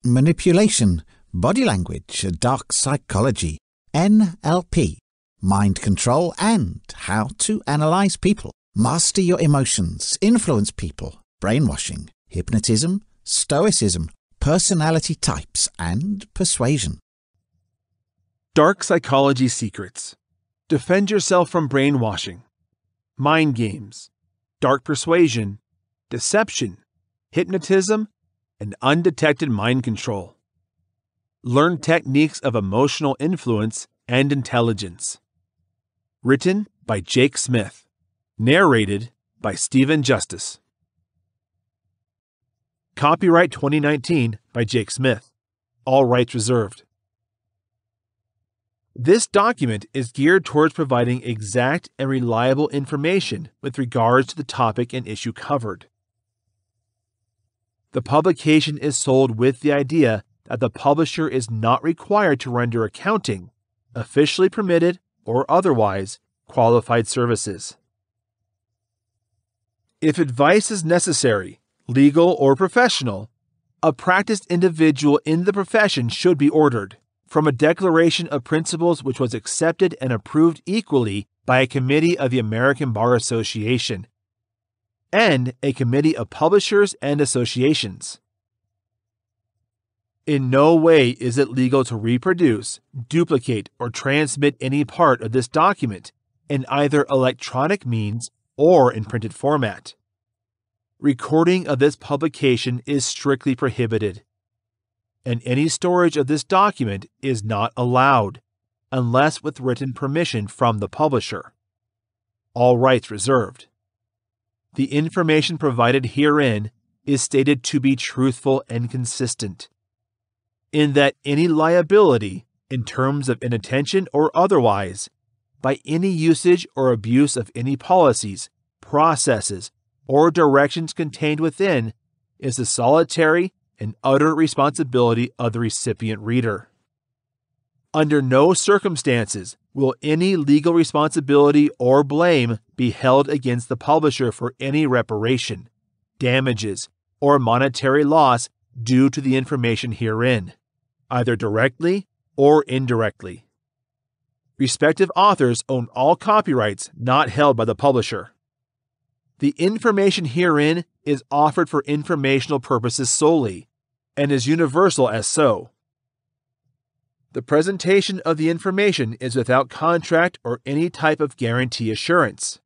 manipulation, body language, dark psychology, NLP, mind control, and how to analyze people, master your emotions, influence people, brainwashing, hypnotism, Stoicism, personality types, and persuasion. Dark psychology secrets. Defend yourself from brainwashing. Mind games. Dark persuasion. Deception. Hypnotism. And undetected mind control. Learn techniques of emotional influence and intelligence. Written by Jake Smith. Narrated by Stephen Justice. Copyright 2019 by Jake Smith. All rights reserved. This document is geared towards providing exact and reliable information with regards to the topic and issue covered. The publication is sold with the idea that the publisher is not required to render accounting, officially permitted or otherwise qualified services. If advice is necessary, legal or professional, a practiced individual in the profession should be ordered from a declaration of principles which was accepted and approved equally by a committee of the American Bar Association and a committee of publishers and associations. In no way is it legal to reproduce, duplicate, or transmit any part of this document in either electronic means or in printed format. Recording of this publication is strictly prohibited, and any storage of this document is not allowed unless with written permission from the publisher. All rights reserved. The information provided herein is stated to be truthful and consistent, in that any liability, in terms of inattention or otherwise, by any usage or abuse of any policies, processes, or directions contained within is the solitary and utter responsibility of the recipient reader. Under no circumstances will any legal responsibility or blame be held against the publisher for any reparation, damages, or monetary loss due to the information herein, either directly or indirectly. Respective authors own all copyrights not held by the publisher. The information herein is offered for informational purposes solely, and is universal as so. The presentation of the information is without contract or any type of guarantee assurance.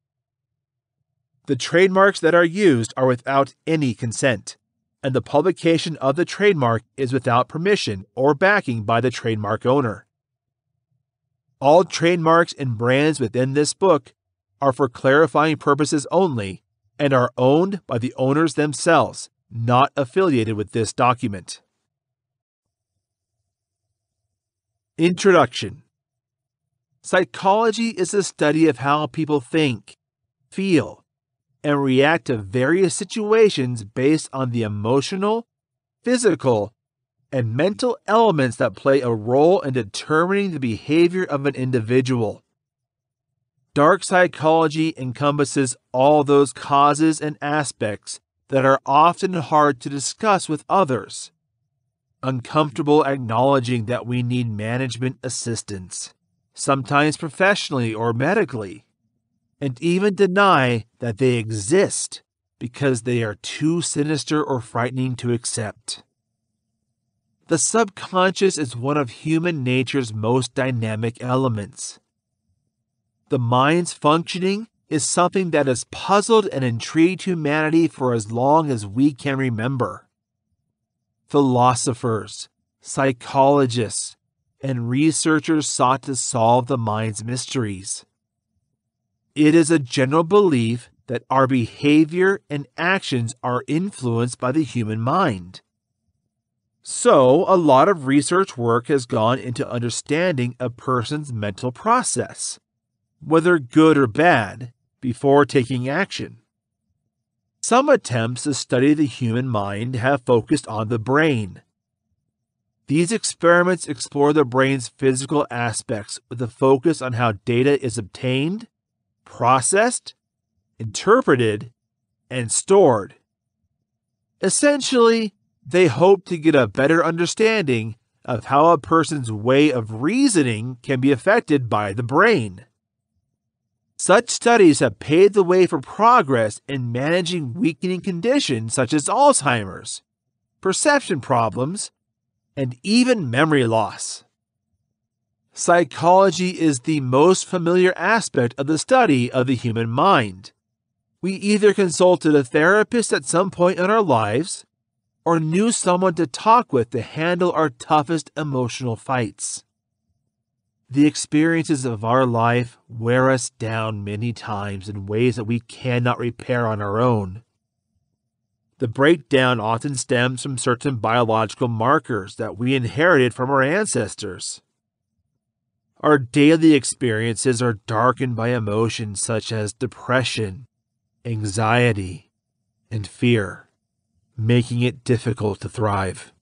The trademarks that are used are without any consent, and the publication of the trademark is without permission or backing by the trademark owner. All trademarks and brands within this book are for clarifying purposes only and are owned by the owners themselves, not affiliated with this document. Introduction. Psychology is the study of how people think, feel, and react to various situations based on the emotional, physical, and mental elements that play a role in determining the behavior of an individual. Dark psychology encompasses all those causes and aspects that are often hard to discuss with others, uncomfortable acknowledging that we need management assistance, sometimes professionally or medically, and even deny that they exist because they are too sinister or frightening to accept. The subconscious is one of human nature's most dynamic elements. The mind's functioning is something that has puzzled and intrigued humanity for as long as we can remember. Philosophers, psychologists, and researchers sought to solve the mind's mysteries. It is a general belief that our behavior and actions are influenced by the human mind. So, a lot of research work has gone into understanding a person's mental process, whether good or bad, before taking action. Some attempts to study the human mind have focused on the brain. These experiments explore the brain's physical aspects with a focus on how data is obtained, processed, interpreted, and stored. Essentially, They hope to get a better understanding of how a person's way of reasoning can be affected by the brain. Such studies have paved the way for progress in managing weakening conditions such as Alzheimer's, perception problems, and even memory loss. Psychology is the most familiar aspect of the study of the human mind. We either consulted a therapist at some point in our lives or knew someone to talk with to handle our toughest emotional fights. The experiences of our life wear us down many times in ways that we cannot repair on our own. The breakdown often stems from certain biological markers that we inherited from our ancestors. Our daily experiences are darkened by emotions such as depression, anxiety, and fear, making it difficult to thrive.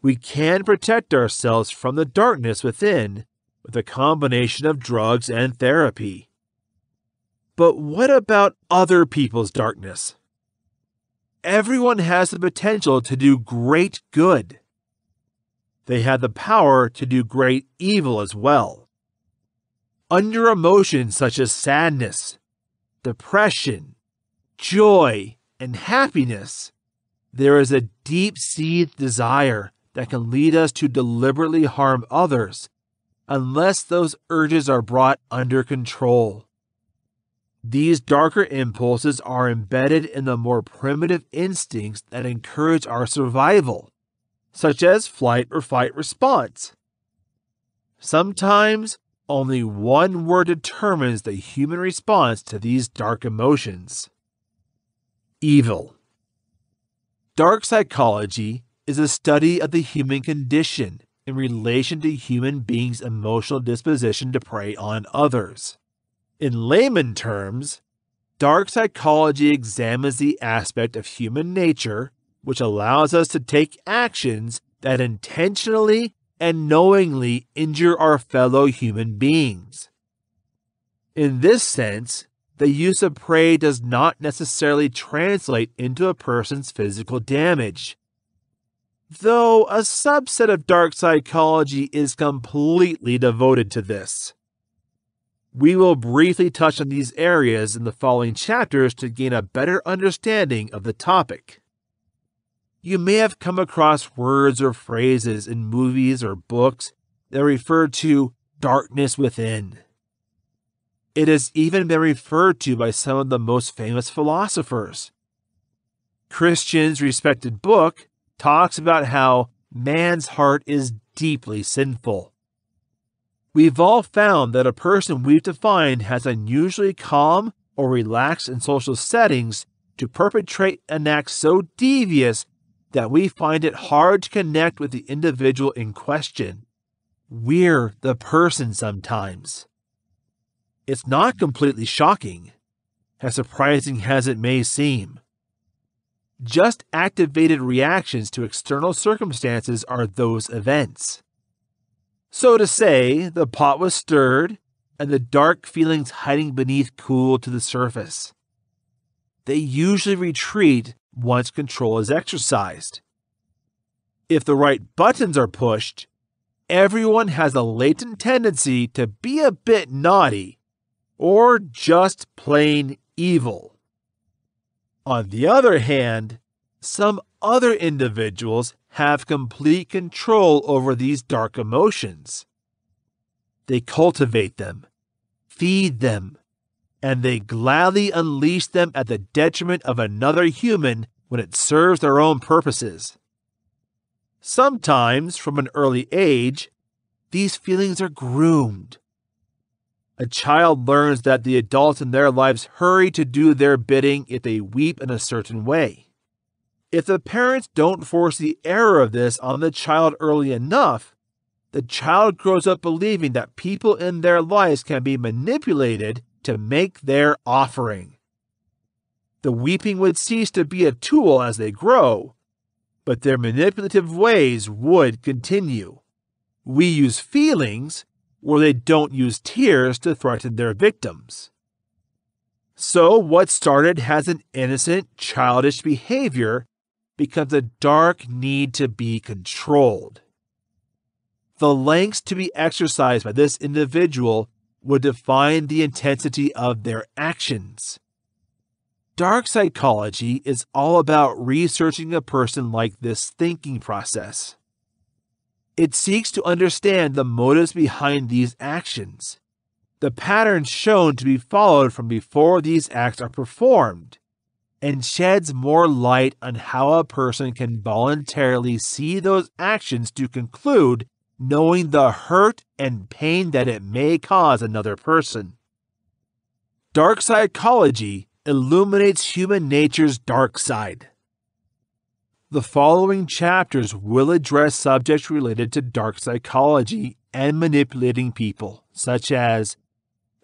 We can protect ourselves from the darkness within with a combination of drugs and therapy. But what about other people's darkness? Everyone has the potential to do great good. They have the power to do great evil as well. Under emotions such as sadness, depression, joy, and happiness, there is a deep-seated desire that can lead us to deliberately harm others unless those urges are brought under control. These darker impulses are embedded in the more primitive instincts that encourage our survival, such as flight or fight response. Sometimes, only one word determines the human response to these dark emotions: evil. Dark psychology is a study of the human condition in relation to human beings' emotional disposition to prey on others. In layman terms, dark psychology examines the aspect of human nature which allows us to take actions that intentionally and knowingly injure our fellow human beings. In this sense, the use of prey does not necessarily translate into a person's physical damage, though a subset of dark psychology is completely devoted to this. We will briefly touch on these areas in the following chapters to gain a better understanding of the topic. You may have come across words or phrases in movies or books that refer to darkness within. It has even been referred to by some of the most famous philosophers. Christian's respected book talks about how man's heart is deeply sinful. We've all found that a person we've defined has unusually calm or relaxed in social settings to perpetrate an act so devious that we find it hard to connect with the individual in question. We're the person sometimes. It's not completely shocking, as surprising as it may seem. Just activated reactions to external circumstances are those events. So to say, the pot was stirred, and the dark feelings hiding beneath cooled to the surface. They usually retreat once control is exercised. If the right buttons are pushed, everyone has a latent tendency to be a bit naughty, or just plain evil. On the other hand, some other individuals have complete control over these dark emotions. They cultivate them, feed them, and they gladly unleash them at the detriment of another human when it serves their own purposes. Sometimes, from an early age, these feelings are groomed. A child learns that the adults in their lives hurry to do their bidding if they weep in a certain way. If the parents don't force the error of this on the child early enough, the child grows up believing that people in their lives can be manipulated to make their offering. The weeping would cease to be a tool as they grow, but their manipulative ways would continue. We use feelings where they don't use tears to threaten their victims. So what started as an innocent, childish behavior becomes a dark need to be controlled. The lengths to be exercised by this individual would define the intensity of their actions. Dark psychology is all about researching a person like this thinking process. It seeks to understand the motives behind these actions, the patterns shown to be followed from before these acts are performed, and sheds more light on how a person can voluntarily see those actions to conclude, knowing the hurt and pain that it may cause another person. Dark psychology illuminates human nature's dark side. The following chapters will address subjects related to dark psychology and manipulating people, such as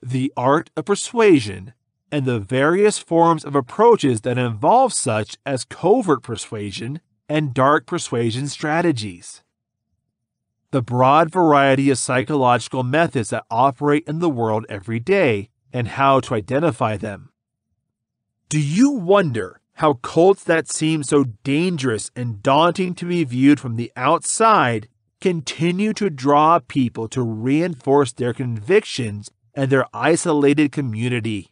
the art of persuasion and the various forms of approaches that involve such as covert persuasion and dark persuasion strategies. The broad variety of psychological methods that operate in the world every day and how to identify them. Do you wonder how cults that seem so dangerous and daunting to be viewed from the outside continue to draw people to reinforce their convictions and their isolated community?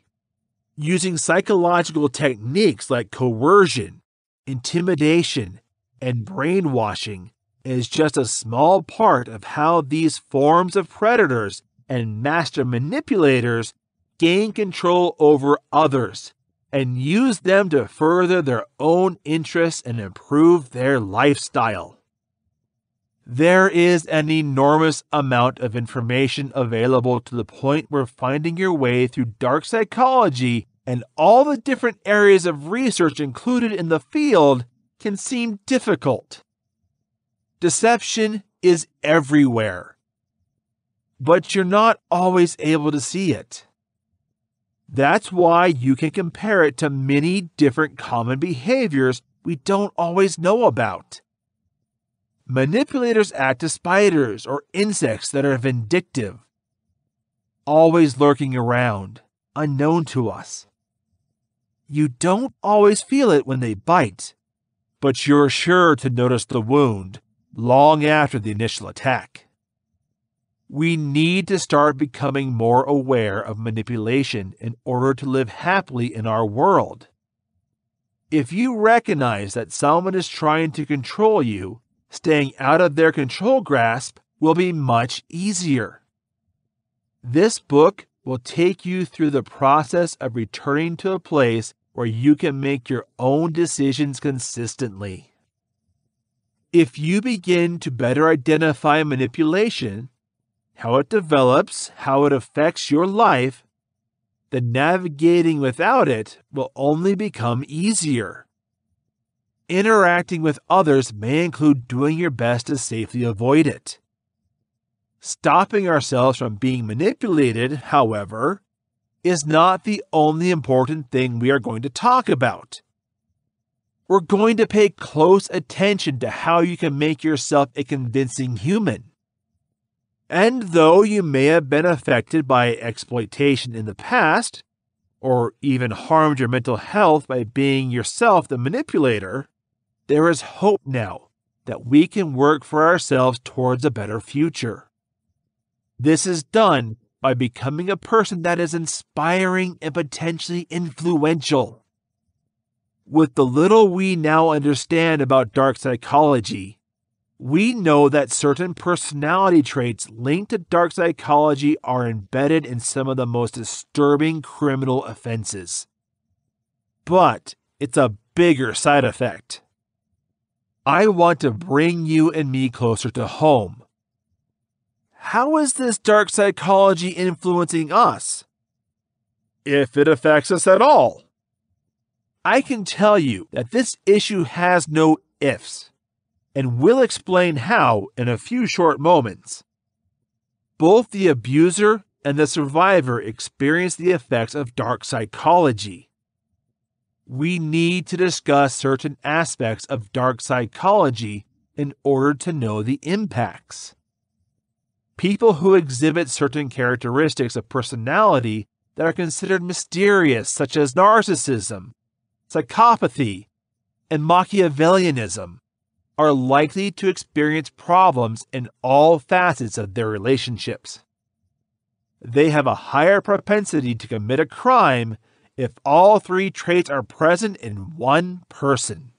Using psychological techniques like coercion, intimidation, and brainwashing is just a small part of how these forms of predators and master manipulators gain control over others and use them to further their own interests and improve their lifestyle. There is an enormous amount of information available to the point where finding your way through dark psychology and all the different areas of research included in the field can seem difficult. Deception is everywhere, but you're not always able to see it. That's why you can compare it to many different common behaviors we don't always know about. Manipulators act as spiders or insects that are vindictive, always lurking around, unknown to us. You don't always feel it when they bite, but you're sure to notice the wound long after the initial attack. We need to start becoming more aware of manipulation in order to live happily in our world. If you recognize that someone is trying to control you, staying out of their control grasp will be much easier. This book will take you through the process of returning to a place where you can make your own decisions consistently. If you begin to better identify manipulation, how it develops, how it affects your life, then navigating without it will only become easier. Interacting with others may include doing your best to safely avoid it. Stopping ourselves from being manipulated, however, is not the only important thing we are going to talk about. We're going to pay close attention to how you can make yourself a convincing human. And though you may have been affected by exploitation in the past, or even harmed your mental health by being yourself the manipulator, there is hope now that we can work for ourselves towards a better future. This is done by becoming a person that is inspiring and potentially influential. With the little we now understand about dark psychology, we know that certain personality traits linked to dark psychology are embedded in some of the most disturbing criminal offenses. But it's a bigger side effect. I want to bring you and me closer to home. How is this dark psychology influencing us? If it affects us at all. I can tell you that this issue has no ifs, and will explain how in a few short moments. Both the abuser and the survivor experience the effects of dark psychology. We need to discuss certain aspects of dark psychology in order to know the impacts. People who exhibit certain characteristics of personality that are considered mysterious, such as narcissism, psychopathy, and Machiavellianism are likely to experience problems in all facets of their relationships. They have a higher propensity to commit a crime if all three traits are present in one person.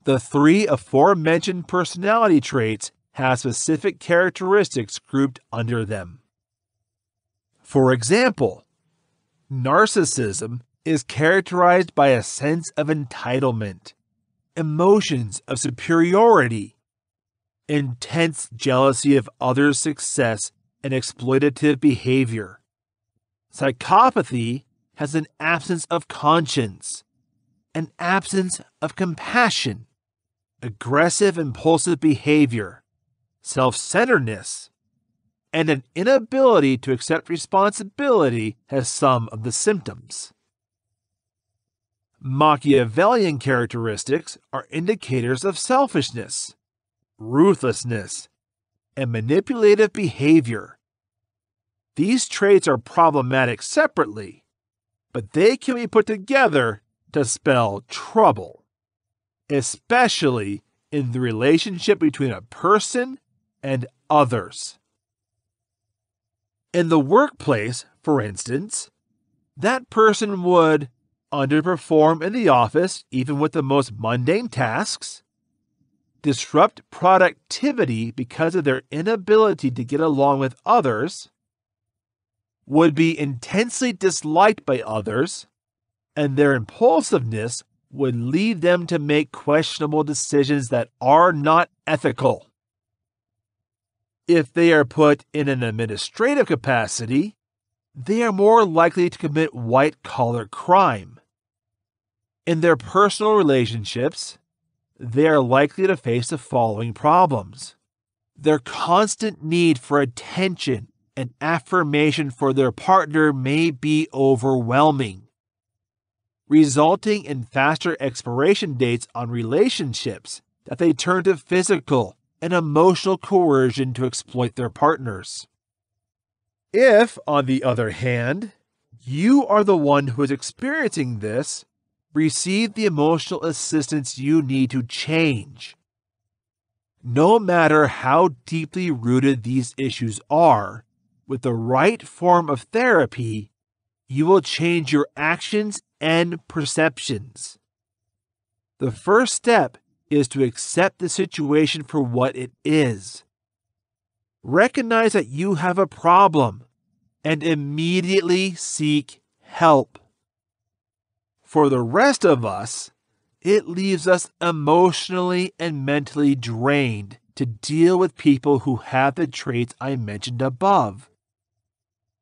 The three aforementioned personality traits have specific characteristics grouped under them. For example, narcissism is characterized by a sense of entitlement, emotions of superiority, intense jealousy of others' success, and exploitative behavior. Psychopathy has an absence of conscience, an absence of compassion, aggressive impulsive behavior, self-centeredness, and an inability to accept responsibility as some of the symptoms. Machiavellian characteristics are indicators of selfishness, ruthlessness, and manipulative behavior. These traits are problematic separately, but they can be put together to spell trouble, especially in the relationship between a person and others. In the workplace, for instance, that person would underperform in the office even with the most mundane tasks, disrupt productivity because of their inability to get along with others, would be intensely disliked by others, and their impulsiveness would lead them to make questionable decisions that are not ethical. If they are put in an administrative capacity, they are more likely to commit white-collar crime. In their personal relationships, they are likely to face the following problems. Their constant need for attention and affirmation for their partner may be overwhelming, resulting in faster expiration dates on relationships that they turn to physical and emotional coercion to exploit their partners. If, on the other hand, you are the one who is experiencing this, receive the emotional assistance you need to change. No matter how deeply rooted these issues are, with the right form of therapy, you will change your actions and perceptions. The first step is to accept the situation for what it is. Recognize that you have a problem and immediately seek help. For the rest of us, it leaves us emotionally and mentally drained to deal with people who have the traits I mentioned above.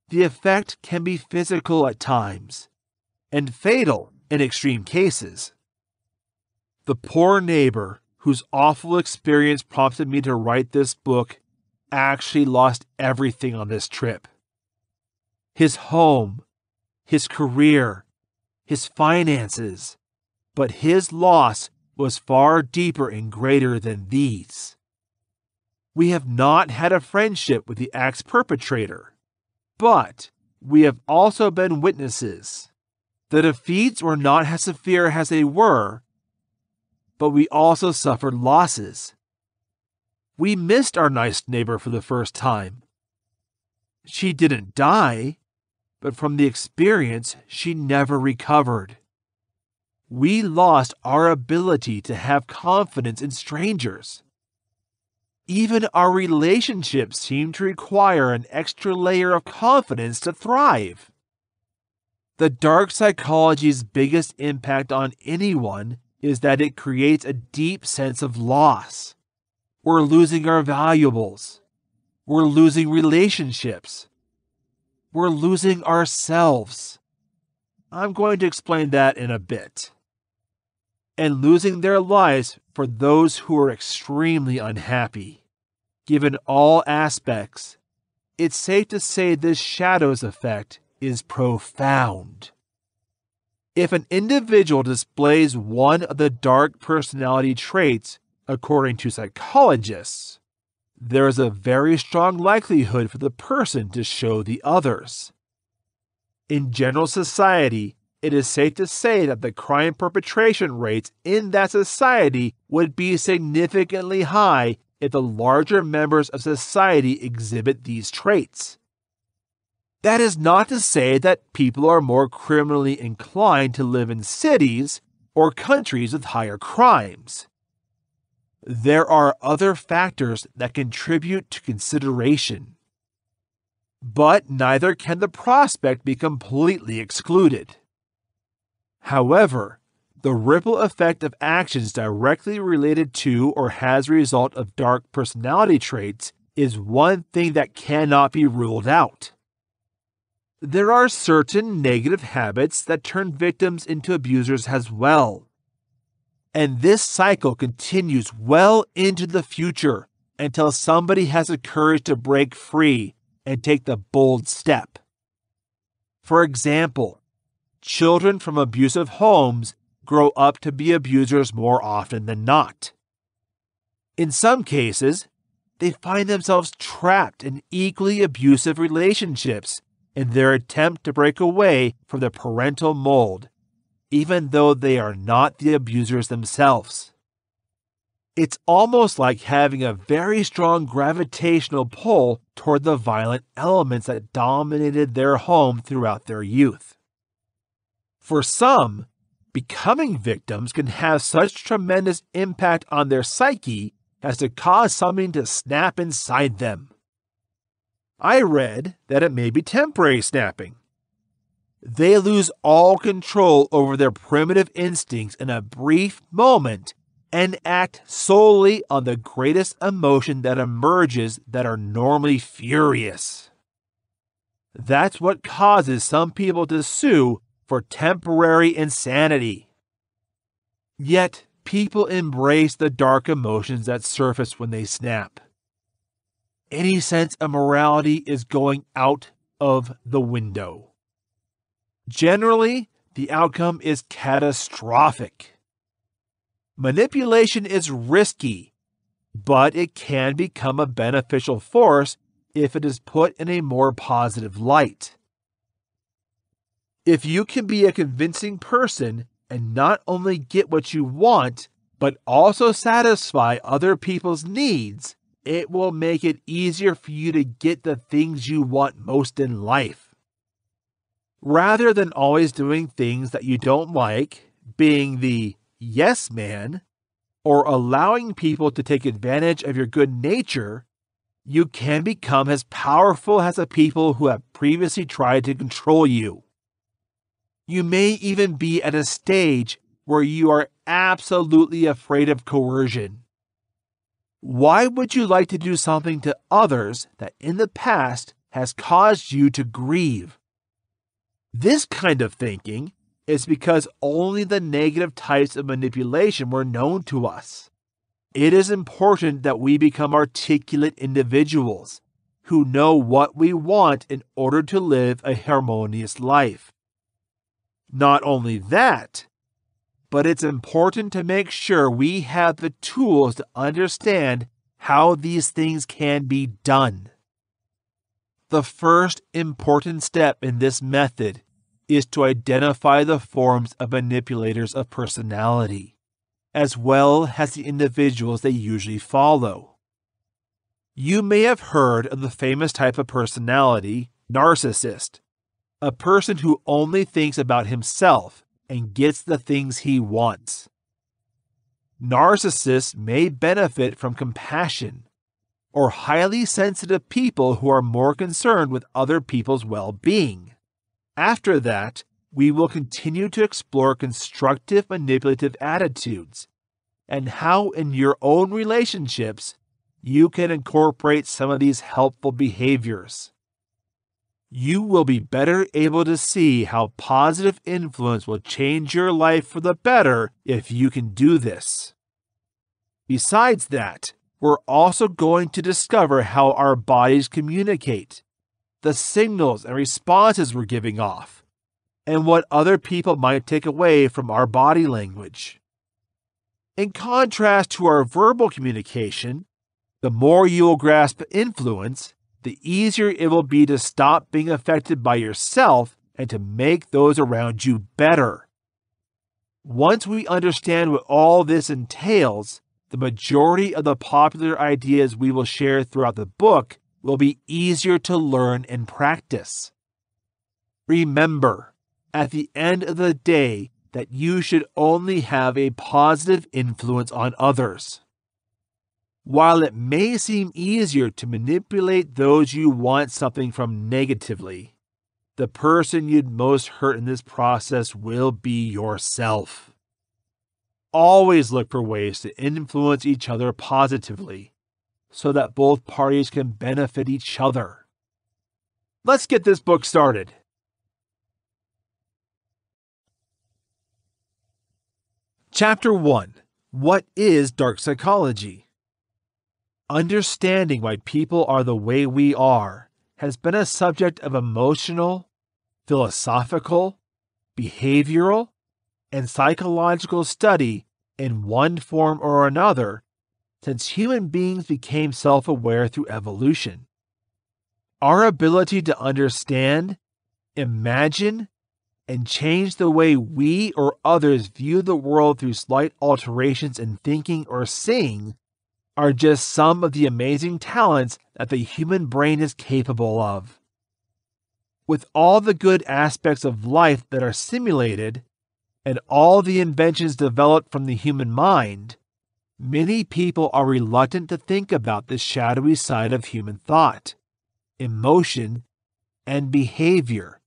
The effect can be physical at times and fatal in extreme cases. The poor neighbor whose awful experience prompted me to write this book actually lost everything on this trip. His home, his career, his finances, but his loss was far deeper and greater than these. We have not had a friendship with the act's perpetrator, but we have also been witnesses. The defeats were not as severe as they were, but we also suffered losses. We missed our nice neighbor for the first time. She didn't die, but from the experience, she never recovered. We lost our ability to have confidence in strangers. Even our relationships seem to require an extra layer of confidence to thrive. The dark psychology's biggest impact on anyone is that it creates a deep sense of loss. We're losing our valuables. We're losing relationships. We're losing ourselves. I'm going to explain that in a bit. And losing their lives for those who are extremely unhappy. Given all aspects, it's safe to say this shadows effect is profound. If an individual displays one of the dark personality traits, according to psychologists, there is a very strong likelihood for the person to show the others. In general society, it is safe to say that the crime perpetration rates in that society would be significantly high if the larger members of society exhibit these traits. That is not to say that people are more criminally inclined to live in cities or countries with higher crimes. There are other factors that contribute to consideration. But neither can the prospect be completely excluded. However, the ripple effect of actions directly related to or as a result of dark personality traits is one thing that cannot be ruled out. There are certain negative habits that turn victims into abusers as well. And this cycle continues well into the future until somebody has the courage to break free and take the bold step. For example, children from abusive homes grow up to be abusers more often than not. In some cases, they find themselves trapped in equally abusive relationships in their attempt to break away from the parental mold, even though they are not the abusers themselves. It's almost like having a very strong gravitational pull toward the violent elements that dominated their home throughout their youth. For some, becoming victims can have such tremendous impact on their psyche as to cause something to snap inside them. I read that it may be temporary snapping. They lose all control over their primitive instincts in a brief moment and act solely on the greatest emotion that emerges that are normally furious. That's what causes some people to sue for temporary insanity. Yet, people embrace the dark emotions that surface when they snap. Any sense of morality is going out of the window. Generally, the outcome is catastrophic. Manipulation is risky, but it can become a beneficial force if it is put in a more positive light. If you can be a convincing person and not only get what you want, but also satisfy other people's needs, it will make it easier for you to get the things you want most in life. Rather than always doing things that you don't like, being the yes man, or allowing people to take advantage of your good nature, you can become as powerful as the people who have previously tried to control you. You may even be at a stage where you are absolutely afraid of coercion. Why would you like to do something to others that in the past has caused you to grieve? This kind of thinking is because only the negative types of manipulation were known to us. It is important that we become articulate individuals who know what we want in order to live a harmonious life. Not only that, but it's important to make sure we have the tools to understand how these things can be done. The first important step in this method is to identify the forms of manipulators of personality, as well as the individuals they usually follow. You may have heard of the famous type of personality, narcissist, a person who only thinks about himself and gets the things he wants. Narcissists may benefit from compassion, or highly sensitive people who are more concerned with other people's well-being. After that, we will continue to explore constructive manipulative attitudes and how in your own relationships you can incorporate some of these helpful behaviors. You will be better able to see how positive influence will change your life for the better if you can do this. Besides that, we're also going to discover how our bodies communicate, the signals and responses we're giving off, and what other people might take away from our body language. In contrast to our verbal communication, the more you will grasp influence, the easier it will be to stop being affected by yourself and to make those around you better. Once we understand what all this entails, the majority of the popular ideas we will share throughout the book will be easier to learn and practice. Remember, at the end of the day, that you should only have a positive influence on others. While it may seem easier to manipulate those you want something from negatively, the person you'd most hurt in this process will be yourself. Always look for ways to influence each other positively so that both parties can benefit each other. Let's get this book started. Chapter 1. What is Dark Psychology? Understanding why people are the way we are has been a subject of emotional, philosophical, behavioral, and psychological study in one form or another since human beings became self-aware through evolution. Our ability to understand, imagine, and change the way we or others view the world through slight alterations in thinking or seeing are just some of the amazing talents that the human brain is capable of. With all the good aspects of life that are simulated, and all the inventions developed from the human mind, many people are reluctant to think about the shadowy side of human thought, emotion, and behavior,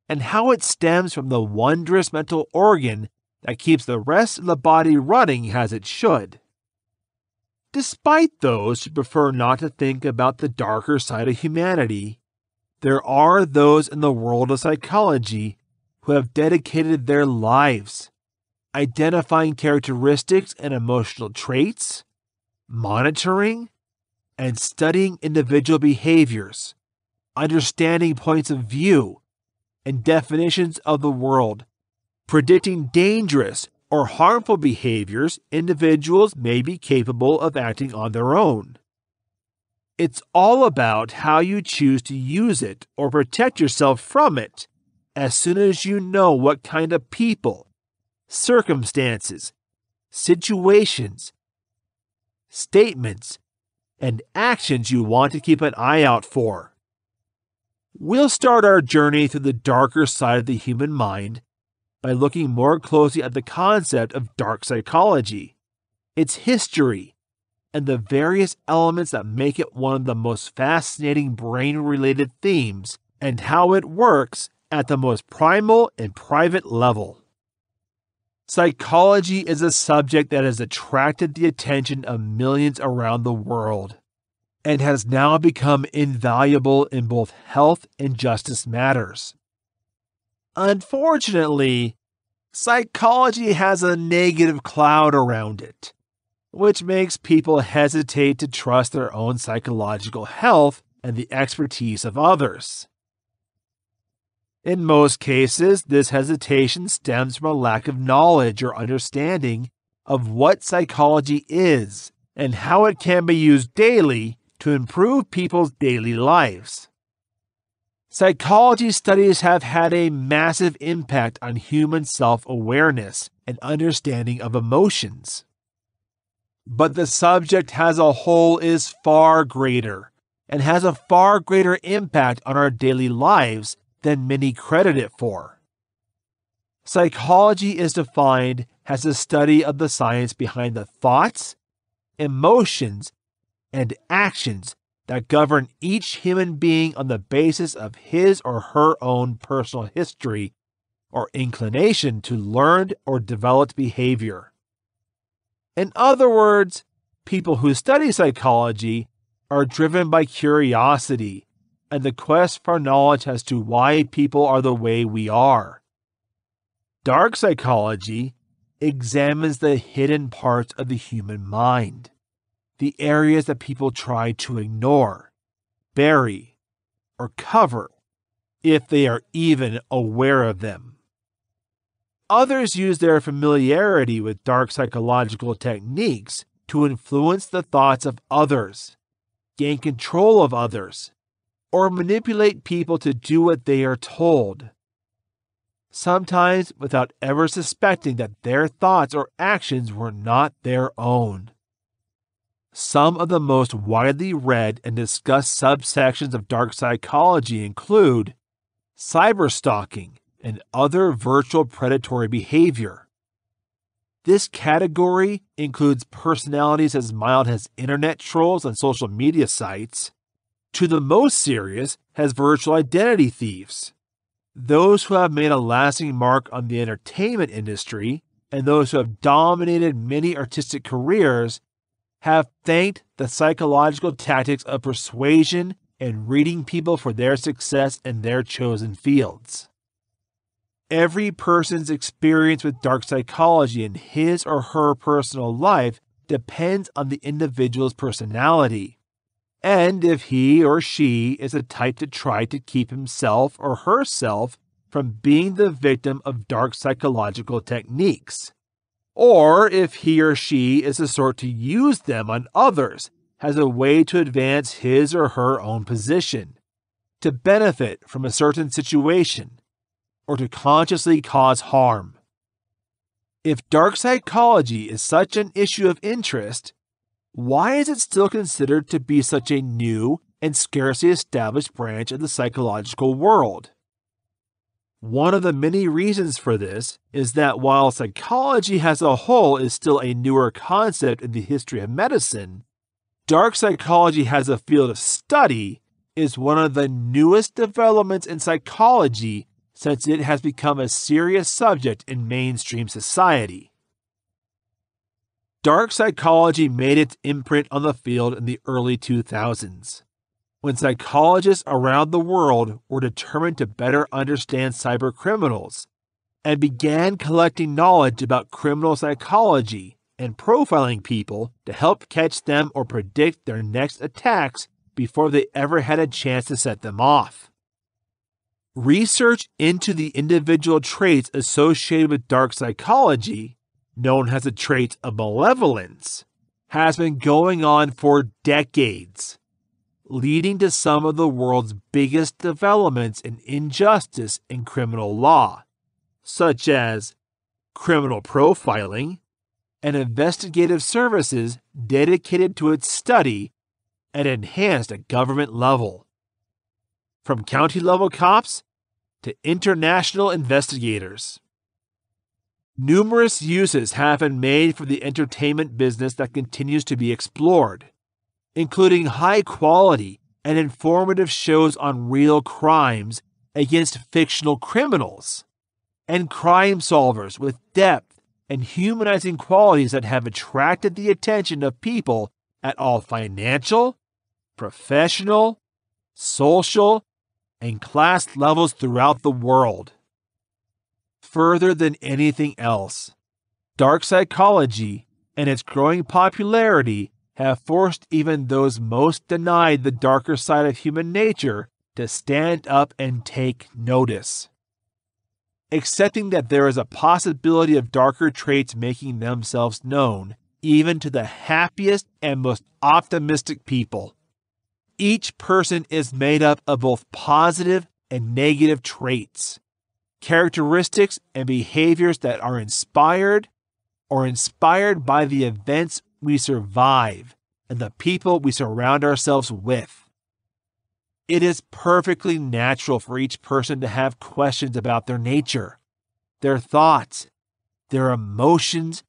and how it stems from the wondrous mental organ that keeps the rest of the body running as it should. Despite those who prefer not to think about the darker side of humanity, there are those in the world of psychology who have dedicated their lives identifying characteristics and emotional traits, monitoring, and studying individual behaviors, understanding points of view, and definitions of the world, predicting dangerous or harmful behaviors individuals may be capable of acting on their own. It's all about how you choose to use it or protect yourself from it as soon as you know what kind of people, circumstances, situations, statements, and actions you want to keep an eye out for. We'll start our journey through the darker side of the human mind by looking more closely at the concept of dark psychology, its history, and the various elements that make it one of the most fascinating brain-related themes, and how it works at the most primal and private level. Psychology is a subject that has attracted the attention of millions around the world, and has now become invaluable in both health and justice matters. Unfortunately, psychology has a negative cloud around it, which makes people hesitate to trust their own psychological health and the expertise of others. In most cases, this hesitation stems from a lack of knowledge or understanding of what psychology is and how it can be used daily to improve people's daily lives. Psychology studies have had a massive impact on human self-awareness and understanding of emotions. But the subject as a whole is far greater and has a far greater impact on our daily lives than many credit it for. Psychology is defined as the study of the science behind the thoughts, emotions, and actions that govern each human being on the basis of his or her own personal history or inclination to learned or developed behavior. In other words, people who study psychology are driven by curiosity and the quest for knowledge as to why people are the way we are. Dark psychology examines the hidden parts of the human mind, the areas that people try to ignore, bury, or cover, if they are even aware of them. Others use their familiarity with dark psychological techniques to influence the thoughts of others, gain control of others, or manipulate people to do what they are told. sometimes without ever suspecting that their thoughts or actions were not their own. Some of the most widely read and discussed subsections of dark psychology include cyberstalking and other virtual predatory behavior. This category includes personalities as mild as internet trolls on social media sites, to the most serious as virtual identity thieves, those who have made a lasting mark on the entertainment industry, and those who have dominated many artistic careers have thanked the psychological tactics of persuasion and reading people for their success in their chosen fields. Every person's experience with dark psychology in his or her personal life depends on the individual's personality, and if he or she is the type to try to keep himself or herself from being the victim of dark psychological techniques, or if he or she is the sort to use them on others as a way to advance his or her own position, to benefit from a certain situation, or to consciously cause harm. If dark psychology is such an issue of interest, why is it still considered to be such a new and scarcely established branch of the psychological world? One of the many reasons for this is that while psychology as a whole is still a newer concept in the history of medicine, dark psychology as a field of study is one of the newest developments in psychology since it has become a serious subject in mainstream society. Dark psychology made its imprint on the field in the early 2000s, when psychologists around the world were determined to better understand cybercriminals and began collecting knowledge about criminal psychology and profiling people to help catch them or predict their next attacks before they ever had a chance to set them off. Research into the individual traits associated with dark psychology, known as the trait of malevolence, has been going on for decades, leading to some of the world's biggest developments in injustice in criminal law, such as criminal profiling and investigative services dedicated to its study and enhanced at government level. From county-level cops to international investigators. Numerous uses have been made for the entertainment business that continues to be explored, including high-quality and informative shows on real crimes against fictional criminals, and crime solvers with depth and humanizing qualities that have attracted the attention of people at all financial, professional, social, and class levels throughout the world. Further than anything else, dark psychology and its growing popularity have forced even those most denied the darker side of human nature to stand up and take notice. Accepting that there is a possibility of darker traits making themselves known, even to the happiest and most optimistic people. Each person is made up of both positive and negative traits, characteristics and behaviors that are inspired by the events we survive and the people we surround ourselves with. It is perfectly natural for each person to have questions about their nature, their thoughts, their emotions,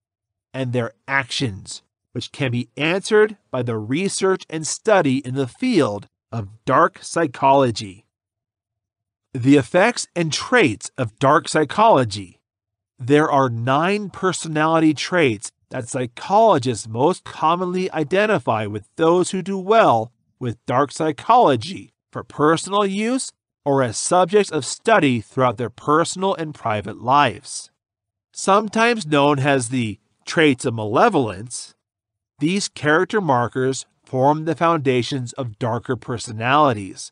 and their actions, which can be answered by the research and study in the field of dark psychology. The effects and traits of dark psychology. There are 9 personality traits that psychologists most commonly identify with those who do well with dark psychology for personal use or as subjects of study throughout their personal and private lives. Sometimes known as the traits of malevolence, these character markers form the foundations of darker personalities,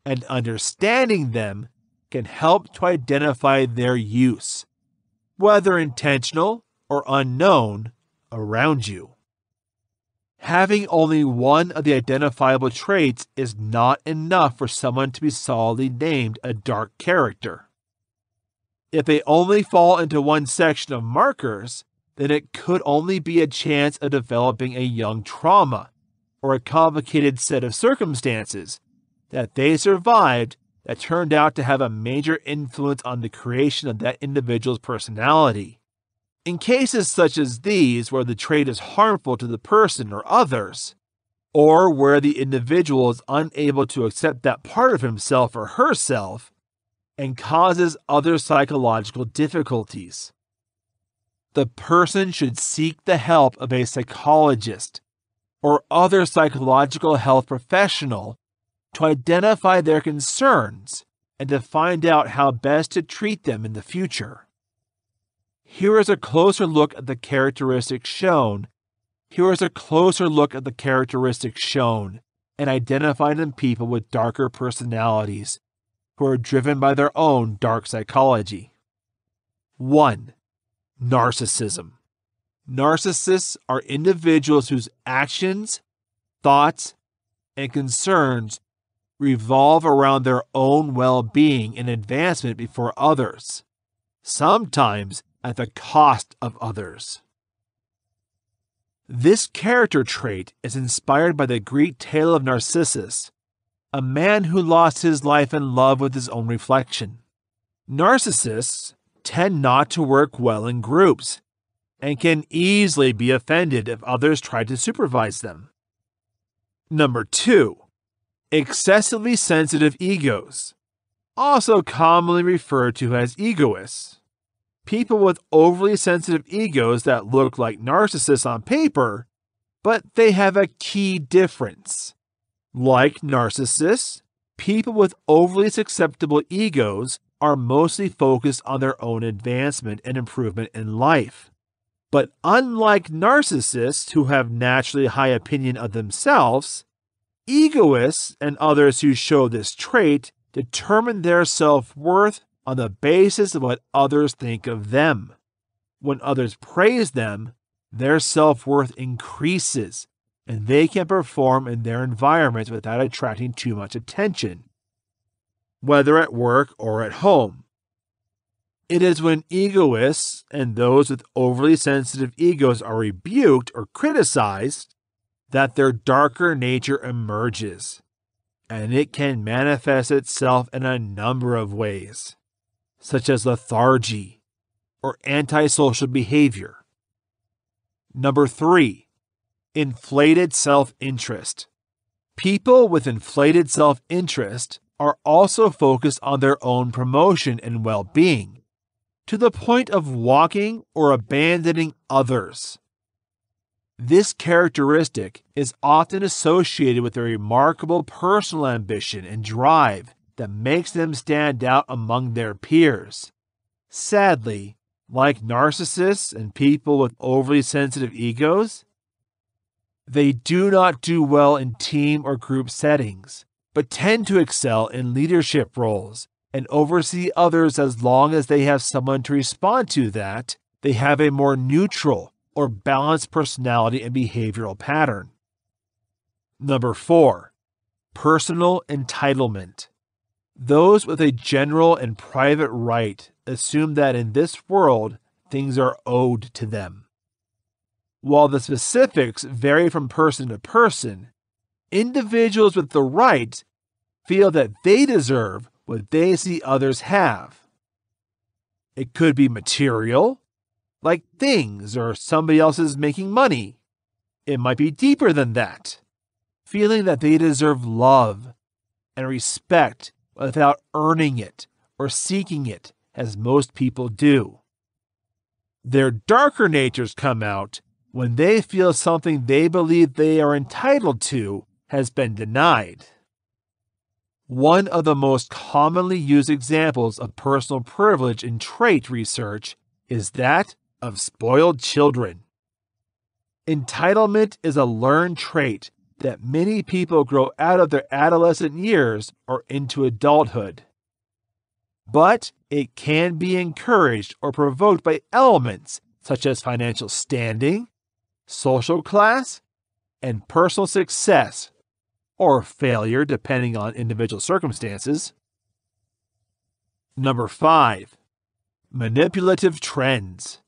and understanding them can help to identify their use, whether intentional or unknown, around you. Having only one of the identifiable traits is not enough for someone to be solidly named a dark character. If they only fall into one section of markers, then it could only be a chance of developing a young trauma or a complicated set of circumstances that they survived that turned out to have a major influence on the creation of that individual's personality. In cases such as these, where the trait is harmful to the person or others, or where the individual is unable to accept that part of himself or herself and causes other psychological difficulties, the person should seek the help of a psychologist or other psychological health professional to identify their concerns and to find out how best to treat them in the future. Here is a closer look at the characteristics shown. and identified in people with darker personalities who are driven by their own dark psychology. 1. Narcissism. Narcissists are individuals whose actions, thoughts, and concerns revolve around their own well-being and advancement before others, sometimes at the cost of others. This character trait is inspired by the Greek tale of Narcissus, a man who lost his life in love with his own reflection. Narcissists tend not to work well in groups and can easily be offended if others try to supervise them. 2. Excessively sensitive egos, also commonly referred to as egoists. People with overly sensitive egos that look like narcissists on paper, but they have a key difference. Like narcissists, people with overly susceptible egos are mostly focused on their own advancement and improvement in life. But unlike narcissists who have naturally high opinion of themselves, egoists and others who show this trait determine their self-worth on the basis of what others think of them. When others praise them, their self-worth increases, and they can perform in their environments without attracting too much attention, whether at work or at home. It is when egoists and those with overly sensitive egos are rebuked or criticized that their darker nature emerges, and it can manifest itself in a number of ways, such as lethargy or antisocial behavior. 3. Inflated self-interest. People with inflated self-interest are also focused on their own promotion and well-being, to the point of walking or abandoning others. This characteristic is often associated with a remarkable personal ambition and drive that makes them stand out among their peers. Sadly, like narcissists and people with overly sensitive egos, they do not do well in team or group settings, but tend to excel in leadership roles and oversee others as long as they have someone to respond to that they have a more neutral or balanced personality and behavioral pattern. 4. Personal entitlement. Those with a general and private right assume that in this world things are owed to them. While the specifics vary from person to person, individuals with the right feel that they deserve what they see others have. It could be material, like things or somebody else is making money. It might be deeper than that, feeling that they deserve love and respect without earning it or seeking it, as most people do. Their darker natures come out when they feel something they believe they are entitled to has been denied. One of the most commonly used examples of personal privilege in trait research is that of spoiled children. Entitlement is a learned trait that many people grow out of their adolescent years or into adulthood. But it can be encouraged or provoked by elements such as financial standing, social class, and personal success, or failure depending on individual circumstances. 5. Manipulative trends.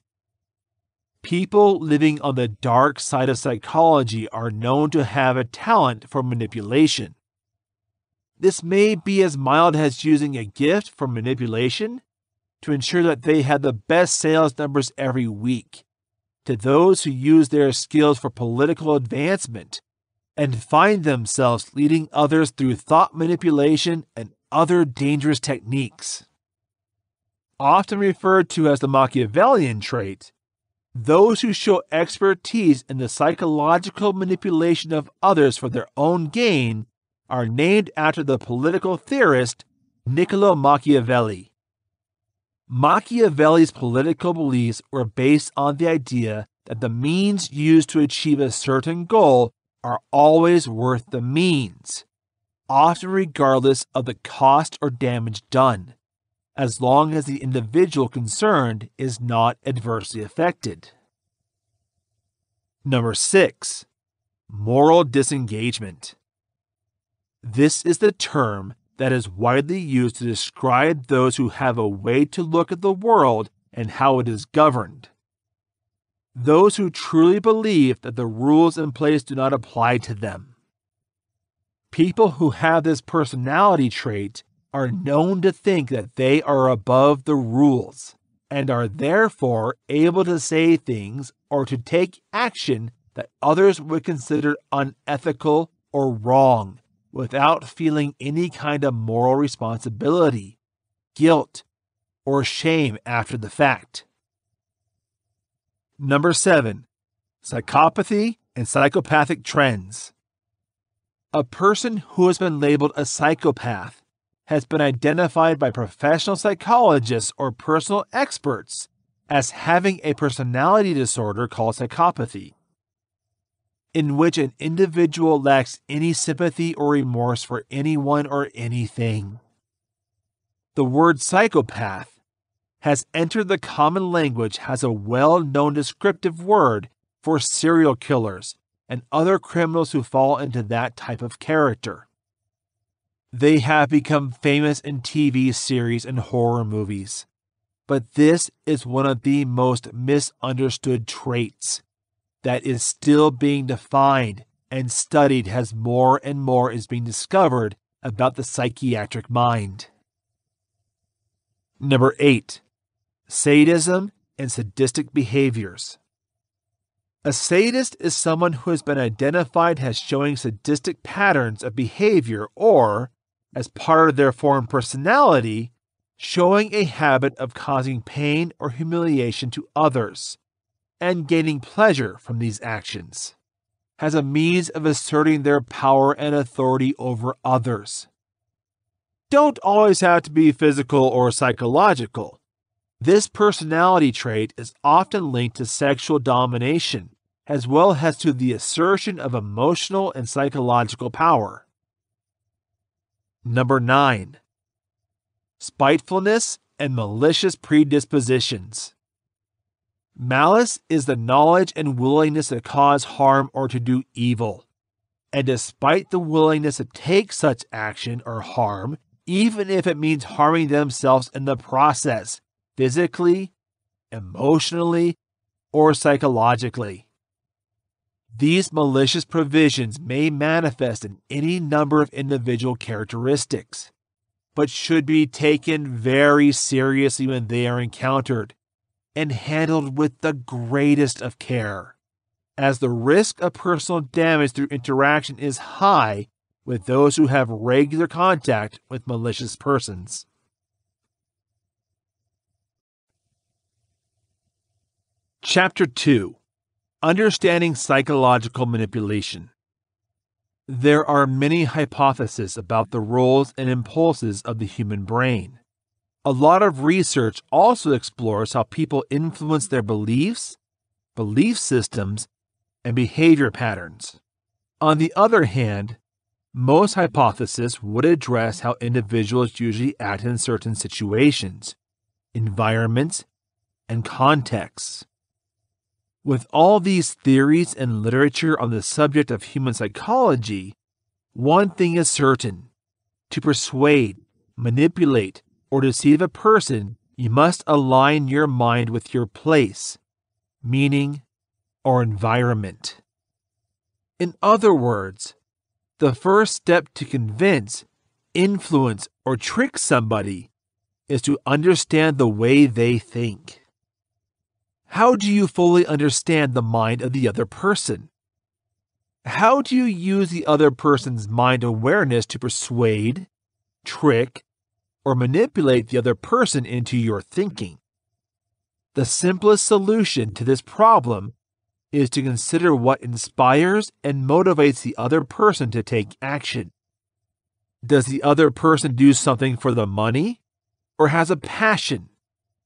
People living on the dark side of psychology are known to have a talent for manipulation. This may be as mild as using a gift for manipulation to ensure that they have the best sales numbers every week, to those who use their skills for political advancement and find themselves leading others through thought manipulation and other dangerous techniques. Often referred to as the Machiavellian trait, those who show expertise in the psychological manipulation of others for their own gain are named after the political theorist Niccolo Machiavelli. Machiavelli's political beliefs were based on the idea that the means used to achieve a certain goal are always worth the means, often regardless of the cost or damage done, as long as the individual concerned is not adversely affected. Number 6. Moral disengagement. This is the term that is widely used to describe those who have a way to look at the world and how it is governed. Those who truly believe that the rules in place do not apply to them. People who have this personality trait are known to think that they are above the rules and are therefore able to say things or to take action that others would consider unethical or wrong without feeling any kind of moral responsibility, guilt, or shame after the fact. Number 7. Psychopathy and psychopathic trends. A person who has been labeled a psychopath has been identified by professional psychologists or personal experts as having a personality disorder called psychopathy, in which an individual lacks any sympathy or remorse for anyone or anything. The word psychopath has entered the common language as a well-known descriptive word for serial killers and other criminals who fall into that type of character. They have become famous in TV series and horror movies, but this is one of the most misunderstood traits that is still being defined and studied as more and more is being discovered about the psychiatric mind. Number 8. Sadism and sadistic behaviors. A sadist is someone who has been identified as showing sadistic patterns of behavior or, as part of their formed personality, showing a habit of causing pain or humiliation to others and gaining pleasure from these actions, as a means of asserting their power and authority over others. Don't always have to be physical or psychological. This personality trait is often linked to sexual domination, as well as to the assertion of emotional and psychological power. Number 9. Spitefulness and malicious predispositions. Malice is the knowledge and willingness to cause harm or to do evil, and despite the willingness to take such action or harm, even if it means harming themselves in the process, physically, emotionally, or psychologically. These malicious provisions may manifest in any number of individual characteristics, but should be taken very seriously when they are encountered and handled with the greatest of care, as the risk of personal damage through interaction is high with those who have regular contact with malicious persons. Chapter 2. Understanding Psychological Manipulation. There are many hypotheses about the roles and impulses of the human brain. A lot of research also explores how people influence their beliefs, belief systems, and behavior patterns. On the other hand, most hypotheses would address how individuals usually act in certain situations, environments, and contexts. With all these theories and literature on the subject of human psychology, one thing is certain: to persuade, manipulate, or deceive a person you must align your mind with your place, meaning, or environment. In other words, the first step to convince, influence, or trick somebody is to understand the way they think. How do you fully understand the mind of the other person? How do you use the other person's mind awareness to persuade, trick, or manipulate the other person into your thinking? The simplest solution to this problem is to consider what inspires and motivates the other person to take action. Does the other person do something for the money or has a passion?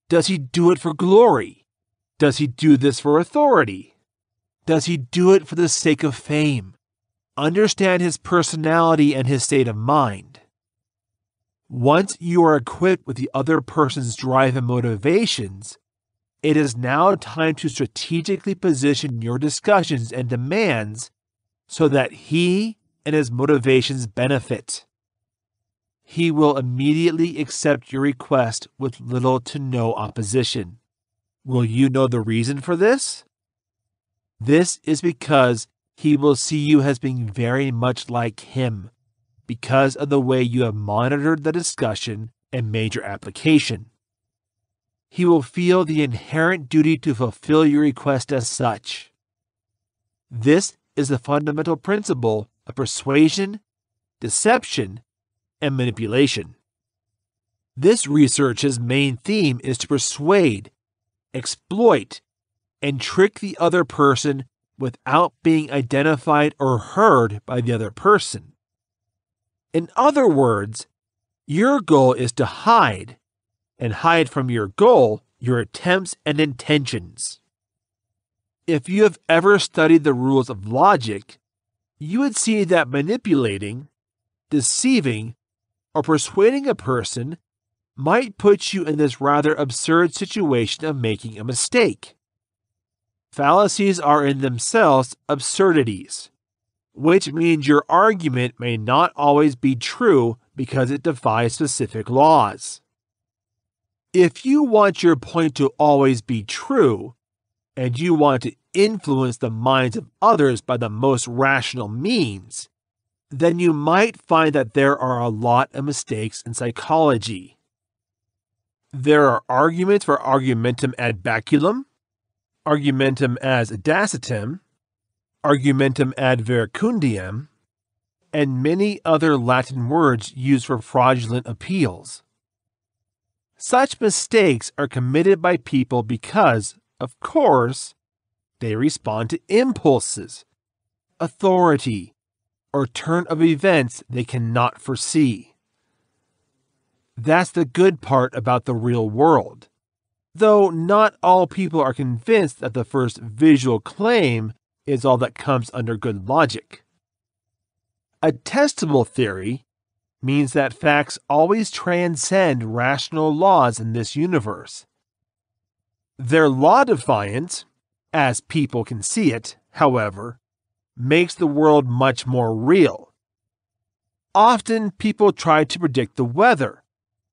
Does he do it for glory? Does he do this for authority? Does he do it for the sake of fame? Understand his personality and his state of mind. Once you are equipped with the other person's drive and motivations, it is now time to strategically position your discussions and demands so that he and his motivations benefit. He will immediately accept your request with little to no opposition. Will you know the reason for this? This is because he will see you as being very much like him, because of the way you have monitored the discussion and made your application. He will feel the inherent duty to fulfill your request as such. This is the fundamental principle of persuasion, deception, and manipulation. This research's main theme is to persuade, exploit, and trick the other person without being identified or heard by the other person. In other words, your goal is to hide, and hide from your goal your attempts and intentions. If you have ever studied the rules of logic, you would see that manipulating, deceiving, or persuading a person might put you in this rather absurd situation of making a mistake. Fallacies are in themselves absurdities, which means your argument may not always be true because it defies specific laws. If you want your point to always be true, and you want to influence the minds of others by the most rational means, then you might find that there are a lot of mistakes in psychology. There are arguments for argumentum ad baculum, argumentum as audacitem, argumentum ad verecundiam, and many other Latin words used for fraudulent appeals. Such mistakes are committed by people because, of course, they respond to impulses, authority, or turn of events they cannot foresee. That's the good part about the real world. Though not all people are convinced that the first visual claim is all that comes under good logic. A testable theory means that facts always transcend rational laws in this universe. Their law defiance, as people can see it, however, makes the world much more real. Often people try to predict the weather,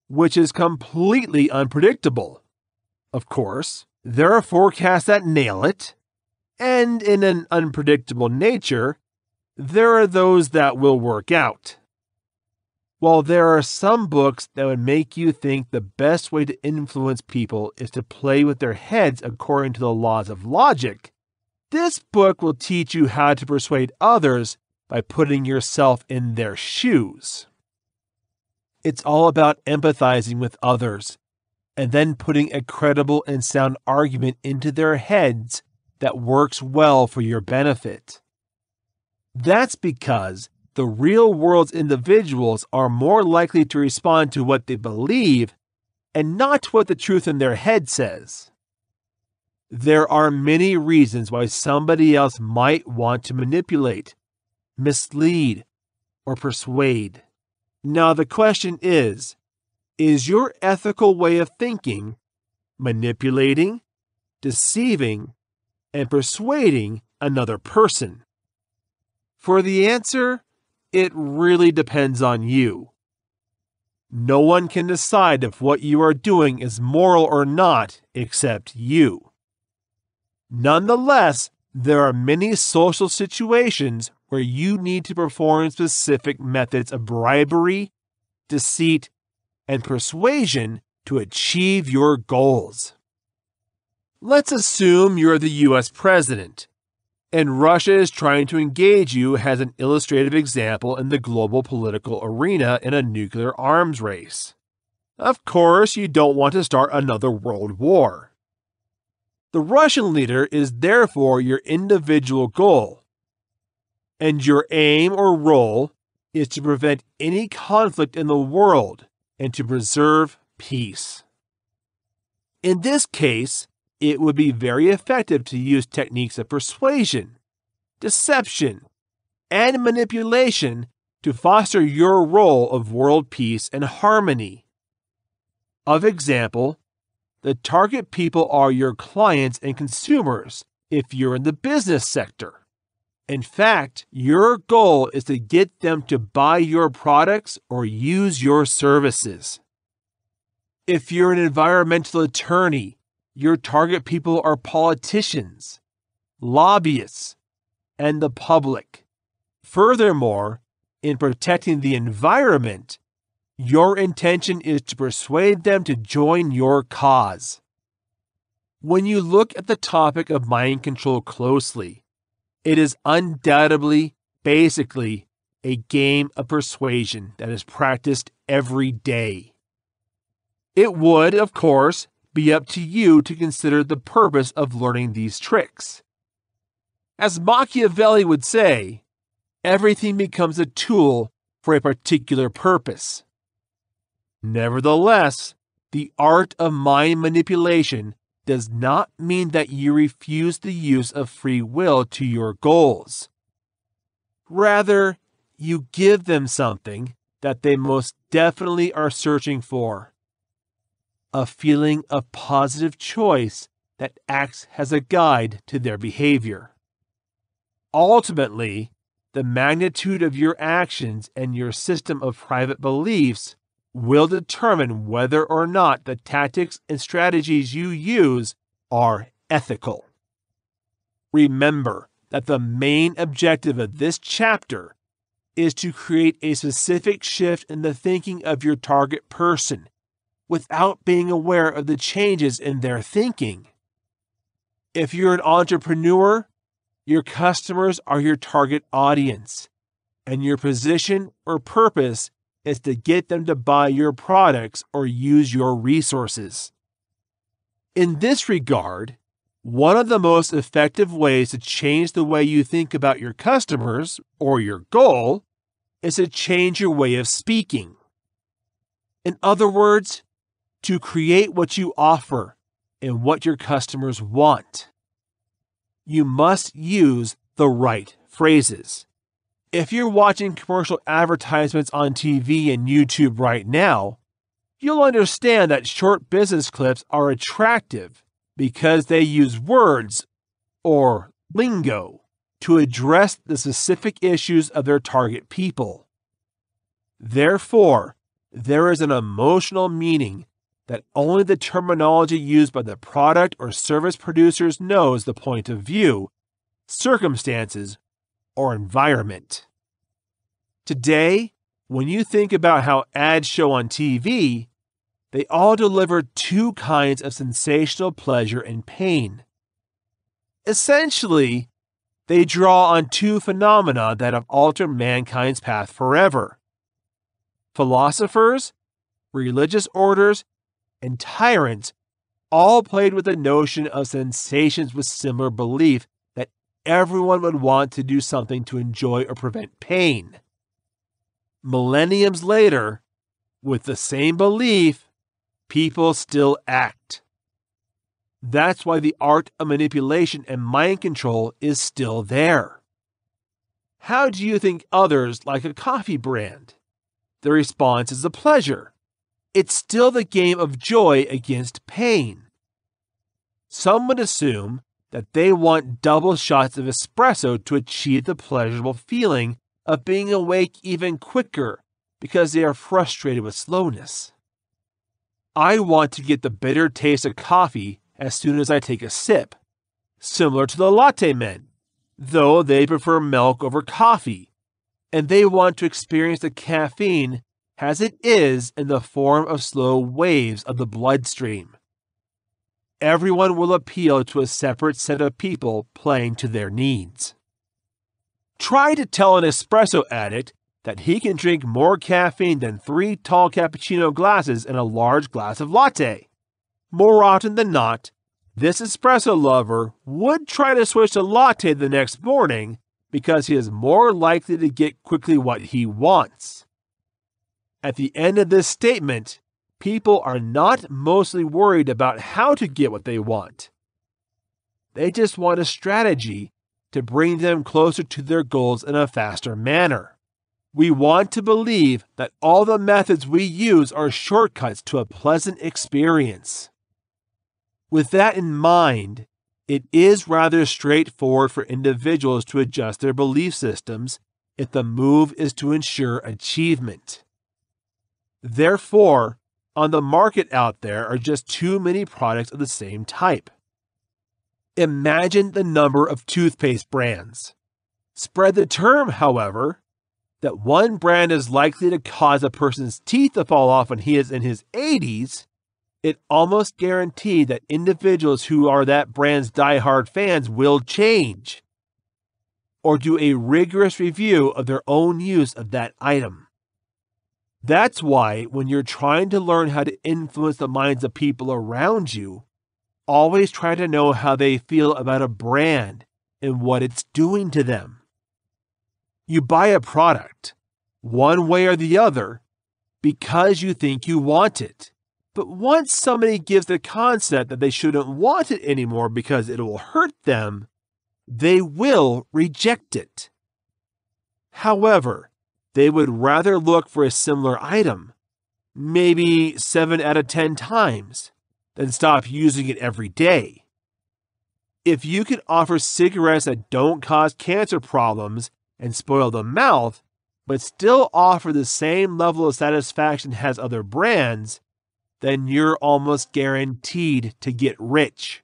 which is completely unpredictable. Of course, there are forecasts that nail it, and in an unpredictable nature, there are those that will work out. While there are some books that would make you think the best way to influence people is to play with their heads according to the laws of logic, this book will teach you how to persuade others by putting yourself in their shoes. It's all about empathizing with others and then putting a credible and sound argument into their heads that works well for your benefit. That's because the real world's individuals are more likely to respond to what they believe and not to what the truth in their head says. There are many reasons why somebody else might want to manipulate, mislead, or persuade. Now the question is your ethical way of thinking manipulating, deceiving, and persuading another person? For the answer, it really depends on you. No one can decide if what you are doing is moral or not except you. Nonetheless, there are many social situations where you need to perform specific methods of bribery, deceit, and persuasion to achieve your goals. Let's assume you're the US president, and Russia is trying to engage you as an illustrative example in the global political arena in a nuclear arms race. Of course, you don't want to start another world war. The Russian leader is therefore your individual goal, and your aim or role is to prevent any conflict in the world and to preserve peace. In this case, it would be very effective to use techniques of persuasion, deception, and manipulation to foster your role of world peace and harmony. Of example, the target people are your clients and consumers if you're in the business sector. In fact, your goal is to get them to buy your products or use your services. If you're an environmental attorney, your target people are politicians, lobbyists, and the public. Furthermore, in protecting the environment, your intention is to persuade them to join your cause. When you look at the topic of mind control closely, it is undoubtedly, basically, a game of persuasion that is practiced every day. It would, of course, be up to you to consider the purpose of learning these tricks. As Machiavelli would say, everything becomes a tool for a particular purpose. Nevertheless, the art of mind manipulation does not mean that you refuse the use of free will to your goals. Rather, you give them something that they most definitely are searching for: a feeling of positive choice that acts as a guide to their behavior. Ultimately, the magnitude of your actions and your system of private beliefs will determine whether or not the tactics and strategies you use are ethical. Remember that the main objective of this chapter is to create a specific shift in the thinking of your target person without being aware of the changes in their thinking. If you're an entrepreneur, your customers are your target audience, and your position or purpose is to get them to buy your products or use your resources. In this regard, one of the most effective ways to change the way you think about your customers or your goal is to change your way of speaking. In other words, to create what you offer and what your customers want. You must use the right phrases. If you're watching commercial advertisements on TV and YouTube right now, you'll understand that short business clips are attractive because they use words or lingo to address the specific issues of their target people. Therefore, there is an emotional meaning that only the terminology used by the product or service producers knows the point of view, circumstances, or environment. Today, when you think about how ads show on TV, they all deliver two kinds of sensational pleasure and pain. Essentially, they draw on two phenomena that have altered mankind's path forever. Philosophers, religious orders, and tyrants all played with the notion of sensations with similar belief that everyone would want to do something to enjoy or prevent pain. Millenniums later, with the same belief, people still act. That's why the art of manipulation and mind control is still there. How do you think others like a coffee brand? The response is a pleasure. It's still the game of joy against pain. Some would assume that they want double shots of espresso to achieve the pleasurable feeling of being awake even quicker because they are frustrated with slowness. I want to get the bitter taste of coffee as soon as I take a sip, similar to the latte men, though they prefer milk over coffee, and they want to experience the caffeine as it is in the form of slow waves of the bloodstream. Everyone will appeal to a separate set of people playing to their needs. Try to tell an espresso addict that he can drink more caffeine than 3 tall cappuccino glasses in a large glass of latte. More often than not, this espresso lover would try to switch to latte the next morning because he is more likely to get quickly what he wants. At the end of this statement, people are not mostly worried about how to get what they want. They just want a strategy to bring them closer to their goals in a faster manner. We want to believe that all the methods we use are shortcuts to a pleasant experience. With that in mind, it is rather straightforward for individuals to adjust their belief systems if the move is to ensure achievement. Therefore, on the market out there are just too many products of the same type. Imagine the number of toothpaste brands. Spread the term, however, that one brand is likely to cause a person's teeth to fall off when he is in his 80s, it almost guaranteed that individuals who are that brand's diehard fans will change or do a rigorous review of their own use of that item. That's why when you're trying to learn how to influence the minds of people around you, always try to know how they feel about a brand and what it's doing to them. You buy a product, one way or the other, because you think you want it. But once somebody gives the concept that they shouldn't want it anymore because it will hurt them, they will reject it. However, they would rather look for a similar item, maybe 7 out of 10 times, than stop using it every day. If you can offer cigarettes that don't cause cancer problems and spoil the mouth, but still offer the same level of satisfaction as other brands, then you're almost guaranteed to get rich.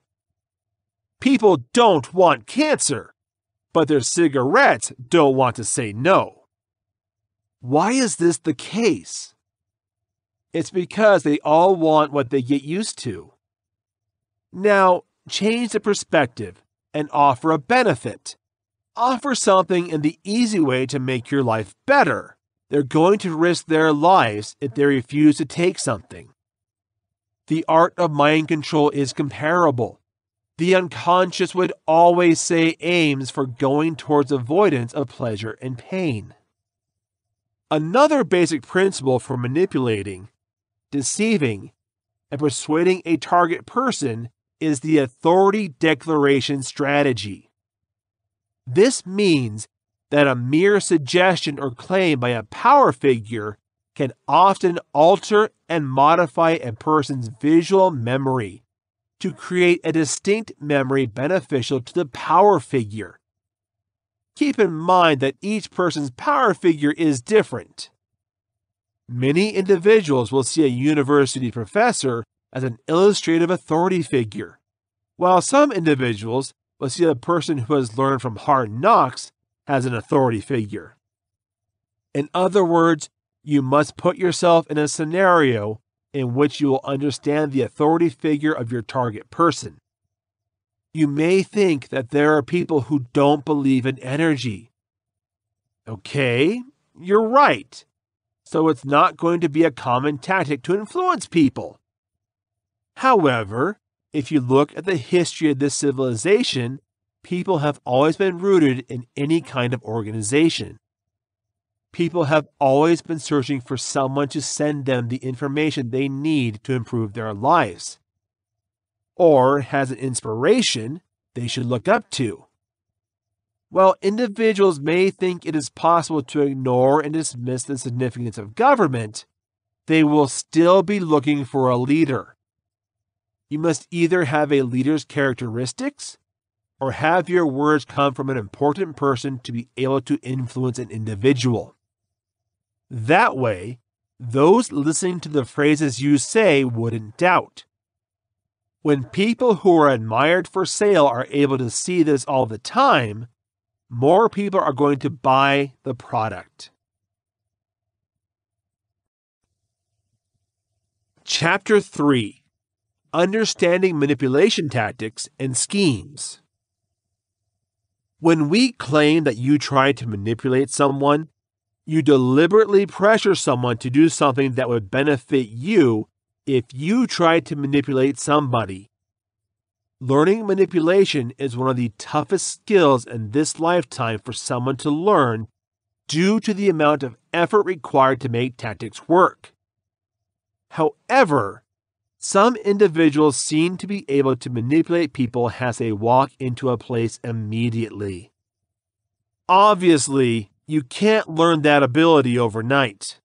People don't want cancer, but their cigarettes don't want to say no. Why is this the case? It's because they all want what they get used to. Now, change the perspective and offer a benefit. Offer something in the easy way to make your life better. They're going to risk their lives if they refuse to take something. The art of mind control is comparable. The unconscious would always say aims for going towards avoidance of pleasure and pain. Another basic principle for manipulating, deceiving, and persuading a target person is the authority declaration strategy. This means that a mere suggestion or claim by a power figure can often alter and modify a person's visual memory to create a distinct memory beneficial to the power figure. Keep in mind that each person's power figure is different. Many individuals will see a university professor as an illustrative authority figure, while some individuals will see a person who has learned from hard knocks as an authority figure. In other words, you must put yourself in a scenario in which you will understand the authority figure of your target person. You may think that there are people who don't believe in energy. Okay, you're right. So it's not going to be a common tactic to influence people. However, if you look at the history of this civilization, people have always been rooted in any kind of organization. People have always been searching for someone to send them the information they need to improve their lives, or has an inspiration they should look up to. While individuals may think it is possible to ignore and dismiss the significance of government, they will still be looking for a leader. You must either have a leader's characteristics or have your words come from an important person to be able to influence an individual. That way, those listening to the phrases you say wouldn't doubt. When people who are admired for sale are able to see this all the time, more people are going to buy the product. Chapter 3: Understanding Manipulation Tactics and Schemes. When we claim that you try to manipulate someone, you deliberately pressure someone to do something that would benefit you if you tried to manipulate somebody. Learning manipulation is one of the toughest skills in this lifetime for someone to learn due to the amount of effort required to make tactics work. However, some individuals seem to be able to manipulate people as they walk into a place immediately. Obviously, you can't learn that ability overnight.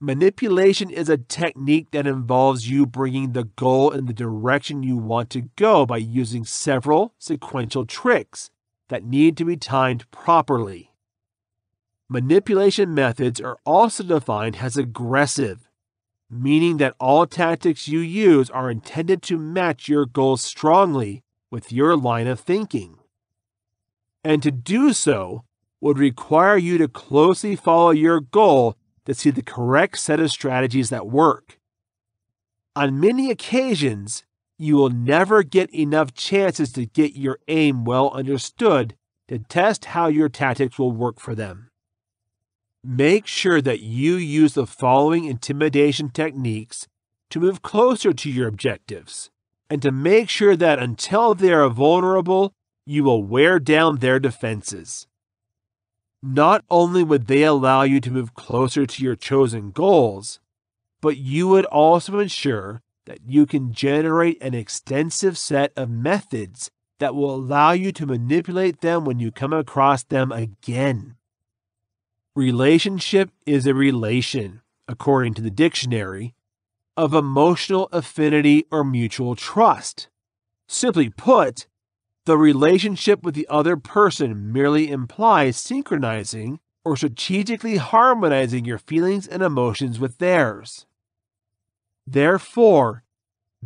Manipulation is a technique that involves you bringing the goal in the direction you want to go by using several sequential tricks that need to be timed properly. Manipulation methods are also defined as aggressive, meaning that all tactics you use are intended to match your goals strongly with your line of thinking. And to do so would require you to closely follow your goal to see the correct set of strategies that work. On many occasions, you will never get enough chances to get your aim well understood to test how your tactics will work for them. Make sure that you use the following intimidation techniques to move closer to your objectives, and to make sure that until they are vulnerable, you will wear down their defenses. Not only would they allow you to move closer to your chosen goals, but you would also ensure that you can generate an extensive set of methods that will allow you to manipulate them when you come across them again. Relationship is a relation, according to the dictionary, of emotional affinity or mutual trust. Simply put, the relationship with the other person merely implies synchronizing or strategically harmonizing your feelings and emotions with theirs. Therefore,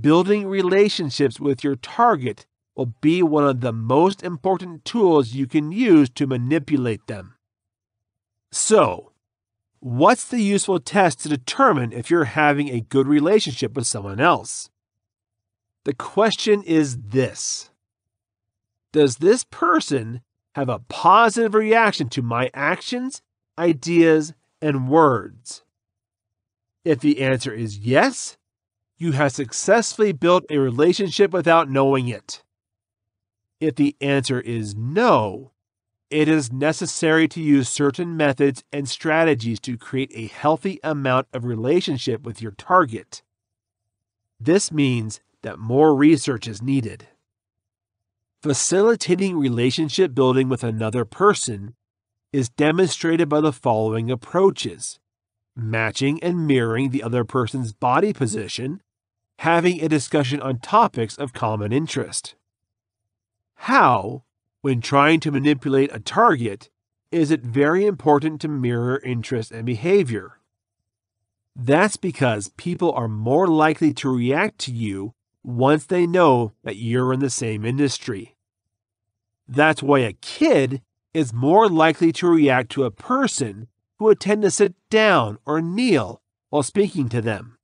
building relationships with your target will be one of the most important tools you can use to manipulate them. So, what's the useful test to determine if you're having a good relationship with someone else? The question is this: does this person have a positive reaction to my actions, ideas, and words? If the answer is yes, you have successfully built a relationship without knowing it. If the answer is no, it is necessary to use certain methods and strategies to create a healthy amount of relationship with your target. This means that more research is needed. Facilitating relationship building with another person is demonstrated by the following approaches: matching and mirroring the other person's body position, having a discussion on topics of common interest. How, when trying to manipulate a target, is it very important to mirror interest and behavior? That's because people are more likely to react to you once they know that you're in the same industry. That's why a kid is more likely to react to a person who would tend to sit down or kneel while speaking to them.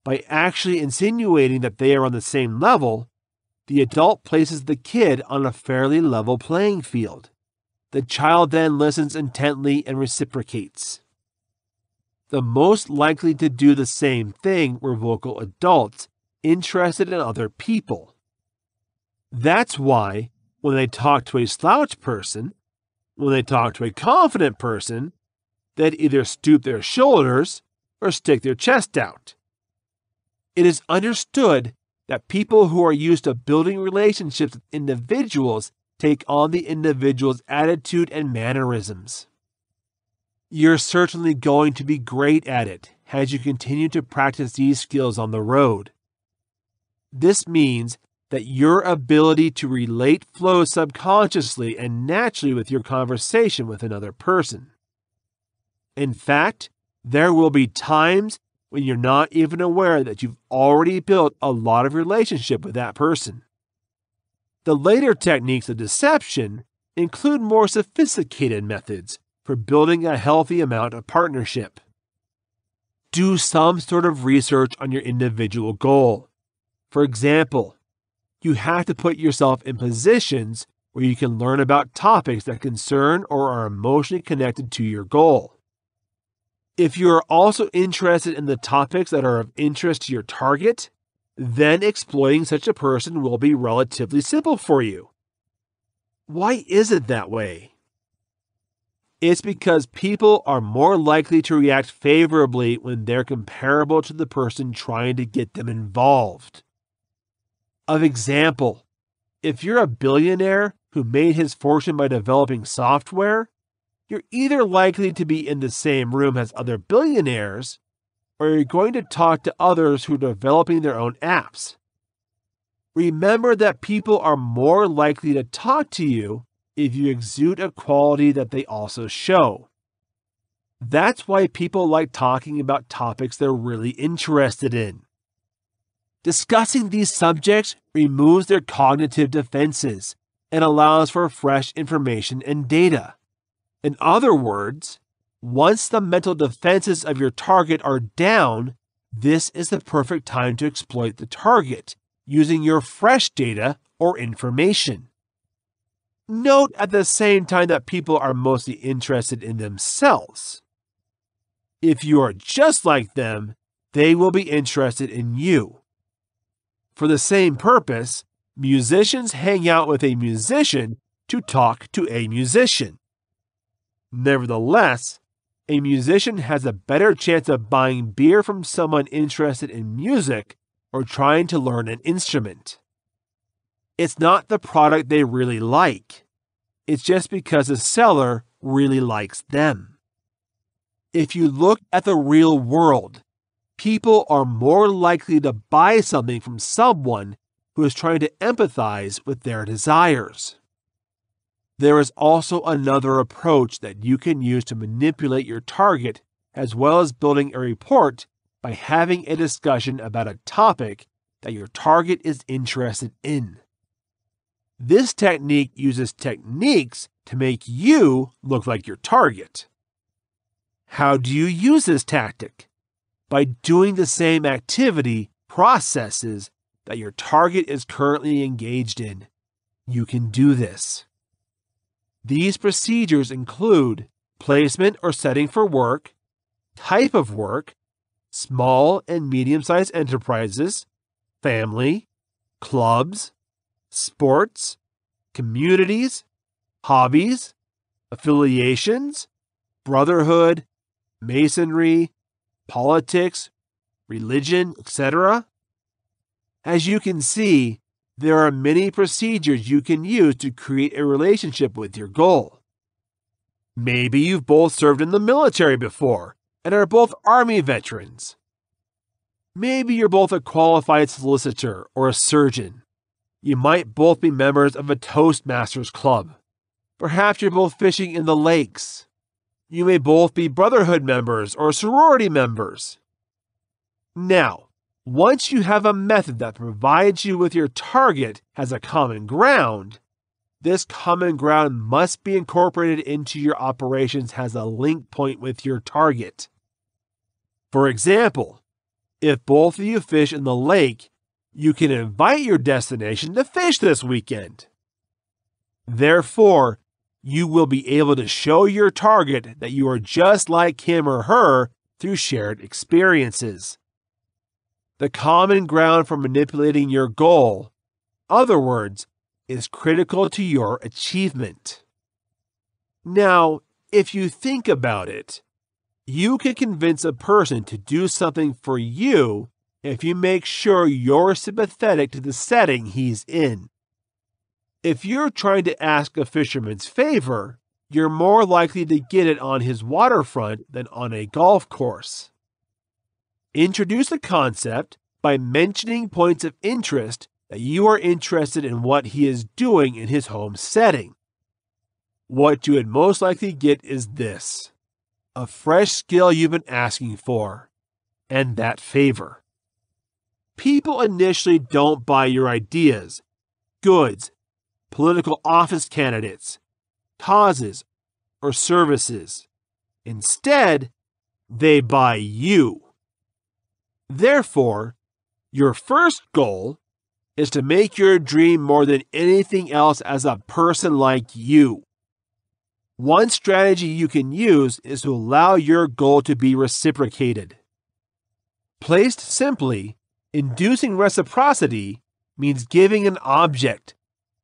By actually insinuating that they are on the same level, the adult places the kid on a fairly level playing field. The child then listens intently and reciprocates. The most likely to do the same thing were vocal adults interested in other people. That's why when they talk to a slouch person, when they talk to a confident person, they'd either stoop their shoulders or stick their chest out. It is understood that people who are used to building relationships with individuals take on the individual's attitude and mannerisms. You're certainly going to be great at it as you continue to practice these skills on the road. This means that your ability to relate flows subconsciously and naturally with your conversation with another person. In fact, there will be times when you're not even aware that you've already built a lot of relationship with that person. The later techniques of deception include more sophisticated methods for building a healthy amount of partnership. Do some sort of research on your individual goal. For example, you have to put yourself in positions where you can learn about topics that concern or are emotionally connected to your goal. If you are also interested in the topics that are of interest to your target, then exploiting such a person will be relatively simple for you. Why is it that way? It's because people are more likely to react favorably when they're comparable to the person trying to get them involved. Of example, if you're a billionaire who made his fortune by developing software, you're either likely to be in the same room as other billionaires, or you're going to talk to others who are developing their own apps. Remember that people are more likely to talk to you if you exude a quality that they also show. That's why people like talking about topics they're really interested in. Discussing these subjects removes their cognitive defenses and allows for fresh information and data. In other words, once the mental defenses of your target are down, this is the perfect time to exploit the target using your fresh data or information. Note at the same time that people are mostly interested in themselves. If you are just like them, they will be interested in you. For the same purpose, musicians hang out with a musician to talk to a musician. Nevertheless, a musician has a better chance of buying beer from someone interested in music or trying to learn an instrument. It's not the product they really like. It's just because the seller really likes them. If you look at the real world, people are more likely to buy something from someone who is trying to empathize with their desires. There is also another approach that you can use to manipulate your target, as well as building a report by having a discussion about a topic that your target is interested in. This technique uses techniques to make you look like your target. How do you use this tactic? By doing the same activity processes that your target is currently engaged in. You can do this. These procedures include placement or setting for work, type of work, small and medium-sized enterprises, family, clubs, sports, communities, hobbies, affiliations, brotherhood, masonry, politics, religion, etc. As you can see, there are many procedures you can use to create a relationship with your goal. Maybe you've both served in the military before and are both Army veterans. Maybe you're both a qualified solicitor or a surgeon. You might both be members of a Toastmasters club. Perhaps you're both fishing in the lakes. You may both be brotherhood members or sorority members. Now, once you have a method that provides you with your target as a common ground, this common ground must be incorporated into your operations as a link point with your target. For example, if both of you fish in the lake, you can invite your destination to fish this weekend. Therefore, you will be able to show your target that you are just like him or her through shared experiences. The common ground for manipulating your goal, in other words, is critical to your achievement. Now, if you think about it, you can convince a person to do something for you if you make sure you're sympathetic to the setting he's in. If you're trying to ask a fisherman's favor, you're more likely to get it on his waterfront than on a golf course. Introduce the concept by mentioning points of interest that you are interested in what he is doing in his home setting. What you would most likely get is this: a fresh skill you've been asking for, and that favor. People initially don't buy your ideas, goods, political office candidates, causes, or services. Instead, they buy you. Therefore, your first goal is to make your dream more than anything else as a person like you. One strategy you can use is to allow your goal to be reciprocated. Placed simply, inducing reciprocity means giving an object,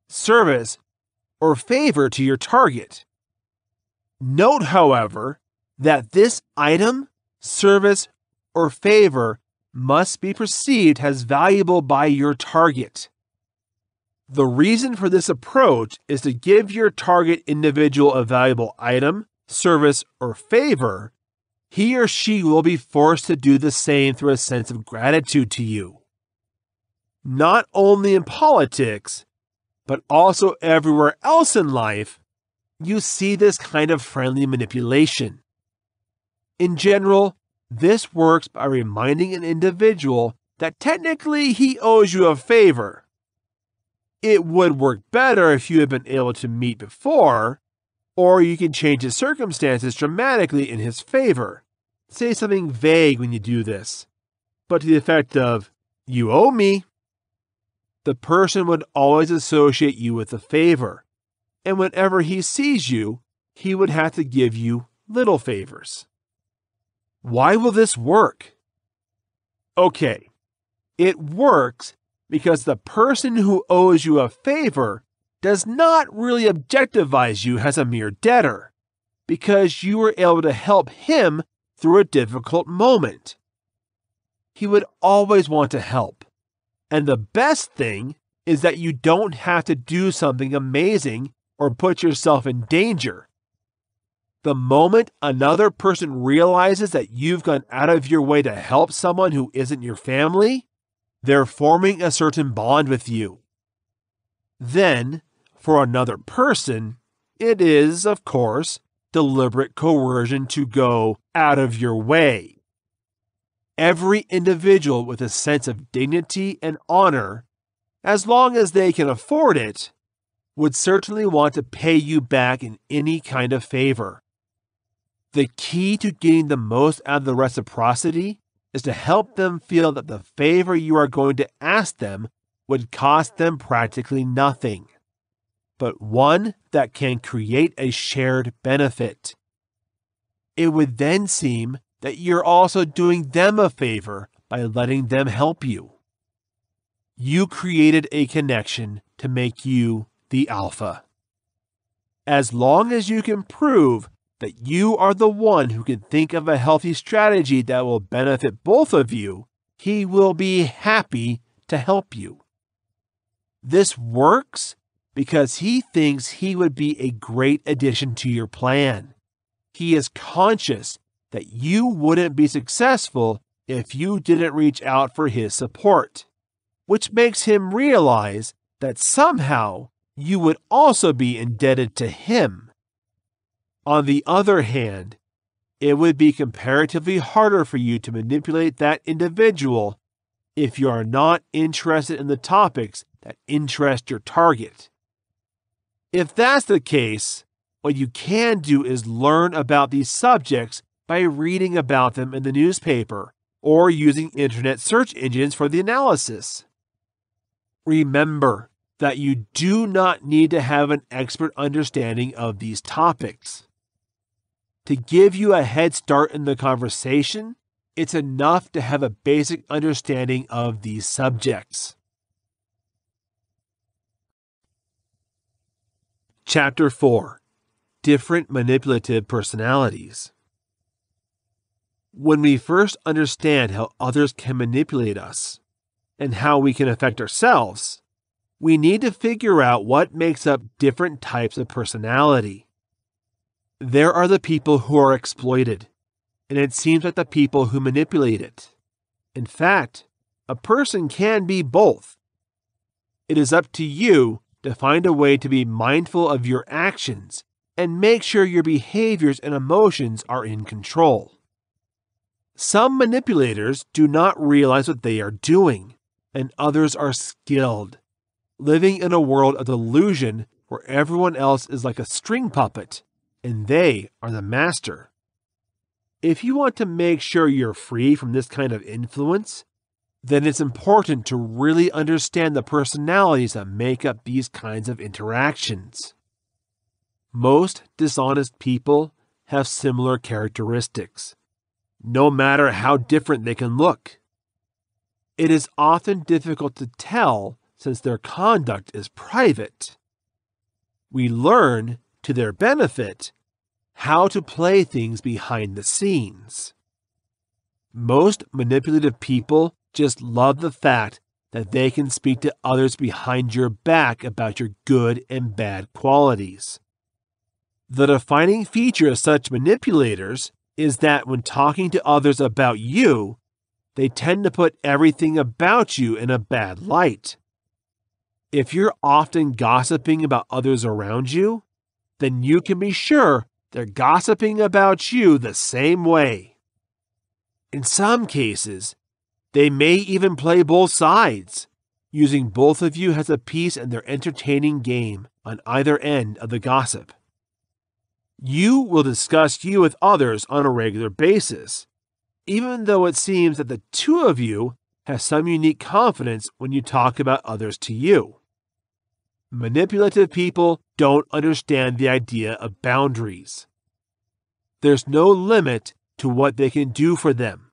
service, or favor to your target. Note, however, that this item, service, or favor must be perceived as valuable by your target. The reason for this approach is to give your target individual a valuable item, service, or favor. He or she will be forced to do the same through a sense of gratitude to you. Not only in politics, but also everywhere else in life, you see this kind of friendly manipulation. In general, this works by reminding an individual that technically he owes you a favor. It would work better if you had been able to meet before, or you can change his circumstances dramatically in his favor. Say something vague when you do this, but to the effect of, "You owe me." The person would always associate you with a favor, and whenever he sees you, he would have to give you little favors. Why will this work? Okay, it works because the person who owes you a favor does not really objectivize you as a mere debtor, because you were able to help him through a difficult moment. He would always want to help, and the best thing is that you don't have to do something amazing or put yourself in danger. The moment another person realizes that you've gone out of your way to help someone who isn't your family, they're forming a certain bond with you. Then, for another person, it is, of course, deliberate coercion to go out of your way. Every individual with a sense of dignity and honor, as long as they can afford it, would certainly want to pay you back in any kind of favor. The key to getting the most out of the reciprocity is to help them feel that the favor you are going to ask them would cost them practically nothing, but one that can create a shared benefit. It would then seem that you're also doing them a favor by letting them help you. You created a connection to make you the alpha. As long as you can prove that you are the one who can think of a healthy strategy that will benefit both of you, he will be happy to help you. This works because he thinks he would be a great addition to your plan. He is conscious that you wouldn't be successful if you didn't reach out for his support, which makes him realize that somehow you would also be indebted to him. On the other hand, it would be comparatively harder for you to manipulate that individual if you are not interested in the topics that interest your target. If that's the case, what you can do is learn about these subjects by reading about them in the newspaper or using internet search engines for the analysis. Remember that you do not need to have an expert understanding of these topics. To give you a head start in the conversation, it's enough to have a basic understanding of these subjects. Chapter 4. Different Manipulative Personalities. When we first understand how others can manipulate us and how we can affect ourselves, we need to figure out what makes up different types of personality. There are the people who are exploited, and it seems like the people who manipulate it. In fact, a person can be both. It is up to you to find a way to be mindful of your actions and make sure your behaviors and emotions are in control. Some manipulators do not realize what they are doing, and others are skilled, living in a world of delusion where everyone else is like a string puppet, and they are the master. If you want to make sure you're free from this kind of influence, then it's important to really understand the personalities that make up these kinds of interactions. Most dishonest people have similar characteristics, no matter how different they can look. It is often difficult to tell since their conduct is private. We learn, to their benefit, how to play things behind the scenes. Most manipulative people just love the fact that they can speak to others behind your back about your good and bad qualities. The defining feature of such manipulators is that when talking to others about you, they tend to put everything about you in a bad light. If you're often gossiping about others around you, then you can be sure they're gossiping about you the same way. In some cases, they may even play both sides, using both of you as a piece in their entertaining game on either end of the gossip. You will discuss you with others on a regular basis, even though it seems that the two of you have some unique confidence when you talk about others to you. Manipulative people don't understand the idea of boundaries. There's no limit to what they can do for them.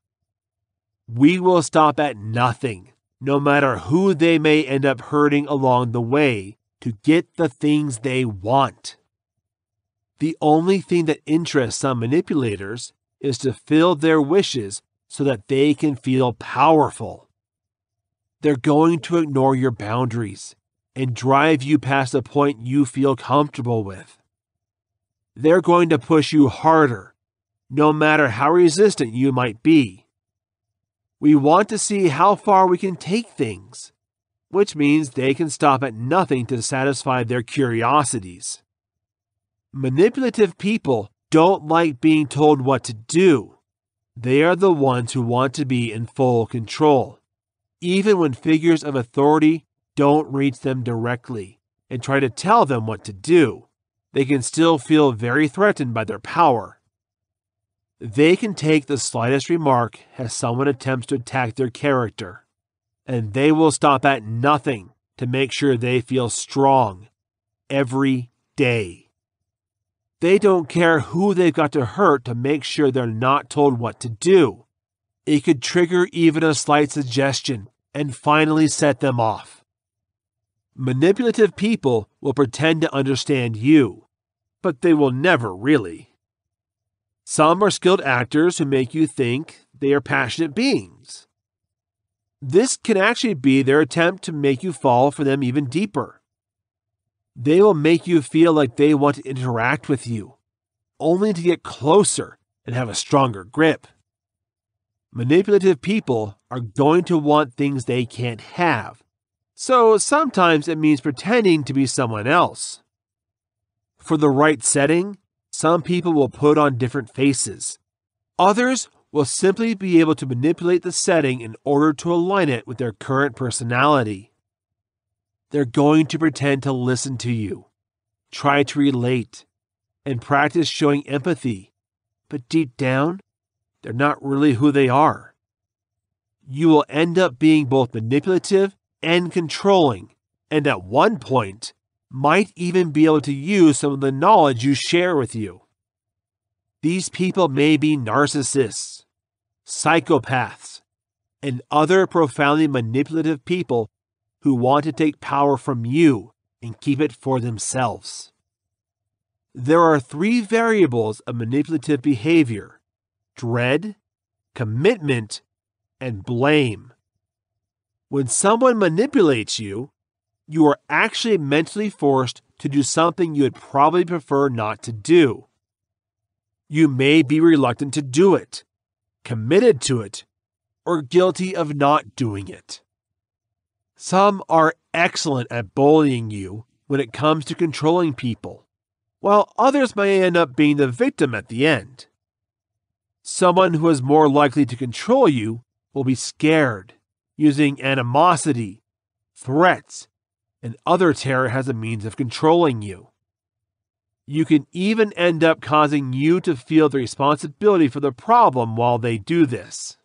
We will stop at nothing, no matter who they may end up hurting along the way, to get the things they want. The only thing that interests some manipulators is to fill their wishes so that they can feel powerful. They're going to ignore your boundaries and drive you past the point you feel comfortable with. They're going to push you harder, no matter how resistant you might be. We want to see how far we can take things, which means they can stop at nothing to satisfy their curiosities. Manipulative people don't like being told what to do. They are the ones who want to be in full control, even when figures of authority don't reach them directly and try to tell them what to do. They can still feel very threatened by their power. They can take the slightest remark as someone attempts to attack their character, and they will stop at nothing to make sure they feel strong every day. They don't care who they've got to hurt to make sure they're not told what to do. It could trigger even a slight suggestion and finally set them off. Manipulative people will pretend to understand you, but they will never really. Some are skilled actors who make you think they are passionate beings. This can actually be their attempt to make you fall for them even deeper. They will make you feel like they want to interact with you, only to get closer and have a stronger grip. Manipulative people are going to want things they can't have, so sometimes it means pretending to be someone else. For the right setting, some people will put on different faces. Others will simply be able to manipulate the setting in order to align it with their current personality. They're going to pretend to listen to you, try to relate, and practice showing empathy, but deep down, they're not really who they are. You will end up being both manipulative and controlling, and at one point, might even be able to use some of the knowledge you share with you. These people may be narcissists, psychopaths, and other profoundly manipulative people who want to take power from you and keep it for themselves. There are 3 variables of manipulative behavior: dread, commitment, and blame. When someone manipulates you, you are actually mentally forced to do something you would probably prefer not to do. You may be reluctant to do it, committed to it, or guilty of not doing it. Some are excellent at bullying you when it comes to controlling people. while others may end up being the victim at the end. Someone who is more likely to control you will be scared, using animosity, threats, and other terror as a means of controlling you. You can even end up causing you to feel the responsibility for the problem while they do this.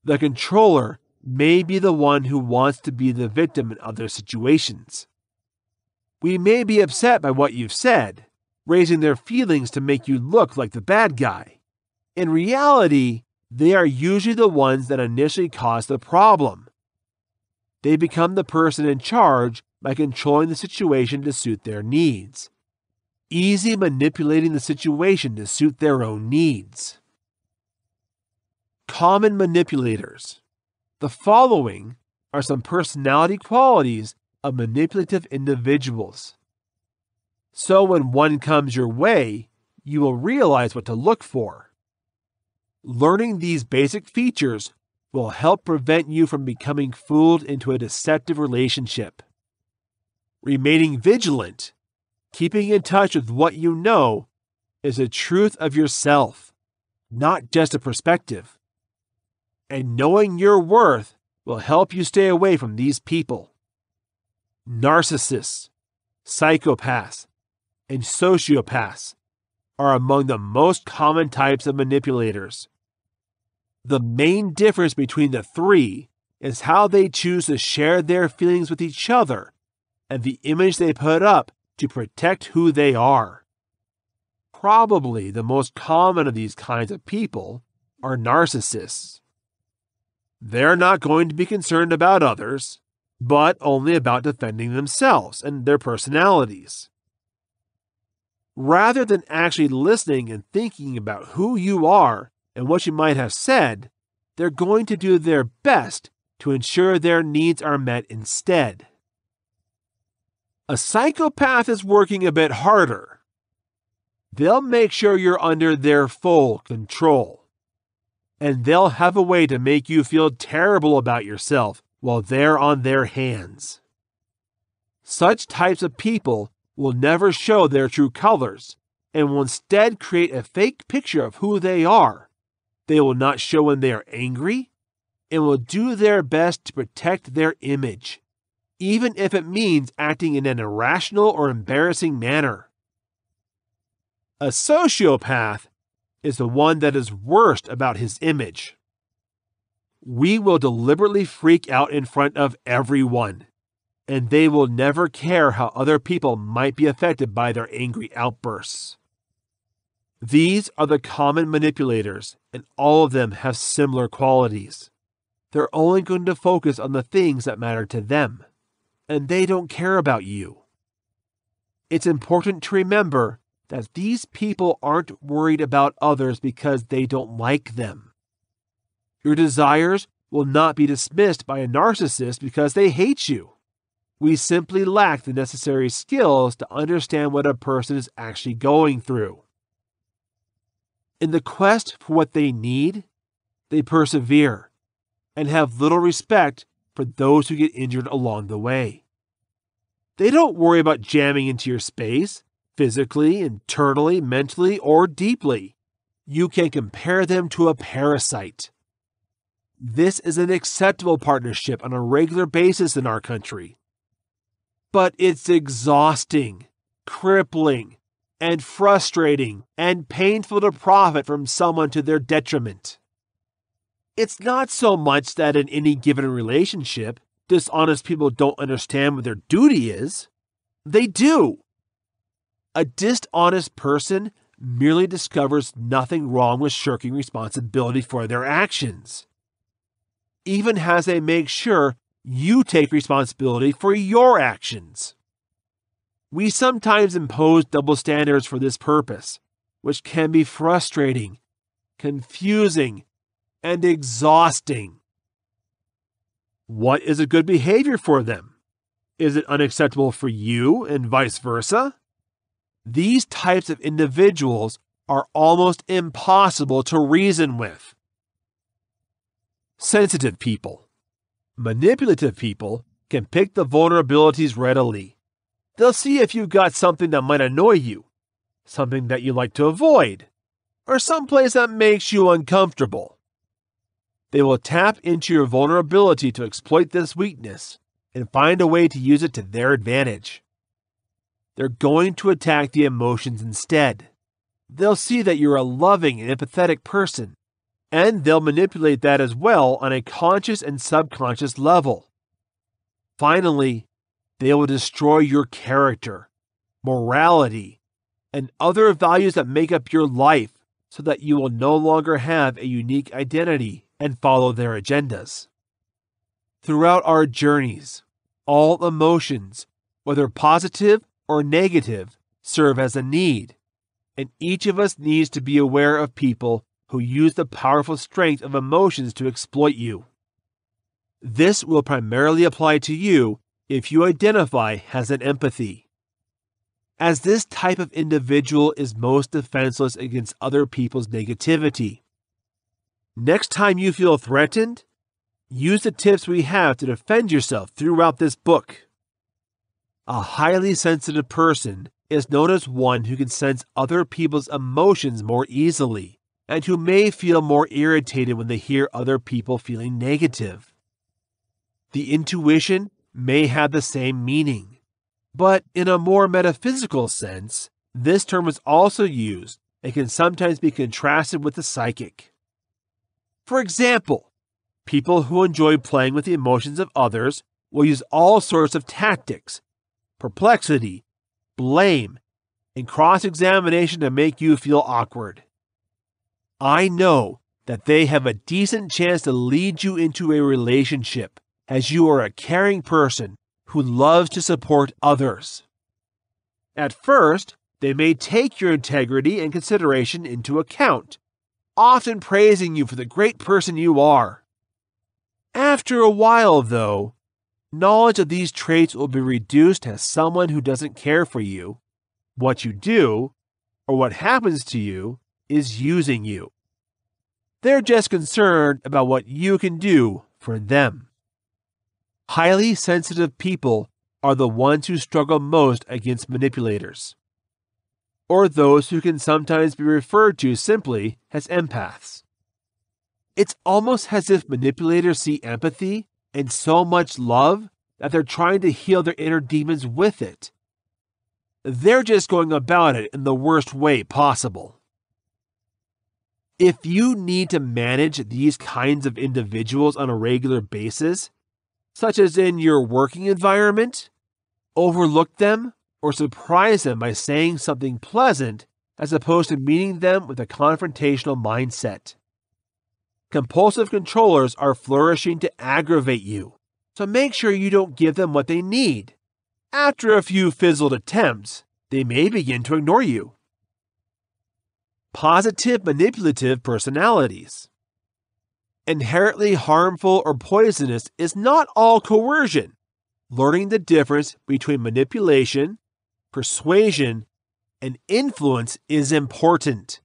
The controller may be the one who wants to be the victim in other situations. We may be upset by what you've said, raising their feelings to make you look like the bad guy. In reality, they are usually the ones that initially cause the problem. They become the person in charge by controlling the situation to suit their needs, easily manipulating the situation to suit their own needs. Common manipulators. The following are some personality qualities of manipulative individuals. So when one comes your way, you will realize what to look for. Learning these basic features will help prevent you from becoming fooled into a deceptive relationship. Remaining vigilant, keeping in touch with what you know, is a truth of yourself, not just a perspective. And knowing your worth will help you stay away from these people. Narcissists, psychopaths, and sociopaths are among the most common types of manipulators. The main difference between the three is how they choose to share their feelings with each other and the image they put up to protect who they are. Probably the most common of these kinds of people are narcissists. They're not going to be concerned about others, but only about defending themselves and their personalities. Rather than actually listening and thinking about who you are and what you might have said, they're going to do their best to ensure their needs are met instead. A psychopath is working a bit harder. They'll make sure you're under their full control. And they'll have a way to make you feel terrible about yourself while they're on their hands. Such types of people will never show their true colors and will instead create a fake picture of who they are. They will not show when they are angry and will do their best to protect their image, even if it means acting in an irrational or embarrassing manner. A sociopath is the one that is worst about his image. We will deliberately freak out in front of everyone, and they will never care how other people might be affected by their angry outbursts. These are the common manipulators, and all of them have similar qualities. They're only going to focus on the things that matter to them, and they don't care about you. It's important to remember that these people aren't worried about others because they don't like them. Your desires will not be dismissed by a narcissist because they hate you. We simply lack the necessary skills to understand what a person is actually going through. In the quest for what they need, they persevere and have little respect for those who get injured along the way. They don't worry about jamming into your space, physically, internally, mentally, or deeply. You can compare them to a parasite. This is an acceptable partnership on a regular basis in our country. But it's exhausting, crippling, and frustrating, and painful to profit from someone to their detriment. It's not so much that in any given relationship, dishonest people don't understand what their duty is. They do. A dishonest person merely discovers nothing wrong with shirking responsibility for their actions, even as they make sure you take responsibility for your actions. We sometimes impose double standards for this purpose, which can be frustrating, confusing, and exhausting. What is a good behavior for them? Is it unacceptable for you and vice versa? These types of individuals are almost impossible to reason with. Sensitive people. Manipulative people can pick the vulnerabilities readily. They'll see if you've got something that might annoy you, something that you like to avoid, or someplace that makes you uncomfortable. They will tap into your vulnerability to exploit this weakness and find a way to use it to their advantage. They're going to attack the emotions instead. They'll see that you're a loving and empathetic person, and they'll manipulate that as well on a conscious and subconscious level. Finally, they will destroy your character, morality, and other values that make up your life so that you will no longer have a unique identity and follow their agendas. Throughout our journeys, all emotions, whether positive or negative, serve as a need, and each of us needs to be aware of people who use the powerful strength of emotions to exploit you. This will primarily apply to you if you identify as an empathy, as this type of individual is most defenseless against other people's negativity. Next time you feel threatened, use the tips we have to defend yourself throughout this book. A highly sensitive person is known as one who can sense other people's emotions more easily, and who may feel more irritated when they hear other people feeling negative. The intuition may have the same meaning, but in a more metaphysical sense, this term is also used and can sometimes be contrasted with the psychic. For example, people who enjoy playing with the emotions of others will use all sorts of tactics, perplexity, blame, and cross-examination to make you feel awkward. I know that they have a decent chance to lead you into a relationship, as you are a caring person who loves to support others. At first, they may take your integrity and consideration into account, often praising you for the great person you are. After a while, though, knowledge of these traits will be reduced as someone who doesn't care for you, what you do, or what happens to you is using you. They're just concerned about what you can do for them. Highly sensitive people are the ones who struggle most against manipulators, or those who can sometimes be referred to simply as empaths. It's almost as if manipulators see empathy and so much love that they're trying to heal their inner demons with it. They're just going about it in the worst way possible. If you need to manage these kinds of individuals on a regular basis, such as in your working environment, overlook them or surprise them by saying something pleasant as opposed to meeting them with a confrontational mindset. Compulsive controllers are flourishing to aggravate you, so make sure you don't give them what they need. After a few fizzled attempts, they may begin to ignore you. Positive manipulative personalities. Inherently harmful or poisonous is not all coercion. Learning the difference between manipulation, persuasion, and influence is important.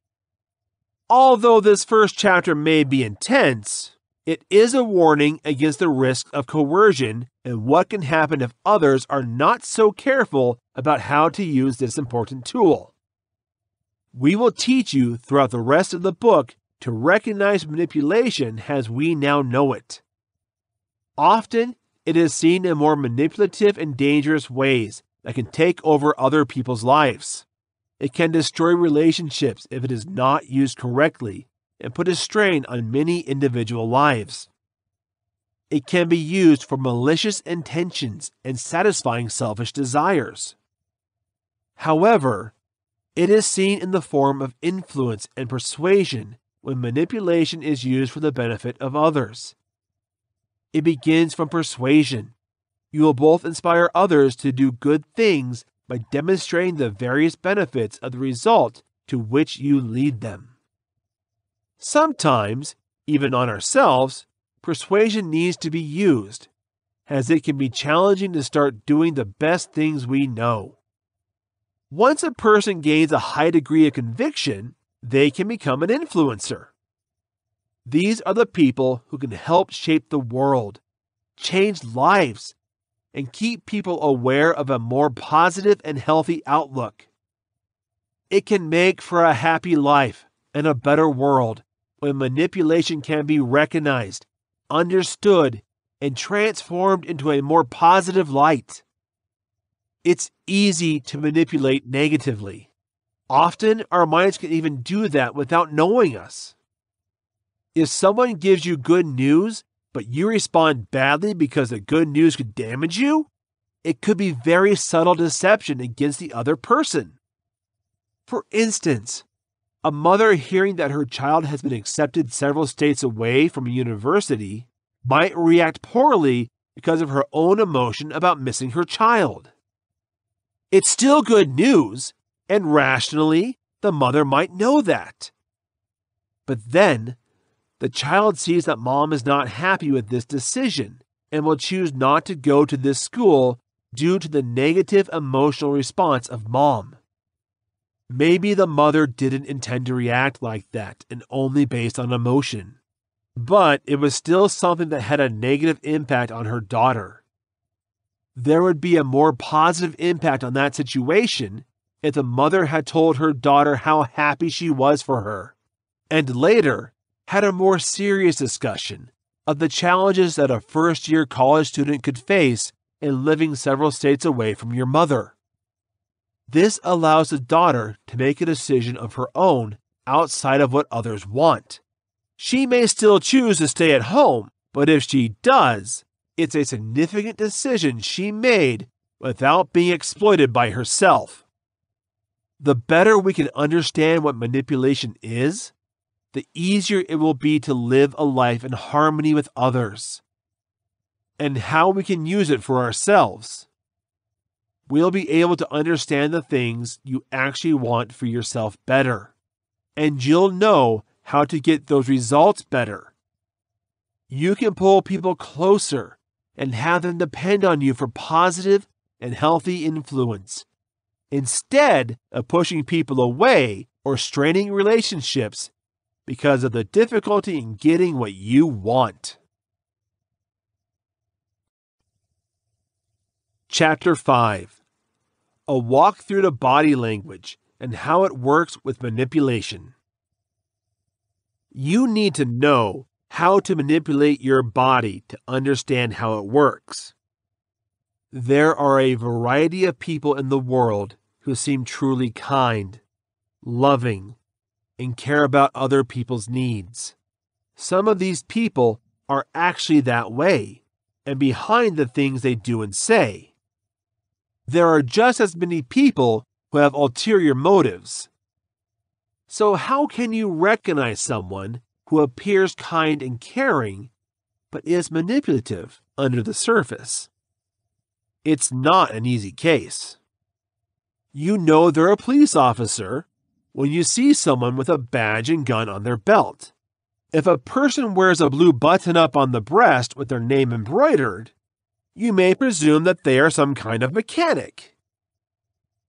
Although this first chapter may be intense, it is a warning against the risk of coercion and what can happen if others are not so careful about how to use this important tool. We will teach you throughout the rest of the book to recognize manipulation as we now know it. Often, it is seen in more manipulative and dangerous ways that can take over other people's lives. It can destroy relationships if it is not used correctly and put a strain on many individual lives. It can be used for malicious intentions and satisfying selfish desires. However, it is seen in the form of influence and persuasion when manipulation is used for the benefit of others. It begins from persuasion. You will both inspire others to do good things by demonstrating the various benefits of the result to which you lead them. Sometimes, even on ourselves, persuasion needs to be used, as it can be challenging to start doing the best things we know. Once a person gains a high degree of conviction, they can become an influencer. These are the people who can help shape the world, change lives, and keep people aware of a more positive and healthy outlook. It can make for a happy life and a better world when manipulation can be recognized, understood, and transformed into a more positive light. It's easy to manipulate negatively. Often, our minds can even do that without knowing us. If someone gives you good news, but you respond badly because the good news could damage you, it could be very subtle deception against the other person. For instance, a mother hearing that her child has been accepted several states away from a university might react poorly because of her own emotion about missing her child. It's still good news, and rationally, the mother might know that. But then, the child sees that mom is not happy with this decision and will choose not to go to this school due to the negative emotional response of mom. Maybe the mother didn't intend to react like that and only based on emotion, but it was still something that had a negative impact on her daughter. There would be a more positive impact on that situation if the mother had told her daughter how happy she was for her, and later had a more serious discussion of the challenges that a first-year college student could face in living several states away from your mother. This allows the daughter to make a decision of her own outside of what others want. She may still choose to stay at home, but if she does, it's a significant decision she made without being exploited by herself. The better we can understand what manipulation is, the easier it will be to live a life in harmony with others, and how we can use it for ourselves. We'll be able to understand the things you actually want for yourself better, and you'll know how to get those results better. You can pull people closer and have them depend on you for positive and healthy influence, instead of pushing people away or straining relationships because of the difficulty in getting what you want. Chapter 5. A walk through the body language and how it works with manipulation. You need to know how to manipulate your body to understand how it works. There are a variety of people in the world who seem truly kind, loving, and care about other people's needs. Some of these people are actually that way and behind the things they do and say. There are just as many people who have ulterior motives. So how can you recognize someone who appears kind and caring, but is manipulative under the surface? It's not an easy case. You know they're a police officer when you see someone with a badge and gun on their belt. If a person wears a blue button-up on the breast with their name embroidered, you may presume that they are some kind of mechanic.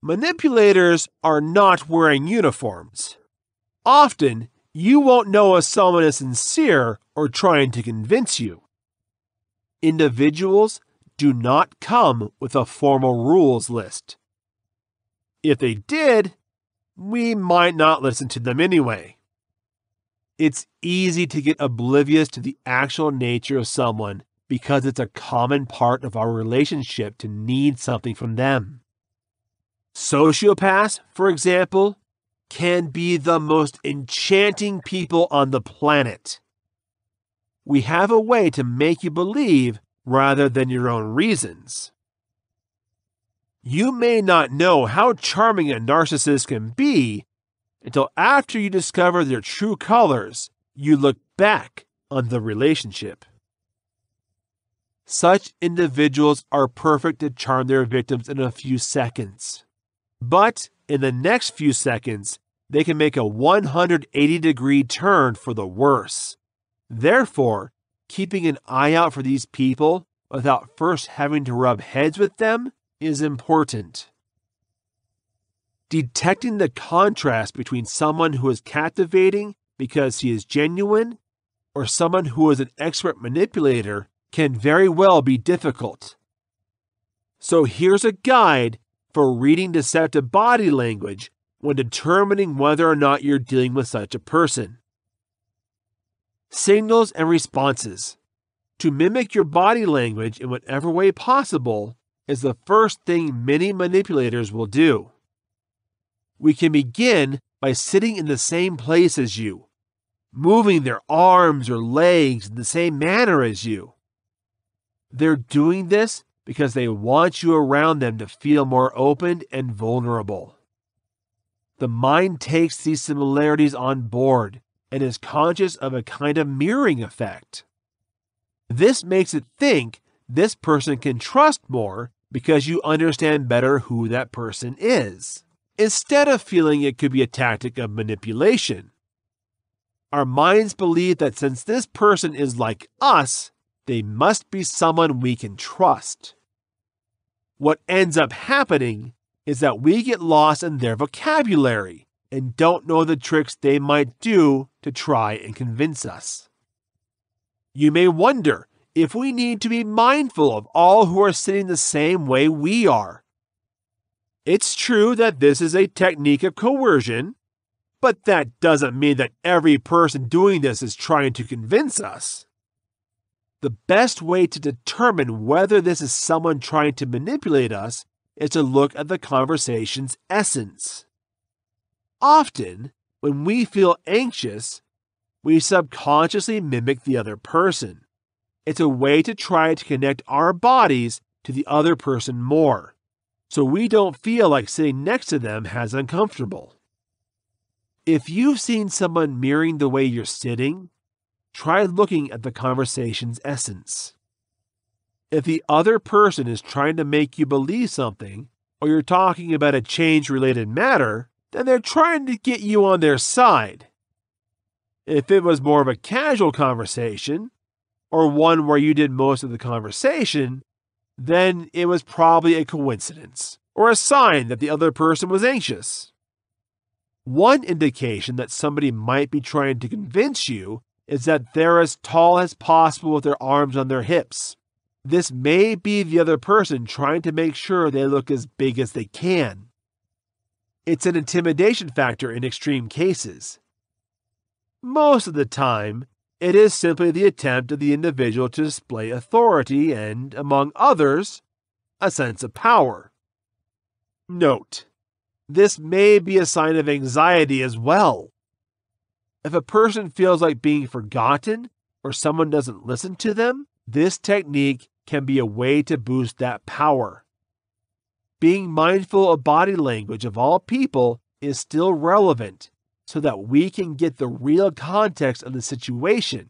Manipulators are not wearing uniforms. Often, you won't know if someone is sincere or trying to convince you. Individuals do not come with a formal rules list. If they did, we might not listen to them anyway. It's easy to get oblivious to the actual nature of someone because it's a common part of our relationship to need something from them. Sociopaths, for example, can be the most enchanting people on the planet. We have a way to make you believe rather than your own reasons. You may not know how charming a narcissist can be until after you discover their true colors, you look back on the relationship. Such individuals are perfect to charm their victims in a few seconds. But in the next few seconds, they can make a 180-degree turn for the worse. Therefore, keeping an eye out for these people without first having to rub heads with them is important. Detecting the contrast between someone who is captivating because he is genuine or someone who is an expert manipulator can very well be difficult. So here's a guide for reading deceptive body language when determining whether or not you're dealing with such a person. Signals and responses. To mimic your body language in whatever way possible is the first thing many manipulators will do. We can begin by sitting in the same place as you, moving their arms or legs in the same manner as you. They're doing this because they want you around them to feel more open and vulnerable. The mind takes these similarities on board and is conscious of a kind of mirroring effect. This makes it think this person can trust more because you understand better who that person is, instead of feeling it could be a tactic of manipulation. Our minds believe that since this person is like us, they must be someone we can trust. What ends up happening is that we get lost in their vocabulary and don't know the tricks they might do to try and convince us. You may wonder if we need to be mindful of all who are sitting the same way we are. It's true that this is a technique of coercion, but that doesn't mean that every person doing this is trying to convince us. The best way to determine whether this is someone trying to manipulate us is to look at the conversation's essence. Often, when we feel anxious, we subconsciously mimic the other person. It's a way to try to connect our bodies to the other person more, so we don't feel like sitting next to them as uncomfortable. If you've seen someone mirroring the way you're sitting, try looking at the conversation's essence. If the other person is trying to make you believe something, or you're talking about a change-related matter, then they're trying to get you on their side. If it was more of a casual conversation, or one where you did most of the conversation, then it was probably a coincidence, or a sign that the other person was anxious. One indication that somebody might be trying to convince you is that they're as tall as possible with their arms on their hips. This may be the other person trying to make sure they look as big as they can. It's an intimidation factor in extreme cases. Most of the time, it is simply the attempt of the individual to display authority and, among others, a sense of power. Note, this may be a sign of anxiety as well. If a person feels like being forgotten or someone doesn't listen to them, this technique can be a way to boost that power. Being mindful of body language of all people is still relevant so that we can get the real context of the situation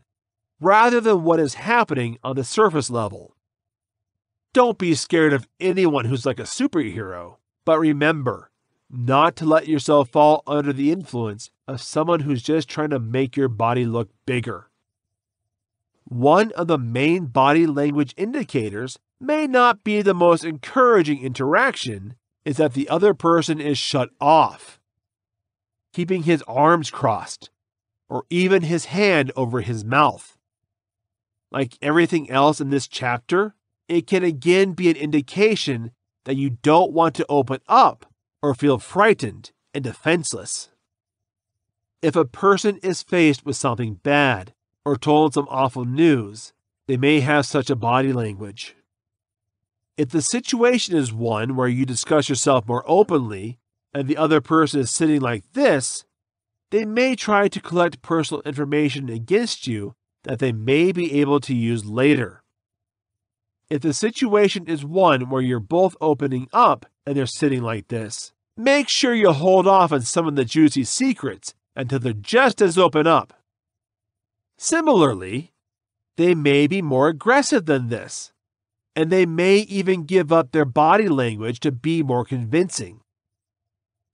rather than what is happening on the surface level. Don't be scared of anyone who's like a superhero, but remember not to let yourself fall under the influence of someone who's just trying to make your body look bigger. One of the main body language indicators may not be the most encouraging interaction is that the other person is shut off, keeping his arms crossed, or even his hand over his mouth. Like everything else in this chapter, it can again be an indication that you don't want to open up or feel frightened and defenseless. If a person is faced with something bad or told some awful news, they may have such a body language. If the situation is one where you discuss yourself more openly and the other person is sitting like this, they may try to collect personal information against you that they may be able to use later. If the situation is one where you're both opening up and they're sitting like this, make sure you hold off on some of the juicy secrets until they're just as open up. Similarly, they may be more aggressive than this, and they may even give up their body language to be more convincing.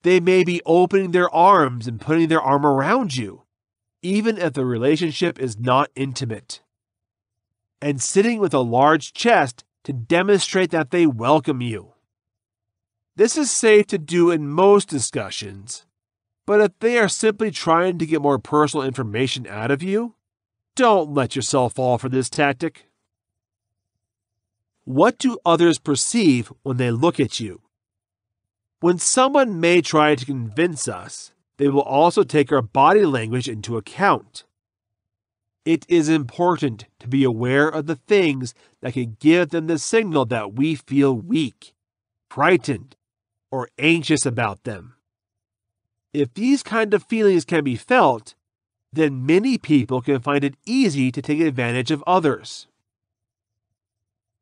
They may be opening their arms and putting their arm around you, even if the relationship is not intimate, and sitting with a large chest to demonstrate that they welcome you. This is safe to do in most discussions, but if they are simply trying to get more personal information out of you, don't let yourself fall for this tactic. What do others perceive when they look at you? When someone may try to convince us, they will also take our body language into account. It is important to be aware of the things that can give them the signal that we feel weak, frightened, or anxious about them. If these kind of feelings can be felt, then many people can find it easy to take advantage of others.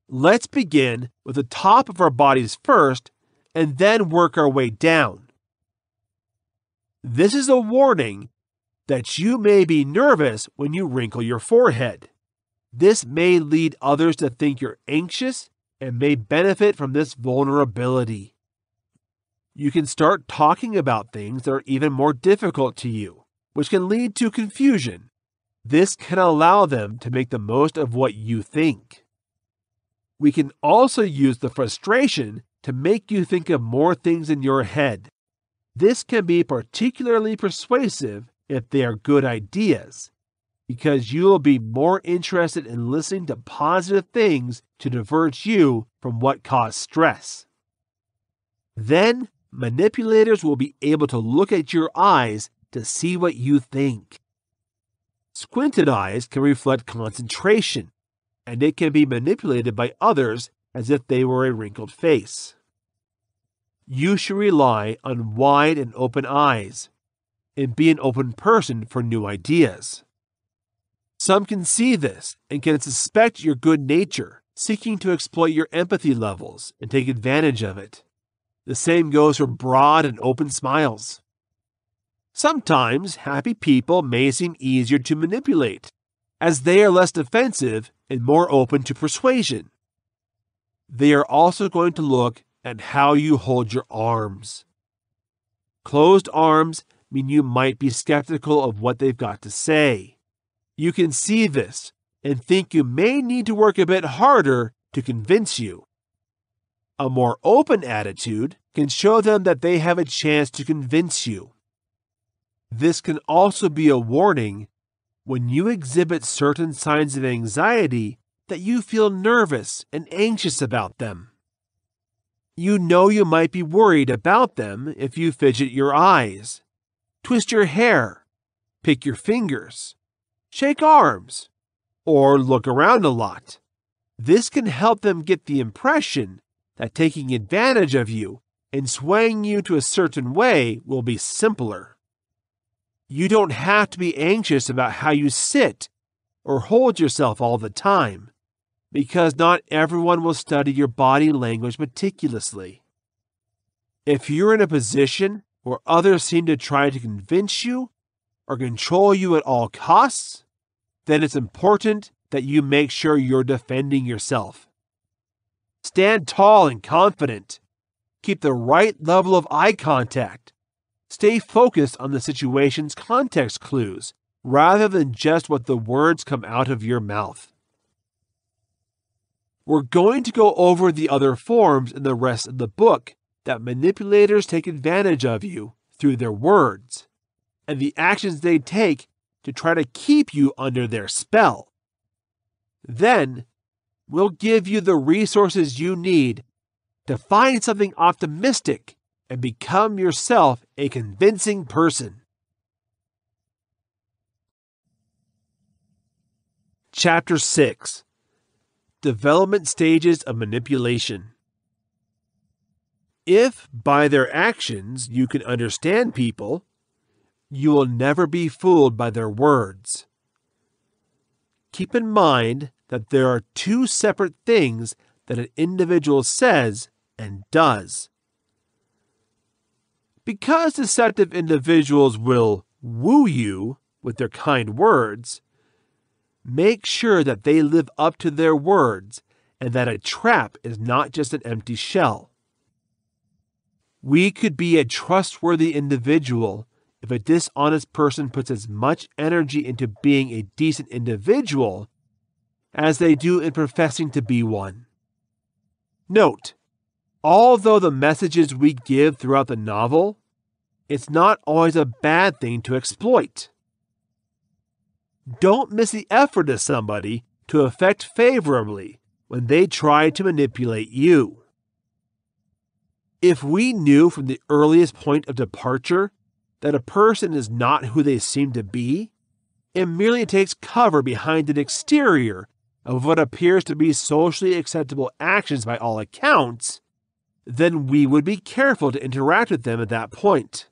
Let's begin with the top of our bodies first and then work our way down. This is a warning that you may be nervous when you wrinkle your forehead. This may lead others to think you're anxious and may benefit from this vulnerability. You can start talking about things that are even more difficult to you, which can lead to confusion. This can allow them to make the most of what you think. We can also use the frustration to make you think of more things in your head. This can be particularly persuasive if they are good ideas, because you will be more interested in listening to positive things to divert you from what caused stress. Then, manipulators will be able to look at your eyes to see what you think. Squinted eyes can reflect concentration, and it can be manipulated by others as if they were a wrinkled face. You should rely on wide and open eyes, and be an open person for new ideas. Some can see this and can suspect your good nature, seeking to exploit your empathy levels and take advantage of it. The same goes for broad and open smiles. Sometimes happy people may seem easier to manipulate, as they are less defensive and more open to persuasion. They are also going to look at how you hold your arms. Closed arms mean you might be skeptical of what they've got to say. You can see this and think you may need to work a bit harder to convince you. A more open attitude can show them that they have a chance to convince you. This can also be a warning when you exhibit certain signs of anxiety that you feel nervous and anxious about them. You know you might be worried about them if you fidget your eyes, twist your hair, pick your fingers, shake arms, or look around a lot. This can help them get the impression that taking advantage of you and swaying you to a certain way will be simpler. You don't have to be anxious about how you sit or hold yourself all the time, because not everyone will study your body language meticulously. If you're in a position where others seem to try to convince you or control you at all costs, then it's important that you make sure you're defending yourself. Stand tall and confident. Keep the right level of eye contact. Stay focused on the situation's context clues rather than just what the words come out of your mouth. We're going to go over the other forms in the rest of the book that manipulators take advantage of you through their words, and the actions they take to try to keep you under their spell. Then, we'll give you the resources you need to find something optimistic and become yourself a convincing person. Chapter 6. Development Stages of Manipulation. If by their actions you can understand people, you will never be fooled by their words. Keep in mind that there are two separate things that an individual says and does. Because deceptive individuals will woo you with their kind words, make sure that they live up to their words and that a trap is not just an empty shell. We could be a trustworthy individual if a dishonest person puts as much energy into being a decent individual as they do in professing to be one. Note, although the messages we give throughout the novel, it's not always a bad thing to exploit. Don't miss the effort of somebody to affect favorably when they try to manipulate you. If we knew from the earliest point of departure that a person is not who they seem to be, it merely takes cover behind an exterior of what appears to be socially acceptable actions by all accounts, then we would be careful to interact with them at that point.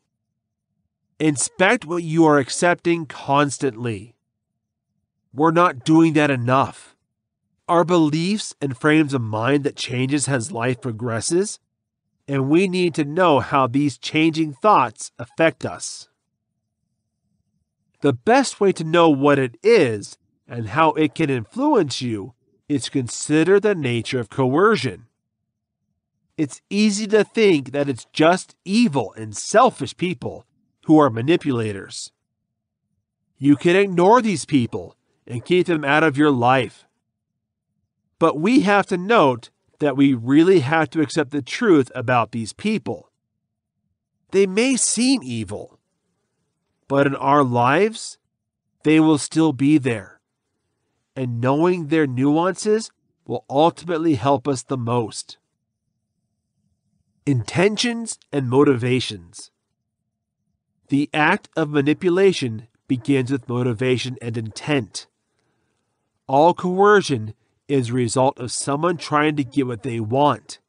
Inspect what you are accepting constantly. We're not doing that enough. Our beliefs and frames of mind that changes as life progresses, and we need to know how these changing thoughts affect us. The best way to know what it is and how it can influence you is to consider the nature of coercion. It's easy to think that it's just evil and selfish people who are manipulators. You can ignore these people and keep them out of your life. But we have to note that we really have to accept the truth about these people. They may seem evil, but in our lives, they will still be there. And knowing their nuances will ultimately help us the most. Intentions and motivations. The act of manipulation begins with motivation and intent. All coercion is a result of someone trying to get what they want.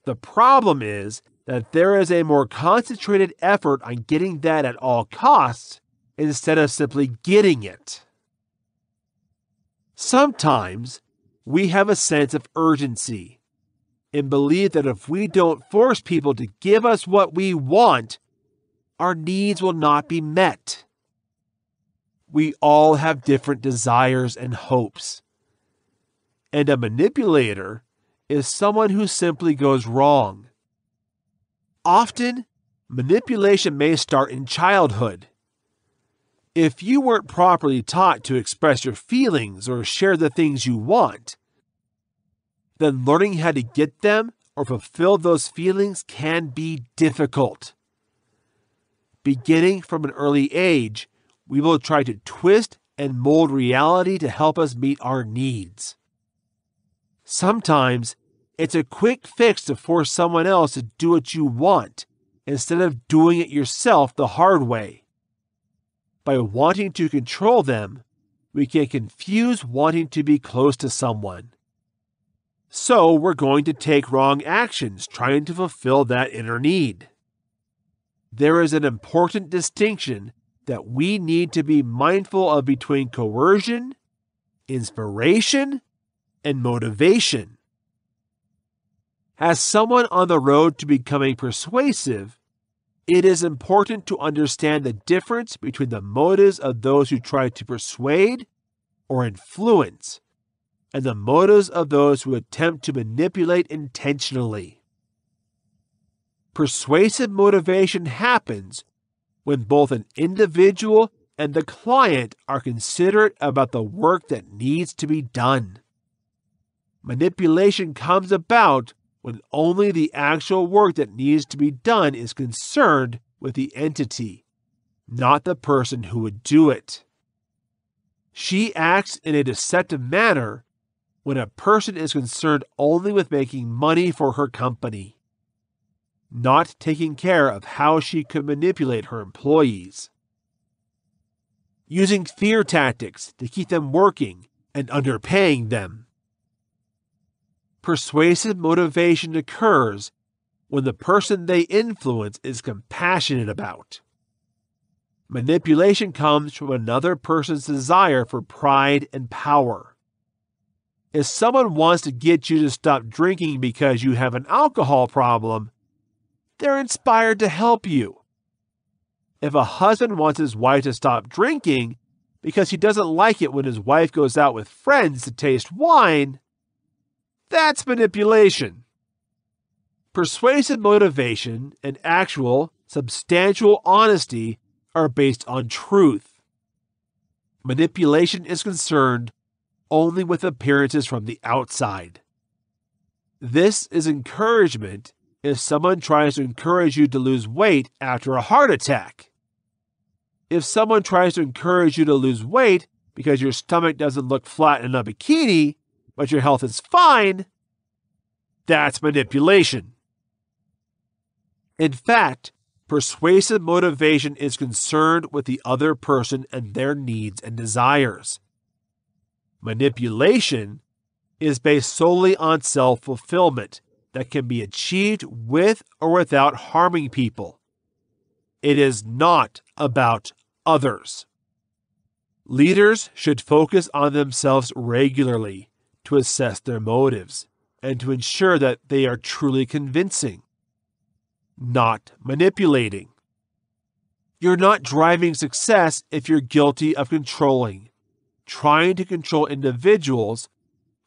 The problem is that there is a more concentrated effort on getting that at all costs instead of simply getting it. Sometimes we have a sense of urgency and believe that if we don't force people to give us what we want, our needs will not be met. We all have different desires and hopes. And a manipulator is someone who simply goes wrong. Often, manipulation may start in childhood. If you weren't properly taught to express your feelings or share the things you want, then learning how to get them or fulfill those feelings can be difficult. Beginning from an early age, we will try to twist and mold reality to help us meet our needs. Sometimes, it's a quick fix to force someone else to do what you want instead of doing it yourself the hard way. By wanting to control them, we can confuse wanting to be close to someone. So we're going to take wrong actions trying to fulfill that inner need. There is an important distinction that we need to be mindful of between coercion, inspiration, and motivation. As someone on the road to becoming persuasive, it is important to understand the difference between the motives of those who try to persuade or influence and the motives of those who attempt to manipulate intentionally. Persuasive motivation happens when both an individual and the client are considerate about the work that needs to be done. Manipulation comes about when only the actual work that needs to be done is concerned with the entity, not the person who would do it. She acts in a deceptive manner when a person is concerned only with making money for her company, not taking care of how she could manipulate her employees. Using fear tactics to keep them working and underpaying them. Persuasive motivation occurs when the person they influence is compassionate about. Manipulation comes from another person's desire for pride and power. If someone wants to get you to stop drinking because you have an alcohol problem, they're inspired to help you. If a husband wants his wife to stop drinking because he doesn't like it when his wife goes out with friends to taste wine, that's manipulation. Persuasive motivation and actual, substantial honesty are based on truth. Manipulation is concerned only with appearances from the outside. This is encouragement if someone tries to encourage you to lose weight after a heart attack. If someone tries to encourage you to lose weight because your stomach doesn't look flat in a bikini, but your health is fine, that's manipulation. In fact, persuasive motivation is concerned with the other person and their needs and desires. Manipulation is based solely on self-fulfillment that can be achieved with or without harming people. It is not about others. Leaders should focus on themselves regularly to assess their motives and to ensure that they are truly convincing, not manipulating. You're not driving success if you're guilty of controlling, trying to control individuals,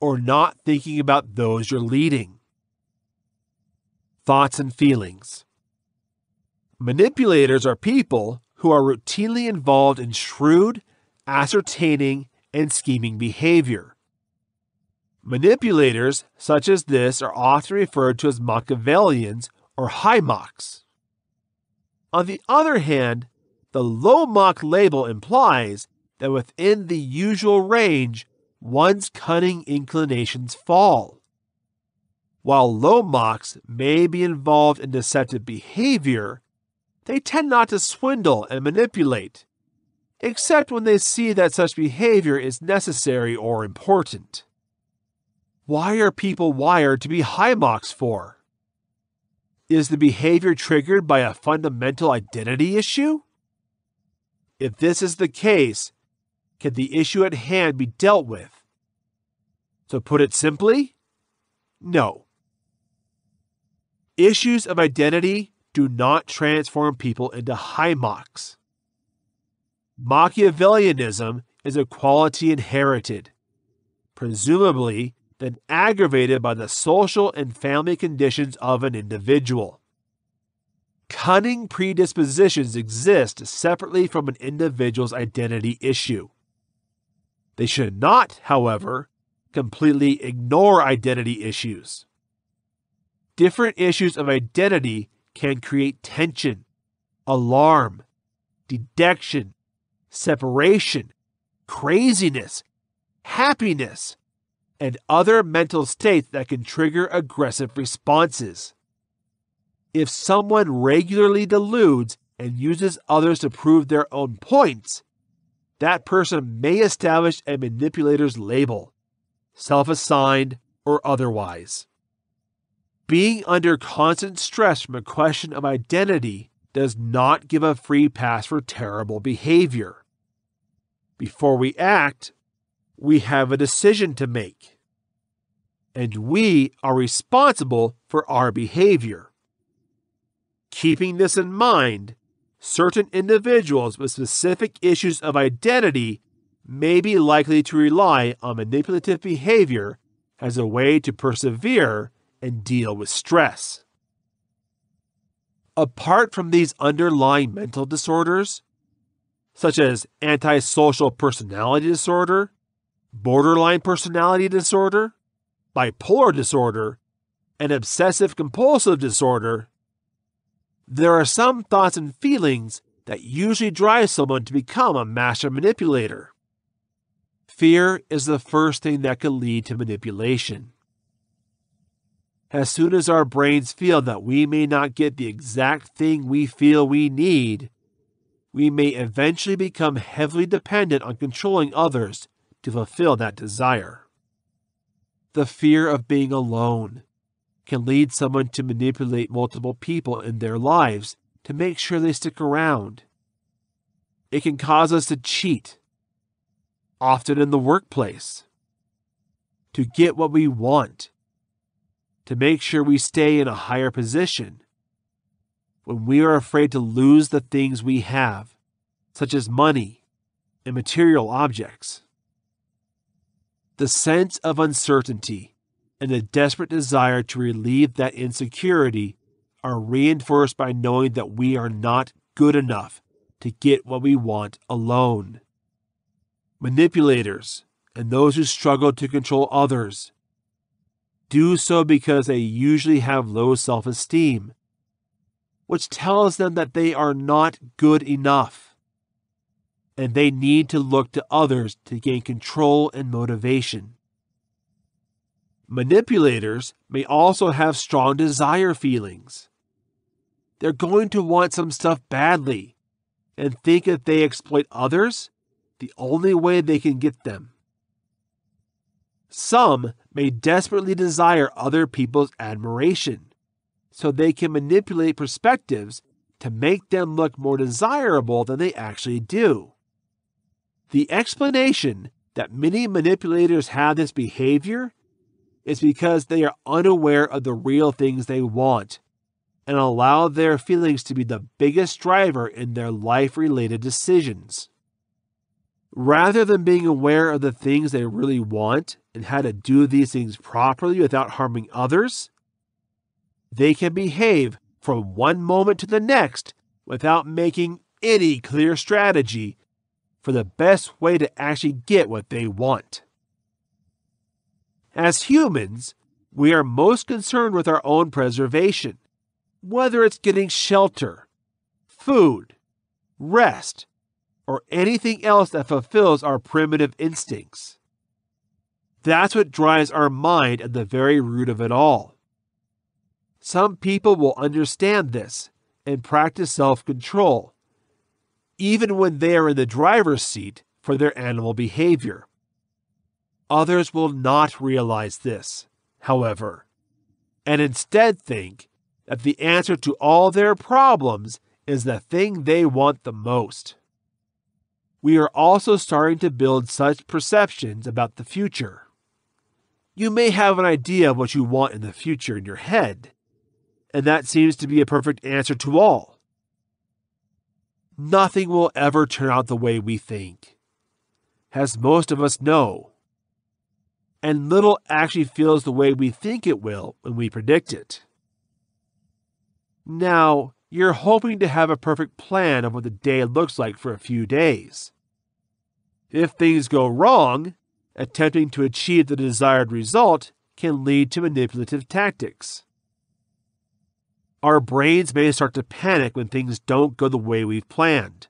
or not thinking about those you're leading. Thoughts and feelings. Manipulators are people who are routinely involved in shrewd, ascertaining, and scheming behavior. Manipulators such as this are often referred to as Machiavellians or high Machs. On the other hand, the low Mach label implies that within the usual range, one's cunning inclinations fall. While low Machs may be involved in deceptive behavior, they tend not to swindle and manipulate, except when they see that such behavior is necessary or important. Why are people wired to be high Machs for? Is the behavior triggered by a fundamental identity issue? If this is the case, can the issue at hand be dealt with? To put it simply, no. Issues of identity do not transform people into high Machs. Machiavellianism is a quality inherited, presumably then aggravated by the social and family conditions of an individual. Cunning predispositions exist separately from an individual's identity issue. They should not, however, completely ignore identity issues. Different issues of identity can create tension, alarm, dejection, separation, craziness, happiness, and other mental states that can trigger aggressive responses. If someone regularly deludes and uses others to prove their own points, that person may establish a manipulator's label, self-assigned or otherwise. Being under constant stress from a question of identity does not give a free pass for terrible behavior. Before we act, we have a decision to make, and we are responsible for our behavior. Keeping this in mind, certain individuals with specific issues of identity may be likely to rely on manipulative behavior as a way to persevere and deal with stress. Apart from these underlying mental disorders, such as antisocial personality disorder, borderline personality disorder, bipolar disorder, and obsessive-compulsive disorder, there are some thoughts and feelings that usually drive someone to become a master manipulator. Fear is the first thing that could lead to manipulation. As soon as our brains feel that we may not get the exact thing we feel we need, we may eventually become heavily dependent on controlling others to fulfill that desire. The fear of being alone can lead someone to manipulate multiple people in their lives to make sure they stick around. It can cause us to cheat, often in the workplace, to get what we want, to make sure we stay in a higher position, when we are afraid to lose the things we have, such as money and material objects. The sense of uncertainty and the desperate desire to relieve that insecurity are reinforced by knowing that we are not good enough to get what we want alone. Manipulators and those who struggle to control others do so because they usually have low self-esteem, which tells them that they are not good enough, and they need to look to others to gain control and motivation. Manipulators may also have strong desire feelings. They're going to want some stuff badly and think if they exploit others, the only way they can get them. Some may desperately desire other people's admiration, so they can manipulate perspectives to make them look more desirable than they actually do. The explanation that many manipulators have this behavior is because they are unaware of the real things they want and allow their feelings to be the biggest driver in their life-related decisions. Rather than being aware of the things they really want and how to do these things properly without harming others, they can behave from one moment to the next without making any clear strategy for the best way to actually get what they want. As humans, we are most concerned with our own preservation, whether it's getting shelter, food, rest, or anything else that fulfills our primitive instincts. That's what drives our mind at the very root of it all. Some people will understand this and practice self-control, even when they are in the driver's seat for their animal behavior. Others will not realize this, however, and instead think that the answer to all their problems is the thing they want the most. We are also starting to build such perceptions about the future. You may have an idea of what you want in the future in your head, and that seems to be a perfect answer to all. Nothing will ever turn out the way we think, as most of us know, and little actually feels the way we think it will when we predict it. Now, you're hoping to have a perfect plan of what the day looks like for a few days. If things go wrong, attempting to achieve the desired result can lead to manipulative tactics. Our brains may start to panic when things don't go the way we've planned.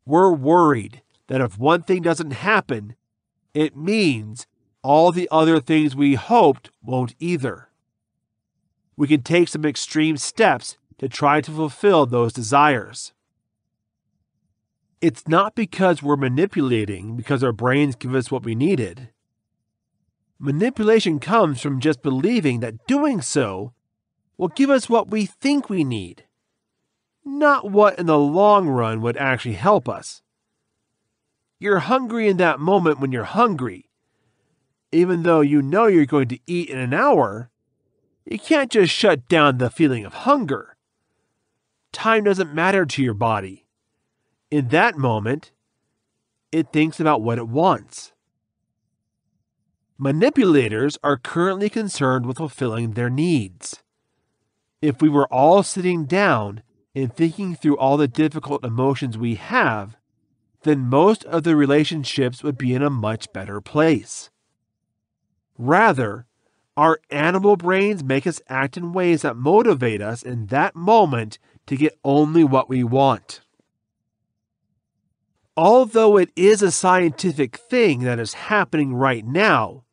We're worried that if one thing doesn't happen, it means all the other things we hoped won't either. We can take some extreme steps to try to fulfill those desires. It's not because we're manipulating because our brains give us what we needed. Manipulation comes from just believing that doing so will give us what we think we need, not what in the long run would actually help us. You're hungry in that moment when you're hungry. Even though you know you're going to eat in an hour, you can't just shut down the feeling of hunger. Time doesn't matter to your body. In that moment, it thinks about what it wants. Manipulators are currently concerned with fulfilling their needs. If we were all sitting down and thinking through all the difficult emotions we have, then most of the relationships would be in a much better place. Rather, our animal brains make us act in ways that motivate us in that moment to get only what we want. Although it is a scientific thing that is happening right now,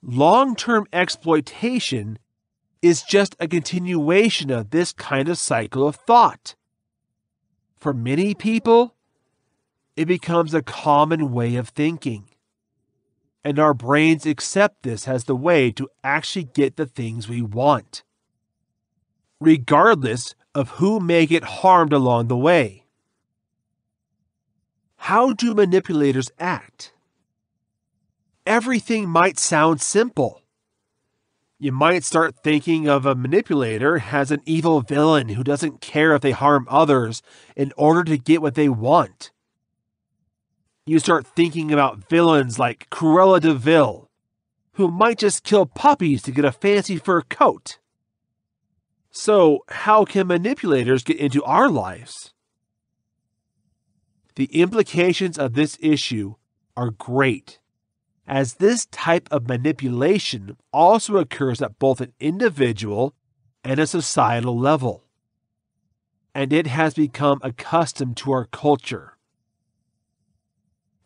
long-term exploitation is just a continuation of this kind of cycle of thought. For many people, it becomes a common way of thinking, and our brains accept this as the way to actually get the things we want, regardless of who may get harmed along the way. How do manipulators act? Everything might sound simple. You might start thinking of a manipulator as an evil villain who doesn't care if they harm others in order to get what they want. You start thinking about villains like Cruella de Vil, who might just kill puppies to get a fancy fur coat. So, how can manipulators get into our lives? The implications of this issue are great, as this type of manipulation also occurs at both an individual and a societal level, and it has become accustomed to our culture.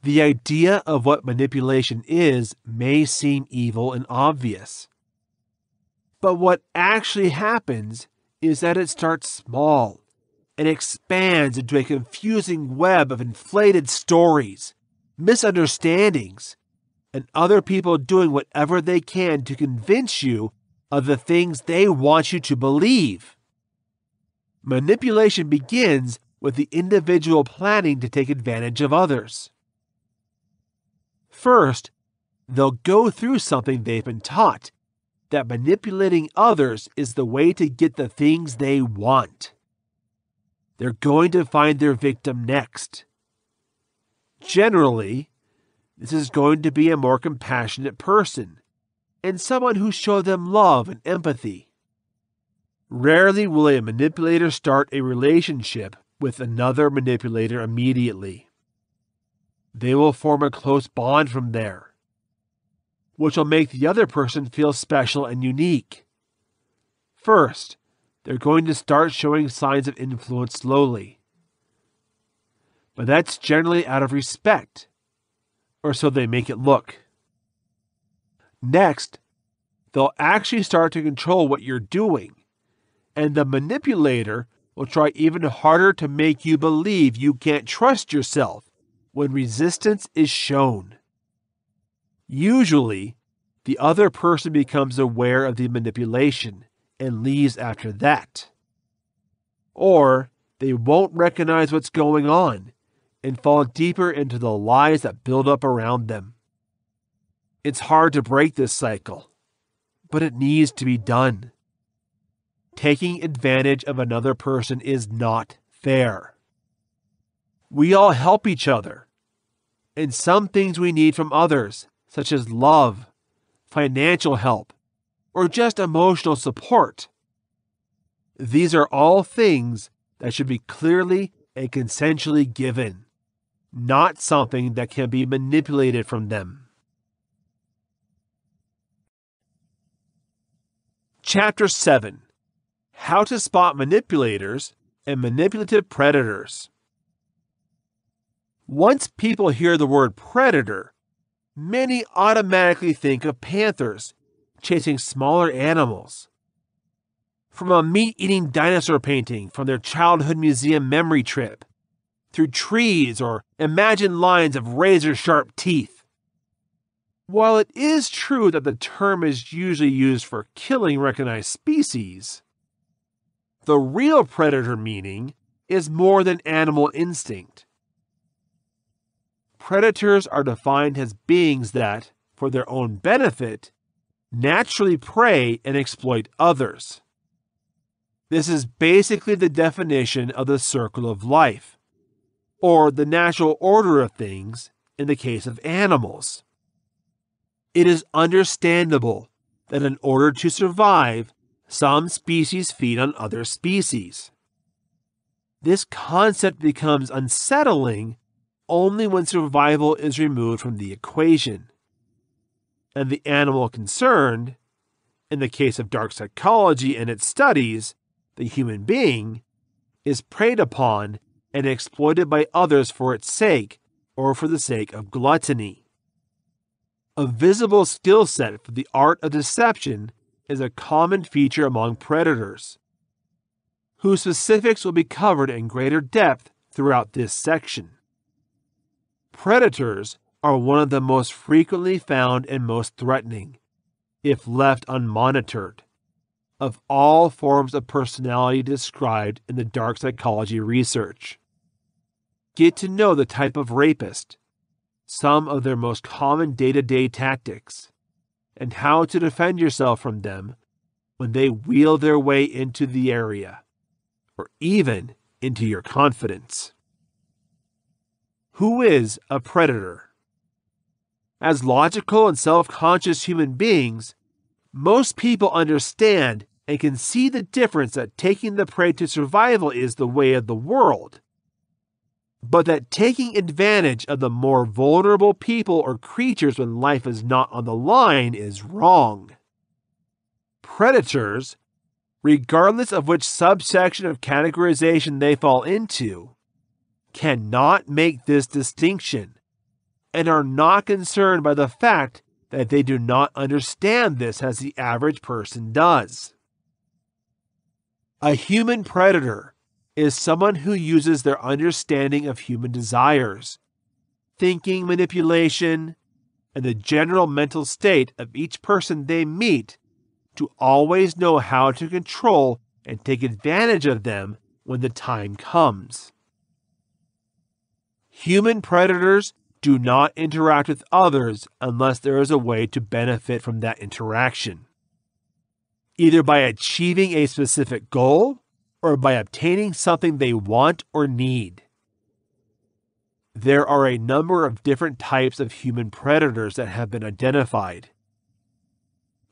The idea of what manipulation is may seem evil and obvious. But what actually happens is that it starts small and expands into a confusing web of inflated stories, misunderstandings, and other people doing whatever they can to convince you of the things they want you to believe. Manipulation begins with the individual planning to take advantage of others. First, they'll go through something they've been taught, that manipulating others is the way to get the things they want. They're going to find their victim next. Generally, this is going to be a more compassionate person and someone who showed them love and empathy. Rarely will a manipulator start a relationship with another manipulator immediately. They will form a close bond from there, which will make the other person feel special and unique. First, they're going to start showing signs of influence slowly. But that's generally out of respect, or so they make it look. Next, they'll actually start to control what you're doing, and the manipulator will try even harder to make you believe you can't trust yourself when resistance is shown. Usually, the other person becomes aware of the manipulation and leaves after that. Or they won't recognize what's going on and fall deeper into the lies that build up around them. It's hard to break this cycle, but it needs to be done. Taking advantage of another person is not fair. We all help each other, and some things we need from others, such as love, financial help, or just emotional support. These are all things that should be clearly and consensually given, not something that can be manipulated from them. Chapter 7: How to Spot Manipulators and Manipulative Predators. Once people hear the word predator, many automatically think of panthers chasing smaller animals. From a meat-eating dinosaur painting from their childhood museum memory trip, through trees or imagined lines of razor-sharp teeth. While it is true that the term is usually used for killing recognized species, the real predator meaning is more than animal instinct. Predators are defined as beings that, for their own benefit, naturally prey and exploit others. This is basically the definition of the circle of life, or the natural order of things in the case of animals. It is understandable that in order to survive, some species feed on other species. This concept becomes unsettling only when survival is removed from the equation, and the animal concerned, in the case of dark psychology and its studies, the human being, is preyed upon and exploited by others for its sake or for the sake of gluttony. A visible skill set for the art of deception is a common feature among predators, whose specifics will be covered in greater depth throughout this section. Predators are one of the most frequently found and most threatening, if left unmonitored, of all forms of personality described in the dark psychology research. Get to know the type of rapist, some of their most common day-to-day tactics, and how to defend yourself from them when they wheel their way into the area, or even into your confidence. Who is a predator? As logical and self-conscious human beings, most people understand and can see the difference that taking the prey to survival is the way of the world, but that taking advantage of the more vulnerable people or creatures when life is not on the line is wrong. Predators, regardless of which subsection of categorization they fall into, cannot make this distinction and are not concerned by the fact that they do not understand this as the average person does. A human predator is someone who uses their understanding of human desires, thinking manipulation, and the general mental state of each person they meet to always know how to control and take advantage of them when the time comes. Human predators do not interact with others unless there is a way to benefit from that interaction, either by achieving a specific goal or by obtaining something they want or need. There are a number of different types of human predators that have been identified,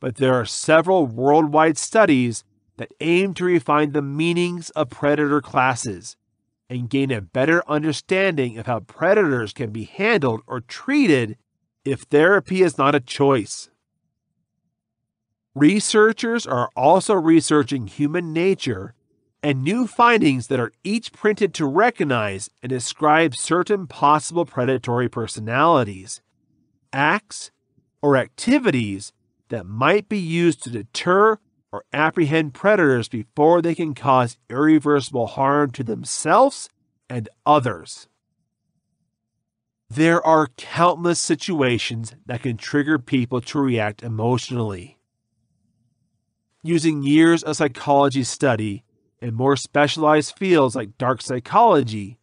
but there are several worldwide studies that aim to refine the meanings of predator classes and gain a better understanding of how predators can be handled or treated if therapy is not a choice. Researchers are also researching human nature and new findings that are each printed to recognize and describe certain possible predatory personalities, acts, or activities that might be used to deter or apprehend predators before they can cause irreversible harm to themselves and others. There are countless situations that can trigger people to react emotionally. Using years of psychology study in more specialized fields like dark psychology,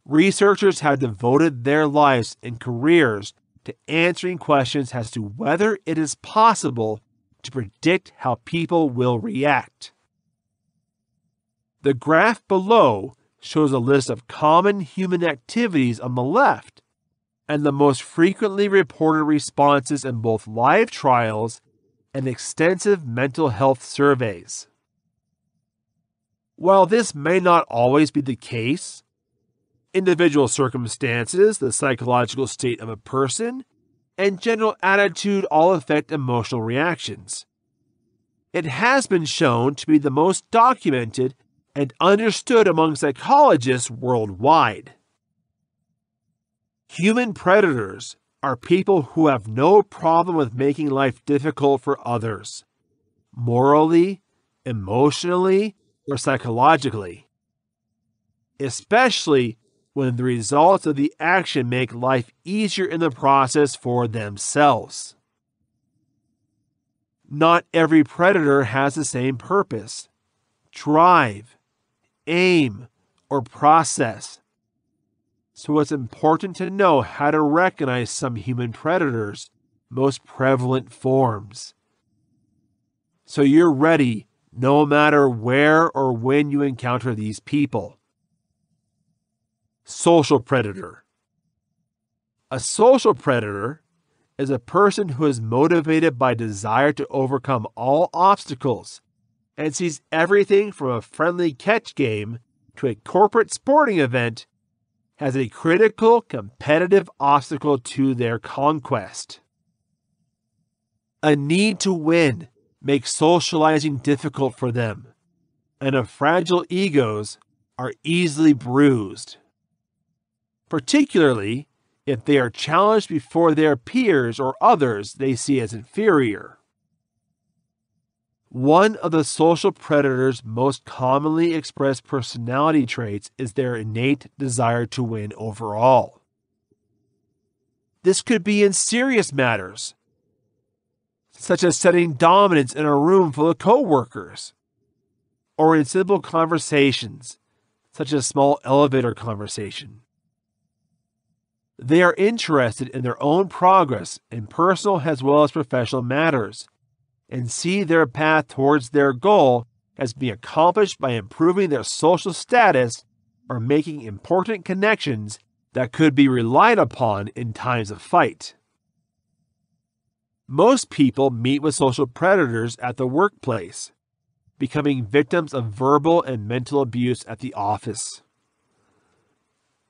researchers have devoted their lives and careers to answering questions as to whether it is possible to predict how people will react. The graph below shows a list of common human activities on the left and the most frequently reported responses in both live trials and extensive mental health surveys. While this may not always be the case, individual circumstances, the psychological state of a person, and general attitude all affect emotional reactions. It has been shown to be the most documented and understood among psychologists worldwide. Human predators are people who have no problem with making life difficult for others, morally, emotionally, or psychologically, especially when the results of the action make life easier in the process for themselves. Not every predator has the same purpose, drive, aim, or process. So it's important to know how to recognize some human predators' most prevalent forms, so you're ready no matter where or when you encounter these people. Social predator. A social predator is a person who is motivated by desire to overcome all obstacles and sees everything from a friendly catch game to a corporate sporting event as a critical competitive obstacle to their conquest. A need to win makes socializing difficult for them, and a fragile egos are easily bruised, particularly if they are challenged before their peers or others they see as inferior. One of the social predators' most commonly expressed personality traits is their innate desire to win overall. This could be in serious matters, such as setting dominance in a room full of coworkers, or in simple conversations, such as small elevator conversation. They are interested in their own progress in personal as well as professional matters, and see their path towards their goal as being accomplished by improving their social status or making important connections that could be relied upon in times of fight. Most people meet with social predators at the workplace, becoming victims of verbal and mental abuse at the office.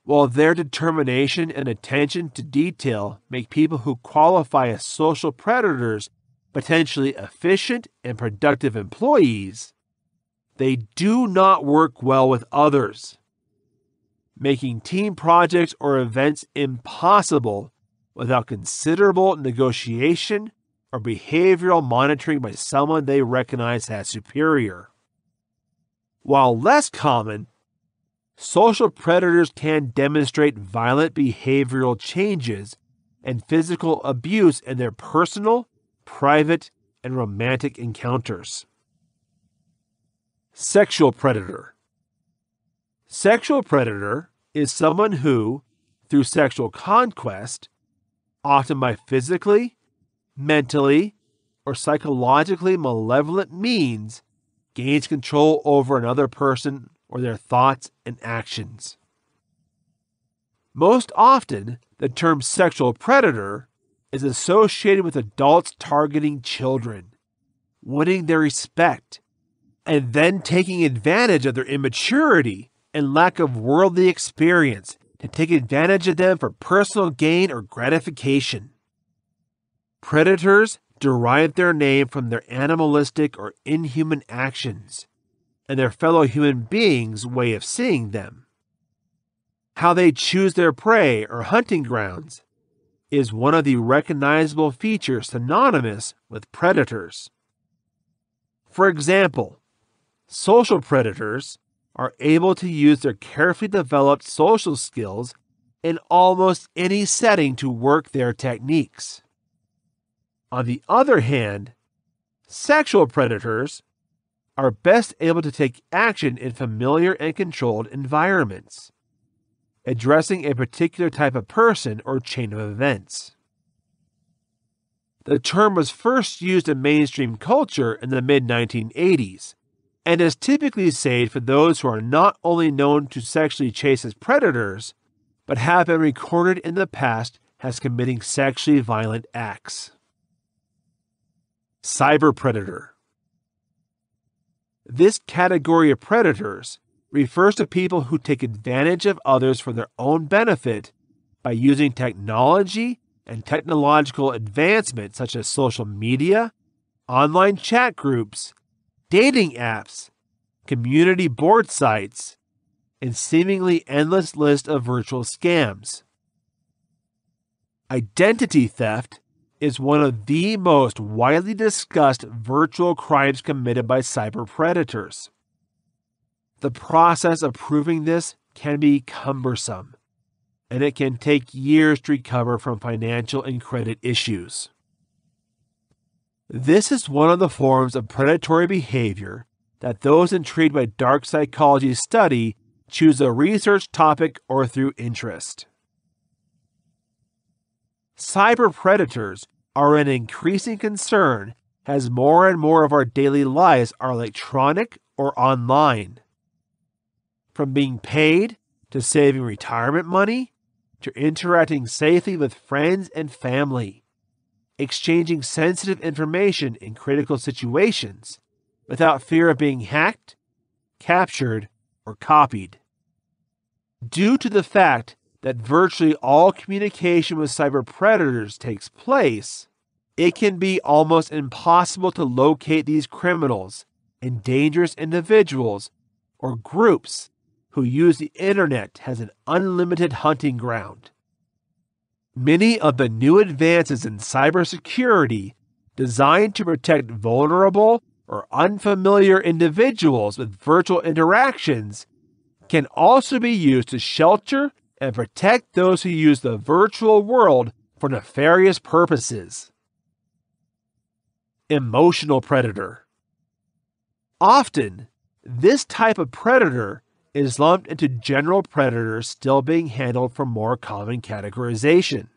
While their determination and attention to detail make people who qualify as social predators potentially efficient and productive employees, they do not work well with others. making team projects or events impossible without considerable negotiation or behavioral monitoring by someone they recognize as superior. While less common, social predators can demonstrate violent behavioral changes and physical abuse in their personal, private, and romantic encounters. Sexual predator. Sexual predator is someone who, through sexual conquest, often by physically, mentally, or psychologically malevolent means, gains control over another person or their thoughts and actions. Most often, the term sexual predator is associated with adults targeting children, winning their respect, and then taking advantage of their immaturity and lack of worldly experience to take advantage of them for personal gain or gratification. Predators derive their name from their animalistic or inhuman actions and their fellow human beings' way of seeing them. How they choose their prey or hunting grounds is one of the recognizable features synonymous with predators. For example, social predators are able to use their carefully developed social skills in almost any setting to work their techniques. On the other hand, sexual predators are best able to take action in familiar and controlled environments, addressing a particular type of person or chain of events. The term was first used in mainstream culture in the mid-1980s, and is typically saved for those who are not only known to sexually chase as predators, but have been recorded in the past as committing sexually violent acts. Cyber predator. This category of predators refers to people who take advantage of others for their own benefit by using technology and technological advancements such as social media, online chat groups, dating apps, community board sites, and seemingly endless list of virtual scams. Identity theft is one of the most widely discussed virtual crimes committed by cyber predators. The process of proving this can be cumbersome, and it can take years to recover from financial and credit issues. This is one of the forms of predatory behavior that those intrigued by dark psychology study choose a research topic or through interest. Cyber predators are an increasing concern as more and more of our daily lives are electronic or online. From being paid to saving retirement money to interacting safely with friends and family, exchanging sensitive information in critical situations without fear of being hacked, captured, or copied. Due to the fact that virtually all communication with cyber predators takes place, it can be almost impossible to locate these criminals and dangerous individuals or groups who use the internet as an unlimited hunting ground. Many of the new advances in cybersecurity designed to protect vulnerable or unfamiliar individuals with virtual interactions can also be used to shelter and protect those who use the virtual world for nefarious purposes. Emotional predator. Often, this type of predator is lumped into general predators still being handled for more common categorization.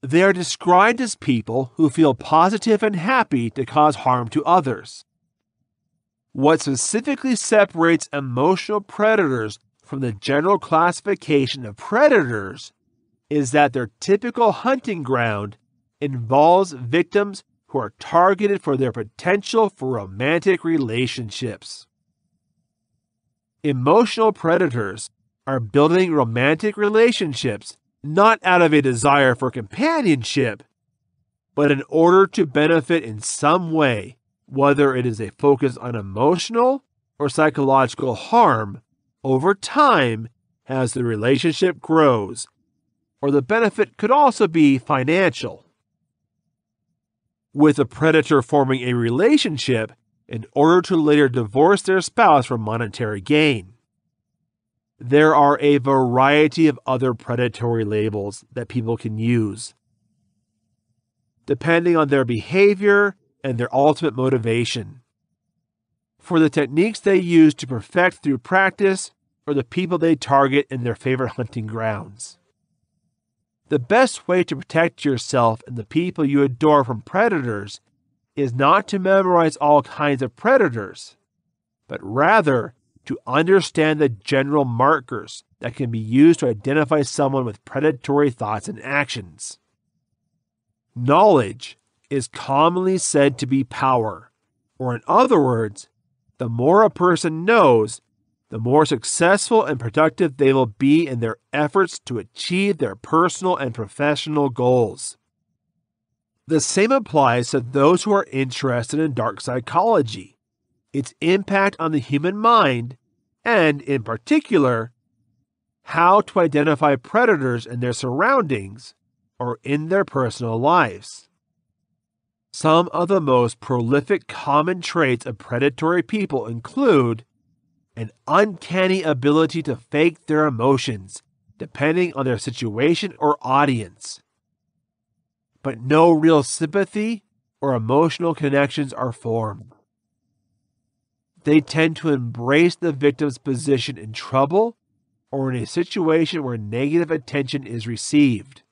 They are described as people who feel positive and happy to cause harm to others. What specifically separates emotional predators from the general classification of predators is that their typical hunting ground involves victims who are targeted for their potential for romantic relationships. Emotional predators are building romantic relationships not out of a desire for companionship, but in order to benefit in some way, whether it is a focus on emotional or psychological harm over time as the relationship grows, or the benefit could also be financial. With a predator forming a relationship in order to later divorce their spouse for monetary gain. There are a variety of other predatory labels that people can use, depending on their behavior and their ultimate motivation, for the techniques they use to perfect through practice or the people they target in their favorite hunting grounds. The best way to protect yourself and the people you adore from predators is not to memorize all kinds of predators, but rather to understand the general markers that can be used to identify someone with predatory thoughts and actions. Knowledge is commonly said to be power, or in other words, the more a person knows, the more successful and productive they will be in their efforts to achieve their personal and professional goals. The same applies to those who are interested in dark psychology, its impact on the human mind, and, in particular, how to identify predators in their surroundings or in their personal lives. Some of the most prolific common traits of predatory people include an uncanny ability to fake their emotions, depending on their situation or audience. But no real sympathy or emotional connections are formed. They tend to embrace the victim's position in trouble or in a situation where negative attention is received.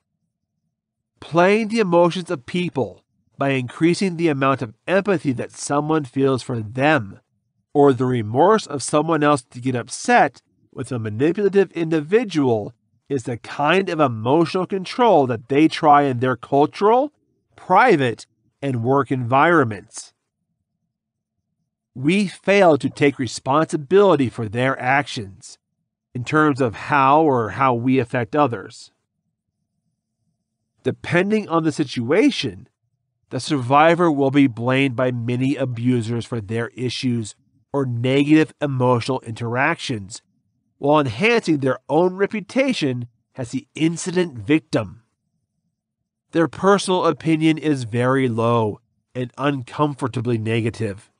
Playing the emotions of people by increasing the amount of empathy that someone feels for them, or the remorse of someone else to get upset with a manipulative individual, is the kind of emotional control that they try in their cultural, private, and work environments. We fail to take responsibility for their actions in terms of how we affect others. Depending on the situation, the survivor will be blamed by many abusers for their issues or negative emotional interactions, while enhancing their own reputation as the incident victim. Their personal opinion is very low and uncomfortably negative.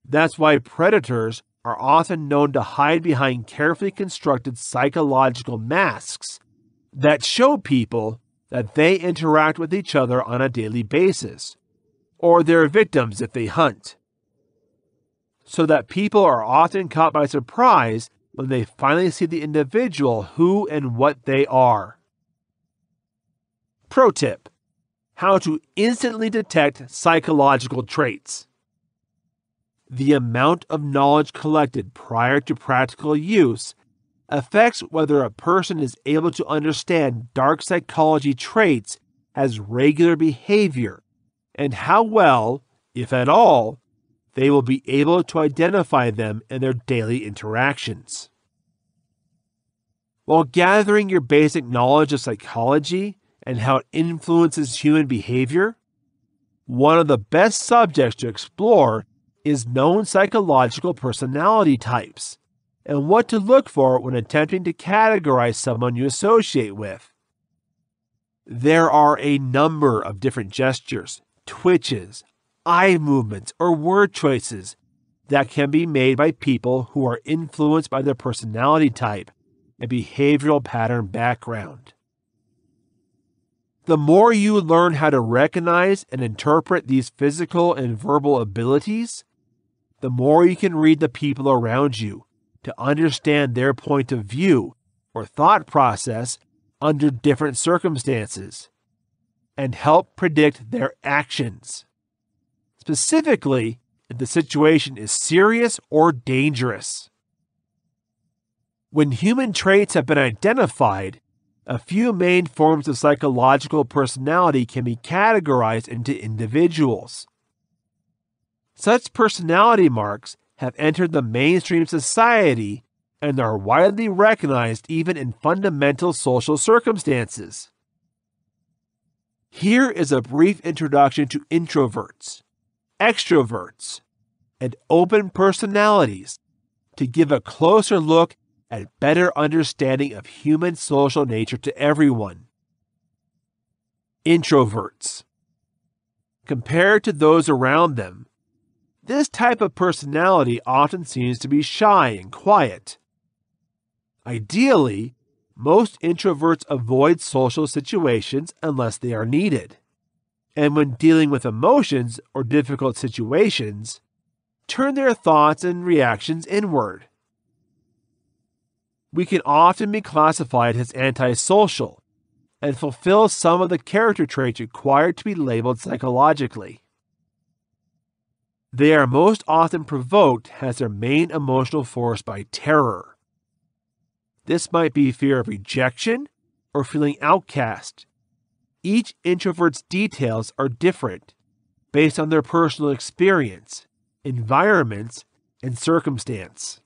That's why predators are often known to hide behind carefully constructed psychological masks that show people that they interact with each other on a daily basis, or their victims if they hunt, so that people are often caught by surprise when they finally see the individual who and what they are. Pro tip: how to instantly detect psychological traits. The amount of knowledge collected prior to practical use affects whether a person is able to understand dark psychology traits as regular behavior and how well, if at all, they will be able to identify them in their daily interactions. While gathering your basic knowledge of psychology and how it influences human behavior, one of the best subjects to explore is known psychological personality types and what to look for when attempting to categorize someone you associate with. There are a number of different gestures, twitches, eye movements, or word choices that can be made by people who are influenced by their personality type and behavioral pattern background. The more you learn how to recognize and interpret these physical and verbal abilities, the more you can read the people around you to understand their point of view or thought process under different circumstances and help predict their actions, specifically if the situation is serious or dangerous. When human traits have been identified, a few main forms of psychological personality can be categorized into individuals. Such personality marks have entered the mainstream society and are widely recognized even in fundamental social circumstances. Here is a brief introduction to introverts, extroverts, and open personalities to give a closer look at better understanding of human social nature to everyone. Introverts. Compared to those around them, this type of personality often seems to be shy and quiet. Ideally, most introverts avoid social situations unless they are needed, and when dealing with emotions or difficult situations, turn their thoughts and reactions inward. We can often be classified as antisocial and fulfill some of the character traits required to be labeled psychologically. They are most often provoked as their main emotional force by terror. This might be fear of rejection or feeling outcast. Each introvert's details are different based on their personal experience, environments, and circumstance.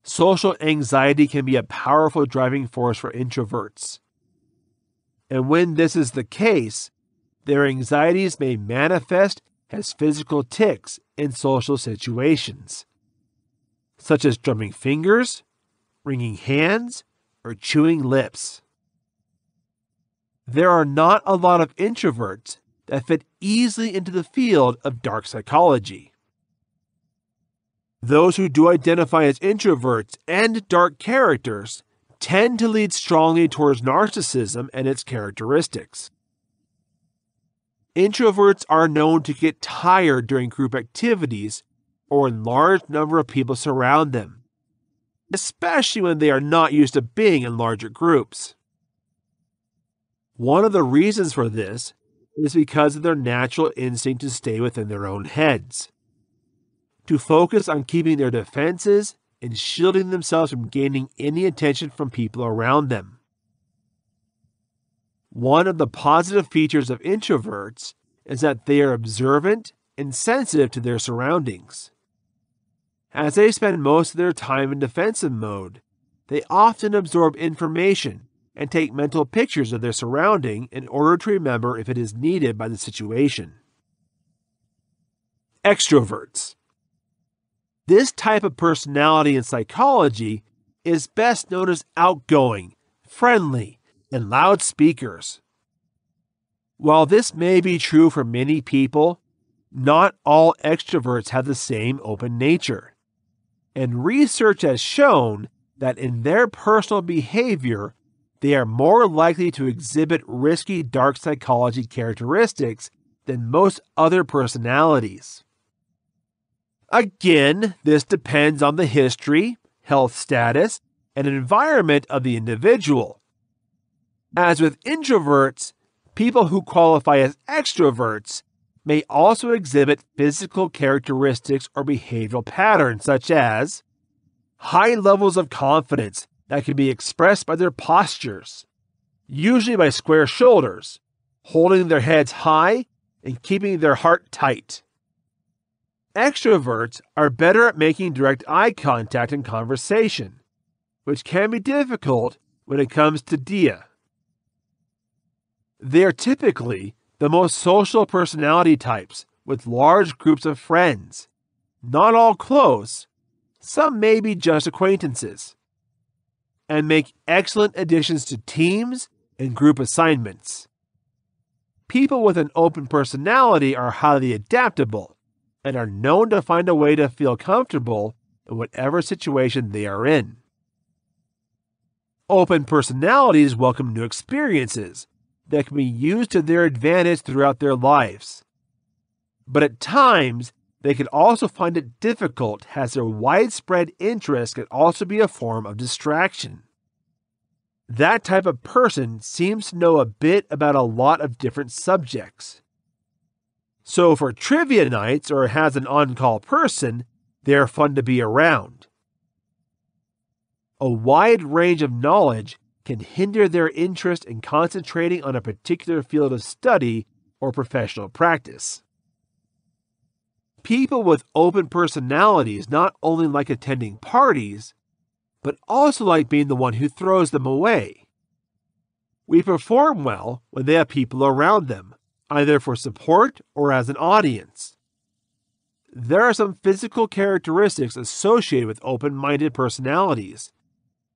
Social anxiety can be a powerful driving force for introverts. And when this is the case, their anxieties may manifest as physical tics in social situations, such as drumming fingers, wringing hands, or chewing lips. There are not a lot of introverts that fit easily into the field of dark psychology. Those who do identify as introverts and dark characters tend to lead strongly towards narcissism and its characteristics. Introverts are known to get tired during group activities or when large number of people surround them, especially when they are not used to being in larger groups. One of the reasons for this is because of their natural instinct to stay within their own heads, to focus on keeping their defenses and shielding themselves from gaining any attention from people around them. One of the positive features of introverts is that they are observant and sensitive to their surroundings. As they spend most of their time in defensive mode, they often absorb information and take mental pictures of their surrounding in order to remember if it is needed by the situation. Extroverts. This type of personality in psychology is best known as outgoing, friendly, and loud speakers. While this may be true for many people, not all extroverts have the same open nature. And research has shown that in their personal behavior, they are more likely to exhibit risky dark psychology characteristics than most other personalities. Again, this depends on the history, health status, and environment of the individual. As with introverts, people who qualify as extroverts may also exhibit physical characteristics or behavioral patterns such as high levels of confidence that can be expressed by their postures, usually by square shoulders, holding their heads high and keeping their heart tight. Extroverts are better at making direct eye contact in conversation, which can be difficult when it comes to dia. They are typically the most social personality types with large groups of friends, not all close, some may be just acquaintances, and make excellent additions to teams and group assignments. People with an open personality are highly adaptable and are known to find a way to feel comfortable in whatever situation they are in. Open personalities welcome new experiences that can be used to their advantage throughout their lives. But at times, they can also find it difficult as their widespread interest can also be a form of distraction. That type of person seems to know a bit about a lot of different subjects. So for trivia nights or as an on-call person, they are fun to be around. A wide range of knowledge can hinder their interest in concentrating on a particular field of study or professional practice. People with open personalities not only like attending parties, but also like being the one who throws them away. We perform well when they have people around them, either for support or as an audience. There are some physical characteristics associated with open-minded personalities,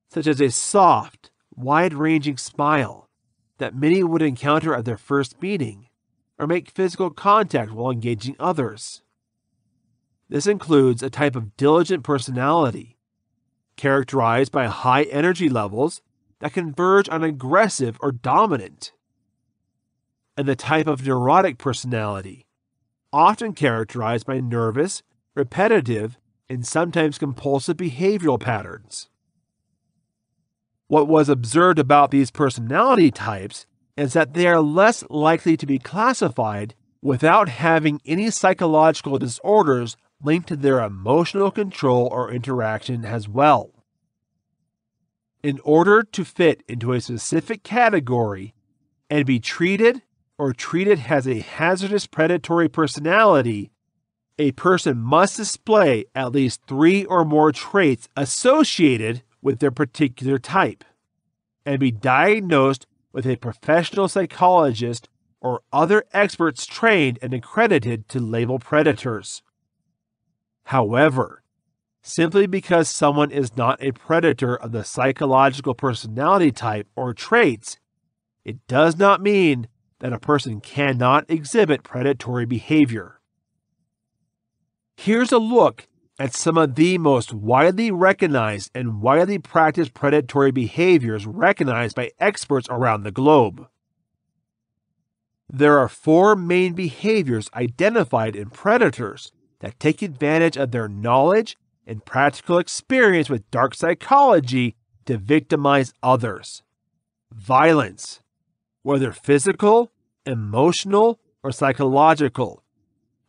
such as a soft, wide-ranging smile that many would encounter at their first meeting, or make physical contact while engaging others. This includes a type of diligent personality, characterized by high energy levels that converge on aggressive or dominant, and the type of neurotic personality, often characterized by nervous, repetitive, and sometimes compulsive behavioral patterns. What was observed about these personality types is that they are less likely to be classified without having any psychological disorders linked to their emotional control or interaction as well. In order to fit into a specific category and be treated as a hazardous predatory personality, a person must display at least 3 or more traits associated with their particular type, and be diagnosed with a professional psychologist or other experts trained and accredited to label predators. However, simply because someone is not a predator of the psychological personality type or traits, it does not mean that a person cannot exhibit predatory behavior. Here's a look at some of the most widely recognized and widely practiced predatory behaviors recognized by experts around the globe. There are 4 main behaviors identified in predators that take advantage of their knowledge and practical experience with dark psychology to victimize others. Violence, whether physical, emotional, or psychological.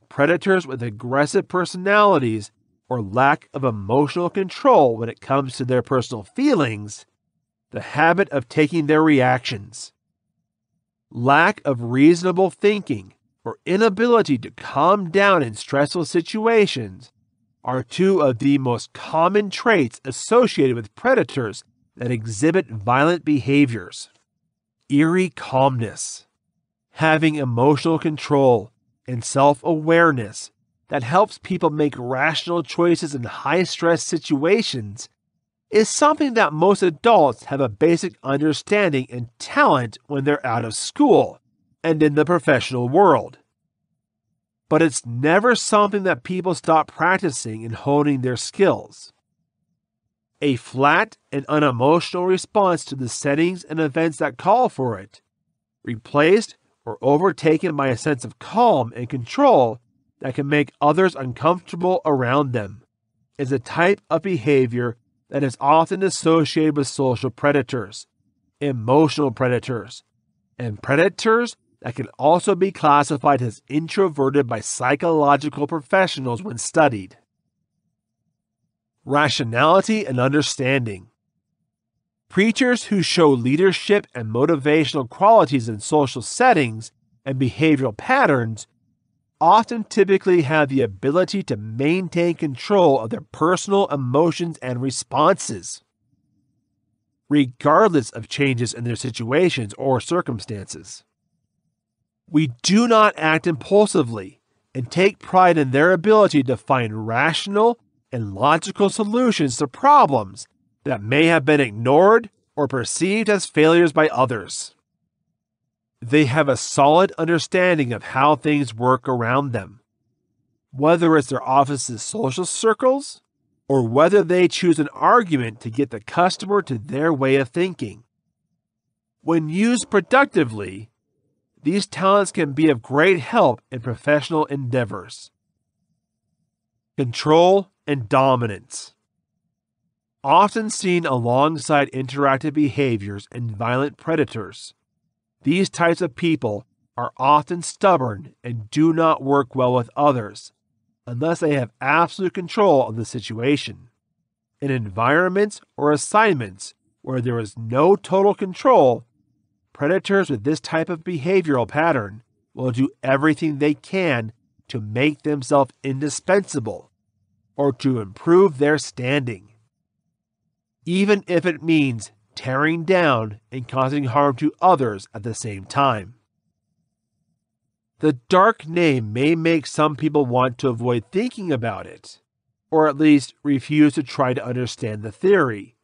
Predators with aggressive personalities or lack of emotional control when it comes to their personal feelings. The habit of taking their reactions. Lack of reasonable thinking or inability to calm down in stressful situations are 2 of the most common traits associated with predators that exhibit violent behaviors. Eerie calmness. Having emotional control and self-awareness that helps people make rational choices in high-stress situations is something that most adults have a basic understanding and talent when they're out of school and in the professional world. But it's never something that people stop practicing and honing their skills. A flat and unemotional response to the settings and events that call for it, replaced or overtaken by a sense of calm and control that can make others uncomfortable around them, is a type of behavior that is often associated with social predators, emotional predators, and predators that can also be classified as introverted by psychological professionals when studied. Rationality and understanding. Preachers who show leadership and motivational qualities in social settings and behavioral patterns often typically have the ability to maintain control of their personal emotions and responses, regardless of changes in their situations or circumstances. We do not act impulsively and take pride in their ability to find rational and logical solutions to problems that may have been ignored or perceived as failures by others. They have a solid understanding of how things work around them, whether it's their office's social circles or whether they choose an argument to get the customer to their way of thinking. When used productively, these talents can be of great help in professional endeavors. Control and dominance. Often seen alongside interactive behaviors and violent predators, these types of people are often stubborn and do not work well with others unless they have absolute control of the situation. In environments or assignments where there is no total control, predators with this type of behavioral pattern will do everything they can to make themselves indispensable or to improve their standing, even if it means tearing down and causing harm to others at the same time. The dark name may make some people want to avoid thinking about it, or at least refuse to try to understand the theory.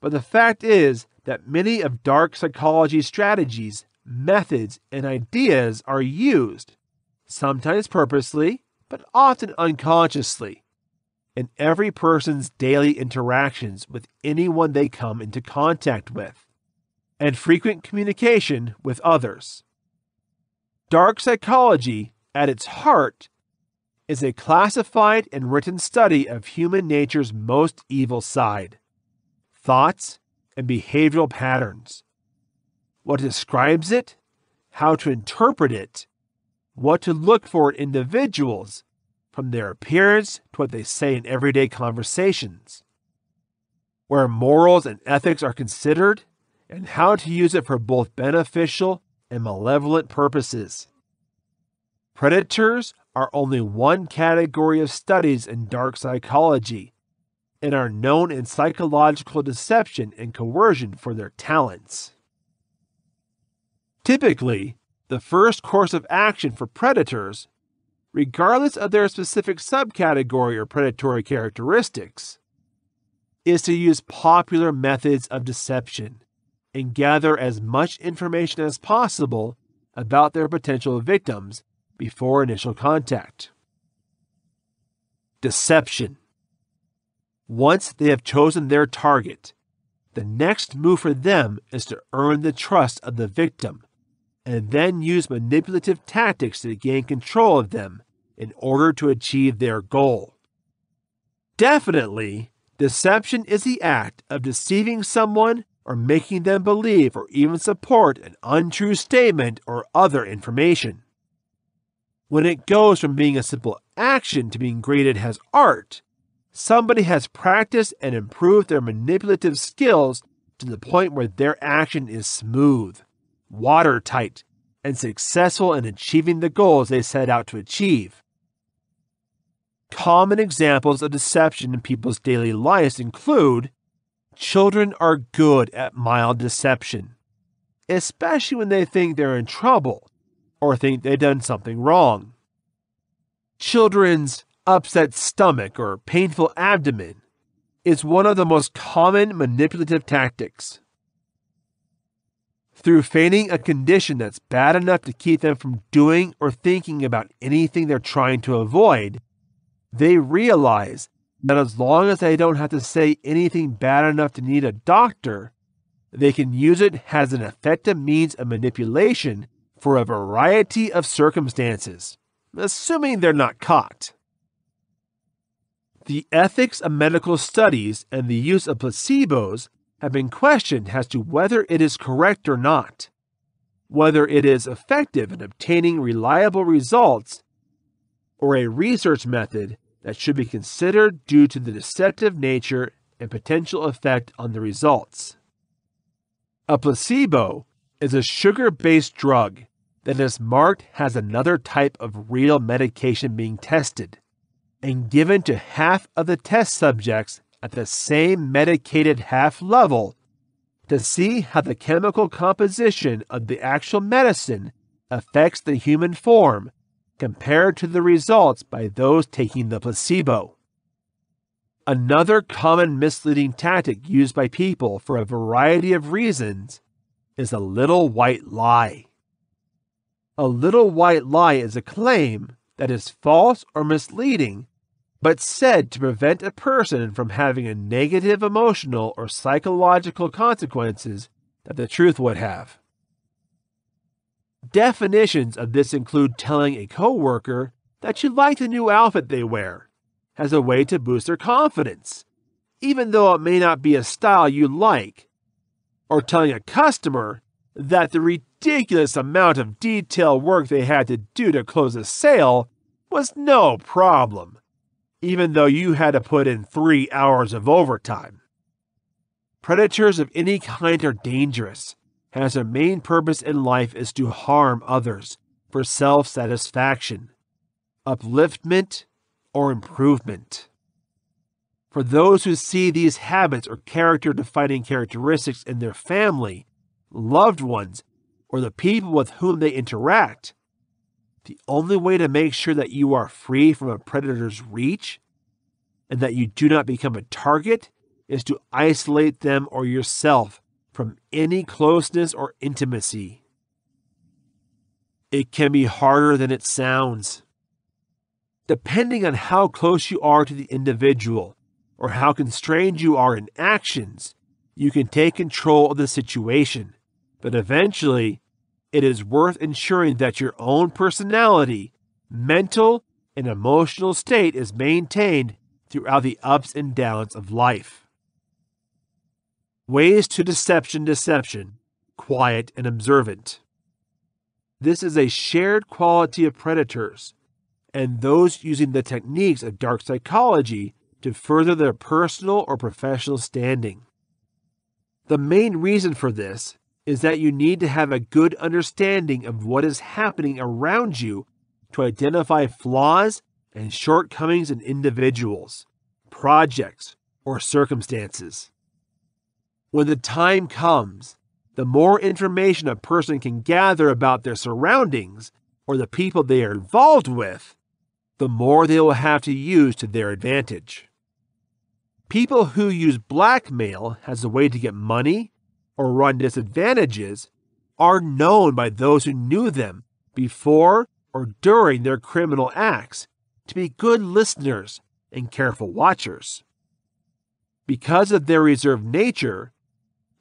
But the fact is that many of dark psychology strategies, methods, and ideas are used, sometimes purposely, but often unconsciously, in every person's daily interactions with anyone they come into contact with, and frequent communication with others. Dark psychology, at its heart, is a classified and written study of human nature's most evil side, thoughts and behavioral patterns, what describes it, how to interpret it, what to look for in individuals, from their appearance to what they say in everyday conversations, where morals and ethics are considered, and how to use it for both beneficial and malevolent purposes. Predators are only one category of studies in dark psychology and are known in psychological deception and coercion for their talents. Typically, the first course of action for predators, regardless of their specific subcategory or predatory characteristics, is to use popular methods of deception and gather as much information as possible about their potential victims before initial contact. Deception. Once they have chosen their target, the next move for them is to earn the trust of the victim and then use manipulative tactics to gain control of them in order to achieve their goal. Definitely, deception is the act of deceiving someone or making them believe or even support an untrue statement or other information. When it goes from being a simple action to being graded as art, somebody has practiced and improved their manipulative skills to the point where their action is smooth, watertight, and successful in achieving the goals they set out to achieve. Common examples of deception in people's daily lives include: children are good at mild deception, especially when they think they're in trouble or think they've done something wrong. Children's upset stomach or painful abdomen is one of the most common manipulative tactics. Through feigning a condition that's bad enough to keep them from doing or thinking about anything they're trying to avoid, they realize that as long as they don't have to say anything bad enough to need a doctor, they can use it as an effective means of manipulation for a variety of circumstances, assuming they're not caught. The ethics of medical studies and the use of placebos have been questioned as to whether it is correct or not, whether it is effective in obtaining reliable results, or a research method that should be considered due to the deceptive nature and potential effect on the results. A placebo is a sugar-based drug that is marked as another type of real medication being tested and given to half of the test subjects at the same medicated half level to see how the chemical composition of the actual medicine affects the human form compared to the results by those taking the placebo. Another common misleading tactic used by people for a variety of reasons is a little white lie. A little white lie is a claim that is false or misleading, but said to prevent a person from having a negative emotional or psychological consequences that the truth would have. Definitions of this include telling a coworker that you like the new outfit they wear as a way to boost their confidence, even though it may not be a style you like, or telling a customer that the ridiculous amount of detail work they had to do to close a sale was no problem, even though you had to put in 3 hours of overtime. Predators of any kind are dangerous, as their main purpose in life is to harm others for self-satisfaction, upliftment, or improvement. For those who see these habits or character-defining characteristics in their family, loved ones, or the people with whom they interact, the only way to make sure that you are free from a predator's reach and that you do not become a target is to isolate them or yourself from any closeness or intimacy. It can be harder than it sounds. Depending on how close you are to the individual or how constrained you are in actions, you can take control of the situation, but eventually, it is worth ensuring that your own personality, mental, and emotional state is maintained throughout the ups and downs of life. Ways to deception, quiet and observant. This is a shared quality of predators and those using the techniques of dark psychology to further their personal or professional standing. The main reason for this is that you need to have a good understanding of what is happening around you to identify flaws and shortcomings in individuals, projects, or circumstances. When the time comes, the more information a person can gather about their surroundings or the people they are involved with, the more they will have to use to their advantage. People who use blackmail as a way to get money or run disadvantages are known by those who knew them before or during their criminal acts to be good listeners and careful watchers. Because of their reserved nature,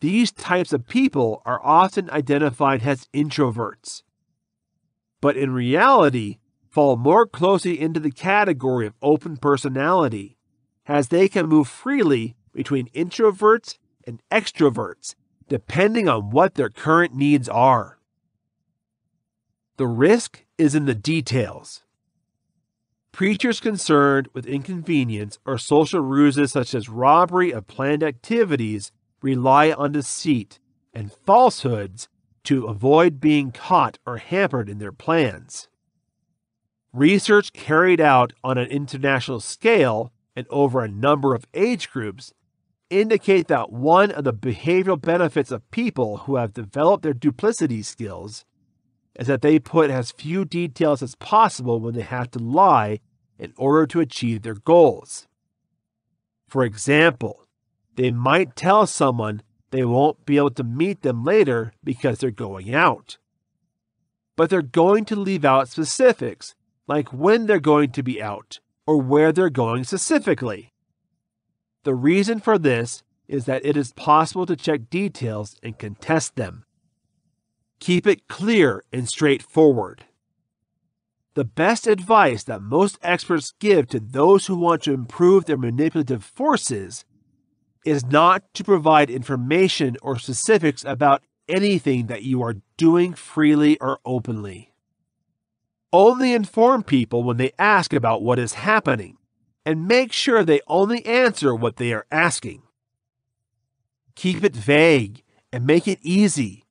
these types of people are often identified as introverts, but in reality fall more closely into the category of open personality, as they can move freely between introverts and extroverts depending on what their current needs are. The risk is in the details. Preachers concerned with inconvenience or social ruses such as robbery of planned activities rely on deceit and falsehoods to avoid being caught or hampered in their plans. Research carried out on an international scale and over a number of age groups indicate that one of the behavioral benefits of people who have developed their duplicity skills is that they put as few details as possible when they have to lie in order to achieve their goals. For example, they might tell someone they won't be able to meet them later because they're going out, but they're going to leave out specifics like when they're going to be out or where they're going specifically. The reason for this is that it is possible to check details and contest them. Keep it clear and straightforward. The best advice that most experts give to those who want to improve their manipulative forces is not to provide information or specifics about anything that you are doing freely or openly. Only inform people when they ask about what is happening, and make sure they only answer what they are asking. Keep it vague and make it easy.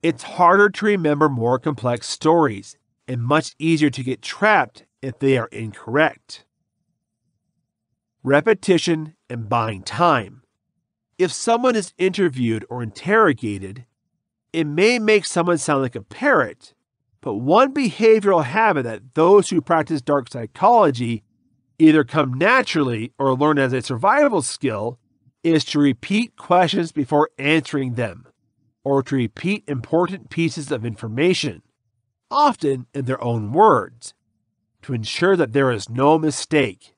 It's harder to remember more complex stories and much easier to get trapped if they are incorrect. Repetition and buying time. If someone is interviewed or interrogated, it may make someone sound like a parrot, but one behavioral habit that those who practice dark psychology either come naturally or learn as a survival skill is to repeat questions before answering them, or to repeat important pieces of information, often in their own words, to ensure that there is no mistake.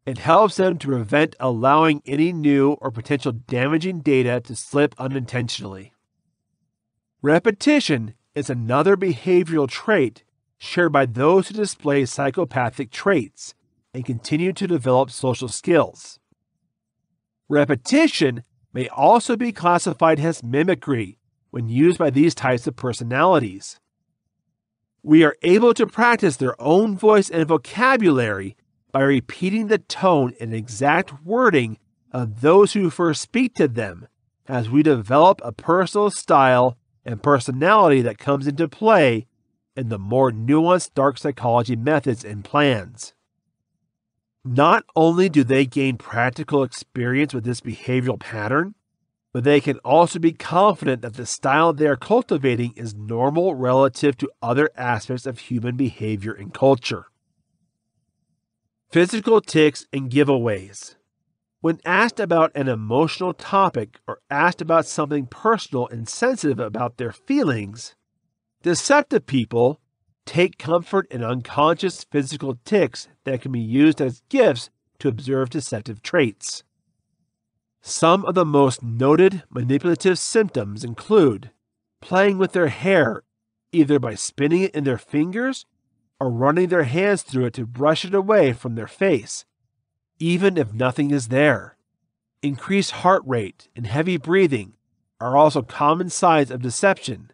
It helps them to prevent allowing any new or potential damaging data to slip unintentionally. Repetition is another behavioral trait shared by those who display psychopathic traits and continue to develop social skills. Repetition may also be classified as mimicry when used by these types of personalities. We are able to practice their own voice and vocabulary by repeating the tone and exact wording of those who first speak to them as we develop a personal style and personality that comes into play in the more nuanced dark psychology methods and plans. Not only do they gain practical experience with this behavioral pattern, but they can also be confident that the style they are cultivating is normal relative to other aspects of human behavior and culture. Physical tics and giveaways. When asked about an emotional topic or asked about something personal and sensitive about their feelings, deceptive people take comfort in unconscious physical tics that can be used as gifts to observe deceptive traits. Some of the most noted manipulative symptoms include playing with their hair, either by spinning it in their fingers or running their hands through it to brush it away from their face, even if nothing is there. Increased heart rate and heavy breathing are also common signs of deception.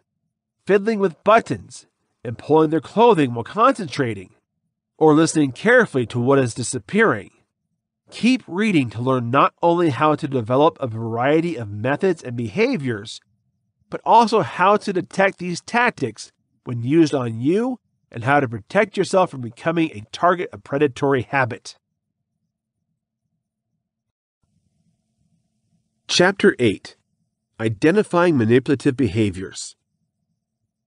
Fiddling with buttons and pulling their clothing while concentrating, or listening carefully to what is disappearing. Keep reading to learn not only how to develop a variety of methods and behaviors, but also how to detect these tactics when used on you and how to protect yourself from becoming a target of predatory habit. Chapter 8. Identifying Manipulative Behaviors.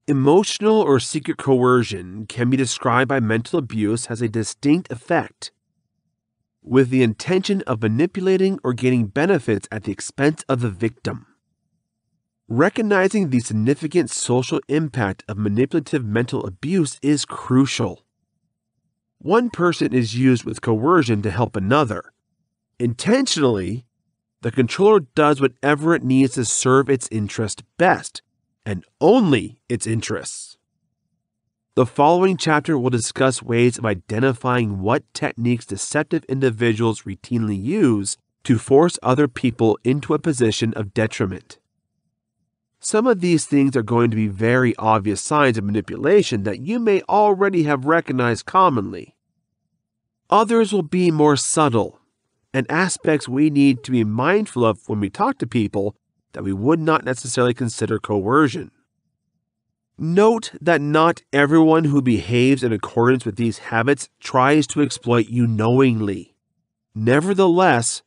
Emotional or secret coercion can be described by mental abuse as a distinct effect, with the intention of manipulating or gaining benefits at the expense of the victim. Recognizing the significant social impact of manipulative mental abuse is crucial. One person is used with coercion to help another. Intentionally, the controller does whatever it needs to serve its interest best, and only its interests. The following chapter will discuss ways of identifying what techniques deceptive individuals routinely use to force other people into a position of detriment. Some of these things are going to be very obvious signs of manipulation that you may already have recognized commonly. Others will be more subtle, and aspects we need to be mindful of when we talk to people that we would not necessarily consider coercion. Note that not everyone who behaves in accordance with these habits tries to exploit you knowingly. Nevertheless,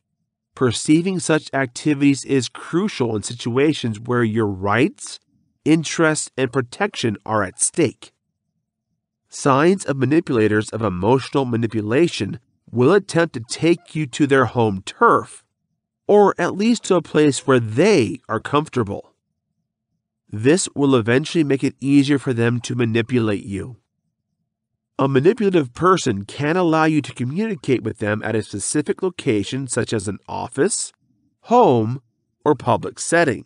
perceiving such activities is crucial in situations where your rights, interests, and protection are at stake. Signs of manipulators of emotional manipulation will attempt to take you to their home turf, or at least to a place where they are comfortable. This will eventually make it easier for them to manipulate you. A manipulative person can allow you to communicate with them at a specific location, such as an office, home, or public setting.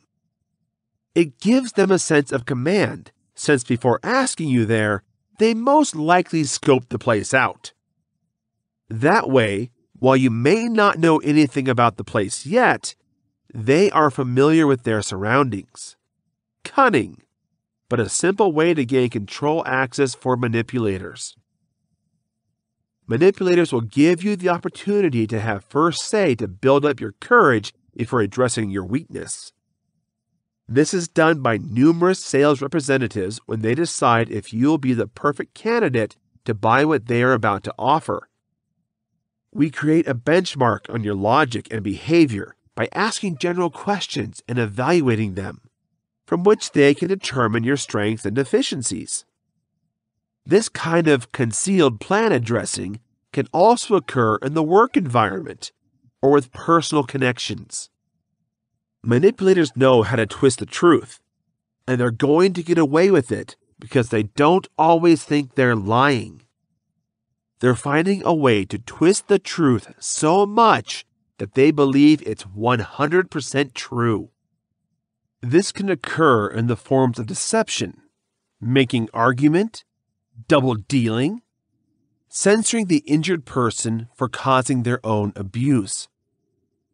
It gives them a sense of command, since before asking you there, they most likely scoped the place out. That way, while you may not know anything about the place yet, they are familiar with their surroundings. Cunning, but a simple way to gain control access for manipulators. Manipulators will give you the opportunity to have first say to build up your courage before addressing your weakness. This is done by numerous sales representatives when they decide if you'll be the perfect candidate to buy what they are about to offer. We create a benchmark on your logic and behavior by asking general questions and evaluating them, from which they can determine your strengths and deficiencies. This kind of concealed plan addressing can also occur in the work environment or with personal connections. Manipulators know how to twist the truth, and they're going to get away with it because they don't always think they're lying. They're finding a way to twist the truth so much that they believe it's 100% true. This can occur in the forms of deception, making argument, double dealing, censoring the injured person for causing their own abuse,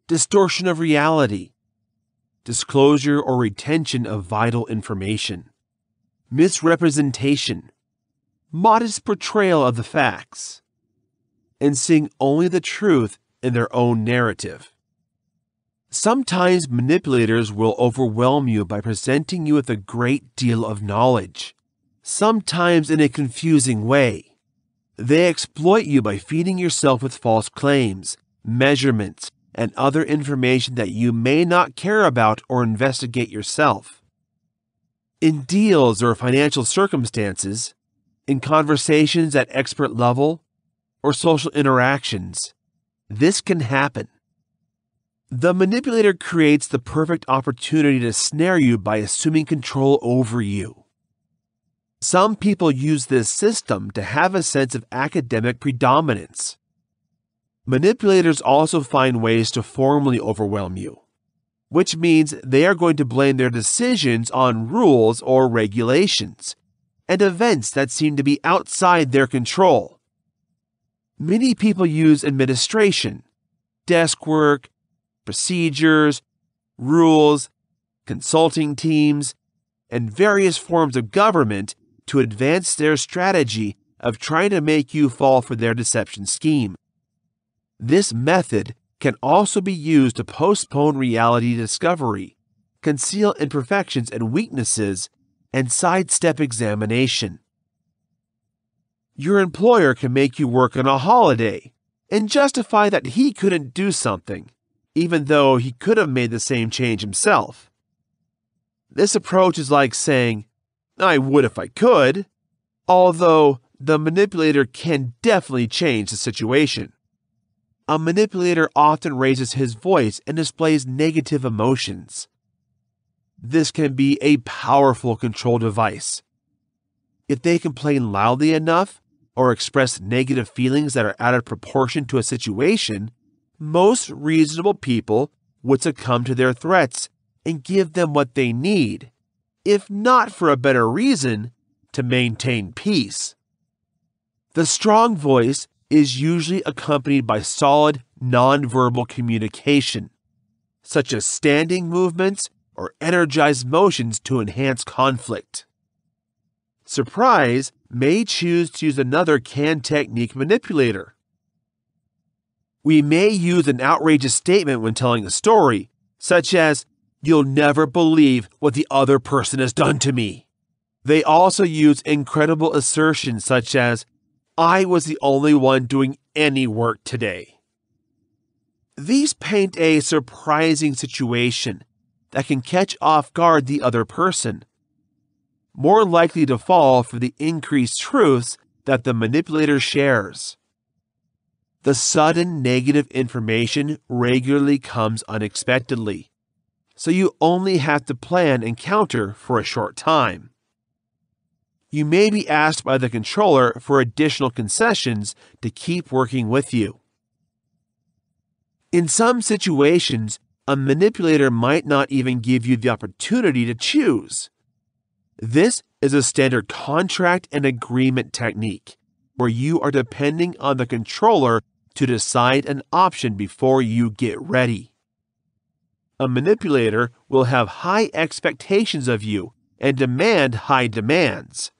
distortion of reality, disclosure or retention of vital information, misrepresentation, modest portrayal of the facts, and seeing only the truth in their own narrative. Sometimes manipulators will overwhelm you by presenting you with a great deal of knowledge, sometimes in a confusing way. They exploit you by feeding yourself with false claims, measurements, and other information that you may not care about or investigate yourself. In deals or financial circumstances, in conversations at expert level, or social interactions, this can happen. The manipulator creates the perfect opportunity to snare you by assuming control over you. Some people use this system to have a sense of academic predominance. Manipulators also find ways to formally overwhelm you, which means they are going to blame their decisions on rules or regulations and events that seem to be outside their control. Many people use administration, desk work, procedures, rules, consulting teams, and various forms of government to advance their strategy of trying to make you fall for their deception scheme. This method can also be used to postpone reality discovery, conceal imperfections and weaknesses, and sidestep examination. Your employer can make you work on a holiday and justify that he couldn't do something, even though he could have made the same change himself. This approach is like saying, "I would if I could," although the manipulator can definitely change the situation. A manipulator often raises his voice and displays negative emotions. This can be a powerful control device. If they complain loudly enough or express negative feelings that are out of proportion to a situation, most reasonable people would succumb to their threats and give them what they need, if not for a better reason, to maintain peace. The strong voice is usually accompanied by solid nonverbal communication, such as standing movements or energized motions to enhance conflict. Surprise may choose to use another can-technique manipulator. We may use an outrageous statement when telling a story, such as, "You'll never believe what the other person has done to me." They also use incredible assertions such as, "I was the only one doing any work today." These paint a surprising situation that can catch off guard the other person, more likely to fall for the increased truths that the manipulator shares. The sudden negative information regularly comes unexpectedly, so you only have to plan and counter for a short time. You may be asked by the controller for additional concessions to keep working with you. In some situations, a manipulator might not even give you the opportunity to choose. This is a standard contract and agreement technique, where you are depending on the controller to decide an option before you get ready. A manipulator will have high expectations of you and demand high demands,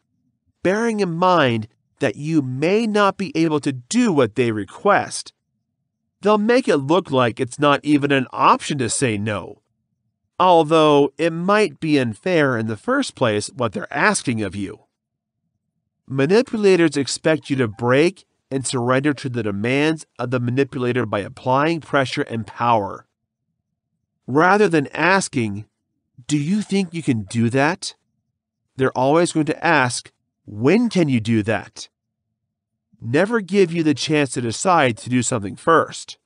bearing in mind that you may not be able to do what they request. They'll make it look like it's not even an option to say no, although it might be unfair in the first place what they're asking of you. Manipulators expect you to break and surrender to the demands of the manipulator by applying pressure and power. Rather than asking, "Do you think you can do that?" they're always going to ask, "When can you do that?" Never give you the chance to decide to do something first.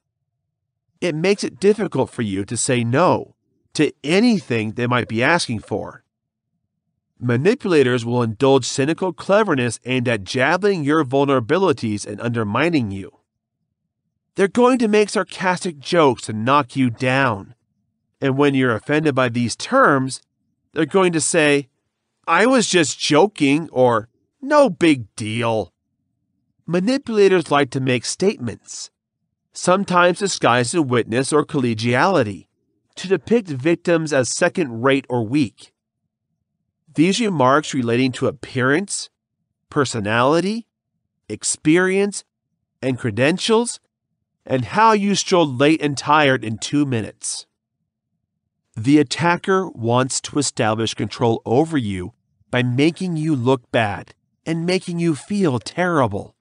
It makes it difficult for you to say no to anything they might be asking for. Manipulators will indulge cynical cleverness aimed at jabbing your vulnerabilities and undermining you. They're going to make sarcastic jokes to knock you down. And when you're offended by these terms, they're going to say, "I was just joking," or "No big deal." Manipulators like to make statements, sometimes disguised as witness or collegiality, to depict victims as second-rate or weak. These remarks relating to appearance, personality, experience, and credentials, and how you strolled late and tired in 2 minutes. The attacker wants to establish control over you by making you look bad and making you feel terrible.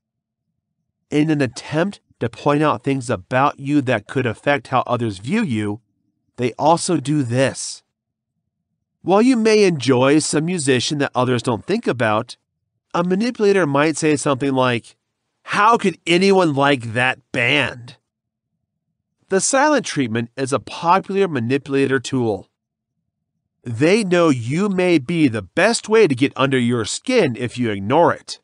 In an attempt to point out things about you that could affect how others view you, they also do this. While you may enjoy some musician that others don't think about, a manipulator might say something like, "How could anyone like that band?" The silent treatment is a popular manipulator tool. They know you may be the best way to get under your skin if you ignore it.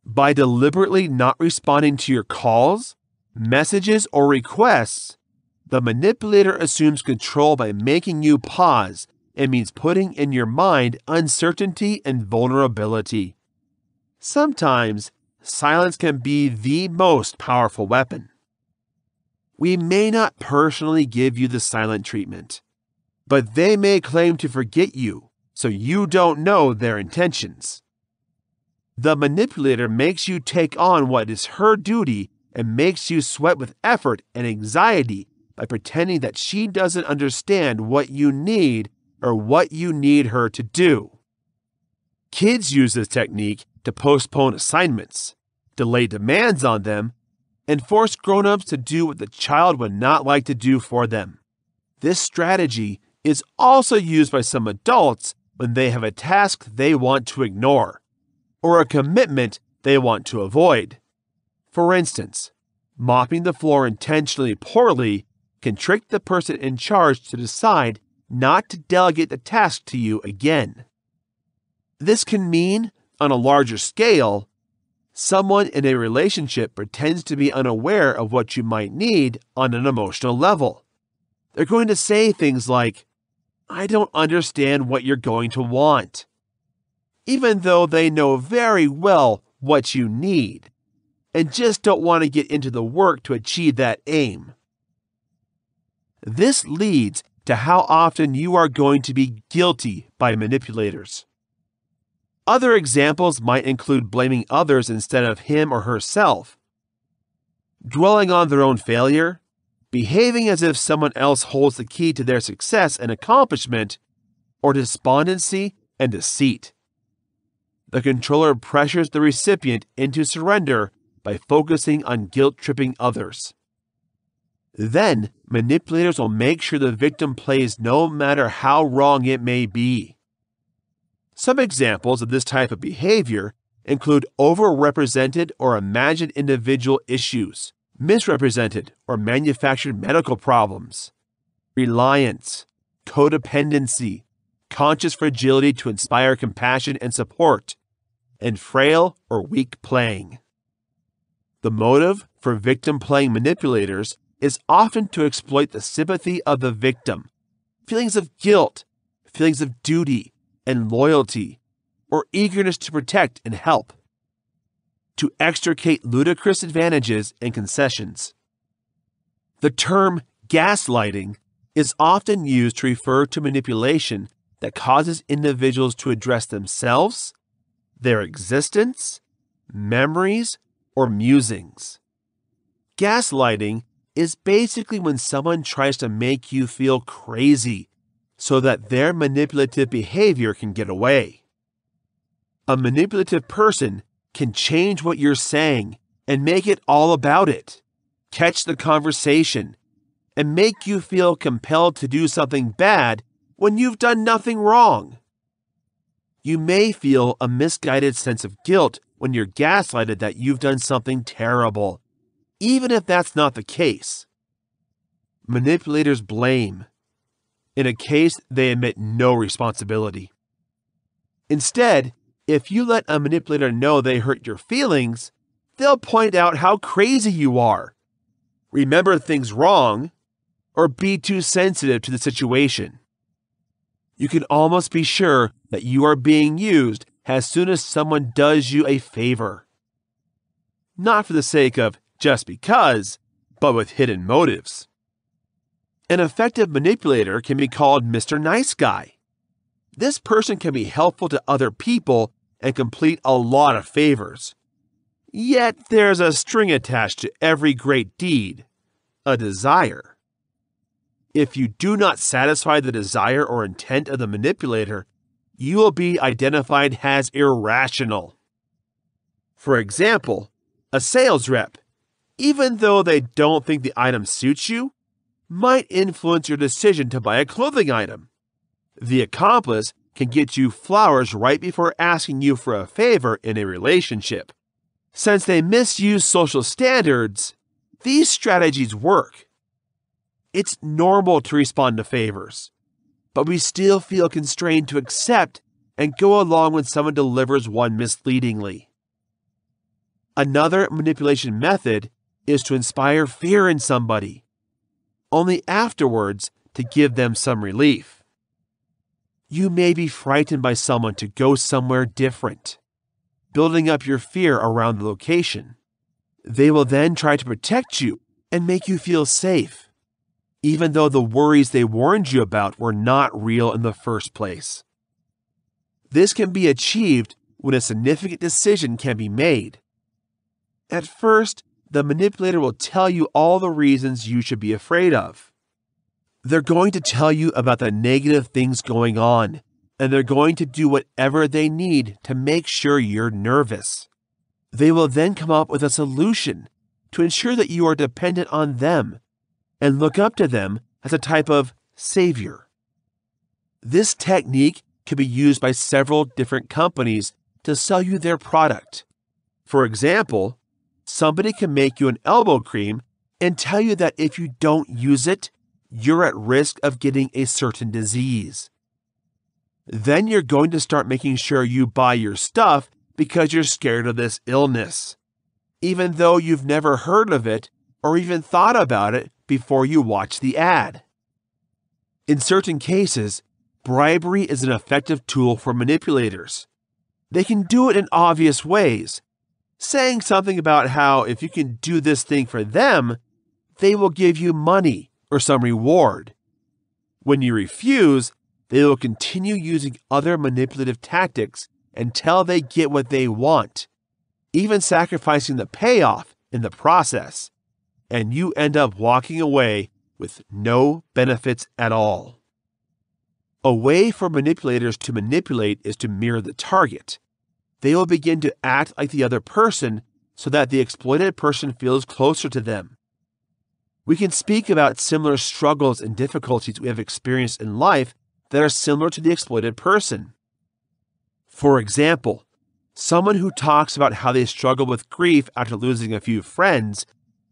By deliberately not responding to your calls, messages, or requests, the manipulator assumes control by making you pause and means putting in your mind uncertainty and vulnerability. Sometimes, silence can be the most powerful weapon. We may not personally give you the silent treatment, but they may claim to forget you, so you don't know their intentions. The manipulator makes you take on what is her duty and makes you sweat with effort and anxiety by pretending that she doesn't understand what you need or what you need her to do. Kids use this technique to postpone assignments, delay demands on them, and force grown-ups to do what the child would not like to do for them. This strategy is also used by some adults when they have a task they want to ignore, or a commitment they want to avoid. For instance, mopping the floor intentionally poorly can trick the person in charge to decide not to delegate the task to you again. This can mean, on a larger scale, someone in a relationship pretends to be unaware of what you might need on an emotional level. They're going to say things like, "I don't understand what you're going to want," even though they know very well what you need, and just don't want to get into the work to achieve that aim. This leads to how often you are going to be guilty by manipulators. Other examples might include blaming others instead of him or herself, dwelling on their own failure, behaving as if someone else holds the key to their success and accomplishment, or despondency and deceit. The controller pressures the recipient into surrender by focusing on guilt-tripping others. Then, manipulators will make sure the victim plays no matter how wrong it may be. Some examples of this type of behavior include overrepresented or imagined individual issues, misrepresented or manufactured medical problems, reliance, codependency, conscious fragility to inspire compassion and support, and frail or weak playing. The motive for victim-playing manipulators is often to exploit the sympathy of the victim, feelings of guilt, feelings of duty and loyalty, or eagerness to protect and help, to extricate ludicrous advantages and concessions. The term gaslighting is often used to refer to manipulation that causes individuals to address themselves, their existence, memories, or musings. Gaslighting is basically when someone tries to make you feel crazy so that their manipulative behavior can get away. A manipulative person can change what you're saying and make it all about it, catch the conversation, and make you feel compelled to do something bad when you've done nothing wrong. You may feel a misguided sense of guilt when you're gaslighted that you've done something terrible, even if that's not the case. Manipulators blame. In a case, they admit no responsibility. Instead, if you let a manipulator know they hurt your feelings, they'll point out how crazy you are, remember things wrong, or be too sensitive to the situation. You can almost be sure that you are being used as soon as someone does you a favor. Not for the sake of just because, but with hidden motives. An effective manipulator can be called Mr. Nice Guy. This person can be helpful to other people and complete a lot of favors. Yet there's a string attached to every great deed, a desire. If you do not satisfy the desire or intent of the manipulator, you will be identified as irrational. For example, a sales rep, even though they don't think the item suits you, might influence your decision to buy a clothing item. The accomplice can get you flowers right before asking you for a favor in a relationship. Since they misuse social standards, these strategies work. It's normal to respond to favors, but we still feel constrained to accept and go along when someone delivers one misleadingly. Another manipulation method is to inspire fear in somebody, only afterwards to give them some relief. You may be frightened by someone to go somewhere different, building up your fear around the location. They will then try to protect you and make you feel safe, even though the worries they warned you about were not real in the first place. This can be achieved when a significant decision can be made. At first, the manipulator will tell you all the reasons you should be afraid of. They're going to tell you about the negative things going on, and they're going to do whatever they need to make sure you're nervous. They will then come up with a solution to ensure that you are dependent on them and look up to them as a type of savior. This technique can be used by several different companies to sell you their product. For example, somebody can make you an elbow cream and tell you that if you don't use it, you're at risk of getting a certain disease. Then you're going to start making sure you buy your stuff because you're scared of this illness, even though you've never heard of it or even thought about it before you watch the ad. In certain cases, bribery is an effective tool for manipulators. They can do it in obvious ways, saying something about how if you can do this thing for them, they will give you money or some reward. When you refuse, they will continue using other manipulative tactics until they get what they want, even sacrificing the payoff in the process, and you end up walking away with no benefits at all. A way for manipulators to manipulate is to mirror the target. They will begin to act like the other person so that the exploited person feels closer to them. We can speak about similar struggles and difficulties we have experienced in life that are similar to the exploited person. For example, someone who talks about how they struggle with grief after losing a few friends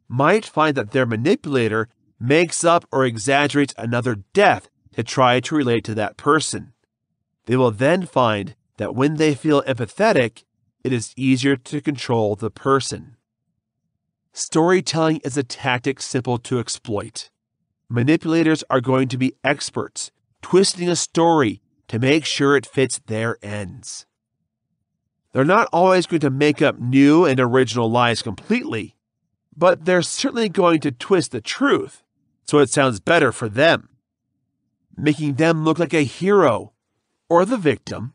might find that their manipulator makes up or exaggerates another death to try to relate to that person. They will then find that when they feel empathetic, it is easier to control the person. Storytelling is a tactic simple to exploit. Manipulators are going to be experts, twisting a story to make sure it fits their ends. They're not always going to make up new and original lies completely, but they're certainly going to twist the truth so it sounds better for them, making them look like a hero or the victim,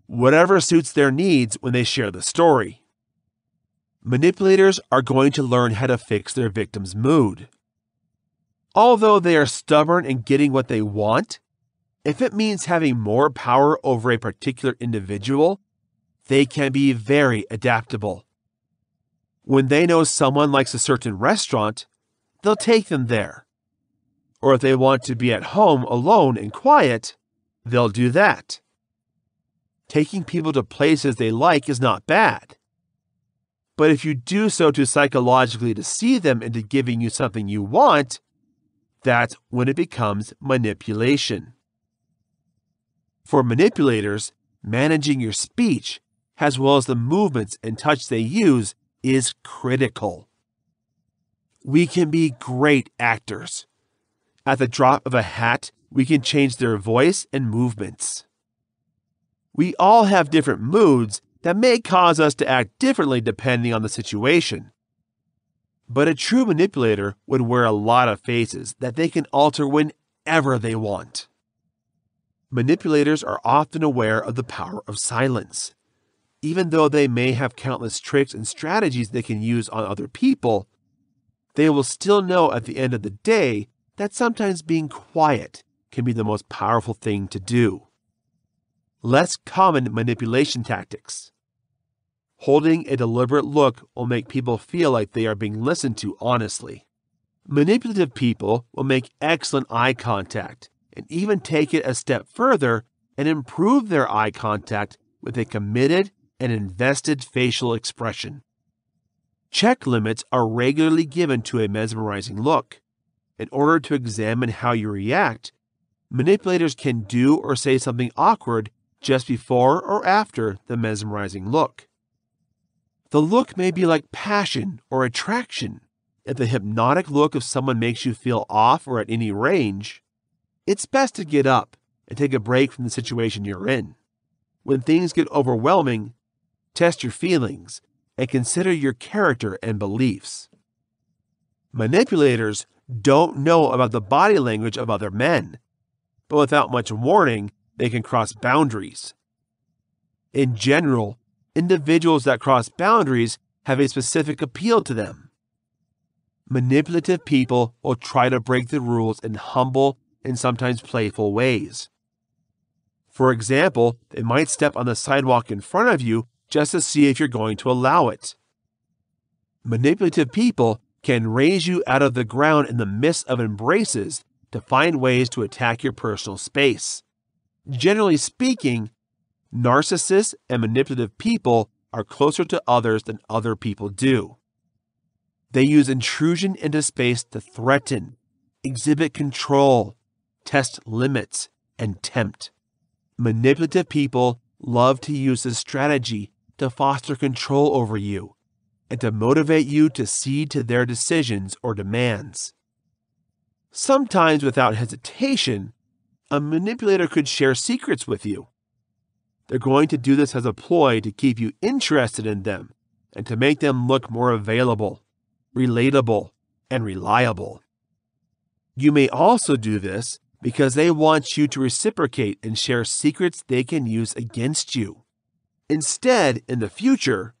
whatever suits their needs when they share the story. Manipulators are going to learn how to fix their victim's mood. Although they are stubborn in getting what they want, if it means having more power over a particular individual, they can be very adaptable. When they know someone likes a certain restaurant, they'll take them there. Or if they want to be at home alone and quiet, they'll do that. Taking people to places they like is not bad. But if you do so to psychologically deceive them into giving you something you want, that's when it becomes manipulation. For manipulators, managing your speech, as well as the movements and touch they use, is critical. We can be great actors. At the drop of a hat, we can change their voice and movements. We all have different moods that may cause us to act differently depending on the situation. But a true manipulator would wear a lot of faces that they can alter whenever they want. Manipulators are often aware of the power of silence. Even though they may have countless tricks and strategies they can use on other people, they will still know at the end of the day that sometimes being quiet can be the most powerful thing to do. Less common manipulation tactics. Holding a deliberate look will make people feel like they are being listened to honestly. Manipulative people will make excellent eye contact and even take it a step further and improve their eye contact with a committed and invested facial expression. Check limits are regularly given to a mesmerizing look. In order to examine how you react, manipulators can do or say something awkward just before or after the mesmerizing look. The look may be like passion or attraction. If the hypnotic look of someone makes you feel off or at any range, it's best to get up and take a break from the situation you're in. When things get overwhelming, test your feelings and consider your character and beliefs. Manipulators don't know about the body language of other men, but without much warning, they can cross boundaries. In general, individuals that cross boundaries have a specific appeal to them. Manipulative people will try to break the rules in humble and sometimes playful ways. For example, they might step on the sidewalk in front of you just to see if you're going to allow it. Manipulative people can raise you out of the ground in the midst of embraces to find ways to attack your personal space. Generally speaking, narcissists and manipulative people are closer to others than other people do. They use intrusion into space to threaten, exhibit control, test limits, and tempt. Manipulative people love to use this strategy to foster control over you and to motivate you to cede to their decisions or demands. Sometimes without hesitation, a manipulator could share secrets with you. They're going to do this as a ploy to keep you interested in them and to make them look more available, relatable, and reliable. You may also do this because they want you to reciprocate and share secrets they can use against you. Instead, in the future,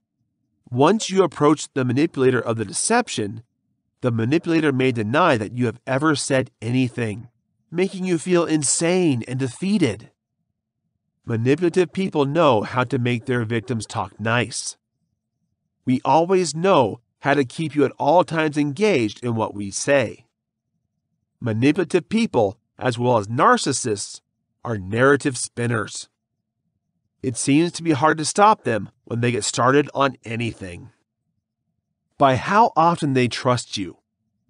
once you approach the manipulator of the deception, the manipulator may deny that you have ever said anything, making you feel insane and defeated. Manipulative people know how to make their victims talk nice. We always know how to keep you at all times engaged in what we say. Manipulative people, as well as narcissists, are narrative spinners. It seems to be hard to stop them when they get started on anything. By how often they trust you,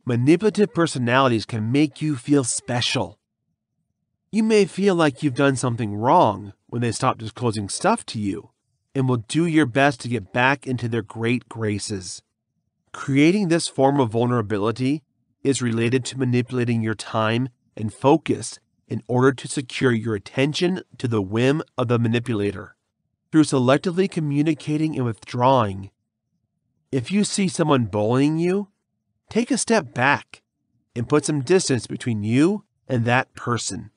manipulative personalities can make you feel special. You may feel like you've done something wrong when they stop disclosing stuff to you and will do your best to get back into their great graces. Creating this form of vulnerability is related to manipulating your time and focus in order to secure your attention to the whim of the manipulator. Through selectively communicating and withdrawing, if you see someone bullying you, take a step back and put some distance between you and that person.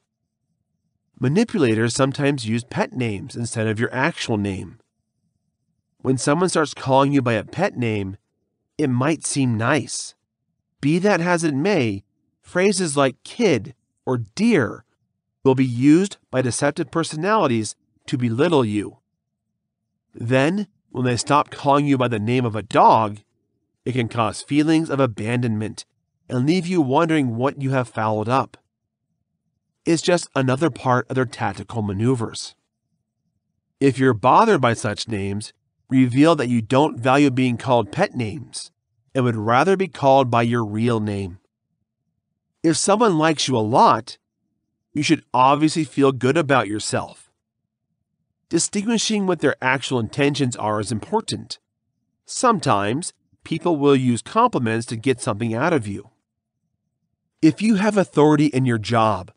Manipulators sometimes use pet names instead of your actual name. When someone starts calling you by a pet name, it might seem nice. Be that as it may, phrases like kid or dear will be used by deceptive personalities to belittle you. Then, when they stop calling you by the name of a dog, it can cause feelings of abandonment and leave you wondering what you have fouled up. It's just another part of their tactical maneuvers. If you're bothered by such names, reveal that you don't value being called pet names and would rather be called by your real name. If someone likes you a lot, you should obviously feel good about yourself. Distinguishing what their actual intentions are is important. Sometimes, people will use compliments to get something out of you. If you have authority in your job,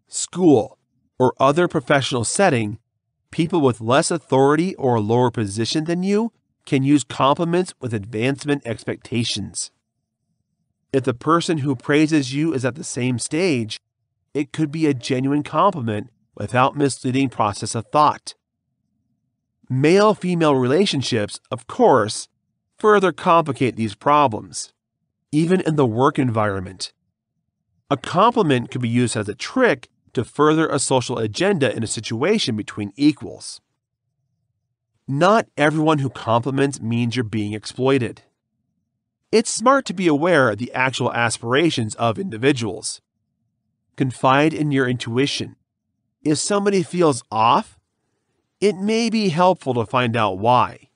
school, or other professional setting, people with less authority or a lower position than you can use compliments with advancement expectations. If the person who praises you is at the same stage, it could be a genuine compliment without misleading process of thought. Male-female relationships, of course, further complicate these problems, even in the work environment. A compliment could be used as a trick to further a social agenda in a situation between equals. Not everyone who compliments means you're being exploited. It's smart to be aware of the actual aspirations of individuals. Confide in your intuition. If somebody feels off, it may be helpful to find out why.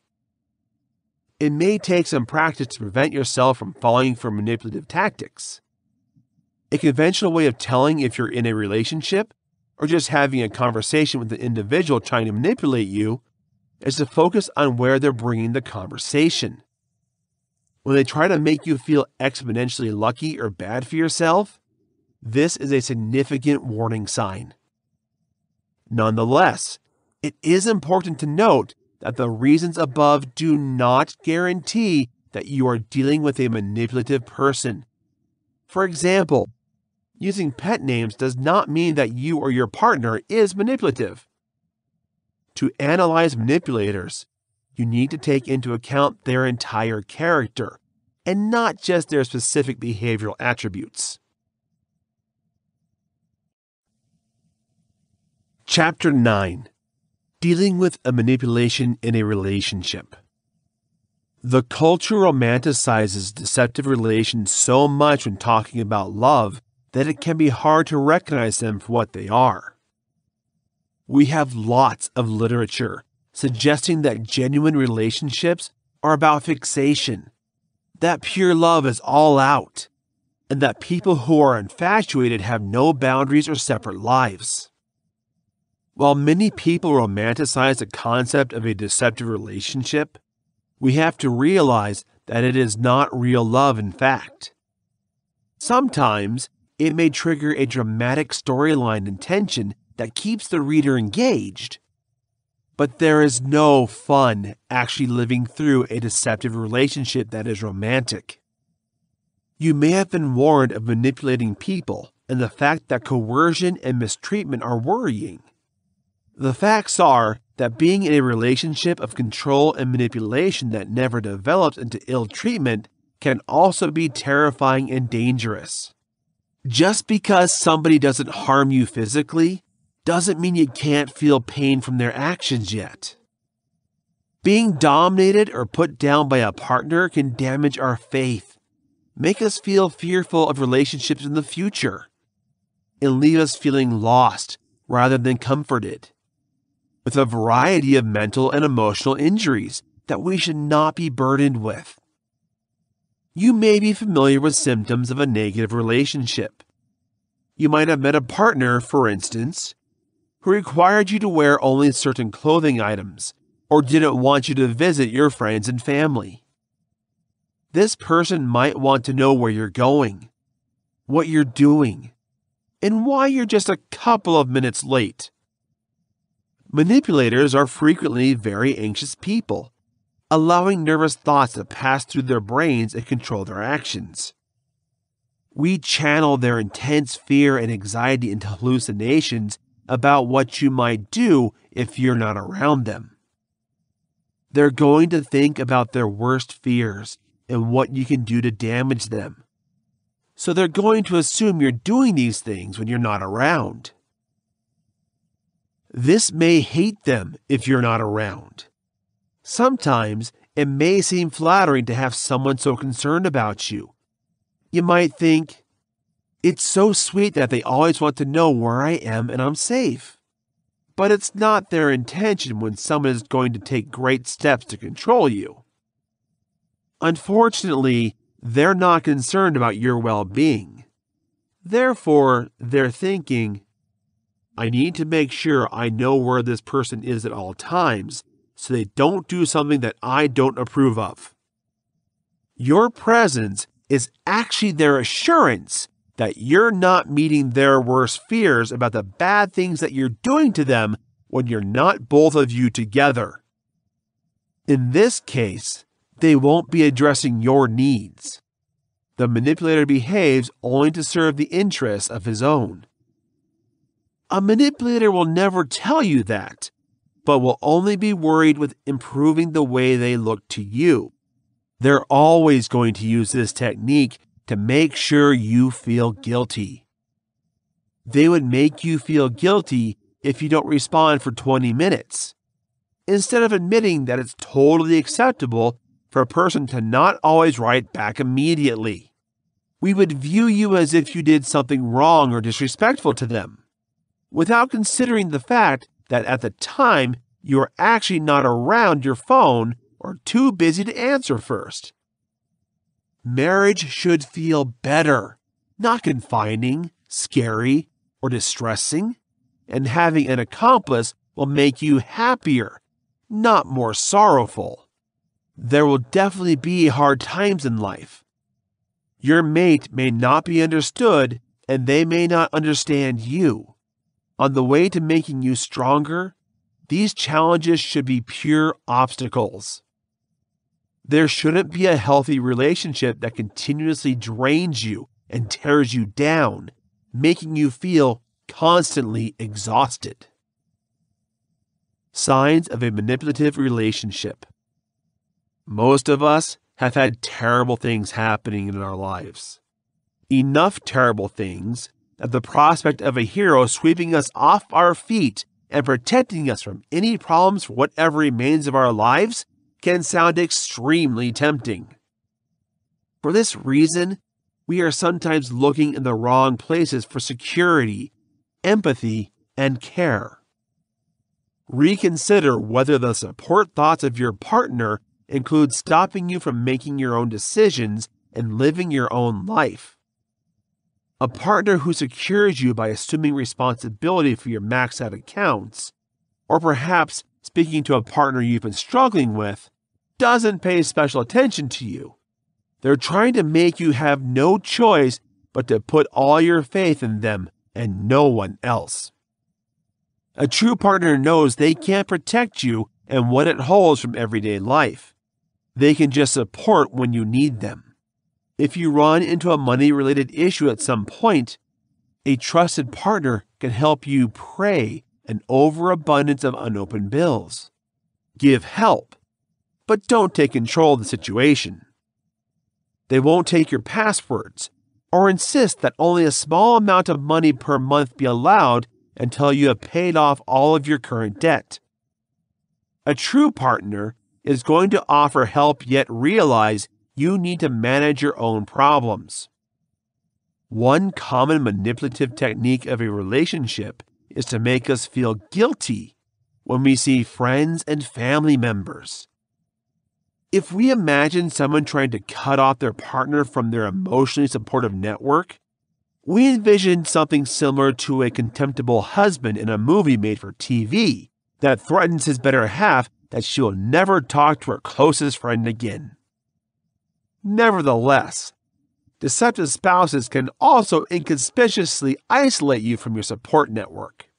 It may take some practice to prevent yourself from falling for manipulative tactics. A conventional way of telling if you're in a relationship or just having a conversation with an individual trying to manipulate you is to focus on where they're bringing the conversation. When they try to make you feel exponentially lucky or bad for yourself, this is a significant warning sign. Nonetheless, it is important to note that the reasons above do not guarantee that you are dealing with a manipulative person. For example, using pet names does not mean that you or your partner is manipulative. To analyze manipulators, you need to take into account their entire character and not just their specific behavioral attributes. Chapter 9. Dealing with a manipulation in a relationship. The culture romanticizes deceptive relations so much when talking about love that it can be hard to recognize them for what they are. We have lots of literature suggesting that genuine relationships are about fixation, that pure love is all out, and that people who are infatuated have no boundaries or separate lives. While many people romanticize the concept of a deceptive relationship, we have to realize that it is not real love in fact. Sometimes it may trigger a dramatic storyline and tension that keeps the reader engaged. But there is no fun actually living through a deceptive relationship that is romantic. You may have been warned of manipulating people, and the fact that coercion and mistreatment are worrying. The facts are that being in a relationship of control and manipulation that never develops into ill treatment can also be terrifying and dangerous. Just because somebody doesn't harm you physically doesn't mean you can't feel pain from their actions yet. Being dominated or put down by a partner can damage our faith, make us feel fearful of relationships in the future, and leave us feeling lost rather than comforted, with a variety of mental and emotional injuries that we should not be burdened with. You may be familiar with symptoms of a negative relationship. You might have met a partner, for instance, who required you to wear only certain clothing items or didn't want you to visit your friends and family. This person might want to know where you're going, what you're doing, and why you're just a couple of minutes late. Manipulators are frequently very anxious people, allowing nervous thoughts to pass through their brains and control their actions. We channel their intense fear and anxiety into hallucinations about what you might do if you're not around them. They're going to think about their worst fears and what you can do to damage them. So they're going to assume you're doing these things when you're not around. This may hate them if you're not around. Sometimes it may seem flattering to have someone so concerned about you. You might think, it's so sweet that they always want to know where I am and I'm safe. But it's not their intention when someone is going to take great steps to control you. Unfortunately, they're not concerned about your well-being. Therefore, they're thinking, I need to make sure I know where this person is at all times so they don't do something that I don't approve of. Your presence is actually their assurance that you're not meeting their worst fears about the bad things that you're doing to them when you're not both of you together. In this case, they won't be addressing your needs. The manipulator behaves only to serve the interests of his own. A manipulator will never tell you that, but will only be worried with improving the way they look to you. They're always going to use this technique to make sure you feel guilty. They would make you feel guilty if you don't respond for 20 minutes. instead of admitting that it's totally acceptable for a person to not always write back immediately. We would view you as if you did something wrong or disrespectful to them, without considering the fact that at the time you are actually not around your phone or too busy to answer first. Marriage should feel better, not confining, scary, or distressing, and having an accomplice will make you happier, not more sorrowful. There will definitely be hard times in life. Your mate may not be understood, and they may not understand you. On the way to making you stronger, these challenges should be pure obstacles. There shouldn't be a healthy relationship that continuously drains you and tears you down, making you feel constantly exhausted. Signs of a manipulative relationship. Most of us have had terrible things happening in our lives. Enough terrible things that the prospect of a hero sweeping us off our feet and protecting us from any problems for whatever remains of our lives can sound extremely tempting. For this reason, we are sometimes looking in the wrong places for security, empathy, and care. Reconsider whether the support thoughts of your partner include stopping you from making your own decisions and living your own life. A partner who secures you by assuming responsibility for your maxed out accounts, or perhaps speaking to a partner you've been struggling with, doesn't pay special attention to you. They're trying to make you have no choice but to put all your faith in them and no one else. A true partner knows they can't protect you and what it holds from everyday life. They can just support when you need them. If you run into a money-related issue at some point, a trusted partner can help you pray an overabundance of unopened bills. Give help, but don't take control of the situation. They won't take your passwords or insist that only a small amount of money per month be allowed until you have paid off all of your current debt. A true partner is going to offer help yet realize you need to manage your own problems. One common manipulative technique of a relationship is to make us feel guilty when we see friends and family members. If we imagine someone trying to cut off their partner from their emotionally supportive network, we envision something similar to a contemptible husband in a movie made for TV that threatens his better half that she will never talk to her closest friend again. Nevertheless, deceptive spouses can also inconspicuously isolate you from your support network.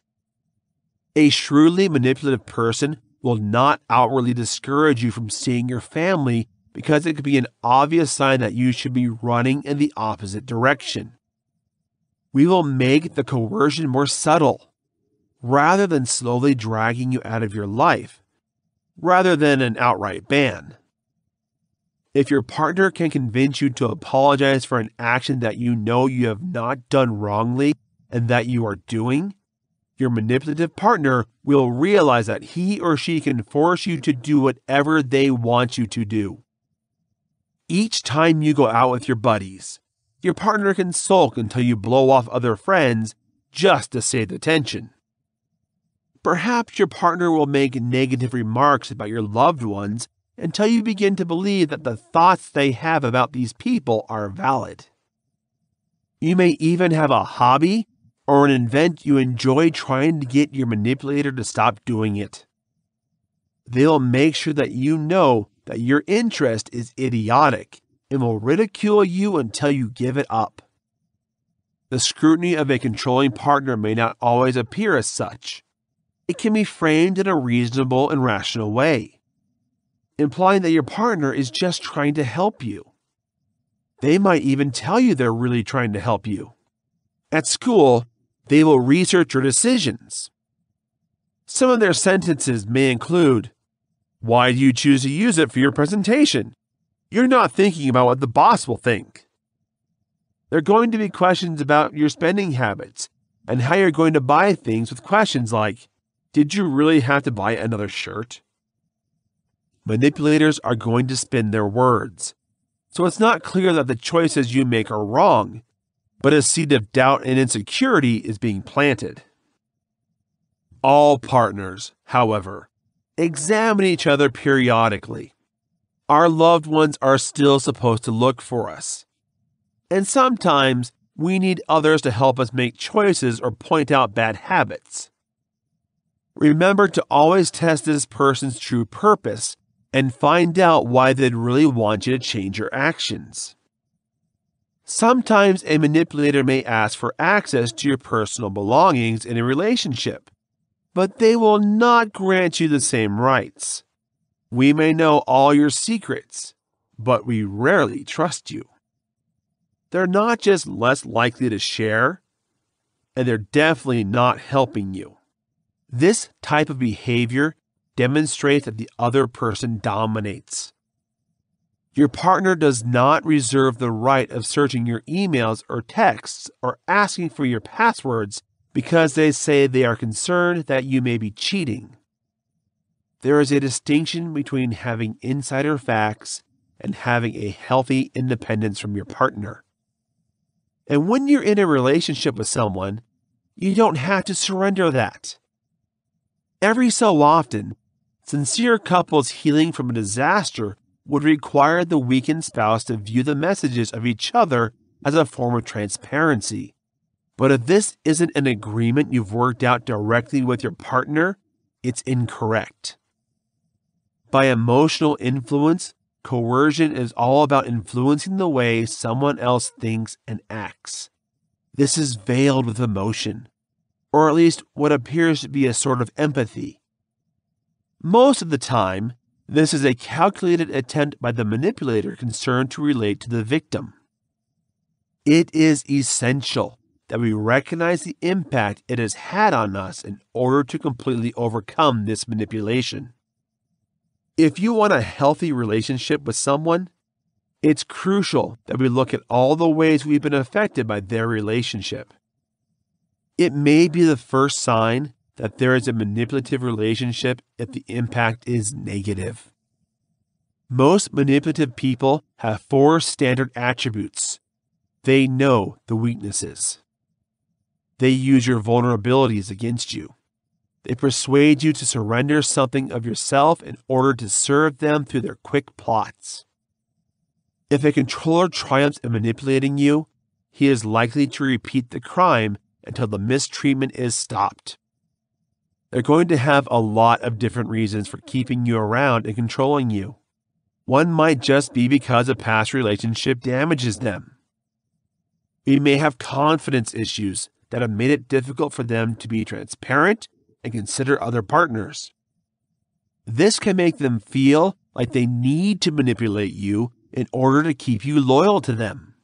A shrewdly manipulative person will not outwardly discourage you from seeing your family because it could be an obvious sign that you should be running in the opposite direction. We will make the coercion more subtle, rather than slowly dragging you out of your life, rather than an outright ban. If your partner can convince you to apologize for an action that you know you have not done wrongly and that you are doing, your manipulative partner will realize that he or she can force you to do whatever they want you to do. Each time you go out with your buddies, your partner can sulk until you blow off other friends just to save the tension. Perhaps your partner will make negative remarks about your loved ones until you begin to believe that the thoughts they have about these people are valid. You may even have a hobby or an event you enjoy trying to get your manipulator to stop doing it. They'll make sure that you know that your interest is idiotic and will ridicule you until you give it up. The scrutiny of a controlling partner may not always appear as such. It can be framed in a reasonable and rational way, implying that your partner is just trying to help you. They might even tell you they're really trying to help you. At school, they will research your decisions. Some of their sentences may include, "Why do you choose to use it for your presentation? You're not thinking about what the boss will think." There are going to be questions about your spending habits and how you're going to buy things with questions like, "Did you really have to buy another shirt?" Manipulators are going to spin their words. So it's not clear that the choices you make are wrong, but a seed of doubt and insecurity is being planted. All partners, however, examine each other periodically. Our loved ones are still supposed to look for us. And sometimes we need others to help us make choices or point out bad habits. Remember to always test this person's true purpose and find out why they'd really want you to change your actions. Sometimes a manipulator may ask for access to your personal belongings in a relationship, but they will not grant you the same rights. We may know all your secrets, but we rarely trust you. They're not just less likely to share, and they're definitely not helping you. This type of behavior demonstrates that the other person dominates. Your partner does not reserve the right of searching your emails or texts or asking for your passwords because they say they are concerned that you may be cheating. There is a distinction between having insider facts and having a healthy independence from your partner. And when you're in a relationship with someone, you don't have to surrender that. Every so often, sincere couples healing from a disaster would require the weakened spouse to view the messages of each other as a form of transparency. But if this isn't an agreement you've worked out directly with your partner, it's incorrect. By emotional influence, coercion is all about influencing the way someone else thinks and acts. This is veiled with emotion, or at least what appears to be a sort of empathy. Most of the time, this is a calculated attempt by the manipulator concerned to relate to the victim. It is essential that we recognize the impact it has had on us in order to completely overcome this manipulation. If you want a healthy relationship with someone, it's crucial that we look at all the ways we've been affected by their relationship. It may be the first sign that there is a manipulative relationship if the impact is negative. Most manipulative people have 4 standard attributes. They know the weaknesses. They use your vulnerabilities against you. They persuade you to surrender something of yourself in order to serve them through their quick plots. If a controller triumphs in manipulating you, he is likely to repeat the crime until the mistreatment is stopped. They're going to have a lot of different reasons for keeping you around and controlling you. One might just be because a past relationship damages them. We may have confidence issues that have made it difficult for them to be transparent and consider other partners. This can make them feel like they need to manipulate you in order to keep you loyal to them.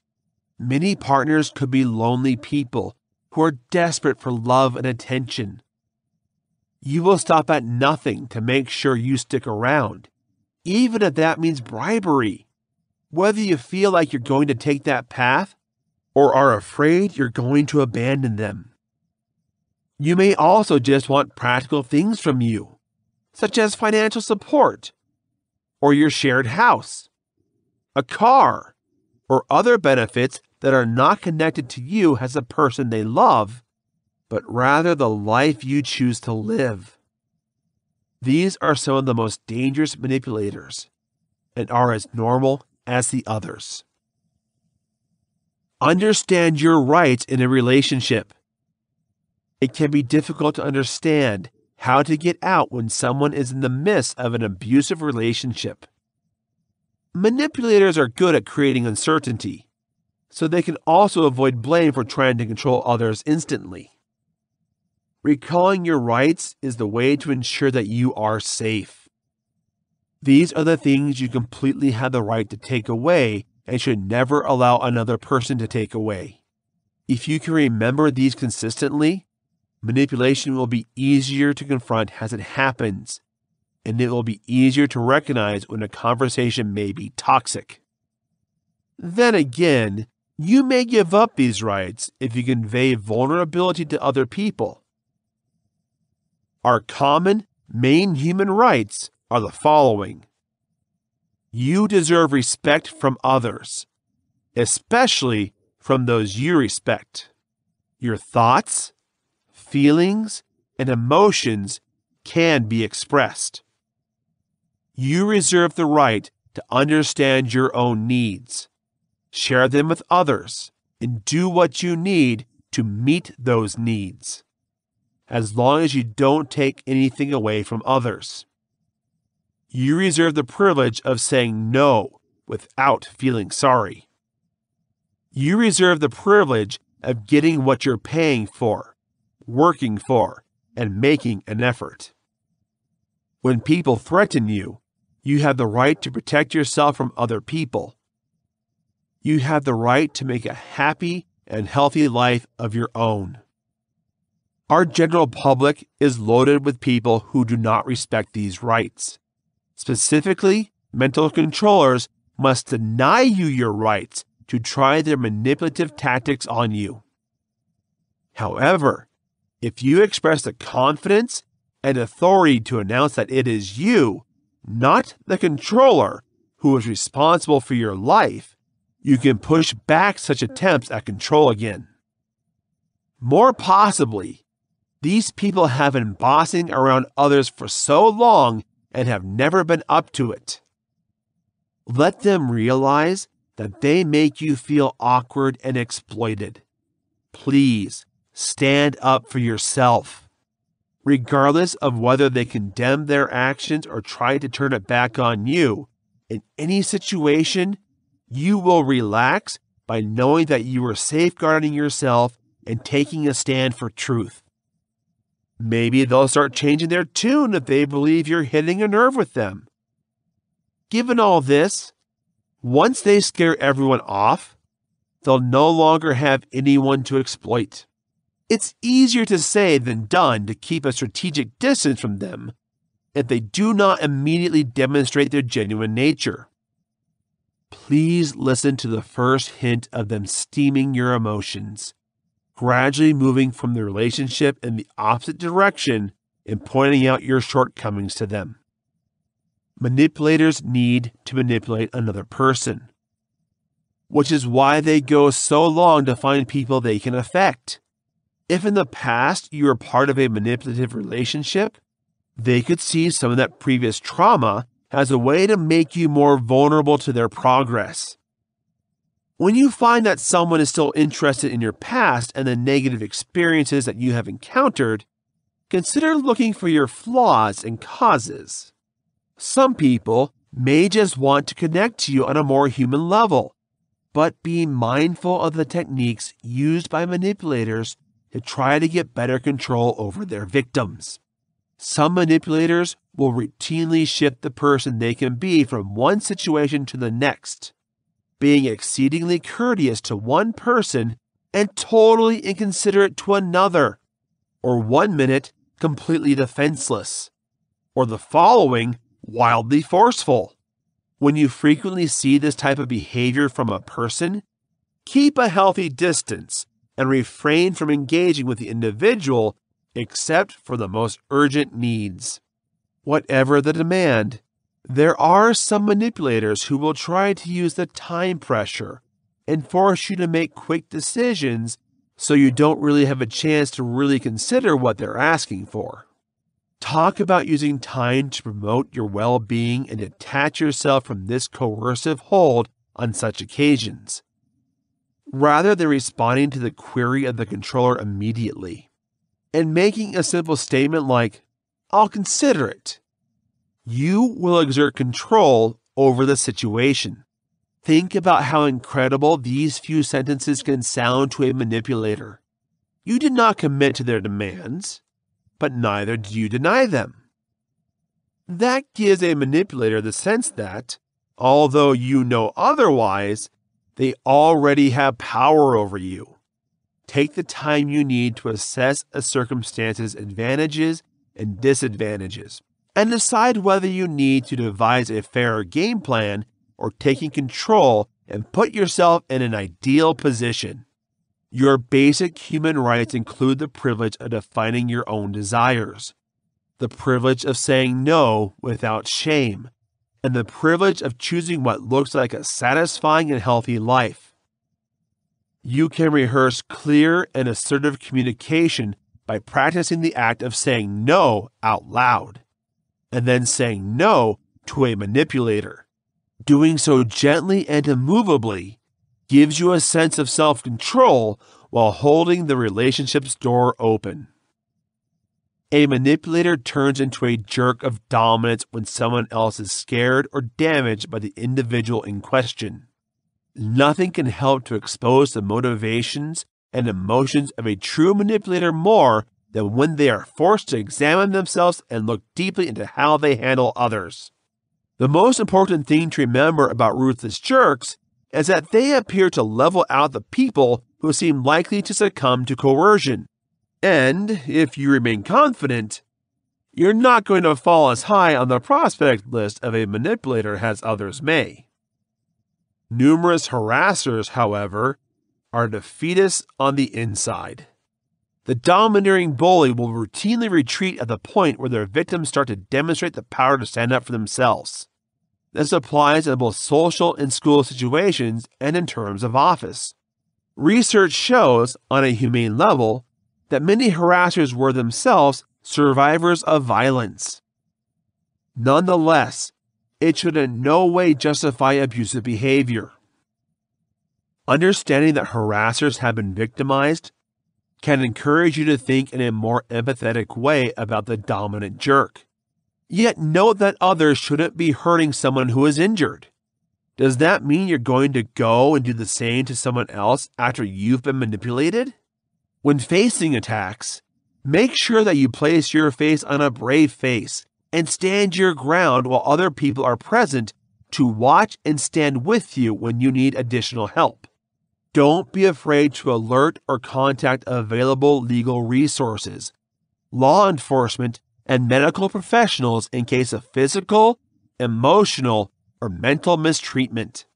Many partners could be lonely people who are desperate for love and attention. You will stop at nothing to make sure you stick around, even if that means bribery. Whether you feel like you're going to take that path or are afraid you're going to abandon them. You may also just want practical things from you, such as financial support, or your shared house, a car, or other benefits that are not connected to you as a person they love, but rather the life you choose to live. These are some of the most dangerous manipulators and are as normal as the others. Understand your rights in a relationship. It can be difficult to understand how to get out when someone is in the midst of an abusive relationship. Manipulators are good at creating uncertainty, so they can also avoid blame for trying to control others instantly. Recalling your rights is the way to ensure that you are safe. These are the things you completely have the right to take away and should never allow another person to take away. If you can remember these consistently, manipulation will be easier to confront as it happens, and it will be easier to recognize when a conversation may be toxic. Then again, you may give up these rights if you convey vulnerability to other people. Our common, main human rights are the following: You deserve respect from others, especially from those you respect. Your thoughts, feelings, and emotions can be expressed. You reserve the right to understand your own needs, share them with others, and do what you need to meet those needs, as long as you don't take anything away from others. You reserve the privilege of saying no without feeling sorry. You reserve the privilege of getting what you're paying for, working for, and making an effort. When people threaten you, you have the right to protect yourself from other people. You have the right to make a happy and healthy life of your own. Our general public is loaded with people who do not respect these rights. Specifically, mental controllers must deny you your rights to try their manipulative tactics on you. However, if you express the confidence and authority to announce that it is you, not the controller, who is responsible for your life, you can push back such attempts at control again. More possibly, these people have been bossing around others for so long and have never been up to it. Let them realize that they make you feel awkward and exploited. Please stand up for yourself. Regardless of whether they condemn their actions or try to turn it back on you, in any situation, you will relax by knowing that you are safeguarding yourself and taking a stand for truth. Maybe they'll start changing their tune if they believe you're hitting a nerve with them. Given all this, once they scare everyone off, they'll no longer have anyone to exploit. It's easier to say than done to keep a strategic distance from them if they do not immediately demonstrate their genuine nature. Please listen to the first hint of them steaming your emotions, gradually moving from the relationship in the opposite direction and pointing out your shortcomings to them. Manipulators need to manipulate another person, which is why they go so long to find people they can affect. If in the past you were part of a manipulative relationship, they could see some of that previous trauma as a way to make you more vulnerable to their progress. When you find that someone is still interested in your past and the negative experiences that you have encountered, consider looking for your flaws and causes. Some people may just want to connect to you on a more human level, but be mindful of the techniques used by manipulators to try to get better control over their victims. Some manipulators will routinely shift the person they can be from one situation to the next, being exceedingly courteous to one person and totally inconsiderate to another, or 1 minute completely defenseless, or the following wildly forceful. When you frequently see this type of behavior from a person, keep a healthy distance and refrain from engaging with the individual except for the most urgent needs. Whatever the demand, there are some manipulators who will try to use the time pressure and force you to make quick decisions so you don't really have a chance to really consider what they're asking for. Talk about using time to promote your well-being and detach yourself from this coercive hold on such occasions, rather than responding to the query of the controller immediately and making a simple statement like, "I'll consider it." You will exert control over the situation. Think about how incredible these few sentences can sound to a manipulator. You did not commit to their demands, but neither do you deny them. That gives a manipulator the sense that, although you know otherwise, they already have power over you. Take the time you need to assess a circumstance's advantages and disadvantages, and decide whether you need to devise a fairer game plan or taking control and put yourself in an ideal position. Your basic human rights include the privilege of defining your own desires, the privilege of saying no without shame, and the privilege of choosing what looks like a satisfying and healthy life. You can rehearse clear and assertive communication by practicing the act of saying no out loud, and then saying no to a manipulator. Doing so gently and immovably gives you a sense of self-control while holding the relationship's door open. A manipulator turns into a jerk of dominance when someone else is scared or damaged by the individual in question. Nothing can help to expose the motivations and emotions of a true manipulator more than when they are forced to examine themselves and look deeply into how they handle others. The most important thing to remember about ruthless jerks is that they appear to level out the people who seem likely to succumb to coercion. And if you remain confident, you're not going to fall as high on the prospect list of a manipulator as others may. Numerous harassers, however, are defeatists on the inside. The domineering bully will routinely retreat at the point where their victims start to demonstrate the power to stand up for themselves. This applies in both social and school situations and in terms of office. Research shows, on a humane level, that many harassers were themselves survivors of violence. Nonetheless, it should in no way justify abusive behavior. Understanding that harassers have been victimized can encourage you to think in a more empathetic way about the dominant jerk. Yet note that others shouldn't be hurting someone who is injured. Does that mean you're going to go and do the same to someone else after you've been manipulated? When facing attacks, make sure that you place your face on a brave face and stand your ground while other people are present to watch and stand with you when you need additional help. Don't be afraid to alert or contact available legal resources, law enforcement, and medical professionals in case of physical, emotional, or mental mistreatment.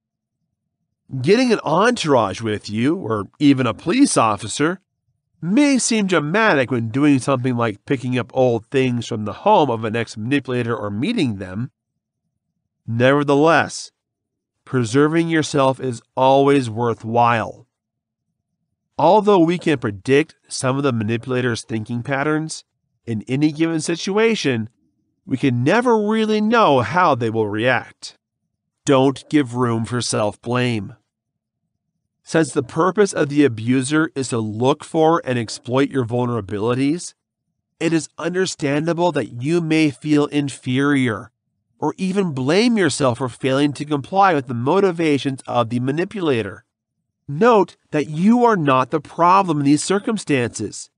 Getting an entourage with you, or even a police officer, may seem dramatic when doing something like picking up old things from the home of an ex-manipulator or meeting them. Nevertheless, preserving yourself is always worthwhile. Although we can predict some of the manipulator's thinking patterns, in any given situation, we can never really know how they will react. Don't give room for self-blame. Since the purpose of the abuser is to look for and exploit your vulnerabilities, it is understandable that you may feel inferior or even blame yourself for failing to comply with the motivations of the manipulator. Note that you are not the problem in these circumstances.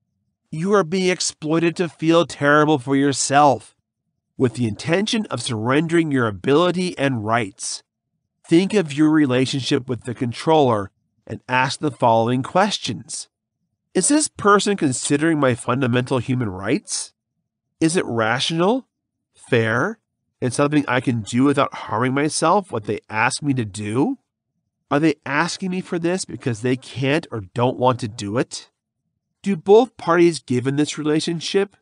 You are being exploited to feel terrible for yourself, with the intention of surrendering your ability and rights. Think of your relationship with the controller and ask the following questions. Is this person considering my fundamental human rights? Is it rational, fair, and something I can do without harming myself what they ask me to do? Are they asking me for this because they can't or don't want to do it? Do both parties give in this relationship,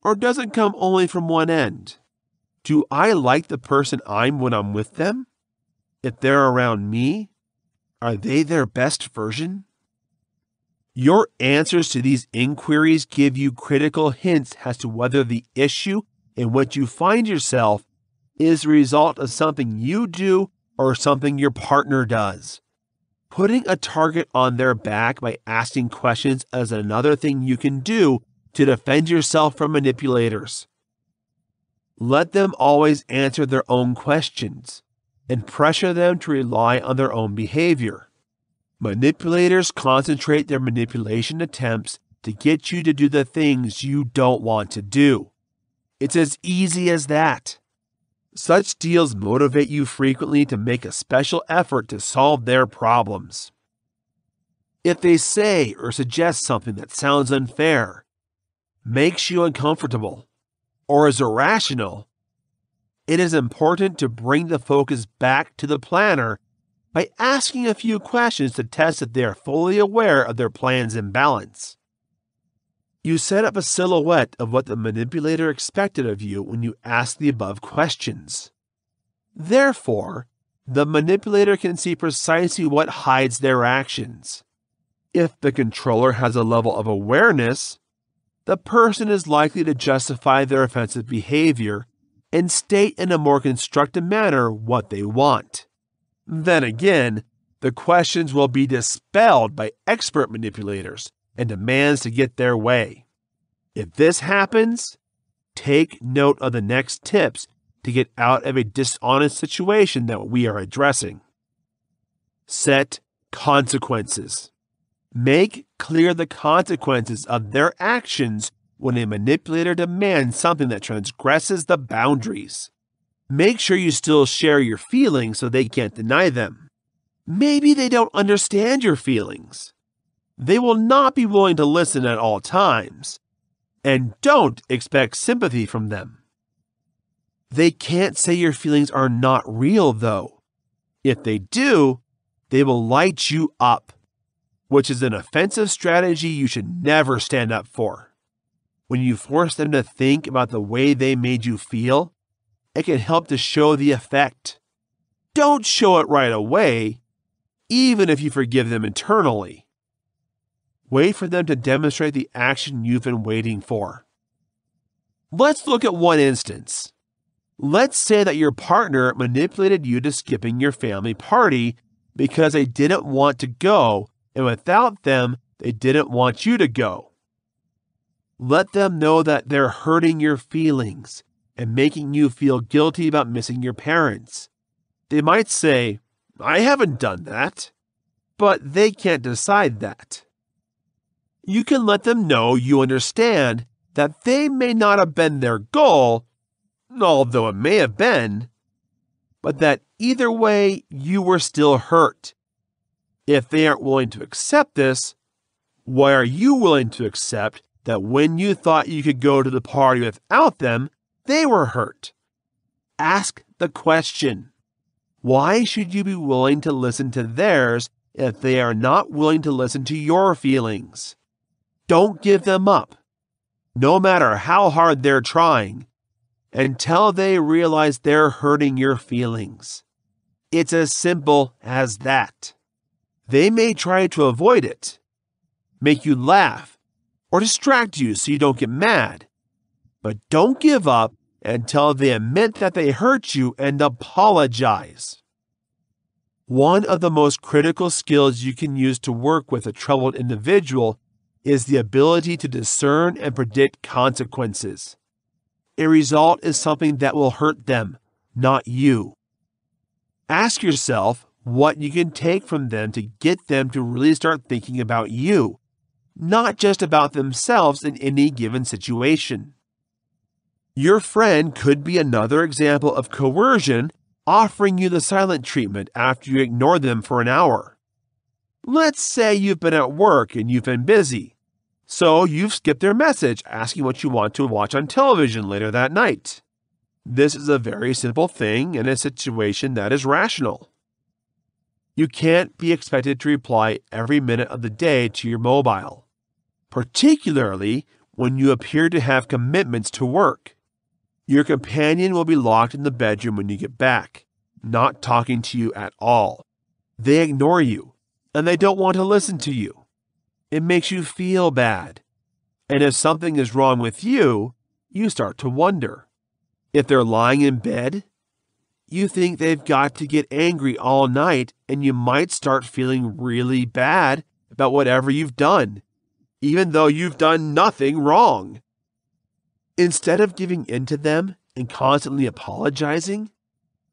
or does it come only from one end? Do I like the person I'm when I'm with them? If they're around me, are they their best version? Your answers to these inquiries give you critical hints as to whether the issue in which you find yourself is the result of something you do or something your partner does. Putting a target on their back by asking questions is another thing you can do to defend yourself from manipulators. Let them always answer their own questions and pressure them to rely on their own behavior. Manipulators concentrate their manipulation attempts to get you to do the things you don't want to do. It's as easy as that. Such deals motivate you frequently to make a special effort to solve their problems. If they say or suggest something that sounds unfair, makes you uncomfortable, or is irrational, it is important to bring the focus back to the planner by asking a few questions to test if they are fully aware of their plan's imbalance. You set up a silhouette of what the manipulator expected of you when you ask the above questions. Therefore, the manipulator can see precisely what hides their actions. If the controller has a level of awareness, the person is likely to justify their offensive behavior and state in a more constructive manner what they want. Then again, the questions will be dispelled by expert manipulators and demands to get their way. If this happens, take note of the next tips to get out of a dishonest situation that we are addressing. Set consequences. Make clear the consequences of their actions when a manipulator demands something that transgresses the boundaries. Make sure you still share your feelings so they can't deny them. Maybe they don't understand your feelings. They will not be willing to listen at all times. And don't expect sympathy from them. They can't say your feelings are not real, though. If they do, they will light you up, which is an offensive strategy you should never stand up for. When you force them to think about the way they made you feel, it can help to show the effect. Don't show it right away, even if you forgive them internally. Wait for them to demonstrate the action you've been waiting for. Let's look at one instance. Let's say that your partner manipulated you to skipping your family party because they didn't want to go, and without them, they didn't want you to go. Let them know that they're hurting your feelings and making you feel guilty about missing your parents. They might say, "I haven't done that," but they can't decide that. You can let them know you understand that they may not have been their goal, although it may have been, but that either way you were still hurt. If they aren't willing to accept this, why are you willing to accept that when you thought you could go to the party without them, they were hurt? Ask the question. Why should you be willing to listen to theirs if they are not willing to listen to your feelings? Don't give them up, no matter how hard they're trying, until they realize they're hurting your feelings. It's as simple as that. They may try to avoid it, make you laugh, or distract you so you don't get mad. But don't give up until they admit that they hurt you and apologize. One of the most critical skills you can use to work with a troubled individual is the ability to discern and predict consequences. A result is something that will hurt them, not you. Ask yourself what you can take from them to get them to really start thinking about you, not just about themselves in any given situation. Your friend could be another example of coercion, offering you the silent treatment after you ignore them for an hour. Let's say you've been at work and you've been busy, so you've skipped their message asking what you want to watch on television later that night. This is a very simple thing in a situation that is rational. You can't be expected to reply every minute of the day to your mobile, particularly when you appear to have commitments to work. Your companion will be locked in the bedroom when you get back, not talking to you at all. They ignore you, and they don't want to listen to you. It makes you feel bad. And if something is wrong with you, you start to wonder. If they're lying in bed, you think they've got to get angry all night, and you might start feeling really bad about whatever you've done, even though you've done nothing wrong. Instead of giving in to them and constantly apologizing,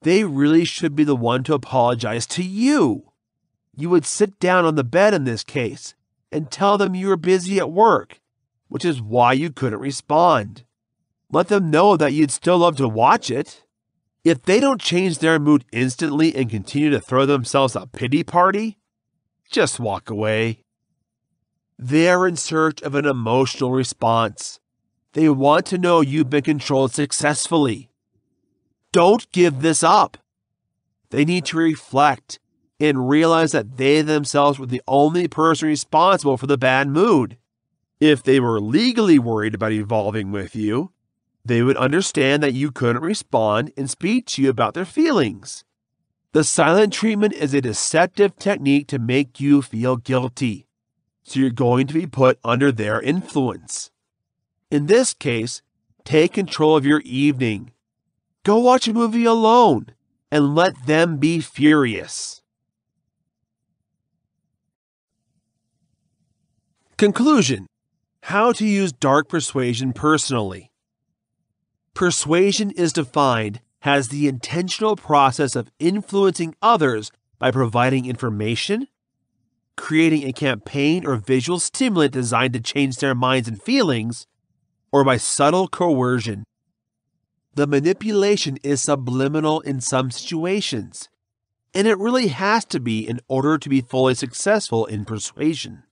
they really should be the one to apologize to you. You would sit down on the bed in this case and tell them you were busy at work, which is why you couldn't respond. Let them know that you'd still love to watch it. If they don't change their mood instantly and continue to throw themselves a pity party, just walk away. They're in search of an emotional response. They want to know you've been controlled successfully. Don't give this up. They need to reflect and realize that they themselves were the only person responsible for the bad mood. If they were legally worried about evolving with you, They would understand that you couldn't respond and speak to you about their feelings. The silent treatment is a deceptive technique to make you feel guilty, so you're going to be put under their influence. In this case, take control of your evening. Go watch a movie alone and let them be furious. Conclusion: how to use dark persuasion personally. Persuasion is defined as the intentional process of influencing others by providing information, creating a campaign or visual stimulant designed to change their minds and feelings, or by subtle coercion. The manipulation is subliminal in some situations, and it really has to be in order to be fully successful in persuasion.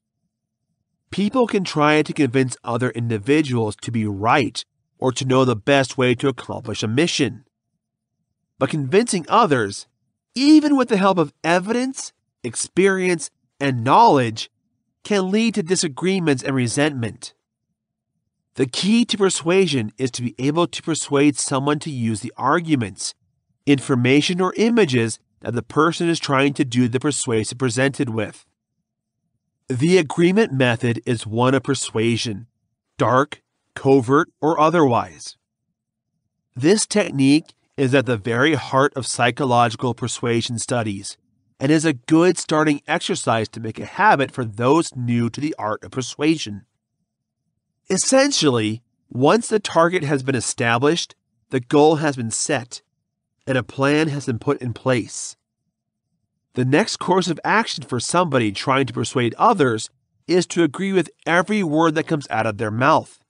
People can try to convince other individuals to be right or to know the best way to accomplish a mission. But convincing others, even with the help of evidence, experience, and knowledge, can lead to disagreements and resentment. The key to persuasion is to be able to persuade someone to use the arguments, information, or images that the person is trying to do the persuasion presented with. The agreement method is one of persuasion, dark, covert, or otherwise. This technique is at the very heart of psychological persuasion studies and is a good starting exercise to make a habit for those new to the art of persuasion. Essentially, once the target has been established, the goal has been set, and a plan has been put in place. The next course of action for somebody trying to persuade others is to agree with every word that comes out of their mouth.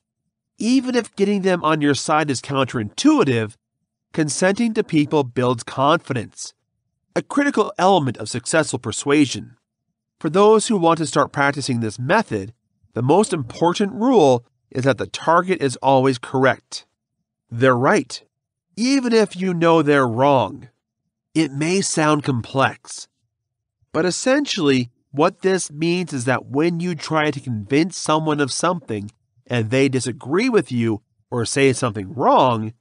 Even if getting them on your side is counterintuitive, consenting to people builds confidence, a critical element of successful persuasion. For those who want to start practicing this method, the most important rule is that the target is always correct. They're right, even if you know they're wrong. It may sound complex, but essentially what this means is that when you try to convince someone of something and they disagree with you or say something wrong,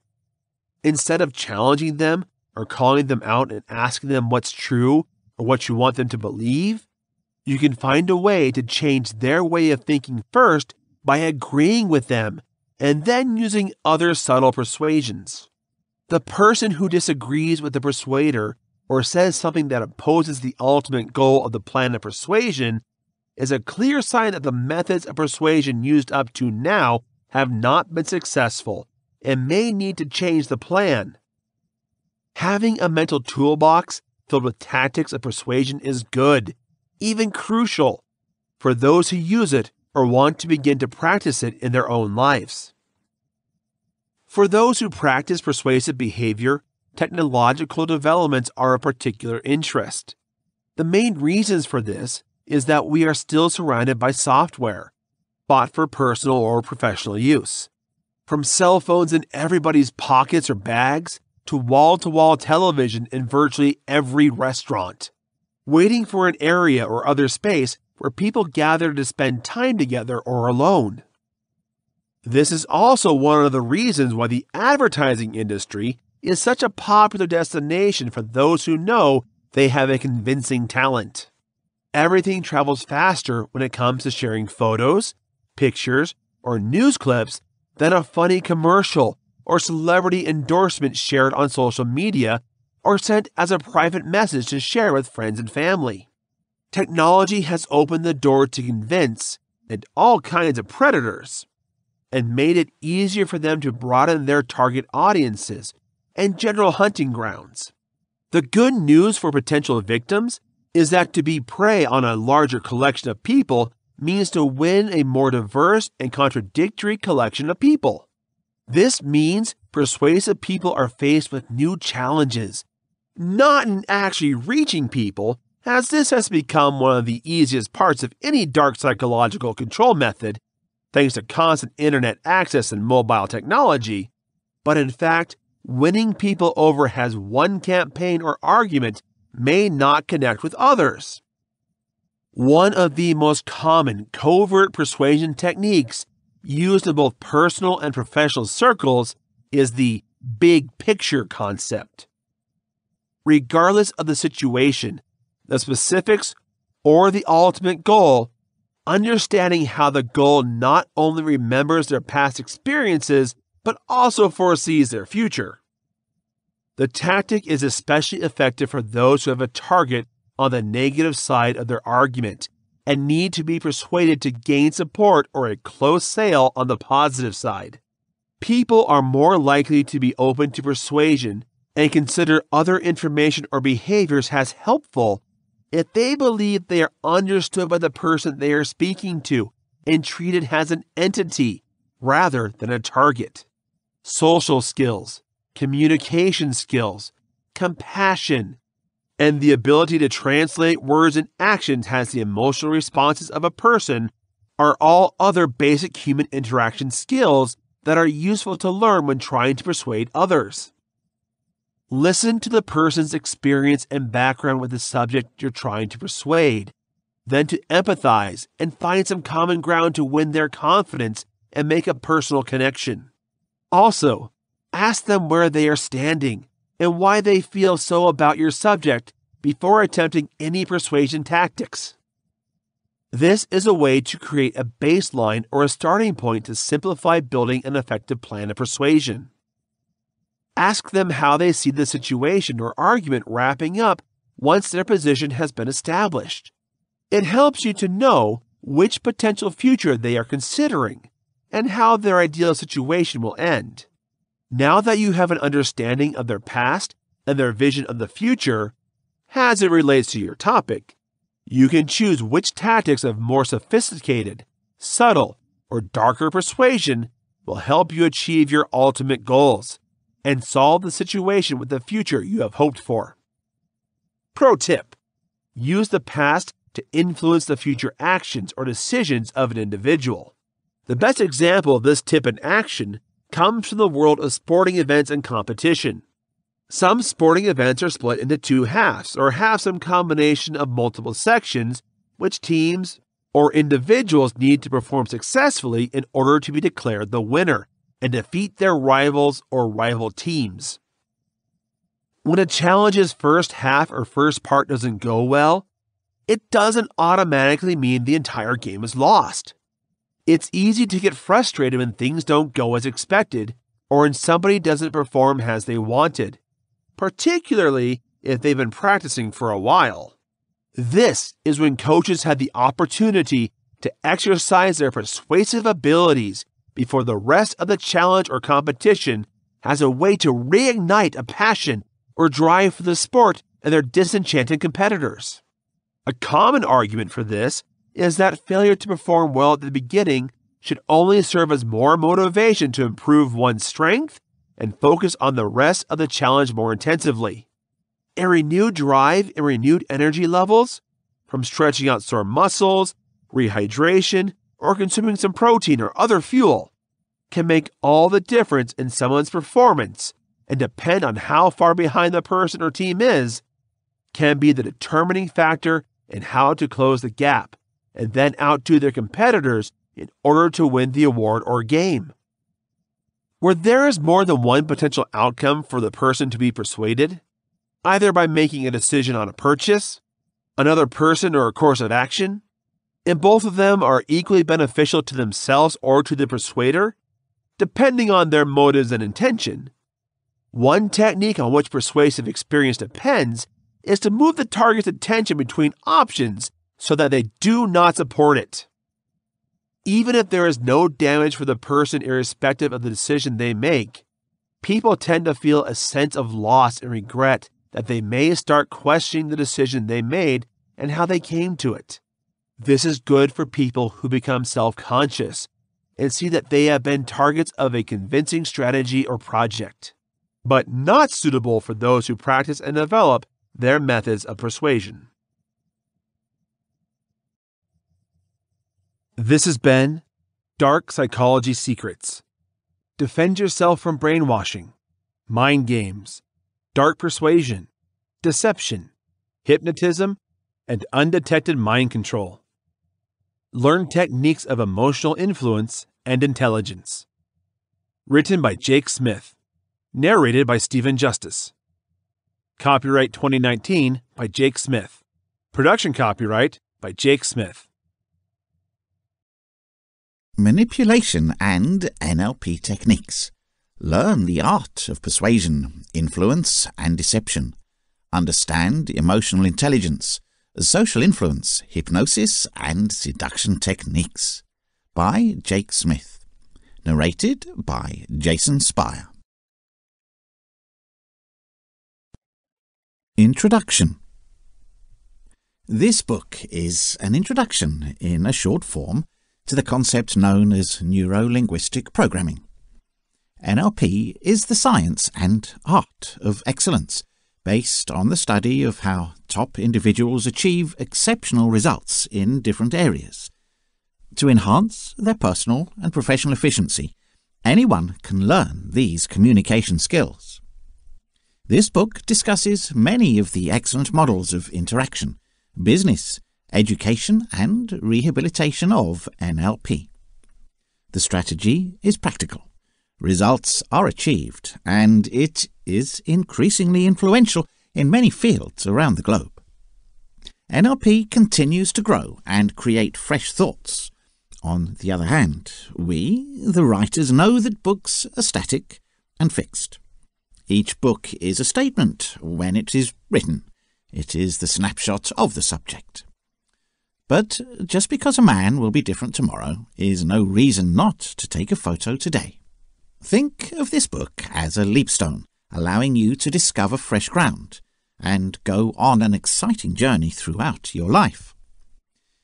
instead of challenging them or calling them out and asking them what's true or what you want them to believe, you can find a way to change their way of thinking first by agreeing with them and then using other subtle persuasions. The person who disagrees with the persuader or says something that opposes the ultimate goal of the plan of persuasion is a clear sign that the methods of persuasion used up to now have not been successful and may need to change the plan. Having a mental toolbox filled with tactics of persuasion is good, even crucial, for those who use it or want to begin to practice it in their own lives. For those who practice persuasive behavior, technological developments are of particular interest. The main reasons for this is that we are still surrounded by software, bought for personal or professional use. From cell phones in everybody's pockets or bags to wall-to-wall television in virtually every restaurant, waiting for an area or other space where people gather to spend time together or alone. This is also one of the reasons why the advertising industry is such a popular destination for those who know they have a convincing talent. Everything travels faster when it comes to sharing photos, pictures, or news clips than a funny commercial or celebrity endorsement shared on social media or sent as a private message to share with friends and family. Technology has opened the door to convince and all kinds of predators and made it easier for them to broaden their target audiences and general hunting grounds. The good news for potential victims is that to be prey on a larger collection of people means to win a more diverse and contradictory collection of people. This means persuasive people are faced with new challenges, not in actually reaching people, as this has become one of the easiest parts of any dark psychological control method, thanks to constant internet access and mobile technology, but in fact, winning people over as one campaign or argument may not connect with others. One of the most common covert persuasion techniques used in both personal and professional circles is the big picture concept. Regardless of the situation, the specifics, or the ultimate goal, understanding how the goal not only remembers their past experiences, but also foresees their future. The tactic is especially effective for those who have a target on the negative side of their argument and need to be persuaded to gain support or a close sale on the positive side. People are more likely to be open to persuasion and consider other information or behaviors as helpful if they believe they are understood by the person they are speaking to and treated as an entity rather than a target. Social skills, communication skills, compassion, and the ability to translate words and actions as the emotional responses of a person are all other basic human interaction skills that are useful to learn when trying to persuade others. Listen to the person's experience and background with the subject you're trying to persuade, then to empathize and find some common ground to win their confidence and make a personal connection. Also, ask them where they are standing and why they feel so about your subject before attempting any persuasion tactics. This is a way to create a baseline or a starting point to simplify building an effective plan of persuasion. Ask them how they see the situation or argument wrapping up once their position has been established. It helps you to know which potential future they are considering and how their ideal situation will end. Now that you have an understanding of their past and their vision of the future, as it relates to your topic, you can choose which tactics of more sophisticated, subtle, or darker persuasion will help you achieve your ultimate goals and solve the situation with the future you have hoped for. Pro tip: use the past to influence the future actions or decisions of an individual. The best example of this tip in action comes from the world of sporting events and competition. Some sporting events are split into two halves or have some combination of multiple sections which teams or individuals need to perform successfully in order to be declared the winner and defeat their rivals or rival teams. When a challenge's first half or first part doesn't go well, it doesn't automatically mean the entire game is lost. It's easy to get frustrated when things don't go as expected or when somebody doesn't perform as they wanted, particularly if they've been practicing for a while. This is when coaches have the opportunity to exercise their persuasive abilities before the rest of the challenge or competition as a way to reignite a passion or drive for the sport in their disenchanted competitors. A common argument for this is that failure to perform well at the beginning should only serve as more motivation to improve one's strength and focus on the rest of the challenge more intensively. A renewed drive and renewed energy levels, from stretching out sore muscles, rehydration, or consuming some protein or other fuel, can make all the difference in someone's performance and depend on how far behind the person or team is, can be the determining factor in how to close the gap and then outdo their competitors in order to win the award or game. Where there is more than one potential outcome for the person to be persuaded, either by making a decision on a purchase, another person, or a course of action, and both of them are equally beneficial to themselves or to the persuader, depending on their motives and intention. One technique on which persuasive experience depends is to move the target's attention between options so that they do not support it. Even if there is no damage for the person irrespective of the decision they make, people tend to feel a sense of loss and regret that they may start questioning the decision they made and how they came to it. This is good for people who become self-conscious and see that they have been targets of a convincing strategy or project, but not suitable for those who practice and develop their methods of persuasion. This has been Dark Psychology Secrets. Defend yourself from brainwashing, mind games, dark persuasion, deception, hypnotism, and undetected mind control. Learn techniques of emotional influence and intelligence. Written by Jake Smith. Narrated by Stephen Justice. Copyright 2019 by Jake Smith. Production copyright by Jake Smith. Manipulation and NLP techniques. Learn the art of persuasion, influence and deception. Understand emotional intelligence, social influence, hypnosis and seduction techniques. By Jake Smith. Narrated by Jason Spire. Introduction. This book is an introduction in a short form to the concept known as neuro-linguistic programming. NLP is the science and art of excellence, based on the study of how top individuals achieve exceptional results in different areas. To enhance their personal and professional efficiency, anyone can learn these communication skills. This book discusses many of the excellent models of interaction, business, education and rehabilitation of NLP. The strategy is practical, results are achieved, and it is increasingly influential in many fields around the globe. NLP continues to grow and create fresh thoughts. On the other hand, we, the writers, know that books are static and fixed. Each book is a statement when it is written. It is the snapshot of the subject. But just because a man will be different tomorrow is no reason not to take a photo today. Think of this book as a leapstone, allowing you to discover fresh ground and go on an exciting journey throughout your life.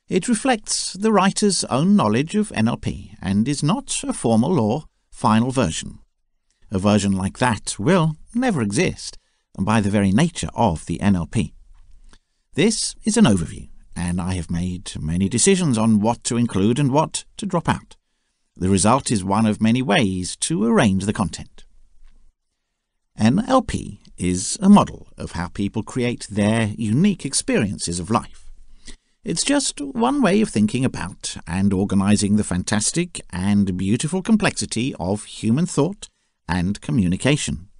It reflects the writer's own knowledge of NLP and is not a formal or final version. A version like that will never exist by the very nature of the NLP. This is an overview, and I have made many decisions on what to include and what to drop out. The result is one of many ways to arrange the content. NLP is a model of how people create their unique experiences of life. It's just one way of thinking about and organizing the fantastic and beautiful complexity of human thought and communication.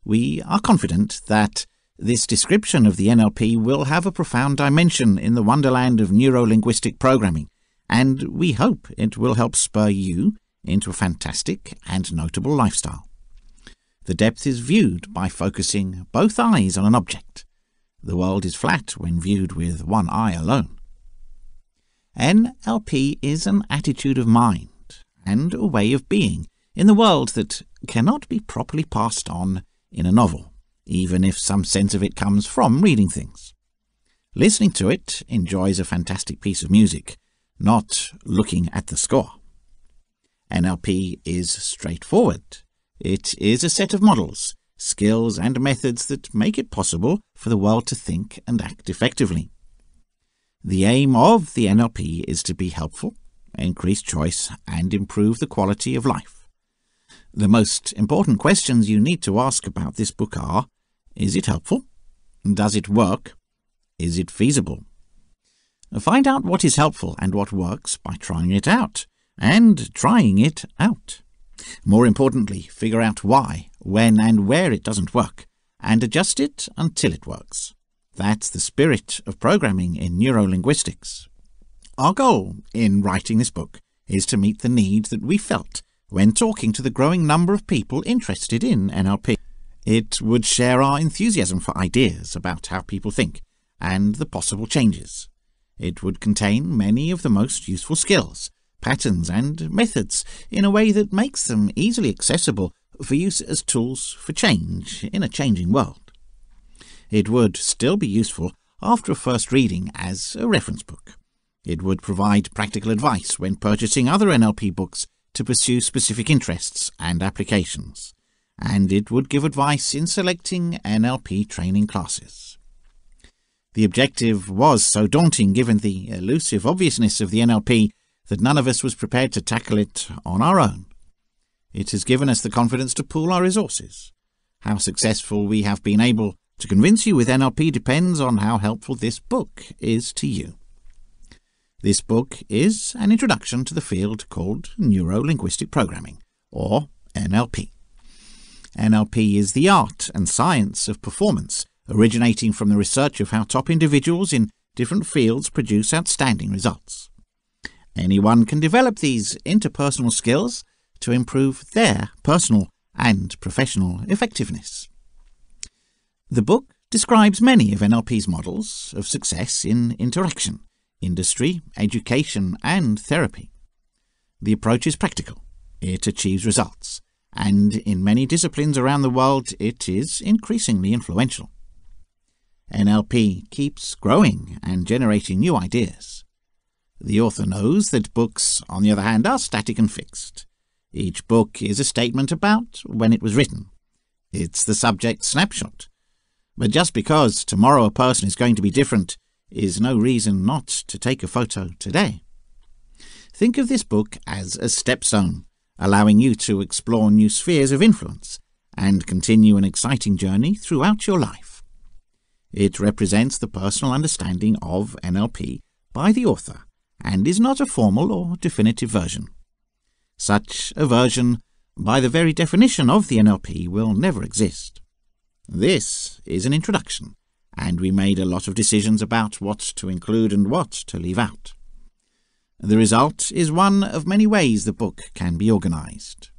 We are confident that this description of the NLP will have a profound dimension in the wonderland of neuro-linguistic programming, and we hope it will help spur you into a fantastic and notable lifestyle. The depth is viewed by focusing both eyes on an object. The world is flat when viewed with one eye alone. NLP is an attitude of mind and a way of being in the world that cannot be properly passed on in a novel, even if some sense of it comes from reading things. Listening to it enjoys a fantastic piece of music, not looking at the score. NLP is straightforward. It is a set of models, skills and methods that make it possible for the world to think and act effectively. The aim of the NLP is to be helpful, increase choice and improve the quality of life. The most important questions you need to ask about this book are: is it helpful? Does it work? Is it feasible? Find out what is helpful and what works by trying it out, and trying it out. More importantly, figure out why, when and where it doesn't work, and adjust it until it works. That's the spirit of programming in neuro-linguistics. Our goal in writing this book is to meet the need that we felt when talking to the growing number of people interested in NLP. It would share our enthusiasm for ideas about how people think and the possible changes. It would contain many of the most useful skills, patterns and methods in a way that makes them easily accessible for use as tools for change in a changing world. It would still be useful after a first reading as a reference book. It would provide practical advice when purchasing other NLP books to pursue specific interests and applications, and it would give advice in selecting NLP training classes. The objective was so daunting given the elusive obviousness of the NLP that none of us was prepared to tackle it on our own. It has given us the confidence to pool our resources. How successful we have been able to convince you with NLP depends on how helpful this book is to you. This book is an introduction to the field called neuro-linguistic programming, or NLP. NLP is the art and science of performance, originating from the research of how top individuals in different fields produce outstanding results. Anyone can develop these interpersonal skills to improve their personal and professional effectiveness. The book describes many of NLP's models of success in interaction, industry, education, and therapy. The approach is practical. It achieves results, and in many disciplines around the world it is increasingly influential. NLP keeps growing and generating new ideas. The author knows that books, on the other hand, are static and fixed. Each book is a statement about when it was written. It's the subject snapshot. But just because tomorrow a person is going to be different is no reason not to take a photo today. Think of this book as a stepstone, allowing you to explore new spheres of influence and continue an exciting journey throughout your life. It represents the personal understanding of NLP by the author and is not a formal or definitive version. Such a version, by the very definition of the NLP, will never exist. This is an introduction, and we made a lot of decisions about what to include and what to leave out. The result is one of many ways the book can be organized.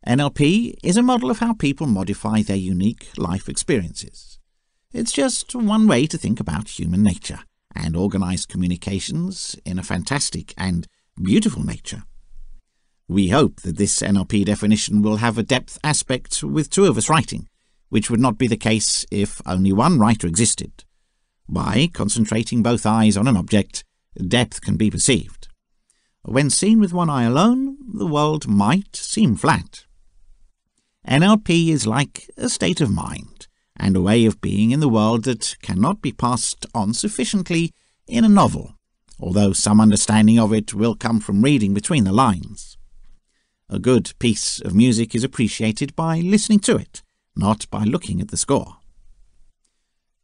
NLP is a model of how people modify their unique life experiences. It's just one way to think about human nature and organize communications in a fantastic and beautiful nature. We hope that this NLP definition will have a depth aspect with two of us writing, which would not be the case if only one writer existed. By concentrating both eyes on an object, depth can be perceived. When seen with one eye alone, the world might seem flat. NLP is like a state of mind and a way of being in the world that cannot be passed on sufficiently in a novel, although some understanding of it will come from reading between the lines. A good piece of music is appreciated by listening to it, not by looking at the score.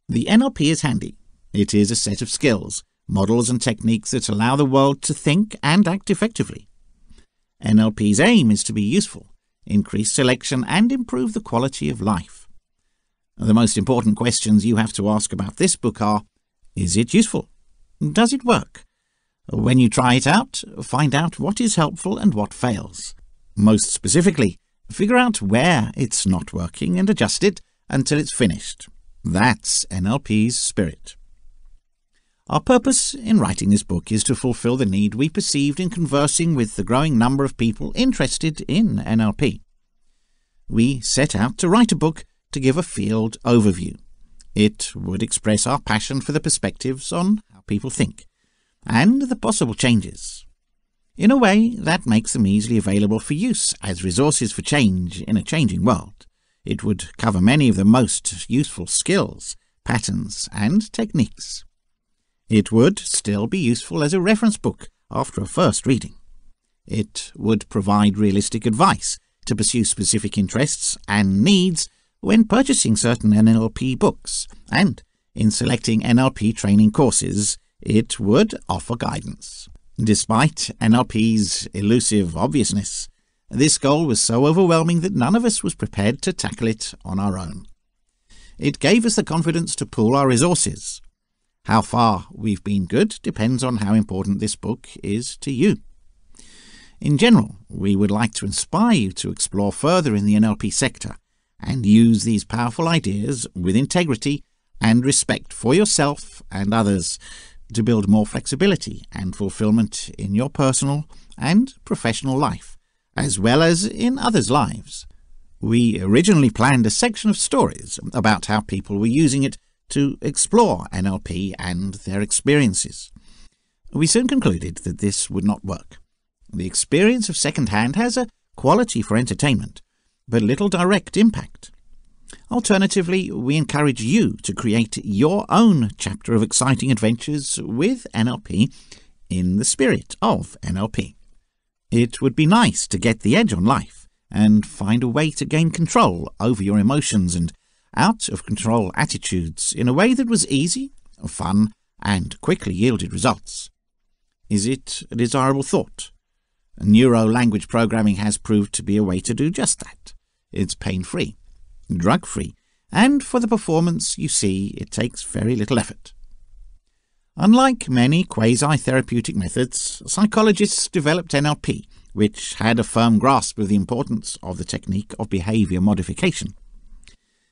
The NLP is handy. It is a set of skills, models and techniques that allow the world to think and act effectively. NLP's aim is to be useful, increase selection, and improve the quality of life. The most important questions you have to ask about this book are: is it useful? Does it work? When you try it out, find out what is helpful and what fails. Most specifically, figure out where it's not working and adjust it until it's finished. That's NLP's spirit. Our purpose in writing this book is to fulfill the need we perceived in conversing with the growing number of people interested in NLP. We set out to write a book to give a field overview. It would express our passion for the perspectives on how people think and the possible changes, in a way that makes them easily available for use as resources for change in a changing world. It would cover many of the most useful skills, patterns, and techniques. It would still be useful as a reference book after a first reading. It would provide realistic advice to pursue specific interests and needs when purchasing certain NLP books, and in selecting NLP training courses, it would offer guidance. Despite NLP's elusive obviousness, this goal was so overwhelming that none of us was prepared to tackle it on our own. It gave us the confidence to pool our resources. How far we've been good depends on how important this book is to you. In general, we would like to inspire you to explore further in the NLP sector and use these powerful ideas with integrity and respect for yourself and others to build more flexibility and fulfillment in your personal and professional life, as well as in others' lives. We originally planned a section of stories about how people were using it to explore NLP and their experiences. We soon concluded that this would not work. The experience of second-hand has a quality for entertainment, but little direct impact. Alternatively, we encourage you to create your own chapter of exciting adventures with NLP in the spirit of NLP. It would be nice to get the edge on life and find a way to gain control over your emotions and out-of-control attitudes in a way that was easy, fun, and quickly yielded results. Is it a desirable thought? Neuro-language programming has proved to be a way to do just that. It's pain-free, drug-free, and for the performance you see, it takes very little effort. Unlike many quasi-therapeutic methods, psychologists developed NLP, which had a firm grasp of the importance of the technique of behavior modification.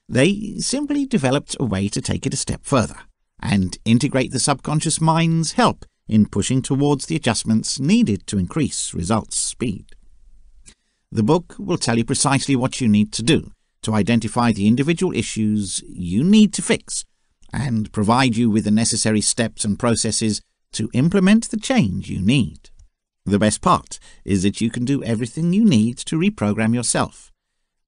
They simply developed a way to take it a step further and integrate the subconscious mind's help in pushing towards the adjustments needed to increase results speed. The book will tell you precisely what you need to do to identify the individual issues you need to fix and provide you with the necessary steps and processes to implement the change you need. The best part is that you can do everything you need to reprogram yourself.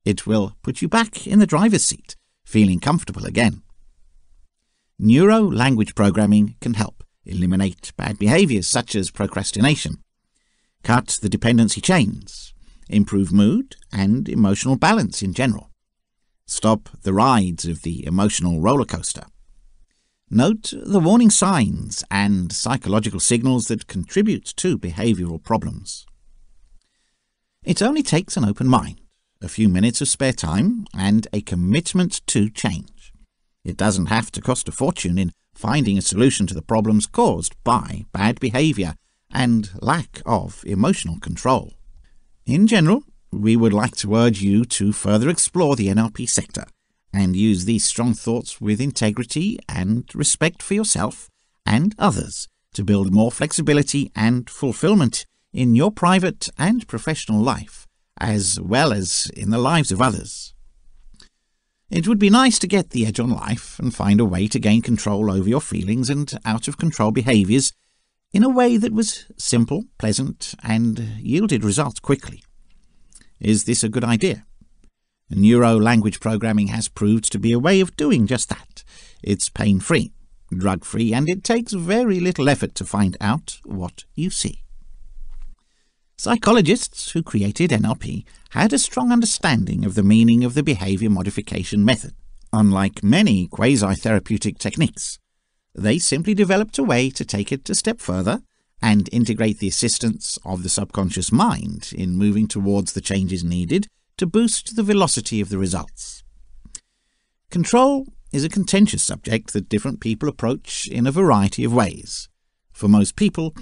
It will put you back in the driver's seat, feeling comfortable again. Neuro-language programming can help eliminate bad behaviors such as procrastination, cut the dependency chains, improve mood and emotional balance in general, stop the rides of the emotional roller coaster. Note the warning signs and psychological signals that contribute to behavioral problems. It only takes an open mind, a few minutes of spare time, and a commitment to change. It doesn't have to cost a fortune in finding a solution to the problems caused by bad behavior and lack of emotional control. In general, we would like to urge you to further explore the NLP sector and use these strong thoughts with integrity and respect for yourself and others to build more flexibility and fulfillment in your private and professional life, as well as in the lives of others. It would be nice to get the edge on life and find a way to gain control over your feelings and out-of-control behaviors in a way that was simple, pleasant, and yielded results quickly. Is this a good idea? Neuro-language programming has proved to be a way of doing just that. It's pain-free, drug-free, and it takes very little effort to find out what you see. Psychologists who created NLP had a strong understanding of the meaning of the behavior modification method. Unlike many quasi-therapeutic techniques, they simply developed a way to take it a step further and integrate the assistance of the subconscious mind in moving towards the changes needed to boost the velocity of the results. Control is a contentious subject that different people approach in a variety of ways. For most people,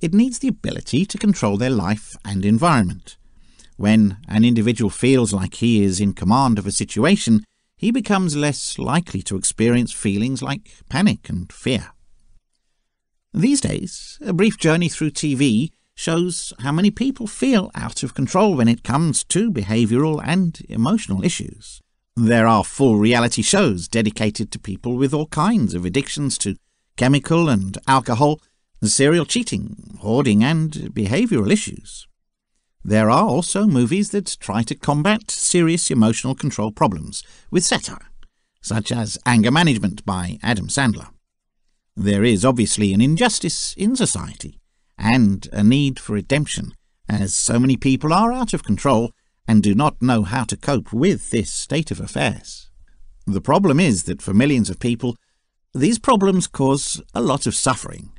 it needs the ability to control their life and environment. When an individual feels like he is in command of a situation, he becomes less likely to experience feelings like panic and fear. These days, a brief journey through TV shows how many people feel out of control when it comes to behavioral and emotional issues. There are full reality shows dedicated to people with all kinds of addictions to chemical and alcohol, serial cheating, hoarding, and behavioral issues. There are also movies that try to combat serious emotional control problems with satire, such as Anger Management by Adam Sandler. There is obviously an injustice in society and a need for redemption, as so many people are out of control and do not know how to cope with this state of affairs. The problem is that for millions of people, these problems cause a lot of suffering.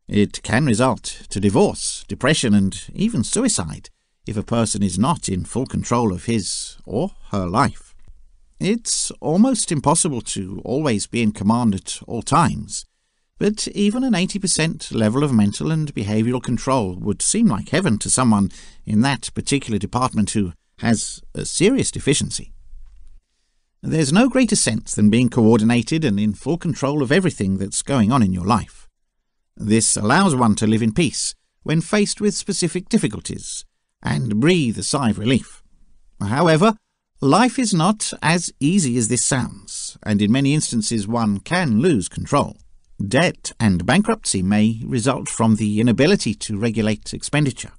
It can result to divorce, depression, and even suicide if a person is not in full control of his or her life. It's almost impossible to always be in command at all times, but even an 80% level of mental and behavioral control would seem like heaven to someone in that particular department who has a serious deficiency. There's no greater sense than being coordinated and in full control of everything that's going on in your life. This allows one to live in peace when faced with specific difficulties and breathe a sigh of relief. However, life is not as easy as this sounds, and in many instances one can lose control. Debt and bankruptcy may result from the inability to regulate expenditure.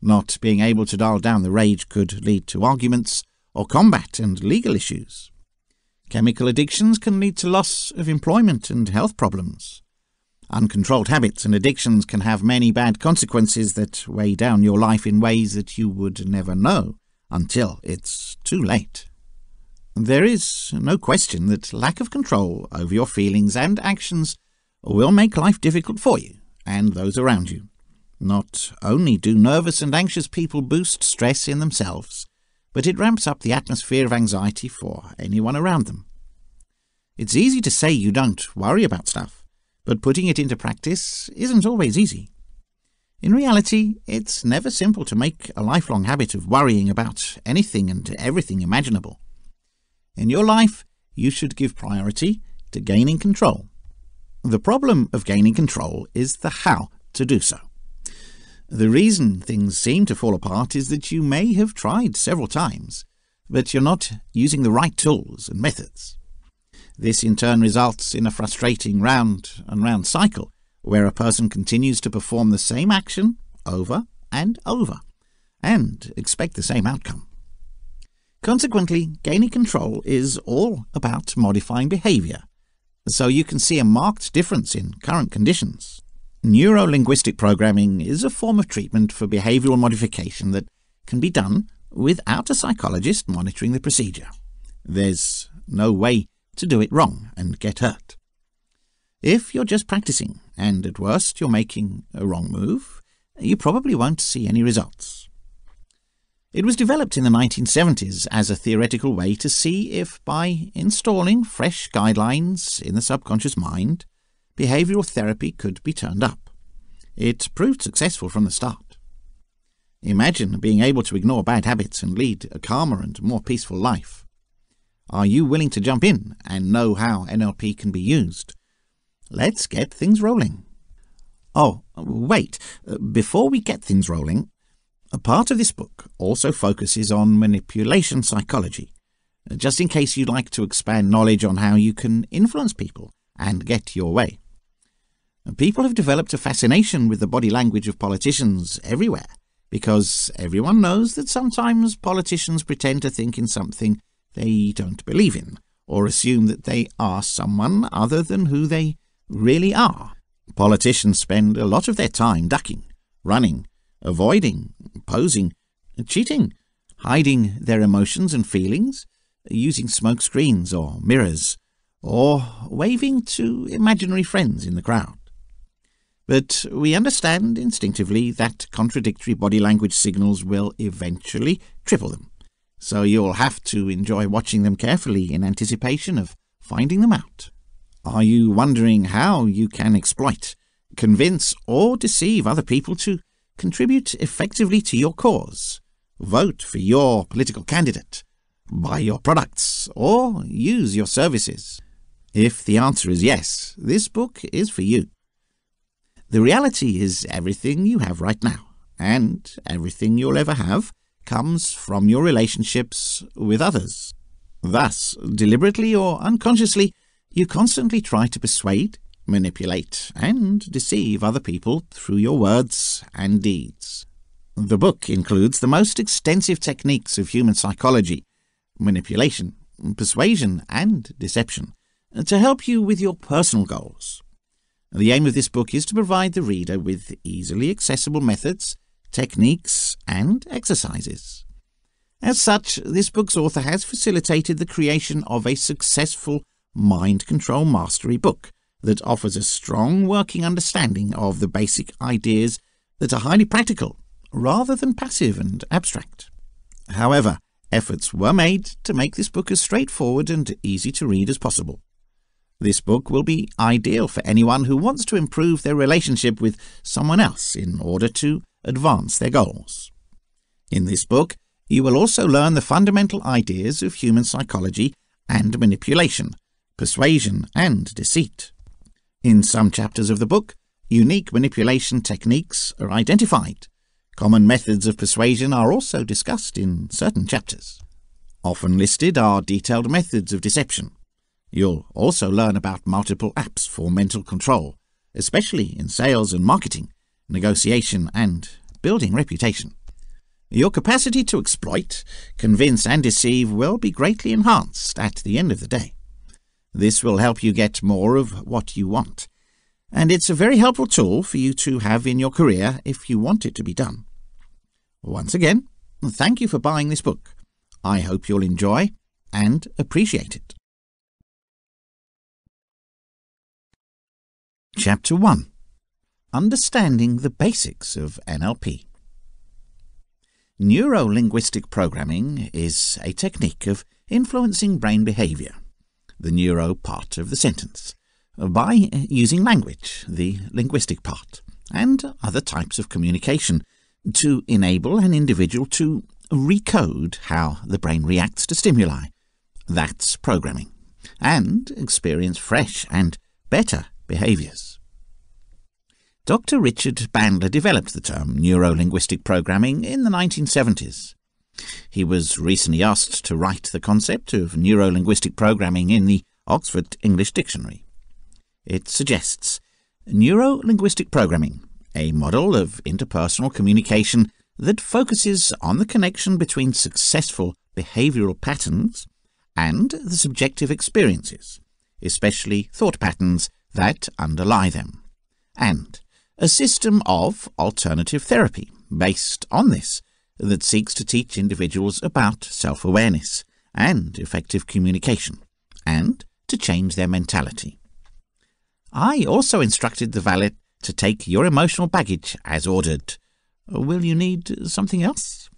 Not being able to dial down the rage could lead to arguments or combat and legal issues. Chemical addictions can lead to loss of employment and health problems. Uncontrolled habits and addictions can have many bad consequences that weigh down your life in ways that you would never know until it's too late. There is no question that lack of control over your feelings and actions will make life difficult for you and those around you. Not only do nervous and anxious people boost stress in themselves, but it ramps up the atmosphere of anxiety for anyone around them. It's easy to say you don't worry about stuff, but putting it into practice isn't always easy. In reality, it's never simple to make a lifelong habit of worrying about anything and everything imaginable. In your life, you should give priority to gaining control. The problem of gaining control is the how to do so. The reason things seem to fall apart is that you may have tried several times, but you're not using the right tools and methods. This in turn results in a frustrating round and round cycle where a person continues to perform the same action over and over and expect the same outcome. Consequently, gaining control is all about modifying behavior, so you can see a marked difference in current conditions. Neuro-linguistic programming is a form of treatment for behavioral modification that can be done without a psychologist monitoring the procedure. There's no way to do it wrong and get hurt. If you're just practicing, and at worst you're making a wrong move, you probably won't see any results. It was developed in the 1970s as a theoretical way to see if, by installing fresh guidelines in the subconscious mind, behavioral therapy could be turned up. It proved successful from the start. Imagine being able to ignore bad habits and lead a calmer and more peaceful life. Are you willing to jump in and know how NLP can be used? Let's get things rolling. Oh, wait, before we get things rolling, a part of this book also focuses on manipulation psychology, just in case you'd like to expand knowledge on how you can influence people and get your way. People have developed a fascination with the body language of politicians everywhere, because everyone knows that sometimes politicians pretend to think in something they don't believe in, or assume that they are someone other than who they really are. Politicians spend a lot of their time ducking, running, avoiding, posing, cheating, hiding their emotions and feelings, using smoke screens or mirrors, or waving to imaginary friends in the crowd. But we understand instinctively that contradictory body language signals will eventually triple them, so you'll have to enjoy watching them carefully in anticipation of finding them out. Are you wondering how you can exploit, convince, or deceive other people to contribute effectively to your cause, vote for your political candidate, buy your products, or use your services? If the answer is yes, this book is for you. The reality is everything you have right now, and everything you'll ever have, comes from your relationships with others. Thus, deliberately or unconsciously, you constantly try to persuade, manipulate, and deceive other people through your words and deeds. The book includes the most extensive techniques of human psychology, manipulation, persuasion, and deception, to help you with your personal goals. The aim of this book is to provide the reader with easily accessible methods, techniques, and exercises. As such, this book's author has facilitated the creation of a successful mind control mastery book that offers a strong working understanding of the basic ideas that are highly practical, rather than passive and abstract. However, efforts were made to make this book as straightforward and easy to read as possible. This book will be ideal for anyone who wants to improve their relationship with someone else in order to advance their goals. In this book, you will also learn the fundamental ideas of human psychology and manipulation, persuasion, and deceit. In some chapters of the book, unique manipulation techniques are identified. Common methods of persuasion are also discussed in certain chapters. Often listed are detailed methods of deception. You'll also learn about multiple apps for mental control, especially in sales and marketing, negotiation, and building reputation. Your capacity to exploit, convince, and deceive will be greatly enhanced at the end of the day. This will help you get more of what you want, and it's a very helpful tool for you to have in your career if you want it to be done. Once again, thank you for buying this book. I hope you'll enjoy and appreciate it. Chapter 1. Understanding the Basics of NLP. Neuro-linguistic programming is a technique of influencing brain behavior, the neuro part of the sentence, by using language, the linguistic part, and other types of communication to enable an individual to recode how the brain reacts to stimuli. That's programming, and experience fresh and better behaviors. Dr. Richard Bandler developed the term neuro-linguistic programming in the 1970s. He was recently asked to write the concept of neuro-linguistic programming in the Oxford English Dictionary. It suggests neuro-linguistic programming, a model of interpersonal communication that focuses on the connection between successful behavioral patterns and the subjective experiences, especially thought patterns that underlie them, and a system of alternative therapy based on this that seeks to teach individuals about self-awareness and effective communication, and to change their mentality. I also instructed the valet to take your emotional baggage as ordered. Will you need something else?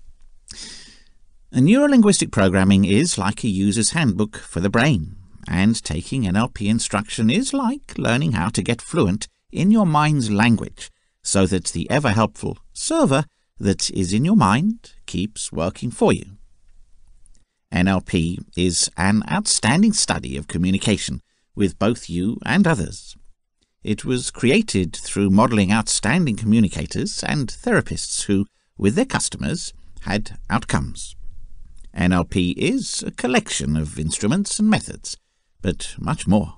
Neuro-linguistic programming is like a user's handbook for the brain, and taking NLP instruction is like learning how to get fluent in your mind's language so that the ever-helpful server that is in your mind keeps working for you. NLP is an outstanding study of communication with both you and others. It was created through modelling outstanding communicators and therapists who, with their customers, had outcomes. NLP is a collection of instruments and methods, but much more.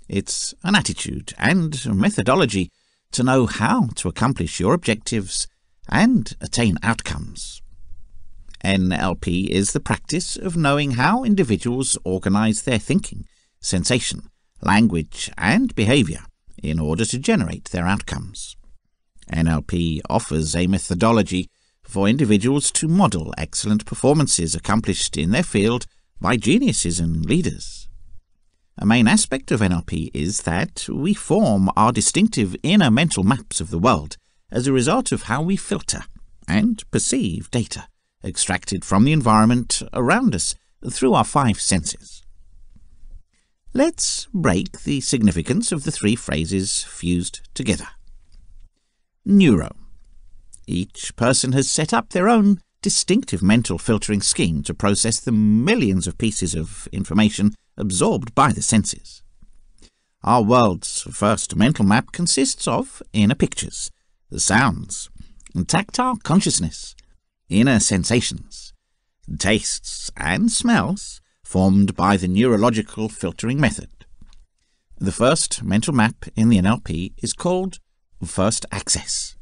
It's an attitude and methodology to know how to accomplish your objectives and attain outcomes. NLP is the practice of knowing how individuals organise their thinking, sensation, language and behaviour in order to generate their outcomes. NLP offers a methodology for individuals to model excellent performances accomplished in their field by geniuses and leaders. A main aspect of NLP is that we form our distinctive inner mental maps of the world as a result of how we filter and perceive data extracted from the environment around us through our 5 senses. Let's break the significance of the 3 phrases fused together. Neuro. Each person has set up their own distinctive mental filtering scheme to process the millions of pieces of information absorbed by the senses. Our world's first mental map consists of inner pictures, the sounds, tactile consciousness, inner sensations, tastes and smells formed by the neurological filtering method. The first mental map in the NLP is called First Access.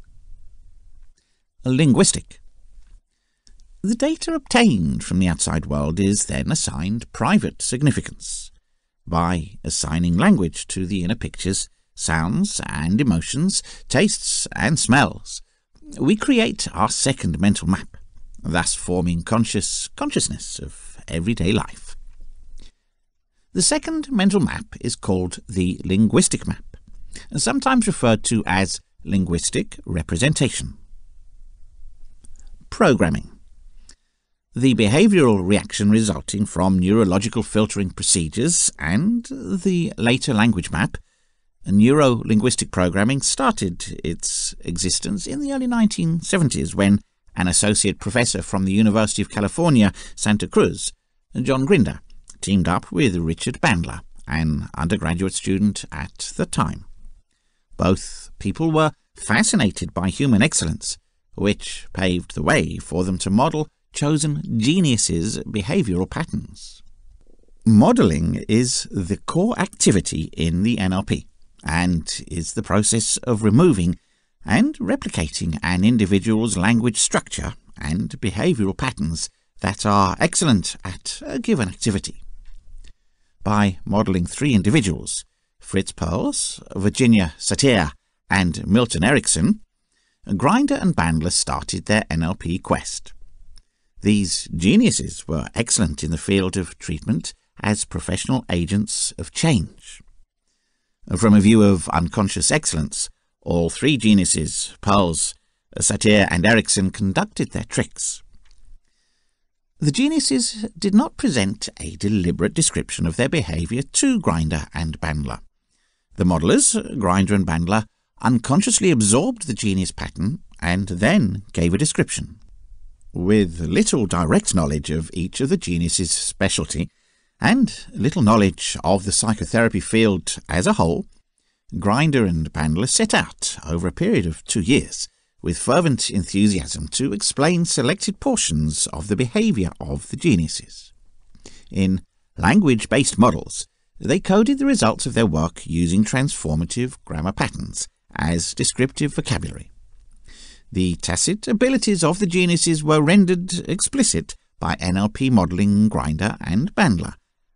Linguistic. The data obtained from the outside world is then assigned private significance by assigning language to the inner pictures, sounds and emotions, tastes and smells. We create our second mental map, thus forming consciousness of everyday life. The second mental map is called the linguistic map, sometimes referred to as linguistic representation. Programming. The behavioral reaction resulting from neurological filtering procedures and the later language map, neuro-linguistic programming started its existence in the early 1970s when an associate professor from the University of California, Santa Cruz, John Grinder, teamed up with Richard Bandler, an undergraduate student at the time. Both people were fascinated by human excellence, which paved the way for them to model chosen geniuses' behavioral patterns. Modelling is the core activity in the NLP and is the process of removing and replicating an individual's language structure and behavioral patterns that are excellent at a given activity. By modelling 3 individuals, Fritz Perls, Virginia Satir, and Milton Erickson, Grinder and Bandler started their NLP quest. These geniuses were excellent in the field of treatment as professional agents of change. From a view of unconscious excellence, all 3 geniuses, Perls, Satir and Erickson, conducted their tricks, The geniuses did not present a deliberate description of their behaviour to Grinder and Bandler. The modellers, Grinder and Bandler, unconsciously absorbed the genius pattern and then gave a description. With little direct knowledge of each of the geniuses' specialty and little knowledge of the psychotherapy field as a whole, Grinder and Bandler set out over a period of 2 years with fervent enthusiasm to explain selected portions of the behaviour of the geniuses. In language-based models, they coded the results of their work using transformative grammar patterns as descriptive vocabulary. The tacit abilities of the geniuses were rendered explicit by NLP modelling Grinder and Bandler,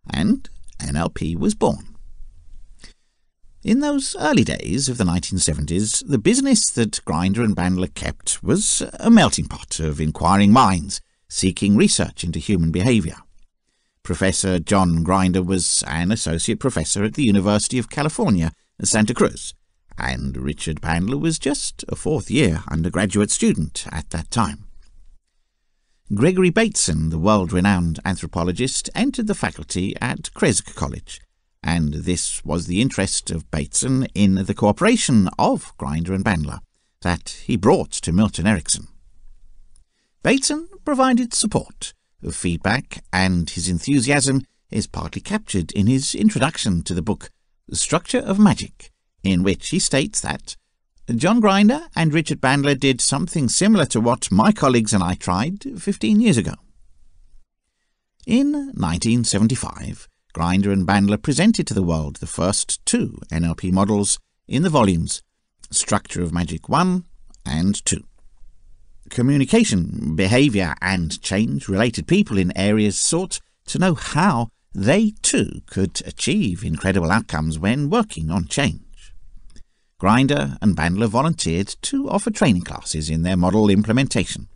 and NLP was born. In those early days of the 1970s, the business that Grinder and Bandler kept was a melting pot of inquiring minds seeking research into human behaviour. Professor John Grinder was an associate professor at the University of California, Santa Cruz, and Richard Bandler was just a fourth-year undergraduate student at that time. Gregory Bateson, the world-renowned anthropologist, entered the faculty at Kresk College, and this was the interest of Bateson in the cooperation of Grinder and Bandler that he brought to Milton Erickson. Bateson provided support, feedback, and his enthusiasm is partly captured in his introduction to the book The Structure of Magic, in which he states that John Grinder and Richard Bandler did something similar to what my colleagues and I tried 15 years ago. In 1975, Grinder and Bandler presented to the world the first 2 NLP models in the volumes Structure of Magic 1 and 2. Communication, behaviour and change-related people in areas sought to know how they too could achieve incredible outcomes when working on change. Grinder and Bandler volunteered to offer training classes in their model implementation.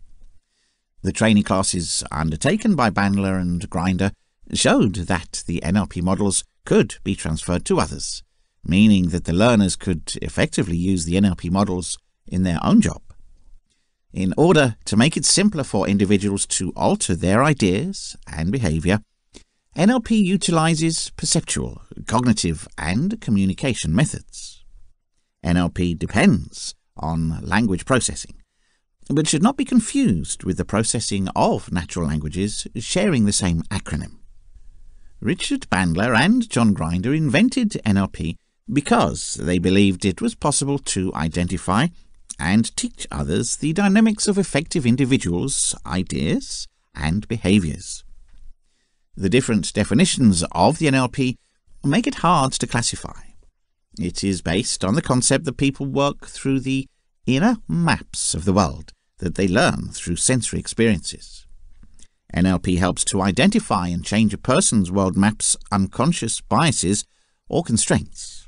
The training classes undertaken by Bandler and Grinder showed that the NLP models could be transferred to others, meaning that the learners could effectively use the NLP models in their own job. In order to make it simpler for individuals to alter their ideas and behaviour, NLP utilizes perceptual, cognitive and communication methods. NLP depends on language processing, but should not be confused with the processing of natural languages sharing the same acronym. Richard Bandler and John Grinder invented NLP because they believed it was possible to identify and teach others the dynamics of effective individuals' ideas and behaviours. The different definitions of the NLP make it hard to classify. It is based on the concept that people work through the inner maps of the world that they learn through sensory experiences. NLP helps to identify and change a person's world map's unconscious biases or constraints.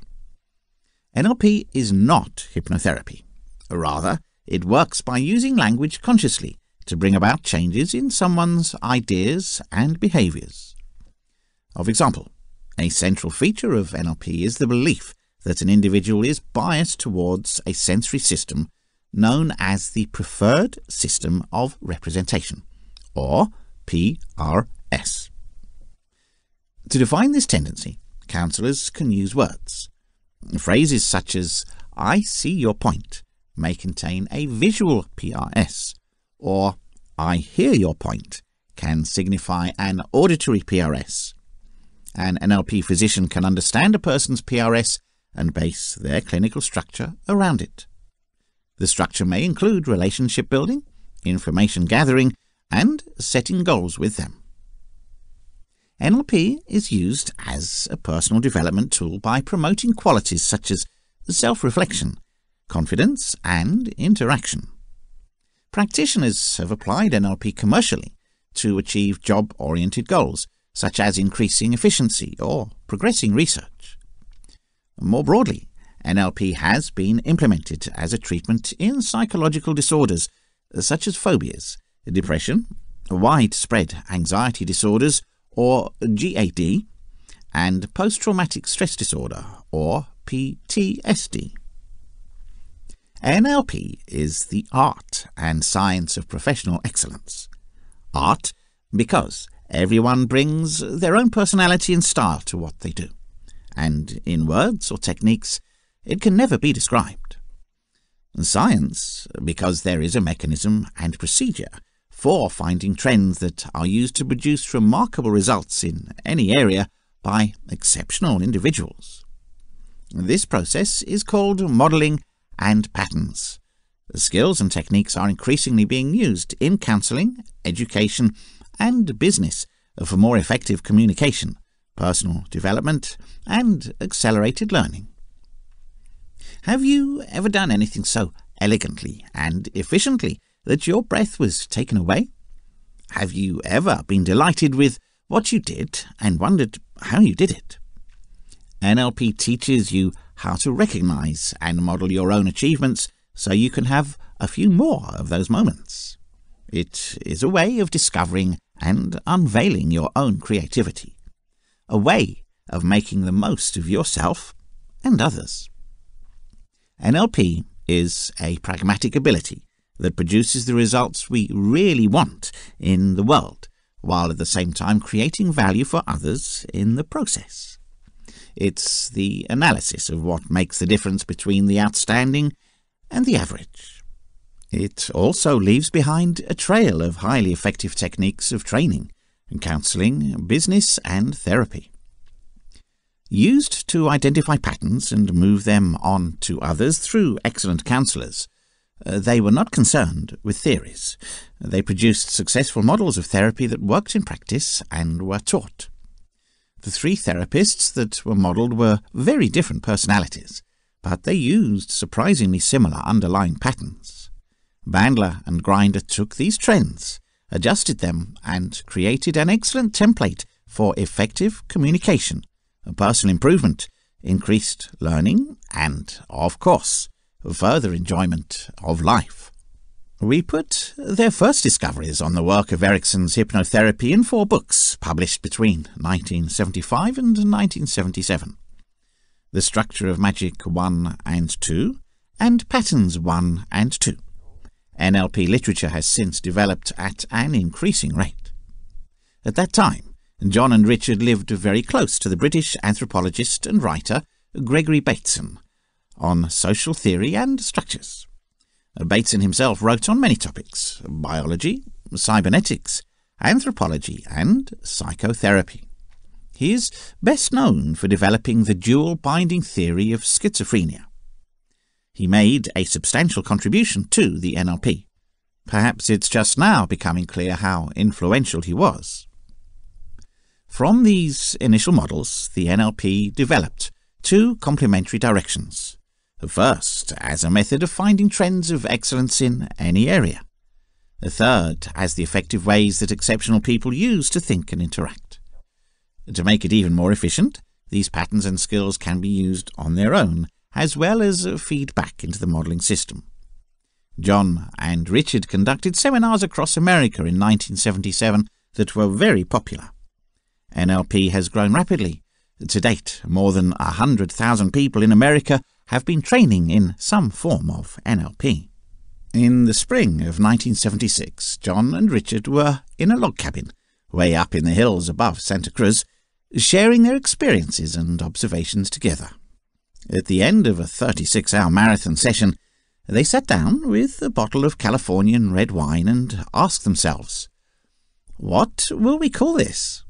NLP is not hypnotherapy. Rather, it works by using language consciously to bring about changes in someone's ideas and behaviours. For example, a central feature of NLP is the belief that an individual is biased towards a sensory system known as the Preferred System of Representation, or PRS. To define this tendency, counsellors can use words. Phrases such as, "I see your point," may contain a visual PRS, or "I hear your point" can signify an auditory PRS. An NLP physician can understand a person's PRS and base their clinical structure around it. The structure may include relationship building, information gathering, and setting goals with them. NLP is used as a personal development tool by promoting qualities such as self-reflection, confidence, and interaction. Practitioners have applied NLP commercially to achieve job-oriented goals, such as increasing efficiency or progressing research. More broadly, NLP has been implemented as a treatment in psychological disorders such as phobias, depression, widespread anxiety disorders, or GAD, and post-traumatic stress disorder, or PTSD. NLP is the art and science of professional excellence. Art because everyone brings their own personality and style to what they do, and in words or techniques it can never be described. Science, because there is a mechanism and procedure for finding trends that are used to produce remarkable results in any area by exceptional individuals. This process is called modelling and patterns. The skills and techniques are increasingly being used in counselling, education, and business for more effective communication, personal development, and accelerated learning. Have you ever done anything so elegantly and efficiently that your breath was taken away? Have you ever been delighted with what you did and wondered how you did it? NLP teaches you how to recognize and model your own achievements so you can have a few more of those moments. It is a way of discovering and unveiling your own creativity, a way of making the most of yourself and others. NLP is a pragmatic ability that produces the results we really want in the world, while at the same time creating value for others in the process. It's the analysis of what makes the difference between the outstanding and the average. It also leaves behind a trail of highly effective techniques of training, counselling, business, and therapy. Used to identify patterns and move them on to others through excellent counsellors, they were not concerned with theories. They produced successful models of therapy that worked in practice and were taught. The three therapists that were modelled were very different personalities, but they used surprisingly similar underlying patterns. Bandler and Grinder took these trends, adjusted them, and created an excellent template for effective communication, personal improvement, increased learning, and, of course, further enjoyment of life. We put their first discoveries on the work of Erickson's hypnotherapy in 4 books, published between 1975 and 1977. The Structure of Magic 1 and 2, and Patterns 1 and 2. NLP literature has since developed at an increasing rate. At that time, John and Richard lived very close to the British anthropologist and writer Gregory Bateson on social theory and structures. Bateson himself wrote on many topics: biology, cybernetics, anthropology, and psychotherapy. He is best known for developing the dual binding theory of schizophrenia. He made a substantial contribution to the NLP. Perhaps it's just now becoming clear how influential he was. From these initial models, the NLP developed 2 complementary directions. The first, as a method of finding trends of excellence in any area. The third, as the effective ways that exceptional people use to think and interact. To make it even more efficient, these patterns and skills can be used on their own, as well as feedback into the modelling system. John and Richard conducted seminars across America in 1977 that were very popular. NLP has grown rapidly. To date, more than 100,000 people in America have been training in some form of NLP. In the spring of 1976, John and Richard were in a log cabin, way up in the hills above Santa Cruz, sharing their experiences and observations together. At the end of a 36-hour marathon session, they sat down with a bottle of Californian red wine and asked themselves, "What will we call this?"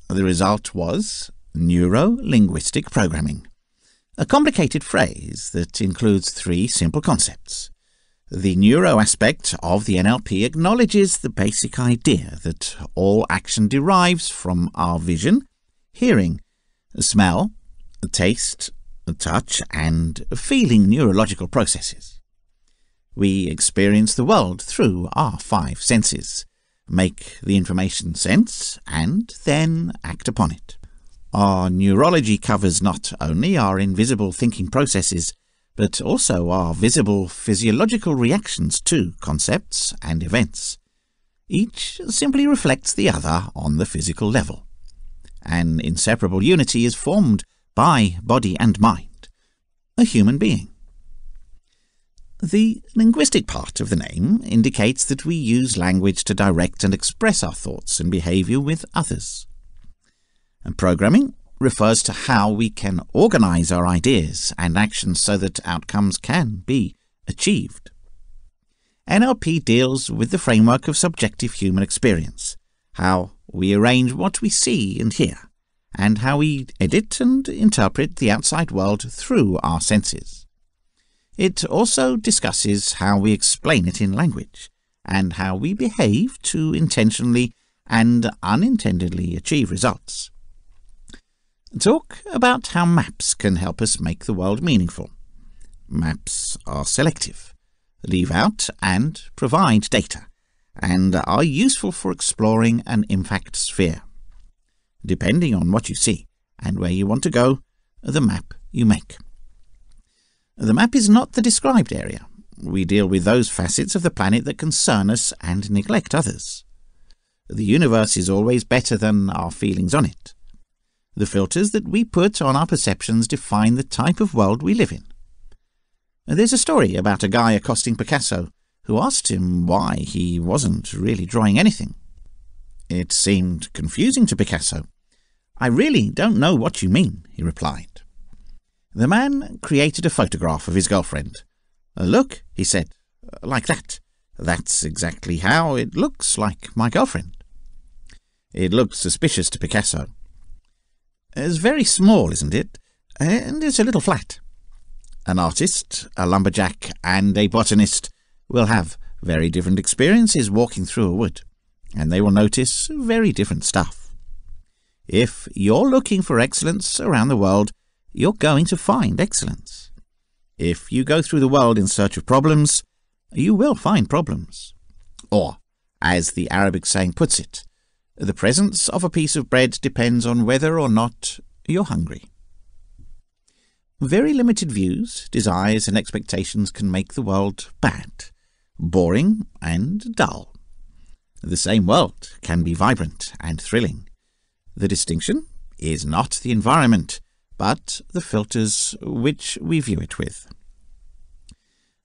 The result was neuro-linguistic programming, a complicated phrase that includes 3 simple concepts. The neuro aspect of the NLP acknowledges the basic idea that all action derives from our vision, hearing, smell, taste, touch, and feeling neurological processes. We experience the world through our 5 senses, make the information sense, and then act upon it. Our neurology covers not only our invisible thinking processes, but also our visible physiological reactions to concepts and events. Each simply reflects the other on the physical level. An inseparable unity is formed by body and mind, a human being. The linguistic part of the name indicates that we use language to direct and express our thoughts and behaviour with others. And programming refers to how we can organise our ideas and actions so that outcomes can be achieved. NLP deals with the framework of subjective human experience, how we arrange what we see and hear, and how we edit and interpret the outside world through our senses. It also discusses how we explain it in language, and how we behave to intentionally and unintendedly achieve results. Talk about how maps can help us make the world meaningful. Maps are selective, leave out and provide data, and are useful for exploring an impact sphere. Depending on what you see and where you want to go, the map you make. The map is not the described area. We deal with those facets of the planet that concern us and neglect others. The universe is always better than our feelings on it. The filters that we put on our perceptions define the type of world we live in. There's a story about a guy accosting Picasso, who asked him why he wasn't really drawing anything. It seemed confusing to Picasso. "I really don't know what you mean," he replied. The man created a photograph of his girlfriend. "Look," he said, "like that. That's exactly how it looks like my girlfriend." It looked suspicious to Picasso. "It's very small, isn't it? And it's a little flat." An artist, a lumberjack, and a botanist will have very different experiences walking through a wood, and they will notice very different stuff. If you're looking for excellence around the world, you're going to find excellence. If you go through the world in search of problems, you will find problems. Or, as the Arabic saying puts it, the presence of a piece of bread depends on whether or not you're hungry. Very limited views, desires and expectations can make the world bad, boring and dull. The same world can be vibrant and thrilling. The distinction is not the environment, but the filters which we view it with.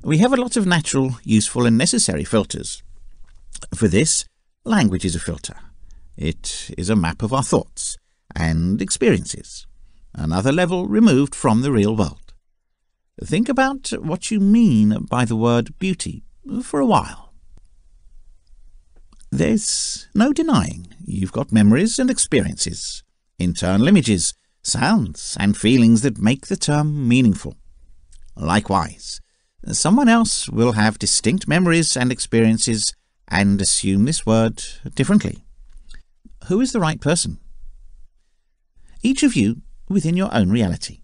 We have a lot of natural, useful and necessary filters. For this, language is a filter. It is a map of our thoughts and experiences, another level removed from the real world. Think about what you mean by the word beauty for a while. There's no denying you've got memories and experiences, internal images, sounds and feelings that make the term meaningful. Likewise, someone else will have distinct memories and experiences and assume this word differently. Who is the right person? Each of you within your own reality.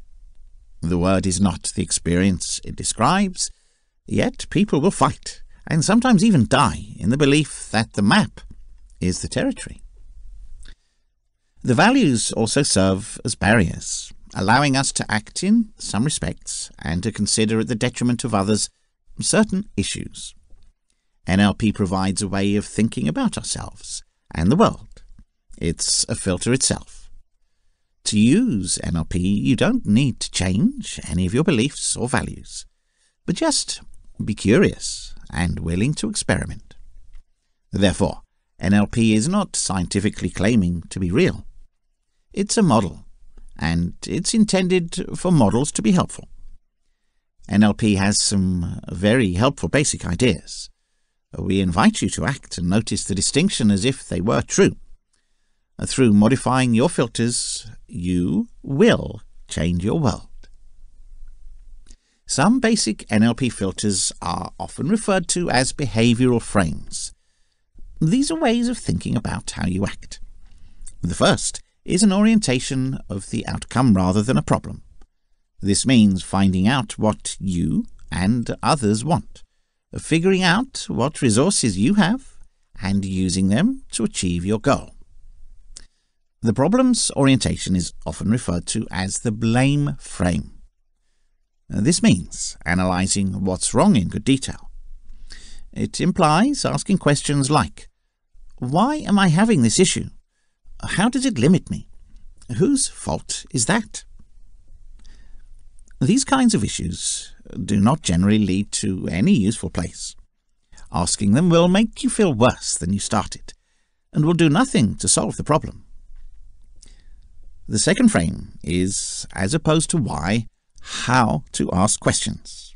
The word is not the experience it describes, yet people will fight and sometimes even die in the belief that the map is the territory. The values also serve as barriers, allowing us to act in some respects and to consider at the detriment of others certain issues. NLP provides a way of thinking about ourselves and the world. It's a filter itself. To use NLP, you don't need to change any of your beliefs or values, but just be curious and willing to experiment. Therefore, NLP is not scientifically claiming to be real. It's a model, and it's intended for models to be helpful. NLP has some very helpful basic ideas. We invite you to act and notice the distinction as if they were true. Through modifying your filters, you will change your world. Some basic NLP filters are often referred to as behavioral frames. These are ways of thinking about how you act. The first is an orientation of the outcome rather than a problem. This means finding out what you and others want, figuring out what resources you have, and using them to achieve your goal. The problems orientation is often referred to as the blame frame. This means analysing what's wrong in good detail. It implies asking questions like, why am I having this issue? How does it limit me? Whose fault is that? These kinds of issues do not generally lead to any useful place. Asking them will make you feel worse than you started, and will do nothing to solve the problem. The second frame is, as opposed to why, how to ask questions.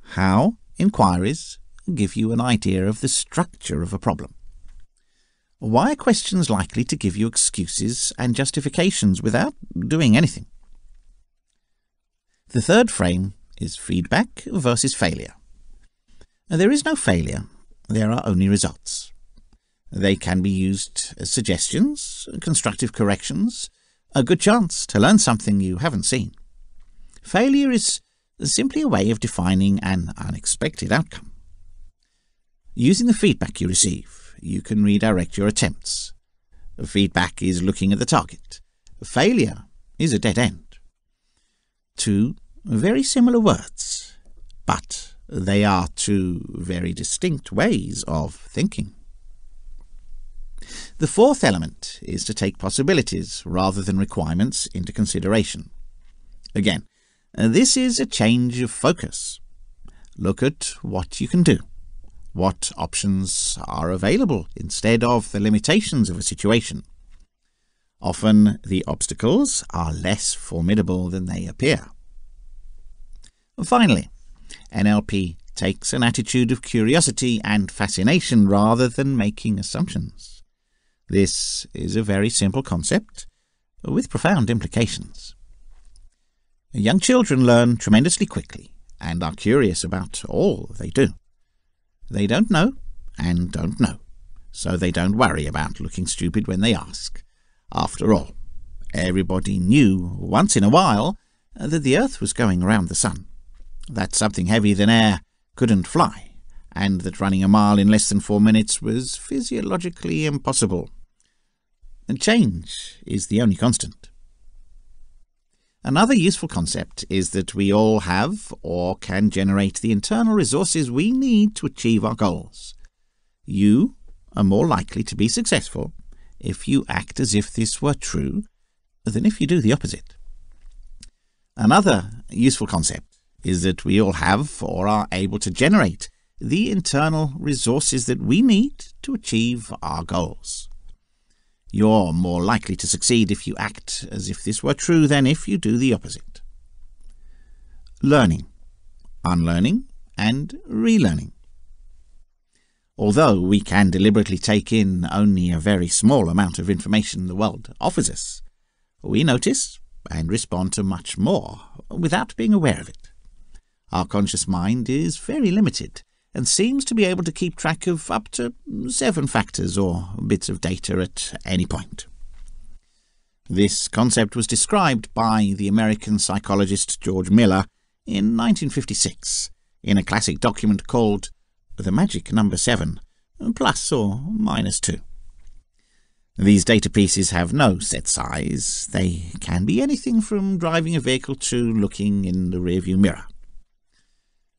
How inquiries give you an idea of the structure of a problem. Why are questions likely to give you excuses and justifications without doing anything? The third frame is feedback versus failure. There is no failure, there are only results. They can be used as suggestions, constructive corrections, a good chance to learn something you haven't seen. Failure is simply a way of defining an unexpected outcome. Using the feedback you receive, you can redirect your attempts. Feedback is looking at the target. Failure is a dead end. Two very similar words, but they are two very distinct ways of thinking. The fourth element is to take possibilities rather than requirements into consideration. Again, this is a change of focus. Look at what you can do, what options are available instead of the limitations of a situation. Often the obstacles are less formidable than they appear. Finally, NLP takes an attitude of curiosity and fascination rather than making assumptions. This is a very simple concept with profound implications. Young children learn tremendously quickly and are curious about all they do. They don't know and don't know, so they don't worry about looking stupid when they ask. After all, everybody knew once in a while that the Earth was going around the Sun, that something heavier than air couldn't fly, and that running a mile in less than 4 minutes was physiologically impossible. And change is the only constant. Another useful concept is that we all have or can generate the internal resources we need to achieve our goals. You are more likely to be successful if you act as if this were true than if you do the opposite. Another useful concept is that we all have or are able to generate the internal resources that we need to achieve our goals. You're more likely to succeed if you act as if this were true than if you do the opposite. Learning, unlearning, and relearning. Although we can deliberately take in only a very small amount of information the world offers us, we notice and respond to much more without being aware of it. Our conscious mind is very limited and seems to be able to keep track of up to 7 factors or bits of data at any point. This concept was described by the American psychologist George Miller in 1956 in a classic document called The Magic Number 7, plus or minus 2. These data pieces have no set size. They can be anything from driving a vehicle to looking in the rearview mirror.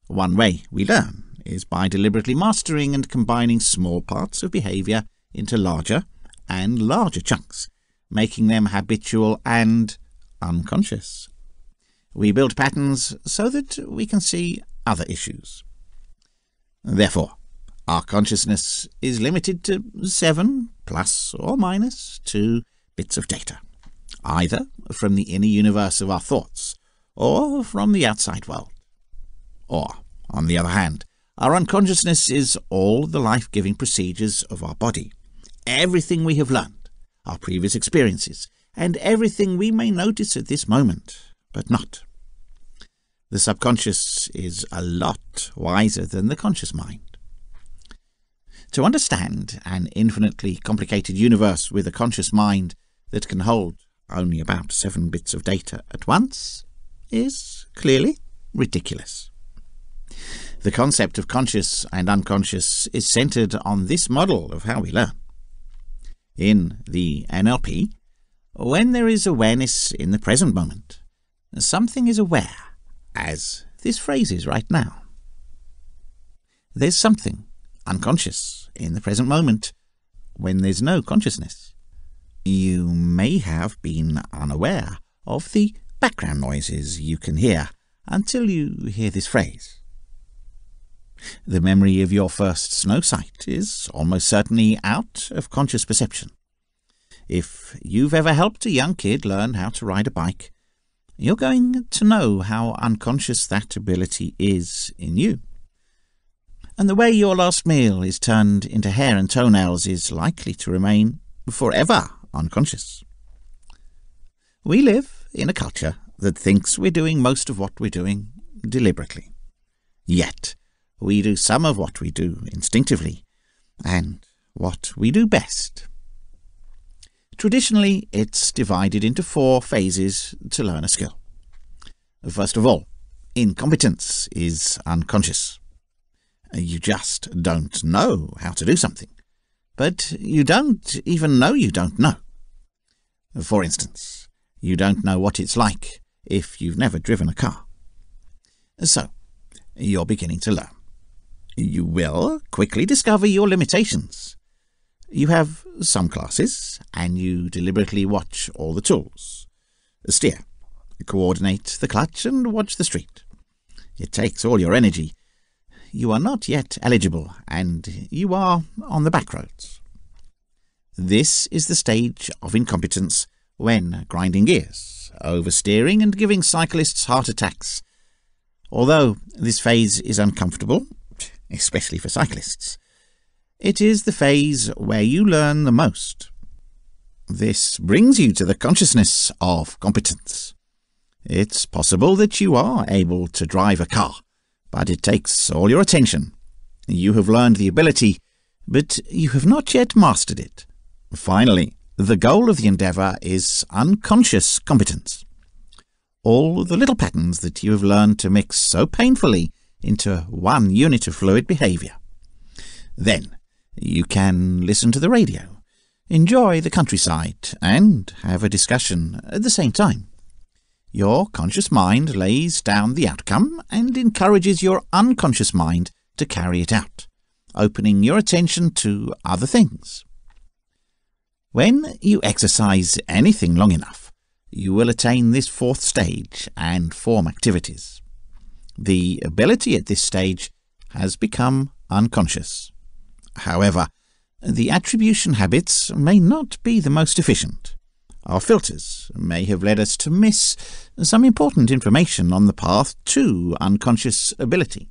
One way we learn is by deliberately mastering and combining small parts of behaviour into larger and larger chunks, making them habitual and unconscious. We build patterns so that we can see other issues. Therefore, our consciousness is limited to 7 plus or minus 2 bits of data, either from the inner universe of our thoughts or from the outside world. Or, on the other hand, our unconsciousness is all the life-giving procedures of our body, everything we have learned, our previous experiences, and everything we may notice at this moment, but not. The subconscious is a lot wiser than the conscious mind. To understand an infinitely complicated universe with a conscious mind that can hold only about 7 bits of data at once is clearly ridiculous. The concept of conscious and unconscious is centered on this model of how we learn. In the NLP, when there is awareness in the present moment, something is aware, as this phrase is right now. There's something unconscious in the present moment when there's no consciousness. You may have been unaware of the background noises you can hear until you hear this phrase. The memory of your first snow sight is almost certainly out of conscious perception. If you've ever helped a young kid learn how to ride a bike, you're going to know how unconscious that ability is in you. And the way your last meal is turned into hair and toenails is likely to remain forever unconscious. We live in a culture that thinks we're doing most of what we're doing deliberately. Yet, we do some of what we do instinctively, and what we do best. Traditionally, it's divided into 4 phases to learn a skill. First of all, incompetence is unconscious. You just don't know how to do something, but you don't even know you don't know. For instance, you don't know what it's like if you've never driven a car. So, you're beginning to learn. You will quickly discover your limitations. You have some classes, and you deliberately watch all the tools. Steer, coordinate the clutch, and watch the street. It takes all your energy. You are not yet eligible, and you are on the back roads. This is the stage of incompetence when grinding gears, oversteering, and giving cyclists heart attacks. Although this phase is uncomfortable, especially for cyclists, it is the phase where you learn the most. This brings you to the consciousness of competence. It's possible that you are able to drive a car, but it takes all your attention. You have learned the ability, but you have not yet mastered it. Finally, the goal of the endeavour is unconscious competence. All the little patterns that you have learned to mix so painfully into one unit of fluid behaviour. Then, you can listen to the radio, enjoy the countryside, and have a discussion at the same time. Your conscious mind lays down the outcome and encourages your unconscious mind to carry it out, opening your attention to other things. When you exercise anything long enough, you will attain this 4th stage and form activities. The ability at this stage has become unconscious. However, the attribution habits may not be the most efficient. Our filters may have led us to miss some important information on the path to unconscious ability.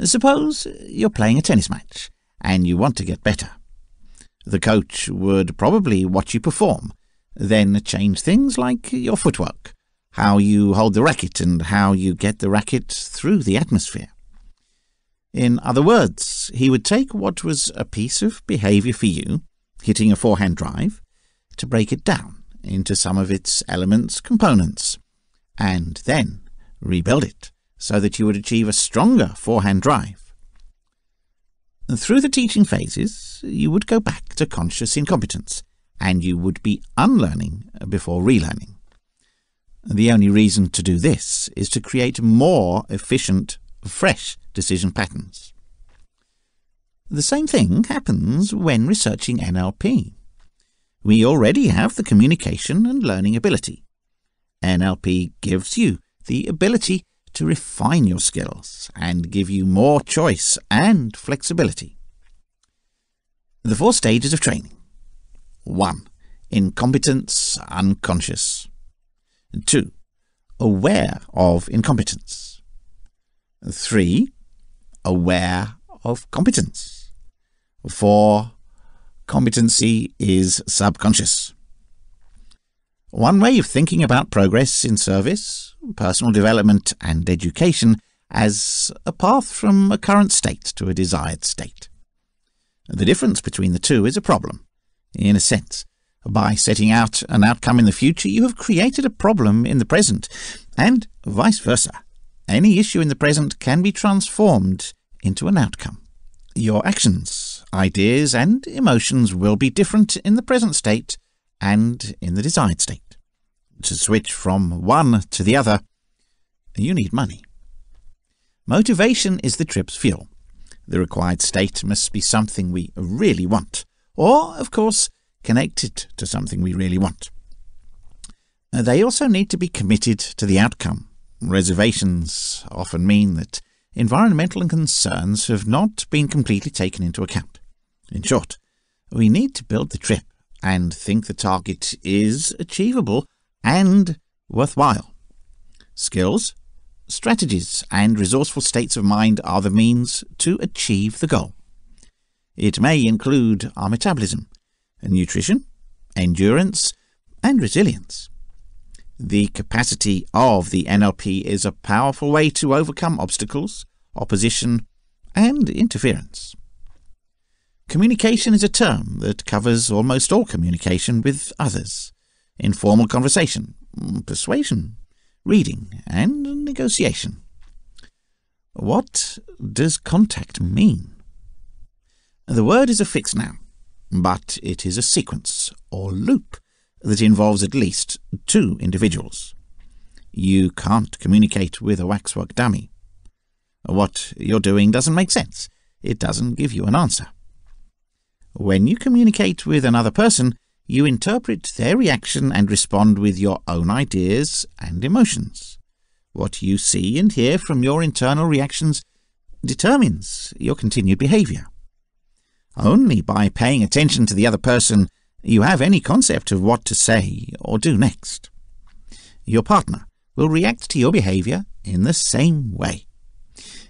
Suppose you're playing a tennis match and you want to get better. The coach would probably watch you perform, then change things like your footwork, how you hold the racket, and how you get the racket through the atmosphere. In other words, he would take what was a piece of behaviour for you, hitting a forehand drive, to break it down into some of its elements, components, and then rebuild it so that you would achieve a stronger forehand drive. Through the teaching phases, you would go back to conscious incompetence, and you would be unlearning before relearning. The only reason to do this is to create more efficient, fresh decision patterns. The same thing happens when researching NLP. We already have the communication and learning ability. NLP gives you the ability to refine your skills and give you more choice and flexibility. The 4 stages of training. 1. Incompetence unconscious. 2. Aware of incompetence. 3. Aware of competence. 4. Competency is subconscious. One way of thinking about progress in service, personal development and education as a path from a current state to a desired state. The difference between the two is a problem. In a sense, by setting out an outcome in the future, you have created a problem in the present, and vice versa. Any issue in the present can be transformed into an outcome. Your actions, ideas, and emotions will be different in the present state and in the desired state. To switch from one to the other, you need money. Motivation is the trip's fuel. The required state must be something we really want, or, of course, connected to something we really want. They also need to be committed to the outcome, Reservations often mean that environmental concerns have not been completely taken into account. In short, we need to build the trip and think the target is achievable and worthwhile. Skills, strategies, and resourceful states of mind are the means to achieve the goal. It may include our metabolism, nutrition, endurance, and resilience. The capacity of the NLP is a powerful way to overcome obstacles, opposition, and interference. Communication is a term that covers almost all communication with others: informal conversation, persuasion, reading, and negotiation. What does contact mean? The word is a fixed noun, but it is a sequence or loop that involves at least two individuals. You can't communicate with a waxwork dummy. What you're doing doesn't make sense. It doesn't give you an answer. When you communicate with another person, you interpret their reaction and respond with your own ideas and emotions. What you see and hear from your internal reactions determines your continued behavior. Only by paying attention to the other person you have any concept of what to say or do next. Your partner will react to your behavior in the same way.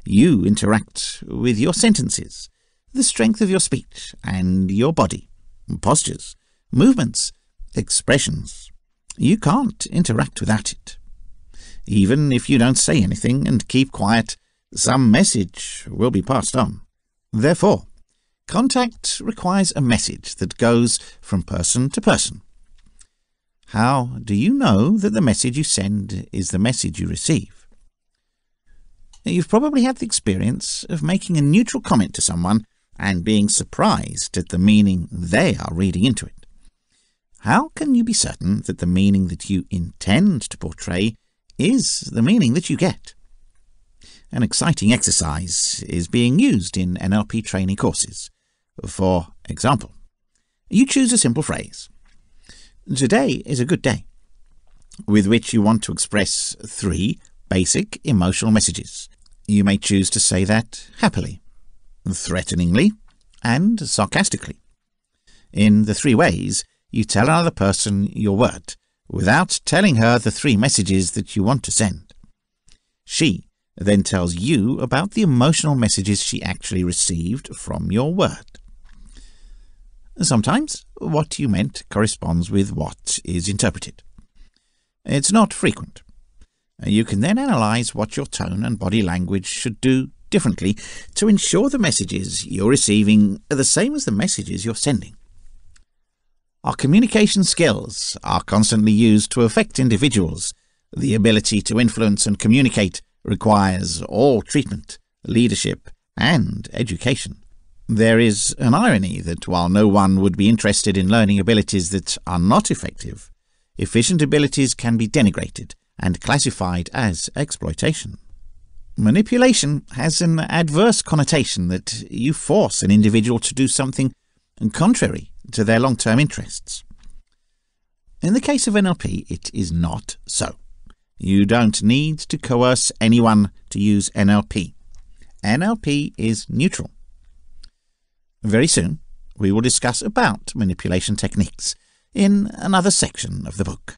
You interact with your sentences, the strength of your speech, and your body, postures, movements, expressions. You can't interact without it. Even if you don't say anything and keep quiet, some message will be passed on. Therefore, contact requires a message that goes from person to person. How do you know that the message you send is the message you receive? You've probably had the experience of making a neutral comment to someone and being surprised at the meaning they are reading into it. How can you be certain that the meaning that you intend to portray is the meaning that you get? An exciting exercise is being used in NLP training courses. For example, you choose a simple phrase, "Today is a good day," with which you want to express 3 basic emotional messages. You may choose to say that happily, threateningly, and sarcastically. In the 3 ways, you tell another person your word, without telling her the 3 messages that you want to send. She then tells you about the emotional messages she actually received from your word. Sometimes what you meant corresponds with what is interpreted. It's not frequent. You can then analyze what your tone and body language should do differently to ensure the messages you're receiving are the same as the messages you're sending. Our communication skills are constantly used to affect individuals. The ability to influence and communicate requires all treatment, leadership, and education. There is an irony that while no one would be interested in learning abilities that are not effective, efficient abilities can be denigrated and classified as exploitation. Manipulation has an adverse connotation that you force an individual to do something contrary to their long-term interests. In the case of NLP, it is not so. You don't need to coerce anyone to use NLP. NLP is neutral. Very soon, we will discuss about manipulation techniques in another section of the book.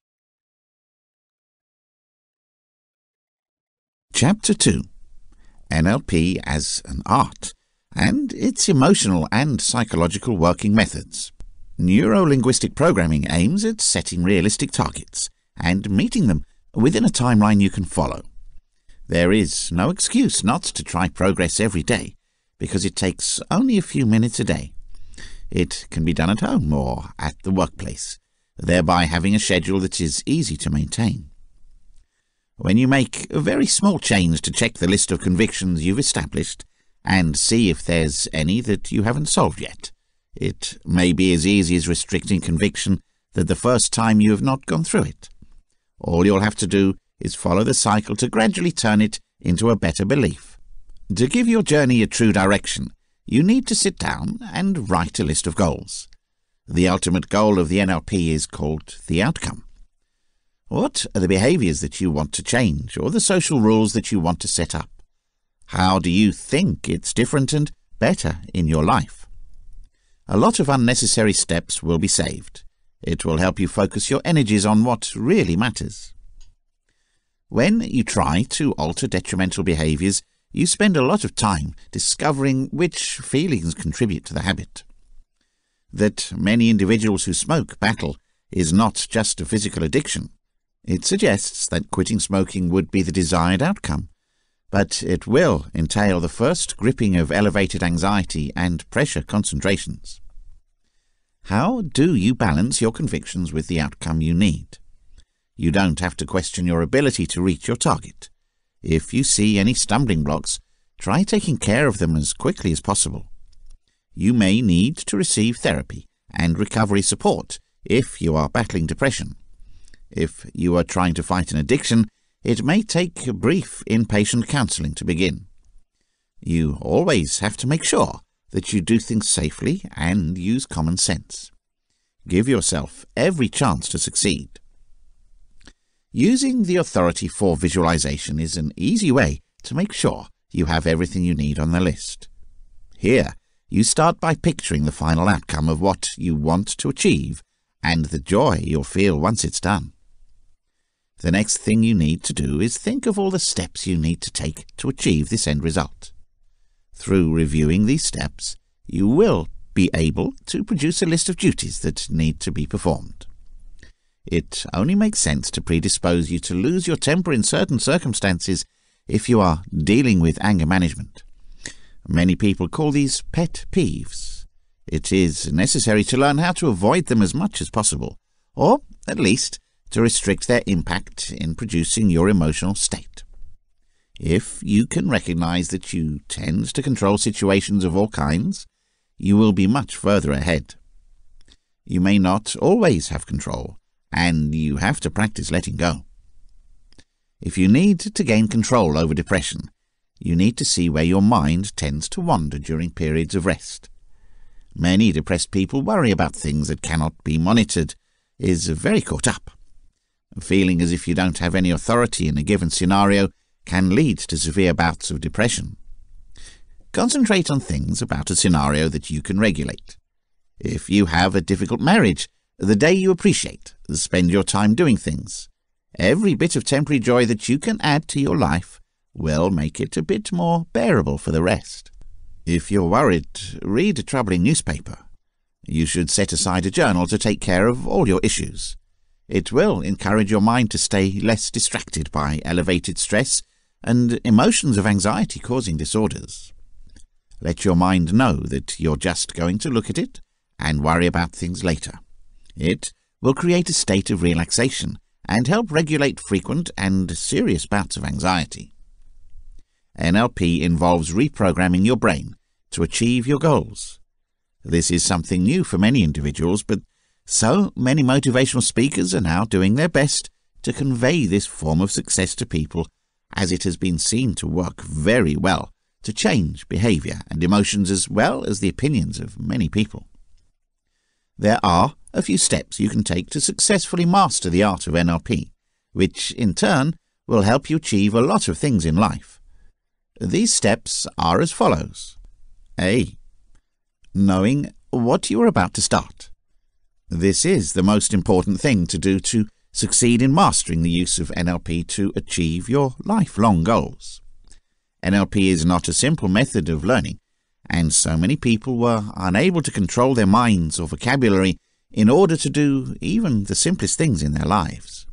Chapter 2. NLP as an art and its emotional and psychological working methods. Neuro-linguistic programming aims at setting realistic targets and meeting them within a timeline you can follow. There is no excuse not to try progress every day, because it takes only a few minutes a day. It can be done at home or at the workplace, thereby having a schedule that is easy to maintain. When you make a very small change to check the list of convictions you've established and see if there's any that you haven't solved yet, it may be as easy as restricting conviction that the first time you have not gone through it. All you'll have to do is follow the cycle to gradually turn it into a better belief. To give your journey a true direction, you need to sit down and write a list of goals. The ultimate goal of the NLP is called the outcome. What are the behaviours that you want to change, or the social rules that you want to set up? How do you think it's different and better in your life? A lot of unnecessary steps will be saved. It will help you focus your energies on what really matters. When you try to alter detrimental behaviours, you spend a lot of time discovering which feelings contribute to the habit. That many individuals who smoke battle is not just a physical addiction. It suggests that quitting smoking would be the desired outcome, but it will entail the first gripping of elevated anxiety and pressure concentrations. How do you balance your convictions with the outcome you need? You don't have to question your ability to reach your target. If you see any stumbling blocks, try taking care of them as quickly as possible. You may need to receive therapy and recovery support if you are battling depression. If you are trying to fight an addiction, it may take brief inpatient counselling to begin. You always have to make sure that you do things safely and use common sense. Give yourself every chance to succeed. Using the authority for visualization is an easy way to make sure you have everything you need on the list. Here, you start by picturing the final outcome of what you want to achieve and the joy you'll feel once it's done. The next thing you need to do is think of all the steps you need to take to achieve this end result. Through reviewing these steps, you will be able to produce a list of duties that need to be performed. It only makes sense to predispose you to lose your temper in certain circumstances if you are dealing with anger management. Many people call these pet peeves. It is necessary to learn how to avoid them as much as possible, or at least to restrict their impact in producing your emotional state. If you can recognize that you tend to control situations of all kinds, you will be much further ahead. You may not always have control, and you have to practice letting go. If you need to gain control over depression, you need to see where your mind tends to wander during periods of rest. Many depressed people worry about things that cannot be monitored, is very caught up. Feeling as if you don't have any authority in a given scenario can lead to severe bouts of depression. Concentrate on things about a scenario that you can regulate. If you have a difficult marriage, the day you appreciate, spend your time doing things. Every bit of temporary joy that you can add to your life will make it a bit more bearable for the rest. If you're worried, read a troubling newspaper. You should set aside a journal to take care of all your issues. It will encourage your mind to stay less distracted by elevated stress and emotions of anxiety causing disorders. Let your mind know that you're just going to look at it and worry about things later. It will create a state of relaxation and help regulate frequent and serious bouts of anxiety. NLP involves reprogramming your brain to achieve your goals. This is something new for many individuals, but so many motivational speakers are now doing their best to convey this form of success to people, as it has been seen to work very well to change behaviour and emotions as well as the opinions of many people. There are a few steps you can take to successfully master the art of NLP, which in turn will help you achieve a lot of things in life. These steps are as follows. A. Knowing what you are about to start. This is the most important thing to do to succeed in mastering the use of NLP to achieve your lifelong goals. NLP is not a simple method of learning, and so many people were unable to control their minds or vocabulary in order to do even the simplest things in their lives.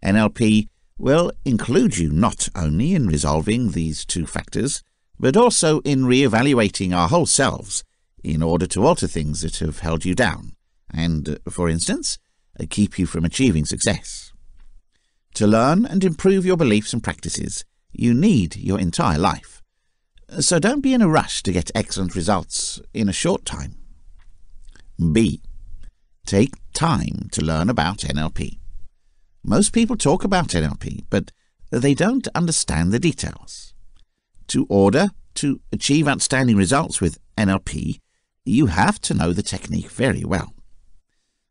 NLP will include you not only in resolving these two factors, but also in re-evaluating our whole selves in order to alter things that have held you down and, for instance, keep you from achieving success. To learn and improve your beliefs and practices, you need your entire life. So don't be in a rush to get excellent results in a short time. B. Take time to learn about NLP. Most people talk about NLP, but they don't understand the details. In order to achieve outstanding results with NLP, you have to know the technique very well.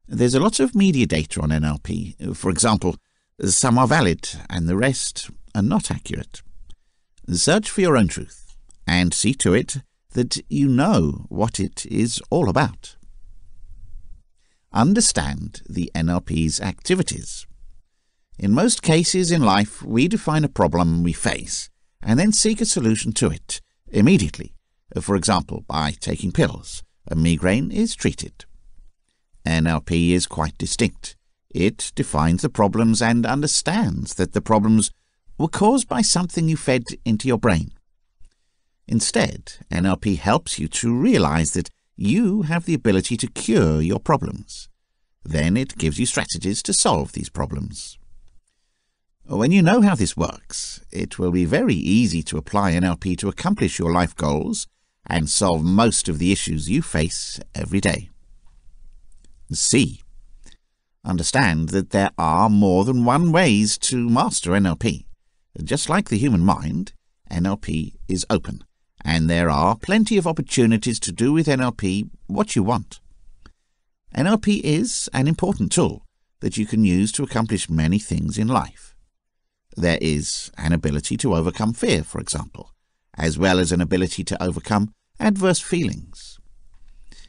There's a lot of media data on NLP. For example, some are valid and the rest are not accurate. Search for your own truth and see to it that you know what it is all about. Understand the NLP's activities. In most cases in life, we define a problem we face and then seek a solution to it immediately. For example, by taking pills, a migraine is treated. NLP is quite distinct. It defines the problems and understands that the problems were caused by something you fed into your brain. Instead, NLP helps you to realize that you have the ability to cure your problems. Then it gives you strategies to solve these problems. When you know how this works, it will be very easy to apply NLP to accomplish your life goals and solve most of the issues you face every day. C. Understand that there are more than one ways to master NLP. Just like the human mind, NLP is open, and there are plenty of opportunities to do with NLP what you want. NLP is an important tool that you can use to accomplish many things in life. There is an ability to overcome fear, for example, as well as an ability to overcome adverse feelings.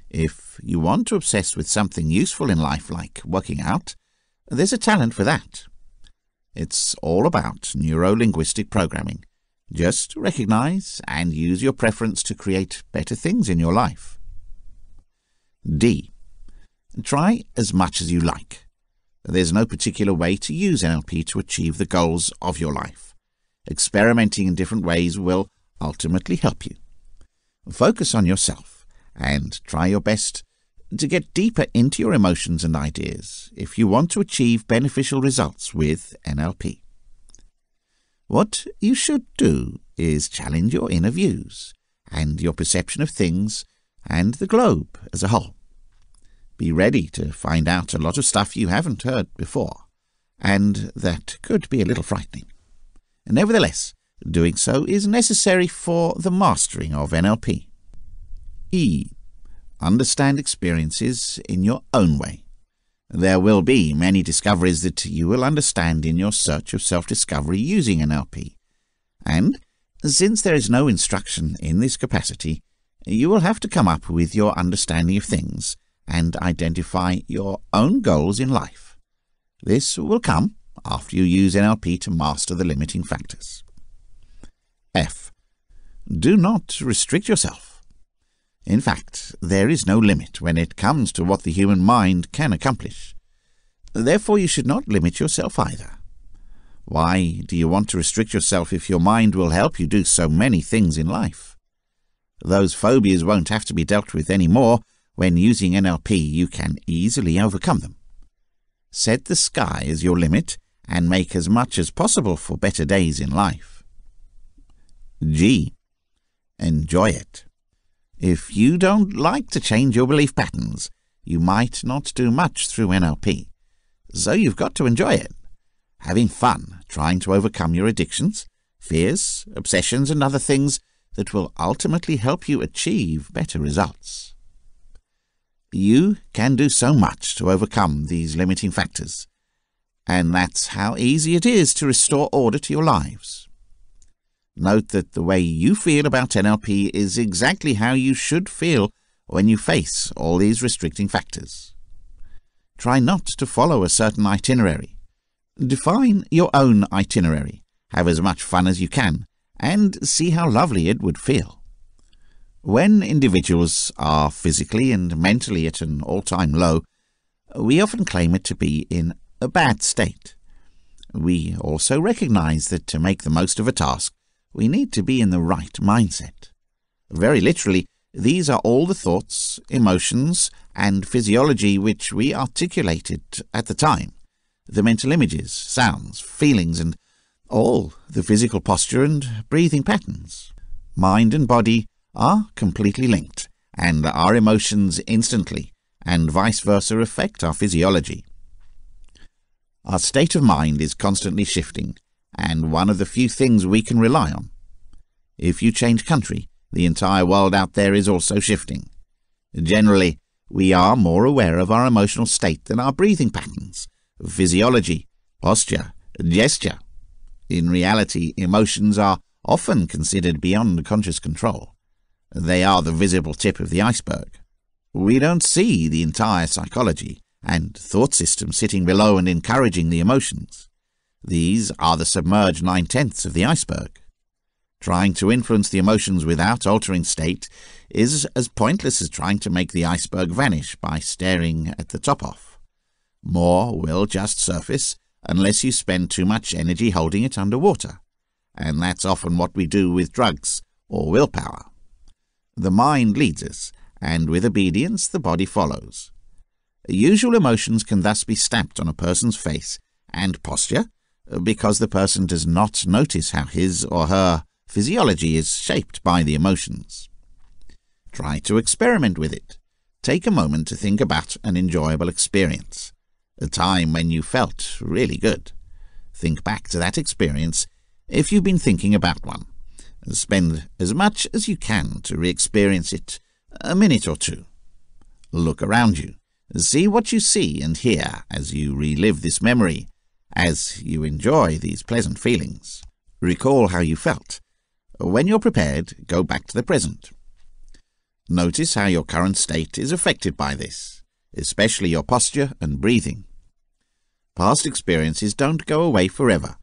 If you want to obsess with something useful in life like working out, there's a talent for that. It's all about neuro-linguistic programming. Just recognize and use your preference to create better things in your life. D. Try as much as you like. There's no particular way to use NLP to achieve the goals of your life. Experimenting in different ways will ultimately help you. Focus on yourself and try your best to get deeper into your emotions and ideas if you want to achieve beneficial results with NLP. What you should do is challenge your inner views and your perception of things and the globe as a whole. Be ready to find out a lot of stuff you haven't heard before, and that could be a little frightening. Nevertheless, doing so is necessary for the mastering of NLP. E. Understand experiences in your own way. There will be many discoveries that you will understand in your search of self-discovery using NLP, and since there is no instruction in this capacity, you will have to come up with your understanding of things and identify your own goals in life. This will come after you use NLP to master the limiting factors. F. Do not restrict yourself. In fact, there is no limit when it comes to what the human mind can accomplish. Therefore, you should not limit yourself either. Why do you want to restrict yourself if your mind will help you do so many things in life? Those phobias won't have to be dealt with anymore. When using NLP, you can easily overcome them. Set the sky as your limit and make as much as possible for better days in life. G. Enjoy it. If you don't like to change your belief patterns, you might not do much through NLP. So you've got to enjoy it. Having fun trying to overcome your addictions, fears, obsessions and other things that will ultimately help you achieve better results. You can do so much to overcome these limiting factors, and that's how easy it is to restore order to your lives. Note that the way you feel about NLP is exactly how you should feel when you face all these restricting factors. Try not to follow a certain itinerary. Define your own itinerary, have as much fun as you can, and see how lovely it would feel. When individuals are physically and mentally at an all-time low, we often claim it to be in a bad state. We also recognize that to make the most of a task, we need to be in the right mindset. Very literally, these are all the thoughts, emotions, and physiology which we articulated at the time, the mental images, sounds, feelings, and all the physical posture and breathing patterns. Mind and body are completely linked, and our emotions instantly and vice versa affect our physiology. Our state of mind is constantly shifting, and one of the few things we can rely on. If you change country, the entire world out there is also shifting. Generally, We are more aware of our emotional state than our breathing patterns, physiology, posture, gesture. In reality, emotions are often considered beyond conscious control. They are the visible tip of the iceberg. We don't see the entire psychology and thought system sitting below and encouraging the emotions. These are the submerged 9/10 of the iceberg. Trying to influence the emotions without altering state is as pointless as trying to make the iceberg vanish by staring at the top off. More will just surface unless you spend too much energy holding it underwater, and that's often what we do with drugs or willpower. The mind leads us, and with obedience the body follows. Usual emotions can thus be stamped on a person's face and posture because the person does not notice how his or her physiology is shaped by the emotions. Try to experiment with it. Take a moment to think about an enjoyable experience, a time when you felt really good. Think back to that experience if you've been thinking about one. Spend as much as you can to re-experience it, a minute or two. Look around you. See what you see and hear as you relive this memory, as you enjoy these pleasant feelings. Recall how you felt. When you're prepared, go back to the present. Notice how your current state is affected by this, especially your posture and breathing. Past experiences don't go away forever.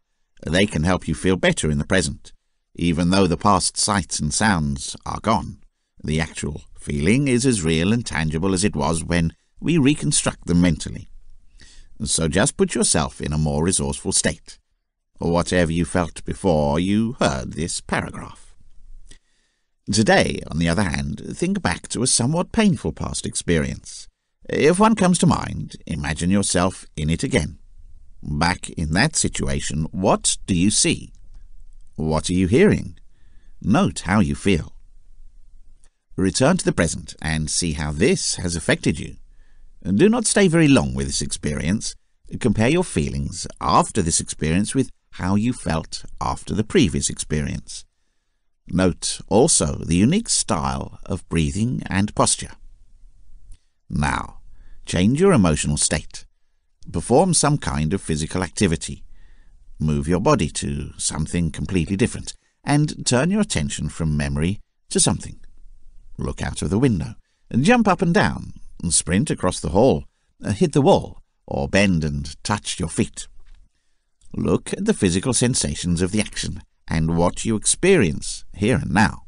They can help you feel better in the present. Even though the past sights and sounds are gone, the actual feeling is as real and tangible as it was when we reconstruct them mentally. So just put yourself in a more resourceful state, or whatever you felt before you heard this paragraph. Today, on the other hand, think back to a somewhat painful past experience. If one comes to mind, imagine yourself in it again. Back in that situation, what do you see? What are you hearing? Note how you feel. Return to the present and see how this has affected you. Do not stay very long with this experience. Compare your feelings after this experience with how you felt after the previous experience. Note also the unique style of breathing and posture. Now, change your emotional state. Perform some kind of physical activity. Move your body to something completely different, and turn your attention from memory to something. Look out of the window, jump up and down, sprint across the hall, hit the wall, or bend and touch your feet. Look at the physical sensations of the action and what you experience here and now.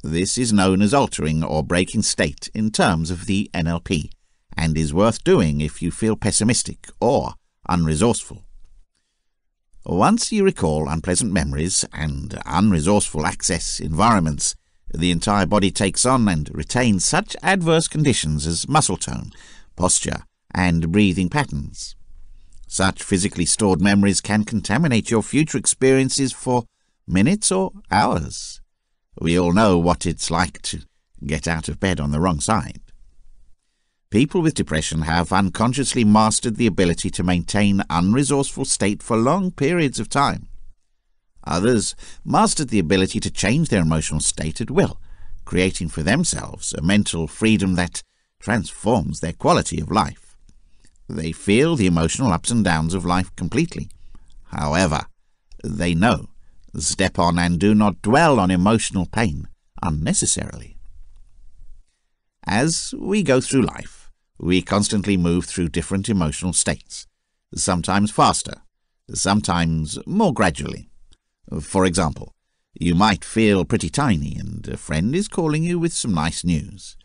This is known as altering or breaking state in terms of the NLP, and is worth doing if you feel pessimistic or unresourceful. Once you recall unpleasant memories and unresourceful access environments, the entire body takes on and retains such adverse conditions as muscle tone, posture, and breathing patterns. Such physically stored memories can contaminate your future experiences for minutes or hours. We all know what it's like to get out of bed on the wrong side. People with depression have unconsciously mastered the ability to maintain unresourceful state for long periods of time. Others mastered the ability to change their emotional state at will, creating for themselves a mental freedom that transforms their quality of life. They feel the emotional ups and downs of life completely. However, they know, step on and do not dwell on emotional pain unnecessarily. As we go through life, we constantly move through different emotional states, sometimes faster, sometimes more gradually. For example, you might feel pretty tiny and a friend is calling you with some nice news.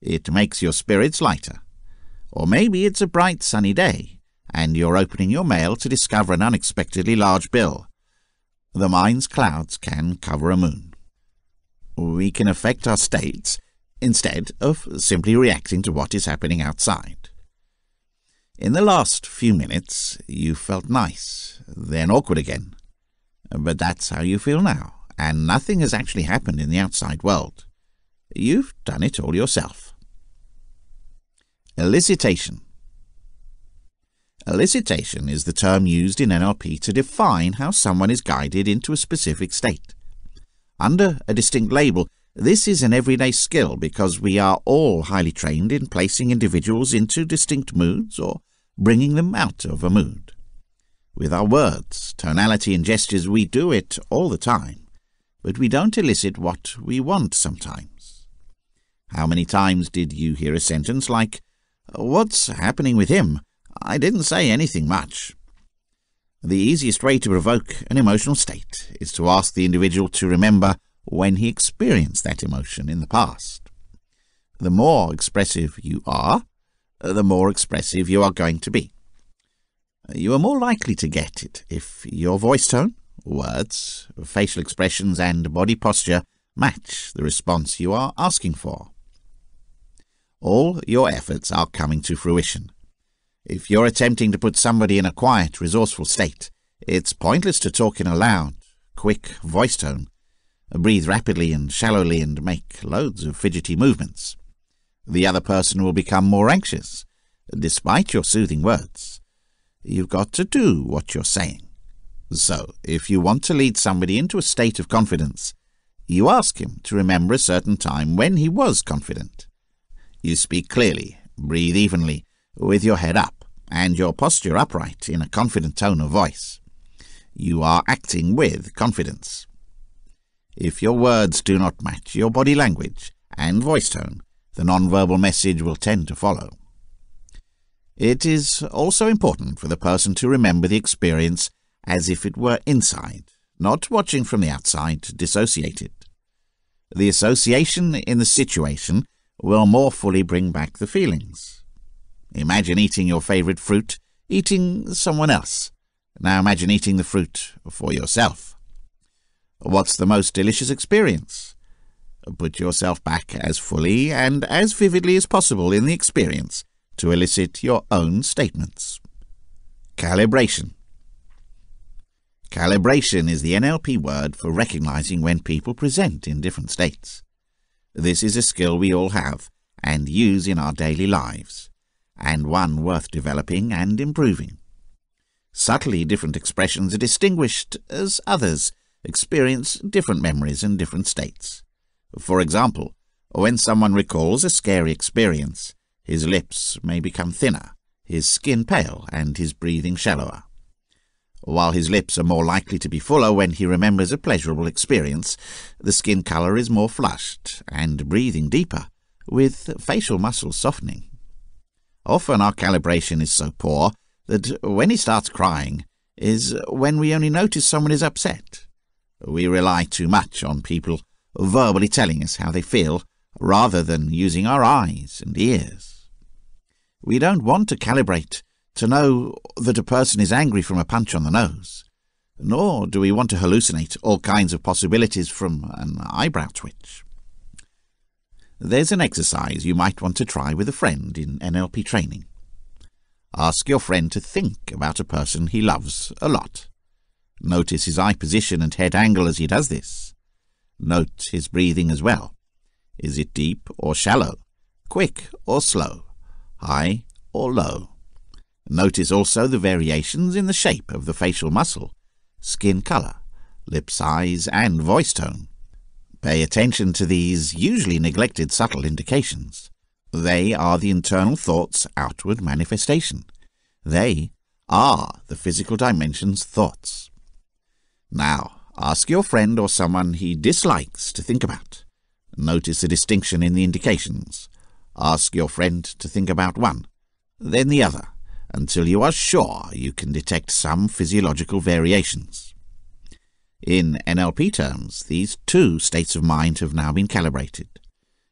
It makes your spirits lighter. Or maybe it's a bright sunny day and you're opening your mail to discover an unexpectedly large bill. The mind's clouds can cover a moon. We can affect our states instead of simply reacting to what is happening outside. In the last few minutes, you felt nice, then awkward again. But that's how you feel now, and nothing has actually happened in the outside world. You've done it all yourself. Elicitation. Elicitation is the term used in NLP to define how someone is guided into a specific state. Under a distinct label, This is an everyday skill because we are all highly trained in placing individuals into distinct moods or bringing them out of a mood. With our words, tonality and gestures, we do it all the time, but we don't elicit what we want sometimes. How many times did you hear a sentence like, "What's happening with him? I didn't say anything much." The easiest way to provoke an emotional state is to ask the individual to remember when he experienced that emotion in the past. The more expressive you are, the more expressive you are going to be. You are more likely to get it if your voice tone, words, facial expressions and body posture match the response you are asking for. All your efforts are coming to fruition. If you're attempting to put somebody in a quiet, resourceful state, it's pointless to talk in a loud, quick voice tone, breathe rapidly and shallowly and make loads of fidgety movements. The other person will become more anxious, despite your soothing words. You've got to do what you're saying. So, if you want to lead somebody into a state of confidence, you ask him to remember a certain time when he was confident. You speak clearly, breathe evenly, with your head up and your posture upright in a confident tone of voice. You are acting with confidence. If your words do not match your body language and voice tone, the nonverbal message will tend to follow. It is also important for the person to remember the experience as if it were inside, not watching from the outside, dissociated. The association in the situation will more fully bring back the feelings. Imagine eating your favorite fruit, eating someone else. Now imagine eating the fruit for yourself. What's the most delicious experience? Put yourself back as fully and as vividly as possible in the experience to elicit your own statements. Calibration. Calibration is the NLP word for recognizing when people present in different states. This is a skill we all have and use in our daily lives, and one worth developing and improving. Subtly different expressions are distinguished as others experience different memories and different states. For example, when someone recalls a scary experience, his lips may become thinner, his skin pale, and his breathing shallower. While his lips are more likely to be fuller when he remembers a pleasurable experience, the skin color is more flushed and breathing deeper, with facial muscles softening. Often our calibration is so poor that when he starts crying is when we only notice someone is upset. We rely too much on people verbally telling us how they feel rather than using our eyes and ears. We don't want to calibrate to know that a person is angry from a punch on the nose, nor do we want to hallucinate all kinds of possibilities from an eyebrow twitch. There's an exercise you might want to try with a friend in NLP training. Ask your friend to think about a person he loves a lot. Notice his eye position and head angle as he does this. Note his breathing as well. Is it deep or shallow, quick or slow, high or low? Notice also the variations in the shape of the facial muscle, skin color, lip size, and voice tone. Pay attention to these usually neglected subtle indications. They are the internal thought's outward manifestation. They are the physical dimension's thoughts. Now, ask your friend or someone he dislikes to think about. Notice the distinction in the indications. Ask your friend to think about one, then the other, until you are sure you can detect some physiological variations. In NLP terms, these two states of mind have now been calibrated.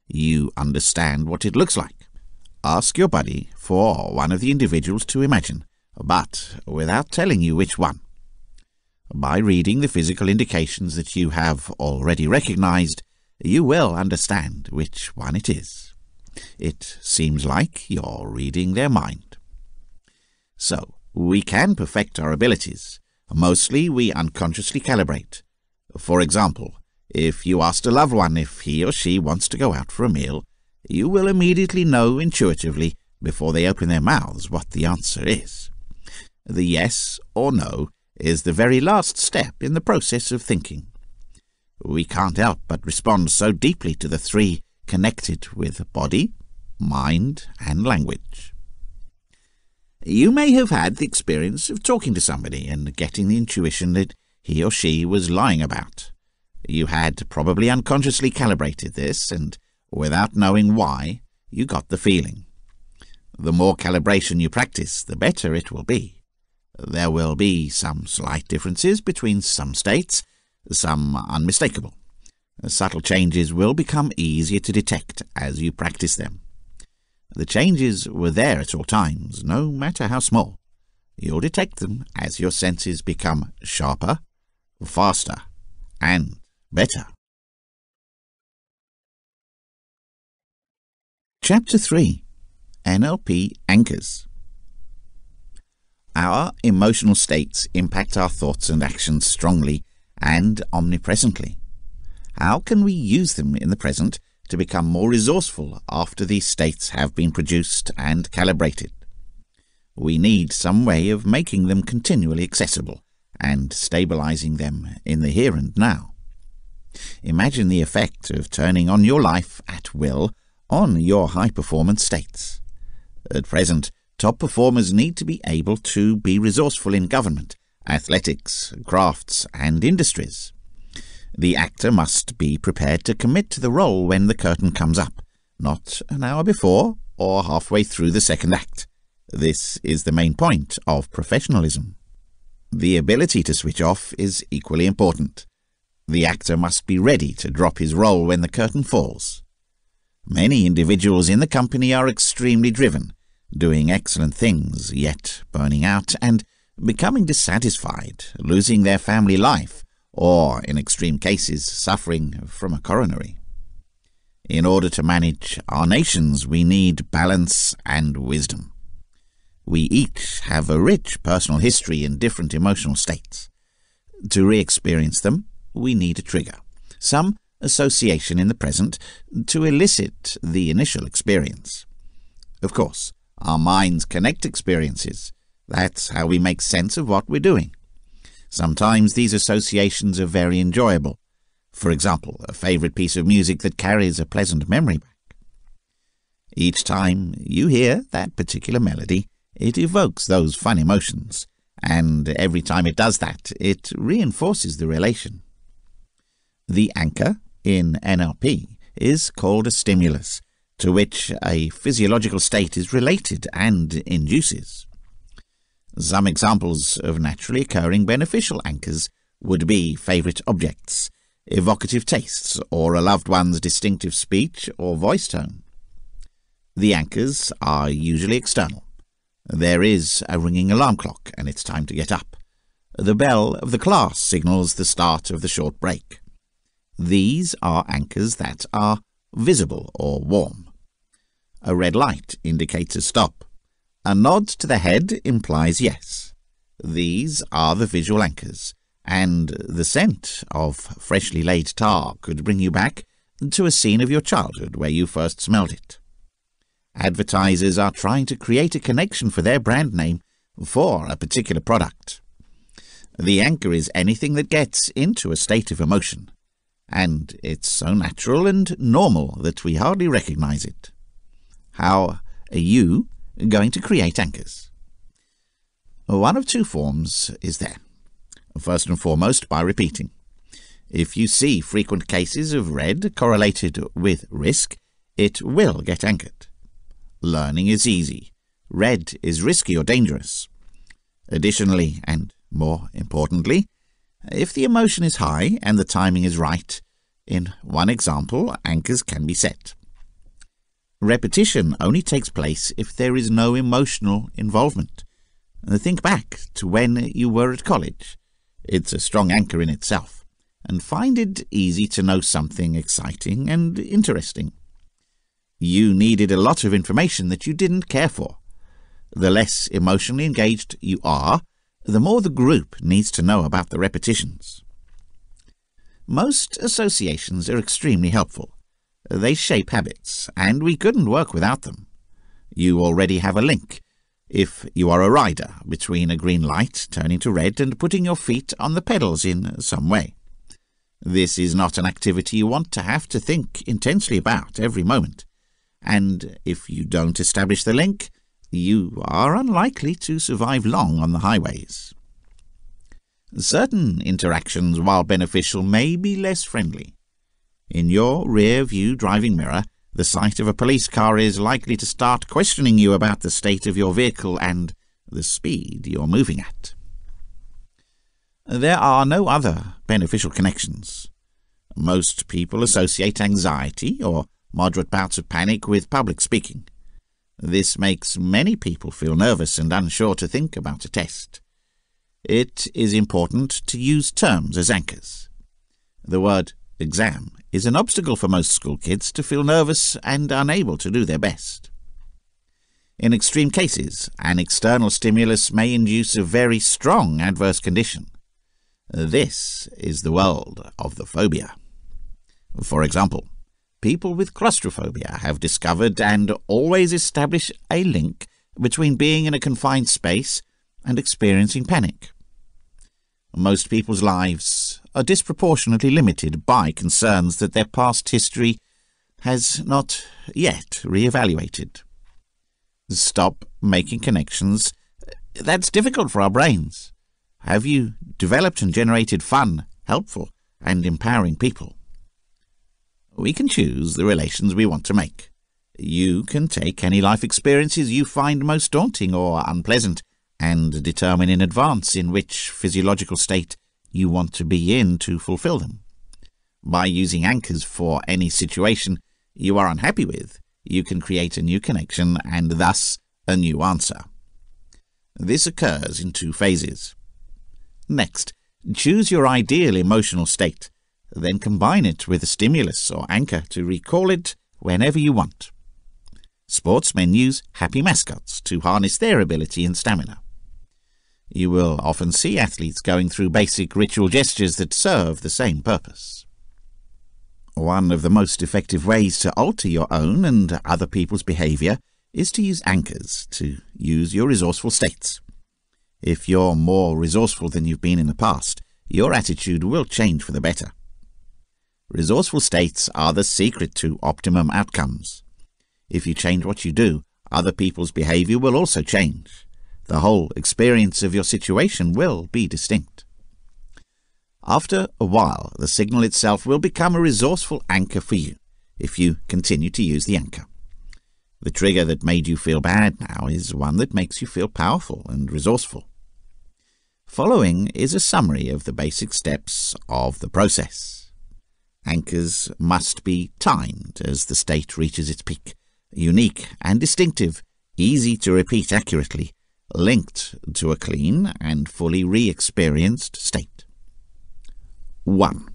You understand what it looks like. Ask your buddy for one of the individuals to imagine, but without telling you which one. By reading the physical indications that you have already recognized, you will understand which one it is. It seems like you're reading their mind. So, we can perfect our abilities. Mostly we unconsciously calibrate. For example, if you asked a loved one if he or she wants to go out for a meal, you will immediately know intuitively before they open their mouths what the answer is. The yes or no is the very last step in the process of thinking. we can't help but respond so deeply to the three connected with body, mind, and language. You may have had the experience of talking to somebody and getting the intuition that he or she was lying about. You had probably unconsciously calibrated this, and without knowing why, you got the feeling. The more calibration you practice, the better it will be. There will be some slight differences between some states, some unmistakable. Subtle changes will become easier to detect as you practice them. The changes were there at all times, no matter how small. You'll detect them as your senses become sharper, faster, and better. Chapter 3. NLP Anchors. Our emotional states impact our thoughts and actions strongly and omnipresently. How can we use them in the present to become more resourceful after these states have been produced and calibrated? We need some way of making them continually accessible and stabilizing them in the here and now. Imagine the effect of turning on your life at will on your high-performance states. At present, top performers need to be able to be resourceful in government, athletics, crafts, and industries. The actor must be prepared to commit to the role when the curtain comes up, not an hour before or halfway through the second act. This is the main point of professionalism. The ability to switch off is equally important. The actor must be ready to drop his role when the curtain falls. Many individuals in the company are extremely driven, doing excellent things, yet burning out and becoming dissatisfied, losing their family life, or, in extreme cases, suffering from a coronary. In order to manage our nations, we need balance and wisdom. We each have a rich personal history in different emotional states. To re-experience them, we need a trigger, some association in the present to elicit the initial experience. Of course, our minds connect experiences. That's how we make sense of what we're doing. Sometimes these associations are very enjoyable. For example, a favorite piece of music that carries a pleasant memory back. Each time you hear that particular melody, it evokes those fun emotions, and every time it does that, it reinforces the relation. The anchor in NLP is called a stimulus, to which a physiological state is related and induces. Some examples of naturally occurring beneficial anchors would be favorite objects, evocative tastes, or a loved one's distinctive speech or voice tone. The anchors are usually external. There is a ringing alarm clock and it's time to get up. The bell of the class signals the start of the short break. These are anchors that are visible or warm. A red light indicates a stop. A nod to the head implies yes. These are the visual anchors, and the scent of freshly laid tar could bring you back to a scene of your childhood where you first smelled it. Advertisers are trying to create a connection for their brand name for a particular product. The anchor is anything that gets into a state of emotion, and it's so natural and normal that we hardly recognize it. How are you going to create anchors? One of two forms is there. First and foremost, by repeating. If you see frequent cases of red correlated with risk, it will get anchored. Learning is easy. Red is risky or dangerous. Additionally, and more importantly, if the emotion is high and the timing is right, in one example, anchors can be set. Repetition only takes place if there is no emotional involvement. Think back to when you were at college. It's a strong anchor in itself, and find it easy to know something exciting and interesting. You needed a lot of information that you didn't care for. The less emotionally engaged you are, the more the group needs to know about the repetitions. Most associations are extremely helpful. They shape habits, and we couldn't work without them. You already have a link, if you are a rider, between a green light turning to red and putting your feet on the pedals in some way. This is not an activity you want to have to think intensely about every moment, and if you don't establish the link, you are unlikely to survive long on the highways. Certain interactions, while beneficial, may be less friendly. In your rear-view driving mirror, the sight of a police car is likely to start questioning you about the state of your vehicle and the speed you're moving at. There are no other beneficial connections. Most people associate anxiety or moderate bouts of panic with public speaking. This makes many people feel nervous and unsure to think about a test. It is important to use terms as anchors. The word exam is an obstacle for most school kids to feel nervous and unable to do their best. In extreme cases, an external stimulus may induce a very strong adverse condition. This is the world of the phobia. For example, people with claustrophobia have discovered and always establish a link between being in a confined space and experiencing panic. Most people's lives are disproportionately limited by concerns that their past history has not yet re-evaluated. Stop making connections. That's difficult for our brains. Have you developed and generated fun, helpful, and empowering people? We can choose the relations we want to make. You can take any life experiences you find most daunting or unpleasant and determine in advance in which physiological state you want to be in to fulfill them. By using anchors for any situation you are unhappy with, you can create a new connection and thus a new answer. This occurs in 2 phases. Next, choose your ideal emotional state, then combine it with a stimulus or anchor to recall it whenever you want. Sportsmen use happy mascots to harness their ability and stamina. You will often see athletes going through basic ritual gestures that serve the same purpose. One of the most effective ways to alter your own and other people's behavior is to use anchors to use your resourceful states. If you're more resourceful than you've been in the past, your attitude will change for the better. Resourceful states are the secret to optimum outcomes. If you change what you do, other people's behavior will also change. The whole experience of your situation will be distinct. After a while, the signal itself will become a resourceful anchor for you, if you continue to use the anchor. The trigger that made you feel bad now is one that makes you feel powerful and resourceful. Following is a summary of the basic steps of the process. Anchors must be timed as the state reaches its peak, unique and distinctive, easy to repeat accurately, linked to a clean and fully re-experienced state. 1.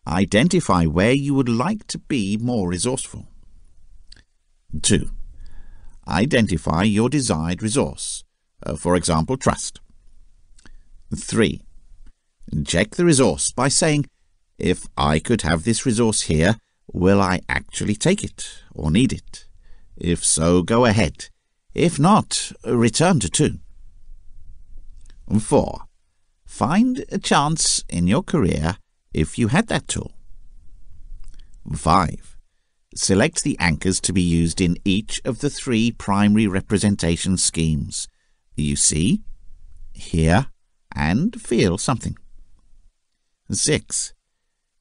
Identify where you would like to be more resourceful. 2. Identify your desired resource, for example, trust. 3. Check the resource by saying, if I could have this resource here, will I actually take it or need it? If so, go ahead. If not, return to 2. 4. Find a chance in your career if you had that tool. 5. Select the anchors to be used in each of the 3 primary representation schemes. You see, hear, and feel something. 6.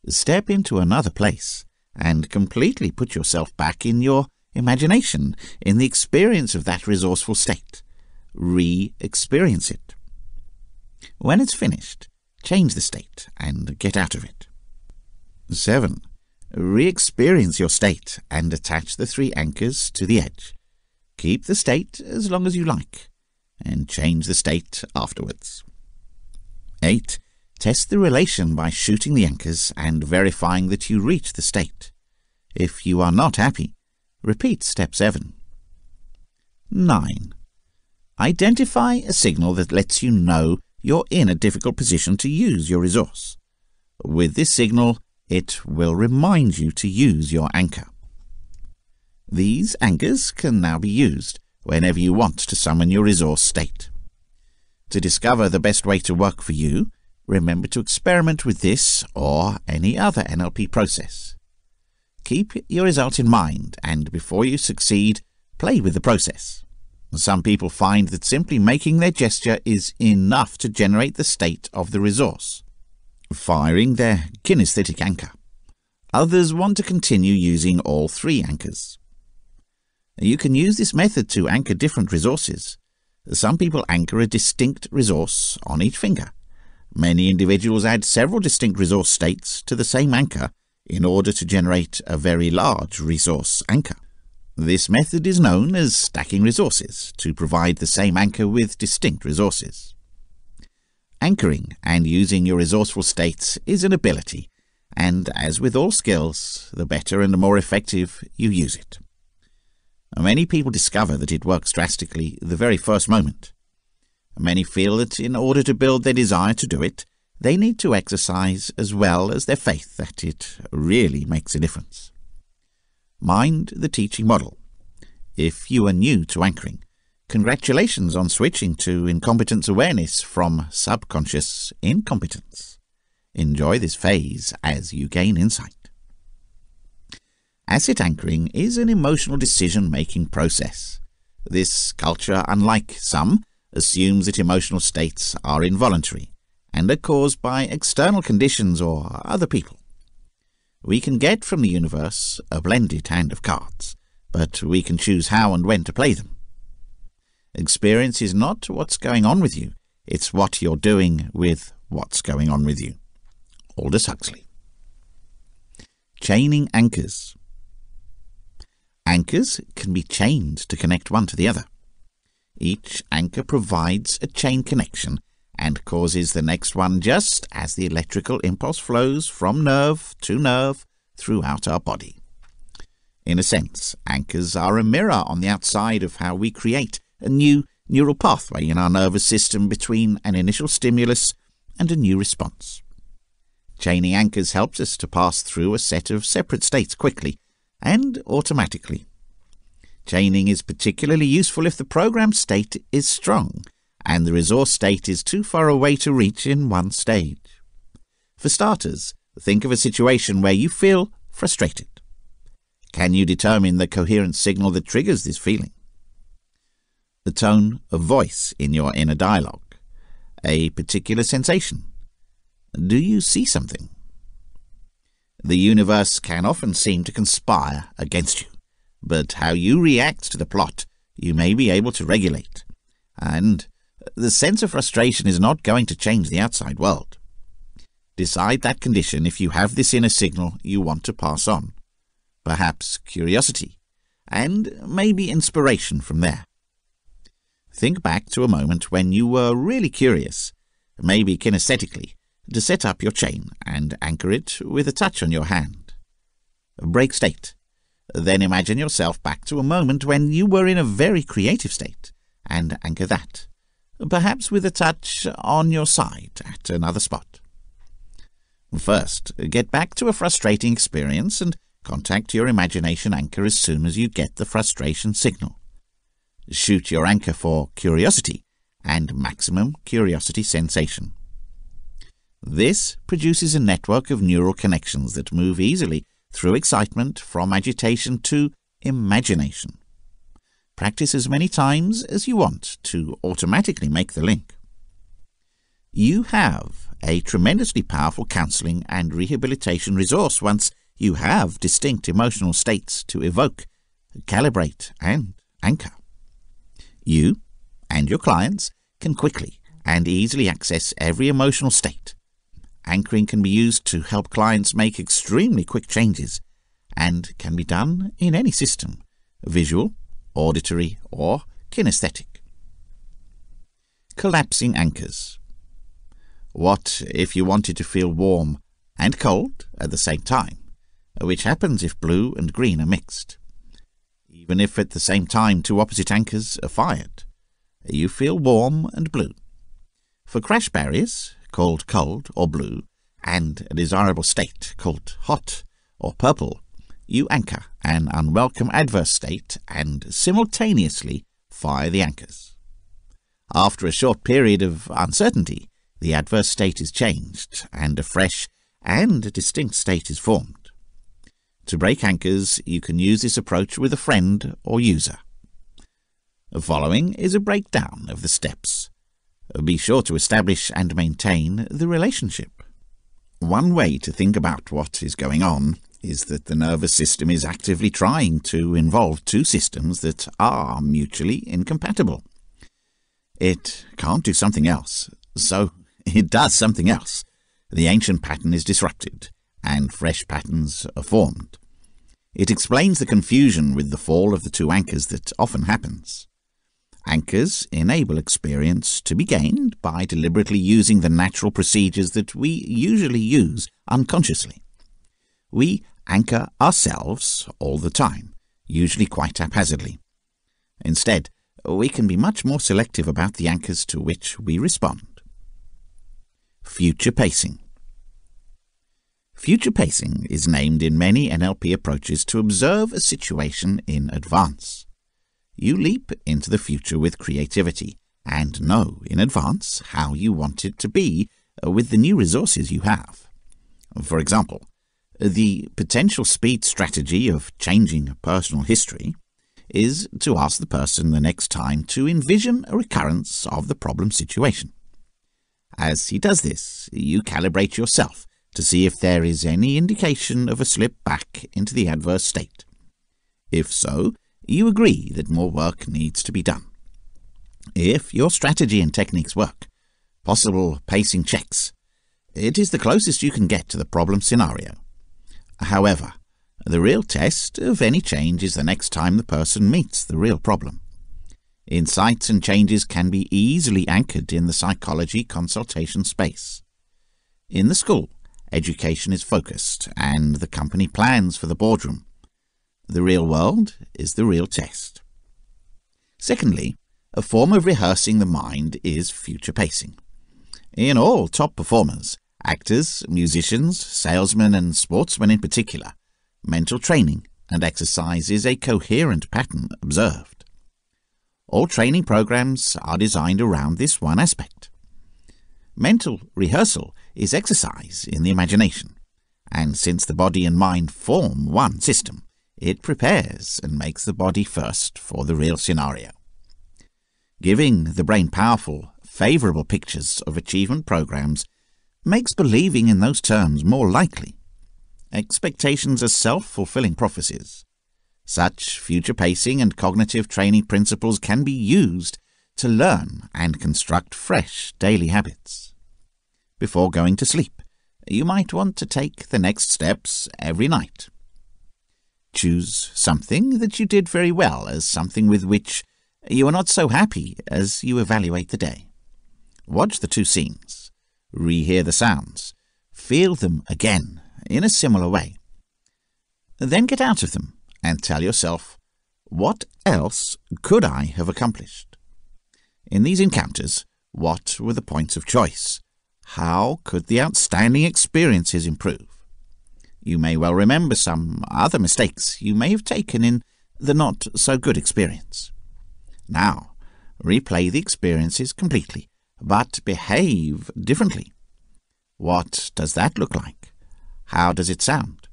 Step into another place and completely put yourself back in your imagination, in the experience of that resourceful state. Re-experience it. When it's finished, change the state and get out of it. 7. Re-experience your state and attach the 3 anchors to the edge. Keep the state as long as you like, and change the state afterwards. 8. Test the relation by shooting the anchors and verifying that you reach the state. If you are not happy, repeat step 7. 9. Identify a signal that lets you know you're in a difficult position to use your resource. With this signal, it will remind you to use your anchor. These anchors can now be used whenever you want to summon your resource state. To discover the best way to work for you, remember to experiment with this or any other NLP process. Keep your result in mind, and before you succeed, play with the process. Some people find that simply making their gesture is enough to generate the state of the resource, firing their kinesthetic anchor. Others want to continue using all three anchors. You can use this method to anchor different resources. Some people anchor a distinct resource on each finger. Many individuals add several distinct resource states to the same anchor in order to generate a very large resource anchor. This method is known as stacking resources to provide the same anchor with distinct resources. Anchoring and using your resourceful states is an ability, and as with all skills, the better and the more effective you use it. Many people discover that it works drastically the very first moment. Many feel that in order to build their desire to do it, they need to exercise as well as their faith that it really makes a difference. Mind the teaching model. If you are new to anchoring, congratulations on switching to incompetence awareness from subconscious incompetence. Enjoy this phase as you gain insight. Asset anchoring is an emotional decision-making process. This culture, unlike some, assumes that emotional states are involuntary and are caused by external conditions or other people. We can get from the universe a blended hand of cards, but we can choose how and when to play them. Experience is not what's going on with you, it's what you're doing with what's going on with you. Aldous Huxley. Chaining anchors. Anchors can be chained to connect one to the other. Each anchor provides a chain connection and causes the next one just as the electrical impulse flows from nerve to nerve throughout our body. In a sense, anchors are a mirror on the outside of how we create a new neural pathway in our nervous system between an initial stimulus and a new response. Chaining anchors helps us to pass through a set of separate states quickly and automatically. Chaining is particularly useful if the program state is strong and the resource state is too far away to reach in one stage. For starters, think of a situation where you feel frustrated. Can you determine the coherent signal that triggers this feeling? The tone of voice in your inner dialogue, a particular sensation. Do you see something? The universe can often seem to conspire against you, but how you react to the plot you may be able to regulate, and the sense of frustration is not going to change the outside world. Decide that condition if you have this inner signal you want to pass on, perhaps curiosity, and maybe inspiration from there. Think back to a moment when you were really curious, maybe kinesthetically, to set up your chain and anchor it with a touch on your hand. Break state. Then imagine yourself back to a moment when you were in a very creative state and anchor that, perhaps with a touch on your side at another spot. First, get back to a frustrating experience and contact your imagination anchor as soon as you get the frustration signal. Shoot your anchor for curiosity and maximum curiosity sensation. This produces a network of neural connections that move easily through excitement from agitation to imagination. Practice as many times as you want to automatically make the link. You have a tremendously powerful counseling and rehabilitation resource once you have distinct emotional states to evoke, calibrate, and anchor. You and your clients can quickly and easily access every emotional state. Anchoring can be used to help clients make extremely quick changes and can be done in any system, visual, auditory, or kinesthetic. Collapsing anchors. What if you wanted to feel warm and cold at the same time, which happens if blue and green are mixed? Even if at the same time two opposite anchors are fired, you feel warm and blue. For crash barriers, called cold or blue, and a desirable state called hot or purple, you anchor an unwelcome adverse state and simultaneously fire the anchors. After a short period of uncertainty, the adverse state is changed and a fresh and distinct state is formed. To break anchors, you can use this approach with a friend or user. The following is a breakdown of the steps. Be sure to establish and maintain the relationship. One way to think about what is going on is that the nervous system is actively trying to involve two systems that are mutually incompatible. It can't do something else, so it does something else. The ancient pattern is disrupted, and fresh patterns are formed. It explains the confusion with the fall of the two anchors that often happens. Anchors enable experience to be gained by deliberately using the natural procedures that we usually use unconsciously. We anchor ourselves all the time, usually quite haphazardly. Instead, we can be much more selective about the anchors to which we respond. Future pacing. Future pacing is named in many NLP approaches to observe a situation in advance. You leap into the future with creativity and know in advance how you want it to be with the new resources you have. For example, the potential speed strategy of changing a personal history is to ask the person the next time to envision a recurrence of the problem situation. As he does this, you calibrate yourself to see if there is any indication of a slip back into the adverse state. If so, you agree that more work needs to be done. If your strategy and techniques work, possible pacing checks, it is the closest you can get to the problem scenario. However, the real test of any change is the next time the person meets the real problem. Insights and changes can be easily anchored in the psychology consultation space. In the school, education is focused and the company plans for the boardroom. The real world is the real test. Secondly, a form of rehearsing the mind is future pacing. In all top performers, actors, musicians, salesmen and sportsmen in particular, mental training and exercise is a coherent pattern observed. All training programs are designed around this one aspect. Mental rehearsal is exercise in the imagination, and since the body and mind form one system, it prepares and makes the body first for the real scenario. Giving the brain powerful, favorable pictures of achievement programs makes believing in those terms more likely. Expectations are self-fulfilling prophecies. Such future pacing and cognitive training principles can be used to learn and construct fresh daily habits. Before going to sleep, you might want to take the next steps every night. Choose something that you did very well as something with which you are not so happy as you evaluate the day. Watch the two scenes. Rehear the sounds. Feel them again in a similar way. Then get out of them and tell yourself, what else could I have accomplished? In these encounters, what were the points of choice? How could the outstanding experiences improve? You may well remember some other mistakes you may have taken in the not-so-good experience. Now, replay the experiences completely, but behave differently. What does that look like? How does it sound?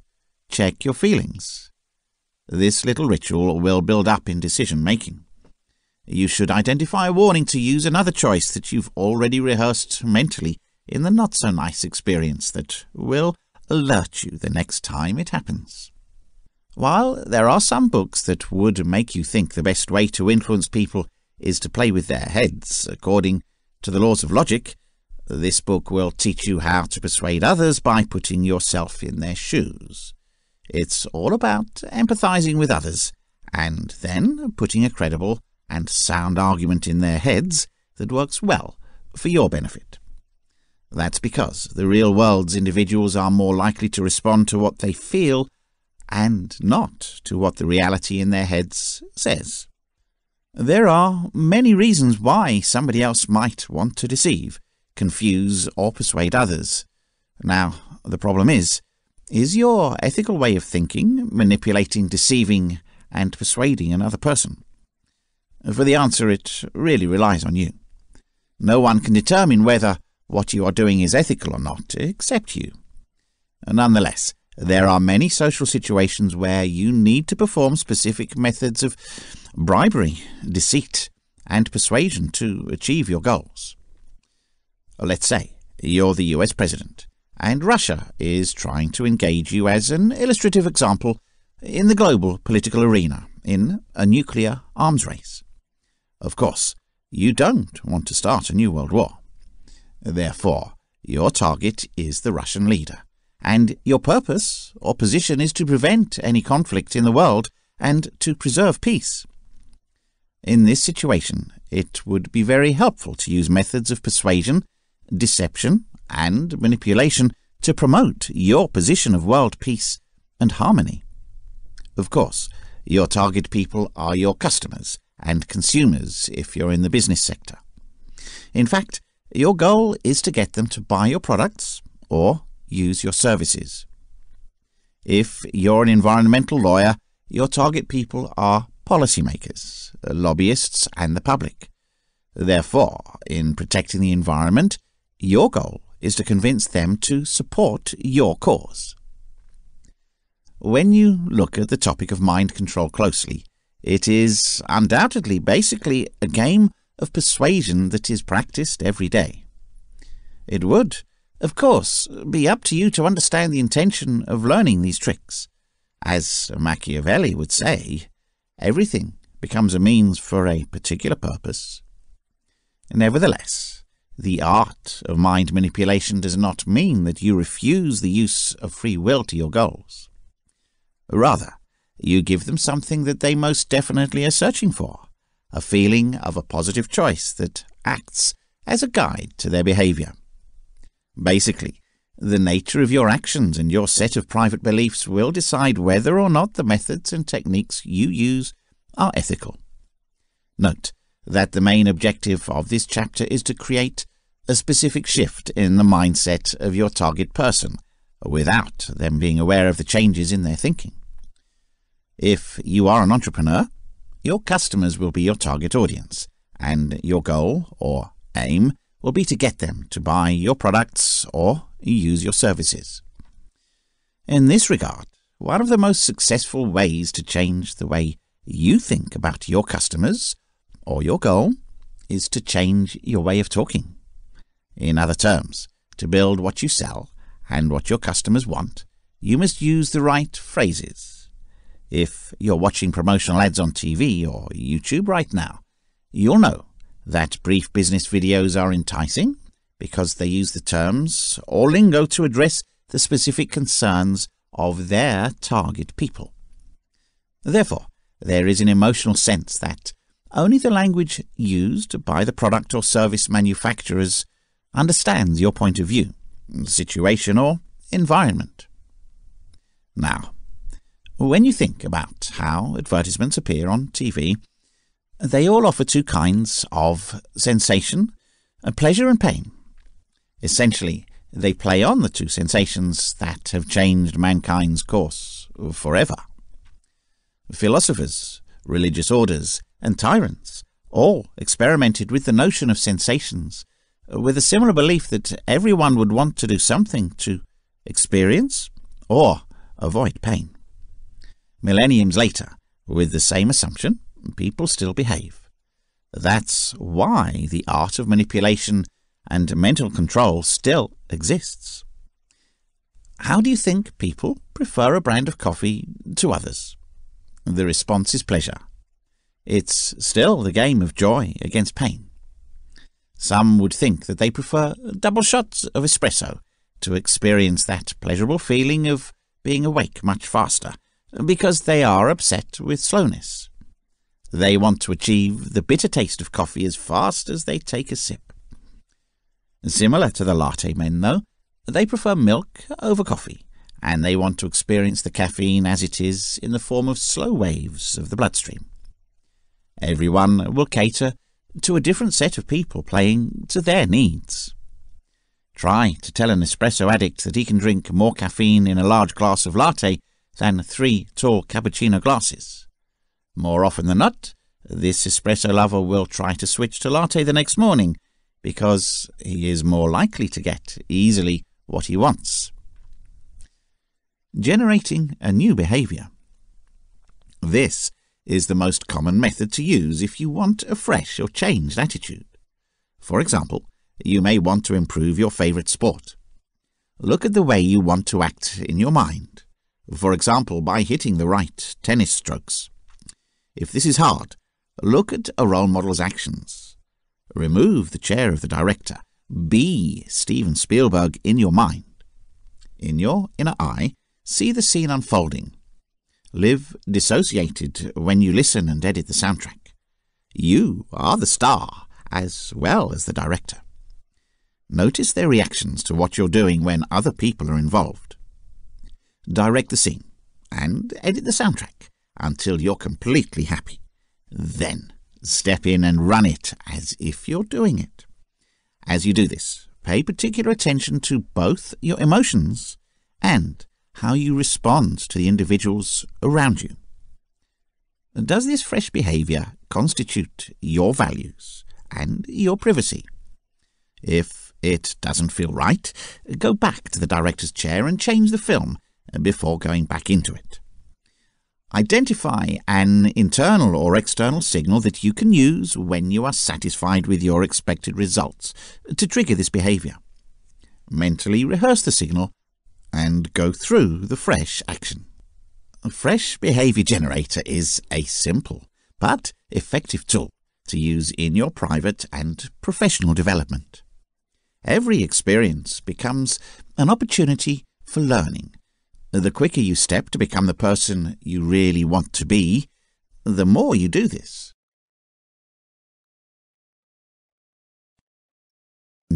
Check your feelings. This little ritual will build up in decision-making. You should identify a warning to use another choice that you've already rehearsed mentally in the not-so-nice experience that will alert you the next time it happens. While there are some books that would make you think the best way to influence people is to play with their heads according to the laws of logic, this book will teach you how to persuade others by putting yourself in their shoes. It's all about empathizing with others and then putting a credible and sound argument in their heads that works well for your benefit. That's because the real world's individuals are more likely to respond to what they feel and not to what the reality in their heads says. There are many reasons why somebody else might want to deceive, confuse, or persuade others. Now, the problem is your ethical way of thinking manipulating, deceiving, and persuading another person? For the answer, it really relies on you. No one can determine whether what you are doing is ethical or not, except you. Nonetheless, there are many social situations where you need to perform specific methods of bribery, deceit, and persuasion to achieve your goals. Let's say you're the US president, and Russia is trying to engage you as an illustrative example in the global political arena in a nuclear arms race. Of course, you don't want to start a new world war. Therefore, your target is the Russian leader, and your purpose or position is to prevent any conflict in the world and to preserve peace. In this situation, it would be very helpful to use methods of persuasion, deception, and manipulation to promote your position of world peace and harmony. Of course, your target people are your customers and consumers if you're in the business sector. In fact, your goal is to get them to buy your products or use your services. If you're an environmental lawyer, your target people are policymakers, lobbyists, and the public. Therefore, in protecting the environment, your goal is to convince them to support your cause. When you look at the topic of mind control closely, it is undoubtedly basically a game of persuasion that is practiced every day. It would, of course, be up to you to understand the intention of learning these tricks. As Machiavelli would say, everything becomes a means for a particular purpose. Nevertheless, the art of mind manipulation does not mean that you refuse the use of free will to your goals. Rather, you give them something that they most definitely are searching for, a feeling of a positive choice that acts as a guide to their behavior. Basically, the nature of your actions and your set of private beliefs will decide whether or not the methods and techniques you use are ethical. Note that the main objective of this chapter is to create a specific shift in the mindset of your target person, without them being aware of the changes in their thinking. If you are an entrepreneur, your customers will be your target audience, and your goal or aim will be to get them to buy your products or use your services. In this regard, one of the most successful ways to change the way you think about your customers or your goal is to change your way of talking. In other terms, to build what you sell and what your customers want, you must use the right phrases. If you're watching promotional ads on TV or YouTube right now, you'll know that brief business videos are enticing because they use the terms or lingo to address the specific concerns of their target people. Therefore, there is an emotional sense that only the language used by the product or service manufacturers understands your point of view, situation, or environment. Now, when you think about how advertisements appear on TV, they all offer two kinds of sensation, pleasure and pain. Essentially, they play on the two sensations that have changed mankind's course forever. Philosophers, religious orders, and tyrants all experimented with the notion of sensations, with a similar belief that everyone would want to do something to experience or avoid pain. Millenniums later, with the same assumption, people still behave. That's why the art of manipulation and mental control still exists. How do you think people prefer a brand of coffee to others? The response is pleasure. It's still the game of joy against pain. Some would think that they prefer double shots of espresso to experience that pleasurable feeling of being awake much faster, because they are upset with slowness. They want to achieve the bitter taste of coffee as fast as they take a sip. Similar to the latte men, though, they prefer milk over coffee, and they want to experience the caffeine as it is in the form of slow waves of the bloodstream. Everyone will cater to a different set of people playing to their needs. Try to tell an espresso addict that he can drink more caffeine in a large glass of latte than 3 tall cappuccino glasses. More often than not, this espresso lover will try to switch to latte the next morning, because he is more likely to get easily what he wants. Generating a new behavior. This is the most common method to use if you want a fresh or changed attitude. For example, you may want to improve your favorite sport. Look at the way you want to act in your mind, for example, by hitting the right tennis strokes. If this is hard, look at a role model's actions. Remove the chair of the director. Be Steven Spielberg in your mind. In your inner eye, see the scene unfolding. Live dissociated when you listen and edit the soundtrack. You are the star as well as the director. Notice their reactions to what you're doing when other people are involved. Direct the scene and edit the soundtrack until you're completely happy. Then step in and run it as if you're doing it. As you do this, pay particular attention to both your emotions and how you respond to the individuals around you. Does this fresh behavior constitute your values and your privacy? If it doesn't feel right, go back to the director's chair and change the film before going back into it. Identify an internal or external signal that you can use when you are satisfied with your expected results to trigger this behavior. Mentally rehearse the signal and go through the fresh action. A fresh behavior generator is a simple but effective tool to use in your private and professional development. Every experience becomes an opportunity for learning. The quicker you step to become the person you really want to be, the more you do this.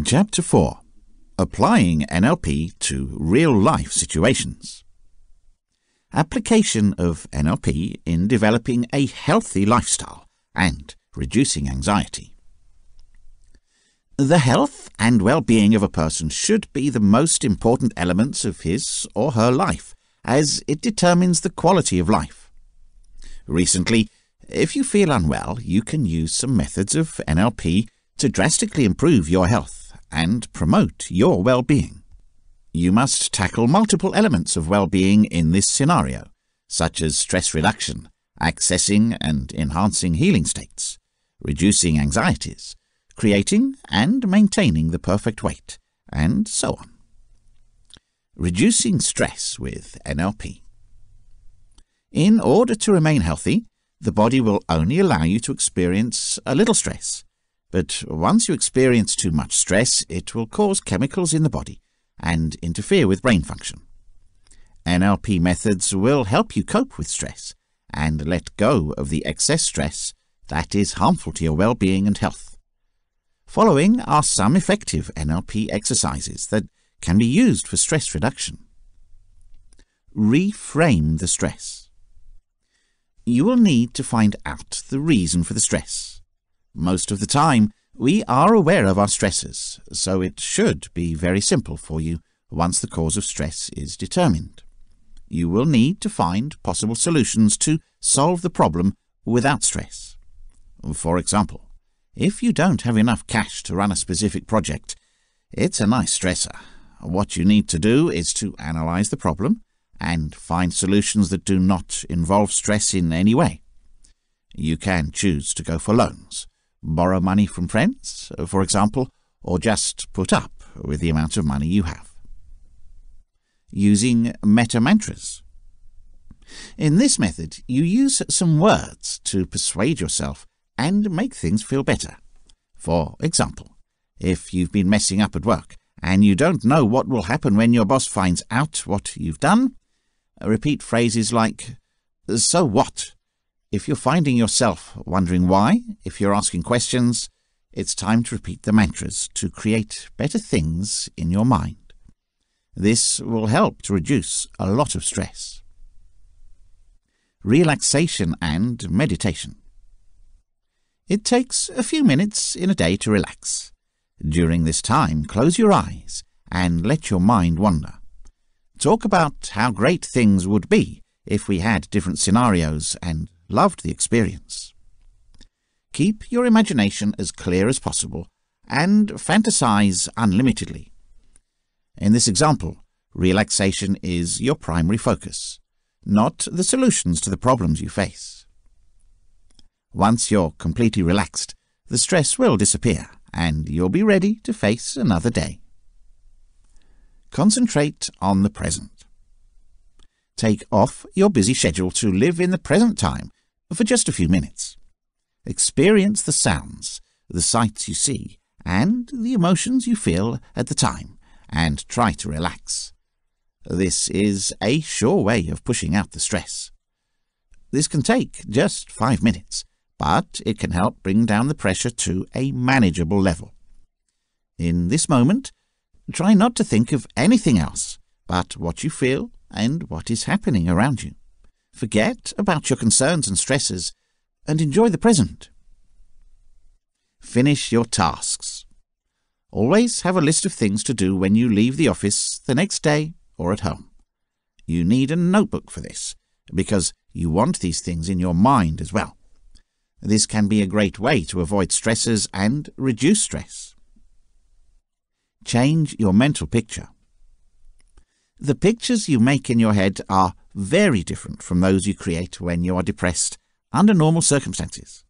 Chapter 4. Applying NLP to real-life situations. Application of NLP in developing a healthy lifestyle and reducing anxiety. The health and well-being of a person should be the most important elements of his or her life, as it determines the quality of life. Recently, if you feel unwell, you can use some methods of NLP to drastically improve your health and promote your well-being. You must tackle multiple elements of well-being in this scenario, such as stress reduction, accessing and enhancing healing states, reducing anxieties, creating and maintaining the perfect weight, and so on. Reducing stress with NLP. In order to remain healthy, the body will only allow you to experience a little stress, but once you experience too much stress, it will cause chemicals in the body and interfere with brain function. NLP methods will help you cope with stress and let go of the excess stress that is harmful to your well-being and health. Following are some effective NLP exercises that can be used for stress reduction. Reframe the stress. You will need to find out the reason for the stress. Most of the time, we are aware of our stresses, so it should be very simple for you once the cause of stress is determined. You will need to find possible solutions to solve the problem without stress. For example, if you don't have enough cash to run a specific project, it's a nice stressor. What you need to do is to analyze the problem and find solutions that do not involve stress in any way. You can choose to go for loans, borrow money from friends, for example, or just put up with the amount of money you have. Using meta-mantras. In this method, you use some words to persuade yourself and make things feel better. For example, if you've been messing up at work and you don't know what will happen when your boss finds out what you've done, repeat phrases like, "So what?" If you're finding yourself wondering why, if you're asking questions, it's time to repeat the mantras to create better things in your mind. This will help to reduce a lot of stress. Relaxation and meditation. It takes a few minutes in a day to relax. During this time, close your eyes and let your mind wander. Talk about how great things would be if we had different scenarios and loved the experience. Keep your imagination as clear as possible and fantasize unlimitedly. In this example, relaxation is your primary focus, not the solutions to the problems you face. Once you're completely relaxed, the stress will disappear and you'll be ready to face another day. Concentrate on the present. Take off your busy schedule to live in the present time for just a few minutes. Experience the sounds, the sights you see, and the emotions you feel at the time, and try to relax. This is a sure way of pushing out the stress. This can take just 5 minutes, but it can help bring down the pressure to a manageable level. In this moment, try not to think of anything else but what you feel and what is happening around you. Forget about your concerns and stresses and enjoy the present. Finish your tasks. Always have a list of things to do when you leave the office the next day or at home. You need a notebook for this, because you want these things in your mind as well. This can be a great way to avoid stresses and reduce stress. Change your mental picture. The pictures you make in your head are very different from those you create when you are depressed under normal circumstances.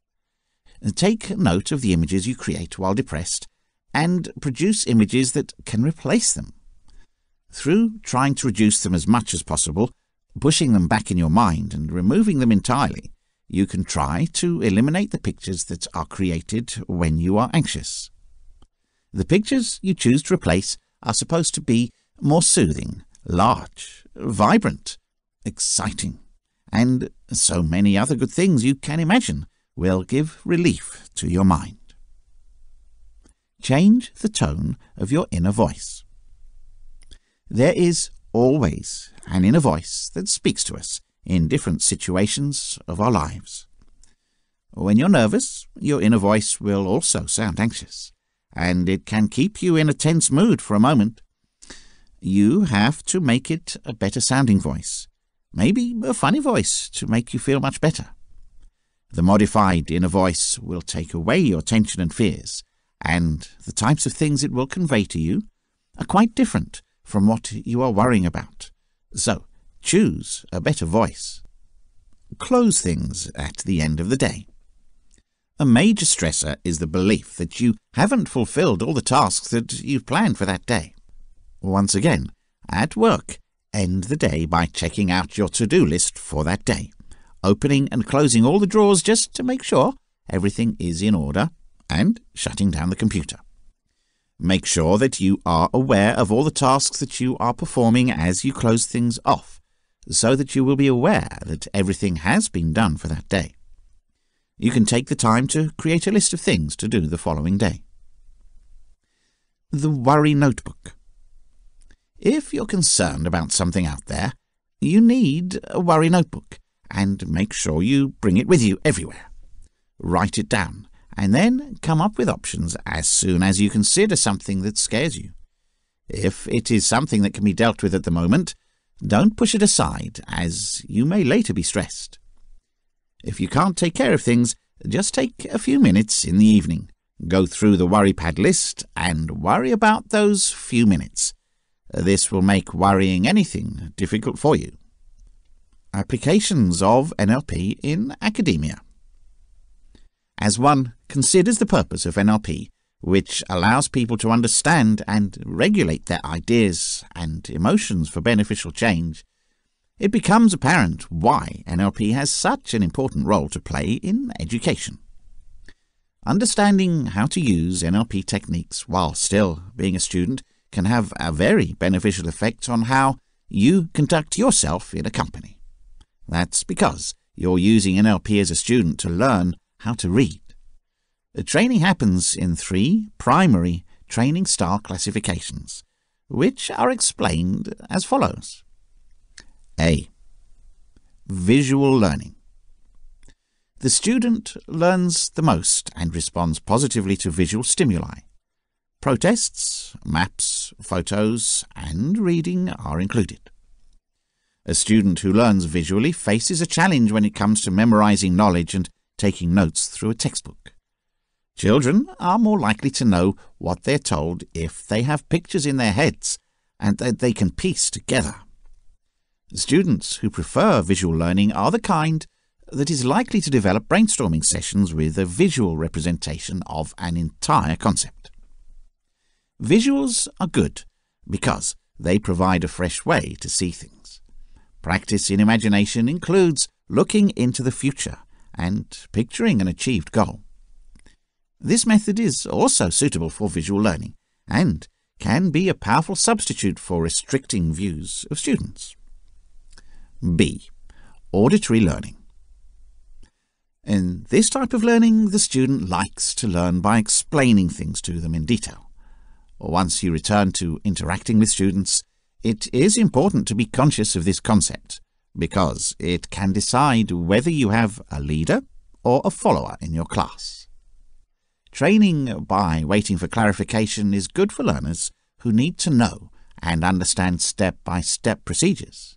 Take note of the images you create while depressed and produce images that can replace them. Through trying to reduce them as much as possible, pushing them back in your mind and removing them entirely, you can try to eliminate the pictures that are created when you are anxious. The pictures you choose to replace are supposed to be more soothing, large, vibrant, exciting, and so many other good things you can imagine will give relief to your mind. Change the tone of your inner voice. There is always an inner voice that speaks to us in different situations of our lives. When you're nervous, your inner voice will also sound anxious, and it can keep you in a tense mood for a moment. You have to make it a better sounding voice, maybe a funny voice to make you feel much better. The modified inner voice will take away your tension and fears, and the types of things it will convey to you are quite different from what you are worrying about. So, choose a better voice. Close things at the end of the day. A major stressor is the belief that you haven't fulfilled all the tasks that you've planned for that day. Once again, at work, end the day by checking out your to-do list for that day, opening and closing all the drawers just to make sure everything is in order, and shutting down the computer. Make sure that you are aware of all the tasks that you are performing as you close things off, so that you will be aware that everything has been done for that day. You can take the time to create a list of things to do the following day. The Worry Notebook. If you're concerned about something out there, you need a worry notebook, and make sure you bring it with you everywhere. Write it down, and then come up with options as soon as you consider something that scares you. If it is something that can be dealt with at the moment, don't push it aside, as you may later be stressed. If you can't take care of things, just take a few minutes in the evening, go through the worry pad list, and worry about those few minutes. This will make worrying anything difficult for you. Applications of NLP in academia. As one considers the purpose of NLP, which allows people to understand and regulate their ideas and emotions for beneficial change, it becomes apparent why NLP has such an important role to play in education. Understanding how to use NLP techniques while still being a student can have a very beneficial effect on how you conduct yourself in a company. That's because you're using NLP as a student to learn how to read. The training happens in 3 primary training style classifications, which are explained as follows. A. Visual learning. The student learns the most and responds positively to visual stimuli. Protests, maps, photos, and reading are included. A student who learns visually faces a challenge when it comes to memorizing knowledge and taking notes through a textbook. Children are more likely to know what they're told if they have pictures in their heads and that they can piece together. Students who prefer visual learning are the kind that is likely to develop brainstorming sessions with a visual representation of an entire concept. Visuals are good because they provide a fresh way to see things. Practice in imagination includes looking into the future and picturing an achieved goal. This method is also suitable for visual learning and can be a powerful substitute for restricting views of students. B. Auditory learning. In this type of learning, the student likes to learn by explaining things to them in detail. Once you return to interacting with students, it is important to be conscious of this concept because it can decide whether you have a leader or a follower in your class. Training by waiting for clarification is good for learners who need to know and understand step-by-step procedures.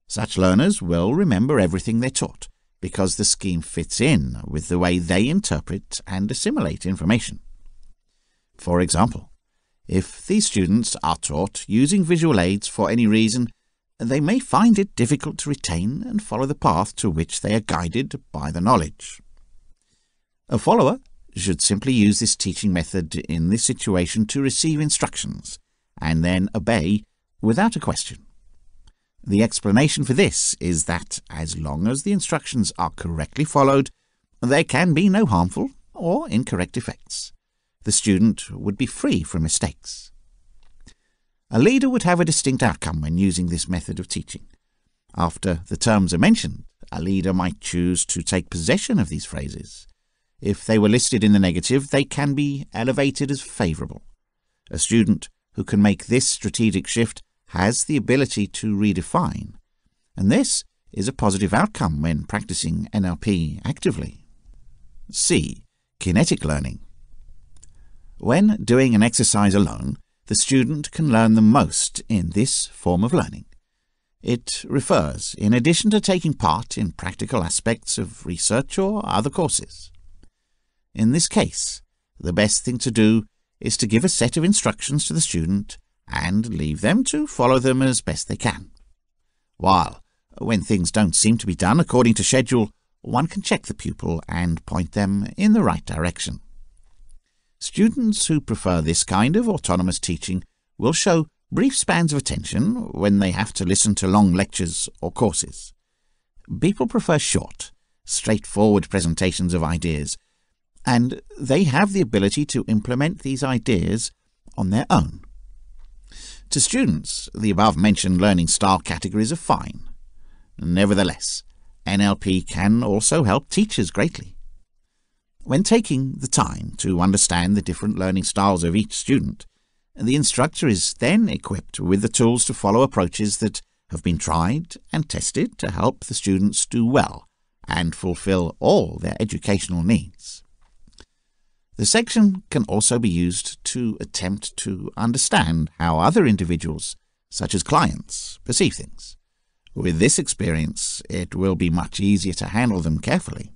Such learners will remember everything they're taught because the scheme fits in with the way they interpret and assimilate information. For example, if these students are taught using visual aids for any reason, they may find it difficult to retain and follow the path to which they are guided by the knowledge. A follower should simply use this teaching method in this situation to receive instructions and then obey without a question. The explanation for this is that as long as the instructions are correctly followed, there can be no harmful or incorrect effects. The student would be free from mistakes. A leader would have a distinct outcome when using this method of teaching. After the terms are mentioned, a leader might choose to take possession of these phrases. If they were listed in the negative, they can be elevated as favourable. A student who can make this strategic shift has the ability to redefine, and this is a positive outcome when practicing NLP actively. C. Kinetic learning. When doing an exercise alone, the student can learn the most in this form of learning. It refers, in addition to taking part in practical aspects of research or other courses. In this case, the best thing to do is to give a set of instructions to the student and leave them to follow them as best they can. While, when things don't seem to be done according to schedule, one can check the pupil and point them in the right direction. Students who prefer this kind of autonomous teaching will show brief spans of attention when they have to listen to long lectures or courses. People prefer short, straightforward presentations of ideas, and they have the ability to implement these ideas on their own. To students, the above-mentioned learning style categories are fine. Nevertheless, NLP can also help teachers greatly. When taking the time to understand the different learning styles of each student, the instructor is then equipped with the tools to follow approaches that have been tried and tested to help the students do well and fulfill all their educational needs. The section can also be used to attempt to understand how other individuals, such as clients, perceive things. With this experience, it will be much easier to handle them carefully.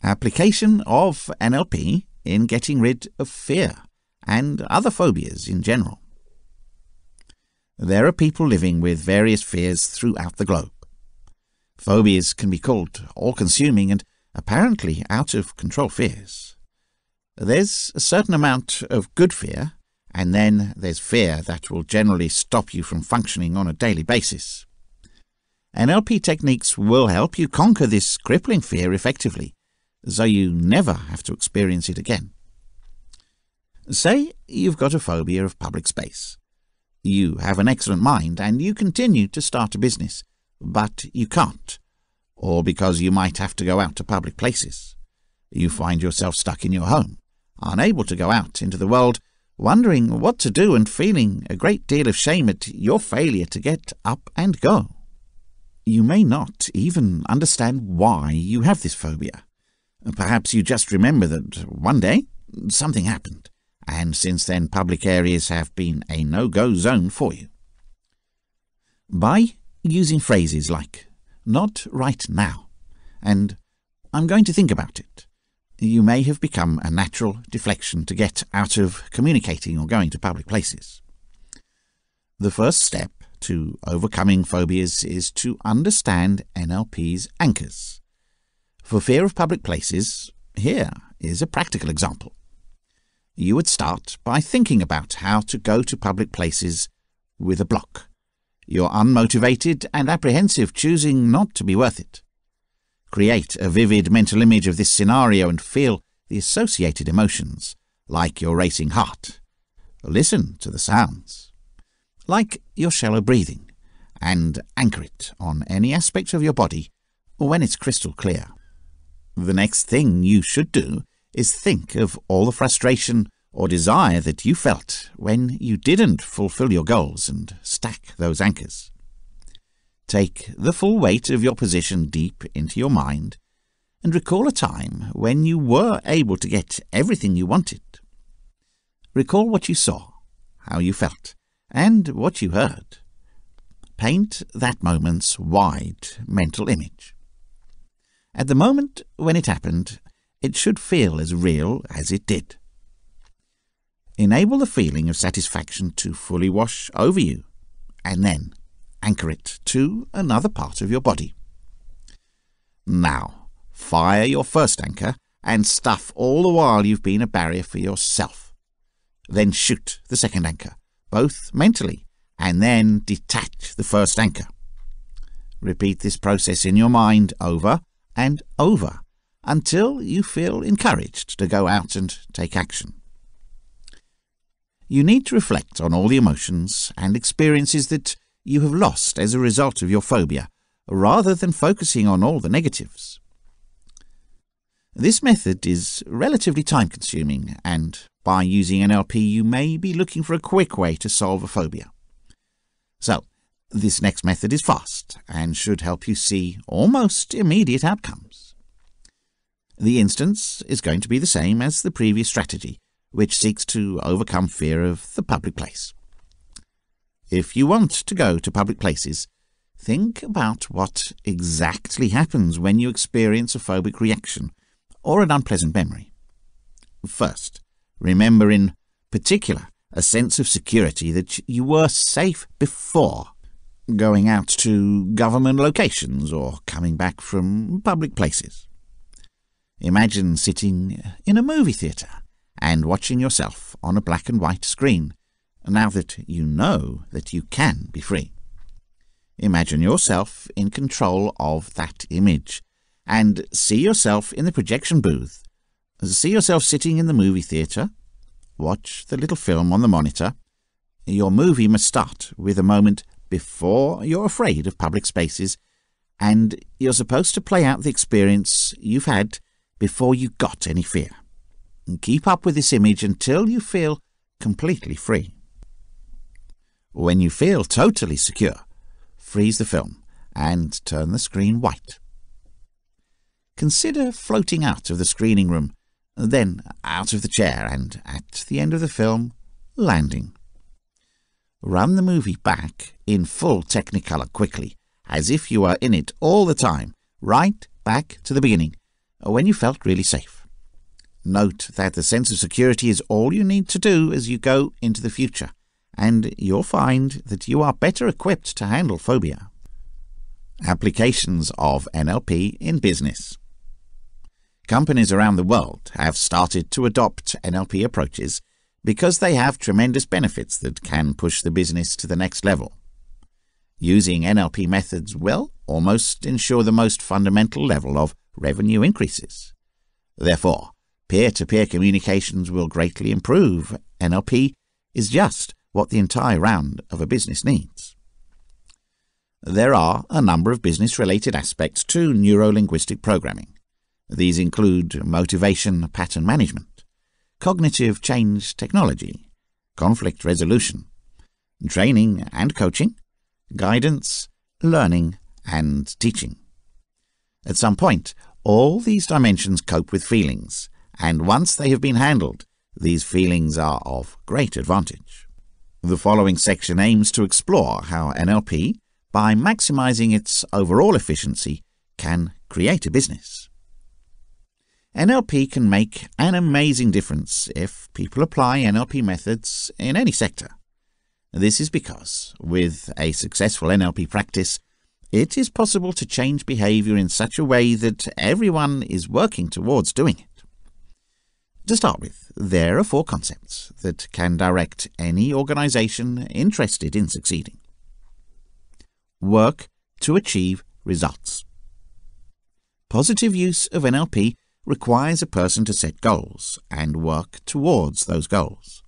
Application of NLP in getting rid of fear and other phobias in general. There are people living with various fears throughout the globe. Phobias can be called all-consuming and apparently out-of-control fears. There's a certain amount of good fear, and then there's fear that will generally stop you from functioning on a daily basis. NLP techniques will help you conquer this crippling fear effectively, so you never have to experience it again. Say you've got a phobia of public space. You have an excellent mind and you continue to start a business, but you can't, or because you might have to go out to public places. You find yourself stuck in your home, unable to go out into the world, wondering what to do and feeling a great deal of shame at your failure to get up and go. You may not even understand why you have this phobia. Perhaps you just remember that one day something happened, and since then public areas have been a no-go zone for you. By using phrases like, "not right now," and "I'm going to think about it," you may have become a natural deflection to get out of communicating or going to public places. The first step to overcoming phobias is to understand NLP's anchors. For fear of public places, here is a practical example. You would start by thinking about how to go to public places with a block. You're unmotivated and apprehensive, choosing not to be worth it. Create a vivid mental image of this scenario and feel the associated emotions, like your racing heart. Listen to the sounds, like your shallow breathing, and anchor it on any aspect of your body when it's crystal clear. The next thing you should do is think of all the frustration or desire that you felt when you didn't fulfill your goals and stack those anchors. Take the full weight of your position deep into your mind and recall a time when you were able to get everything you wanted. Recall what you saw, how you felt, and what you heard. Paint that moment's wide mental image. At the moment when it happened, it should feel as real as it did. Enable the feeling of satisfaction to fully wash over you, and then anchor it to another part of your body. Now, fire your first anchor and stuff all the while you've been a barrier for yourself. Then shoot the second anchor, both mentally, and then detach the first anchor. Repeat this process in your mind over and over until you feel encouraged to go out and take action. You need to reflect on all the emotions and experiences that you have lost as a result of your phobia, rather than focusing on all the negatives. This method is relatively time-consuming, and by using NLP you may be looking for a quick way to solve a phobia. So, this next method is fast and should help you see almost immediate outcomes. The instance is going to be the same as the previous strategy, which seeks to overcome fear of the public place. If you want to go to public places, think about what exactly happens when you experience a phobic reaction or an unpleasant memory. First, remember in particular a sense of security that you were safe before going out to government locations or coming back from public places. Imagine sitting in a movie theatre and watching yourself on a black and white screen, now that you know that you can be free. Imagine yourself in control of that image, and see yourself in the projection booth. See yourself sitting in the movie theatre. Watch the little film on the monitor. Your movie must start with a moment before you're afraid of public spaces, and you're supposed to play out the experience you've had before you got any fear. Keep up with this image until you feel completely free. When you feel totally secure, freeze the film and turn the screen white. Consider floating out of the screening room, then out of the chair, and at the end of the film, landing. Run the movie back in full Technicolor quickly, as if you were in it all the time, right back to the beginning, when you felt really safe. Note that the sense of security is all you need to do as you go into the future, and you'll find that you are better equipped to handle phobia. Applications of NLP in business. Companies around the world have started to adopt NLP approaches because they have tremendous benefits that can push the business to the next level. Using NLP methods will almost ensure the most fundamental level of revenue increases. Therefore, peer-to-peer communications will greatly improve. NLP is just what the entire round of a business needs. There are a number of business-related aspects to neuro-linguistic programming. These include motivation pattern management, cognitive change technology, conflict resolution, training and coaching, guidance, learning, and teaching. At some point, all these dimensions cope with feelings, and once they have been handled, these feelings are of great advantage. The following section aims to explore how NLP, by maximizing its overall efficiency, can create a business. NLP can make an amazing difference if people apply NLP methods in any sector. This is because, with a successful NLP practice, it is possible to change behavior in such a way that everyone is working towards doing it. To start with, there are 4 concepts that can direct any organization interested in succeeding. Work to achieve results. Positive use of NLP requires a person to set goals and work towards those goals.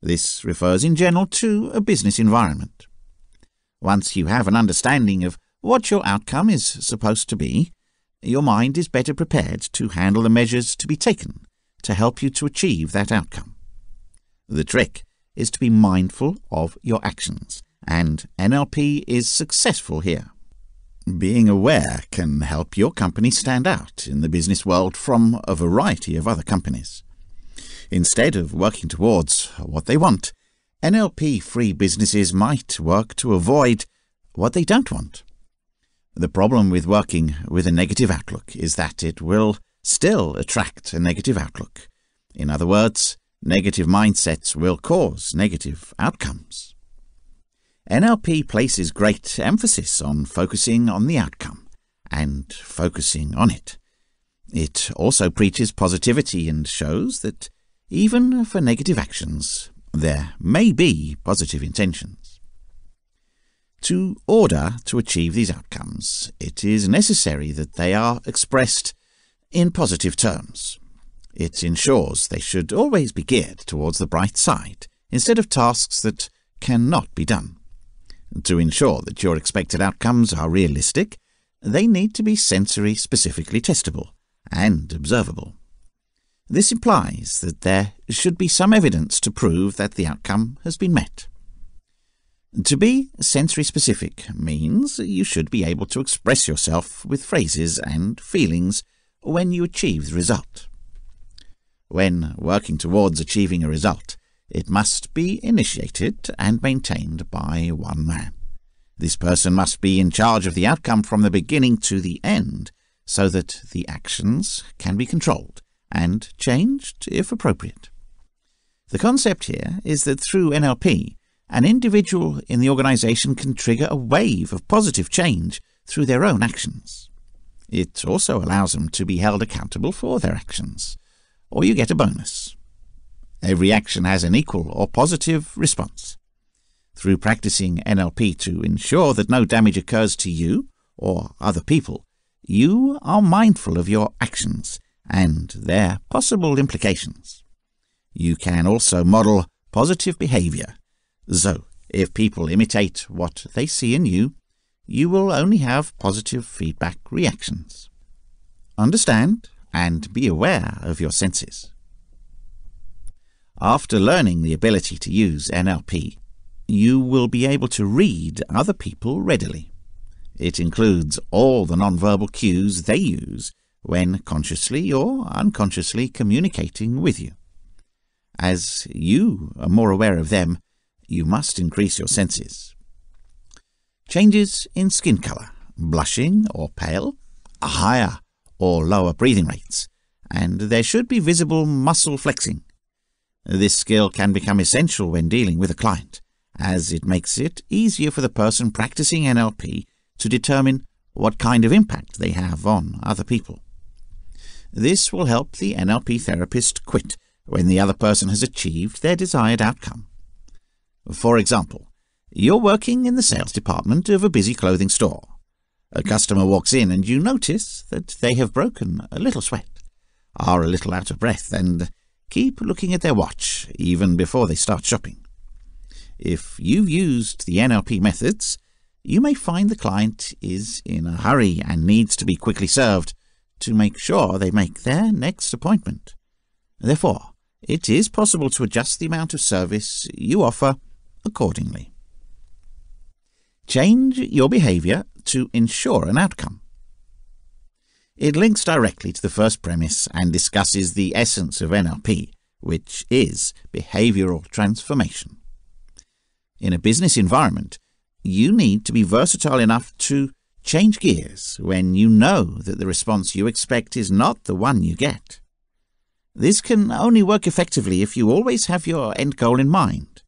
This refers in general to a business environment. Once you have an understanding of what your outcome is supposed to be, your mind is better prepared to handle the measures to be taken to help you to achieve that outcome. The trick is to be mindful of your actions, and NLP is successful here. Being aware can help your company stand out in the business world from a variety of other companies. Instead of working towards what they want, NLP-free businesses might work to avoid what they don't want. The problem with working with a negative outlook is that it will still attract a negative outlook. In other words, negative mindsets will cause negative outcomes. NLP places great emphasis on focusing on the outcome and focusing on it. It also preaches positivity and shows that even for negative actions, there may be positive intentions. In order to achieve these outcomes, it is necessary that they are expressed in positive terms. It ensures they should always be geared towards the bright side, instead of tasks that cannot be done. To ensure that your expected outcomes are realistic, they need to be sensory specifically testable and observable. This implies that there should be some evidence to prove that the outcome has been met. To be sensory specific means you should be able to express yourself with phrases and feelings when you achieve the result. When working towards achieving a result, it must be initiated and maintained by one man. This person must be in charge of the outcome from the beginning to the end, so that the actions can be controlled and changed if appropriate. The concept here is that through NLP, an individual in the organization can trigger a wave of positive change through their own actions. It also allows them to be held accountable for their actions, or you get a bonus. Every action has an equal or positive response. Through practicing NLP to ensure that no damage occurs to you or other people, you are mindful of your actions and their possible implications. You can also model positive behavior. So, if people imitate what they see in you, you will only have positive feedback reactions. Understand and be aware of your senses. After learning the ability to use NLP, you will be able to read other people readily. It includes all the nonverbal cues they use when consciously or unconsciously communicating with you. As you are more aware of them, you must increase your senses. Changes in skin color, blushing or pale, higher or lower breathing rates, and there should be visible muscle flexing. This skill can become essential when dealing with a client, as it makes it easier for the person practicing NLP to determine what kind of impact they have on other people. This will help the NLP therapist quit when the other person has achieved their desired outcome. For example, you're working in the sales department of a busy clothing store. A customer walks in and you notice that they have broken a little sweat, are a little out of breath, and keep looking at their watch even before they start shopping. If you've used the NLP methods, you may find the client is in a hurry and needs to be quickly served to make sure they make their next appointment. Therefore, it is possible to adjust the amount of service you offer accordingly. Change your behavior to ensure an outcome. It links directly to the first premise and discusses the essence of NLP, which is behavioral transformation. In a business environment, you need to be versatile enough to change gears when you know that the response you expect is not the one you get. This can only work effectively if you always have your end goal in mind.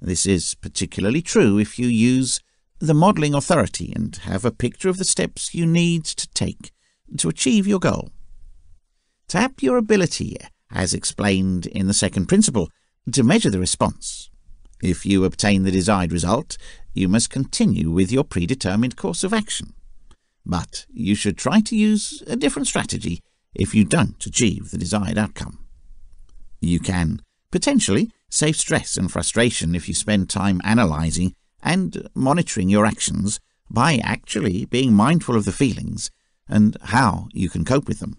This is particularly true if you use the modelling authority and have a picture of the steps you need to take to achieve your goal. Tap your ability, as explained in the second principle, to measure the response. If you obtain the desired result, you must continue with your predetermined course of action. But you should try to use a different strategy if you don't achieve the desired outcome. You can potentially save stress and frustration if you spend time analysing and monitoring your actions by actually being mindful of the feelings and how you can cope with them.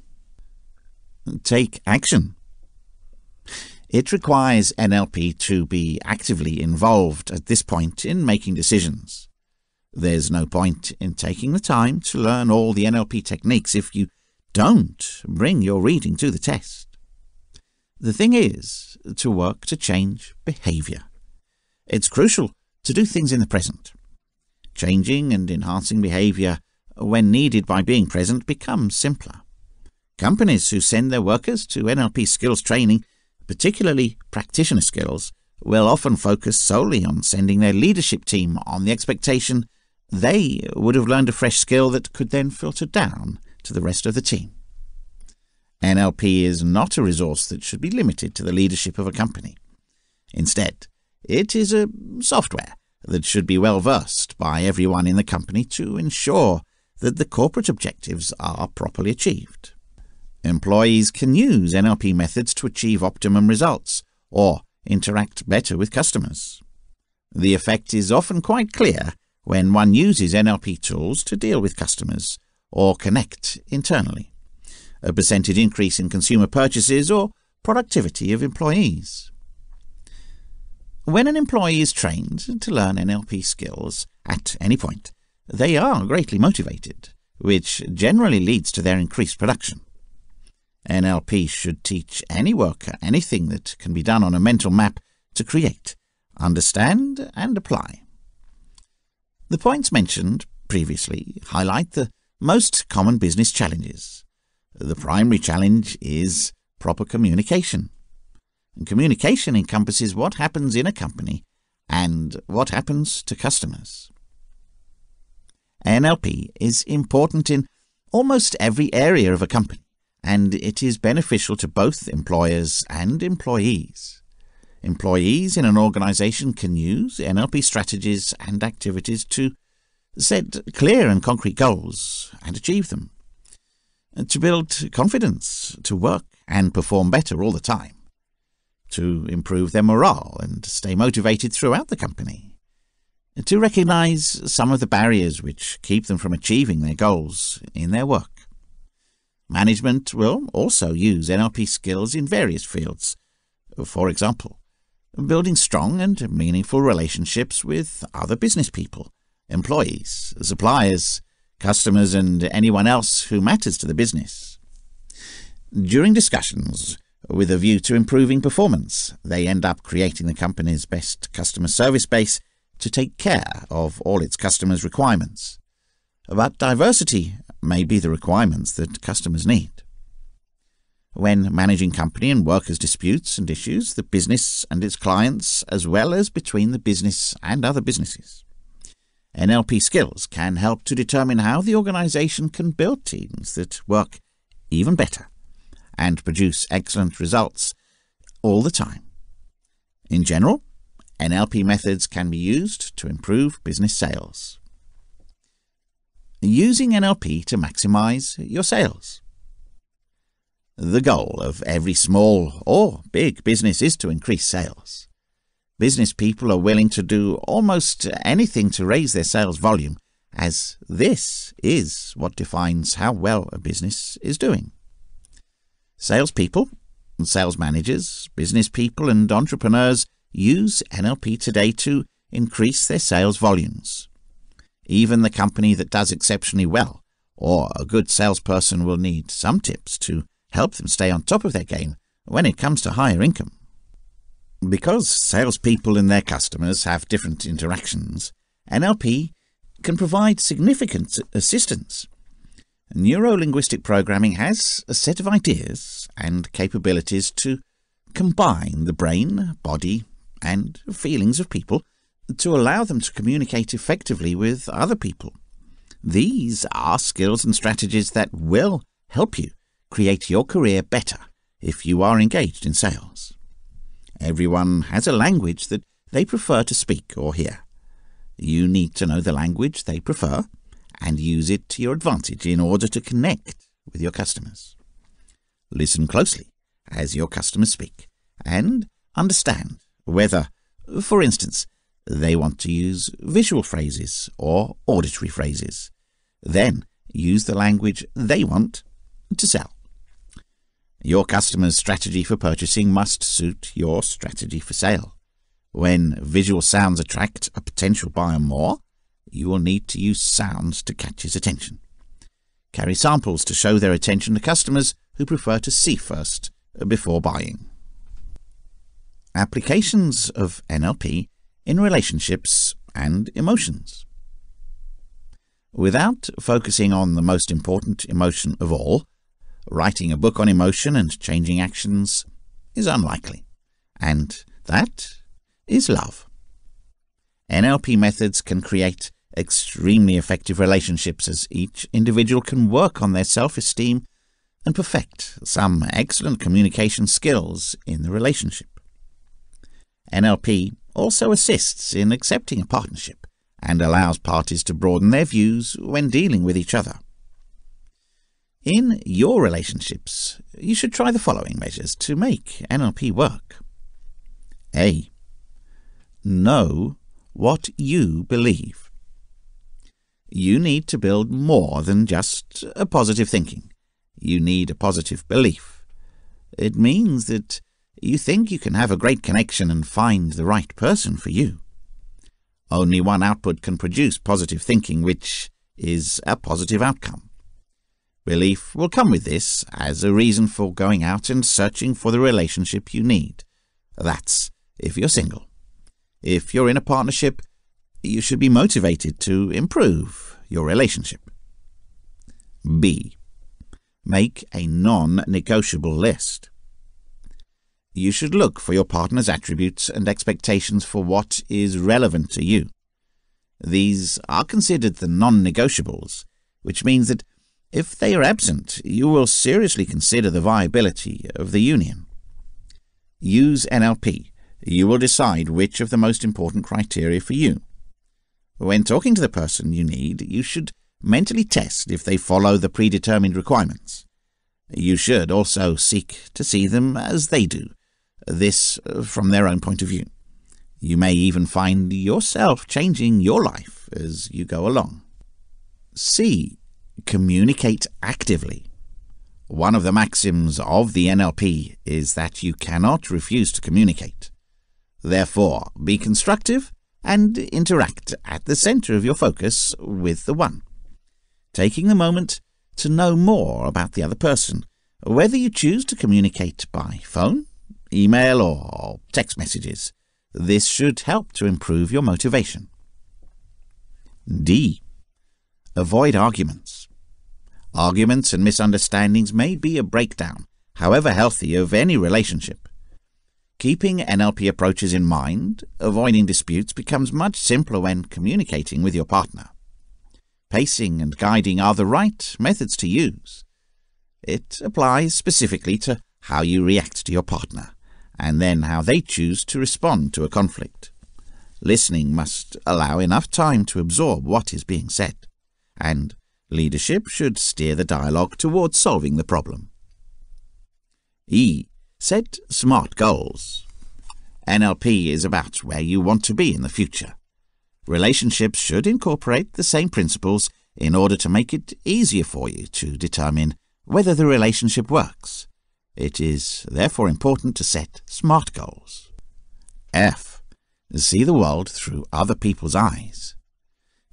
Take action. It requires NLP to be actively involved at this point in making decisions. There's no point in taking the time to learn all the NLP techniques if you don't bring your reading to the test. The thing is to work to change behaviour. It's crucial to do things in the present. Changing and enhancing behaviour when needed by being present becomes simpler. Companies who send their workers to NLP skills training, particularly practitioner skills, will often focus solely on sending their leadership team on the expectation they would have learned a fresh skill that could then filter down to the rest of the team. NLP is not a resource that should be limited to the leadership of a company. Instead, it is a software that should be well versed by everyone in the company to ensure that the corporate objectives are properly achieved. Employees can use NLP methods to achieve optimum results or interact better with customers. The effect is often quite clear when one uses NLP tools to deal with customers or connect internally. A percentage increase in consumer purchases or productivity of employees. When an employee is trained to learn NLP skills at any point, they are greatly motivated, which generally leads to their increased production. NLP should teach any worker anything that can be done on a mental map to create, understand, and apply. The points mentioned previously highlight the most common business challenges. The primary challenge is proper communication. And communication encompasses what happens in a company and what happens to customers. NLP is important in almost every area of a company, and it is beneficial to both employers and employees. Employees in an organization can use NLP strategies and activities to set clear and concrete goals and achieve them, to build confidence, to work and perform better all the time, to improve their morale and stay motivated throughout the company, to recognize some of the barriers which keep them from achieving their goals in their work. Management will also use NLP skills in various fields. For example, building strong and meaningful relationships with other business people, employees, suppliers, customers, and anyone else who matters to the business. During discussions with a view to improving performance, they end up creating the company's best customer service base to take care of all its customers' requirements. But diversity may be the requirements that customers need. When managing company and workers' disputes and issues, the business and its clients, as well as between the business and other businesses. NLP skills can help to determine how the organization can build teams that work even better and produce excellent results all the time. In general, NLP methods can be used to improve business sales. Using NLP to maximize your sales. The goal of every small or big business is to increase sales. Business people are willing to do almost anything to raise their sales volume, as this is what defines how well a business is doing. Salespeople, sales managers, business people and entrepreneurs use NLP today to increase their sales volumes. Even the company that does exceptionally well, or a good salesperson, will need some tips to help them stay on top of their game when it comes to higher income. Because salespeople and their customers have different interactions, NLP can provide significant assistance. Neuro-linguistic programming has a set of ideas and capabilities to combine the brain, body, and feelings of people to allow them to communicate effectively with other people. These are skills and strategies that will help you create your career better if you are engaged in sales. Everyone has a language that they prefer to speak or hear. You need to know the language they prefer and use it to your advantage in order to connect with your customers. Listen closely as your customers speak and understand whether, for instance, they want to use visual phrases or auditory phrases. Then use the language they want to sell. Your customer's strategy for purchasing must suit your strategy for sale. When visual sounds attract a potential buyer more, you will need to use sounds to catch his attention. Carry samples to show their attention to customers who prefer to see first before buying. Applications of NLP in relationships and emotions. Without focusing on the most important emotion of all, writing a book on emotion and changing actions is unlikely, and that is love. NLP methods can create extremely effective relationships as each individual can work on their self-esteem and perfect some excellent communication skills in the relationship. NLP also assists in accepting a partnership and allows parties to broaden their views when dealing with each other. In your relationships, you should try the following measures to make NLP work. A. Know what you believe. You need to build more than just a positive thinking. You need a positive belief. It means that you think you can have a great connection and find the right person for you. Only one output can produce positive thinking, which is a positive outcome. Belief will come with this as a reason for going out and searching for the relationship you need. That's if you're single. If you're in a partnership, you should be motivated to improve your relationship. B. Make a non-negotiable list. You should look for your partner's attributes and expectations for what is relevant to you. These are considered the non-negotiables, which means that if they are absent, you will seriously consider the viability of the union. Use NLP. You will decide which of the most important criteria for you. When talking to the person you need, you should mentally test if they follow the predetermined requirements. You should also seek to see them as they do, this from their own point of view. You may even find yourself changing your life as you go along. C. Communicate actively. One of the maxims of the NLP is that you cannot refuse to communicate. Therefore, be constructive and interact at the center of your focus with the one, taking the moment to know more about the other person, whether you choose to communicate by phone, email, or text messages. This should help to improve your motivation. D. Avoid arguments. Arguments and misunderstandings may be a breakdown, however healthy, of any relationship. Keeping NLP approaches in mind, avoiding disputes becomes much simpler when communicating with your partner. Pacing and guiding are the right methods to use. It applies specifically to how you react to your partner, and then how they choose to respond to a conflict. Listening must allow enough time to absorb what is being said, and leadership should steer the dialogue towards solving the problem. E. Set smart goals. NLP is about where you want to be in the future. Relationships should incorporate the same principles in order to make it easier for you to determine whether the relationship works. It is therefore important to set SMART goals. F. See the world through other people's eyes.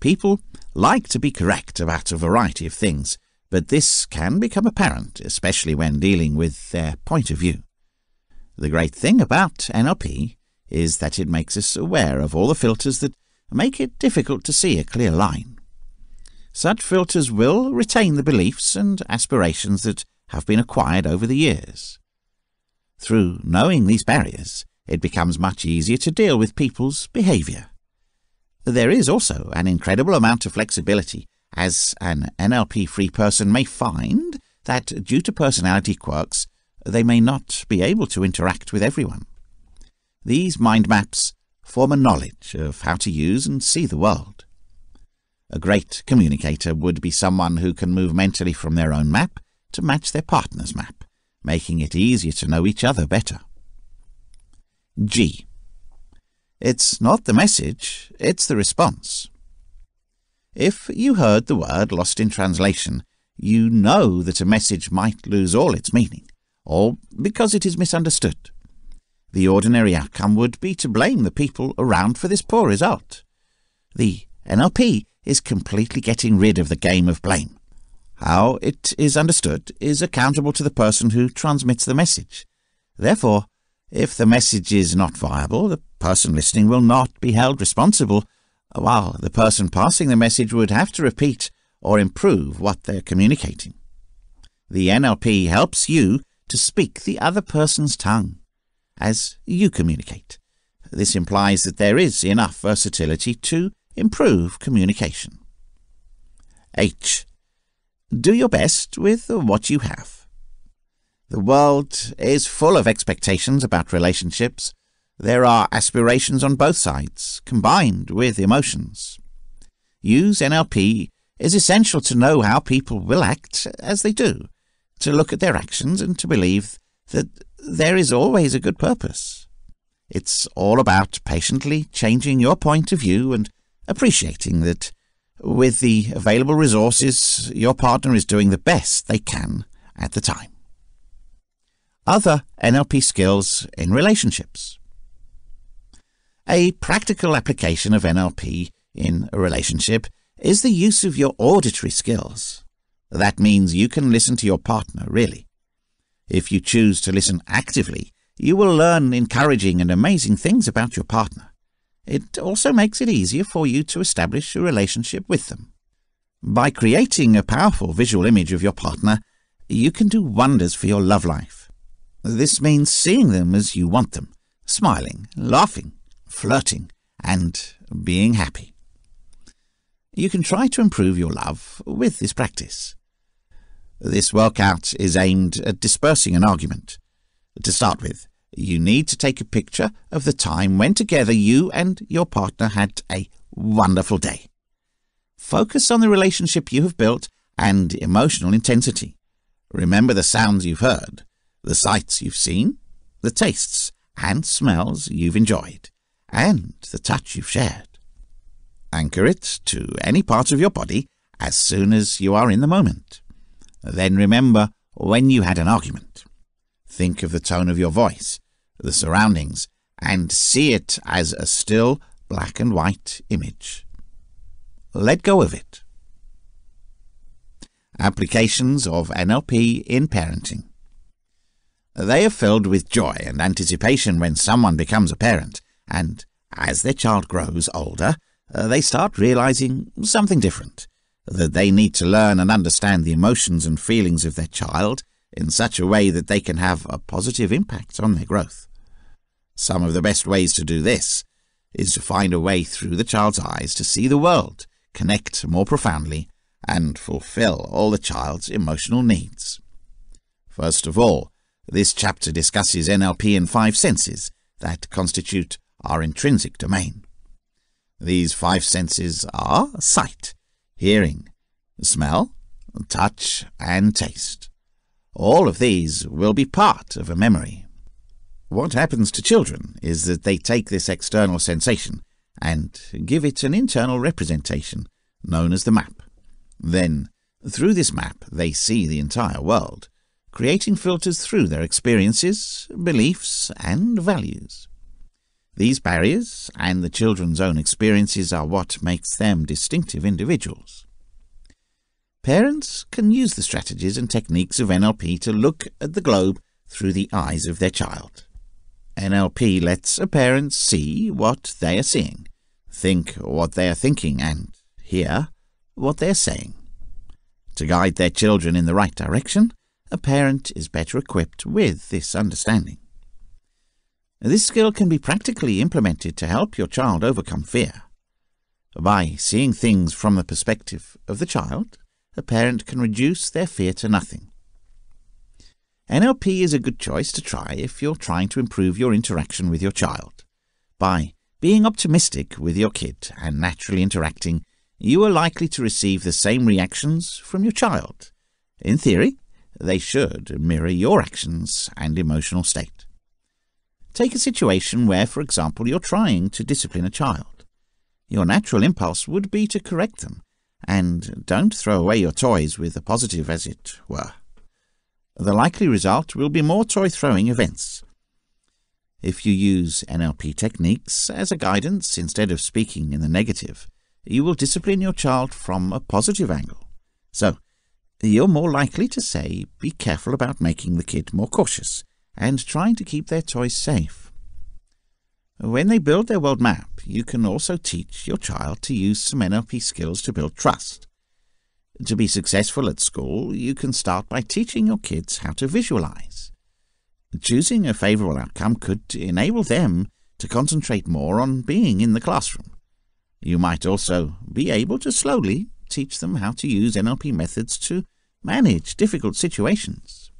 People like to be correct about a variety of things, but this can become apparent, especially when dealing with their point of view. The great thing about NLP is that it makes us aware of all the filters that make it difficult to see a clear line. Such filters will retain the beliefs and aspirations that have been acquired over the years. Through knowing these barriers, it becomes much easier to deal with people's behavior. There is also an incredible amount of flexibility, as an NLP-free person may find that due to personality quirks, they may not be able to interact with everyone. These mind maps form a knowledge of how to use and see the world. A great communicator would be someone who can move mentally from their own map to match their partner's map, making it easier to know each other better. G. It's not the message, it's the response. If you heard the word lost in translation, you know that a message might lose all its meaning, or because it is misunderstood. The ordinary outcome would be to blame the people around for this poor result. The NLP is completely getting rid of the game of blame. How it is understood is accountable to the person who transmits the message. Therefore, if the message is not viable, the person listening will not be held responsible, while the person passing the message would have to repeat or improve what they're communicating. The NLP helps you to speak the other person's tongue as you communicate. This implies that there is enough versatility to improve communication. H. Do your best with what you have. The world is full of expectations about relationships. There are aspirations on both sides, combined with emotions. Use NLP is essential to know how people will act as they do, to look at their actions and to believe that there is always a good purpose. It's all about patiently changing your point of view and appreciating that with the available resources, your partner is doing the best they can at the time. Other NLP skills in relationships. A practical application of NLP in a relationship is the use of your auditory skills. That means you can listen to your partner, really. If you choose to listen actively, you will learn encouraging and amazing things about your partner. It also makes it easier for you to establish a relationship with them. By creating a powerful visual image of your partner, you can do wonders for your love life. This means seeing them as you want them, smiling, laughing, flirting, and being happy. You can try to improve your love with this practice. This workout is aimed at dispersing an argument. To start with, you need to take a picture of the time when together you and your partner had a wonderful day. Focus on the relationship you have built and emotional intensity. Remember the sounds you've heard, the sights you've seen, the tastes and smells you've enjoyed, and the touch you've shared. Anchor it to any part of your body as soon as you are in the moment. Then remember when you had an argument. Think of the tone of your voice, the surroundings, and see it as a still black and white image. Let go of it. Applications of NLP in parenting. They are filled with joy and anticipation when someone becomes a parent, and as their child grows older, they start realizing something different, that they need to learn and understand the emotions and feelings of their child in such a way that they can have a positive impact on their growth. Some of the best ways to do this is to find a way through the child's eyes to see the world, connect more profoundly, and fulfill all the child's emotional needs. First of all, this chapter discusses NLP in 5 senses that constitute our intrinsic domain. These 5 senses are sight, hearing, smell, touch, and taste. All of these will be part of a memory. What happens to children is that they take this external sensation and give it an internal representation known as the map. Then, through this map, they see the entire world, creating filters through their experiences, beliefs, and values. These barriers and the children's own experiences are what makes them distinctive individuals. Parents can use the strategies and techniques of NLP to look at the globe through the eyes of their child. NLP lets a parent see what they are seeing, think what they are thinking, and hear what they're saying. To guide their children in the right direction, a parent is better equipped with this understanding. This skill can be practically implemented to help your child overcome fear. By seeing things from the perspective of the child, a parent can reduce their fear to nothing. NLP is a good choice to try if you're trying to improve your interaction with your child. By being optimistic with your kid and naturally interacting, you are likely to receive the same reactions from your child. In theory, they should mirror your actions and emotional state. Take a situation where, for example, you're trying to discipline a child. Your natural impulse would be to correct them, and don't throw away your toys with a positive, as it were. The likely result will be more toy-throwing events. If you use NLP techniques as a guidance instead of speaking in the negative, you will discipline your child from a positive angle. So, you're more likely to say, be careful about making the kid more cautious and trying to keep their toys safe. When they build their world map, you can also teach your child to use some NLP skills to build trust. To be successful at school, you can start by teaching your kids how to visualize. Choosing a favorable outcome could enable them to concentrate more on being in the classroom. You might also be able to slowly teach them how to use NLP methods to manage difficult situations.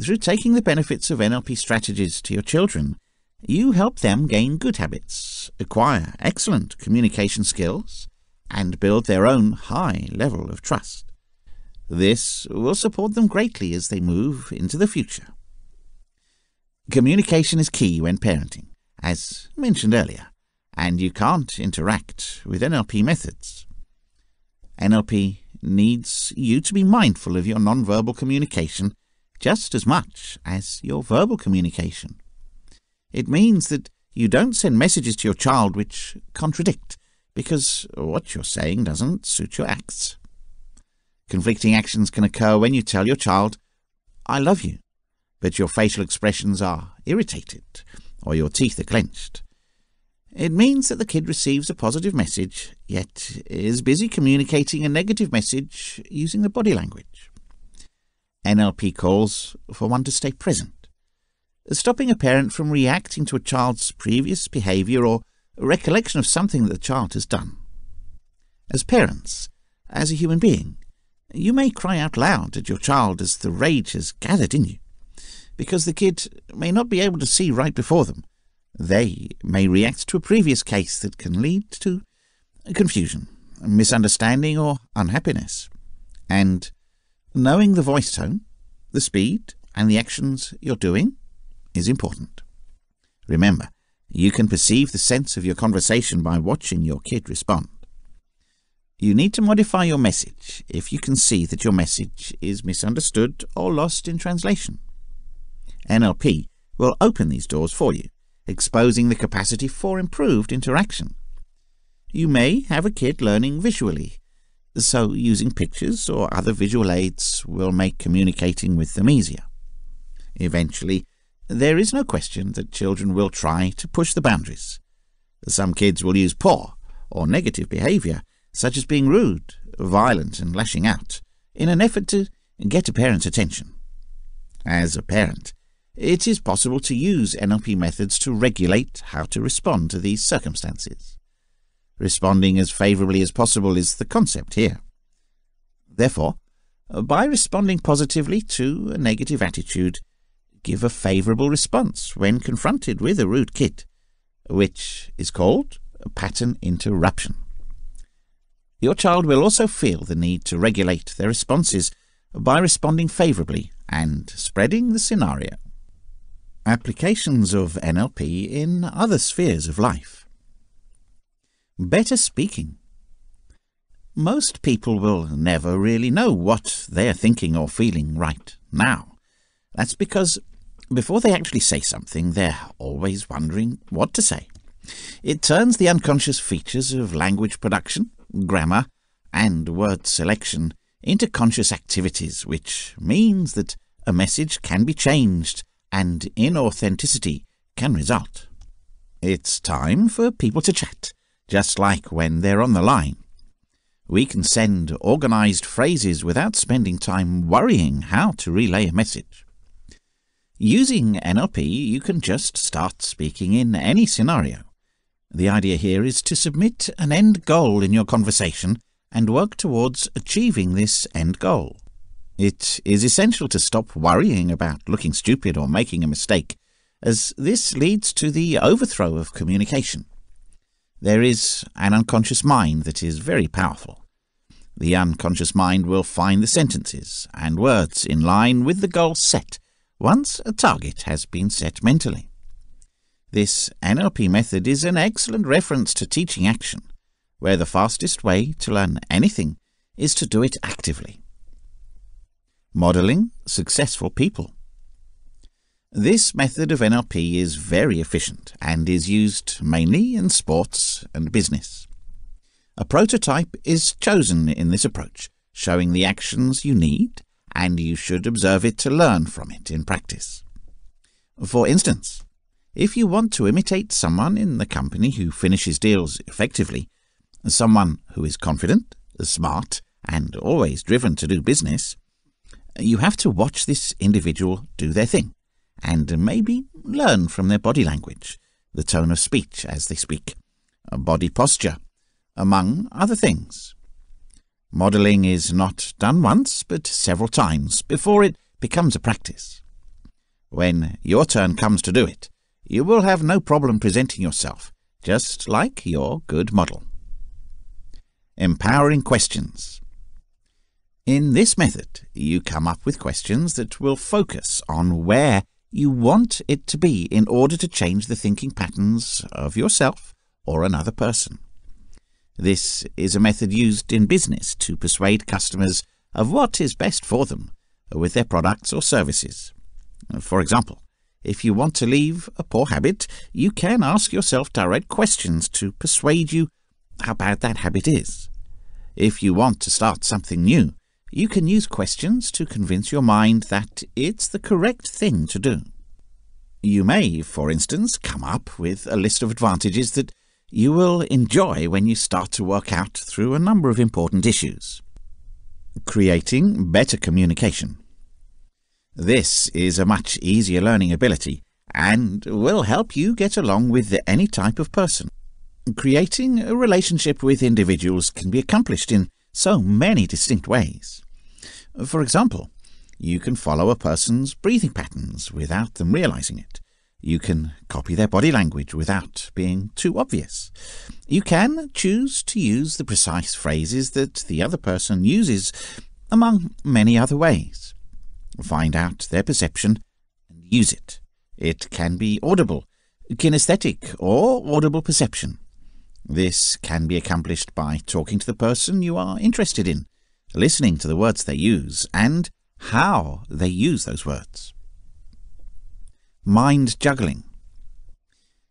Through taking the benefits of NLP strategies to your children, you help them gain good habits, acquire excellent communication skills, and build their own high level of trust. This will support them greatly as they move into the future. Communication is key when parenting, as mentioned earlier, and you can't interact with NLP methods. NLP needs you to be mindful of your nonverbal communication just as much as your verbal communication. It means that you don't send messages to your child which contradict, because what you're saying doesn't suit your acts. Conflicting actions can occur when you tell your child, "I love you," but your facial expressions are irritated or your teeth are clenched. It means that the kid receives a positive message, yet is busy communicating a negative message using the body language. NLP calls for one to stay present, stopping a parent from reacting to a child's previous behavior or a recollection of something that the child has done. As parents, as a human being, you may cry out loud at your child as the rage has gathered in you, because the kid may not be able to see right before them. They may react to a previous case that can lead to confusion, misunderstanding, or unhappiness. And knowing the voice tone, the speed, and the actions you're doing is important. Remember, you can perceive the sense of your conversation by watching your kid respond. You need to modify your message if you can see that your message is misunderstood or lost in translation. NLP will open these doors for you, exposing the capacity for improved interaction. You may have a kid learning visually, so using pictures or other visual aids will make communicating with them easier. Eventually, there is no question that children will try to push the boundaries. Some kids will use poor or negative behavior, such as being rude, violent, and lashing out, in an effort to get a parent's attention. As a parent, it is possible to use NLP methods to regulate how to respond to these circumstances. Responding as favorably as possible is the concept here. Therefore, by responding positively to a negative attitude, give a favorable response when confronted with a rude kid, which is called a pattern interruption. Your child will also feel the need to regulate their responses by responding favorably and spreading the scenario. Applications of NLP in other spheres of life. Better speaking. Most people will never really know what they're thinking or feeling right now. That's because before they actually say something, they're always wondering what to say. It turns the unconscious features of language production, grammar, and word selection into conscious activities, which means that a message can be changed and inauthenticity can result. It's time for people to chat, just like when they're on the line. We can send organized phrases without spending time worrying how to relay a message. Using NLP, you can just start speaking in any scenario. The idea here is to submit an end goal in your conversation and work towards achieving this end goal. It is essential to stop worrying about looking stupid or making a mistake, as this leads to the overthrow of communication. There is an unconscious mind that is very powerful. The unconscious mind will find the sentences and words in line with the goal set once a target has been set mentally. This NLP method is an excellent reference to teaching action, where the fastest way to learn anything is to do it actively. Modeling successful people. This method of NLP is very efficient and is used mainly in sports and business. A prototype is chosen in this approach, showing the actions you need, and you should observe it to learn from it in practice. For instance, if you want to imitate someone in the company who finishes deals effectively, someone who is confident, smart, and always driven to do business, you have to watch this individual do their thing, and maybe learn from their body language, the tone of speech as they speak, body posture, among other things. Modeling is not done once, but several times before it becomes a practice. When your turn comes to do it, you will have no problem presenting yourself, just like your good model. Empowering questions. In this method, you come up with questions that will focus on where you want it to be in order to change the thinking patterns of yourself or another person. This is a method used in business to persuade customers of what is best for them with their products or services. For example, if you want to leave a poor habit, you can ask yourself direct questions to persuade you how bad that habit is. If you want to start something new, you can use questions to convince your mind that it's the correct thing to do. You may, for instance, come up with a list of advantages that you will enjoy when you start to work out through a number of important issues. Creating better communication. This is a much easier learning ability and will help you get along with any type of person. Creating a relationship with individuals can be accomplished in so many distinct ways. For example, you can follow a person's breathing patterns without them realizing it. You can copy their body language without being too obvious. You can choose to use the precise phrases that the other person uses, among many other ways. Find out their perception and use it. It can be audible, kinesthetic, or audible perception. This can be accomplished by talking to the person you are interested in, listening to the words they use, and how they use those words. Mind juggling.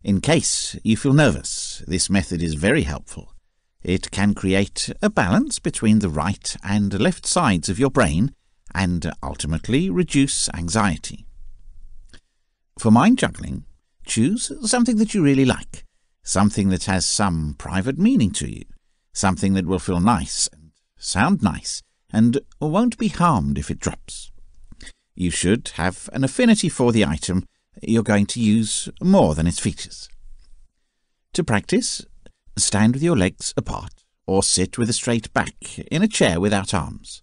In case you feel nervous, this method is very helpful. It can create a balance between the right and left sides of your brain and ultimately reduce anxiety. For mind juggling, choose something that you really like, something that has some private meaning to you, something that will feel nice and sound nice and won't be harmed if it drops. You should have an affinity for the item you're going to use more than its features. To practice, stand with your legs apart or sit with a straight back in a chair without arms.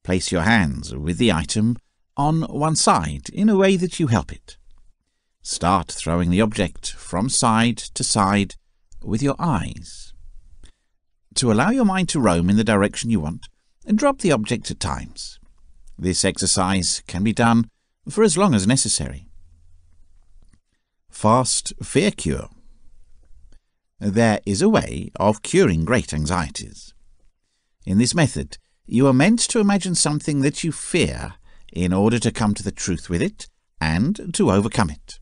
Place your hands with the item on one side in a way that you help it. Start throwing the object from side to side with your eyes. To allow your mind to roam in the direction you want, drop the object at times. This exercise can be done for as long as necessary. Fast fear cure. There is a way of curing great anxieties. In this method, you are meant to imagine something that you fear in order to come to the truth with it and to overcome it.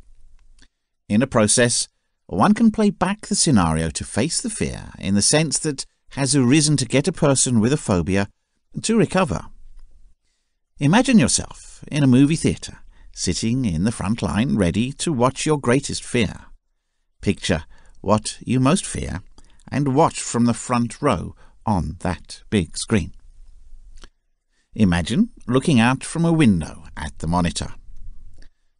In a process, one can play back the scenario to face the fear in the sense that has arisen to get a person with a phobia to recover. Imagine yourself in a movie theatre, sitting in the front line ready to watch your greatest fear. Picture what you most fear and watch from the front row on that big screen. Imagine looking out from a window at the monitor.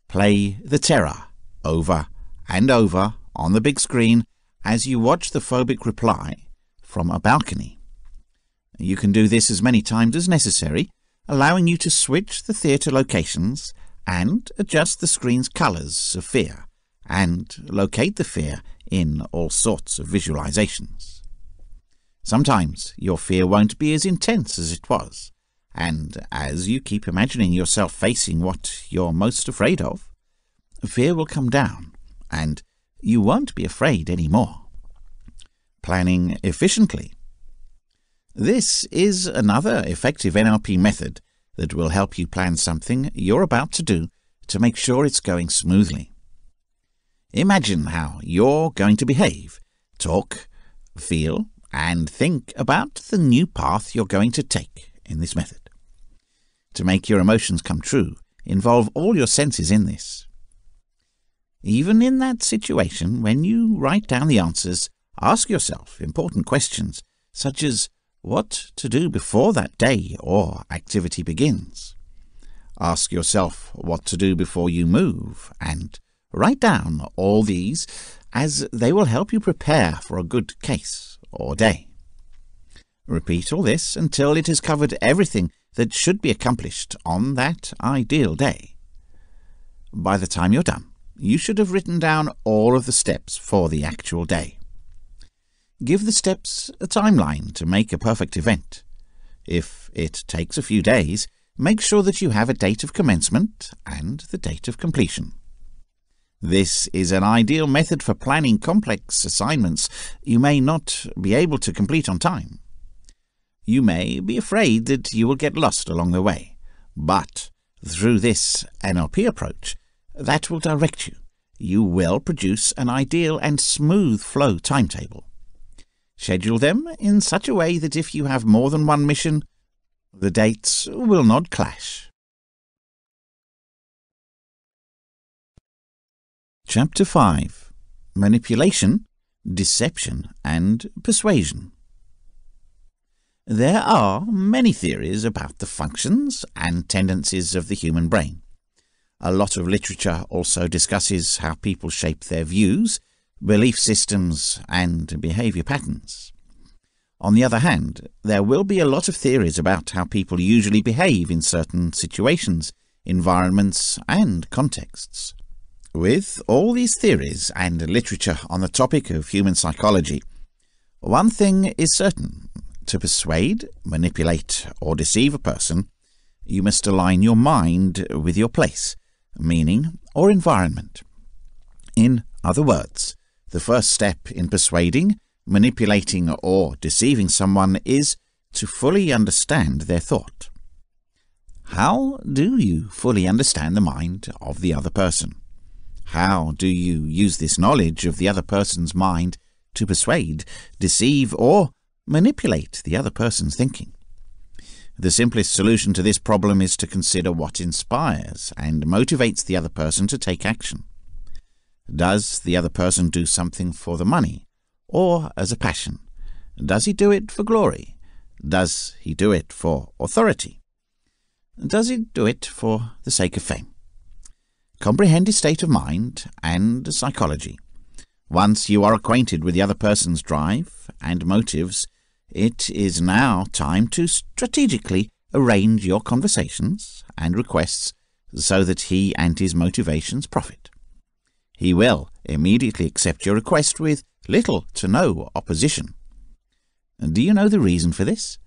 Play the terror over and over on the big screen as you watch the phobic reply from a balcony. You can do this as many times as necessary, allowing you to switch the theatre locations and adjust the screen's colours of fear and locate the fear in all sorts of visualizations. Sometimes your fear won't be as intense as it was, and as you keep imagining yourself facing what you're most afraid of, fear will come down and you won't be afraid anymore. Planning efficiently. This is another effective NLP method that will help you plan something you're about to do to make sure it's going smoothly. Imagine how you're going to behave, talk, feel, and think about the new path you're going to take in this method. To make your emotions come true, involve all your senses in this. Even in that situation, when you write down the answers, ask yourself important questions, such as what to do before that day or activity begins. Ask yourself what to do before you move, and write down all these, as they will help you prepare for a good case or day. Repeat all this until it has covered everything that should be accomplished on that ideal day. By the time you're done, you should have written down all of the steps for the actual day. Give the steps a timeline to make a perfect event. If it takes a few days, make sure that you have a date of commencement and the date of completion. This is an ideal method for planning complex assignments you may not be able to complete on time. You may be afraid that you will get lost along the way, but through this NLP approach, that will direct you. You will produce an ideal and smooth flow timetable. Schedule them in such a way that if you have more than one mission, the dates will not clash. Chapter 5. Manipulation, Deception and Persuasion. There are many theories about the functions and tendencies of the human brain. A lot of literature also discusses how people shape their views, belief systems, and behavior patterns. On the other hand, there will be a lot of theories about how people usually behave in certain situations, environments, and contexts. With all these theories and literature on the topic of human psychology, one thing is certain. To persuade, manipulate, or deceive a person, you must align your mind with your place, meaning, or environment. In other words, the first step in persuading, manipulating, or deceiving someone is to fully understand their thought. How do you fully understand the mind of the other person? How do you use this knowledge of the other person's mind to persuade, deceive, or manipulate the other person's thinking? The simplest solution to this problem is to consider what inspires and motivates the other person to take action. Does the other person do something for the money or as a passion? Does he do it for glory? Does he do it for authority? Does he do it for the sake of fame? Comprehend his state of mind and psychology. Once you are acquainted with the other person's drive and motives, it is now time to strategically arrange your conversations and requests so that he and his motivations profit. He will immediately accept your request with little to no opposition. Do you know the reason for this?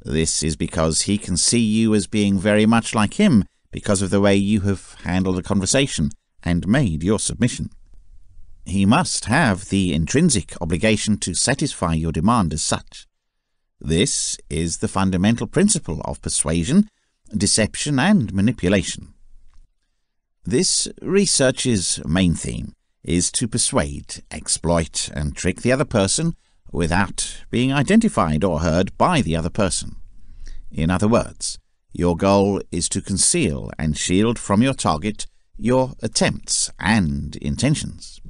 This is because he can see you as being very much like him because of the way you have handled the conversation and made your submission. He must have the intrinsic obligation to satisfy your demand as such. This is the fundamental principle of persuasion, deception, and manipulation. This research's main theme is to persuade, exploit, and trick the other person without being identified or heard by the other person. In other words, your goal is to conceal and shield from your target your attempts and intentions.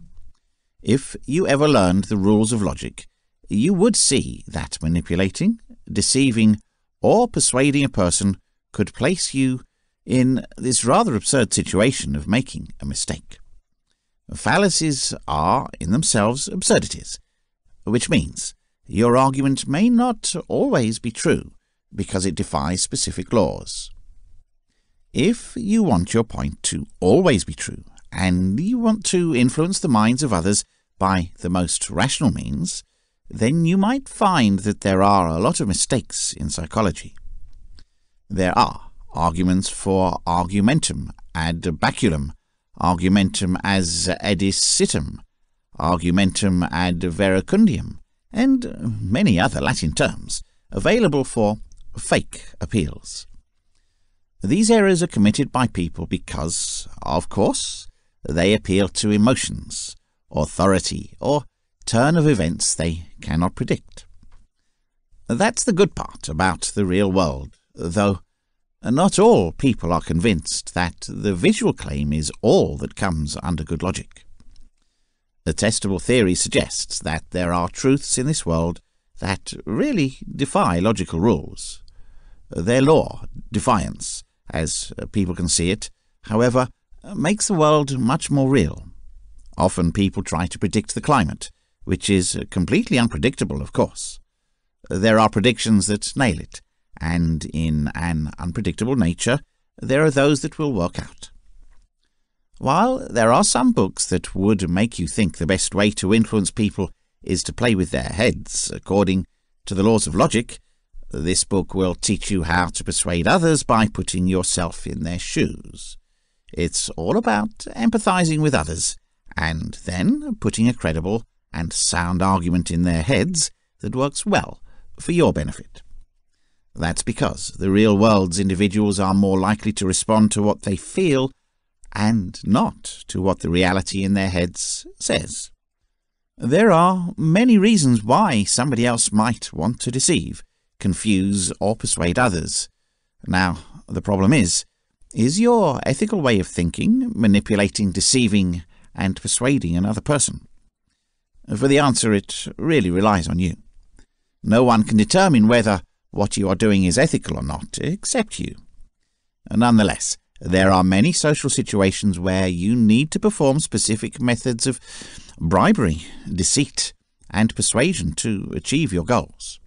If you ever learned the rules of logic, you would see that manipulating, deceiving, or persuading a person could place you in this rather absurd situation of making a mistake. Fallacies are, in themselves, absurdities, which means your argument may not always be true because it defies specific laws. If you want your point to always be true, and you want to influence the minds of others by the most rational means, then you might find that there are a lot of mistakes in psychology. There are arguments for argumentum ad baculum, argumentum as edicitum, argumentum ad verecundium, and many other Latin terms available for fake appeals. These errors are committed by people because, of course, they appeal to emotions, authority, or turn of events they cannot predict. That's the good part about the real world, though not all people are convinced that the visual claim is all that comes under good logic. The testable theory suggests that there are truths in this world that really defy logical rules. Their law, defiance, as people can see it, however, makes the world much more real. Often people try to predict the climate, which is completely unpredictable, of course. There are predictions that nail it, and in an unpredictable nature, there are those that will work out. While there are some books that would make you think the best way to influence people is to play with their heads according to the laws of logic, this book will teach you how to persuade others by putting yourself in their shoes. It's all about empathizing with others, and then putting a credible and sound argument in their heads that works well for your benefit. That's because the real world's individuals are more likely to respond to what they feel and not to what the reality in their heads says. There are many reasons why somebody else might want to deceive, confuse, or persuade others. Now, the problem is your ethical way of thinking manipulating, deceiving, and persuading another person? For the answer, it really relies on you. No one can determine whether what you are doing is ethical or not, except you. Nonetheless, there are many social situations where you need to perform specific methods of bribery, deceit, and persuasion to achieve your goals.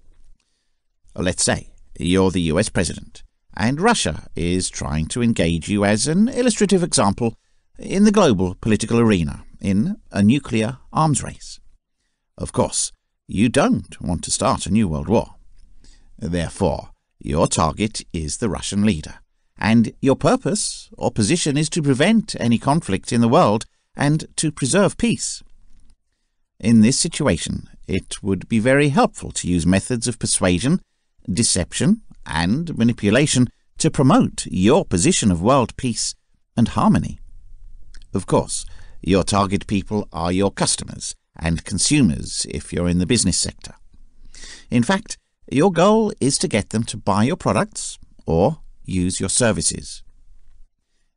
Let's say you're the US president, and Russia is trying to engage you as an illustrative example in the global political arena in a nuclear arms race. Of course, you don't want to start a new world war. Therefore, your target is the Russian leader, and your purpose or position is to prevent any conflict in the world and to preserve peace. In this situation, it would be very helpful to use methods of persuasion, deception, and manipulation to promote your position of world peace and harmony. Of course, your target people are your customers and consumers if you're in the business sector. In fact, your goal is to get them to buy your products or use your services.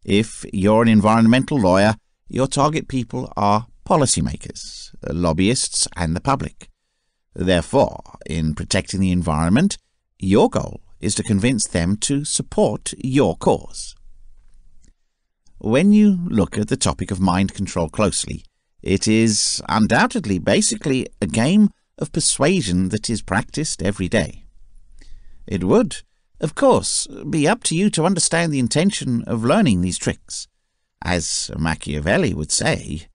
If you're an environmental lawyer, your target people are policymakers, lobbyists, and the public. Therefore, in protecting the environment, your goal is to convince them to support your cause. When you look at the topic of mind control closely, it is undoubtedly basically a game of persuasion that is practiced every day. It would, of course, be up to you to understand the intention of learning these tricks. As Machiavelli would say,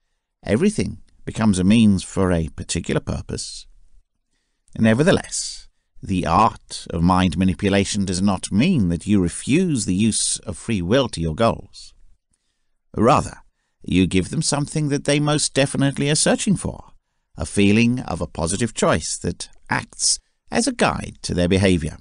everything becomes a means for a particular purpose. Nevertheless, the art of mind manipulation does not mean that you refuse the use of free will to your goals. Rather, you give them something that they most definitely are searching for, a feeling of a positive choice that acts as a guide to their behavior.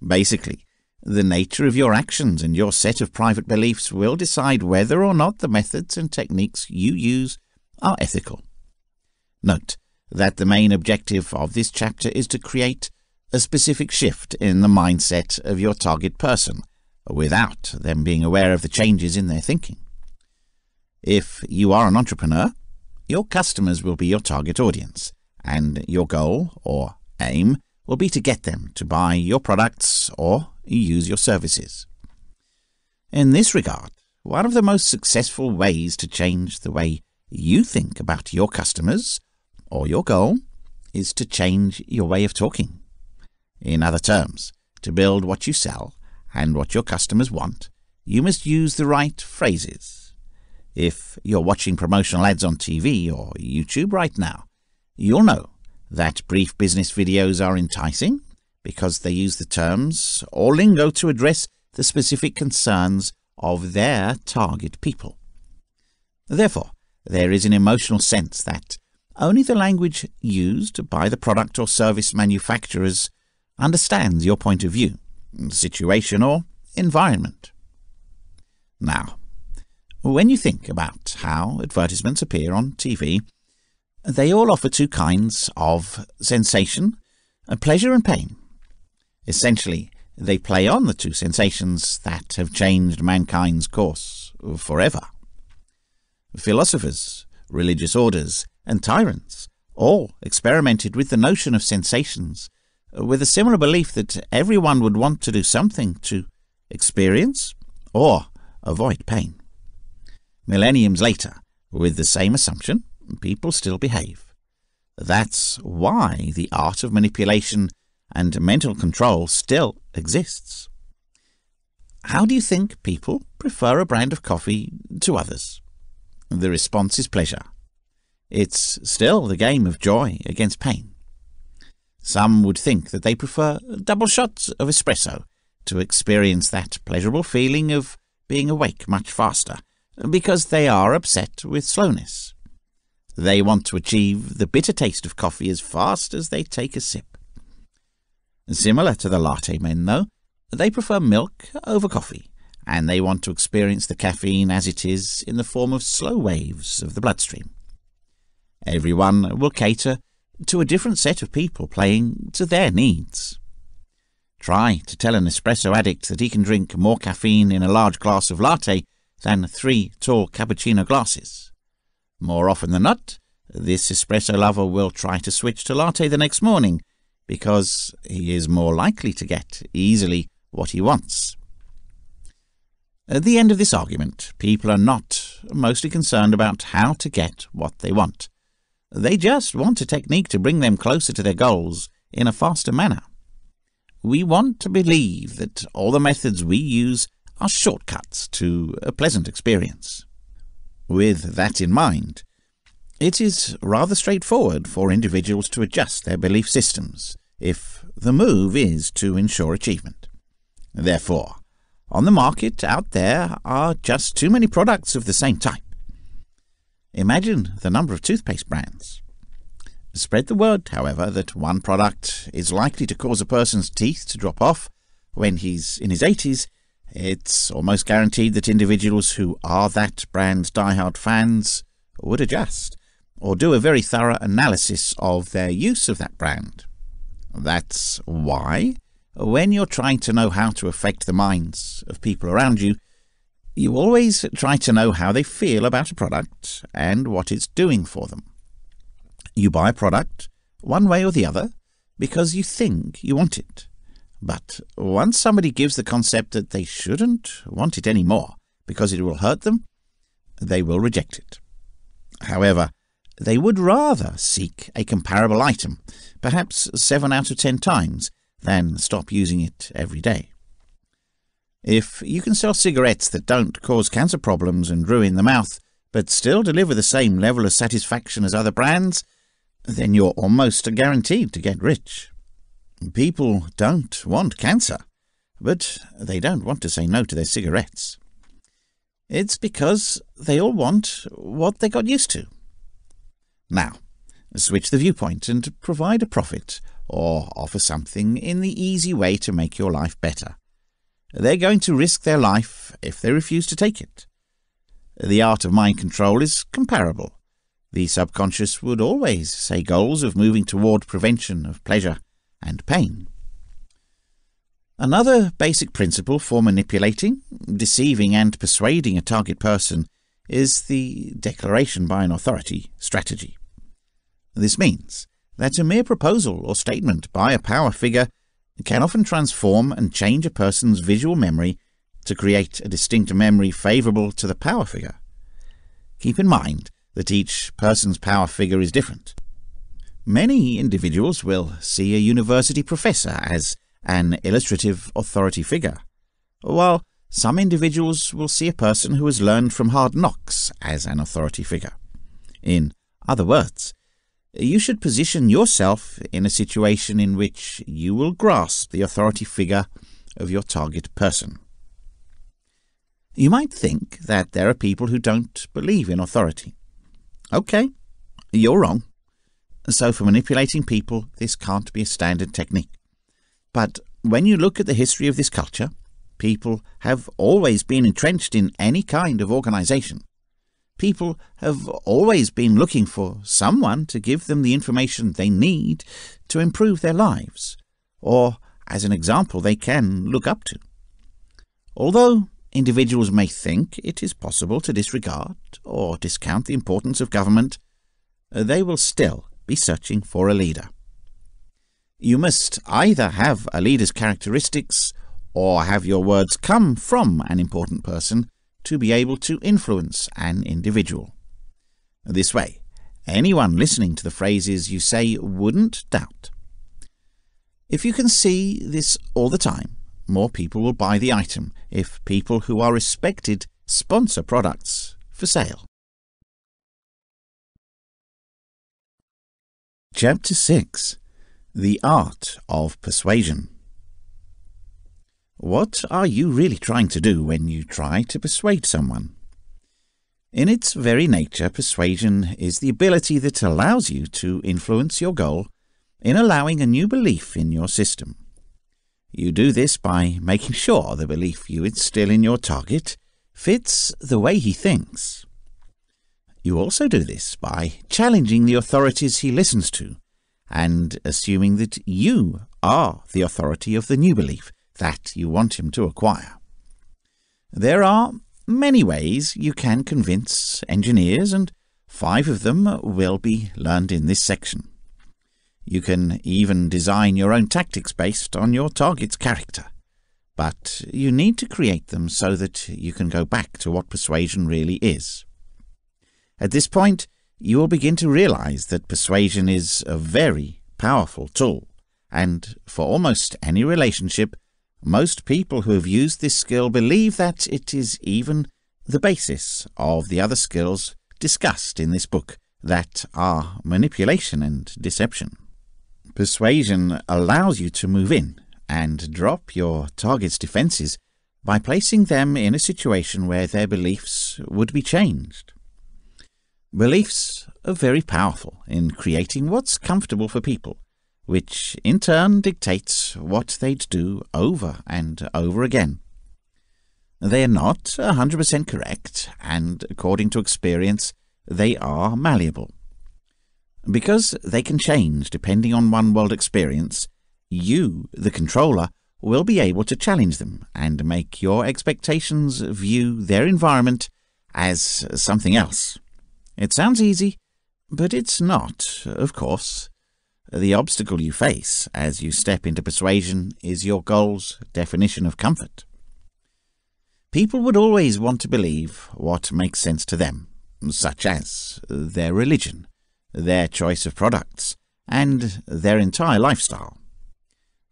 Basically, the nature of your actions and your set of private beliefs will decide whether or not the methods and techniques you use are ethical. Note that the main objective of this chapter is to create a specific shift in the mindset of your target person, without them being aware of the changes in their thinking. If you are an entrepreneur, your customers will be your target audience, and your goal or aim will be to get them to buy your products or use your services. In this regard, one of the most successful ways to change the way you think about your customers or your goal is to change your way of talking. In other terms, to build what you sell and what your customers want, you must use the right phrases. If you're watching promotional ads on TV or YouTube right now, you'll know that brief business videos are enticing because they use the terms or lingo to address the specific concerns of their target people. Therefore, there is an emotional sense that only the language used by the product or service manufacturers understands your point of view, situation, or environment. Now, when you think about how advertisements appear on TV, they all offer two kinds of sensation, pleasure and pain. Essentially, they play on the two sensations that have changed mankind's course forever. Philosophers, religious orders, and tyrants all experimented with the notion of sensations, with a similar belief that everyone would want to do something to experience or avoid pain. Millenniums later, with the same assumption, people still behave. That's why the art of manipulation and mental control still exists. How do you think people prefer a brand of coffee to others? The response is pleasure. It's still the game of joy against pain. Some would think that they prefer double shots of espresso to experience that pleasurable feeling of being awake much faster, because they are upset with slowness. They want to achieve the bitter taste of coffee as fast as they take a sip. Similar to the latte men, though, they prefer milk over coffee, and they want to experience the caffeine as it is in the form of slow waves of the bloodstream. Everyone will cater to a different set of people playing to their needs. Try to tell an espresso addict that he can drink more caffeine in a large glass of latte than 3 tall cappuccino glasses. More often than not, this espresso lover will try to switch to latte the next morning because he is more likely to get easily what he wants. At the end of this argument, people are not mostly concerned about how to get what they want. They just want a technique to bring them closer to their goals in a faster manner. We want to believe that all the methods we use are shortcuts to a pleasant experience. With that in mind, it is rather straightforward for individuals to adjust their belief systems if the move is to ensure achievement. Therefore, on the market out there are just too many products of the same type. Imagine the number of toothpaste brands. Spread the word, however, that one product is likely to cause a person's teeth to drop off when he's in his 80s. It's almost guaranteed that individuals who are that brand's diehard fans would adjust or do a very thorough analysis of their use of that brand. That's why, when you're trying to know how to affect the minds of people around you, you always try to know how they feel about a product and what it's doing for them. You buy a product, one way or the other, because you think you want it. But once somebody gives the concept that they shouldn't want it anymore because it will hurt them, they will reject it. However, they would rather seek a comparable item, perhaps 7 out of 10 times, than stop using it every day. If you can sell cigarettes that don't cause cancer problems and ruin the mouth, but still deliver the same level of satisfaction as other brands, then you're almost guaranteed to get rich. People don't want cancer, but they don't want to say no to their cigarettes. It's because they all want what they got used to. Now, switch the viewpoint and provide a profit or offer something in the easy way to make your life better. They're going to risk their life if they refuse to take it. The art of mind control is comparable. The subconscious would always say goals of moving toward prevention of pleasure and pain. Another basic principle for manipulating, deceiving and persuading a target person is the declaration by an authority strategy. This means that a mere proposal or statement by a power figure can often transform and change a person's visual memory to create a distinct memory favourable to the power figure. Keep in mind that each person's power figure is different. Many individuals will see a university professor as an illustrative authority figure, while some individuals will see a person who has learned from hard knocks as an authority figure. In other words, you should position yourself in a situation in which you will grasp the authority figure of your target person. You might think that there are people who don't believe in authority. Okay, you're wrong. So for manipulating people, this can't be a standard technique. But when you look at the history of this culture, people have always been entrenched in any kind of organization. People have always been looking for someone to give them the information they need to improve their lives, or as an example they can look up to. Although individuals may think it is possible to disregard or discount the importance of government, they will still be searching for a leader. You must either have a leader's characteristics or have your words come from an important person to be able to influence an individual. This way, anyone listening to the phrases you say wouldn't doubt. If you can see this all the time, more people will buy the item if people who are respected sponsor products for sale. Chapter 6. The Art of Persuasion. What are you really trying to do when you try to persuade someone? In its very nature, persuasion is the ability that allows you to influence your goal in allowing a new belief in your system. You do this by making sure the belief you instill in your target fits the way he thinks. You also do this by challenging the authorities he listens to and assuming that you are the authority of the new belief that you want him to acquire. There are many ways you can convince engineers, and 5 of them will be learned in this section. You can even design your own tactics based on your target's character, but you need to create them so that you can go back to what persuasion really is. At this point, you will begin to realize that persuasion is a very powerful tool, and for almost any relationship, most people who have used this skill believe that it is even the basis of the other skills discussed in this book that are manipulation and deception. Persuasion allows you to move in and drop your target's defenses by placing them in a situation where their beliefs would be changed. Beliefs are very powerful in creating what's comfortable for people, which in turn dictates what they'd do over and over again. They are not 100% correct, and according to experience, they are malleable. Because they can change depending on one-world experience, you, the controller, will be able to challenge them and make your expectations view their environment as something else. It sounds easy, but it's not, of course. The obstacle you face as you step into persuasion is your goal's definition of comfort. People would always want to believe what makes sense to them, such as their religion, their choice of products, and their entire lifestyle.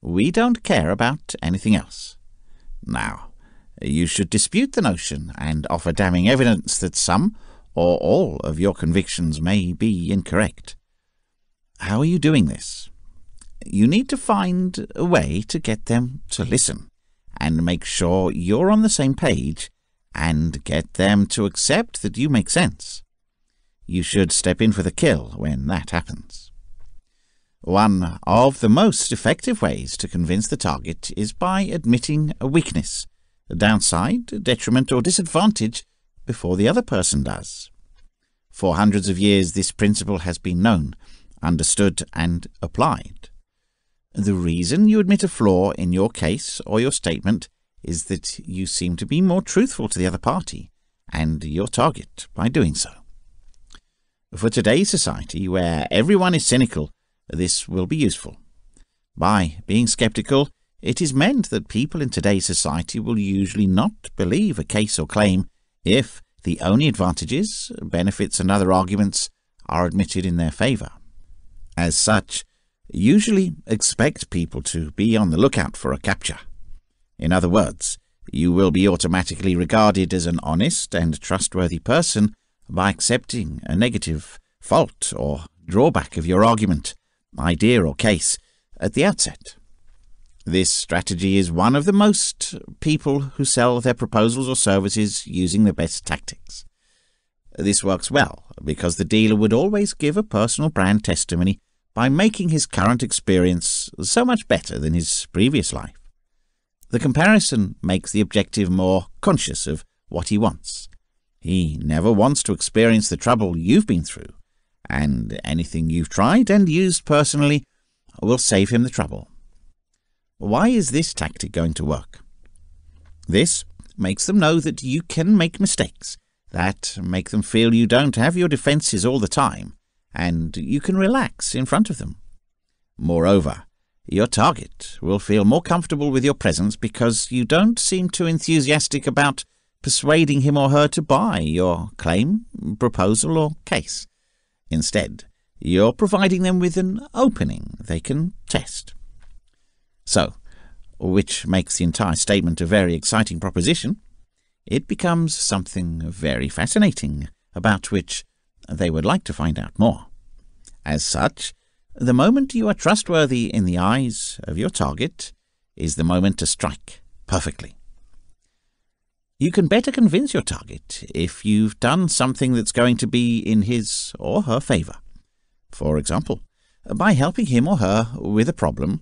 We don't care about anything else. Now, you should dispute the notion and offer damning evidence that some or all of your convictions may be incorrect. How are you doing this? You need to find a way to get them to listen and make sure you're on the same page and get them to accept that you make sense. You should step in for the kill when that happens. One of the most effective ways to convince the target is by admitting a weakness, a downside, a detriment or disadvantage before the other person does. For hundreds of years this principle has been known, understood and applied. The reason you admit a flaw in your case or your statement is that you seem to be more truthful to the other party and your target by doing so. For today's society, where everyone is cynical, this will be useful. By being skeptical, it is meant that people in today's society will usually not believe a case or claim if the only advantages, benefits and other arguments are admitted in their favour. As such, usually expect people to be on the lookout for a capture. In other words, you will be automatically regarded as an honest and trustworthy person by accepting a negative, fault or drawback of your argument, idea or case at the outset. This strategy is one of the most people who sell their proposals or services using the best tactics. This works well because the dealer would always give a personal brand testimony by making his current experience so much better than his previous life. The comparison makes the objective more conscious of what he wants. He never wants to experience the trouble you've been through, and anything you've tried and used personally will save him the trouble. Why is this tactic going to work? This makes them know that you can make mistakes, that make them feel you don't have your defences all the time, and you can relax in front of them. Moreover, your target will feel more comfortable with your presence because you don't seem too enthusiastic about persuading him or her to buy your claim, proposal or case. Instead, you're providing them with an opening they can test. So, which makes the entire statement a very exciting proposition, it becomes something very fascinating about which they would like to find out more. As such, the moment you are trustworthy in the eyes of your target is the moment to strike perfectly. You can better convince your target if you've done something that's going to be in his or her favour. For example, by helping him or her with a problem,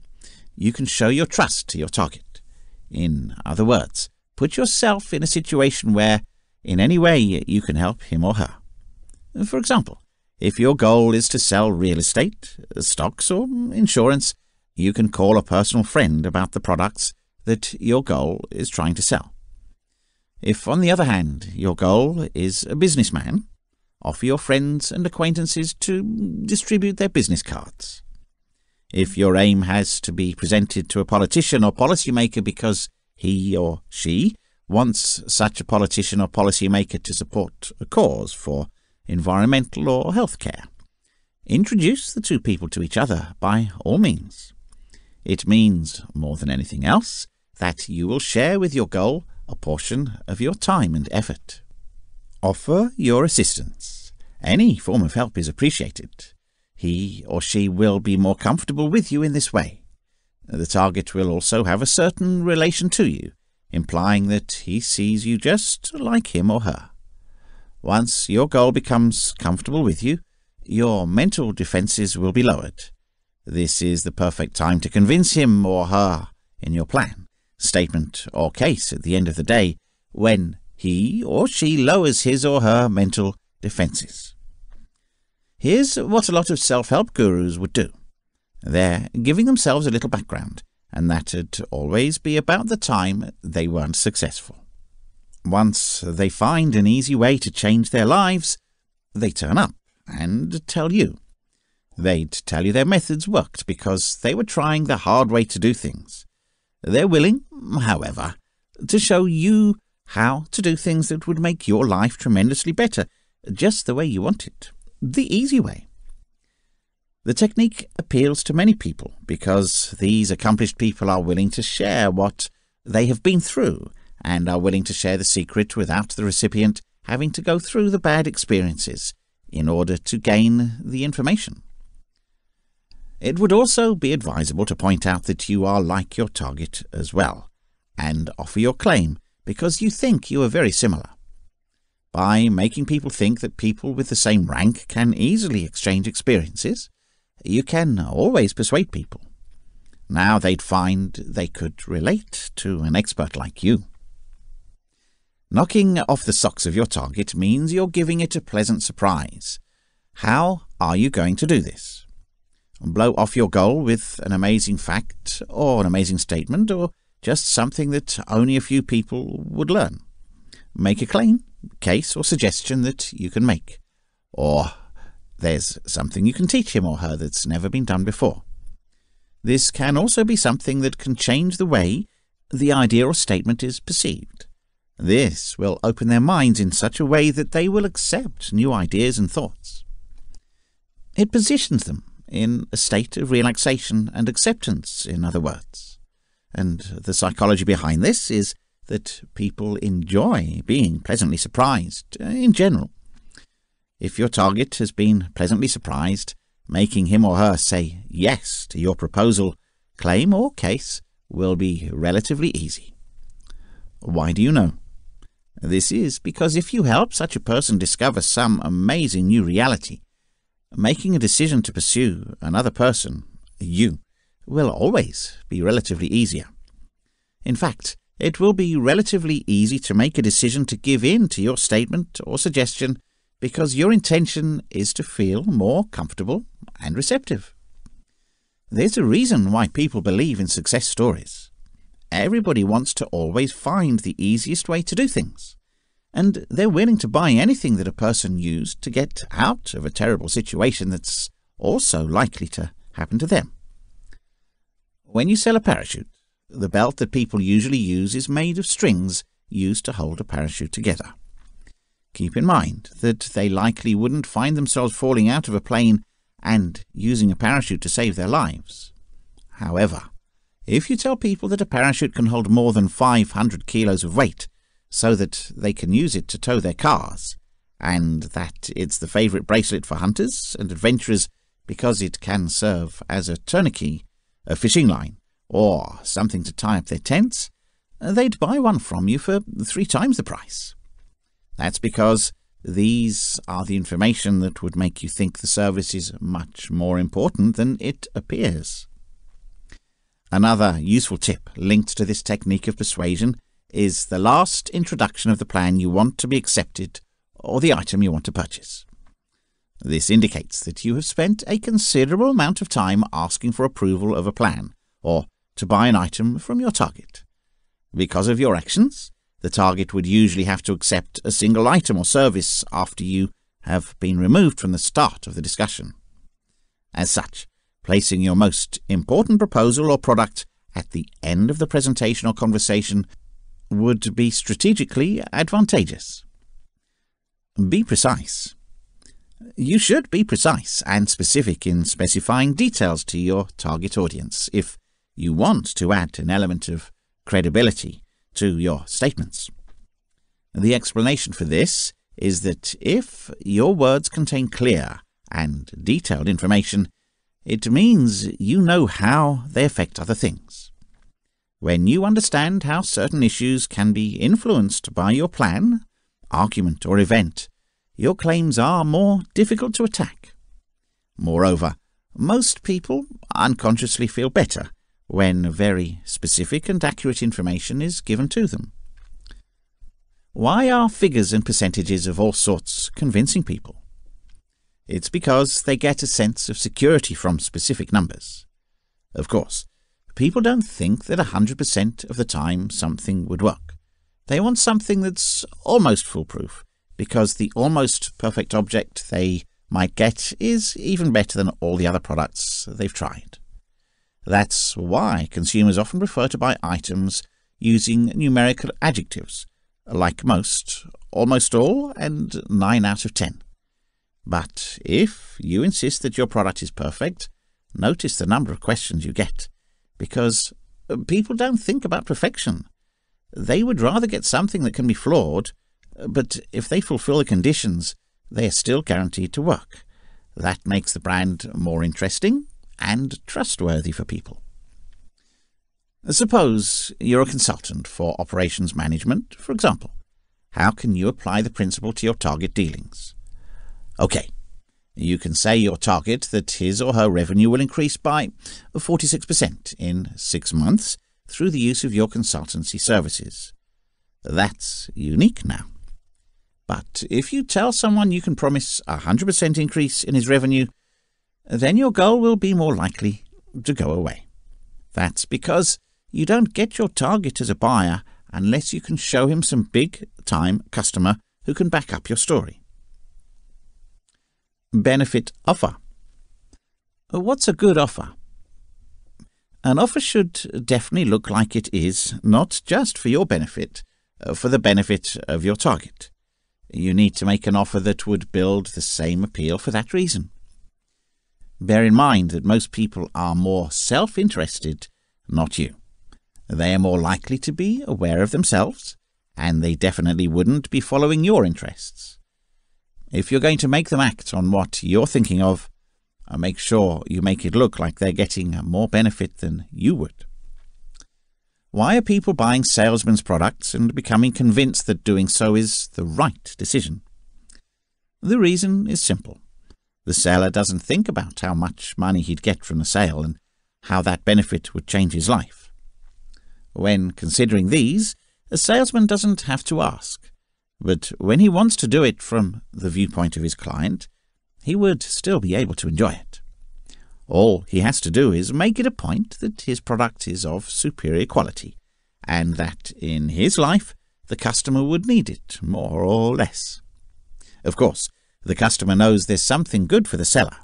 you can show your trust to your target. In other words, put yourself in a situation where, in any way, you can help him or her. For example, if your goal is to sell real estate, stocks or insurance, you can call a personal friend about the products that your goal is trying to sell. If, on the other hand, your goal is a businessman, offer your friends and acquaintances to distribute their business cards. If your aim has to be presented to a politician or policymaker because he or she wants such a politician or policymaker to support a cause for environmental or health care, introduce the two people to each other by all means. It means, more than anything else, that you will share with your goal a portion of your time and effort. Offer your assistance. Any form of help is appreciated. He or she will be more comfortable with you in this way. The target will also have a certain relation to you, implying that he sees you just like him or her. Once your goal becomes comfortable with you, your mental defences will be lowered. This is the perfect time to convince him or her in your plan, statement or case at the end of the day, when he or she lowers his or her mental defences. Here's what a lot of self-help gurus would do. They're giving themselves a little background, and that'd always be about the time they weren't successful. Once they find an easy way to change their lives, they turn up and tell you. They'd tell you their methods worked because they were trying the hard way to do things. They're willing, however, to show you how to do things that would make your life tremendously better, just the way you want it, the easy way. The technique appeals to many people because these accomplished people are willing to share what they have been through and are willing to share the secret without the recipient having to go through the bad experiences in order to gain the information. It would also be advisable to point out that you are like your target as well, and offer your claim because you think you are very similar. By making people think that people with the same rank can easily exchange experiences, you can always persuade people. Now they'd find they could relate to an expert like you. Knocking off the socks of your target means you're giving it a pleasant surprise. How are you going to do this? Blow off your goal with an amazing fact or an amazing statement or just something that only a few people would learn. Make a claim, case or suggestion that you can make. Or There's something you can teach him or her that's never been done before. This can also be something that can change the way the idea or statement is perceived. This will open their minds in such a way that they will accept new ideas and thoughts. It positions them in a state of relaxation and acceptance, in other words. And the psychology behind this is that people enjoy being pleasantly surprised in general. If your target has been pleasantly surprised, making him or her say yes to your proposal, claim, or case will be relatively easy. Why do you know? This is because if you help such a person discover some amazing new reality, making a decision to pursue another person, you, will always be relatively easier. In fact, it will be relatively easy to make a decision to give in to your statement or suggestion because your intention is to feel more comfortable and receptive. There's a reason why people believe in success stories. Everybody wants to always find the easiest way to do things, and they're willing to buy anything that a person used to get out of a terrible situation that's also likely to happen to them. When you sell a parachute, the belt that people usually use is made of strings used to hold a parachute together. Keep in mind that they likely wouldn't find themselves falling out of a plane and using a parachute to save their lives. However, if you tell people that a parachute can hold more than 500 kilos of weight so that they can use it to tow their cars, and that it's the favorite bracelet for hunters and adventurers because it can serve as a tourniquet, a fishing line, or something to tie up their tents, they'd buy one from you for 3 times the price. That's because these are the information that would make you think the service is much more important than it appears. Another useful tip linked to this technique of persuasion is the last introduction of the plan you want to be accepted or the item you want to purchase. This indicates that you have spent a considerable amount of time asking for approval of a plan or to buy an item from your target. Because of your actions, the target would usually have to accept a single item or service after you have been removed from the start of the discussion. As such, placing your most important proposal or product at the end of the presentation or conversation would be strategically advantageous. Be precise. You should be precise and specific in specifying details to your target audience if you want to add an element of credibility to your statements. The explanation for this is that if your words contain clear and detailed information, it means you know how they affect other things. When you understand how certain issues can be influenced by your plan, argument, or event, your claims are more difficult to attack. Moreover, most people unconsciously feel better when very specific and accurate information is given to them. Why are figures and percentages of all sorts convincing people? It's because they get a sense of security from specific numbers. Of course, people don't think that 100% of the time something would work. They want something that's almost foolproof, because the almost perfect object they might get is even better than all the other products they've tried. That's why consumers often prefer to buy items using numerical adjectives, like most, almost all, and 9 out of 10. But if you insist that your product is perfect, notice the number of questions you get, because people don't think about perfection. They would rather get something that can be flawed, but if they fulfill the conditions, they are still guaranteed to work. That makes the brand more interesting and trustworthy for people. Suppose you're a consultant for operations management, for example. How can you apply the principle to your target dealings? Okay, you can say your target that his or her revenue will increase by 46% in 6 months through the use of your consultancy services. That's unique now. But if you tell someone you can promise a 100% increase in his revenue, then your goal will be more likely to go away. That's because you don't get your target as a buyer unless you can show him some big-time customer who can back up your story. Benefit offer. What's a good offer? An offer should definitely look like it is not just for your benefit, for the benefit of your target. You need to make an offer that would build the same appeal for that reason. Bear in mind that most people are more self-interested, not you. They are more likely to be aware of themselves, and they definitely wouldn't be following your interests. If you're going to make them act on what you're thinking of, make sure you make it look like they're getting more benefit than you would. Why are people buying salesmen's products and becoming convinced that doing so is the right decision? The reason is simple. The seller doesn't think about how much money he'd get from the sale and how that benefit would change his life. When considering these, a salesman doesn't have to ask, but when he wants to do it from the viewpoint of his client, he would still be able to enjoy it. All he has to do is make it a point that his product is of superior quality, and that in his life the customer would need it more or less. Of course, the customer knows there's something good for the seller.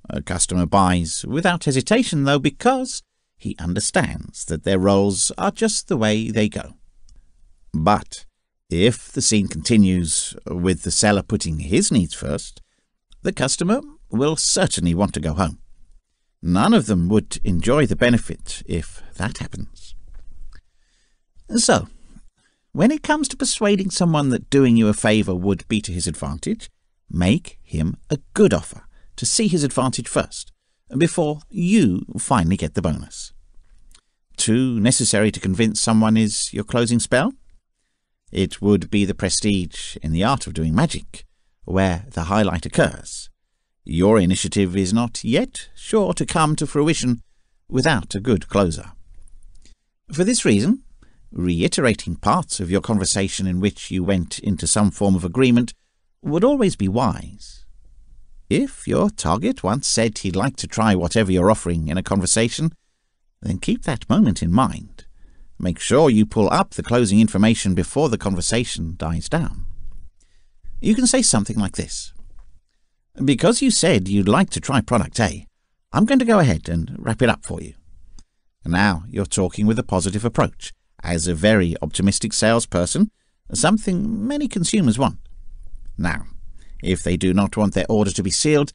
A customer buys without hesitation, though, because he understands that their roles are just the way they go. But if the scene continues with the seller putting his needs first, the customer will certainly want to go home. None of them would enjoy the benefit if that happens. So, when it comes to persuading someone that doing you a favour would be to his advantage, make him a good offer to see his advantage first, before you finally get the bonus. Too necessary to convince someone is your closing spell? It would be the prestige in the art of doing magic, where the highlight occurs. Your initiative is not yet sure to come to fruition without a good closer. For this reason, reiterating parts of your conversation in which you went into some form of agreement would always be wise. If your target once said he'd like to try whatever you're offering in a conversation, then keep that moment in mind. Make sure you pull up the closing information before the conversation dies down. You can say something like this. Because you said you'd like to try product A, I'm going to go ahead and wrap it up for you. Now you're talking with a positive approach. As a very optimistic salesperson, something many consumers want. Now, if they do not want their order to be sealed,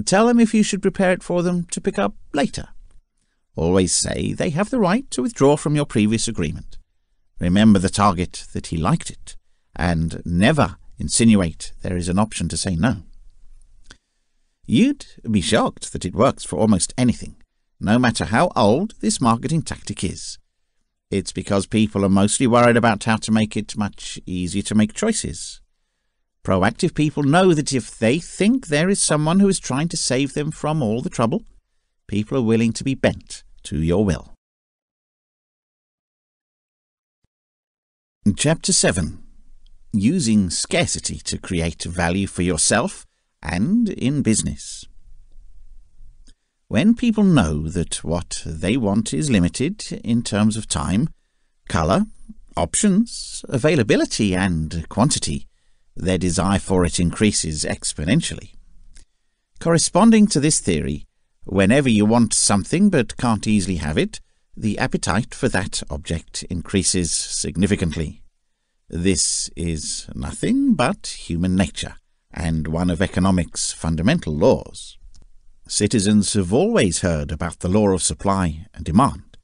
tell them if you should prepare it for them to pick up later. Always say they have the right to withdraw from your previous agreement. Remember the target that he liked it, and never insinuate there is an option to say no. You'd be shocked that it works for almost anything, no matter how old this marketing tactic is. It's because people are mostly worried about how to make it much easier to make choices. Proactive people know that if they think there is someone who is trying to save them from all the trouble, people are willing to be bent to your will. Chapter 7. Using scarcity to create value for yourself and in business. When people know that what they want is limited in terms of time, colour, options, availability and quantity, their desire for it increases exponentially. Corresponding to this theory, whenever you want something but can't easily have it, the appetite for that object increases significantly. This is nothing but human nature, and one of economics' fundamental laws. Citizens have always heard about the law of supply and demand,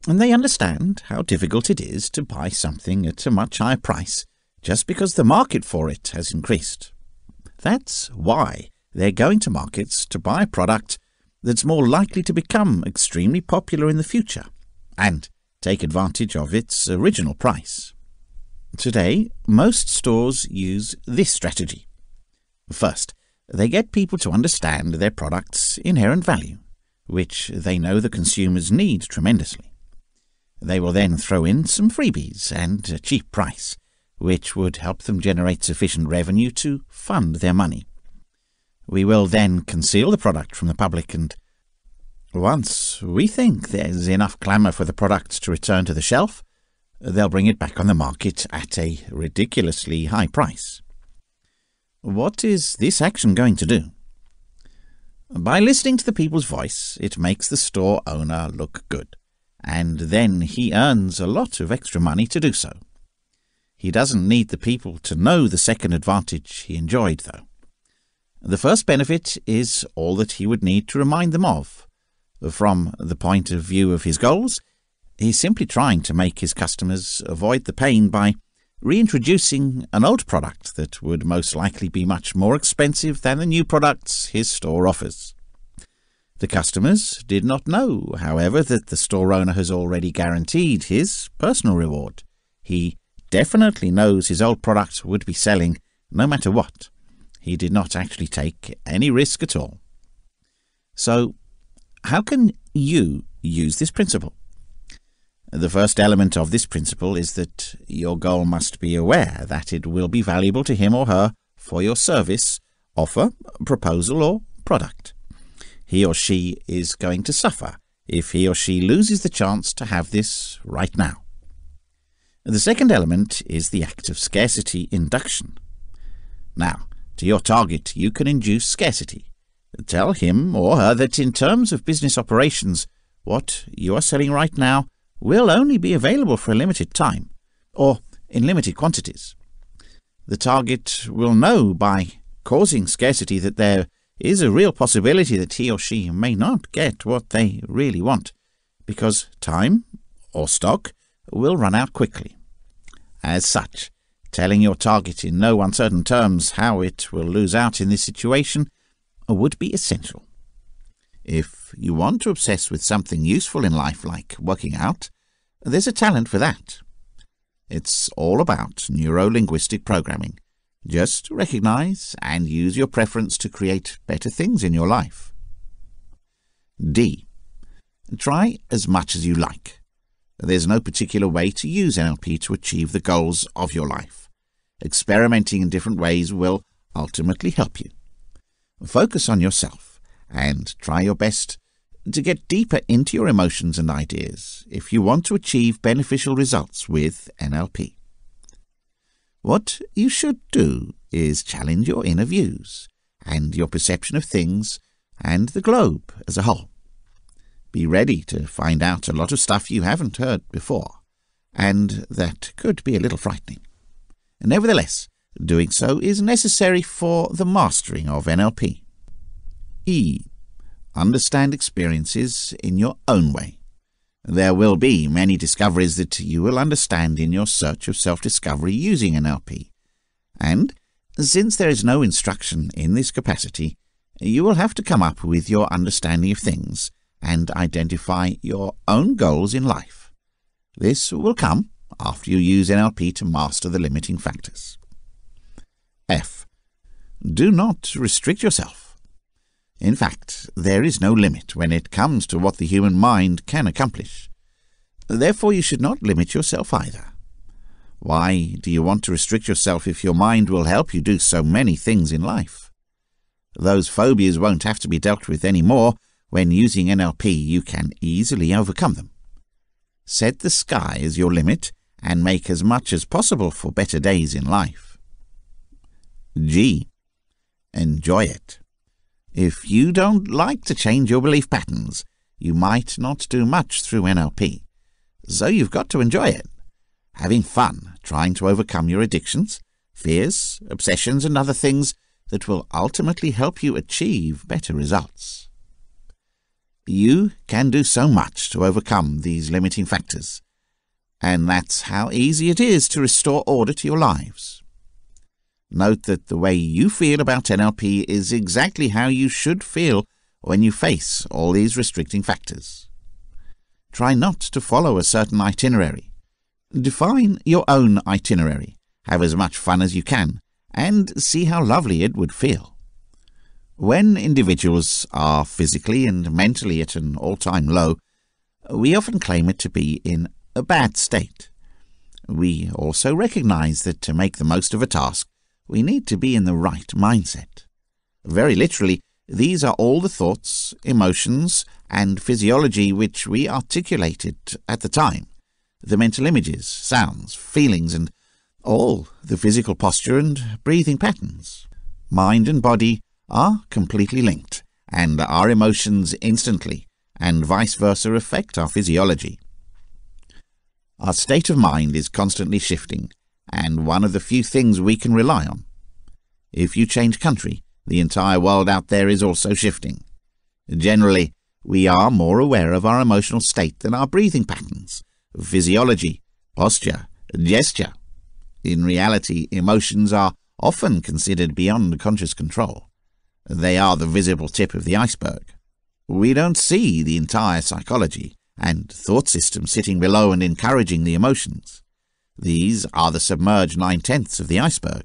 and they understand how difficult it is to buy something at a much higher price just because the market for it has increased. That's why they're going to markets to buy a product that's more likely to become extremely popular in the future and take advantage of its original price. Today, most stores use this strategy. First, they get people to understand their product's inherent value, which they know the consumers need tremendously. They will then throw in some freebies and a cheap price, which would help them generate sufficient revenue to fund their money. We will then conceal the product from the public, and once we think there's enough clamour for the product to return to the shelf, they'll bring it back on the market at a ridiculously high price. What is this action going to do? By listening to the people's voice, it makes the store owner look good, and then he earns a lot of extra money to do so. He doesn't need the people to know the second advantage he enjoyed, though. The first benefit is all that he would need to remind them of. From the point of view of his goals, he's simply trying to make his customers avoid the pain by reintroducing an old product that would most likely be much more expensive than the new products his store offers. The customers did not know, however, that the store owner has already guaranteed his personal reward. He definitely knows his old product would be selling no matter what. He did not actually take any risk at all. So, how can you use this principle? The first element of this principle is that your goal must be aware that it will be valuable to him or her for your service, offer, proposal, or product. He or she is going to suffer if he or she loses the chance to have this right now. The second element is the act of scarcity induction. Now, to your target, you can induce scarcity. Tell him or her that in terms of business operations, what you are selling right now will only be available for a limited time, or in limited quantities. The target will know by causing scarcity that there is a real possibility that he or she may not get what they really want, because time or stock will run out quickly. As such, telling your target in no uncertain terms how it will lose out in this situation would be essential. If you want to obsess with something useful in life like working out, there's a talent for that. It's all about neuro-linguistic programming. Just recognize and use your preference to create better things in your life. D. Try as much as you like. There's no particular way to use NLP to achieve the goals of your life. Experimenting in different ways will ultimately help you. Focus on yourself and try your best to get deeper into your emotions and ideas if you want to achieve beneficial results with NLP. What you should do is challenge your inner views and your perception of things and the globe as a whole. Be ready to find out a lot of stuff you haven't heard before, and that could be a little frightening. Nevertheless, doing so is necessary for the mastering of NLP. E. Understand experiences in your own way. There will be many discoveries that you will understand in your search of self-discovery using NLP, and since there is no instruction in this capacity, you will have to come up with your understanding of things and identify your own goals in life. This will come after you use NLP to master the limiting factors. F. Do not restrict yourself. In fact, there is no limit when it comes to what the human mind can accomplish. Therefore, you should not limit yourself either. Why do you want to restrict yourself if your mind will help you do so many things in life? Those phobias won't have to be dealt with anymore. When using NLP, you can easily overcome them. Set the sky as your limit and make as much as possible for better days in life. G. Enjoy it. If you don't like to change your belief patterns, you might not do much through NLP. So you've got to enjoy it. Having fun trying to overcome your addictions, fears, obsessions, and other things that will ultimately help you achieve better results. You can do so much to overcome these limiting factors, and that's how easy it is to restore order to your lives. Note that the way you feel about NLP is exactly how you should feel when you face all these restricting factors. Try not to follow a certain itinerary. Define your own itinerary, have as much fun as you can, and see how lovely it would feel. When individuals are physically and mentally at an all-time low, we often claim it to be in a bad state. We also recognize that to make the most of a task, we need to be in the right mindset. Very literally, these are all the thoughts, emotions, and physiology which we articulated at the time, the mental images, sounds, feelings, and all the physical posture and breathing patterns. Mind and body are completely linked, and our emotions instantly, and vice versa affect our physiology. Our state of mind is constantly shifting, and one of the few things we can rely on. If you change country, the entire world out there is also shifting. Generally, we are more aware of our emotional state than our breathing patterns, physiology, posture, gesture. In reality, emotions are often considered beyond conscious control. They are the visible tip of the iceberg. We don't see the entire psychology and thought system sitting below and encouraging the emotions. These are the submerged 9/10 of the iceberg.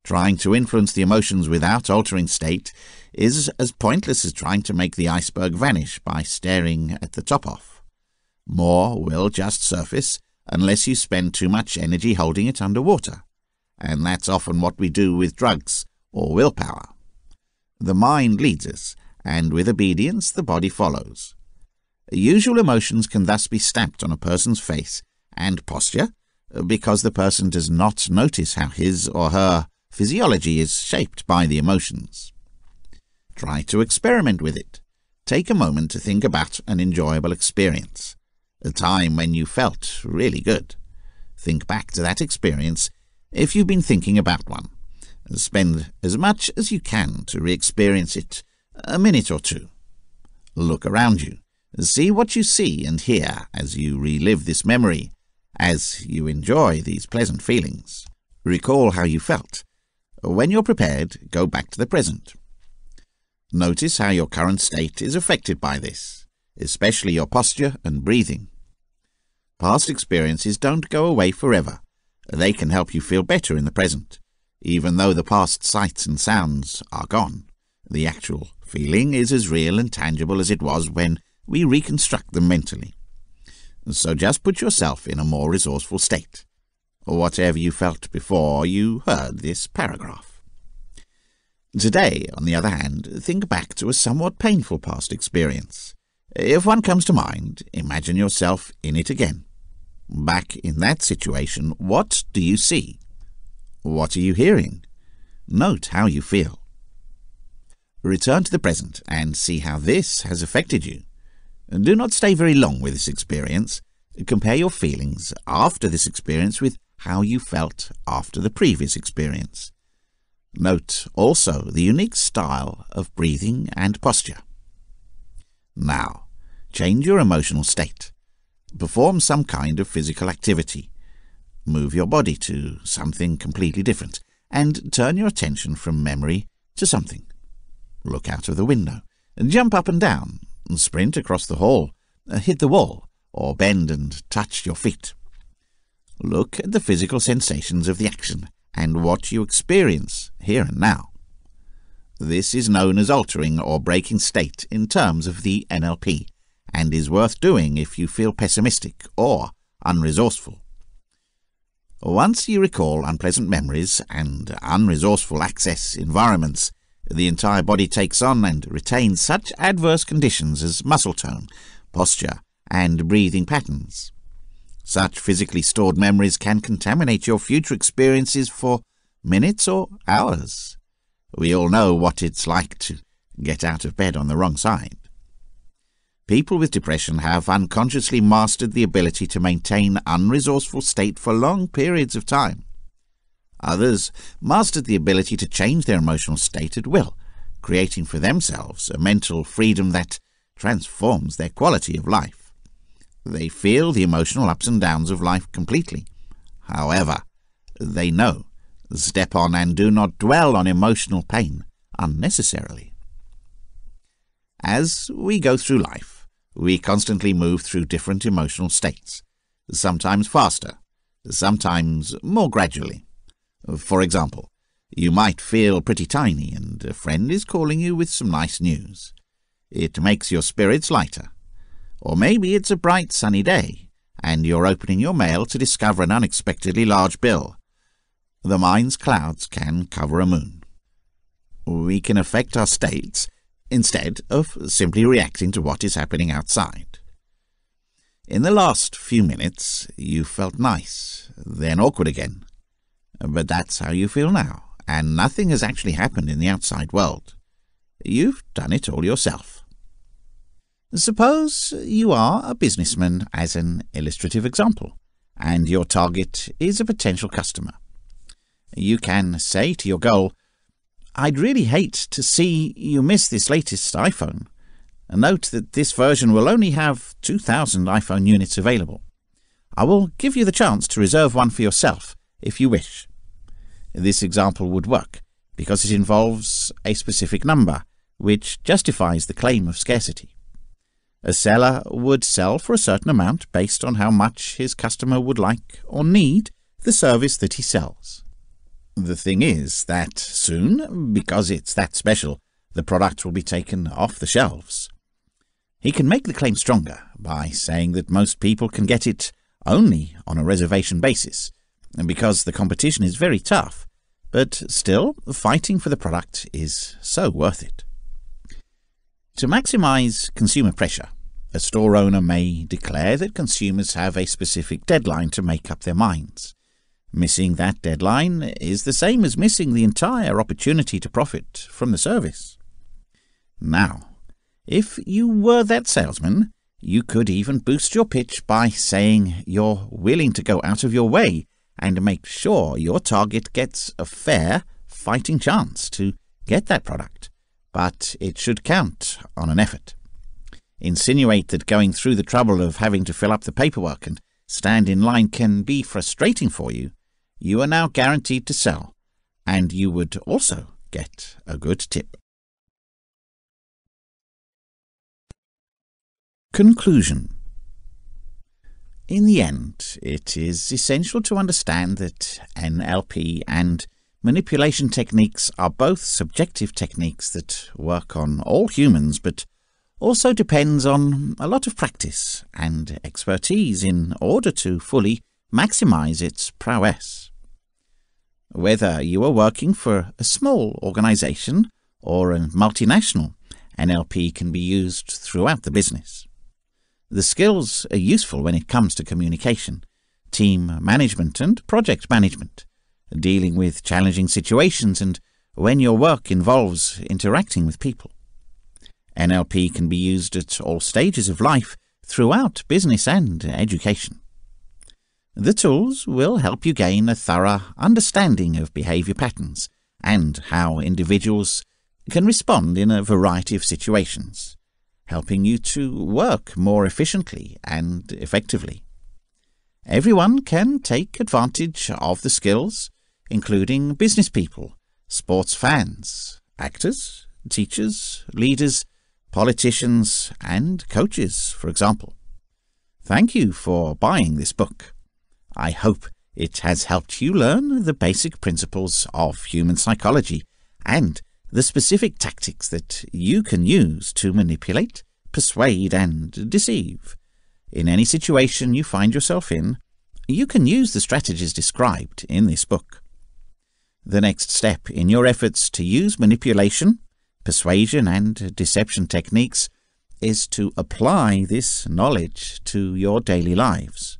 Trying to influence the emotions without altering state is as pointless as trying to make the iceberg vanish by staring at the top off. More will just surface unless you spend too much energy holding it underwater, and that's often what we do with drugs or willpower. The mind leads us, and with obedience the body follows. Usual emotions can thus be stamped on a person's face and posture because the person does not notice how his or her physiology is shaped by the emotions. Try to experiment with it. Take a moment to think about an enjoyable experience, a time when you felt really good. Think back to that experience if you've been thinking about one. Spend as much as you can to re-experience it, a minute or two. Look around you. See what you see and hear as you relive this memory, as you enjoy these pleasant feelings. Recall how you felt. When you're prepared, go back to the present. Notice how your current state is affected by this, especially your posture and breathing. Past experiences don't go away forever. They can help you feel better in the present. Even though the past sights and sounds are gone, the actual feeling is as real and tangible as it was when we reconstruct them mentally. So just put yourself in a more resourceful state, or whatever you felt before you heard this paragraph. Today, on the other hand, think back to a somewhat painful past experience. If one comes to mind, imagine yourself in it again. Back in that situation, what do you see? What are you hearing? Note how you feel. Return to the present and see how this has affected you. Do not stay very long with this experience. Compare your feelings after this experience with how you felt after the previous experience. Note also the unique style of breathing and posture. Now, change your emotional state. Perform some kind of physical activity. Move your body to something completely different, and turn your attention from memory to something. Look out of the window, jump up and down, sprint across the hall, hit the wall, or bend and touch your feet. Look at the physical sensations of the action and what you experience here and now. This is known as altering or breaking state in terms of the NLP, and is worth doing if you feel pessimistic or unresourceful. Once you recall unpleasant memories and unresourceful access environments, the entire body takes on and retains such adverse conditions as muscle tone, posture, and breathing patterns. Such physically stored memories can contaminate your future experiences for minutes or hours. We all know what it's like to get out of bed on the wrong side. People with depression have unconsciously mastered the ability to maintain unresourceful state for long periods of time. Others mastered the ability to change their emotional state at will, creating for themselves a mental freedom that transforms their quality of life. They feel the emotional ups and downs of life completely. However, they know, step on and do not dwell on emotional pain unnecessarily. As we go through life, we constantly move through different emotional states, sometimes faster, sometimes more gradually. For example, you might feel pretty tiny and a friend is calling you with some nice news. It makes your spirits lighter. Or maybe it's a bright sunny day and you're opening your mail to discover an unexpectedly large bill. The mind's clouds can cover a moon. We can affect our states instead of simply reacting to what is happening outside. In the last few minutes, you felt nice, then awkward again. But that's how you feel now, and nothing has actually happened in the outside world. You've done it all yourself. Suppose you are a businessman as an illustrative example, and your target is a potential customer. You can say to your goal, "I'd really hate to see you miss this latest iPhone. Note that this version will only have 2,000 iPhone units available. I will give you the chance to reserve one for yourself if you wish." This example would work because it involves a specific number, which justifies the claim of scarcity. A seller would sell for a certain amount based on how much his customer would like or need the service that he sells. The thing is that soon, because it's that special, the product will be taken off the shelves. He can make the claim stronger by saying that most people can get it only on a reservation basis, and because the competition is very tough, but still fighting for the product is so worth it. To maximize consumer pressure, a store owner may declare that consumers have a specific deadline to make up their minds. Missing that deadline is the same as missing the entire opportunity to profit from the service. Now, if you were that salesman, you could even boost your pitch by saying you're willing to go out of your way and make sure your target gets a fair fighting chance to get that product, but it should count on an effort. Insinuate that going through the trouble of having to fill up the paperwork and stand in line can be frustrating for you. You are now guaranteed to sell, and you would also get a good tip. Conclusion. In the end, it is essential to understand that NLP and manipulation techniques are both subjective techniques that work on all humans, but also depends on a lot of practice and expertise in order to fully maximize its prowess. Whether you are working for a small organization or a multinational, NLP can be used throughout the business. The skills are useful when it comes to communication, team management and project management, dealing with challenging situations and when your work involves interacting with people. NLP can be used at all stages of life throughout business and education. The tools will help you gain a thorough understanding of behavior patterns and how individuals can respond in a variety of situations, helping you to work more efficiently and effectively. Everyone can take advantage of the skills, including business people, sports fans, actors, teachers, leaders, politicians, and coaches, for example. Thank you for buying this book. I hope it has helped you learn the basic principles of human psychology and the specific tactics that you can use to manipulate, persuade, and deceive. In any situation you find yourself in, you can use the strategies described in this book. The next step in your efforts to use manipulation, persuasion, and deception techniques is to apply this knowledge to your daily lives.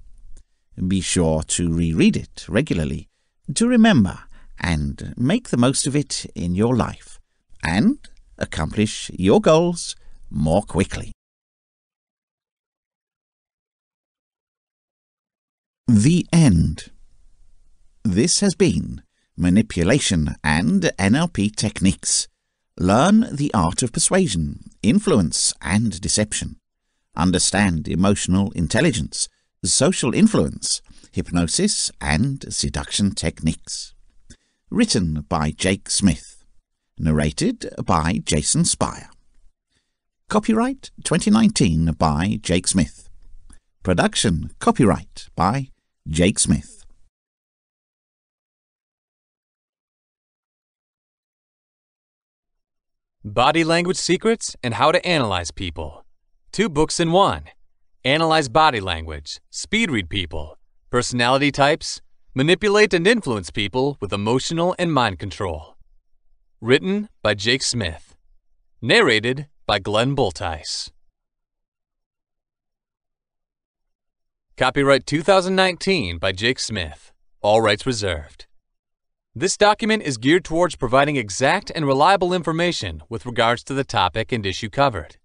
Be sure to reread it regularly, to remember and make the most of it in your life, and accomplish your goals more quickly. The end. This has been Manipulation and NLP Techniques. Learn the art of persuasion, influence, and deception. Understand emotional intelligence, social influence, hypnosis, and seduction techniques. Written by Jake Smith. Narrated by Jason Spire. Copyright 2019 by Jake Smith. Production copyright by Jake Smith. Body Language Secrets and How to Analyze People. 2 books in 1. Analyze body language, speed read people, personality types, manipulate and influence people with emotional and mind control. Written by Jake Smith. Narrated by Glenn Bultice. Copyright 2019 by Jake Smith. All rights reserved. This document is geared towards providing exact and reliable information with regards to the topic and issue covered.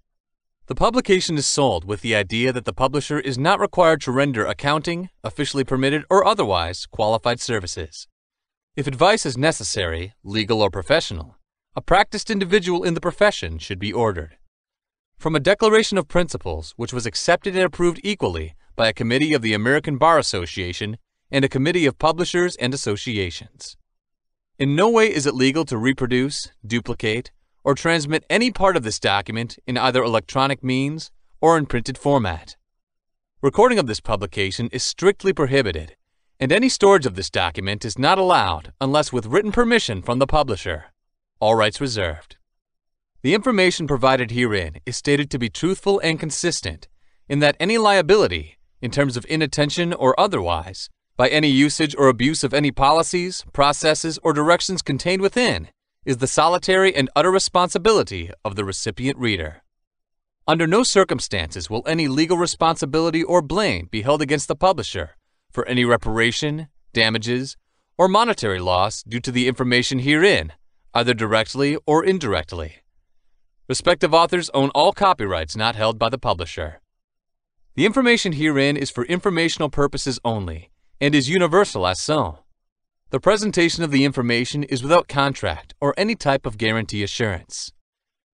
The publication is sold with the idea that the publisher is not required to render accounting, officially permitted or otherwise qualified services. If advice is necessary, legal or professional, a practiced individual in the profession should be ordered. From a declaration of principles which was accepted and approved equally by a committee of the American Bar Association and a committee of publishers and associations. In no way is it legal to reproduce, duplicate, or transmit any part of this document in either electronic means or in printed format. Recording of this publication is strictly prohibited, and any storage of this document is not allowed unless with written permission from the publisher. All rights reserved. The information provided herein is stated to be truthful and consistent in that any liability, in terms of inattention or otherwise, by any usage or abuse of any policies, processes, or directions contained within, is the solitary and utter responsibility of the recipient reader. Under no circumstances will any legal responsibility or blame be held against the publisher for any reparation, damages, or monetary loss due to the information herein, either directly or indirectly. Respective authors own all copyrights not held by the publisher. The information herein is for informational purposes only and is universal as so. The presentation of the information is without contract or any type of guarantee assurance.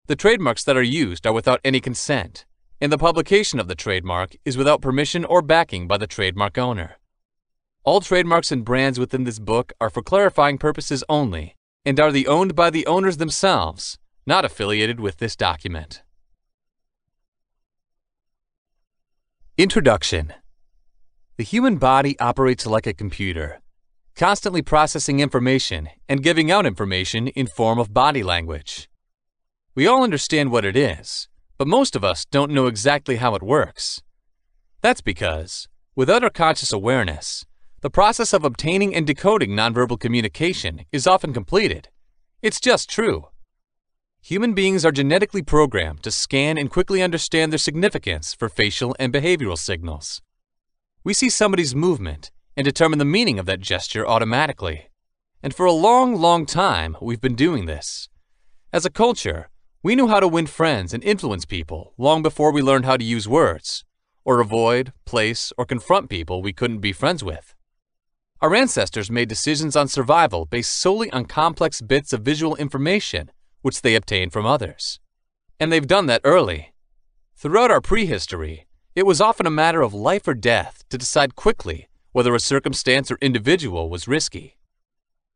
The trademarks that are used are without any consent, and the publication of the trademark is without permission or backing by the trademark owner. All trademarks and brands within this book are for clarifying purposes only and are owned by the owners themselves, not affiliated with this document. Introduction. The human body operates like a computer, constantly processing information and giving out information in form of body language. We all understand what it is, but most of us don't know exactly how it works. That's because, without our conscious awareness, the process of obtaining and decoding nonverbal communication is often completed. It's just true. Human beings are genetically programmed to scan and quickly understand their significance for facial and behavioral signals. We see somebody's movement and determine the meaning of that gesture automatically. And for a long time, we've been doing this. As a culture, we knew how to win friends and influence people long before we learned how to use words, or avoid, place, or confront people we couldn't be friends with. Our ancestors made decisions on survival based solely on complex bits of visual information which they obtained from others. And they've done that early. Throughout our prehistory, it was often a matter of life or death to decide quickly whether a circumstance or individual was risky.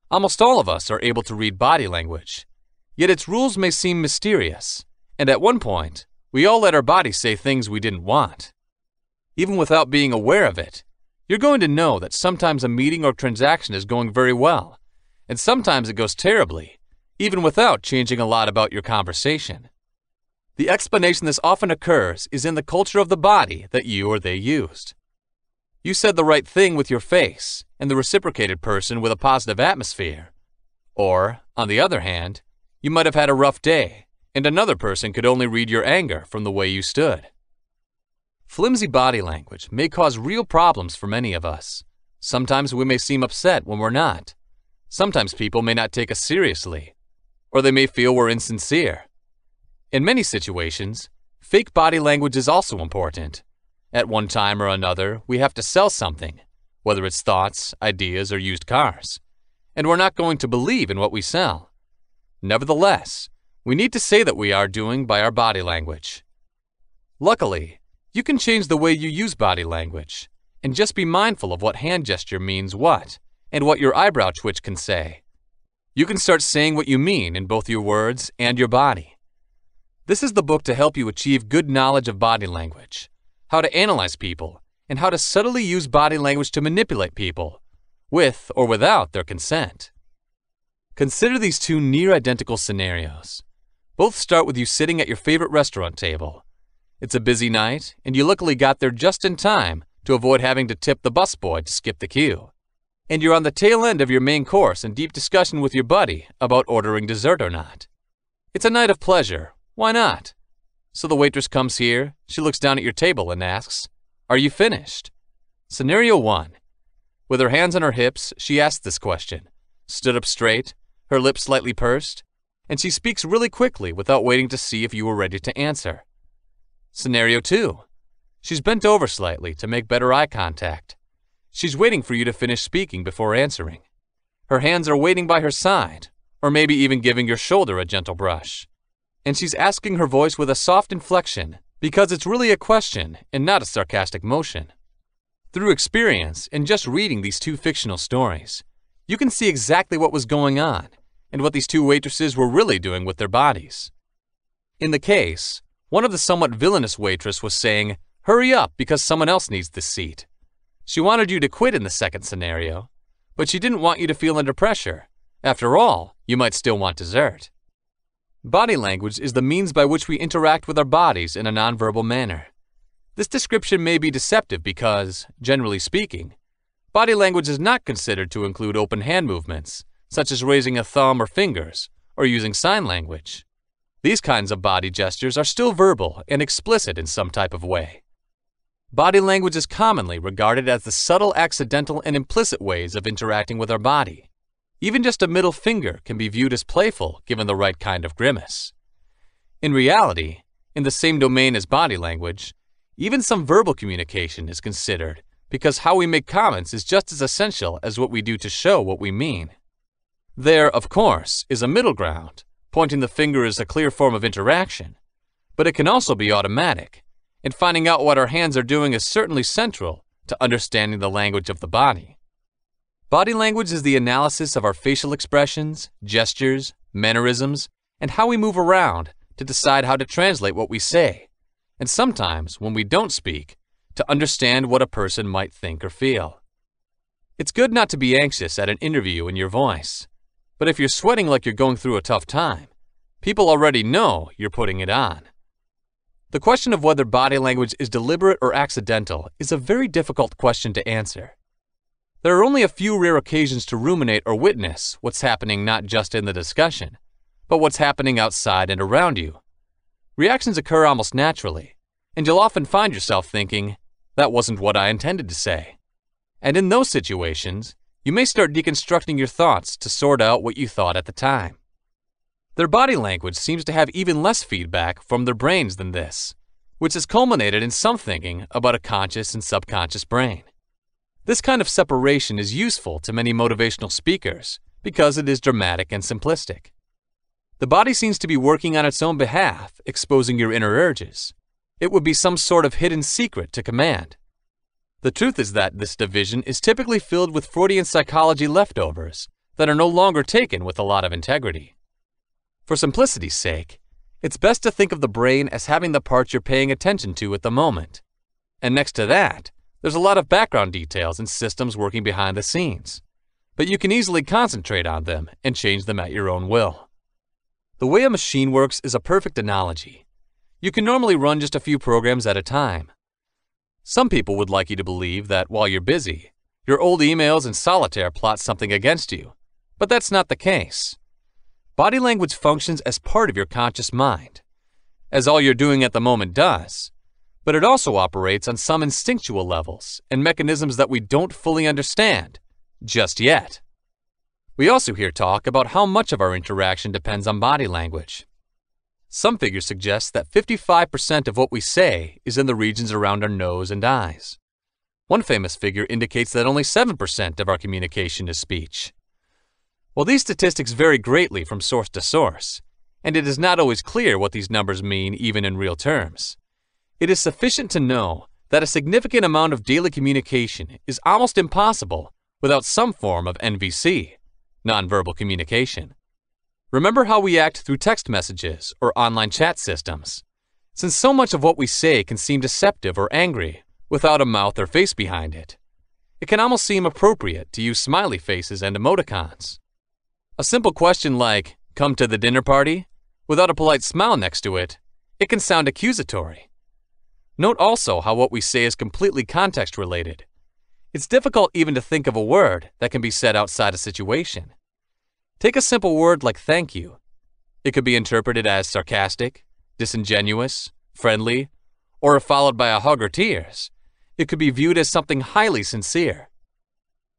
Almost all of us are able to read body language, yet its rules may seem mysterious, and at one point, we all let our bodies say things we didn't want. Even without being aware of it, you're going to know that sometimes a meeting or transaction is going very well, and sometimes it goes terribly, even without changing a lot about your conversation. The explanation this often occurs is in the culture of the body that you or they used. You said the right thing with your face and the reciprocated person with a positive atmosphere. Or, on the other hand, you might have had a rough day and another person could only read your anger from the way you stood. Flimsy body language may cause real problems for many of us. Sometimes we may seem upset when we're not. Sometimes people may not take us seriously, or they may feel we're insincere. In many situations, fake body language is also important. At one time or another, we have to sell something, whether it's thoughts, ideas, or used cars, and we're not going to believe in what we sell. Nevertheless, we need to say that we are doing by our body language. Luckily, you can change the way you use body language, and just be mindful of what hand gesture means what, and what your eyebrow twitch can say. You can start saying what you mean in both your words and your body. This is the book to help you achieve good knowledge of body language, how to analyze people, and how to subtly use body language to manipulate people, with or without their consent. Consider these two near-identical scenarios. Both start with you sitting at your favorite restaurant table. It's a busy night, and you luckily got there just in time to avoid having to tip the busboy to skip the queue. And you're on the tail end of your main course in deep discussion with your buddy about ordering dessert or not. It's a night of pleasure. Why not? So the waitress comes here, she looks down at your table and asks, "Are you finished?" Scenario 1. With her hands on her hips, she asks this question, stood up straight, her lips slightly pursed, and she speaks really quickly without waiting to see if you are ready to answer. Scenario 2. She's bent over slightly to make better eye contact. She's waiting for you to finish speaking before answering. Her hands are waiting by her side, or maybe even giving your shoulder a gentle brush. And she's asking her voice with a soft inflection because it's really a question and not a sarcastic motion. Through experience and just reading these two fictional stories, you can see exactly what was going on and what these two waitresses were really doing with their bodies. In the case, one of the somewhat villainous waitress was saying, "Hurry up because someone else needs this seat." She wanted you to quit in the second scenario, but she didn't want you to feel under pressure. After all, you might still want dessert. Body language is the means by which we interact with our bodies in a nonverbal manner. This description may be deceptive because, generally speaking, body language is not considered to include open hand movements, such as raising a thumb or fingers, or using sign language. These kinds of body gestures are still verbal and explicit in some type of way. Body language is commonly regarded as the subtle, accidental, and implicit ways of interacting with our body. Even just a middle finger can be viewed as playful given the right kind of grimace. In reality, in the same domain as body language, even some verbal communication is considered because how we make comments is just as essential as what we do to show what we mean. There, of course, is a middle ground. Pointing the finger is a clear form of interaction, but it can also be automatic, and finding out what our hands are doing is certainly central to understanding the language of the body. Body language is the analysis of our facial expressions, gestures, mannerisms, and how we move around to decide how to translate what we say, and sometimes, when we don't speak, to understand what a person might think or feel. It's good not to be anxious at an interview in your voice, but if you're sweating like you're going through a tough time, people already know you're putting it on. The question of whether body language is deliberate or accidental is a very difficult question to answer. There are only a few rare occasions to ruminate or witness what's happening not just in the discussion, but what's happening outside and around you. Reactions occur almost naturally, and you'll often find yourself thinking, "That wasn't what I intended to say." And in those situations, you may start deconstructing your thoughts to sort out what you thought at the time. Their body language seems to have even less feedback from their brains than this, which has culminated in some thinking about a conscious and subconscious brain. This kind of separation is useful to many motivational speakers because it is dramatic and simplistic. The body seems to be working on its own behalf, exposing your inner urges. It would be some sort of hidden secret to command. The truth is that this division is typically filled with Freudian psychology leftovers that are no longer taken with a lot of integrity. For simplicity's sake, it's best to think of the brain as having the parts you're paying attention to at the moment. And next to that, there's a lot of background details and systems working behind the scenes. But you can easily concentrate on them and change them at your own will. The way a machine works is a perfect analogy. You can normally run just a few programs at a time. Some people would like you to believe that while you're busy, your old emails and solitaire plot something against you, but that's not the case. Body language functions as part of your conscious mind, as all you're doing at the moment does, but it also operates on some instinctual levels and mechanisms that we don't fully understand, just yet. We also hear talk about how much of our interaction depends on body language. Some figures suggest that 55% of what we say is in the regions around our nose and eyes. One famous figure indicates that only 7% of our communication is speech. While these statistics vary greatly from source to source, and it is not always clear what these numbers mean even in real terms, it is sufficient to know that a significant amount of daily communication is almost impossible without some form of NVC, nonverbal communication. Remember how we act through text messages or online chat systems. Since so much of what we say can seem deceptive or angry without a mouth or face behind it, it can almost seem appropriate to use smiley faces and emoticons. A simple question like, "Come to the dinner party?" without a polite smile next to it, it can sound accusatory. Note also how what we say is completely context related. It's difficult even to think of a word that can be said outside a situation. Take a simple word like thank you. It could be interpreted as sarcastic, disingenuous, friendly, or if followed by a hug or tears, it could be viewed as something highly sincere.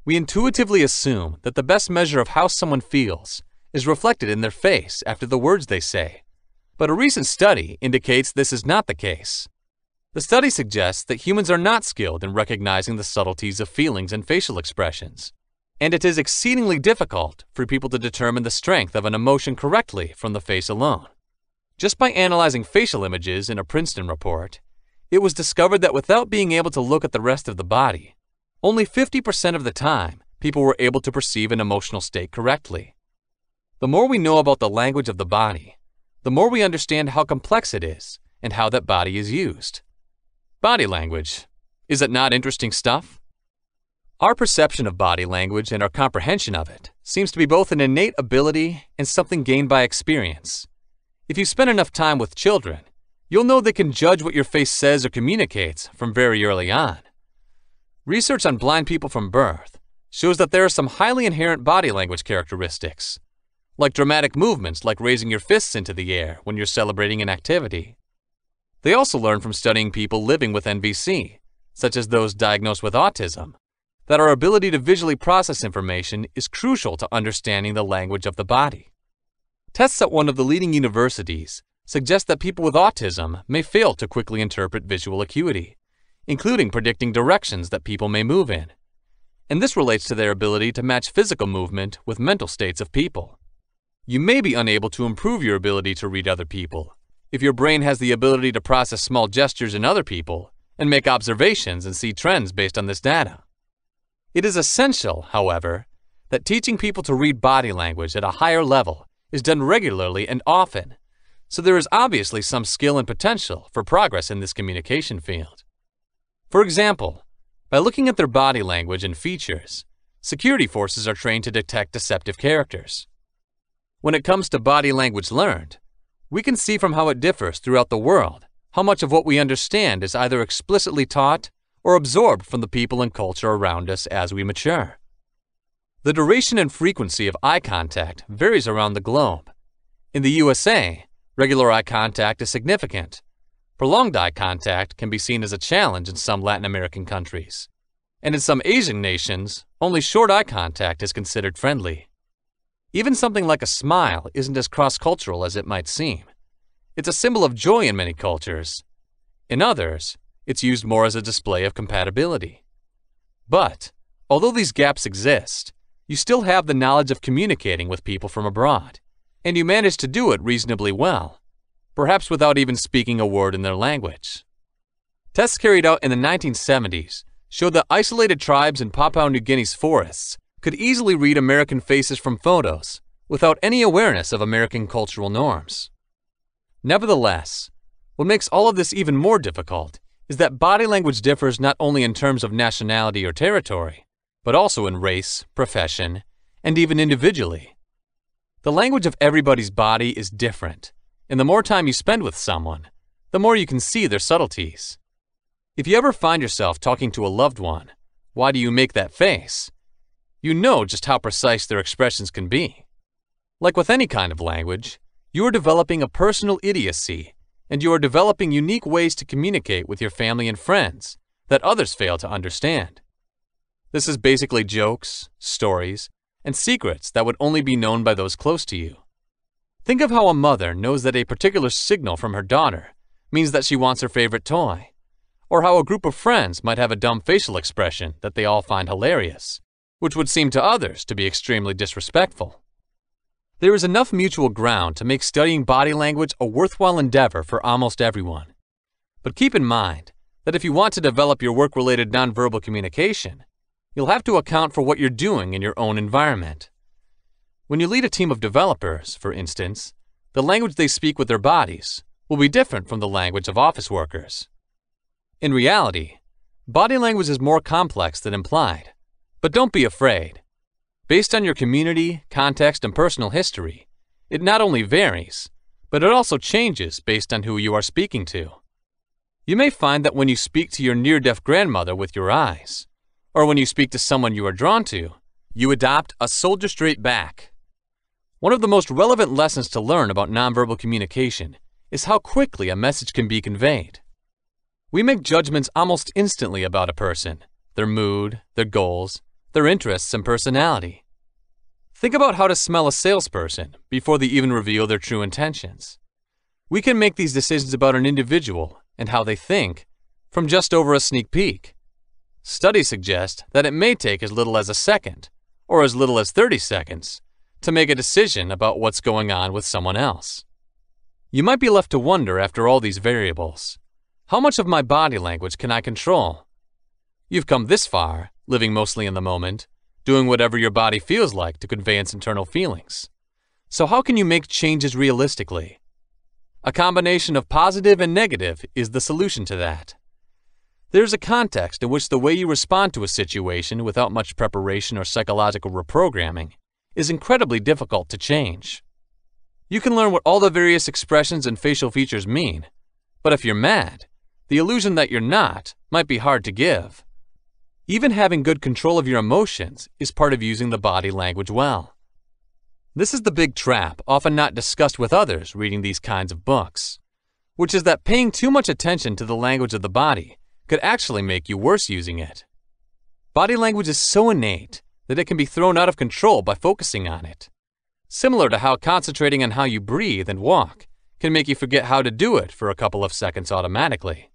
We intuitively assume that the best measure of how someone feels is reflected in their face after the words they say. But a recent study indicates this is not the case. The study suggests that humans are not skilled in recognizing the subtleties of feelings and facial expressions, and it is exceedingly difficult for people to determine the strength of an emotion correctly from the face alone. Just by analyzing facial images in a Princeton report, it was discovered that without being able to look at the rest of the body, only 50% of the time people were able to perceive an emotional state correctly. The more we know about the language of the body, the more we understand how complex it is and how that body is used. Body language. Is it not interesting stuff? Our perception of body language and our comprehension of it seems to be both an innate ability and something gained by experience. If you spend enough time with children, you'll know they can judge what your face says or communicates from very early on. Research on blind people from birth shows that there are some highly inherent body language characteristics, like dramatic movements like raising your fists into the air when you're celebrating an activity. They also learn from studying people living with NVC, such as those diagnosed with autism, that our ability to visually process information is crucial to understanding the language of the body. Tests at one of the leading universities suggest that people with autism may fail to quickly interpret visual acuity, including predicting directions that people may move in. And this relates to their ability to match physical movement with mental states of people. You may be unable to improve your ability to read other people if your brain has the ability to process small gestures in other people and make observations and see trends based on this data. It is essential, however, that teaching people to read body language at a higher level is done regularly and often, so there is obviously some skill and potential for progress in this communication field. For example, by looking at their body language and features, security forces are trained to detect deceptive characters. When it comes to body language learned, we can see from how it differs throughout the world how much of what we understand is either explicitly taught or absorbed from the people and culture around us as we mature. The duration and frequency of eye contact varies around the globe. In the USA, regular eye contact is significant. Prolonged eye contact can be seen as a challenge in some Latin American countries. And in some Asian nations, only short eye contact is considered friendly. Even something like a smile isn't as cross-cultural as it might seem. It's a symbol of joy in many cultures. In others, it's used more as a display of compatibility. But, although these gaps exist, you still have the knowledge of communicating with people from abroad, and you manage to do it reasonably well, perhaps without even speaking a word in their language. Tests carried out in the 1970s showed that isolated tribes in Papua New Guinea's forests could easily read American faces from photos without any awareness of American cultural norms. Nevertheless, what makes all of this even more difficult is that body language differs not only in terms of nationality or territory, but also in race, profession, and even individually. The language of everybody's body is different, and the more time you spend with someone, the more you can see their subtleties. If you ever find yourself talking to a loved one, why do you make that face? You know just how precise their expressions can be. Like with any kind of language, you are developing a personal idiocy, and you are developing unique ways to communicate with your family and friends that others fail to understand. This is basically jokes, stories, and secrets that would only be known by those close to you. Think of how a mother knows that a particular signal from her daughter means that she wants her favorite toy, or how a group of friends might have a dumb facial expression that they all find hilarious, which would seem to others to be extremely disrespectful. There is enough mutual ground to make studying body language a worthwhile endeavor for almost everyone. But keep in mind that if you want to develop your work-related nonverbal communication, you'll have to account for what you're doing in your own environment. When you lead a team of developers, for instance, the language they speak with their bodies will be different from the language of office workers. In reality, body language is more complex than implied, but don't be afraid. Based on your community, context, and personal history, it not only varies, but it also changes based on who you are speaking to. You may find that when you speak to your near-deaf grandmother with your eyes, or when you speak to someone you are drawn to, you adopt a soldier straight back. One of the most relevant lessons to learn about nonverbal communication is how quickly a message can be conveyed. We make judgments almost instantly about a person, their mood, their goals, their interests and personality. Think about how to smell a salesperson before they even reveal their true intentions. We can make these decisions about an individual and how they think from just over a sneak peek. Studies suggest that it may take as little as a second, or as little as 30 seconds, to make a decision about what's going on with someone else. You might be left to wonder after all these variables, how much of my body language can I control? You've come this far, living mostly in the moment, doing whatever your body feels like to convey its internal feelings. So how can you make changes realistically? A combination of positive and negative is the solution to that. There's a context in which the way you respond to a situation without much preparation or psychological reprogramming is incredibly difficult to change. You can learn what all the various expressions and facial features mean, but if you're mad, the illusion that you're not might be hard to give. Even having good control of your emotions is part of using the body language well. This is the big trap, often not discussed with others reading these kinds of books, which is that paying too much attention to the language of the body could actually make you worse using it. Body language is so innate that it can be thrown out of control by focusing on it. Similar to how concentrating on how you breathe and walk can make you forget how to do it for a couple of seconds automatically.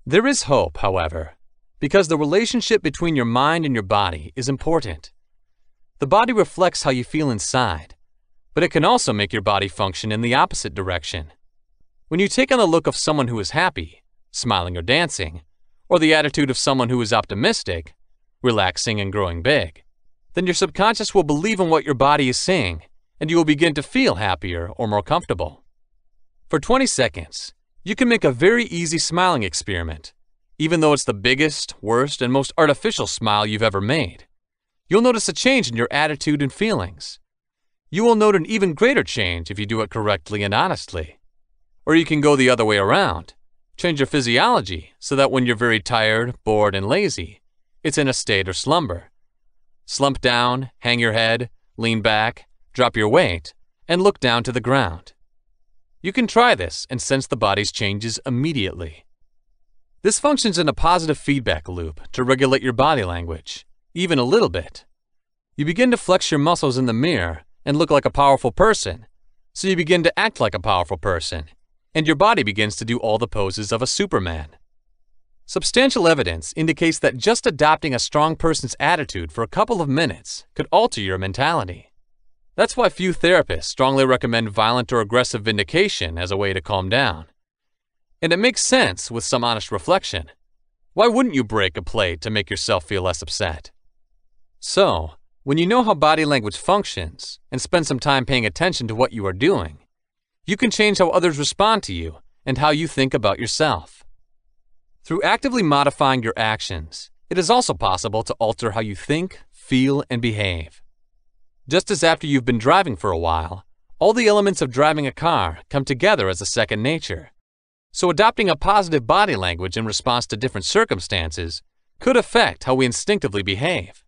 There is hope, however, because the relationship between your mind and your body is important. The body reflects how you feel inside, but it can also make your body function in the opposite direction. When you take on the look of someone who is happy, smiling or dancing, or the attitude of someone who is optimistic, relaxing and growing big, then your subconscious will believe in what your body is saying, and you will begin to feel happier or more comfortable. For 20 seconds, you can make a very easy smiling experiment, even though it's the biggest, worst, and most artificial smile you've ever made. You'll notice a change in your attitude and feelings. You will note an even greater change if you do it correctly and honestly. Or you can go the other way around. Change your physiology so that when you're very tired, bored, and lazy, it's in a state of slumber. Slump down, hang your head, lean back, drop your weight, and look down to the ground. You can try this and sense the body's changes immediately. This functions in a positive feedback loop to regulate your body language, even a little bit. You begin to flex your muscles in the mirror and look like a powerful person, so you begin to act like a powerful person, and your body begins to do all the poses of a Superman. Substantial evidence indicates that just adopting a strong person's attitude for a couple of minutes could alter your mentality. That's why few therapists strongly recommend violent or aggressive vindication as a way to calm down. And it makes sense with some honest reflection. Why wouldn't you break a plate to make yourself feel less upset? So, when you know how body language functions and spend some time paying attention to what you are doing, you can change how others respond to you and how you think about yourself. Through actively modifying your actions, it is also possible to alter how you think, feel, and behave. Just as after you've been driving for a while, all the elements of driving a car come together as a second nature. So adopting a positive body language in response to different circumstances could affect how we instinctively behave.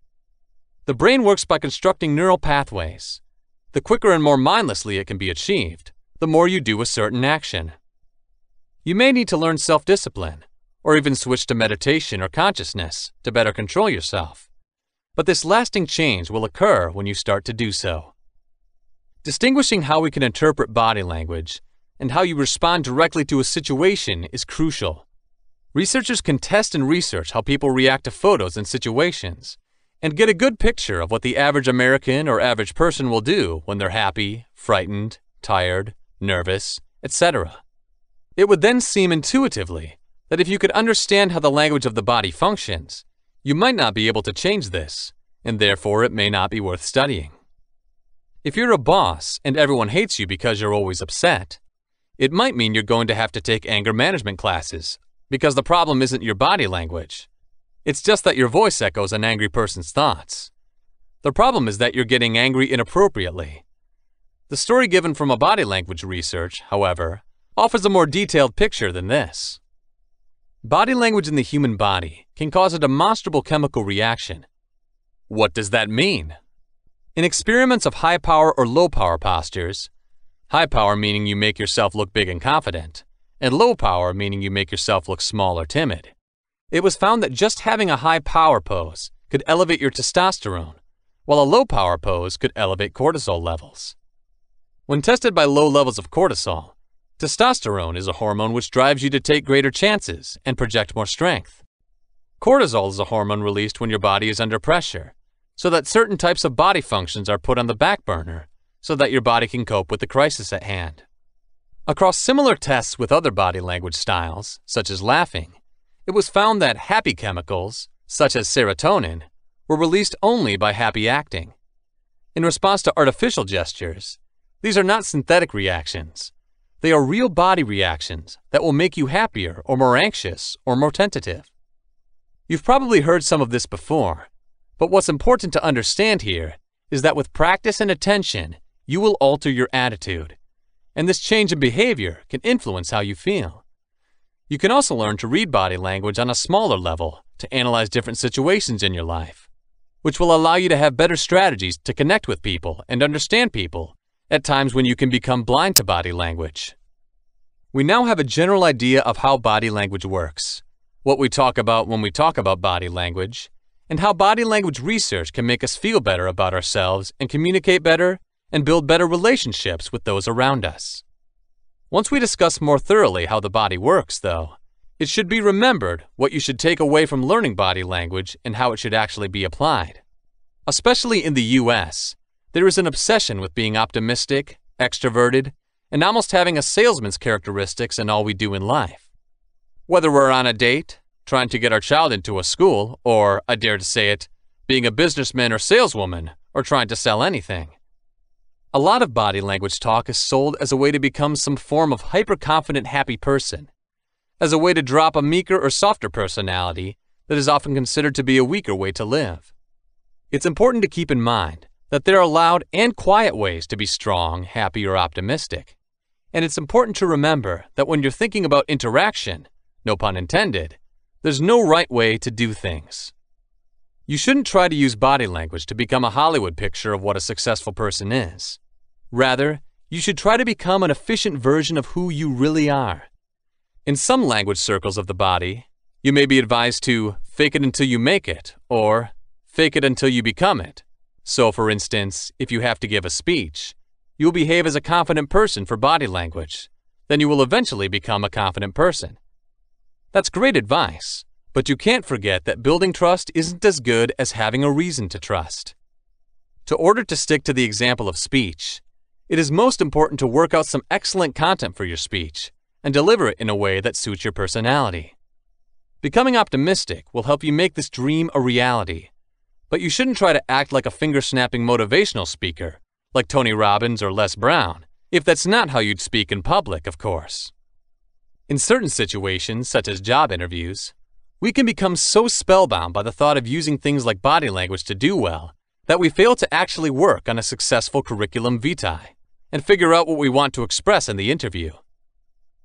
The brain works by constructing neural pathways. The quicker and more mindlessly it can be achieved, the more you do a certain action. You may need to learn self-discipline, or even switch to meditation or consciousness to better control yourself. But this lasting change will occur when you start to do so. Distinguishing how we can interpret body language and how you respond directly to a situation is crucial. Researchers can test and research how people react to photos and situations, and get a good picture of what the average American or average person will do when they're happy, frightened, tired, nervous, etc. It would then seem intuitively that if you could understand how the language of the body functions, you might not be able to change this, and therefore it may not be worth studying. If you're a boss and everyone hates you because you're always upset, it might mean you're going to have to take anger management classes, because the problem isn't your body language. It's just that your voice echoes an angry person's thoughts. The problem is that you're getting angry inappropriately. The story given from a body language research, however, offers a more detailed picture than this. Body language in the human body can cause a demonstrable chemical reaction. What does that mean? In experiments of high power or low power postures, high power meaning you make yourself look big and confident, and low power meaning you make yourself look small or timid, it was found that just having a high power pose could elevate your testosterone, while a low-power pose could elevate cortisol levels. When tested by low levels of cortisol, testosterone is a hormone which drives you to take greater chances and project more strength. Cortisol is a hormone released when your body is under pressure, so that certain types of body functions are put on the back burner so that your body can cope with the crisis at hand. Across similar tests with other body language styles, such as laughing, it was found that happy chemicals, such as serotonin, were released only by happy acting. In response to artificial gestures, these are not synthetic reactions. They are real body reactions that will make you happier or more anxious or more tentative. You've probably heard some of this before, but what's important to understand here is that with practice and attention, you will alter your attitude, and this change in behavior can influence how you feel. You can also learn to read body language on a smaller level to analyze different situations in your life, which will allow you to have better strategies to connect with people and understand people at times when you can become blind to body language. We now have a general idea of how body language works, what we talk about when we talk about body language, and how body language research can make us feel better about ourselves and communicate better and build better relationships with those around us. Once we discuss more thoroughly how the body works, though, it should be remembered what you should take away from learning body language and how it should actually be applied. Especially in the US, there is an obsession with being optimistic, extroverted, and almost having a salesman's characteristics in all we do in life. Whether we're on a date, trying to get our child into a school, or, I dare to say it, being a businessman or saleswoman, or trying to sell anything. A lot of body language talk is sold as a way to become some form of hyper-confident, happy person, as a way to drop a meeker or softer personality that is often considered to be a weaker way to live. It's important to keep in mind that there are loud and quiet ways to be strong, happy, or optimistic. And it's important to remember that when you're thinking about interaction, no pun intended, there's no right way to do things. You shouldn't try to use body language to become a Hollywood picture of what a successful person is. Rather, you should try to become an efficient version of who you really are. In some language circles of the body, you may be advised to fake it until you make it, or fake it until you become it. So, for instance, if you have to give a speech, you'll behave as a confident person for body language. Then you will eventually become a confident person. That's great advice, but you can't forget that building trust isn't as good as having a reason to trust. In order to stick to the example of speech, it is most important to work out some excellent content for your speech and deliver it in a way that suits your personality. Becoming optimistic will help you make this dream a reality, but you shouldn't try to act like a finger-snapping motivational speaker, like Tony Robbins or Les Brown, if that's not how you'd speak in public, of course. In certain situations, such as job interviews, we can become so spellbound by the thought of using things like body language to do well that we fail to actually work on a successful curriculum vitae and figure out what we want to express in the interview.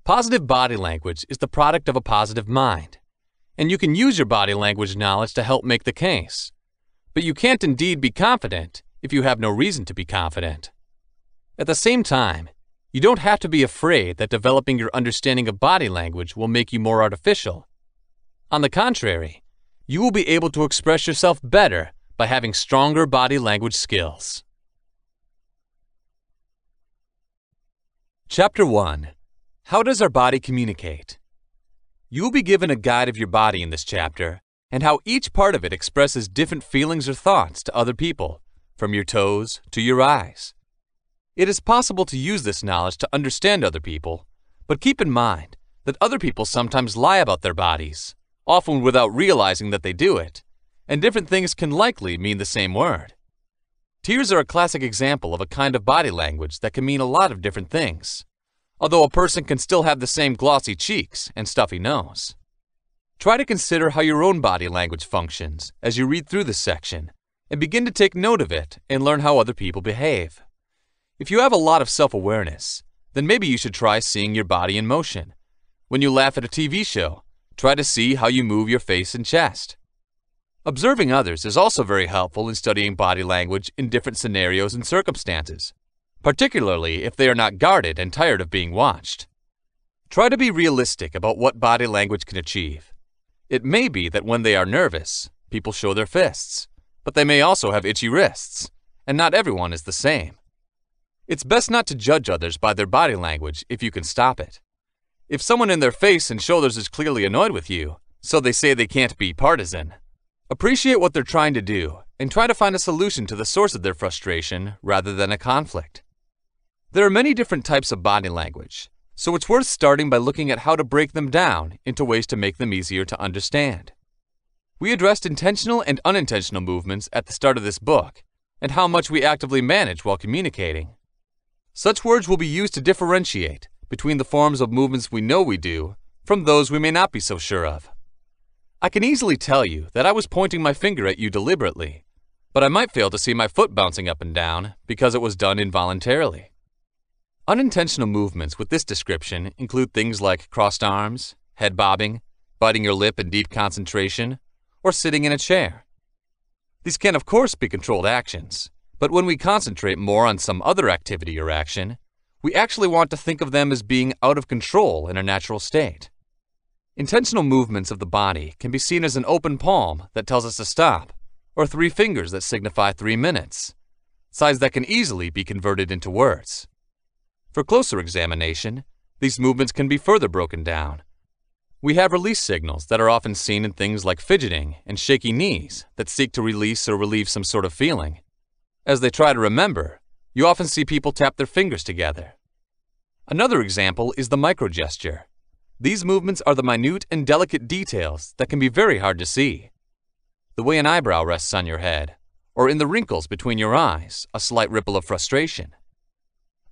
Positive body language is the product of a positive mind, and you can use your body language knowledge to help make the case. But you can't indeed be confident if you have no reason to be confident. At the same time, you don't have to be afraid that developing your understanding of body language will make you more artificial. On the contrary, you will be able to express yourself better by having stronger body language skills. Chapter 1. How does our body communicate? You will be given a guide of your body in this chapter and how each part of it expresses different feelings or thoughts to other people, from your toes to your eyes. It is possible to use this knowledge to understand other people, but keep in mind that other people sometimes lie about their bodies, often without realizing that they do it, and different things can likely mean the same word. Tears are a classic example of a kind of body language that can mean a lot of different things, although a person can still have the same glossy cheeks and stuffy nose. Try to consider how your own body language functions as you read through this section, and begin to take note of it and learn how other people behave. If you have a lot of self-awareness, then maybe you should try seeing your body in motion. When you laugh at a TV show, try to see how you move your face and chest. Observing others is also very helpful in studying body language in different scenarios and circumstances, particularly if they are not guarded and tired of being watched. Try to be realistic about what body language can achieve. It may be that when they are nervous, people show their fists, but they may also have itchy wrists, and not everyone is the same. It's best not to judge others by their body language if you can stop it. If someone in their face and shoulders is clearly annoyed with you, so they say they can't be partisan, appreciate what they're trying to do and try to find a solution to the source of their frustration rather than a conflict. There are many different types of body language, so it's worth starting by looking at how to break them down into ways to make them easier to understand. We addressed intentional and unintentional movements at the start of this book and how much we actively manage while communicating. Such words will be used to differentiate between the forms of movements we know we do from those we may not be so sure of. I can easily tell you that I was pointing my finger at you deliberately, but I might fail to see my foot bouncing up and down because it was done involuntarily. Unintentional movements with this description include things like crossed arms, head bobbing, biting your lip in deep concentration, or sitting in a chair. These can of course be controlled actions, but when we concentrate more on some other activity or action, we actually want to think of them as being out of control in a natural state. Intentional movements of the body can be seen as an open palm that tells us to stop, or 3 fingers that signify 3 minutes, signs that can easily be converted into words. For closer examination, these movements can be further broken down. We have release signals that are often seen in things like fidgeting and shaky knees that seek to release or relieve some sort of feeling. As they try to remember, you often see people tap their fingers together. Another example is the microgesture. These movements are the minute and delicate details that can be very hard to see. The way an eyebrow rests on your head, or in the wrinkles between your eyes, a slight ripple of frustration.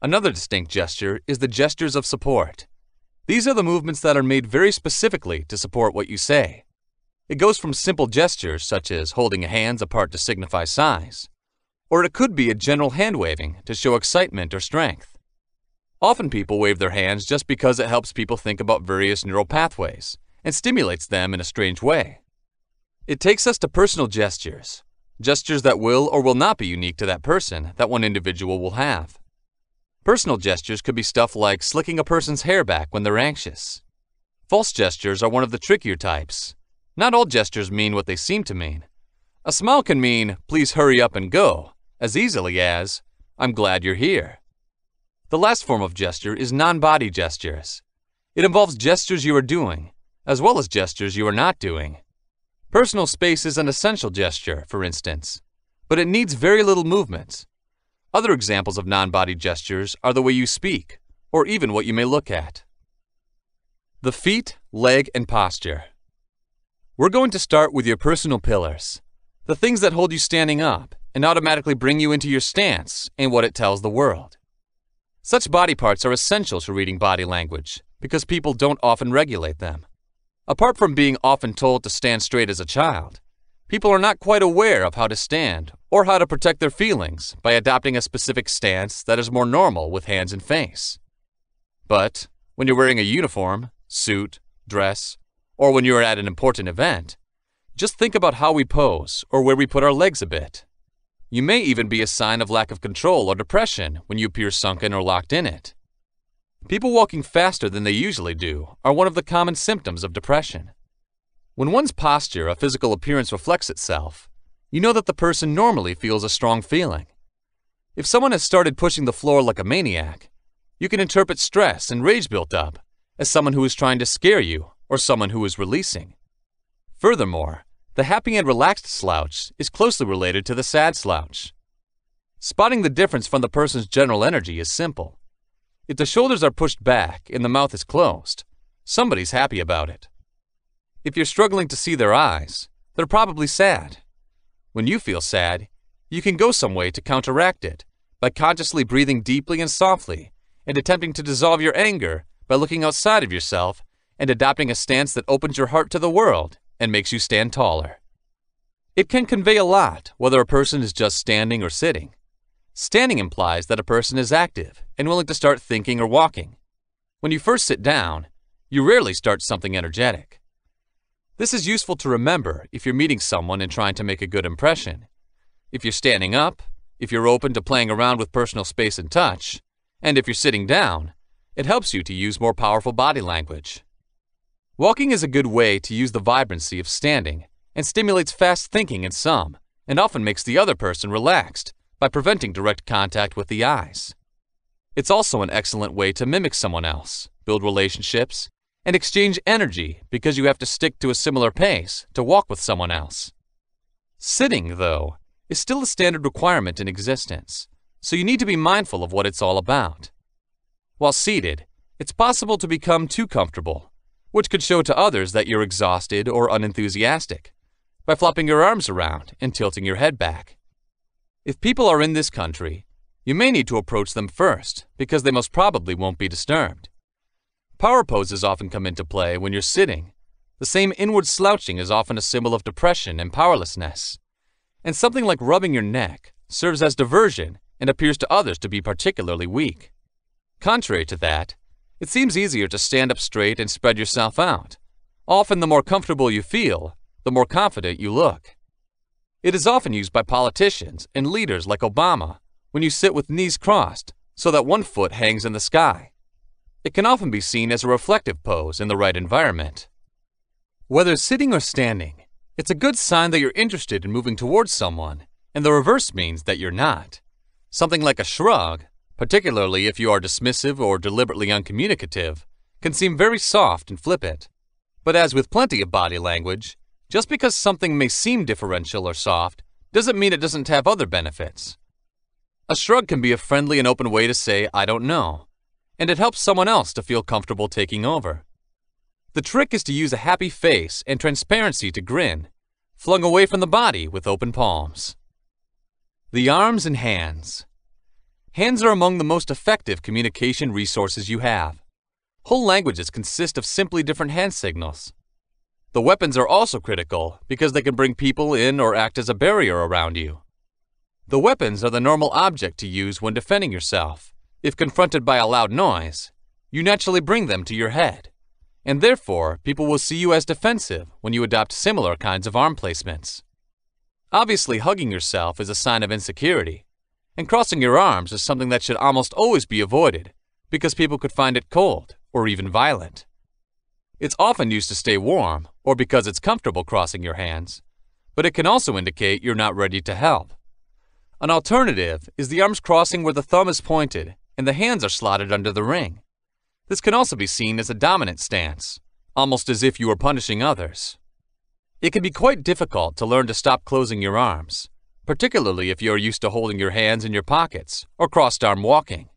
Another distinct gesture is the gestures of support. These are the movements that are made very specifically to support what you say. It goes from simple gestures such as holding hands apart to signify size, or it could be a general hand waving to show excitement or strength. Often people wave their hands just because it helps people think about various neural pathways and stimulates them in a strange way. It takes us to personal gestures, gestures that will or will not be unique to that person that one individual will have. Personal gestures could be stuff like slicking a person's hair back when they're anxious. False gestures are one of the trickier types. Not all gestures mean what they seem to mean. A smile can mean, "Please hurry up and go," as easily as, "I'm glad you're here." The last form of gesture is non-body gestures. It involves gestures you are doing, as well as gestures you are not doing. Personal space is an essential gesture, for instance, but it needs very little movement. Other examples of non-body gestures are the way you speak, or even what you may look at. The feet, leg, and posture. We're going to start with your personal pillars, the things that hold you standing up and automatically bring you into your stance and what it tells the world. Such body parts are essential to reading body language because people don't often regulate them. Apart from being often told to stand straight as a child, people are not quite aware of how to stand or how to protect their feelings by adopting a specific stance that is more normal with hands and face. But when you're wearing a uniform, suit, dress, or when you're at an important event, just think about how we pose or where we put our legs a bit. You may even be a sign of lack of control or depression when you appear sunken or locked in it. People walking faster than they usually do are one of the common symptoms of depression. When one's posture, a physical appearance reflects itself, you know that the person normally feels a strong feeling. If someone has started pushing the floor like a maniac, you can interpret stress and rage built up as someone who is trying to scare you or someone who is releasing. Furthermore, the happy and relaxed slouch is closely related to the sad slouch. Spotting the difference from the person's general energy is simple. If the shoulders are pushed back and the mouth is closed, somebody's happy about it. If you're struggling to see their eyes, they're probably sad. When you feel sad, you can go some way to counteract it by consciously breathing deeply and softly and attempting to dissolve your anger by looking outside of yourself and adopting a stance that opens your heart to the world and makes you stand taller. It can convey a lot whether a person is just standing or sitting. Standing implies that a person is active and willing to start thinking or walking. When you first sit down, you rarely start something energetic. This is useful to remember if you're meeting someone and trying to make a good impression. If you're standing up, if you're open to playing around with personal space and touch, and if you're sitting down, it helps you to use more powerful body language. Walking is a good way to use the vibrancy of standing and stimulates fast thinking in some, and often makes the other person relaxed by preventing direct contact with the eyes. It's also an excellent way to mimic someone else, build relationships, and exchange energy because you have to stick to a similar pace to walk with someone else. Sitting, though, is still a standard requirement in existence, so you need to be mindful of what it's all about. While seated, it's possible to become too comfortable, which could show to others that you're exhausted or unenthusiastic, by flopping your arms around and tilting your head back. If people are in this country, you may need to approach them first because they most probably won't be disturbed. Power poses often come into play when you're sitting. The same inward slouching is often a symbol of depression and powerlessness. And something like rubbing your neck serves as diversion and appears to others to be particularly weak. Contrary to that, it seems easier to stand up straight and spread yourself out. Often the more comfortable you feel, the more confident you look. It is often used by politicians and leaders like Obama when you sit with knees crossed so that one foot hangs in the sky. It can often be seen as a reflective pose in the right environment. Whether sitting or standing, it's a good sign that you're interested in moving towards someone, and the reverse means that you're not. Something like a shrug, particularly if you are dismissive or deliberately uncommunicative, can seem very soft and flippant. But as with plenty of body language, just because something may seem differential or soft doesn't mean it doesn't have other benefits. A shrug can be a friendly and open way to say, "I don't know," and it helps someone else to feel comfortable taking over. The trick is to use a happy face and transparency to grin, flung away from the body with open palms. The arms and hands. Hands are among the most effective communication resources you have. Whole languages consist of simply different hand signals. The weapons are also critical because they can bring people in or act as a barrier around you. The weapons are the normal object to use when defending yourself. If confronted by a loud noise, you naturally bring them to your head, and therefore people will see you as defensive when you adopt similar kinds of arm placements. Obviously, hugging yourself is a sign of insecurity, and crossing your arms is something that should almost always be avoided because people could find it cold or even violent. It's often used to stay warm or because it's comfortable crossing your hands, but it can also indicate you're not ready to help. An alternative is the arms crossing where the thumb is pointed and the hands are slotted under the ring. This can also be seen as a dominant stance, almost as if you were punishing others. It can be quite difficult to learn to stop closing your arms, particularly if you are used to holding your hands in your pockets or crossed arm walking.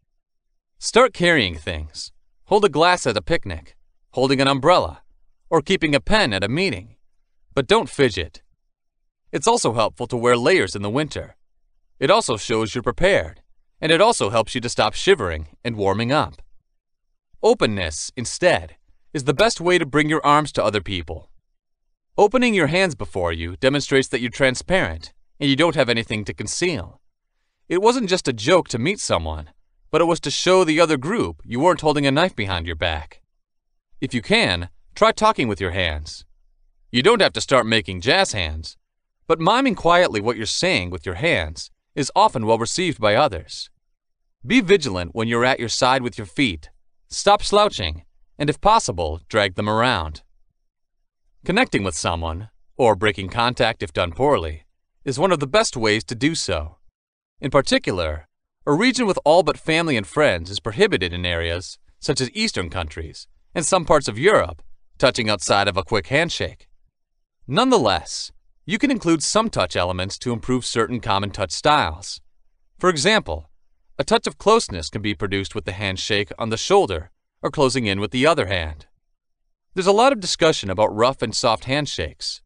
Start carrying things. Hold a glass at a picnic, holding an umbrella, or keeping a pen at a meeting. But don't fidget. It's also helpful to wear layers in the winter. It also shows you're prepared, and it also helps you to stop shivering and warming up. Openness, instead, is the best way to bring your arms to other people. Opening your hands before you demonstrates that you're transparent and you don't have anything to conceal. It wasn't just a joke to meet someone, but it was to show the other group you weren't holding a knife behind your back. If you can, try talking with your hands. You don't have to start making jazz hands, but miming quietly what you're saying with your hands is often well received by others. Be vigilant when you're at your side with your feet. Stop slouching, and if possible, drag them around. Connecting with someone, or breaking contact if done poorly, is one of the best ways to do so. In particular, a region with all but family and friends is prohibited in areas, such as Eastern countries, and some parts of Europe, touching outside of a quick handshake. Nonetheless, you can include some touch elements to improve certain common touch styles. For example, a touch of closeness can be produced with the handshake on the shoulder or closing in with the other hand. There's a lot of discussion about rough and soft handshakes,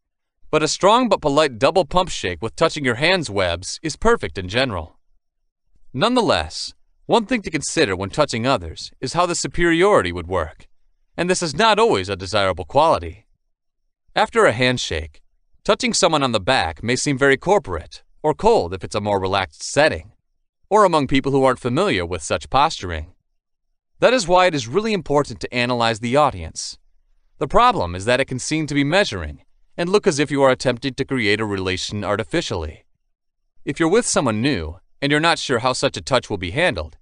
but a strong but polite double pump shake with touching your hands' webs is perfect in general. Nonetheless, one thing to consider when touching others is how the superiority would work, and this is not always a desirable quality. After a handshake, touching someone on the back may seem very corporate or cold if it's a more relaxed setting, or among people who aren't familiar with such posturing. That is why it is really important to analyze the audience. The problem is that it can seem to be measuring and look as if you are attempting to create a relation artificially. If you're with someone new and you're not sure how such a touch will be handled,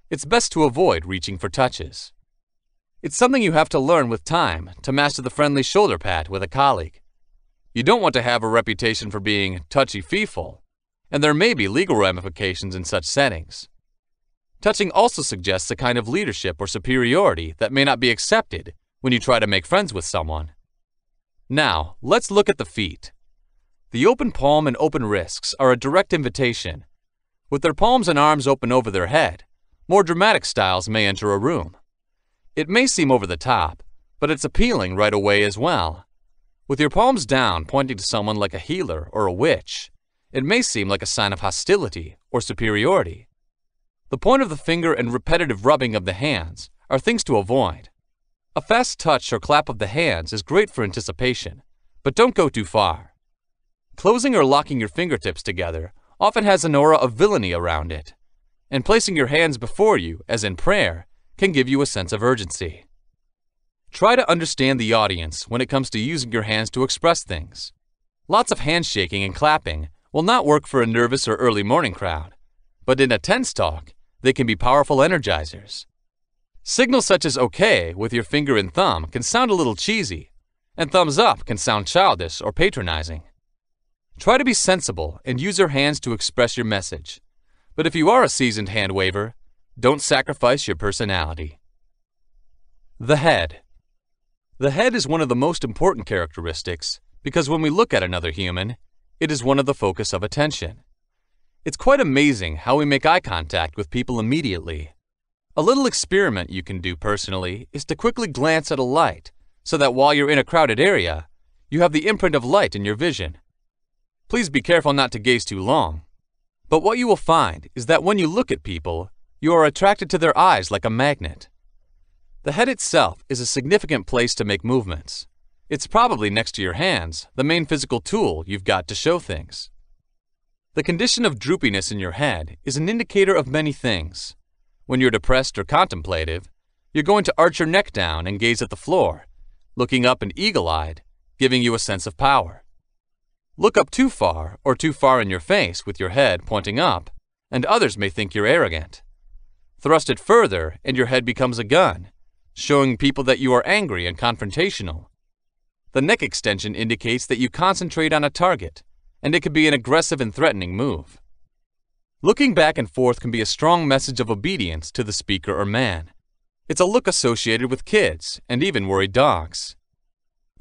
it's best to avoid reaching for touches. It's something you have to learn with time to master the friendly shoulder pat with a colleague. You don't want to have a reputation for being touchy-feely, and there may be legal ramifications in such settings. Touching also suggests a kind of leadership or superiority that may not be accepted when you try to make friends with someone. Now, let's look at the feet. The open palm and open wrists are a direct invitation. With their palms and arms open over their head, more dramatic styles may enter a room. It may seem over the top, but it's appealing right away as well. With your palms down pointing to someone like a healer or a witch, it may seem like a sign of hostility or superiority. The point of the finger and repetitive rubbing of the hands are things to avoid. A fast touch or clap of the hands is great for anticipation, but don't go too far. Closing or locking your fingertips together often has an aura of villainy around it, and placing your hands before you, as in prayer, can give you a sense of urgency. Try to understand the audience when it comes to using your hands to express things. Lots of handshaking and clapping will not work for a nervous or early morning crowd, but in a tense talk, they can be powerful energizers. Signals such as OK with your finger and thumb can sound a little cheesy, and thumbs up can sound childish or patronizing. Try to be sensible and use your hands to express your message, but if you are a seasoned hand waver, don't sacrifice your personality. The head. The head is one of the most important characteristics because when we look at another human, it is one of the focus of attention. It's quite amazing how we make eye contact with people immediately. A little experiment you can do personally is to quickly glance at a light so that while you're in a crowded area, you have the imprint of light in your vision. Please be careful not to gaze too long. But what you will find is that when you look at people, you are attracted to their eyes like a magnet. The head itself is a significant place to make movements. It's probably next to your hands, the main physical tool you've got to show things. The condition of droopiness in your head is an indicator of many things. When you're depressed or contemplative, you're going to arch your neck down and gaze at the floor, looking up and eagle-eyed, giving you a sense of power. Look up too far or too far in your face with your head pointing up, and others may think you're arrogant. Thrust it further and your head becomes a gun, showing people that you are angry and confrontational. The neck extension indicates that you concentrate on a target, and it could be an aggressive and threatening move. Looking back and forth can be a strong message of obedience to the speaker or man. It's a look associated with kids and even worried dogs.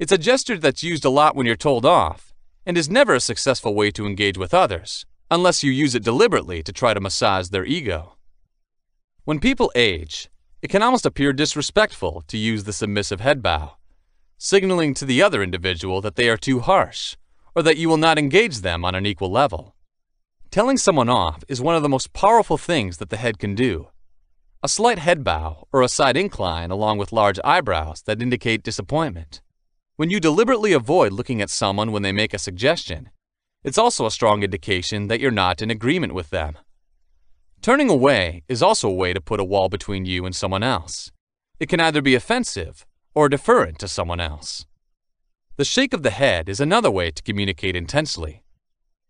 It's a gesture that's used a lot when you're told off, and is never a successful way to engage with others, unless you use it deliberately to try to massage their ego. When people age, it can almost appear disrespectful to use the submissive head bow, signaling to the other individual that they are too harsh, or that you will not engage them on an equal level. Telling someone off is one of the most powerful things that the head can do. A slight head bow or a side incline along with large eyebrows that indicate disappointment. When you deliberately avoid looking at someone when they make a suggestion, it's also a strong indication that you're not in agreement with them. Turning away is also a way to put a wall between you and someone else. It can either be offensive or deferent to someone else. The shake of the head is another way to communicate intensely.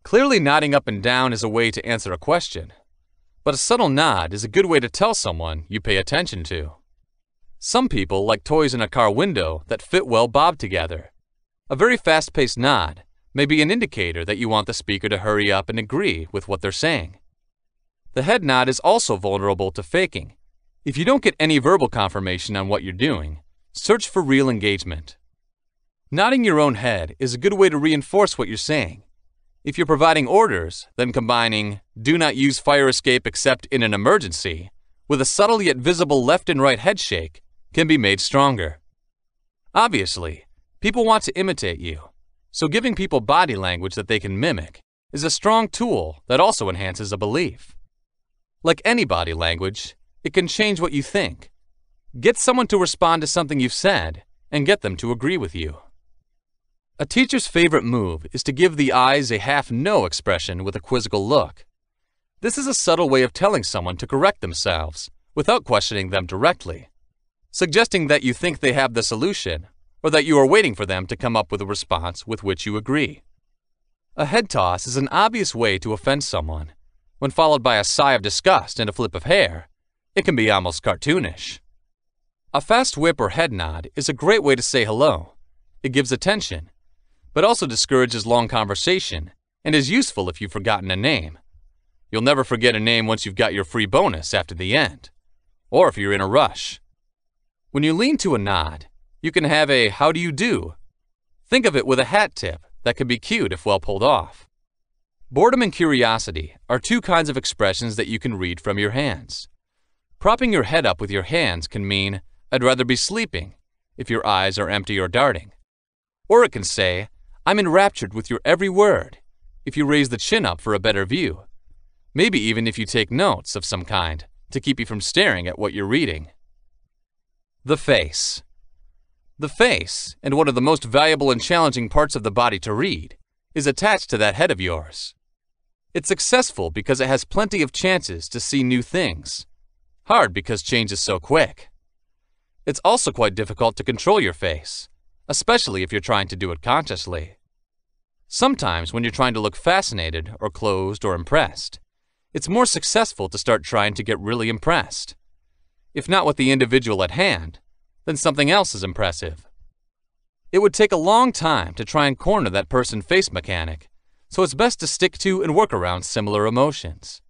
Clearly nodding up and down is a way to answer a question, but a subtle nod is a good way to tell someone you pay attention to. Some people like toys in a car window that fit well bobbed together. A very fast-paced nod may be an indicator that you want the speaker to hurry up and agree with what they're saying. The head nod is also vulnerable to faking. If you don't get any verbal confirmation on what you're doing, search for real engagement. Nodding your own head is a good way to reinforce what you're saying. If you're providing orders, then combining "do not use fire escape except in an emergency" with a subtle yet visible left and right head shake can be made stronger. Obviously, people want to imitate you, so giving people body language that they can mimic is a strong tool that also enhances a belief. Like any body language, it can change what you think. Get someone to respond to something you've said and get them to agree with you. A teacher's favorite move is to give the eyes a half-no expression with a quizzical look. This is a subtle way of telling someone to correct themselves without questioning them directly, suggesting that you think they have the solution or that you are waiting for them to come up with a response with which you agree. A head toss is an obvious way to offend someone. When followed by a sigh of disgust and a flip of hair, it can be almost cartoonish. A fast whip or head nod is a great way to say hello. It gives attention. but also discourages long conversation and is useful if you've forgotten a name. You'll never forget a name once you've got your free bonus after the end, or if you're in a rush. When you lean to a nod, you can have a "how do you do?" Think of it with a hat tip that can be cute if well pulled off. Boredom and curiosity are two kinds of expressions that you can read from your hands. Propping your head up with your hands can mean, "I'd rather be sleeping," if your eyes are empty or darting. Or it can say, "I'm enraptured with your every word," if you raise the chin up for a better view. Maybe even if you take notes of some kind to keep you from staring at what you're reading. The face. The face, and one of the most valuable and challenging parts of the body to read, is attached to that head of yours. It's successful because it has plenty of chances to see new things. Hard because change is so quick. It's also quite difficult to control your face, especially if you're trying to do it consciously. Sometimes when you're trying to look fascinated or closed or impressed, it's more successful to start trying to get really impressed. If not with the individual at hand, then something else is impressive. It would take a long time to try and corner that person face mechanic, so it's best to stick to and work around similar emotions.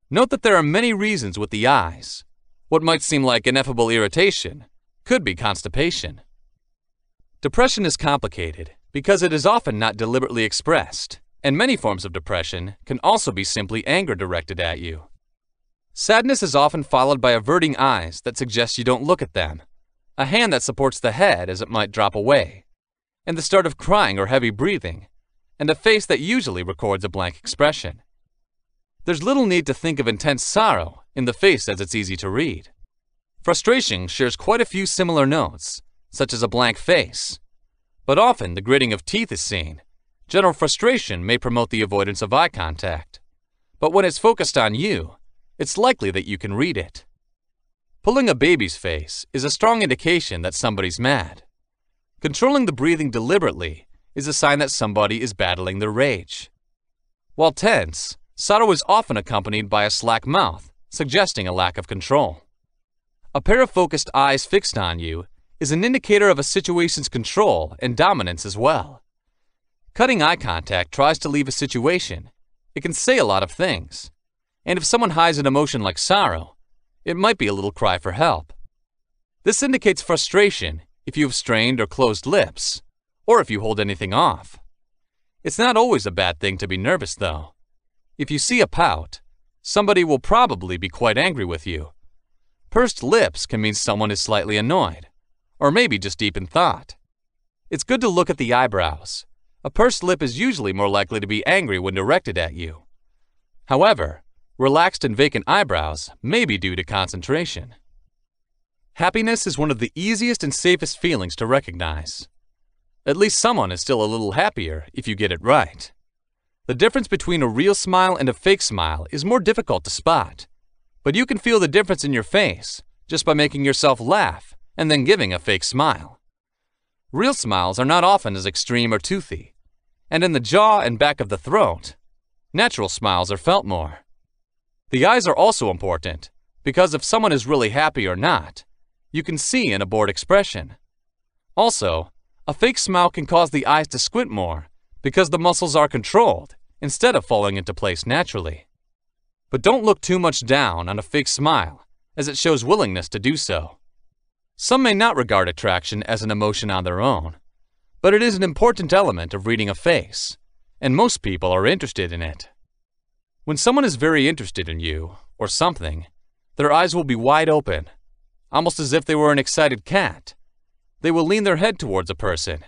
Note that there are many reasons with the eyes. What might seem like ineffable irritation could be constipation. Depression is complicated because it is often not deliberately expressed, and many forms of depression can also be simply anger directed at you. Sadness is often followed by averting eyes that suggest you don't look at them, a hand that supports the head as it might drop away, and the start of crying or heavy breathing, and a face that usually records a blank expression. There's little need to think of intense sorrow in the face as it's easy to read. Frustration shares quite a few similar notes, such as a blank face, but often the gritting of teeth is seen. General frustration may promote the avoidance of eye contact, but when it's focused on you, it's likely that you can read it. Pulling a baby's face is a strong indication that somebody's mad. Controlling the breathing deliberately is a sign that somebody is battling their rage. While tense, sorrow is often accompanied by a slack mouth, suggesting a lack of control. A pair of focused eyes fixed on you is an indicator of a situation's control and dominance as well. Cutting eye contact tries to leave a situation. It can say a lot of things. And if someone hides an emotion like sorrow, it might be a little cry for help. This indicates frustration if you have strained or closed lips, or if you hold anything off. It's not always a bad thing to be nervous, though. If you see a pout, somebody will probably be quite angry with you. Pursed lips can mean someone is slightly annoyed, or maybe just deep in thought. It's good to look at the eyebrows. A pursed lip is usually more likely to be angry when directed at you. However, relaxed and vacant eyebrows may be due to concentration. Happiness is one of the easiest and safest feelings to recognize. At least someone is still a little happier if you get it right. The difference between a real smile and a fake smile is more difficult to spot, but you can feel the difference in your face just by making yourself laugh and then giving a fake smile. Real smiles are not often as extreme or toothy, and in the jaw and back of the throat, natural smiles are felt more. The eyes are also important, because if someone is really happy or not, you can see in a bored expression. Also, a fake smile can cause the eyes to squint more because the muscles are controlled instead of falling into place naturally. But don't look too much down on a fake smile, as it shows willingness to do so. Some may not regard attraction as an emotion on their own, but it is an important element of reading a face, and most people are interested in it. When someone is very interested in you, or something, their eyes will be wide open, almost as if they were an excited cat. They will lean their head towards a person,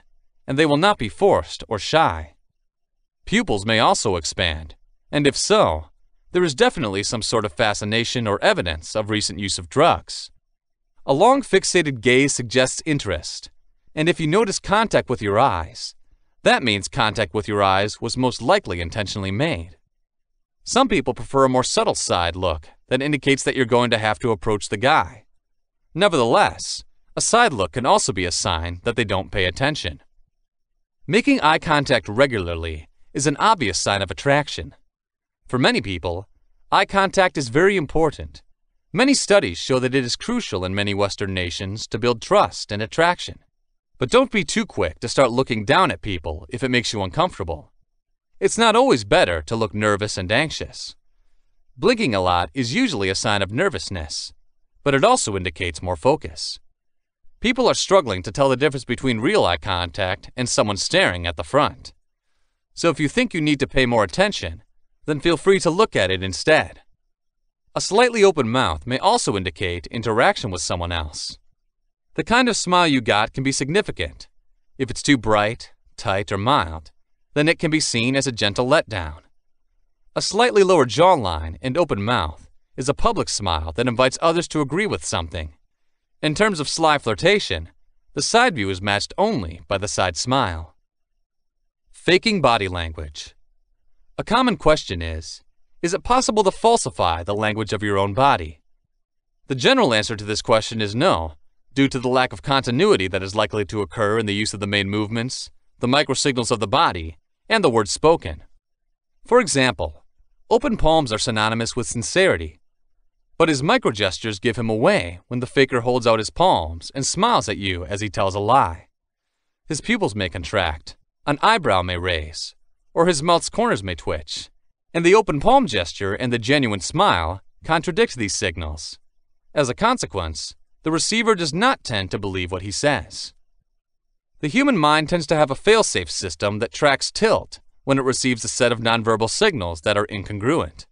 and they will not be forced or shy. Pupils may also expand, and if so, there is definitely some sort of fascination or evidence of recent use of drugs. A long fixated gaze suggests interest, and if you notice contact with your eyes, that means contact with your eyes was most likely intentionally made. Some people prefer a more subtle side look that indicates that you're going to have to approach the guy. Nevertheless, a side look can also be a sign that they don't pay attention. Making eye contact regularly is an obvious sign of attraction. For many people, eye contact is very important. Many studies show that it is crucial in many Western nations to build trust and attraction. But don't be too quick to start looking down at people if it makes you uncomfortable. It's not always better to look nervous and anxious. Blinking a lot is usually a sign of nervousness, but it also indicates more focus. People are struggling to tell the difference between real eye contact and someone staring at the front. So if you think you need to pay more attention, then feel free to look at it instead. A slightly open mouth may also indicate interaction with someone else. The kind of smile you got can be significant. If it's too bright, tight, or mild, then it can be seen as a gentle letdown. A slightly lower jawline and open mouth is a public smile that invites others to agree with something. In terms of sly flirtation, the side view is matched only by the side smile. Faking body language. A common question is it possible to falsify the language of your own body? The general answer to this question is no, due to the lack of continuity that is likely to occur in the use of the main movements, the microsignals of the body, and the words spoken. For example, open palms are synonymous with sincerity, but his microgestures give him away when the faker holds out his palms and smiles at you as he tells a lie. His pupils may contract, an eyebrow may raise, or his mouth's corners may twitch, and the open palm gesture and the genuine smile contradict these signals. As a consequence, the receiver does not tend to believe what he says. The human mind tends to have a fail-safe system that tracks tilt when it receives a set of nonverbal signals that are incongruent.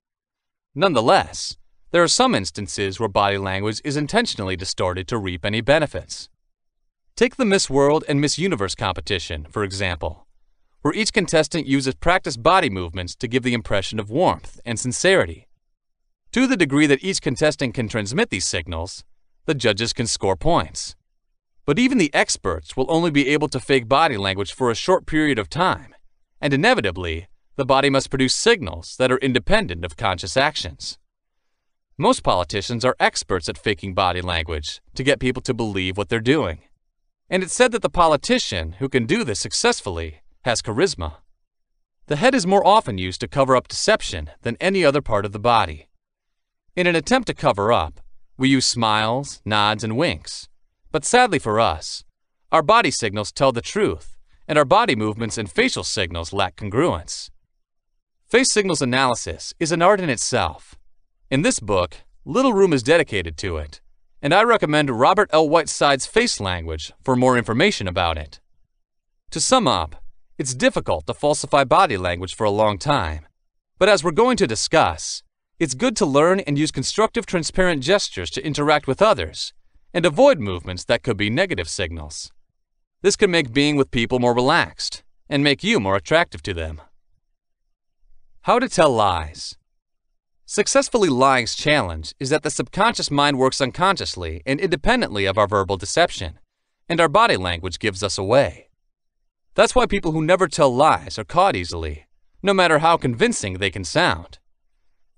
Nonetheless, there are some instances where body language is intentionally distorted to reap any benefits. Take the Miss World and Miss Universe competition, for example, where each contestant uses practiced body movements to give the impression of warmth and sincerity. To the degree that each contestant can transmit these signals, the judges can score points. But even the experts will only be able to fake body language for a short period of time, and inevitably, the body must produce signals that are independent of conscious actions. Most politicians are experts at faking body language to get people to believe what they're doing. And it's said that the politician who can do this successfully has charisma. The head is more often used to cover up deception than any other part of the body. In an attempt to cover up, we use smiles, nods, and winks. But sadly for us, our body signals tell the truth, and our body movements and facial signals lack congruence. Face signals analysis is an art in itself. In this book, little room is dedicated to it, and I recommend Robert L. Whiteside's Face Language for more information about it. To sum up, it's difficult to falsify body language for a long time, but as we're going to discuss, it's good to learn and use constructive, transparent gestures to interact with others, and avoid movements that could be negative signals. This can make being with people more relaxed, and make you more attractive to them. How to tell lies. Successfully lying's challenge is that the subconscious mind works unconsciously and independently of our verbal deception, and our body language gives us away. That's why people who never tell lies are caught easily, no matter how convincing they can sound.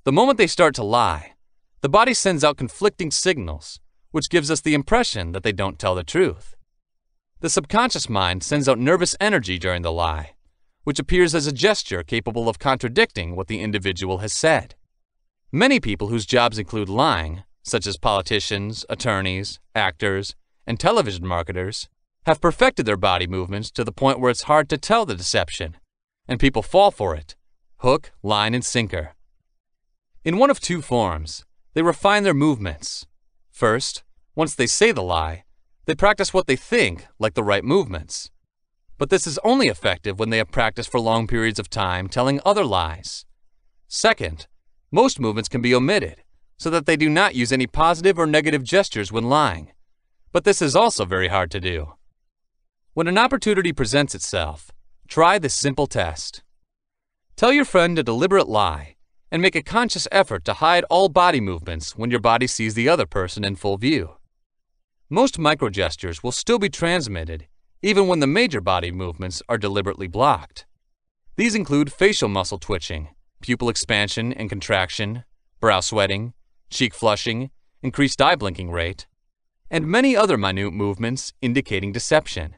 The moment they start to lie, the body sends out conflicting signals, which gives us the impression that they don't tell the truth. The subconscious mind sends out nervous energy during the lie, which appears as a gesture capable of contradicting what the individual has said. Many people whose jobs include lying, such as politicians, attorneys, actors, and television marketers, have perfected their body movements to the point where it's hard to tell the deception, and people fall for it, hook, line, and sinker. In one of two forms, they refine their movements. First, once they say the lie, they practice what they think like the right movements. But this is only effective when they have practiced for long periods of time telling other lies. Second, most movements can be omitted, so that they do not use any positive or negative gestures when lying. But this is also very hard to do. When an opportunity presents itself, try this simple test. Tell your friend a deliberate lie, and make a conscious effort to hide all body movements when your body sees the other person in full view. Most microgestures will still be transmitted, even when the major body movements are deliberately blocked. These include facial muscle twitching, pupil expansion and contraction, brow sweating, cheek flushing, increased eye blinking rate, and many other minute movements indicating deception.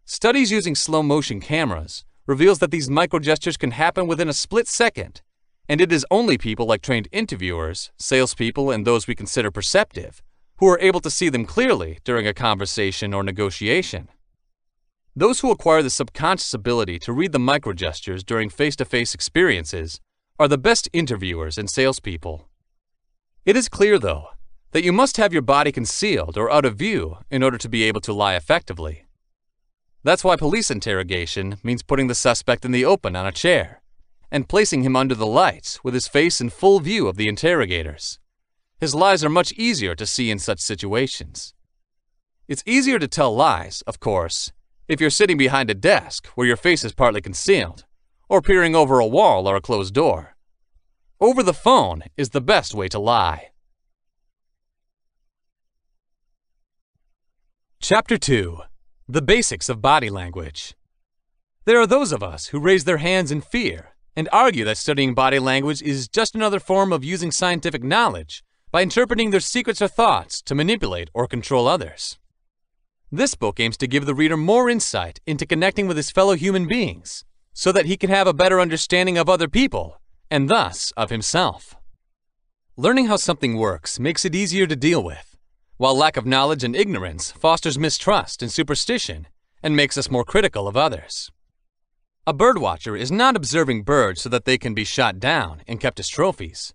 Studies using slow-motion cameras reveals that these microgestures can happen within a split second, and it is only people like trained interviewers, salespeople, and those we consider perceptive who are able to see them clearly during a conversation or negotiation. Those who acquire the subconscious ability to read the microgestures during face-to-face experiences are the best interviewers and salespeople. It is clear, though, that you must have your body concealed or out of view in order to be able to lie effectively. That's why police interrogation means putting the suspect in the open on a chair and placing him under the lights with his face in full view of the interrogators. His lies are much easier to see in such situations. It's easier to tell lies, of course, if you're sitting behind a desk where your face is partly concealed, or peering over a wall or a closed door. Over the phone is the best way to lie. Chapter 2. The Basics of Body Language. There are those of us who raise their hands in fear and argue that studying body language is just another form of using scientific knowledge by interpreting their secrets or thoughts to manipulate or control others. This book aims to give the reader more insight into connecting with his fellow human beings so that he can have a better understanding of other people and thus of himself. Learning how something works makes it easier to deal with, while lack of knowledge and ignorance fosters mistrust and superstition and makes us more critical of others. A birdwatcher is not observing birds so that they can be shot down and kept as trophies.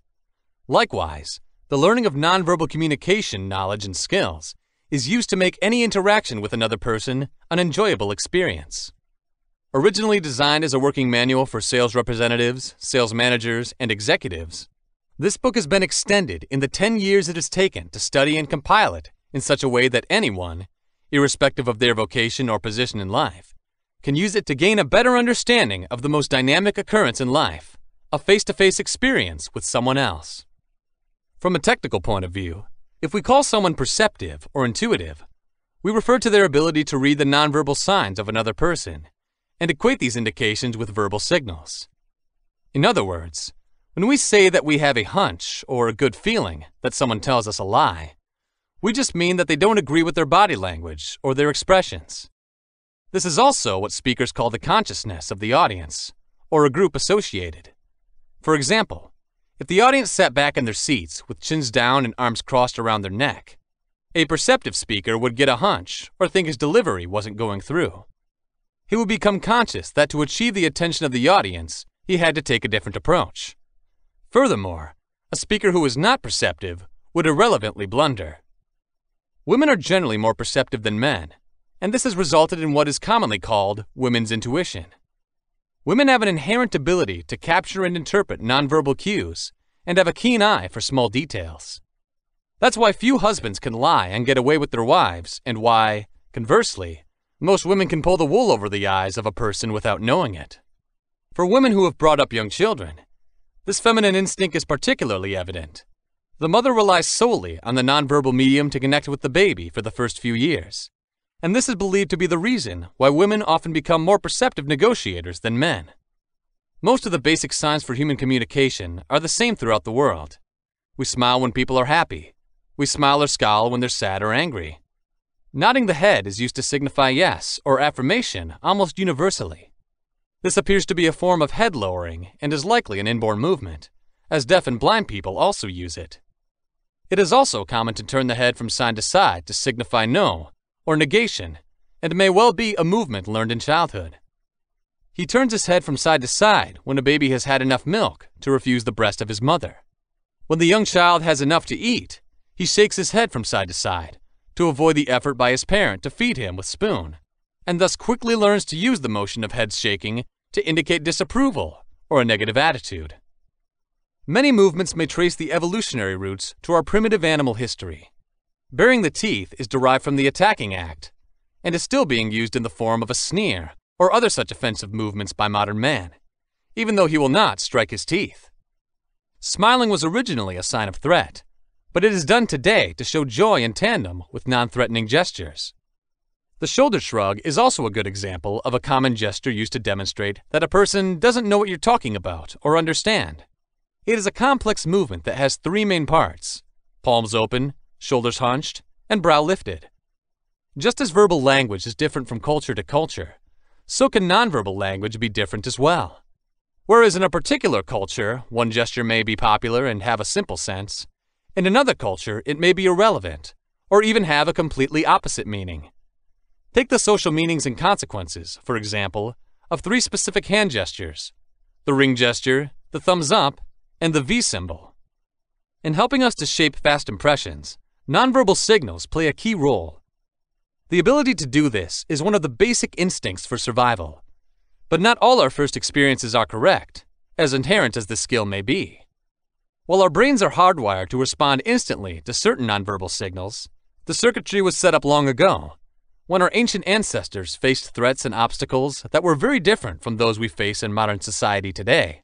Likewise, the learning of nonverbal communication knowledge and skills is used to make any interaction with another person an enjoyable experience. Originally designed as a working manual for sales representatives, sales managers, and executives, this book has been extended in the 10 years it has taken to study and compile it in such a way that anyone, irrespective of their vocation or position in life, can use it to gain a better understanding of the most dynamic occurrence in life, a face-to-face experience with someone else. From a technical point of view, if we call someone perceptive or intuitive, we refer to their ability to read the nonverbal signs of another person and equate these indications with verbal signals. In other words, when we say that we have a hunch or a good feeling that someone tells us a lie, we just mean that they don't agree with their body language or their expressions. This is also what speakers call the consciousness of the audience, or a group associated. For example, if the audience sat back in their seats with chins down and arms crossed around their neck, a perceptive speaker would get a hunch or think his delivery wasn't going through. He would become conscious that to achieve the attention of the audience, he had to take a different approach. Furthermore, a speaker who is not perceptive would irrelevantly blunder. Women are generally more perceptive than men, and this has resulted in what is commonly called women's intuition. Women have an inherent ability to capture and interpret nonverbal cues and have a keen eye for small details. That's why few husbands can lie and get away with their wives, and why, conversely, most women can pull the wool over the eyes of a person without knowing it. For women who have brought up young children, this feminine instinct is particularly evident. The mother relies solely on the nonverbal medium to connect with the baby for the first few years, and this is believed to be the reason why women often become more perceptive negotiators than men. Most of the basic signs for human communication are the same throughout the world. We smile when people are happy. We smile or scowl when they're sad or angry. Nodding the head is used to signify yes or affirmation almost universally. This appears to be a form of head lowering and is likely an inborn movement, as deaf and blind people also use it. It is also common to turn the head from side to side to signify no or negation, and may well be a movement learned in childhood. He turns his head from side to side when a baby has had enough milk to refuse the breast of his mother. When the young child has enough to eat, he shakes his head from side to side to avoid the effort by his parent to feed him with spoon, and thus quickly learns to use the motion of head shaking to indicate disapproval or a negative attitude. Many movements may trace the evolutionary roots to our primitive animal history. Baring the teeth is derived from the attacking act, and is still being used in the form of a sneer or other such offensive movements by modern man, even though he will not strike his teeth. Smiling was originally a sign of threat, but it is done today to show joy in tandem with non-threatening gestures. The shoulder shrug is also a good example of a common gesture used to demonstrate that a person doesn't know what you're talking about or understand. It is a complex movement that has three main parts: palms open, shoulders hunched, and brow lifted. Just as verbal language is different from culture to culture, so can nonverbal language be different as well. Whereas in a particular culture, one gesture may be popular and have a simple sense, in another culture it may be irrelevant, or even have a completely opposite meaning. Take the social meanings and consequences, for example, of 3 specific hand gestures: the ring gesture, the thumbs up, and the V symbol. In helping us to shape fast impressions, nonverbal signals play a key role. The ability to do this is one of the basic instincts for survival. But not all our first experiences are correct, as inherent as the skill may be. While our brains are hardwired to respond instantly to certain nonverbal signals, the circuitry was set up long ago, when our ancient ancestors faced threats and obstacles that were very different from those we face in modern society today.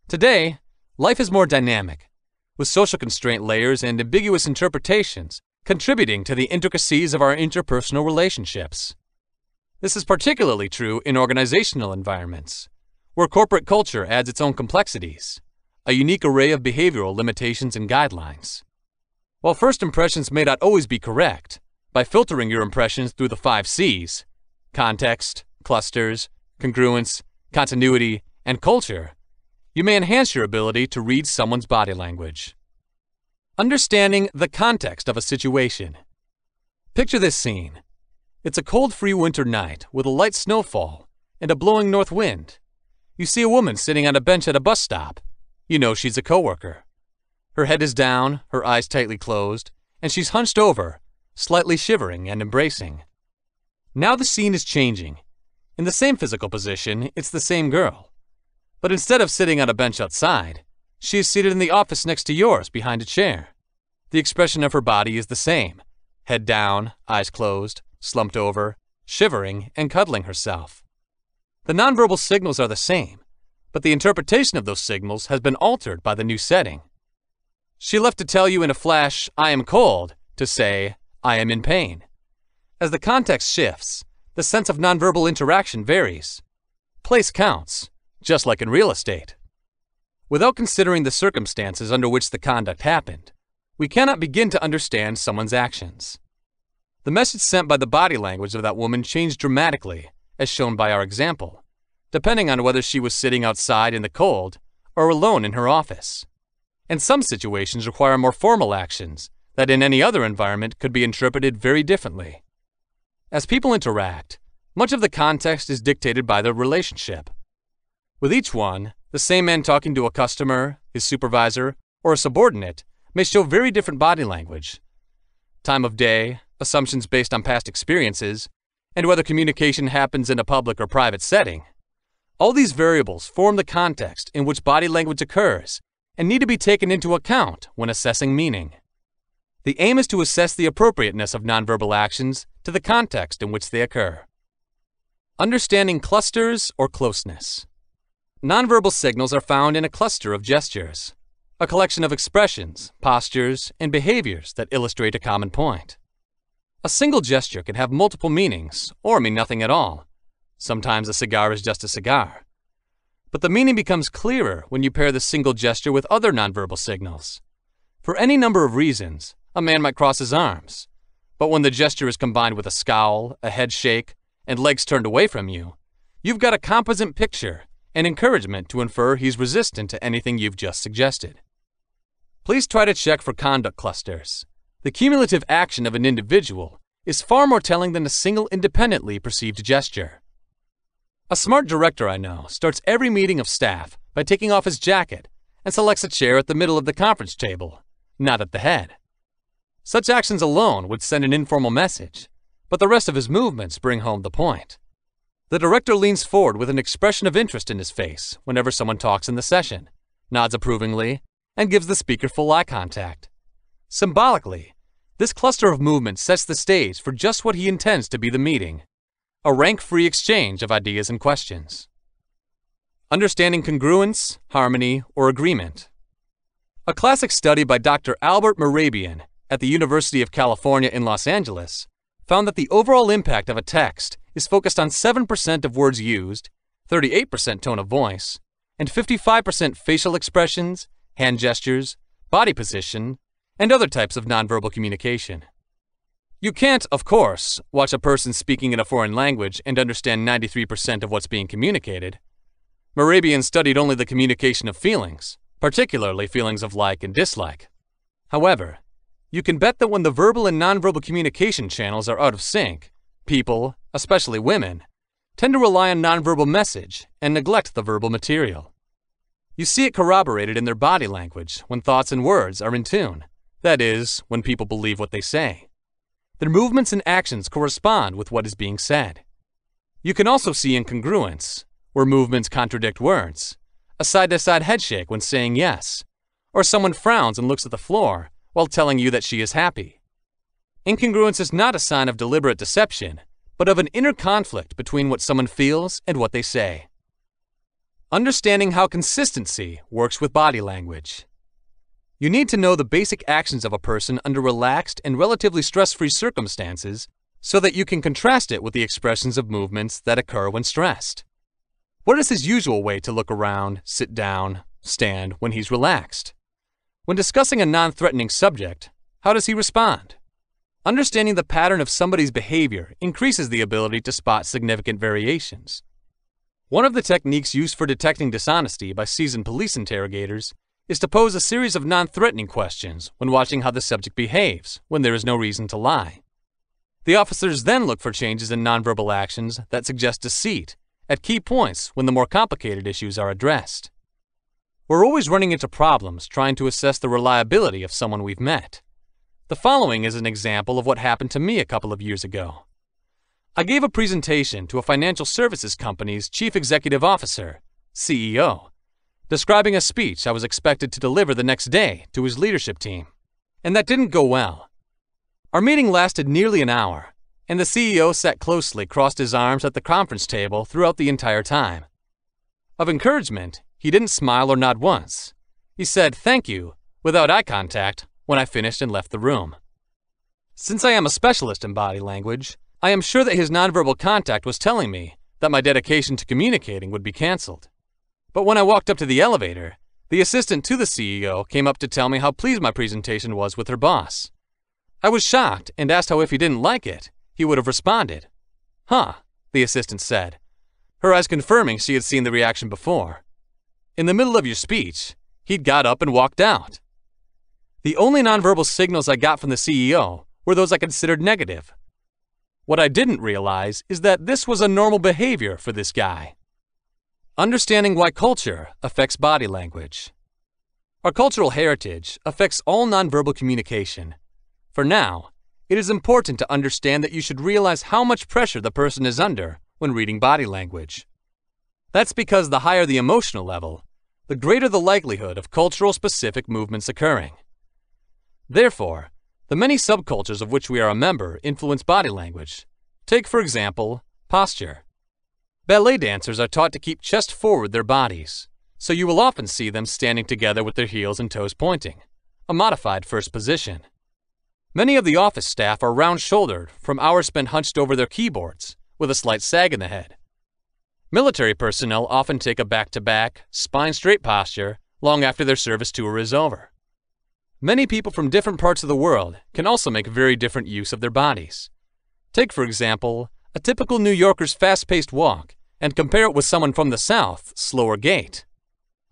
Today, life is more dynamic, with social constraint layers and ambiguous interpretations contributing to the intricacies of our interpersonal relationships. This is particularly true in organizational environments, where corporate culture adds its own complexities, a unique array of behavioral limitations and guidelines. While first impressions may not always be correct, by filtering your impressions through the 5 C's – context, clusters, congruence, continuity, and culture, you may enhance your ability to read someone's body language. Understanding the context of a situation. Picture this scene. It's a cold, free winter night with a light snowfall and a blowing north wind. You see a woman sitting on a bench at a bus stop. You know she's a coworker. Her head is down, her eyes tightly closed, and she's hunched over, slightly shivering and embracing. Now the scene is changing. In the same physical position, it's the same girl. But instead of sitting on a bench outside, she is seated in the office next to yours behind a chair. The expression of her body is the same: head down, eyes closed, slumped over, shivering, and cuddling herself. The nonverbal signals are the same, but the interpretation of those signals has been altered by the new setting. She left to tell you in a flash, "I am cold," to say, "I am in pain." As the context shifts, the sense of nonverbal interaction varies. Place counts, just like in real estate. Without considering the circumstances under which the conduct happened, we cannot begin to understand someone's actions. The message sent by the body language of that woman changed dramatically, as shown by our example, depending on whether she was sitting outside in the cold or alone in her office. And some situations require more formal actions that in any other environment could be interpreted very differently. As people interact, much of the context is dictated by their relationship. With each one, the same man talking to a customer, his supervisor, or a subordinate may show very different body language. Time of day, assumptions based on past experiences, and whether communication happens in a public or private setting. All these variables form the context in which body language occurs and need to be taken into account when assessing meaning. The aim is to assess the appropriateness of nonverbal actions to the context in which they occur. Understanding clusters or closeness. Nonverbal signals are found in a cluster of gestures, a collection of expressions, postures, and behaviors that illustrate a common point. A single gesture can have multiple meanings or mean nothing at all. Sometimes a cigar is just a cigar. But the meaning becomes clearer when you pair the single gesture with other nonverbal signals. For any number of reasons, a man might cross his arms, but when the gesture is combined with a scowl, a head shake, and legs turned away from you, you've got a composite picture and encouragement to infer he's resistant to anything you've just suggested. Please try to check for conduct clusters. The cumulative action of an individual is far more telling than a single independently perceived gesture. A smart director I know starts every meeting of staff by taking off his jacket and selects a chair at the middle of the conference table, not at the head. Such actions alone would send an informal message, but the rest of his movements bring home the point. The director leans forward with an expression of interest in his face whenever someone talks in the session, nods approvingly, and gives the speaker full eye contact. Symbolically, this cluster of movements sets the stage for just what he intends to be the meeting, a rank-free exchange of ideas and questions. Understanding congruence, harmony, or agreement. A classic study by Dr. Albert Mehrabian at the University of California in Los Angeles found that the overall impact of a text is focused on 7% of words used, 38% tone of voice, and 55% facial expressions, hand gestures, body position, and other types of nonverbal communication. You can't, of course, watch a person speaking in a foreign language and understand 93% of what's being communicated. Mehrabian studied only the communication of feelings, particularly feelings of like and dislike. However, you can bet that when the verbal and nonverbal communication channels are out of sync, People, especially women, tend to rely on nonverbal message and neglect the verbal material. You see it corroborated in their body language when thoughts and words are in tune, that is, when people believe what they say. Their movements and actions correspond with what is being said. You can also see incongruence, where movements contradict words, a side-to-side headshake when saying yes, or someone frowns and looks at the floor while telling you that she is happy. Incongruence is not a sign of deliberate deception, but of an inner conflict between what someone feels and what they say. Understanding how consistency works with body language. You need to know the basic actions of a person under relaxed and relatively stress-free circumstances so that you can contrast it with the expressions of movements that occur when stressed. What is his usual way to look around, sit down, stand when he's relaxed? When discussing a non-threatening subject, how does he respond? Understanding the pattern of somebody's behavior increases the ability to spot significant variations. One of the techniques used for detecting dishonesty by seasoned police interrogators is to pose a series of non-threatening questions when watching how the subject behaves when there is no reason to lie. The officers then look for changes in nonverbal actions that suggest deceit at key points when the more complicated issues are addressed. We're always running into problems trying to assess the reliability of someone we've met. The following is an example of what happened to me a couple of years ago. I gave a presentation to a financial services company's chief executive officer, CEO, describing a speech I was expected to deliver the next day to his leadership team, and that didn't go well. Our meeting lasted nearly an hour, and the CEO sat closely crossed his arms at the conference table throughout the entire time. Of encouragement, he didn't smile or nod once. He said "thank you" without eye contact when I finished and left the room. Since I am a specialist in body language, I am sure that his nonverbal contact was telling me that my dedication to communicating would be canceled. But when I walked up to the elevator, the assistant to the CEO came up to tell me how pleased my presentation was with her boss. I was shocked and asked how if he didn't like it, he would have responded. "Huh," the assistant said, her eyes confirming she had seen the reaction before. "In the middle of your speech, he'd got up and walked out." The only nonverbal signals I got from the CEO were those I considered negative. What I didn't realize is that this was a normal behavior for this guy. Understanding why culture affects body language. Our cultural heritage affects all nonverbal communication. For now, it is important to understand that you should realize how much pressure the person is under when reading body language. That's because the higher the emotional level, the greater the likelihood of cultural-specific movements occurring. Therefore, the many subcultures of which we are a member influence body language. Take, for example, posture. Ballet dancers are taught to keep chest forward their bodies, so you will often see them standing together with their heels and toes pointing, a modified first position. Many of the office staff are round-shouldered from hours spent hunched over their keyboards, with a slight sag in the head. Military personnel often take a back-to-back, spine-straight posture long after their service tour is over. Many people from different parts of the world can also make very different use of their bodies. Take, for example, a typical New Yorker's fast-paced walk and compare it with someone from the South's slower gait.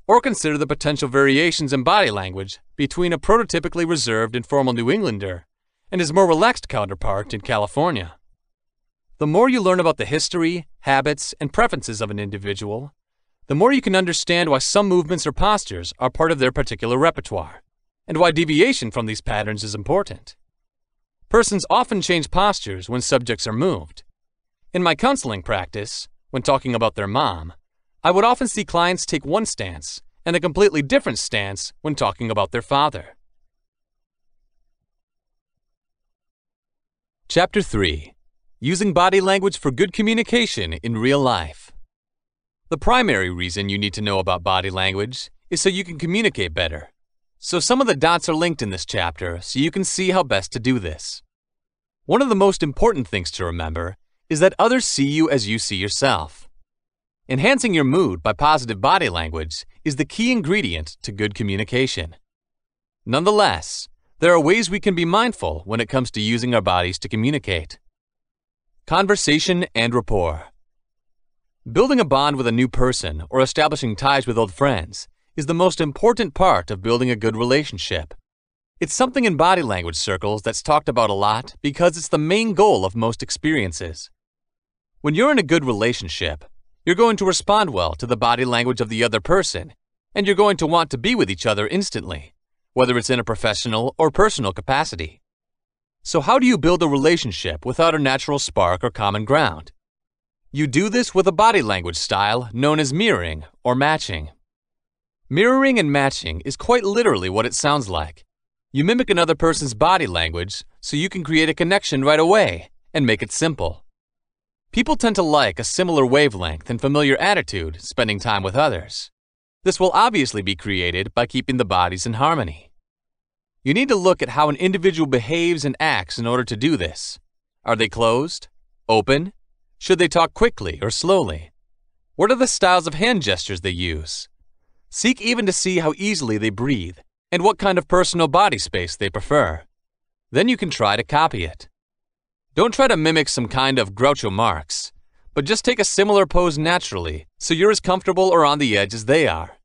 Or consider the potential variations in body language between a prototypically reserved and formal New Englander and his more relaxed counterpart in California. The more you learn about the history, habits, and preferences of an individual, the more you can understand why some movements or postures are part of their particular repertoire, and why deviation from these patterns is important. Persons often change postures when subjects are moved. In my counseling practice, when talking about their mom, I would often see clients take one stance and a completely different stance when talking about their father. Chapter 3. Using Body Language for Good Communication in Real Life. The primary reason you need to know about body language is so you can communicate better. So some of the dots are linked in this chapter so you can see how best to do this. One of the most important things to remember is that others see you as you see yourself. Enhancing your mood by positive body language is the key ingredient to good communication. Nonetheless, there are ways we can be mindful when it comes to using our bodies to communicate. Conversation and rapport. Building a bond with a new person or establishing ties with old friends is the most important part of building a good relationship. It's something in body language circles that's talked about a lot because it's the main goal of most experiences. When you're in a good relationship, you're going to respond well to the body language of the other person, and you're going to want to be with each other instantly, whether it's in a professional or personal capacity. So how do you build a relationship without a natural spark or common ground? You do this with a body language style known as mirroring or matching. Mirroring and matching is quite literally what it sounds like. You mimic another person's body language so you can create a connection right away and make it simple. People tend to like a similar wavelength and familiar attitude spending time with others. This will obviously be created by keeping the bodies in harmony. You need to look at how an individual behaves and acts in order to do this. Are they closed? Open? Should they talk quickly or slowly? What are the styles of hand gestures they use? Seek even to see how easily they breathe and what kind of personal body space they prefer. Then you can try to copy it. Don't try to mimic some kind of Groucho Marx, but just take a similar pose naturally so you're as comfortable or on the edge as they are.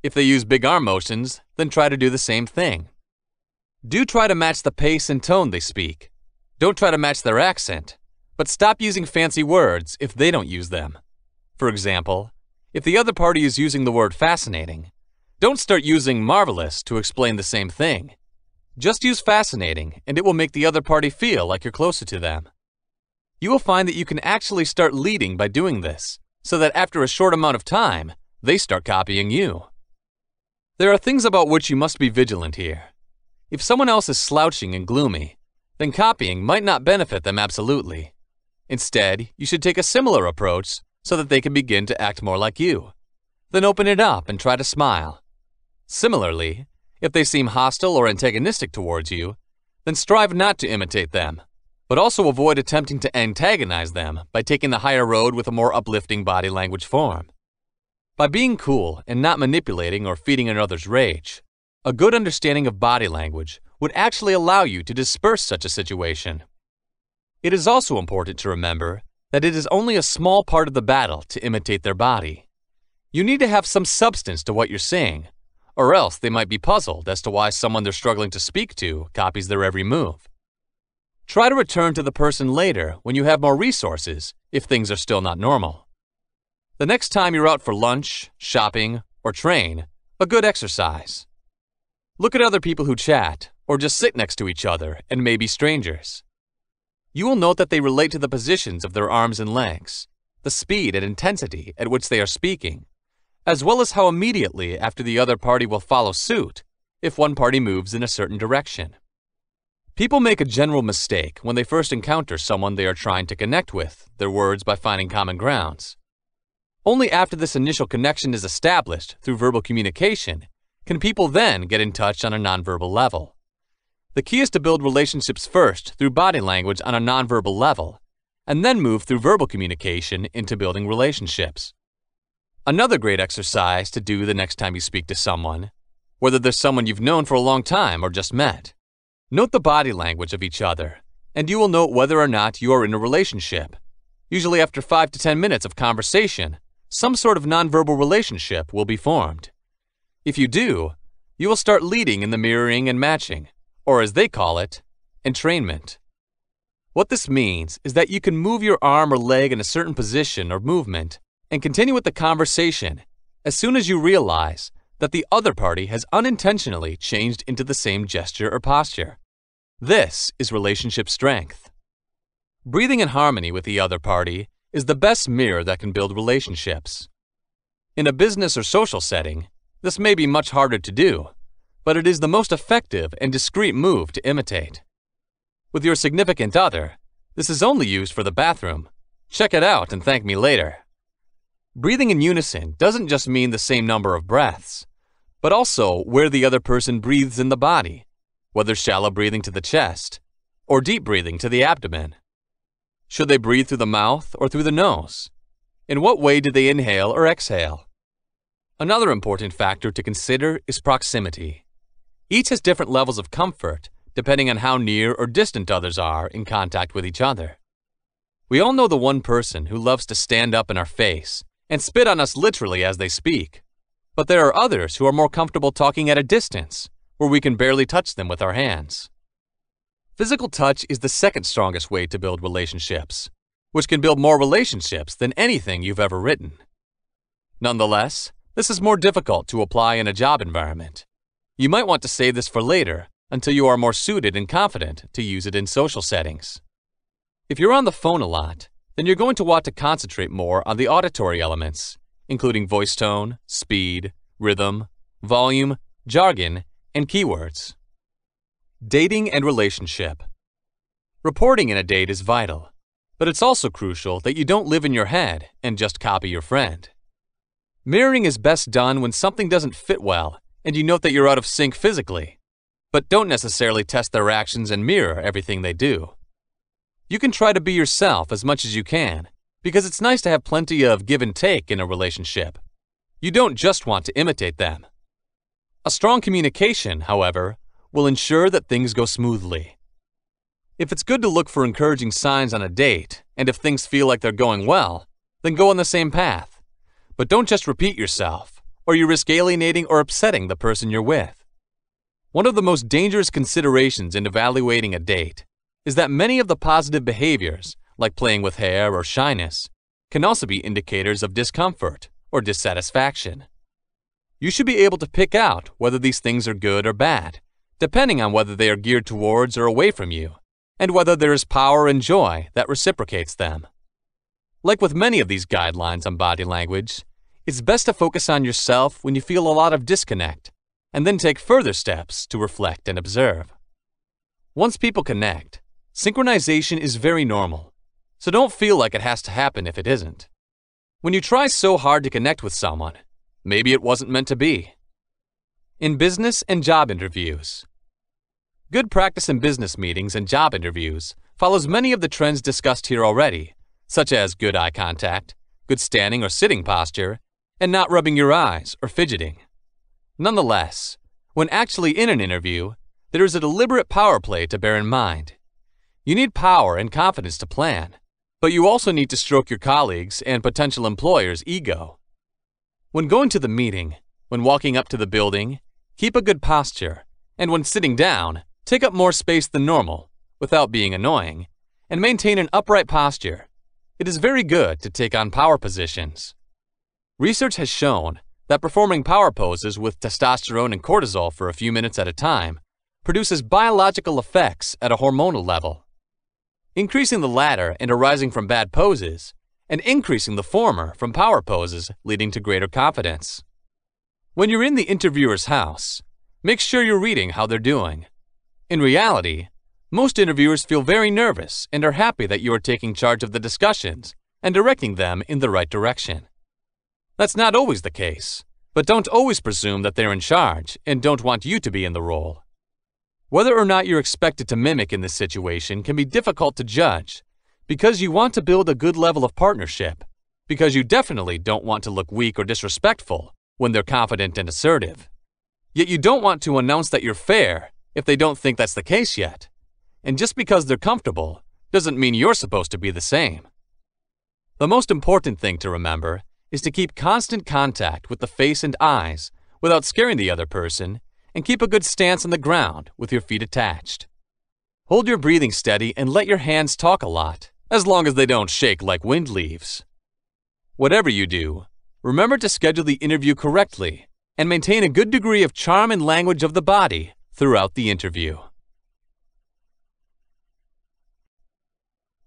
If they use big arm motions, then try to do the same thing. Do try to match the pace and tone they speak. Don't try to match their accent, but stop using fancy words if they don't use them. For example, if the other party is using the word fascinating, don't start using marvelous to explain the same thing. Just use fascinating and it will make the other party feel like you're closer to them. You will find that you can actually start leading by doing this, so that after a short amount of time, they start copying you. There are things about which you must be vigilant here. If someone else is slouching and gloomy, then copying might not benefit them absolutely. Instead, you should take a similar approach so that they can begin to act more like you. Then open it up and try to smile. Similarly, if they seem hostile or antagonistic towards you, then strive not to imitate them, but also avoid attempting to antagonize them by taking the higher road with a more uplifting body language form. By being cool and not manipulating or feeding another's rage, a good understanding of body language would actually allow you to disperse such a situation. It is also important to remember that it is only a small part of the battle to imitate their body. You need to have some substance to what you're saying, or else they might be puzzled as to why someone they're struggling to speak to copies their every move. Try to return to the person later when you have more resources if things are still not normal. The next time you're out for lunch, shopping, or train, a good exercise. Look at other people who chat, or just sit next to each other and may be strangers. You will note that they relate to the positions of their arms and legs, the speed and intensity at which they are speaking, as well as how immediately after the other party will follow suit if one party moves in a certain direction. People make a general mistake when they first encounter someone they are trying to connect with their words by finding common grounds. Only after this initial connection is established through verbal communication can people then get in touch on a nonverbal level. The key is to build relationships first through body language on a nonverbal level, and then move through verbal communication into building relationships. Another great exercise to do the next time you speak to someone, whether there's someone you've known for a long time or just met. Note the body language of each other, and you will note whether or not you are in a relationship. Usually after 5 to 10 minutes of conversation, some sort of nonverbal relationship will be formed. If you do, you will start leading in the mirroring and matching, or as they call it, entrainment. What this means is that you can move your arm or leg in a certain position or movement and continue with the conversation as soon as you realize that the other party has unintentionally changed into the same gesture or posture. This is relationship strength. Breathing in harmony with the other party is the best mirror that can build relationships. In a business or social setting, this may be much harder to do, but it is the most effective and discreet move to imitate. With your significant other, this is only used for the bathroom. Check it out and thank me later. Breathing in unison doesn't just mean the same number of breaths, but also where the other person breathes in the body, whether shallow breathing to the chest or deep breathing to the abdomen. Should they breathe through the mouth or through the nose? In what way do they inhale or exhale? Another important factor to consider is proximity. Each has different levels of comfort depending on how near or distant others are in contact with each other. We all know the one person who loves to stand up in our face and spit on us literally as they speak. But there are others who are more comfortable talking at a distance, where we can barely touch them with our hands. Physical touch is the second strongest way to build relationships, which can build more relationships than anything you've ever written. Nonetheless, this is more difficult to apply in a job environment. You might want to save this for later until you are more suited and confident to use it in social settings. If you're on the phone a lot, then you're going to want to concentrate more on the auditory elements, including voice tone, speed, rhythm, volume, jargon, and keywords. Dating and relationship. Reporting in a date is vital, but it's also crucial that you don't live in your head and just copy your friend. Mirroring is best done when something doesn't fit well and you note that you're out of sync physically, but don't necessarily test their actions and mirror everything they do. You can try to be yourself as much as you can, because it's nice to have plenty of give and take in a relationship. You don't just want to imitate them. A strong communication, however, will ensure that things go smoothly. If it's good to look for encouraging signs on a date, and if things feel like they're going well, then go on the same path. But don't just repeat yourself, or you risk alienating or upsetting the person you're with. One of the most dangerous considerations in evaluating a date is that many of the positive behaviors, like playing with hair or shyness, can also be indicators of discomfort or dissatisfaction. You should be able to pick out whether these things are good or bad, depending on whether they are geared towards or away from you, and whether there is power and joy that reciprocates them. Like with many of these guidelines on body language, it's best to focus on yourself when you feel a lot of disconnect, and then take further steps to reflect and observe. Once people connect, synchronization is very normal, so don't feel like it has to happen if it isn't. When you try so hard to connect with someone, maybe it wasn't meant to be. In business and job interviews. Good practice in business meetings and job interviews follows many of the trends discussed here already, such as good eye contact, good standing or sitting posture, and not rubbing your eyes or fidgeting. Nonetheless, when actually in an interview, there is a deliberate power play to bear in mind. You need power and confidence to plan, but you also need to stroke your colleagues' and potential employers' ego. When going to the meeting, when walking up to the building, keep a good posture, and when sitting down, take up more space than normal, without being annoying, and maintain an upright posture. It is very good to take on power positions. Research has shown that performing power poses with testosterone and cortisol for a few minutes at a time produces biological effects at a hormonal level. Increasing the latter and arising from bad poses, and increasing the former from power poses leading to greater confidence. When you're in the interviewer's house, make sure you're reading how they're doing. In reality, most interviewers feel very nervous and are happy that you are taking charge of the discussions and directing them in the right direction. That's not always the case, but don't always presume that they're in charge and don't want you to be in the role. Whether or not you're expected to mimic in this situation can be difficult to judge because you want to build a good level of partnership, because you definitely don't want to look weak or disrespectful when they're confident and assertive. Yet you don't want to announce that you're fair if they don't think that's the case yet. And just because they're comfortable doesn't mean you're supposed to be the same. The most important thing to remember is to keep constant contact with the face and eyes without scaring the other person, and keep a good stance on the ground with your feet attached. Hold your breathing steady and let your hands talk a lot, as long as they don't shake like wind leaves. Whatever you do, remember to schedule the interview correctly and maintain a good degree of charm and language of the body throughout the interview.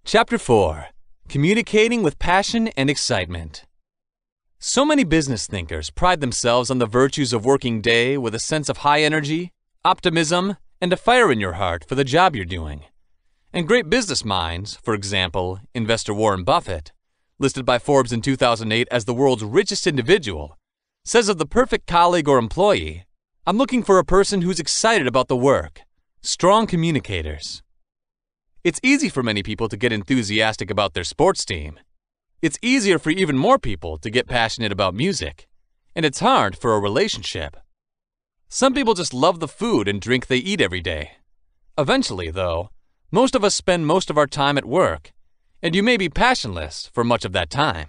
Chapter 4. Communicating with Passion and Excitement. So many business thinkers pride themselves on the virtues of working day with a sense of high energy, optimism, and a fire in your heart for the job you're doing. And great business minds, for example, investor Warren Buffett, listed by Forbes in 2008 as the world's richest individual, says of the perfect colleague or employee, "I'm looking for a person who's excited about the work, strong communicators." It's easy for many people to get enthusiastic about their sports team. It's easier for even more people to get passionate about music, and it's hard for a relationship. Some people just love the food and drink they eat every day. Eventually, though, most of us spend most of our time at work, and you may be passionless for much of that time.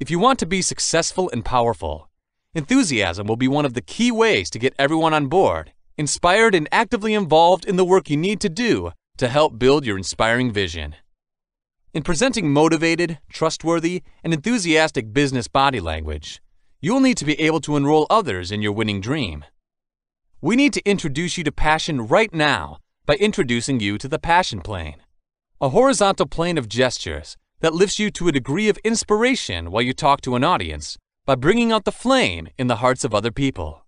If you want to be successful and powerful, enthusiasm will be one of the key ways to get everyone on board inspired and actively involved in the work you need to do to help build your inspiring vision. In presenting motivated, trustworthy, and enthusiastic business body language, you will need to be able to enroll others in your winning dream. We need to introduce you to passion right now by introducing you to the passion plane, a horizontal plane of gestures that lifts you to a degree of inspiration while you talk to an audience by bringing out the flame in the hearts of other people.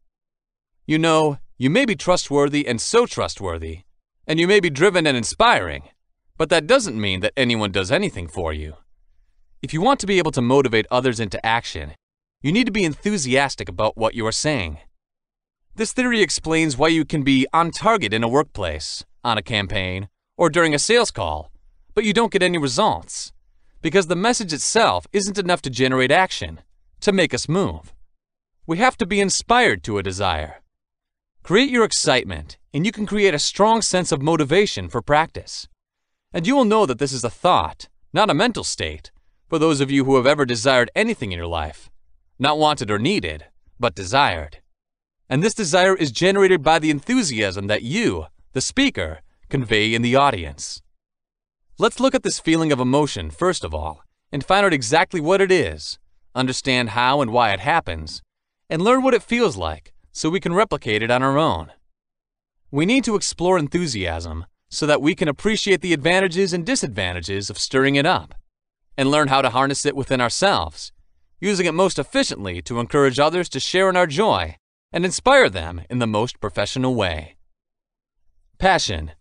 You know, you may be trustworthy and so trustworthy, and you may be driven and inspiring, but that doesn't mean that anyone does anything for you. If you want to be able to motivate others into action, you need to be enthusiastic about what you are saying. This theory explains why you can be on target in a workplace, on a campaign, or during a sales call, but you don't get any results, because the message itself isn't enough to generate action, to make us move. We have to be inspired to a desire. Create your excitement, and you can create a strong sense of motivation for practice. And you will know that this is a thought, not a mental state, for those of you who have ever desired anything in your life. Not wanted or needed, but desired. And this desire is generated by the enthusiasm that you, the speaker, convey in the audience. Let's look at this feeling of emotion first of all, and find out exactly what it is, understand how and why it happens, and learn what it feels like so we can replicate it on our own. We need to explore enthusiasm so that we can appreciate the advantages and disadvantages of stirring it up, and learn how to harness it within ourselves, using it most efficiently to encourage others to share in our joy and inspire them in the most professional way. Passion.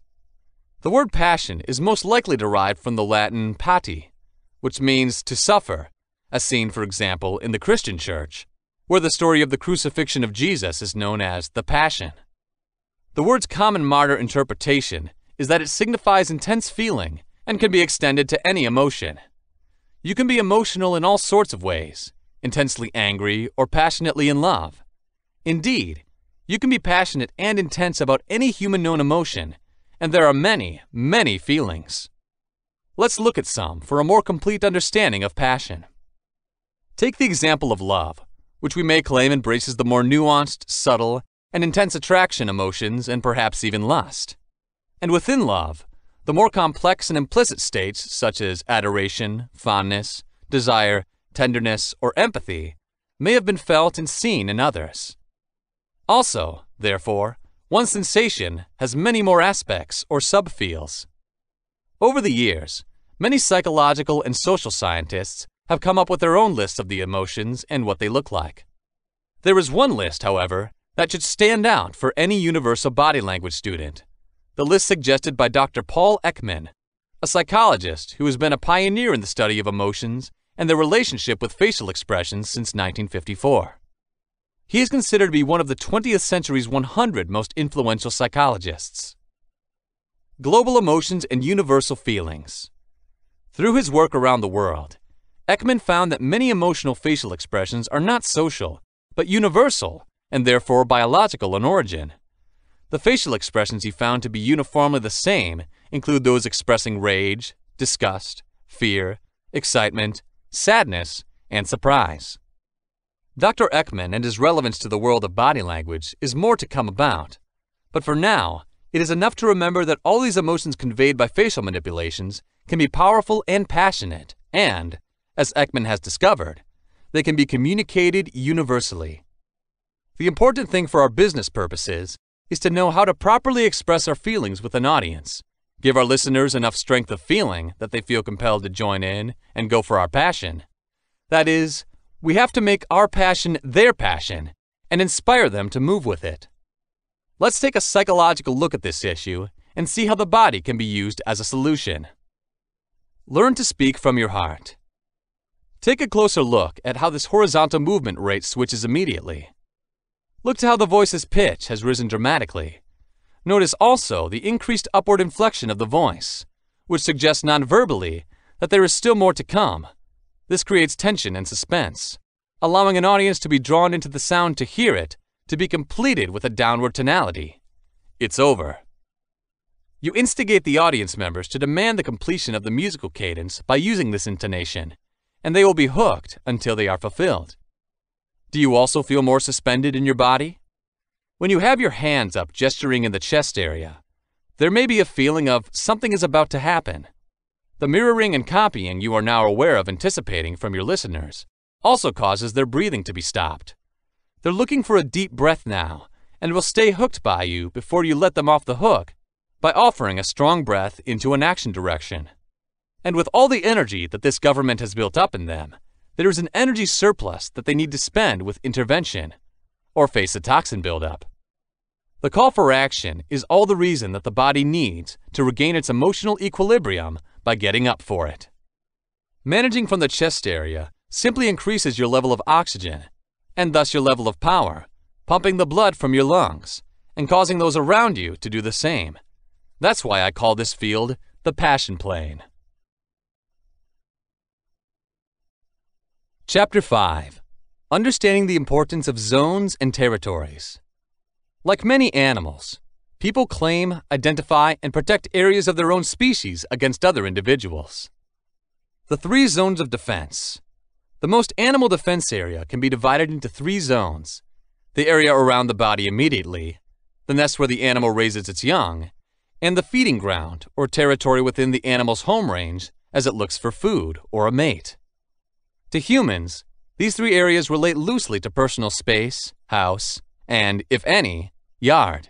The word passion is most likely derived from the Latin pati, which means to suffer, as seen, for example, in the Christian Church, where the story of the crucifixion of Jesus is known as the Passion. The word's common martyr interpretation is that it signifies intense feeling and can be extended to any emotion. You can be emotional in all sorts of ways, intensely angry or passionately in love. Indeed, you can be passionate and intense about any human-known emotion, and there are many, many feelings. Let's look at some for a more complete understanding of passion. Take the example of love, which we may claim embraces the more nuanced, subtle, and intense attraction emotions and perhaps even lust. And within love, the more complex and implicit states such as adoration, fondness, desire, tenderness, or empathy may have been felt and seen in others. Also, therefore, one sensation has many more aspects or subfields. Over the years, many psychological and social scientists have come up with their own lists of the emotions and what they look like. There is one list, however, that should stand out for any universal body language student. The list suggested by Dr. Paul Ekman, a psychologist who has been a pioneer in the study of emotions and their relationship with facial expressions since 1954. He is considered to be one of the 20th century's 100 most influential psychologists. Global emotions and universal feelings. Through his work around the world, Ekman found that many emotional facial expressions are not social, but universal, and therefore biological in origin. The facial expressions he found to be uniformly the same include those expressing rage, disgust, fear, excitement, sadness, and surprise. Dr. Ekman and his relevance to the world of body language is more to come about, but for now, it is enough to remember that all these emotions conveyed by facial manipulations can be powerful and passionate, and, as Ekman has discovered, they can be communicated universally. The important thing for our business purposes is to know how to properly express our feelings with an audience, give our listeners enough strength of feeling that they feel compelled to join in and go for our passion. That is, we have to make our passion their passion and inspire them to move with it. Let's take a psychological look at this issue and see how the body can be used as a solution. Learn to speak from your heart. Take a closer look at how this horizontal movement rate switches immediately. Look to how the voice's pitch has risen dramatically. Notice also the increased upward inflection of the voice, which suggests non-verbally that there is still more to come. This creates tension and suspense, allowing an audience to be drawn into the sound to hear it, to be completed with a downward tonality. It's over. You instigate the audience members to demand the completion of the musical cadence by using this intonation, and they will be hooked until they are fulfilled. Do you also feel more suspended in your body? When you have your hands up gesturing in the chest area, there may be a feeling of something is about to happen. The mirroring and copying you are now aware of anticipating from your listeners also causes their breathing to be stopped. They're looking for a deep breath now and will stay hooked by you before you let them off the hook by offering a strong breath into an action direction. And with all the energy that this government has built up in them, there is an energy surplus that they need to spend with intervention or face a toxin buildup. The call for action is all the reason that the body needs to regain its emotional equilibrium by getting up for it. Managing from the chest area simply increases your level of oxygen, and thus your level of power, pumping the blood from your lungs and causing those around you to do the same. That's why I call this field the passion plane. Chapter 5. Understanding the importance of zones and territories. Like many animals, people claim, identify, and protect areas of their own species against other individuals. The 3 zones of defense. The most animal defense area can be divided into 3 zones: the area around the body immediately, the nest where the animal raises its young, and the feeding ground or territory within the animal's home range as it looks for food or a mate. To humans, these 3 areas relate loosely to personal space, house, and, if any, yard.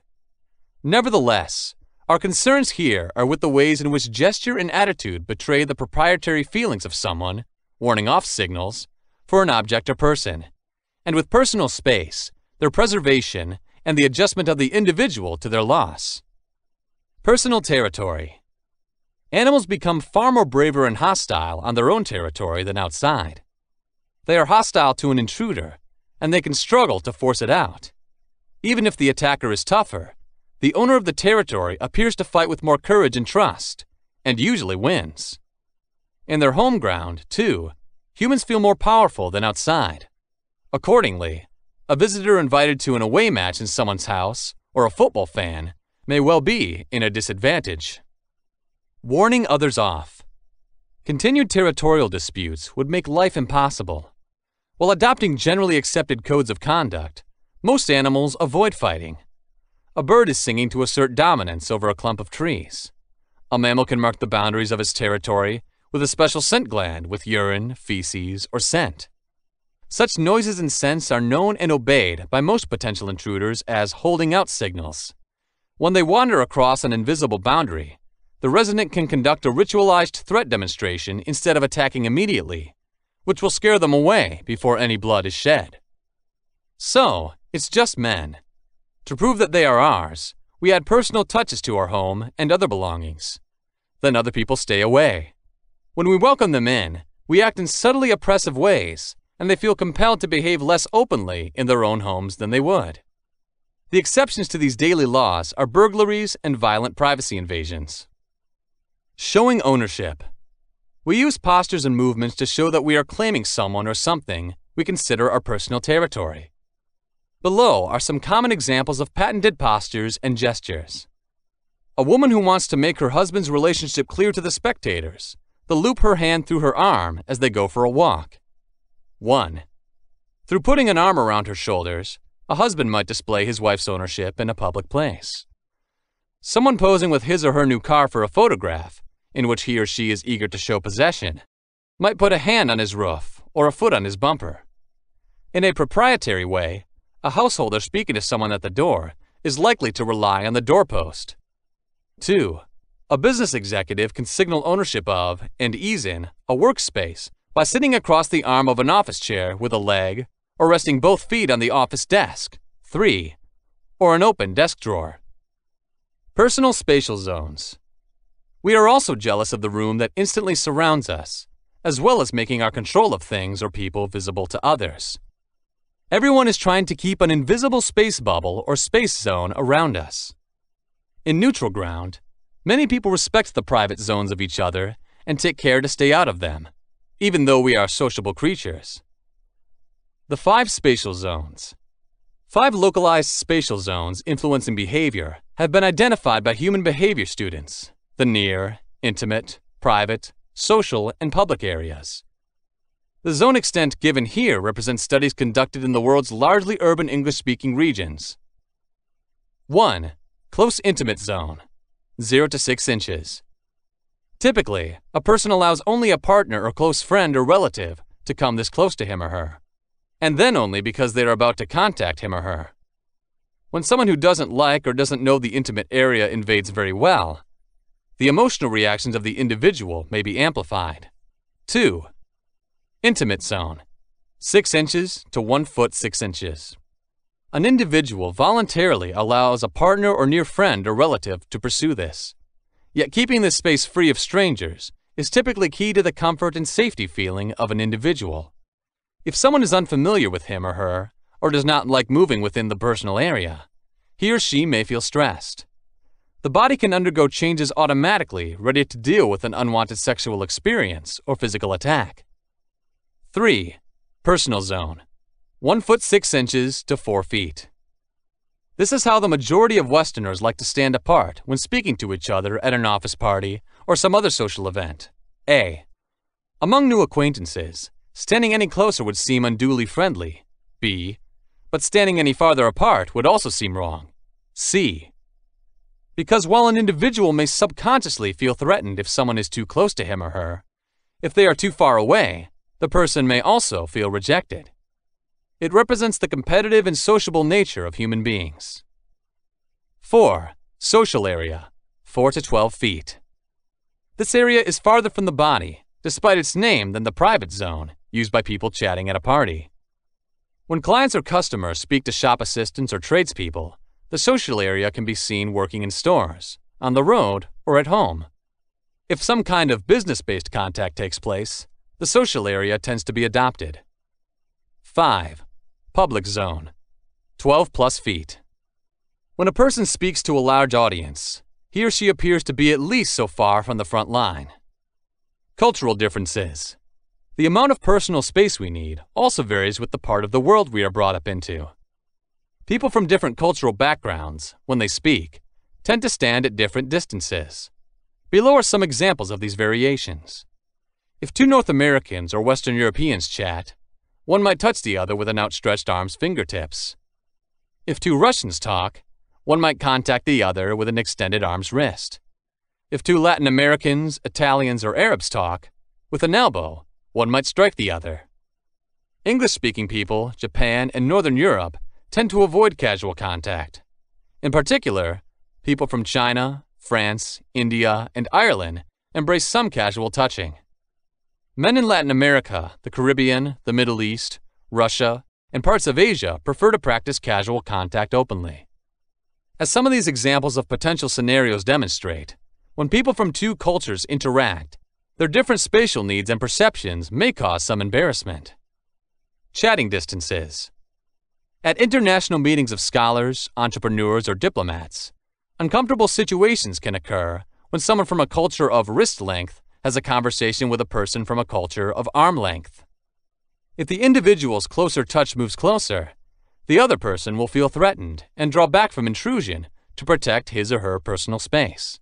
Nevertheless, our concerns here are with the ways in which gesture and attitude betray the proprietary feelings of someone, warning off signals, for an object or person, and with personal space, their preservation, and the adjustment of the individual to their loss. Personal territory. Animals become far more braver and hostile on their own territory than outside. They are hostile to an intruder, and they can struggle to force it out. Even if the attacker is tougher, the owner of the territory appears to fight with more courage and trust, and usually wins. In their home ground, too, humans feel more powerful than outside. Accordingly, a visitor invited to an away match in someone's house, or a football fan, may well be in a disadvantage. Warning others off. Continued territorial disputes would make life impossible. While adopting generally accepted codes of conduct, most animals avoid fighting. A bird is singing to assert dominance over a clump of trees. A mammal can mark the boundaries of its territory with a special scent gland with urine, feces, or scent. Such noises and scents are known and obeyed by most potential intruders as holding out signals. When they wander across an invisible boundary, the resident can conduct a ritualized threat demonstration instead of attacking immediately, which will scare them away before any blood is shed. So, it's just men. To prove that they are ours, we add personal touches to our home and other belongings. Then other people stay away. When we welcome them in, we act in subtly oppressive ways, and they feel compelled to behave less openly in their own homes than they would. The exceptions to these daily laws are burglaries and violent privacy invasions. Showing ownership. We use postures and movements to show that we are claiming someone or something we consider our personal territory. Below are some common examples of patented postures and gestures. A woman who wants to make her husband's relationship clear to the spectators, they'll loop her hand through her arm as they go for a walk. 1. Through putting an arm around her shoulders, a husband might display his wife's ownership in a public place. Someone posing with his or her new car for a photograph, in which he or she is eager to show possession, might put a hand on his roof or a foot on his bumper. In a proprietary way, a householder speaking to someone at the door is likely to rely on the doorpost. 2. A business executive can signal ownership of and ease in a workspace by sitting across the arm of an office chair with a leg, or resting both feet on the office desk. 3. Or an open desk drawer. Personal spatial zones. We are also jealous of the room that instantly surrounds us, as well as making our control of things or people visible to others. Everyone is trying to keep an invisible space bubble or space zone around us. In neutral ground, many people respect the private zones of each other and take care to stay out of them, even though we are sociable creatures. The 5 spatial zones. 5 localized spatial zones influencing behavior have been identified by human behavior students: the near, intimate, private, social, and public areas. The zone extent given here represents studies conducted in the world's largely urban English-speaking regions. 1. Close intimate zone, 0 to 6 inches. Typically, a person allows only a partner or close friend or relative to come this close to him or her, and then only because they are about to contact him or her. When someone who doesn't like or doesn't know the intimate area invades very well, the emotional reactions of the individual may be amplified. 2. Intimate zone, 6 inches to 1 foot 6 inches. An individual voluntarily allows a partner or near friend or relative to pursue this. Yet keeping this space free of strangers is typically key to the comfort and safety feeling of an individual. If someone is unfamiliar with him or her, or does not like moving within the personal area, he or she may feel stressed. The body can undergo changes automatically, ready to deal with an unwanted sexual experience or physical attack. 3. Personal zone, 1 foot 6 inches to 4 feet. This is how the majority of Westerners like to stand apart when speaking to each other at an office party or some other social event. A. Among new acquaintances, standing any closer would seem unduly friendly. B. But standing any farther apart would also seem wrong. C. Because while an individual may subconsciously feel threatened if someone is too close to him or her, if they are too far away, the person may also feel rejected. It represents the competitive and sociable nature of human beings. 4. Social area, 4 to 12 feet. This area is farther from the body, despite its name, than the private zone, used by people chatting at a party. When clients or customers speak to shop assistants or tradespeople, the social area can be seen working in stores, on the road, or at home. If some kind of business-based contact takes place, the social area tends to be adopted. 5. Public zone, 12 plus feet. When a person speaks to a large audience, he or she appears to be at least so far from the front line. Cultural differences. The amount of personal space we need also varies with the part of the world we are brought up into. People from different cultural backgrounds, when they speak, tend to stand at different distances. Below are some examples of these variations. If two North Americans or Western Europeans chat, one might touch the other with an outstretched arm's fingertips. If two Russians talk, one might contact the other with an extended arm's wrist. If two Latin Americans, Italians, or Arabs talk, with an elbow, one might strike the other. English-speaking people, Japan, and Northern Europe tend to avoid casual contact. In particular, people from China, France, India, and Ireland embrace some casual touching. Men in Latin America, the Caribbean, the Middle East, Russia, and parts of Asia prefer to practice casual contact openly. As some of these examples of potential scenarios demonstrate, when people from two cultures interact, their different spatial needs and perceptions may cause some embarrassment. Chatting distances. At international meetings of scholars, entrepreneurs, or diplomats, uncomfortable situations can occur when someone from a culture of wrist length has a conversation with a person from a culture of arm length. If the individual's closer touch moves closer, the other person will feel threatened and draw back from intrusion to protect his or her personal space.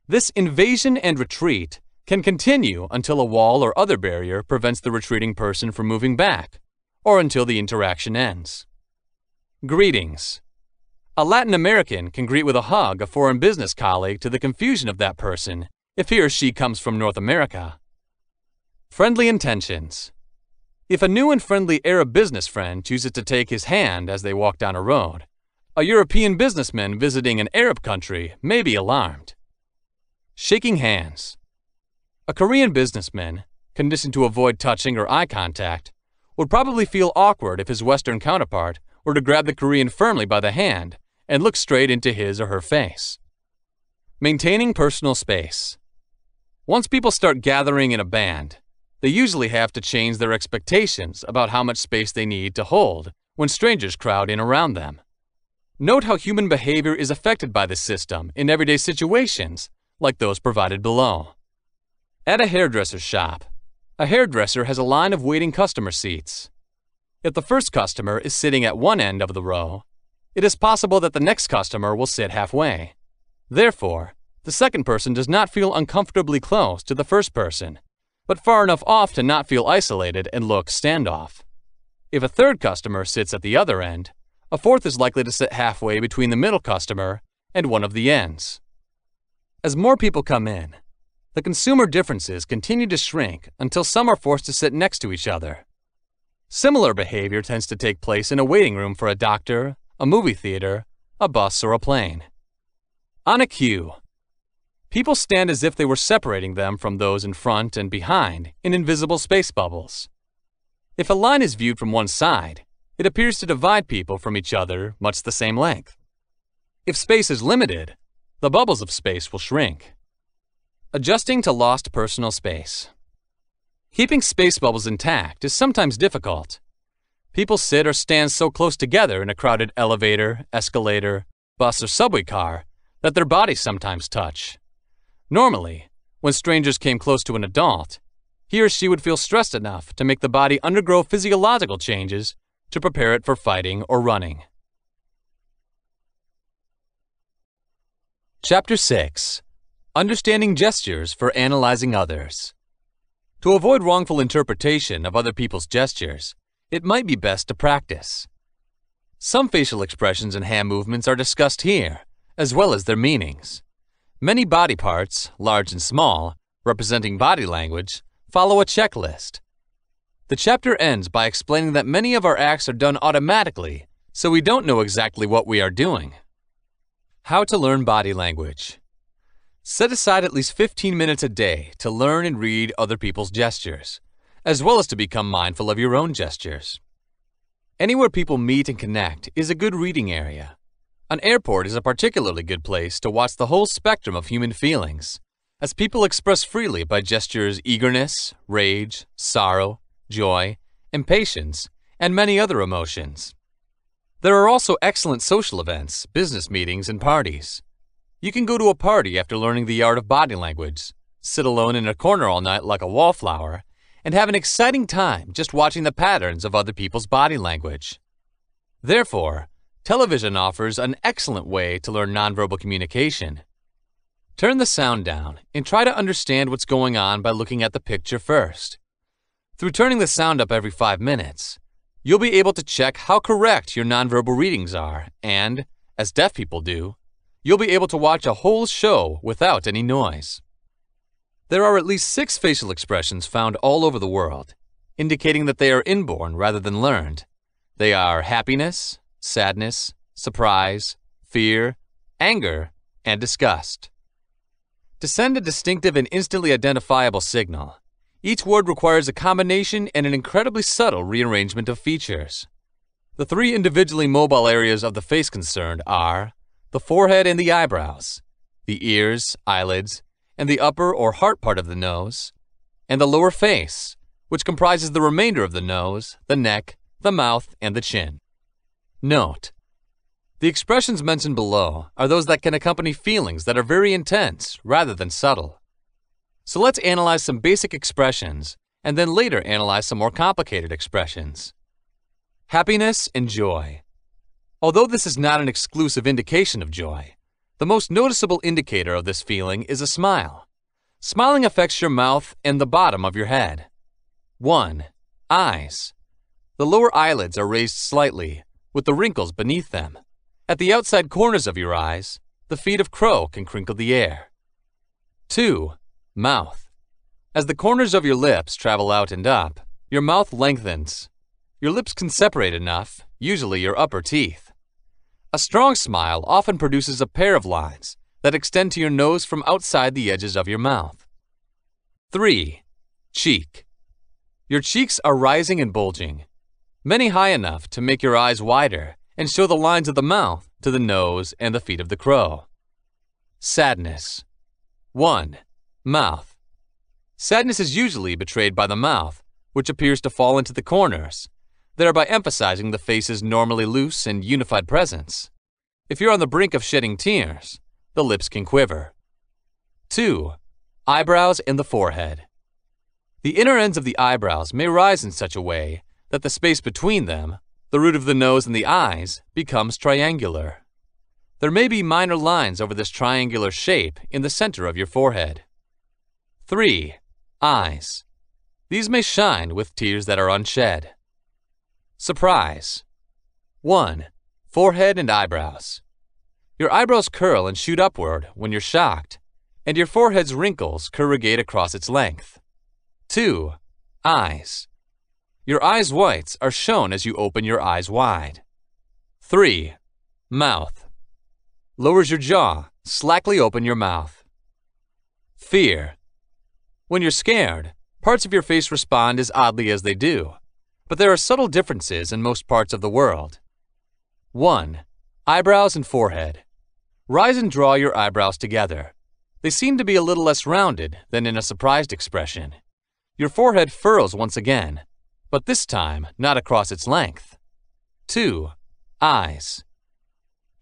This invasion and retreat can continue until a wall or other barrier prevents the retreating person from moving back, or until the interaction ends. Greetings. A Latin American can greet with a hug a foreign business colleague to the confusion of that person if he or she comes from North America. Friendly intentions. If a new and friendly Arab business friend chooses to take his hand as they walk down a road, a European businessman visiting an Arab country may be alarmed. Shaking hands. A Korean businessman, conditioned to avoid touching or eye contact, would probably feel awkward if his Western counterpart were to grab the Korean firmly by the hand and look straight into his or her face. Maintaining personal space. Once people start gathering in a band, they usually have to change their expectations about how much space they need to hold when strangers crowd in around them. Note how human behavior is affected by this system in everyday situations, like those provided below. At a hairdresser's shop, a hairdresser has a line of waiting customer seats. If the first customer is sitting at one end of the row, it is possible that the next customer will sit halfway. Therefore, the second person does not feel uncomfortably close to the first person, but far enough off to not feel isolated and look standoff. If a third customer sits at the other end, A fourth is likely to sit halfway between the middle customer and one of the ends. As more people come in, the consumer differences continue to shrink until some are forced to sit next to each other. Similar behavior tends to take place in a waiting room for a doctor, a movie theater, a bus, or a plane. On a queue, people stand as if they were separating them from those in front and behind in invisible space bubbles. If a line is viewed from one side, it appears to divide people from each other much the same length. If space is limited, the bubbles of space will shrink. Adjusting to lost personal space. Keeping space bubbles intact is sometimes difficult. People sit or stand so close together in a crowded elevator, escalator, bus, or subway car that their bodies sometimes touch. Normally, when strangers came close to an adult, he or she would feel stressed enough to make the body undergo physiological changes to prepare it for fighting or running. Chapter 6. Understanding Gestures for Analyzing Others. To avoid wrongful interpretation of other people's gestures, it might be best to practice. Some facial expressions and hand movements are discussed here, as well as their meanings. Many body parts, large and small, representing body language, follow a checklist. The chapter ends by explaining that many of our acts are done automatically, so we don't know exactly what we are doing. How to learn body language. Set aside at least 15 minutes a day to learn and read other people's gestures, as well as to become mindful of your own gestures. Anywhere people meet and connect is a good reading area. An airport is a particularly good place to watch the whole spectrum of human feelings, as people express freely by gestures eagerness, rage, sorrow, joy, impatience, and many other emotions. There are also excellent social events, business meetings, and parties. You can go to a party after learning the art of body language, sit alone in a corner all night like a wallflower, and have an exciting time just watching the patterns of other people's body language. Therefore, television offers an excellent way to learn nonverbal communication. Turn the sound down and try to understand what's going on by looking at the picture first. Through turning the sound up every 5 minutes, you'll be able to check how correct your nonverbal readings are and, as deaf people do, you'll be able to watch a whole show without any noise. There are at least 6 facial expressions found all over the world, indicating that they are inborn rather than learned. They are happiness, sadness, surprise, fear, anger, and disgust. To send a distinctive and instantly identifiable signal, each word requires a combination and an incredibly subtle rearrangement of features. The 3 individually mobile areas of the face concerned are the forehead and the eyebrows, the ears, eyelids, and the upper or heart part of the nose, and the lower face, which comprises the remainder of the nose, the neck, the mouth, and the chin. Note: the expressions mentioned below are those that can accompany feelings that are very intense rather than subtle. So let's analyze some basic expressions and then later analyze some more complicated expressions. Happiness and joy. Although this is not an exclusive indication of joy, the most noticeable indicator of this feeling is a smile. Smiling affects your mouth and the bottom of your head. 1. Eyes. The lower eyelids are raised slightly, with the wrinkles beneath them. At the outside corners of your eyes, the feet of crow can crinkle the air. 2. Mouth. As the corners of your lips travel out and up, your mouth lengthens. Your lips can separate enough, usually your upper teeth. A strong smile often produces a pair of lines that extend to your nose from outside the edges of your mouth. 3. Cheek. Your cheeks are rising and bulging, many high enough to make your eyes wider and show the lines of the mouth to the nose and the feet of the crow. Sadness. 1. Mouth. Sadness is usually betrayed by the mouth, which appears to fall into the corners, thereby emphasizing the face's normally loose and unified presence. If you're on the brink of shedding tears, the lips can quiver. 2. Eyebrows and the forehead. The inner ends of the eyebrows may rise in such a way that the space between them, the root of the nose and the eyes, becomes triangular. There may be minor lines over this triangular shape in the center of your forehead. 3. Eyes. These may shine with tears that are unshed. Surprise. 1. Forehead and eyebrows. Your eyebrows curl and shoot upward when you're shocked, and your forehead's wrinkles corrugate across its length. 2. Eyes. Your eyes' whites are shown as you open your eyes wide. 3. Mouth. Lowers your jaw, slackly open your mouth. Fear. When you're scared, parts of your face respond as oddly as they do, but there are subtle differences in most parts of the world. 1. Eyebrows and forehead. Rise and draw your eyebrows together. They seem to be a little less rounded than in a surprised expression. Your forehead furrows once again, but this time not across its length. 2. Eyes.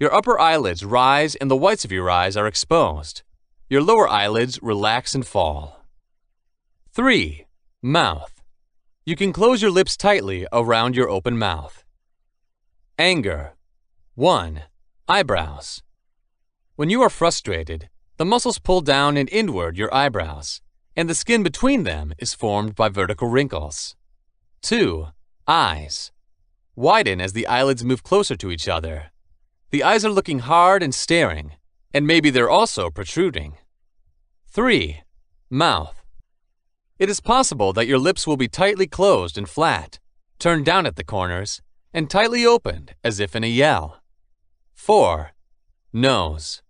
Your upper eyelids rise and the whites of your eyes are exposed. Your lower eyelids relax and fall. 3. Mouth. You can close your lips tightly around your open mouth. Anger. 1. Eyebrows. When you are frustrated, the muscles pull down and inward your eyebrows, and the skin between them is formed by vertical wrinkles. 2. Eyes. Widen as the eyelids move closer to each other. The eyes are looking hard and staring, and maybe they're also protruding. 3. Mouth. It is possible that your lips will be tightly closed and flat, turned down at the corners, and tightly opened as if in a yell. 4. Nose.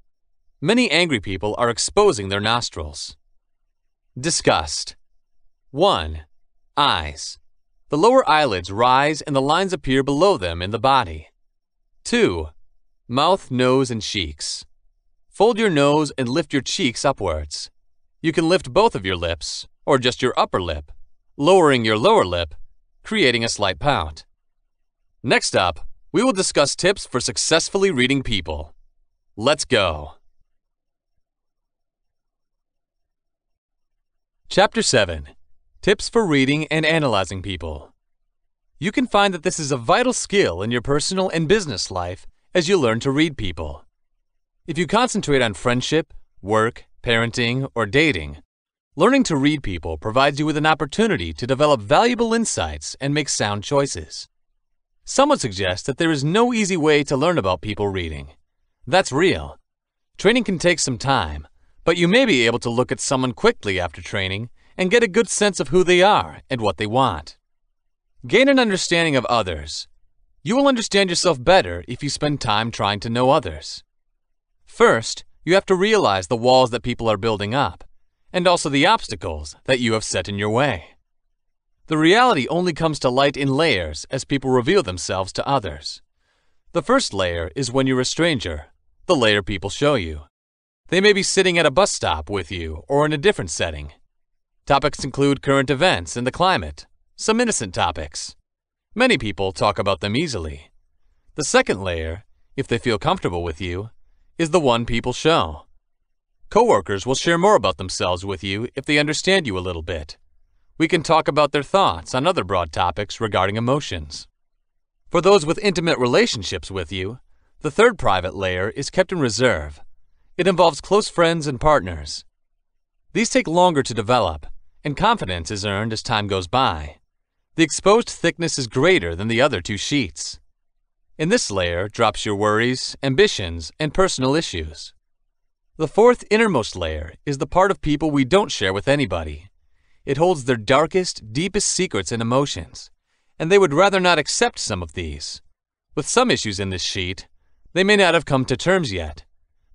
Many angry people are exposing their nostrils. Disgust. 1. Eyes. The lower eyelids rise and the lines appear below them in the body. 2. Mouth, nose, and cheeks. Fold your nose and lift your cheeks upwards. You can lift both of your lips, or just your upper lip, lowering your lower lip, creating a slight pout. Next up, we will discuss tips for successfully reading people. Let's go. Chapter 7. Tips for Reading and Analyzing People. You can find that this is a vital skill in your personal and business life as you learn to read people. If you concentrate on friendship, work, parenting, or dating, learning to read people provides you with an opportunity to develop valuable insights and make sound choices. Some would suggest that there is no easy way to learn about people reading. That's real. Training can take some time, but you may be able to look at someone quickly after training and get a good sense of who they are and what they want. Gain an understanding of others. You will understand yourself better if you spend time trying to know others. First, you have to realize the walls that people are building up, and also the obstacles that you have set in your way. The reality only comes to light in layers as people reveal themselves to others. The first layer is when you're a stranger, the layer people show you. They may be sitting at a bus stop with you or in a different setting. Topics include current events and the climate, some innocent topics. Many people talk about them easily. The second layer, if they feel comfortable with you, is the one people show. Coworkers will share more about themselves with you if they understand you a little bit. We can talk about their thoughts on other broad topics regarding emotions. For those with intimate relationships with you, the third private layer is kept in reserve. It involves close friends and partners. These take longer to develop, and confidence is earned as time goes by. The exposed thickness is greater than the other two sheets. In this layer drops your worries, ambitions, and personal issues. The fourth innermost layer is the part of people we don't share with anybody. It holds their darkest, deepest secrets and emotions, and they would rather not accept some of these. With some issues in this sheet, they may not have come to terms yet.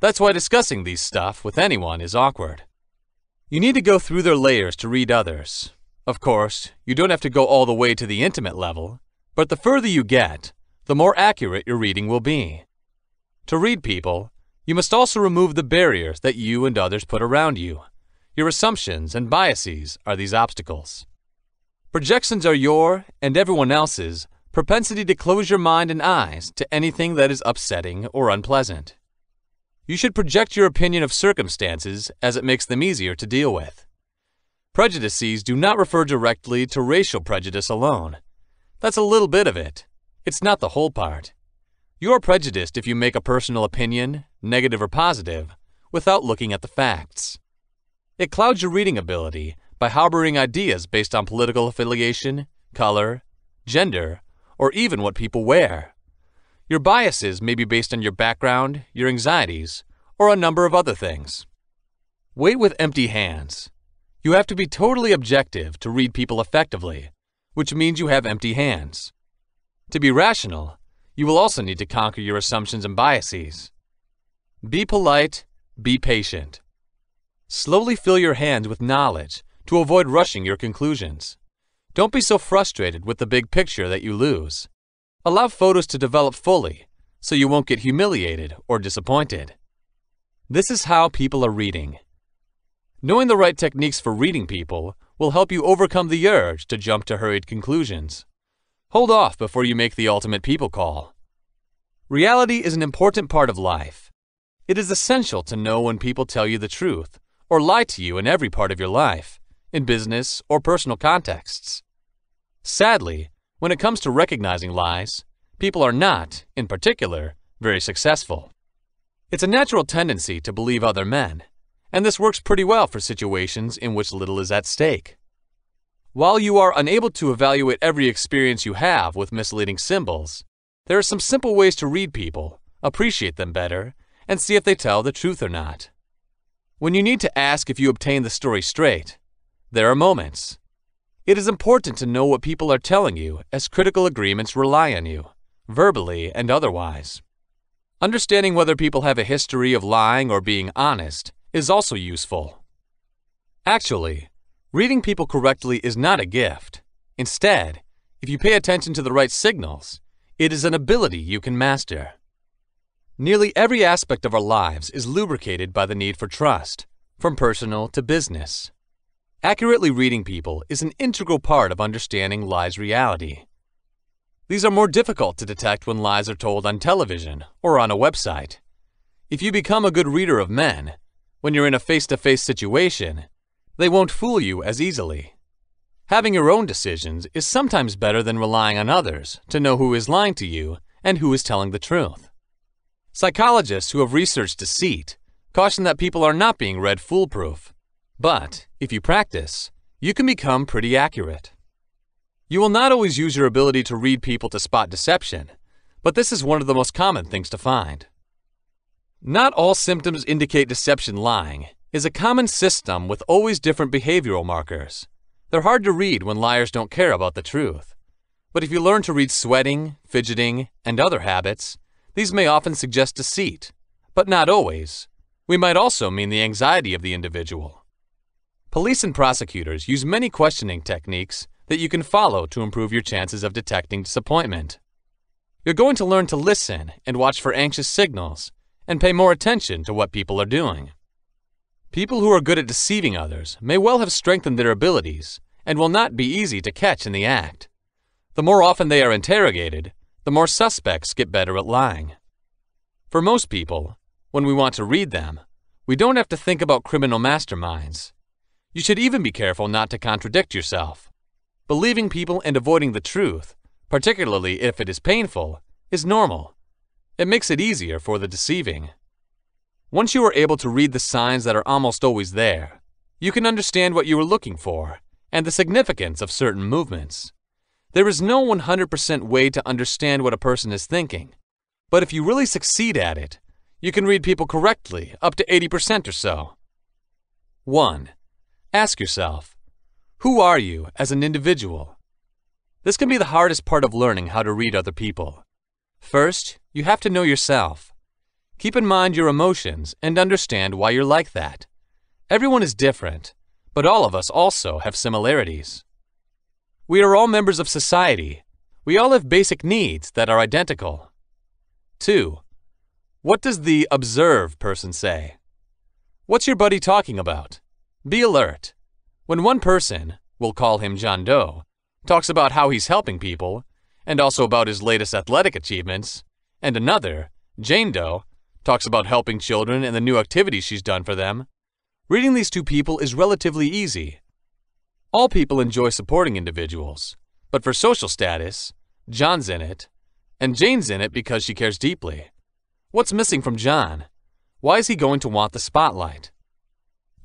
That's why discussing these stuff with anyone is awkward. You need to go through their layers to read others. Of course, you don't have to go all the way to the intimate level, but the further you get, the more accurate your reading will be. To read people, you must also remove the barriers that you and others put around you. Your assumptions and biases are these obstacles. Projections are your, and everyone else's, propensity to close your mind and eyes to anything that is upsetting or unpleasant. You should project your opinion of circumstances as it makes them easier to deal with. Prejudices do not refer directly to racial prejudice alone. That's a little bit of it. It's not the whole part. You are prejudiced if you make a personal opinion, negative or positive, without looking at the facts. It clouds your reading ability by harboring ideas based on political affiliation, color, gender, or even what people wear. Your biases may be based on your background, your anxieties, or a number of other things. Wait with empty hands. You have to be totally objective to read people effectively, which means you have empty hands. To be rational, you will also need to conquer your assumptions and biases. Be polite, be patient. Slowly fill your hands with knowledge to avoid rushing your conclusions. Don't be so frustrated with the big picture that you lose. Allow photos to develop fully so you won't get humiliated or disappointed. This is how people are reading. Knowing the right techniques for reading people will help you overcome the urge to jump to hurried conclusions. Hold off before you make the ultimate people call. Reality is an important part of life. It is essential to know when people tell you the truth or lie to you in every part of your life, in business or personal contexts. Sadly, when it comes to recognizing lies, people are not, in particular, very successful. It's a natural tendency to believe other men, and this works pretty well for situations in which little is at stake. While you are unable to evaluate every experience you have with misleading symbols, there are some simple ways to read people, appreciate them better, and see if they tell the truth or not. When you need to ask if you obtain the story straight, there are moments. It is important to know what people are telling you, as critical agreements rely on you, verbally and otherwise. Understanding whether people have a history of lying or being honest is also useful. Actually, reading people correctly is not a gift. Instead, if you pay attention to the right signals, it is an ability you can master. Nearly every aspect of our lives is lubricated by the need for trust, from personal to business. Accurately reading people is an integral part of understanding lies' reality. These are more difficult to detect when lies are told on television or on a website. If you become a good reader of men, when you're in a face-to-face situation, they won't fool you as easily. Having your own decisions is sometimes better than relying on others to know who is lying to you and who is telling the truth. Psychologists who have researched deceit caution that people are not being read foolproof. But, if you practice, you can become pretty accurate. You will not always use your ability to read people to spot deception, but this is one of the most common things to find. Not all symptoms indicate deception lying is a common system with always different behavioral markers. They're hard to read when liars don't care about the truth. But if you learn to read sweating, fidgeting, and other habits, these may often suggest deceit, but not always. We might also mean the anxiety of the individual. Police and prosecutors use many questioning techniques that you can follow to improve your chances of detecting disappointment. You're going to learn to listen and watch for anxious signals and pay more attention to what people are doing. People who are good at deceiving others may well have strengthened their abilities and will not be easy to catch in the act. The more often they are interrogated, the more suspects get better at lying. For most people, when we want to read them, we don't have to think about criminal masterminds. You should even be careful not to contradict yourself. Believing people and avoiding the truth, particularly if it is painful, is normal. It makes it easier for the deceiving. Once you are able to read the signs that are almost always there, you can understand what you are looking for and the significance of certain movements. There is no 100% way to understand what a person is thinking, but if you really succeed at it, you can read people correctly up to 80% or so. 1. Ask yourself, who are you as an individual? This can be the hardest part of learning how to read other people. First, you have to know yourself. Keep in mind your emotions and understand why you're like that. Everyone is different, but all of us also have similarities. We are all members of society. We all have basic needs that are identical. 2. What does the observe person say? What's your buddy talking about? Be alert. When one person, we'll call him John Doe, talks about how he's helping people, and also about his latest athletic achievements, and another, Jane Doe, talks about helping children and the new activities she's done for them, reading these two people is relatively easy. All people enjoy supporting individuals, but for social status, John's in it, and Jane's in it because she cares deeply. What's missing from John? Why is he going to want the spotlight?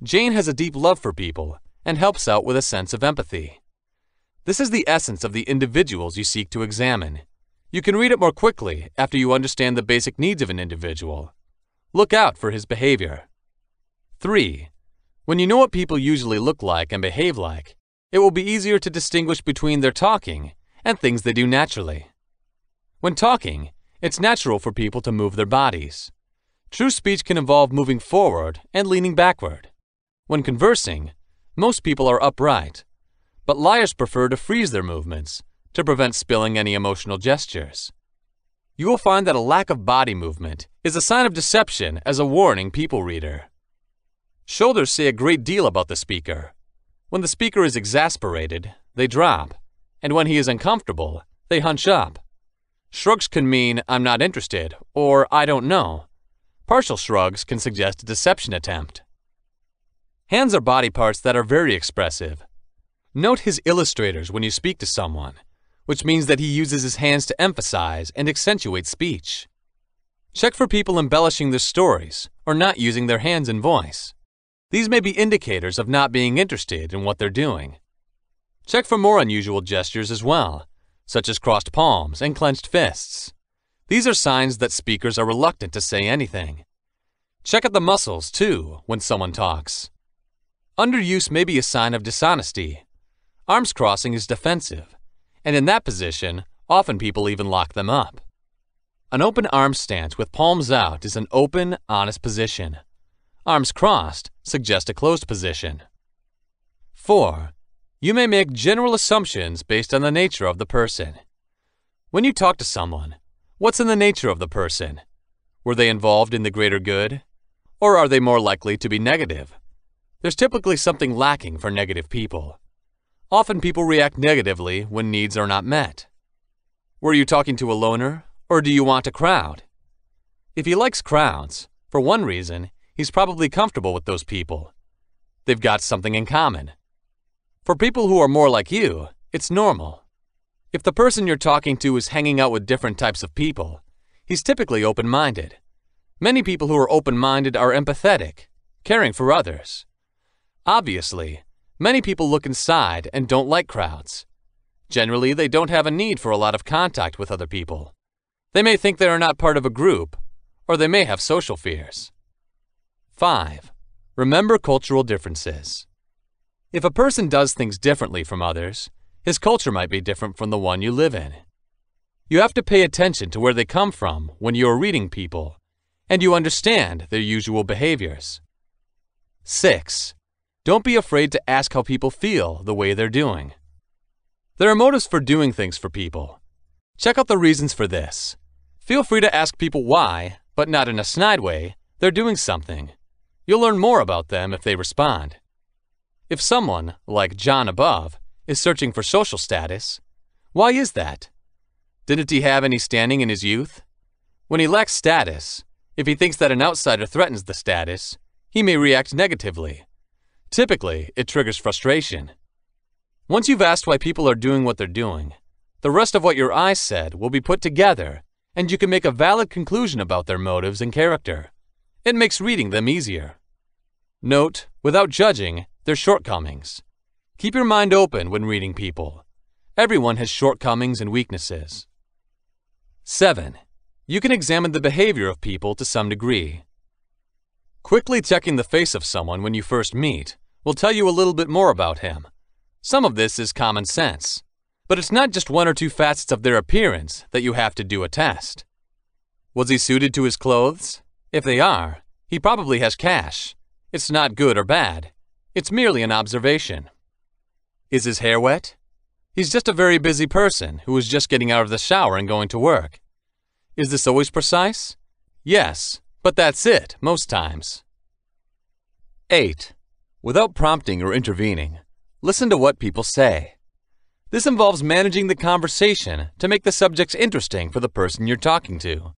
Jane has a deep love for people and helps out with a sense of empathy. This is the essence of the individuals you seek to examine. You can read it more quickly after you understand the basic needs of an individual. Look out for his behavior. 3. When you know what people usually look like and behave like, it will be easier to distinguish between their talking and things they do naturally. When talking, it's natural for people to move their bodies. True speech can involve moving forward and leaning backward. When conversing, most people are upright, but liars prefer to freeze their movements to prevent spilling any emotional gestures. You will find that a lack of body movement is a sign of deception as a warning people reader. Shoulders say a great deal about the speaker. When the speaker is exasperated, they drop, and when he is uncomfortable, they hunch up. Shrugs can mean "I'm not interested" or "I don't know." Partial shrugs can suggest a deception attempt. Hands are body parts that are very expressive. Note his illustrators when you speak to someone, which means that he uses his hands to emphasize and accentuate speech. Check for people embellishing their stories or not using their hands and voice. These may be indicators of not being interested in what they're doing. Check for more unusual gestures as well, such as crossed palms and clenched fists. These are signs that speakers are reluctant to say anything. Check out the muscles, too, when someone talks. Underuse may be a sign of dishonesty. Arms crossing is defensive, and in that position, often people even lock them up. An open arm stance with palms out is an open, honest position. Arms crossed suggest a closed position. 4. You may make general assumptions based on the nature of the person. When you talk to someone, what's in the nature of the person? Were they involved in the greater good? Or are they more likely to be negative? There's typically something lacking for negative people. Often people react negatively when needs are not met. Were you talking to a loner, or do you want a crowd? If he likes crowds, for one reason, he's probably comfortable with those people. They've got something in common. For people who are more like you, it's normal. If the person you're talking to is hanging out with different types of people, he's typically open-minded. Many people who are open-minded are empathetic, caring for others. Obviously, many people look inside and don't like crowds. Generally, they don't have a need for a lot of contact with other people. They may think they are not part of a group, or they may have social fears. 5. Remember cultural differences. If a person does things differently from others, his culture might be different from the one you live in. You have to pay attention to where they come from when you are reading people, and you understand their usual behaviors. 6. Don't be afraid to ask how people feel the way they're doing. There are motives for doing things for people. Check out the reasons for this. Feel free to ask people why, but not in a snide way, they're doing something. You'll learn more about them if they respond. If someone, like John above, is searching for social status, why is that? Didn't he have any standing in his youth? When he lacks status, if he thinks that an outsider threatens the status, he may react negatively. Typically, it triggers frustration. Once you've asked why people are doing what they're doing, the rest of what your eyes said will be put together, and you can make a valid conclusion about their motives and character. It makes reading them easier. Note, without judging, their shortcomings. Keep your mind open when reading people. Everyone has shortcomings and weaknesses. 7. You can examine the behavior of people to some degree. Quickly checking the face of someone when you first meet will tell you a little bit more about him. Some of this is common sense, but it's not just one or two facets of their appearance that you have to do a test. Was he suited to his clothes? If they are, he probably has cash. It's not good or bad. It's merely an observation. Is his hair wet? He's just a very busy person who is just getting out of the shower and going to work. Is this always precise? Yes, but that's it, most times. 8. Without prompting or intervening, listen to what people say. This involves managing the conversation to make the subjects interesting for the person you're talking to.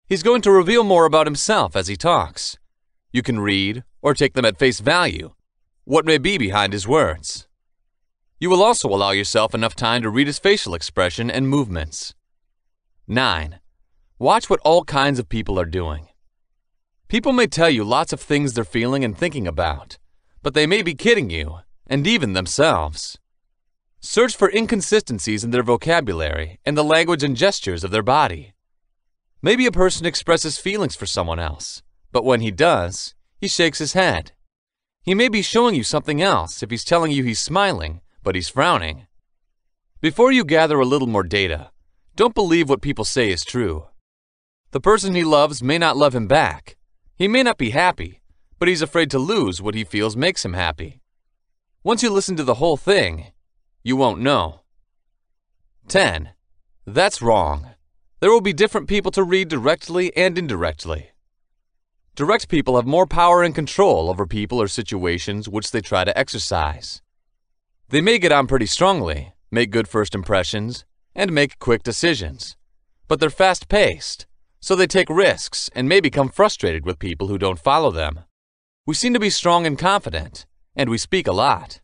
He's going to reveal more about himself as he talks. You can read, or take them at face value, what may be behind his words. You will also allow yourself enough time to read his facial expression and movements. 9. Watch what all kinds of people are doing. People may tell you lots of things they're feeling and thinking about, but they may be kidding you, and even themselves. Search for inconsistencies in their vocabulary and the language and gestures of their body. Maybe a person expresses feelings for someone else, but when he does, he shakes his head. He may be showing you something else if he's telling you he's smiling, but he's frowning. Before you gather a little more data, don't believe what people say is true. The person he loves may not love him back. He may not be happy, but he's afraid to lose what he feels makes him happy. Once you listen to the whole thing, you won't know. 10. That's wrong. There will be different people to read directly and indirectly. Direct people have more power and control over people or situations which they try to exercise. They may get on pretty strongly, make good first impressions, and make quick decisions. But they're fast-paced, so they take risks and may become frustrated with people who don't follow them. We seem to be strong and confident, and we speak a lot.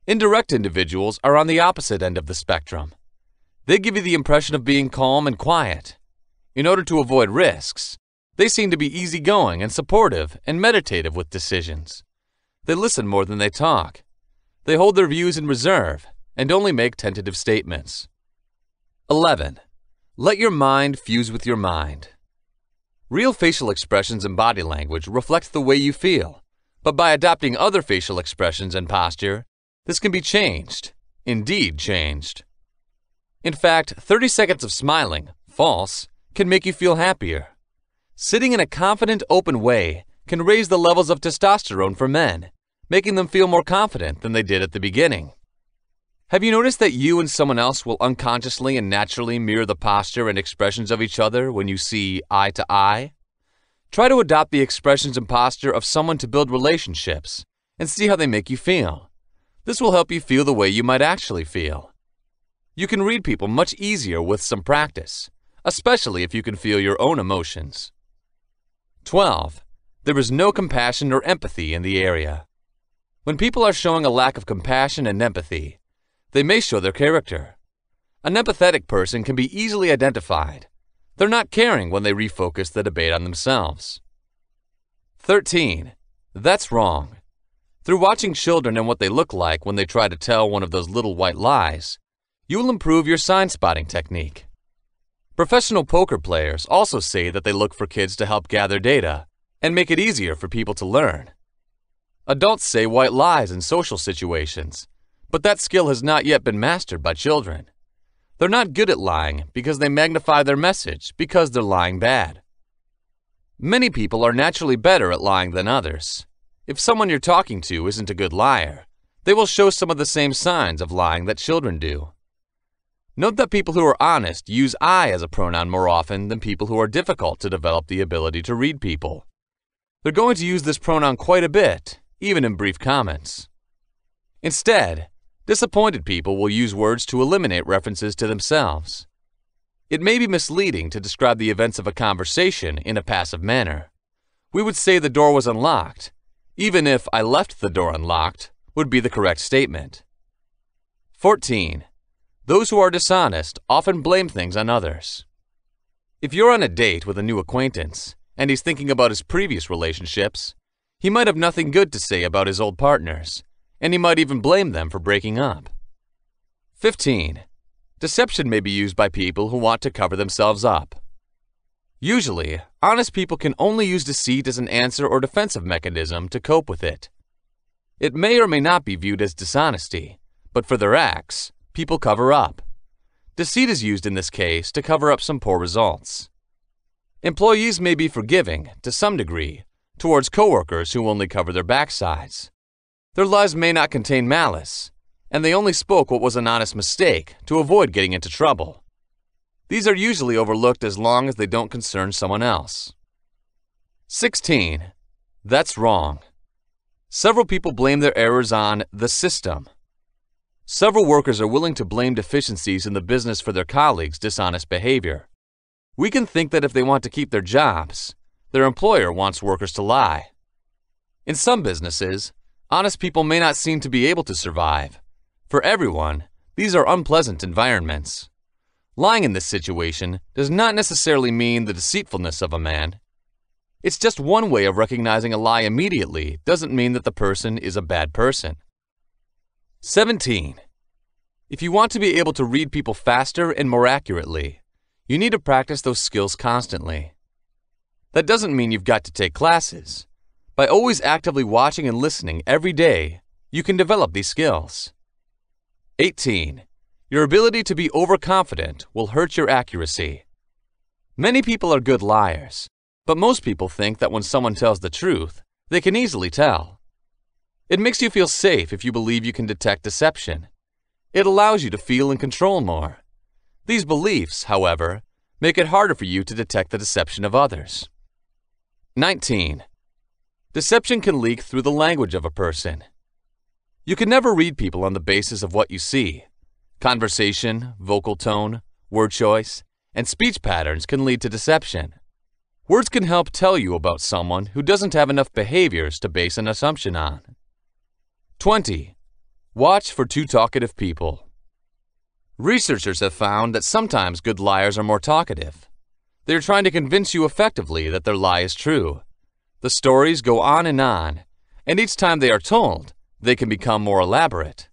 Indirect individuals are on the opposite end of the spectrum. They give you the impression of being calm and quiet. In order to avoid risks, they seem to be easygoing and supportive and meditative with decisions. They listen more than they talk. They hold their views in reserve and only make tentative statements. 11. Let your mind fuse with your mind. Real facial expressions and body language reflect the way you feel, but by adopting other facial expressions and posture, this can be changed, indeed changed. In fact, 30 seconds of smiling, false, can make you feel happier. Sitting in a confident, open way can raise the levels of testosterone for men, making them feel more confident than they did at the beginning. Have you noticed that you and someone else will unconsciously and naturally mirror the posture and expressions of each other when you see eye to eye? Try to adopt the expressions and posture of someone to build relationships and see how they make you feel. This will help you feel the way you might actually feel. You can read people much easier with some practice, especially if you can feel your own emotions. 12. There is no compassion or empathy in the area. When people are showing a lack of compassion and empathy, they may show their character. An empathetic person can be easily identified. They're not caring when they refocus the debate on themselves. 13. That's wrong. Through watching children and what they look like when they try to tell one of those little white lies, you will improve your sign-spotting technique. Professional poker players also say that they look for kids to help gather data and make it easier for people to learn. Adults say white lies in social situations, but that skill has not yet been mastered by children. They're not good at lying because they magnify their message because they're lying bad. Many people are naturally better at lying than others. If someone you're talking to isn't a good liar, they will show some of the same signs of lying that children do. Note that people who are honest use I as a pronoun more often than people who are difficult to develop the ability to read people. They're going to use this pronoun quite a bit, even in brief comments. Instead, disappointed people will use words to eliminate references to themselves. It may be misleading to describe the events of a conversation in a passive manner. We would say the door was unlocked, even if I left the door unlocked would be the correct statement. 14. Those who are dishonest often blame things on others. If you're on a date with a new acquaintance and he's thinking about his previous relationships, he might have nothing good to say about his old partners, and he might even blame them for breaking up. 15. Deception may be used by people who want to cover themselves up. Usually, honest people can only use deceit as an answer or defensive mechanism to cope with it. It may or may not be viewed as dishonesty, but for their acts, people cover up. Deceit is used in this case to cover up some poor results. Employees may be forgiving, to some degree, towards coworkers who only cover their backsides. Their lies may not contain malice, and they only spoke what was an honest mistake to avoid getting into trouble. These are usually overlooked as long as they don't concern someone else. 16. That's wrong. Several people blame their errors on the system. Several workers are willing to blame deficiencies in the business for their colleagues' dishonest behavior. We can think that if they want to keep their jobs, their employer wants workers to lie. In some businesses, honest people may not seem to be able to survive. For everyone, these are unpleasant environments. Lying in this situation does not necessarily mean the deceitfulness of a man. It's just one way of recognizing a lie immediately doesn't mean that the person is a bad person. 17. If you want to be able to read people faster and more accurately, you need to practice those skills constantly. That doesn't mean you've got to take classes. By always actively watching and listening every day, you can develop these skills. 18. Your ability to be overconfident will hurt your accuracy. Many people are good liars, but most people think that when someone tells the truth, they can easily tell. It makes you feel safe if you believe you can detect deception. It allows you to feel in control more. These beliefs, however, make it harder for you to detect the deception of others. 19. Deception can leak through the language of a person. You can never read people on the basis of what you see. Conversation, vocal tone, word choice, and speech patterns can lead to deception. Words can help tell you about someone who doesn't have enough behaviors to base an assumption on. 20. Watch for too talkative people. Researchers have found that sometimes good liars are more talkative. They are trying to convince you effectively that their lie is true. The stories go on, and each time they are told, they can become more elaborate.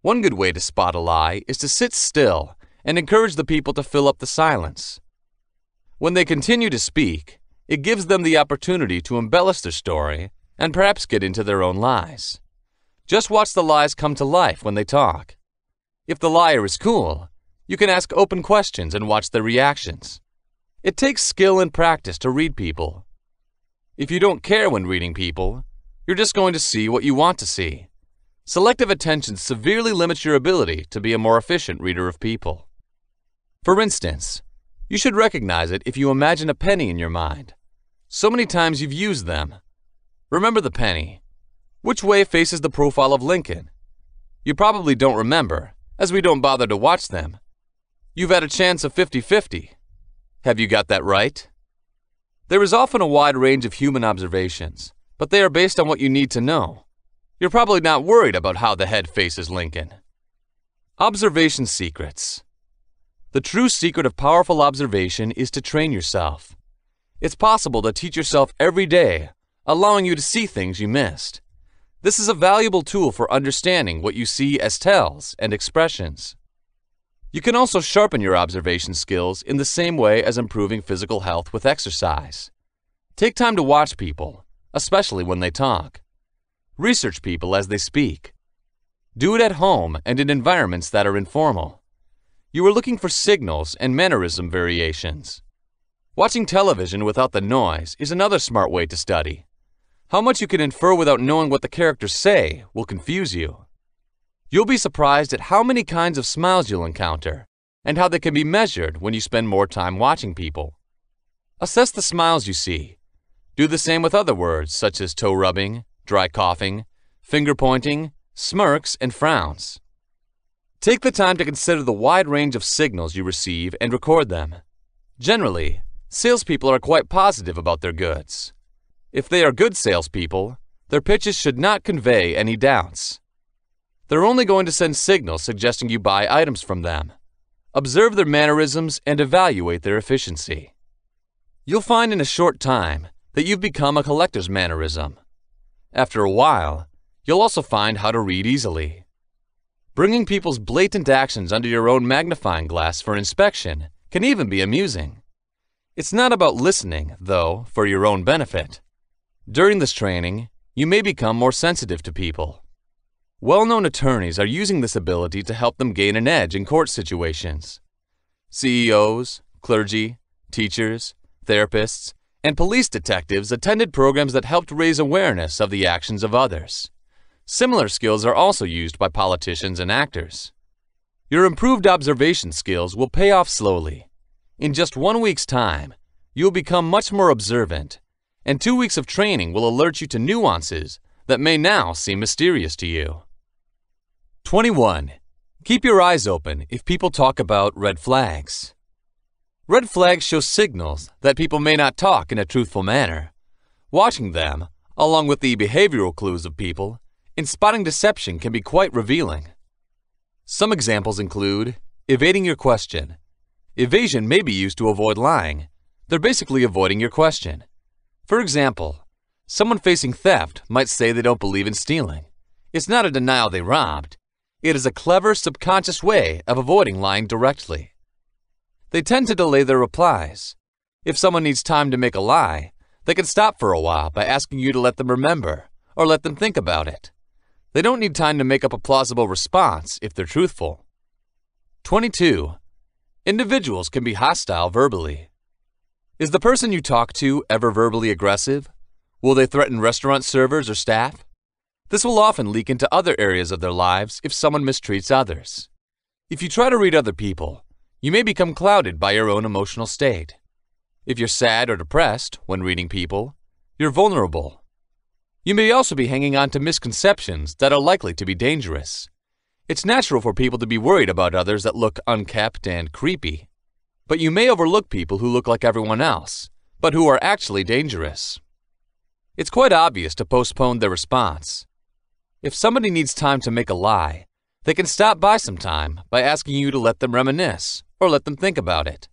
One good way to spot a lie is to sit still and encourage the people to fill up the silence. When they continue to speak, it gives them the opportunity to embellish their story and perhaps get into their own lies. Just watch the lies come to life when they talk. If the liar is cool, you can ask open questions and watch their reactions. It takes skill and practice to read people. If you don't care when reading people, you're just going to see what you want to see. Selective attention severely limits your ability to be a more efficient reader of people. For instance, you should recognize it if you imagine a penny in your mind. So many times you've used them. Remember the penny. Which way faces the profile of Lincoln? You probably don't remember, as we don't bother to watch them. You've had a chance of 50-50. Have you got that right? There is often a wide range of human observations, but they are based on what you need to know. You're probably not worried about how the head faces Lincoln. Observation secrets. The true secret of powerful observation is to train yourself. It's possible to teach yourself every day, allowing you to see things you missed. This is a valuable tool for understanding what you see as tells and expressions. You can also sharpen your observation skills in the same way as improving physical health with exercise. Take time to watch people, especially when they talk. Research people as they speak. Do it at home and in environments that are informal. You are looking for signals and mannerism variations. Watching television without the noise is another smart way to study. How much you can infer without knowing what the characters say will confuse you. You'll be surprised at how many kinds of smiles you'll encounter and how they can be measured when you spend more time watching people. Assess the smiles you see. Do the same with other words such as toe rubbing, dry coughing, finger pointing, smirks, and frowns. Take the time to consider the wide range of signals you receive and record them. Generally, salespeople are quite positive about their goods. If they are good salespeople, their pitches should not convey any doubts. They're only going to send signals suggesting you buy items from them. Observe their mannerisms and evaluate their efficiency. You'll find in a short time that you've become a collector's mannerism. After a while, you'll also find how to read easily. Bringing people's blatant actions under your own magnifying glass for inspection can even be amusing. It's not about listening, though, for your own benefit. During this training, you may become more sensitive to people. Well-known attorneys are using this ability to help them gain an edge in court situations. CEOs, clergy, teachers, therapists, and police detectives attended programs that helped raise awareness of the actions of others. Similar skills are also used by politicians and actors. Your improved observation skills will pay off slowly. In just 1 week's time, you'll become much more observant, and 2 weeks of training will alert you to nuances that may now seem mysterious to you. 21. Keep your eyes open if people talk about red flags. Red flags show signals that people may not talk in a truthful manner. Watching them, along with the behavioral clues of people, in spotting deception can be quite revealing. Some examples include evading your question. Evasion may be used to avoid lying. They're basically avoiding your question. For example, someone facing theft might say they don't believe in stealing. It's not a denial they robbed. It is a clever, subconscious way of avoiding lying directly. They tend to delay their replies. If someone needs time to make a lie, they can stop for a while by asking you to let them remember or let them think about it. They don't need time to make up a plausible response if they're truthful. 22. Individuals can be hostile verbally. Is the person you talk to ever verbally aggressive? Will they threaten restaurant servers or staff? This will often leak into other areas of their lives if someone mistreats others. If you try to read other people, you may become clouded by your own emotional state. If you're sad or depressed when reading people, you're vulnerable. You may also be hanging on to misconceptions that are likely to be dangerous. It's natural for people to be worried about others that look unkempt and creepy, but you may overlook people who look like everyone else, but who are actually dangerous. It's quite obvious to postpone their response. If somebody needs time to make a lie, they can stop by some time by asking you to let them reminisce or let them think about it.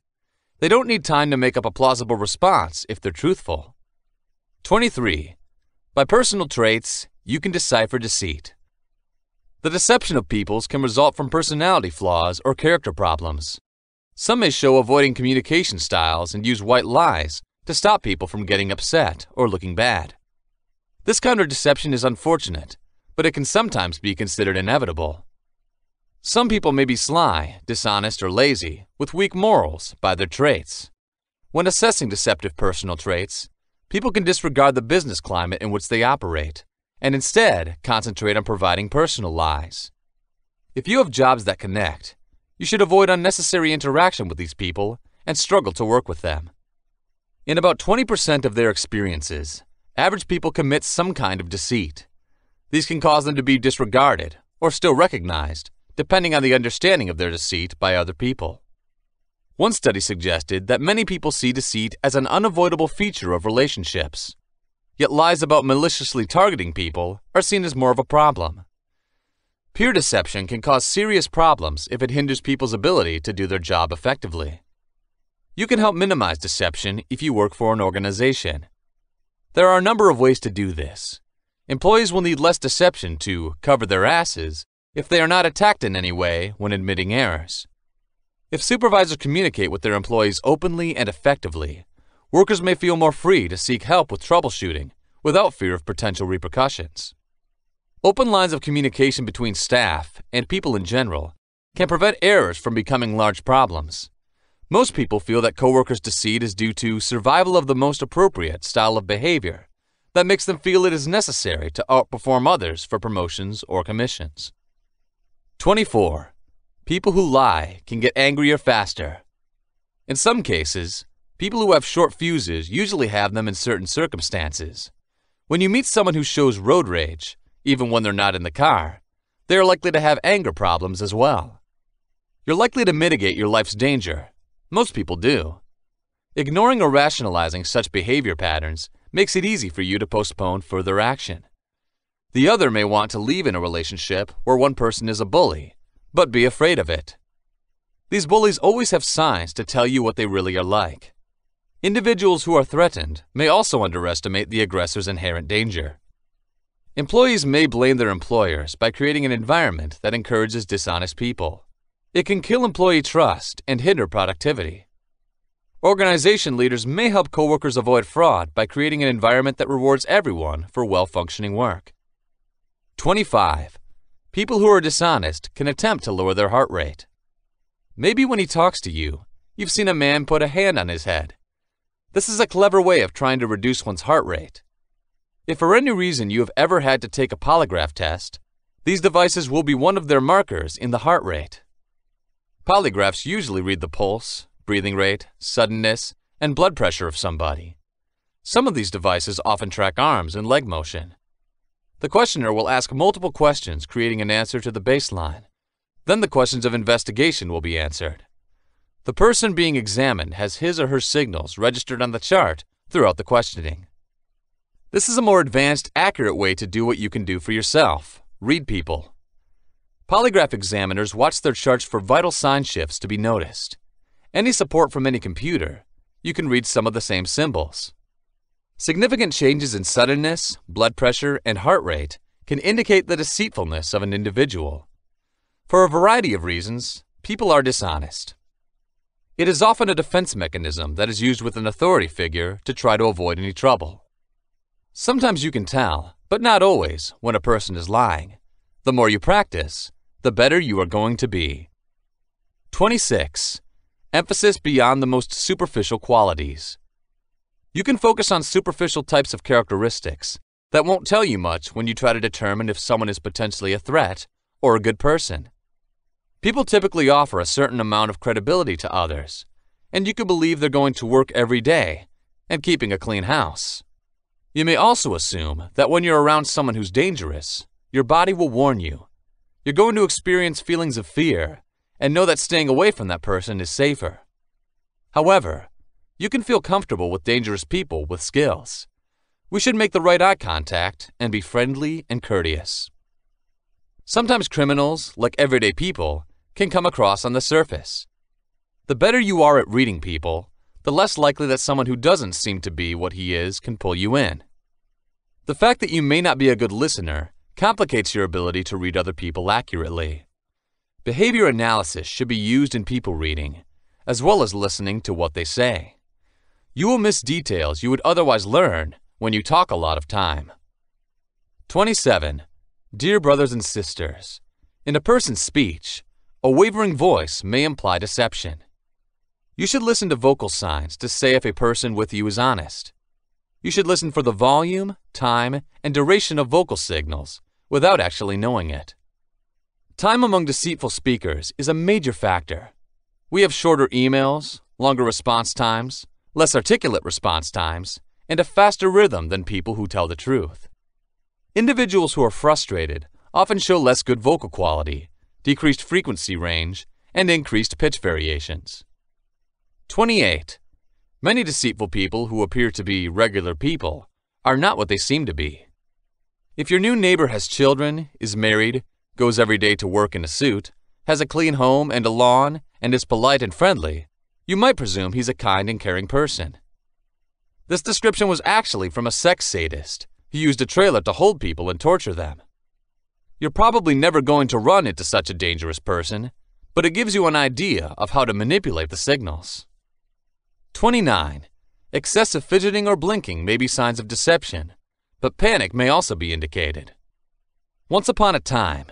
They don't need time to make up a plausible response if they're truthful. 23. By personal traits, you can decipher deceit. The deception of peoples can result from personality flaws or character problems. Some may show avoiding communication styles and use white lies to stop people from getting upset or looking bad. This kind of deception is unfortunate, but it can sometimes be considered inevitable. Some people may be sly, dishonest, or lazy, with weak morals by their traits. When assessing deceptive personal traits, people can disregard the business climate in which they operate, and instead concentrate on providing personal lies. If you have jobs that connect, you should avoid unnecessary interaction with these people and struggle to work with them. In about 20% of their experiences, average people commit some kind of deceit. These can cause them to be disregarded or still recognized, depending on the understanding of their deceit by other people. One study suggested that many people see deceit as an unavoidable feature of relationships, yet lies about maliciously targeting people are seen as more of a problem. Peer deception can cause serious problems if it hinders people's ability to do their job effectively. You can help minimize deception if you work for an organization. There are a number of ways to do this. Employees will need less deception to cover their asses if they are not attacked in any way when admitting errors. If supervisors communicate with their employees openly and effectively, workers may feel more free to seek help with troubleshooting without fear of potential repercussions. Open lines of communication between staff and people in general can prevent errors from becoming large problems. Most people feel that coworkers' deceit is due to survival of the most appropriate style of behavior that makes them feel it is necessary to outperform others for promotions or commissions. 24. People who lie can get angrier faster. In some cases, people who have short fuses usually have them in certain circumstances. When you meet someone who shows road rage, even when they're not in the car, they are likely to have anger problems as well. You're likely to mitigate your life's danger. Most people do. Ignoring or rationalizing such behavior patterns makes it easy for you to postpone further action. The other may want to leave in a relationship where one person is a bully, but be afraid of it. These bullies always have signs to tell you what they really are like. Individuals who are threatened may also underestimate the aggressor's inherent danger. Employees may blame their employers by creating an environment that encourages dishonest people. It can kill employee trust and hinder productivity. Organization leaders may help coworkers avoid fraud by creating an environment that rewards everyone for well-functioning work. 25. People who are dishonest can attempt to lower their heart rate. Maybe when he talks to you, you've seen a man put a hand on his head. This is a clever way of trying to reduce one's heart rate. If for any reason you have ever had to take a polygraph test, these devices will be one of their markers in the heart rate. Polygraphs usually read the pulse, breathing rate, suddenness, and blood pressure of somebody. Some of these devices often track arms and leg motion. The questioner will ask multiple questions, creating an answer to the baseline. Then the questions of investigation will be answered. The person being examined has his or her signals registered on the chart throughout the questioning. This is a more advanced, accurate way to do what you can do for yourself: read people. Polygraph examiners watch their charts for vital sign shifts to be noticed. Any support from any computer, you can read some of the same symbols. Significant changes in suddenness, blood pressure, and heart rate can indicate the deceitfulness of an individual. For a variety of reasons, people are dishonest. It is often a defense mechanism that is used with an authority figure to try to avoid any trouble. Sometimes you can tell, but not always, when a person is lying. The more you practice, the better you are going to be. 26. Emphasis beyond the most superficial qualities. You can focus on superficial types of characteristics that won't tell you much when you try to determine if someone is potentially a threat or a good person. People typically offer a certain amount of credibility to others, and you can believe they're going to work every day and keeping a clean house. You may also assume that when you're around someone who's dangerous, your body will warn you. You're going to experience feelings of fear and know that staying away from that person is safer. However, you can feel comfortable with dangerous people with skills. We should make the right eye contact and be friendly and courteous. Sometimes criminals, like everyday people, can come across on the surface. The better you are at reading people, the less likely that someone who doesn't seem to be what he is can pull you in. The fact that you may not be a good listener complicates your ability to read other people accurately. Behavior analysis should be used in people reading, as well as listening to what they say. You will miss details you would otherwise learn when you talk a lot of time. 27. Dear brothers and sisters, in a person's speech, a wavering voice may imply deception. You should listen to vocal signs to say if a person with you is honest. You should listen for the volume, time, and duration of vocal signals without actually knowing it. Time among deceitful speakers is a major factor. We have shorter emails, longer response times, less articulate response times, and a faster rhythm than people who tell the truth. Individuals who are frustrated often show less good vocal quality, decreased frequency range, and increased pitch variations. 28. Many deceitful people who appear to be regular people are not what they seem to be. If your new neighbor has children, is married, goes every day to work in a suit, has a clean home and a lawn, and is polite and friendly, you might presume he's a kind and caring person. This description was actually from a sex sadist who used a trailer to hold people and torture them. You're probably never going to run into such a dangerous person, but it gives you an idea of how to manipulate the signals. 29. Excessive fidgeting or blinking may be signs of deception, but panic may also be indicated. Once upon a time,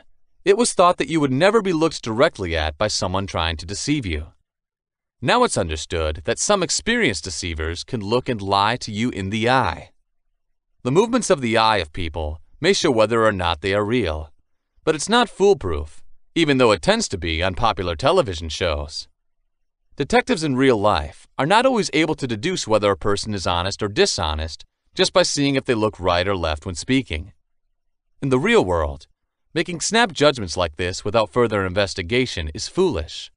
it was thought that you would never be looked directly at by someone trying to deceive you. Now it's understood that some experienced deceivers can look and lie to you in the eye. The movements of the eye of people may show whether or not they are real, but it's not foolproof, even though it tends to be on popular television shows. Detectives in real life are not always able to deduce whether a person is honest or dishonest just by seeing if they look right or left when speaking. In the real world, making snap judgments like this without further investigation is foolish,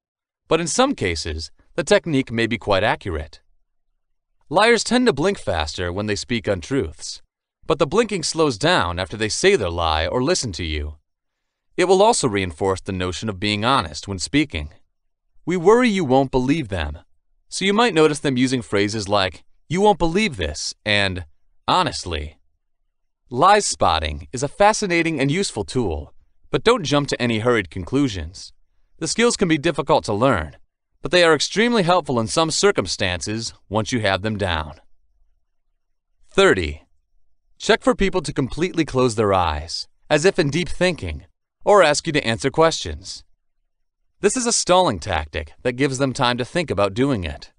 but in some cases, the technique may be quite accurate. Liars tend to blink faster when they speak untruths, but the blinking slows down after they say their lie or listen to you. It will also reinforce the notion of being honest when speaking. We worry you won't believe them, so you might notice them using phrases like, "You won't believe this," and "honestly." Lies spotting is a fascinating and useful tool, but don't jump to any hurried conclusions. The skills can be difficult to learn, but they are extremely helpful in some circumstances once you have them down. 30. Check for people to completely close their eyes, as if in deep thinking, or ask you to answer questions. This is a stalling tactic that gives them time to think about doing it.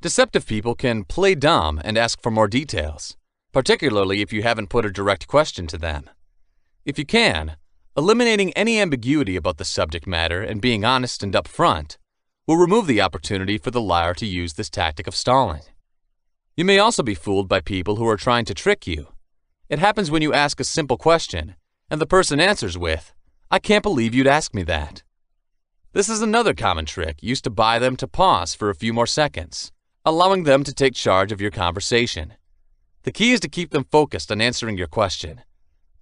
Deceptive people can play dumb and ask for more details, particularly if you haven't put a direct question to them. If you can, eliminating any ambiguity about the subject matter and being honest and upfront will remove the opportunity for the liar to use this tactic of stalling. You may also be fooled by people who are trying to trick you. It happens when you ask a simple question and the person answers with, "I can't believe you'd ask me that." This is another common trick used to buy them to pause for a few more seconds, allowing them to take charge of your conversation. The key is to keep them focused on answering your question.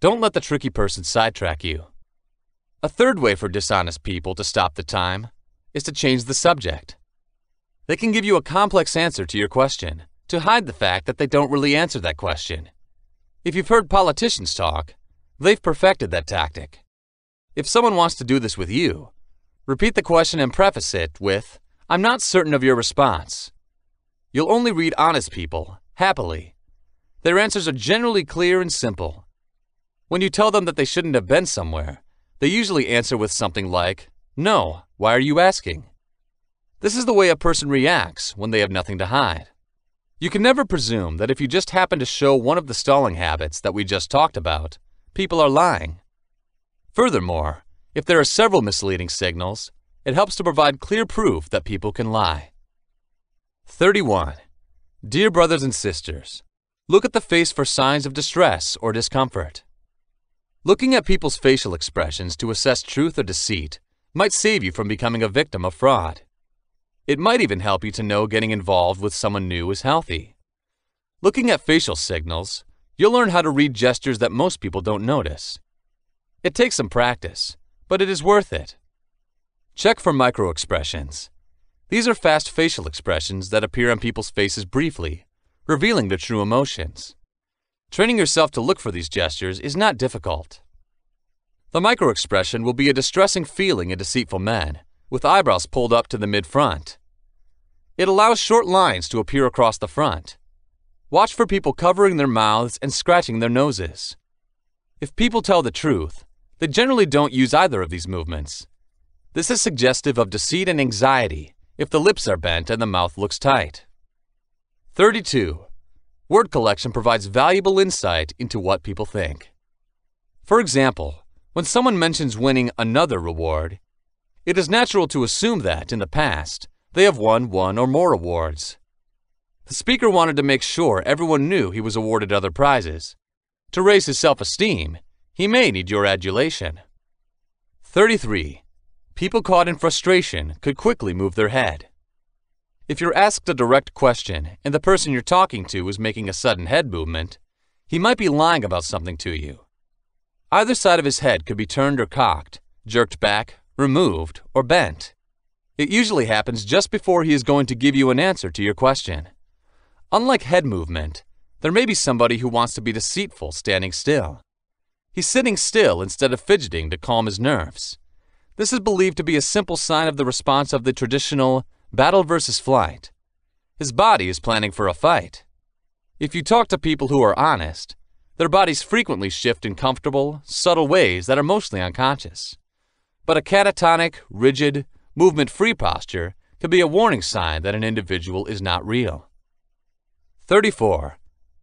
Don't let the tricky person sidetrack you. A third way for dishonest people to stop the time is to change the subject. They can give you a complex answer to your question to hide the fact that they don't really answer that question. If you've heard politicians talk, they've perfected that tactic. If someone wants to do this with you, repeat the question and preface it with, "I'm not certain of your response." You'll only read honest people, happily. Their answers are generally clear and simple. When you tell them that they shouldn't have been somewhere, they usually answer with something like, "No, why are you asking?" This is the way a person reacts when they have nothing to hide. You can never presume that if you just happen to show one of the stalling habits that we just talked about, people are lying. Furthermore, if there are several misleading signals, it helps to provide clear proof that people can lie. 31. Dear brothers and sisters, look at the face for signs of distress or discomfort. Looking at people's facial expressions to assess truth or deceit might save you from becoming a victim of fraud. It might even help you to know getting involved with someone new is healthy. Looking at facial signals, you'll learn how to read gestures that most people don't notice. It takes some practice, but it is worth it. Check for microexpressions. These are fast facial expressions that appear on people's faces briefly, revealing their true emotions. Training yourself to look for these gestures is not difficult. The microexpression will be a distressing feeling in deceitful men, with eyebrows pulled up to the mid-front. It allows short lines to appear across the front. Watch for people covering their mouths and scratching their noses. If people tell the truth, they generally don't use either of these movements. This is suggestive of deceit and anxiety if the lips are bent and the mouth looks tight. 32. Word collection provides valuable insight into what people think. For example, when someone mentions winning another reward, it is natural to assume that, in the past, they have won one or more awards. The speaker wanted to make sure everyone knew he was awarded other prizes. To raise his self-esteem, he may need your adulation. 33. People caught in frustration could quickly move their head. If you're asked a direct question and the person you're talking to is making a sudden head movement, he might be lying about something to you. Either side of his head could be turned or cocked, jerked back, removed, or bent. It usually happens just before he is going to give you an answer to your question. Unlike head movement, there may be somebody who wants to be deceitful standing still. He's sitting still instead of fidgeting to calm his nerves. This is believed to be a simple sign of the response of the traditional battle versus flight. His body is planning for a fight. If you talk to people who are honest, their bodies frequently shift in comfortable, subtle ways that are mostly unconscious. But a catatonic, rigid, movement-free posture can be a warning sign that an individual is not real. 34.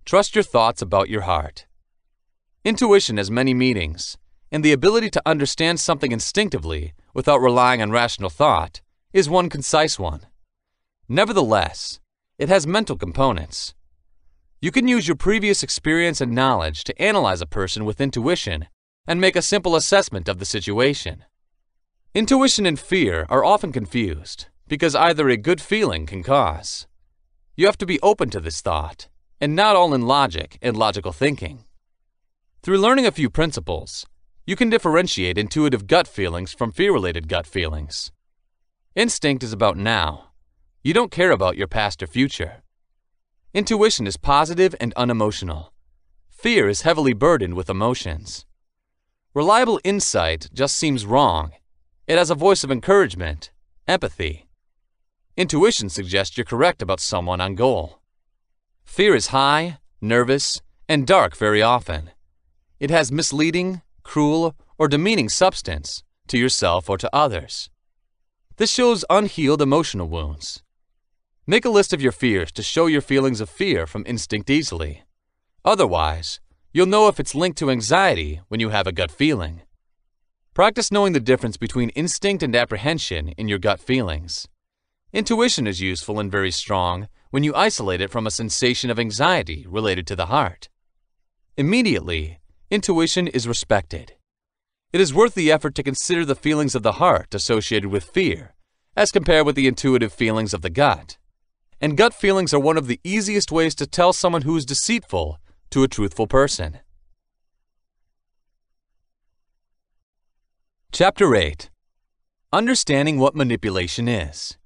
Trust your thoughts about your heart. Intuition has many meanings, and the ability to understand something instinctively without relying on rational thought is one concise one. Nevertheless, it has mental components. You can use your previous experience and knowledge to analyze a person with intuition and make a simple assessment of the situation. Intuition and fear are often confused because either a good feeling can cause. You have to be open to this thought, and not all in logic and logical thinking. Through learning a few principles, you can differentiate intuitive gut feelings from fear-related gut feelings. Instinct is about now. You don't care about your past or future. Intuition is positive and unemotional. Fear is heavily burdened with emotions. Reliable insight just seems wrong. It has a voice of encouragement, empathy. Intuition suggests you're correct about someone on goal. Fear is high, nervous, and dark very often. It has misleading, cruel, or demeaning substance to yourself or to others. This shows unhealed emotional wounds. Make a list of your fears to show your feelings of fear from instinct easily. Otherwise, you'll know if it's linked to anxiety when you have a gut feeling. Practice knowing the difference between instinct and apprehension in your gut feelings. Intuition is useful and very strong when you isolate it from a sensation of anxiety related to the heart. Immediately, intuition is respected. It is worth the effort to consider the feelings of the heart associated with fear, as compared with the intuitive feelings of the gut. And gut feelings are one of the easiest ways to tell someone who is deceitful to a truthful person. Chapter 8. Understanding what manipulation is.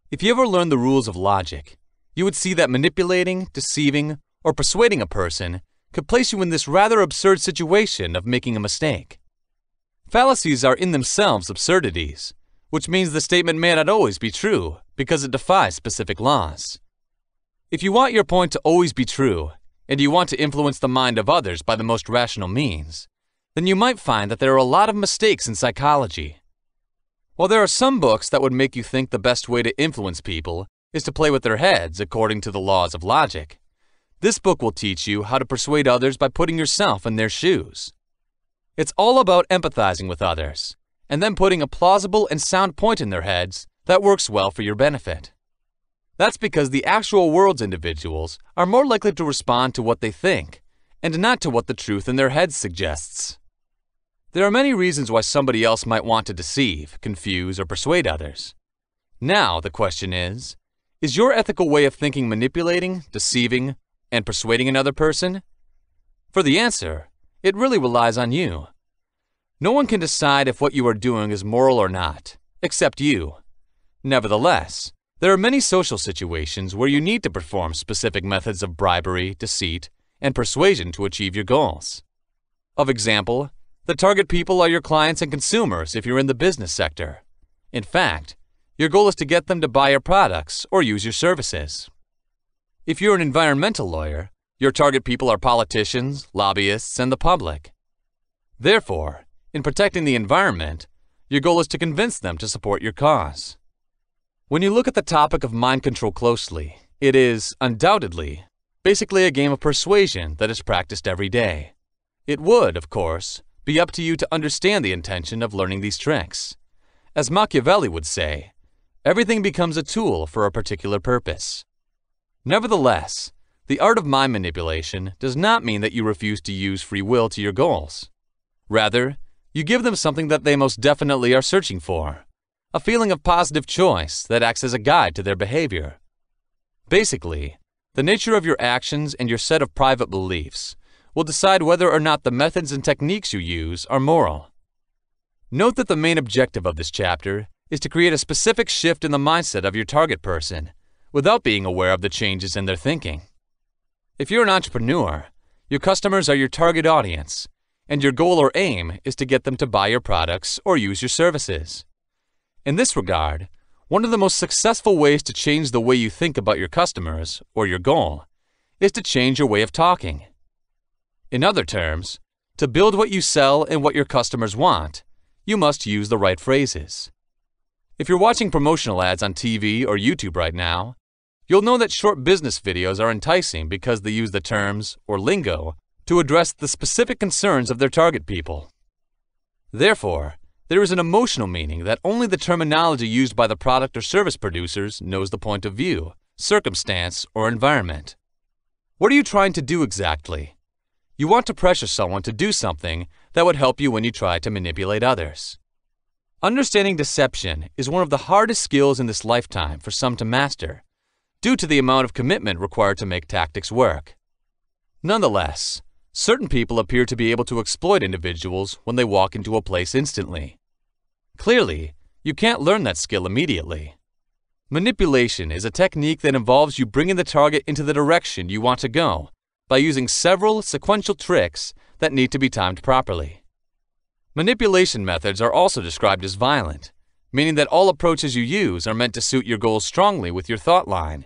If you ever learned the rules of logic, you would see that manipulating, deceiving, or persuading a person could place you in this rather absurd situation of making a mistake. Fallacies are in themselves absurdities, which means the statement may not always be true because it defies specific laws. If you want your point to always be true, and you want to influence the mind of others by the most rational means, then you might find that there are a lot of mistakes in psychology. While there are some books that would make you think the best way to influence people is to play with their heads according to the laws of logic, this book will teach you how to persuade others by putting yourself in their shoes. It's all about empathizing with others, and then putting a plausible and sound point in their heads that works well for your benefit. That's because the actual world's individuals are more likely to respond to what they think, and not to what the truth in their heads suggests. There are many reasons why somebody else might want to deceive, confuse, or persuade others. Now, the question is your ethical way of thinking manipulating, deceiving, and persuading another person? For the answer, it really relies on you. No one can decide if what you are doing is moral or not, except you. Nevertheless, there are many social situations where you need to perform specific methods of bribery, deceit, and persuasion to achieve your goals. Of example, the target people are your clients and consumers if you're in the business sector. In fact, your goal is to get them to buy your products or use your services. If you're an environmental lawyer, your target people are politicians, lobbyists, and the public. Therefore, in protecting the environment, your goal is to convince them to support your cause. When you look at the topic of mind control closely, it is, undoubtedly, basically a game of persuasion that is practiced every day. It would, of course, be up to you to understand the intention of learning these tricks. As Machiavelli would say, everything becomes a tool for a particular purpose. Nevertheless, the art of mind manipulation does not mean that you refuse to use free will to your goals. Rather, you give them something that they most definitely are searching for, a feeling of positive choice that acts as a guide to their behavior. Basically, the nature of your actions and your set of private beliefs will decide whether or not the methods and techniques you use are moral. Note that the main objective of this chapter is to create a specific shift in the mindset of your target person without being aware of the changes in their thinking. If you're an entrepreneur, your customers are your target audience, and your goal or aim is to get them to buy your products or use your services. In this regard, one of the most successful ways to change the way you think about your customers or your goal is to change your way of talking. In other terms, to build what you sell and what your customers want, you must use the right phrases. If you're watching promotional ads on TV or YouTube right now, you'll know that short business videos are enticing because they use the terms or lingo to address the specific concerns of their target people. Therefore, there is an emotional meaning that only the terminology used by the product or service producers knows the point of view, circumstance, or environment. What are you trying to do exactly? You want to pressure someone to do something that would help you when you try to manipulate others. Understanding deception is one of the hardest skills in this lifetime for some to master, due to the amount of commitment required to make tactics work. Nonetheless, certain people appear to be able to exploit individuals when they walk into a place instantly. Clearly, you can't learn that skill immediately. Manipulation is a technique that involves you bringing the target into the direction you want to go by using several sequential tricks that need to be timed properly. Manipulation methods are also described as violent, meaning that all approaches you use are meant to suit your goals strongly with your thought line,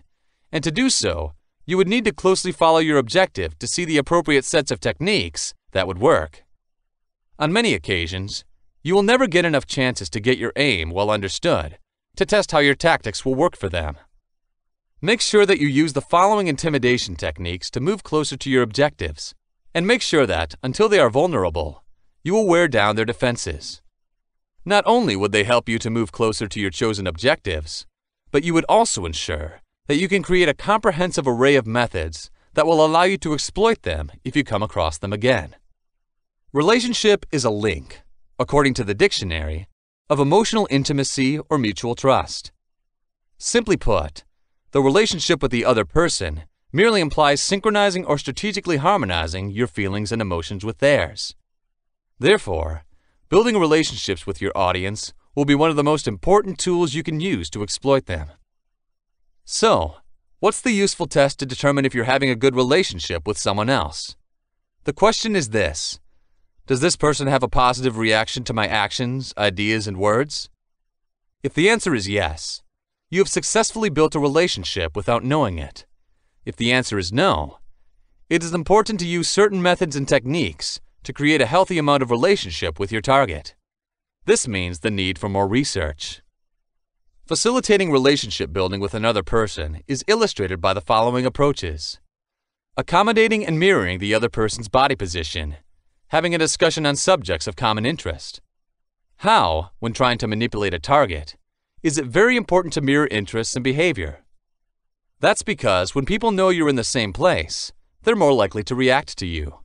and to do so, you would need to closely follow your objective to see the appropriate sets of techniques that would work. On many occasions, you will never get enough chances to get your aim well understood to test how your tactics will work for them. Make sure that you use the following intimidation techniques to move closer to your objectives, and make sure that, until they are vulnerable, you will wear down their defenses. Not only would they help you to move closer to your chosen objectives, but you would also ensure that you can create a comprehensive array of methods that will allow you to exploit them if you come across them again. Relationship is a link, according to the dictionary, of emotional intimacy or mutual trust. Simply put, the relationship with the other person merely implies synchronizing or strategically harmonizing your feelings and emotions with theirs. Therefore, building relationships with your audience will be one of the most important tools you can use to exploit them. So, what's the useful test to determine if you're having a good relationship with someone else? The question is this: Does this person have a positive reaction to my actions, ideas, and words? If the answer is yes, you have successfully built a relationship without knowing it. If the answer is no, it is important to use certain methods and techniques to create a healthy amount of relationship with your target. This means the need for more research. Facilitating relationship building with another person is illustrated by the following approaches: accommodating and mirroring the other person's body position, having a discussion on subjects of common interest. How, when trying to manipulate a target, is it very important to mirror interests and behavior? That's because when people know you're in the same place, they're more likely to react to you.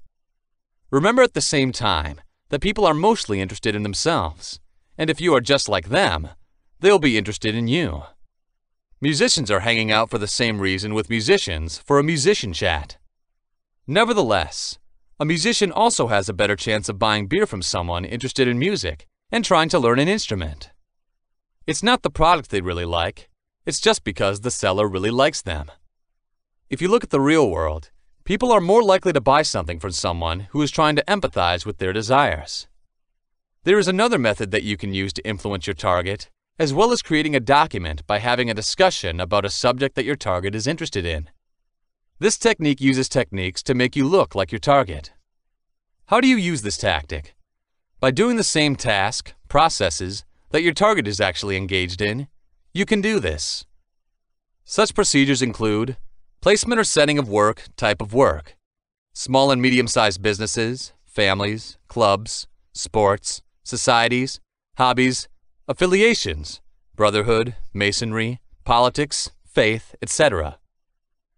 Remember at the same time that people are mostly interested in themselves, and if you are just like them, they'll be interested in you. Musicians are hanging out for the same reason with musicians for a musician chat. Nevertheless, a musician also has a better chance of buying beer from someone interested in music and trying to learn an instrument. It's not the product they really like, it's just because the seller really likes them. If you look at the real world, people are more likely to buy something from someone who is trying to empathize with their desires. There is another method that you can use to influence your target, as well as creating a document by having a discussion about a subject that your target is interested in. This technique uses techniques to make you look like your target. How do you use this tactic? By doing the same task, processes, that your target is actually engaged in, you can do this. Such procedures include placement or setting of work, type of work, small and medium-sized businesses, families, clubs, sports, societies, hobbies, affiliations, brotherhood, masonry, politics, faith, etc.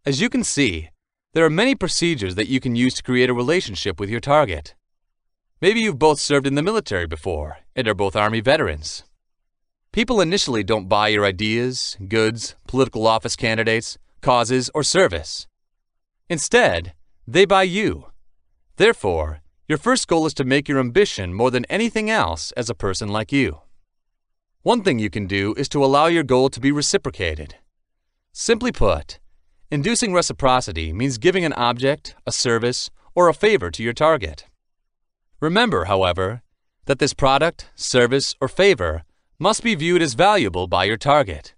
As you can see, there are many procedures that you can use to create a relationship with your target. Maybe you've both served in the military before and are both Army veterans. People initially don't buy your ideas, goods, political office candidates, causes, or service. Instead, they buy you. Therefore, your first goal is to make your ambition more than anything else as a person like you. One thing you can do is to allow your goal to be reciprocated. Simply put, inducing reciprocity means giving an object, a service, or a favor to your target. Remember, however, that this product, service, or favor must be viewed as valuable by your target.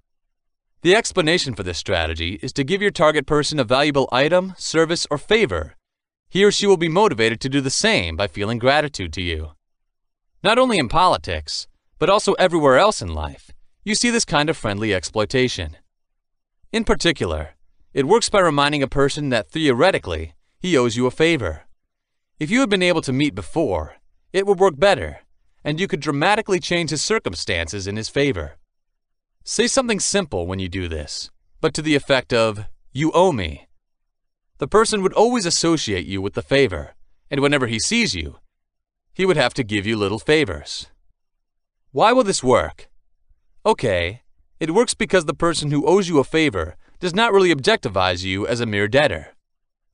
The explanation for this strategy is to give your target person a valuable item, service, or favor. He or she will be motivated to do the same by feeling gratitude to you. Not only in politics, but also everywhere else in life, you see this kind of friendly exploitation. In particular, it works by reminding a person that theoretically, he owes you a favor. If you had been able to meet before, it would work better, and you could dramatically change his circumstances in his favor. Say something simple when you do this, but to the effect of, "You owe me." The person would always associate you with the favor, and whenever he sees you, he would have to give you little favors. Why will this work? Okay, it works because the person who owes you a favor does not really objectivize you as a mere debtor.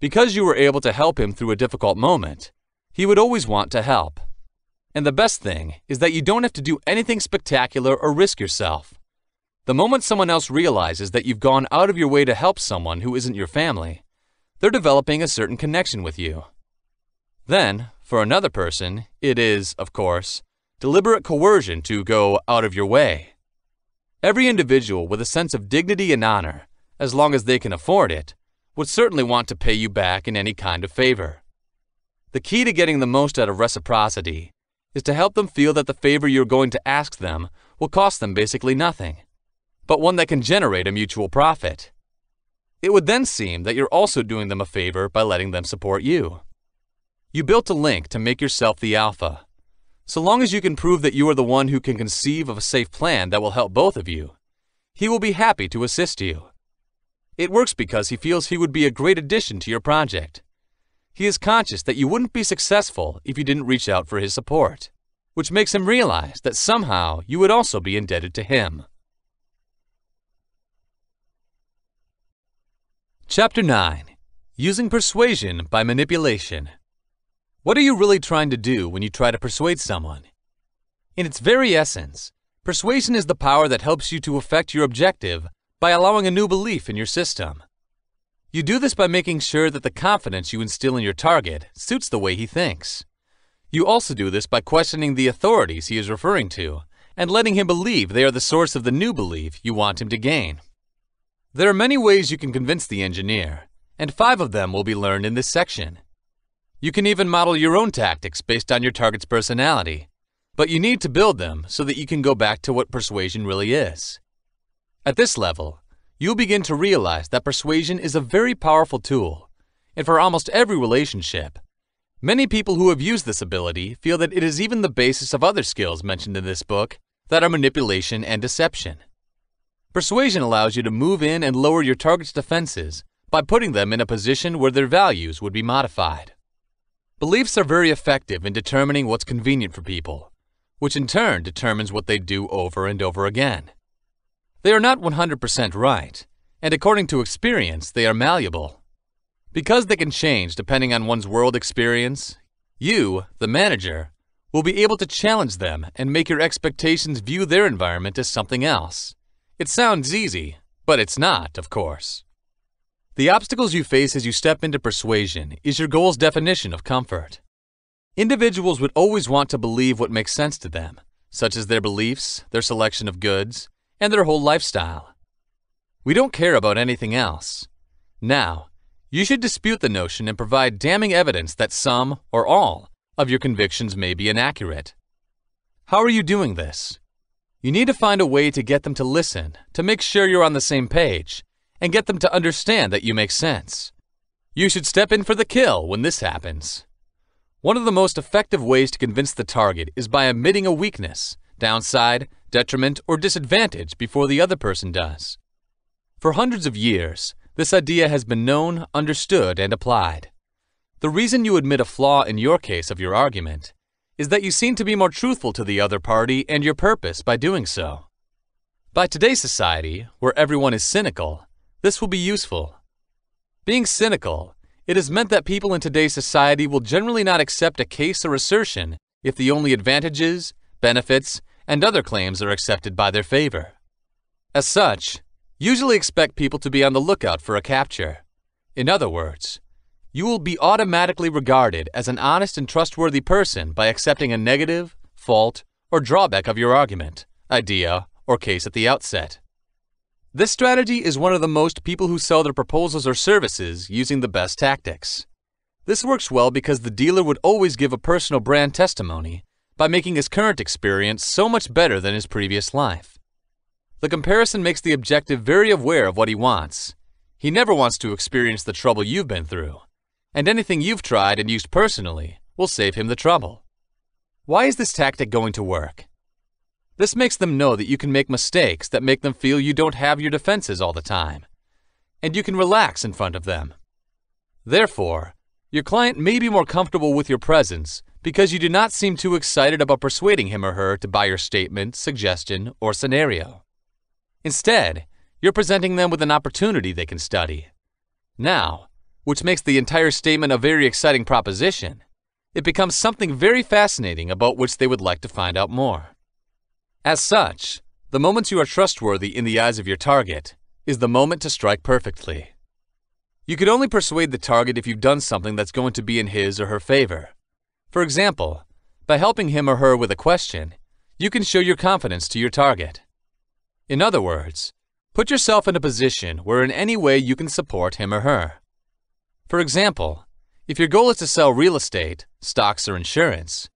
Because you were able to help him through a difficult moment, he would always want to help. And the best thing is that you don't have to do anything spectacular or risk yourself. The moment someone else realizes that you've gone out of your way to help someone who isn't your family, they're developing a certain connection with you. Then, for another person, it is, of course, deliberate coercion to go out of your way. Every individual with a sense of dignity and honor, as long as they can afford it, would certainly want to pay you back in any kind of favor. The key to getting the most out of reciprocity is to help them feel that the favor you're going to ask them will cost them basically nothing, but one that can generate a mutual profit. It would then seem that you're also doing them a favor by letting them support you. You built a link to make yourself the alpha. So long as you can prove that you are the one who can conceive of a safe plan that will help both of you, he will be happy to assist you. It works because he feels he would be a great addition to your project. He is conscious that you wouldn't be successful if you didn't reach out for his support, which makes him realize that somehow you would also be indebted to him. Chapter 9. Using Persuasion by Manipulation. What are you really trying to do when you try to persuade someone? In its very essence, persuasion is the power that helps you to affect your objective by allowing a new belief in your system. You do this by making sure that the confidence you instill in your target suits the way he thinks. You also do this by questioning the authorities he is referring to and letting him believe they are the source of the new belief you want him to gain. There are many ways you can convince the engineer, and 5 of them will be learned in this section. You can even model your own tactics based on your target's personality, but you need to build them so that you can go back to what persuasion really is. At this level, you'll begin to realize that persuasion is a very powerful tool, and for almost every relationship, many people who have used this ability feel that it is even the basis of other skills mentioned in this book that are manipulation and deception. Persuasion allows you to move in and lower your target's defenses by putting them in a position where their values would be modified. Beliefs are very effective in determining what's convenient for people, which in turn determines what they do over and over again. They are not 100% right, and according to experience, they are malleable. Because they can change depending on one's world experience, you, the manager, will be able to challenge them and make your expectations view their environment as something else. It sounds easy, but it's not, of course. The obstacles you face as you step into persuasion is your goal's definition of comfort. Individuals would always want to believe what makes sense to them, such as their beliefs, their selection of goods, and their whole lifestyle. We don't care about anything else. Now, you should dispute the notion and provide damning evidence that some, or all, of your convictions may be inaccurate. How are you doing this? You need to find a way to get them to listen, to make sure you're on the same page, and get them to understand that you make sense. You should step in for the kill when this happens. One of the most effective ways to convince the target is by admitting a weakness, downside, detriment, or disadvantage before the other person does. For hundreds of years, this idea has been known, understood, and applied. The reason you admit a flaw in your case of your argument is that you seem to be more truthful to the other party and your purpose by doing so. By today's society, where everyone is cynical, this will be useful. Being cynical, it has meant that people in today's society will generally not accept a case or assertion if the only advantages, benefits, and other claims are accepted by their favor. As such, usually expect people to be on the lookout for a capture. In other words, you will be automatically regarded as an honest and trustworthy person by accepting a negative, fault, or drawback of your argument, idea, or case at the outset. This strategy is one of the most people who sell their proposals or services using the best tactics. This works well because the dealer would always give a personal brand testimony by making his current experience so much better than his previous life. The comparison makes the objective very aware of what he wants. He never wants to experience the trouble you've been through, and anything you've tried and used personally will save him the trouble. Why is this tactic going to work? This makes them know that you can make mistakes that make them feel you don't have your defenses all the time, and you can relax in front of them. Therefore, your client may be more comfortable with your presence because you do not seem too excited about persuading him or her to buy your statement, suggestion, or scenario. Instead, you're presenting them with an opportunity they can study. Now, which makes the entire statement a very exciting proposition, it becomes something very fascinating about which they would like to find out more. As such, the moment you are trustworthy in the eyes of your target is the moment to strike perfectly. You can only persuade the target if you've done something that's going to be in his or her favor. For example, by helping him or her with a question, you can show your confidence to your target. In other words, put yourself in a position where in any way you can support him or her. For example, if your goal is to sell real estate, stocks, or insurance,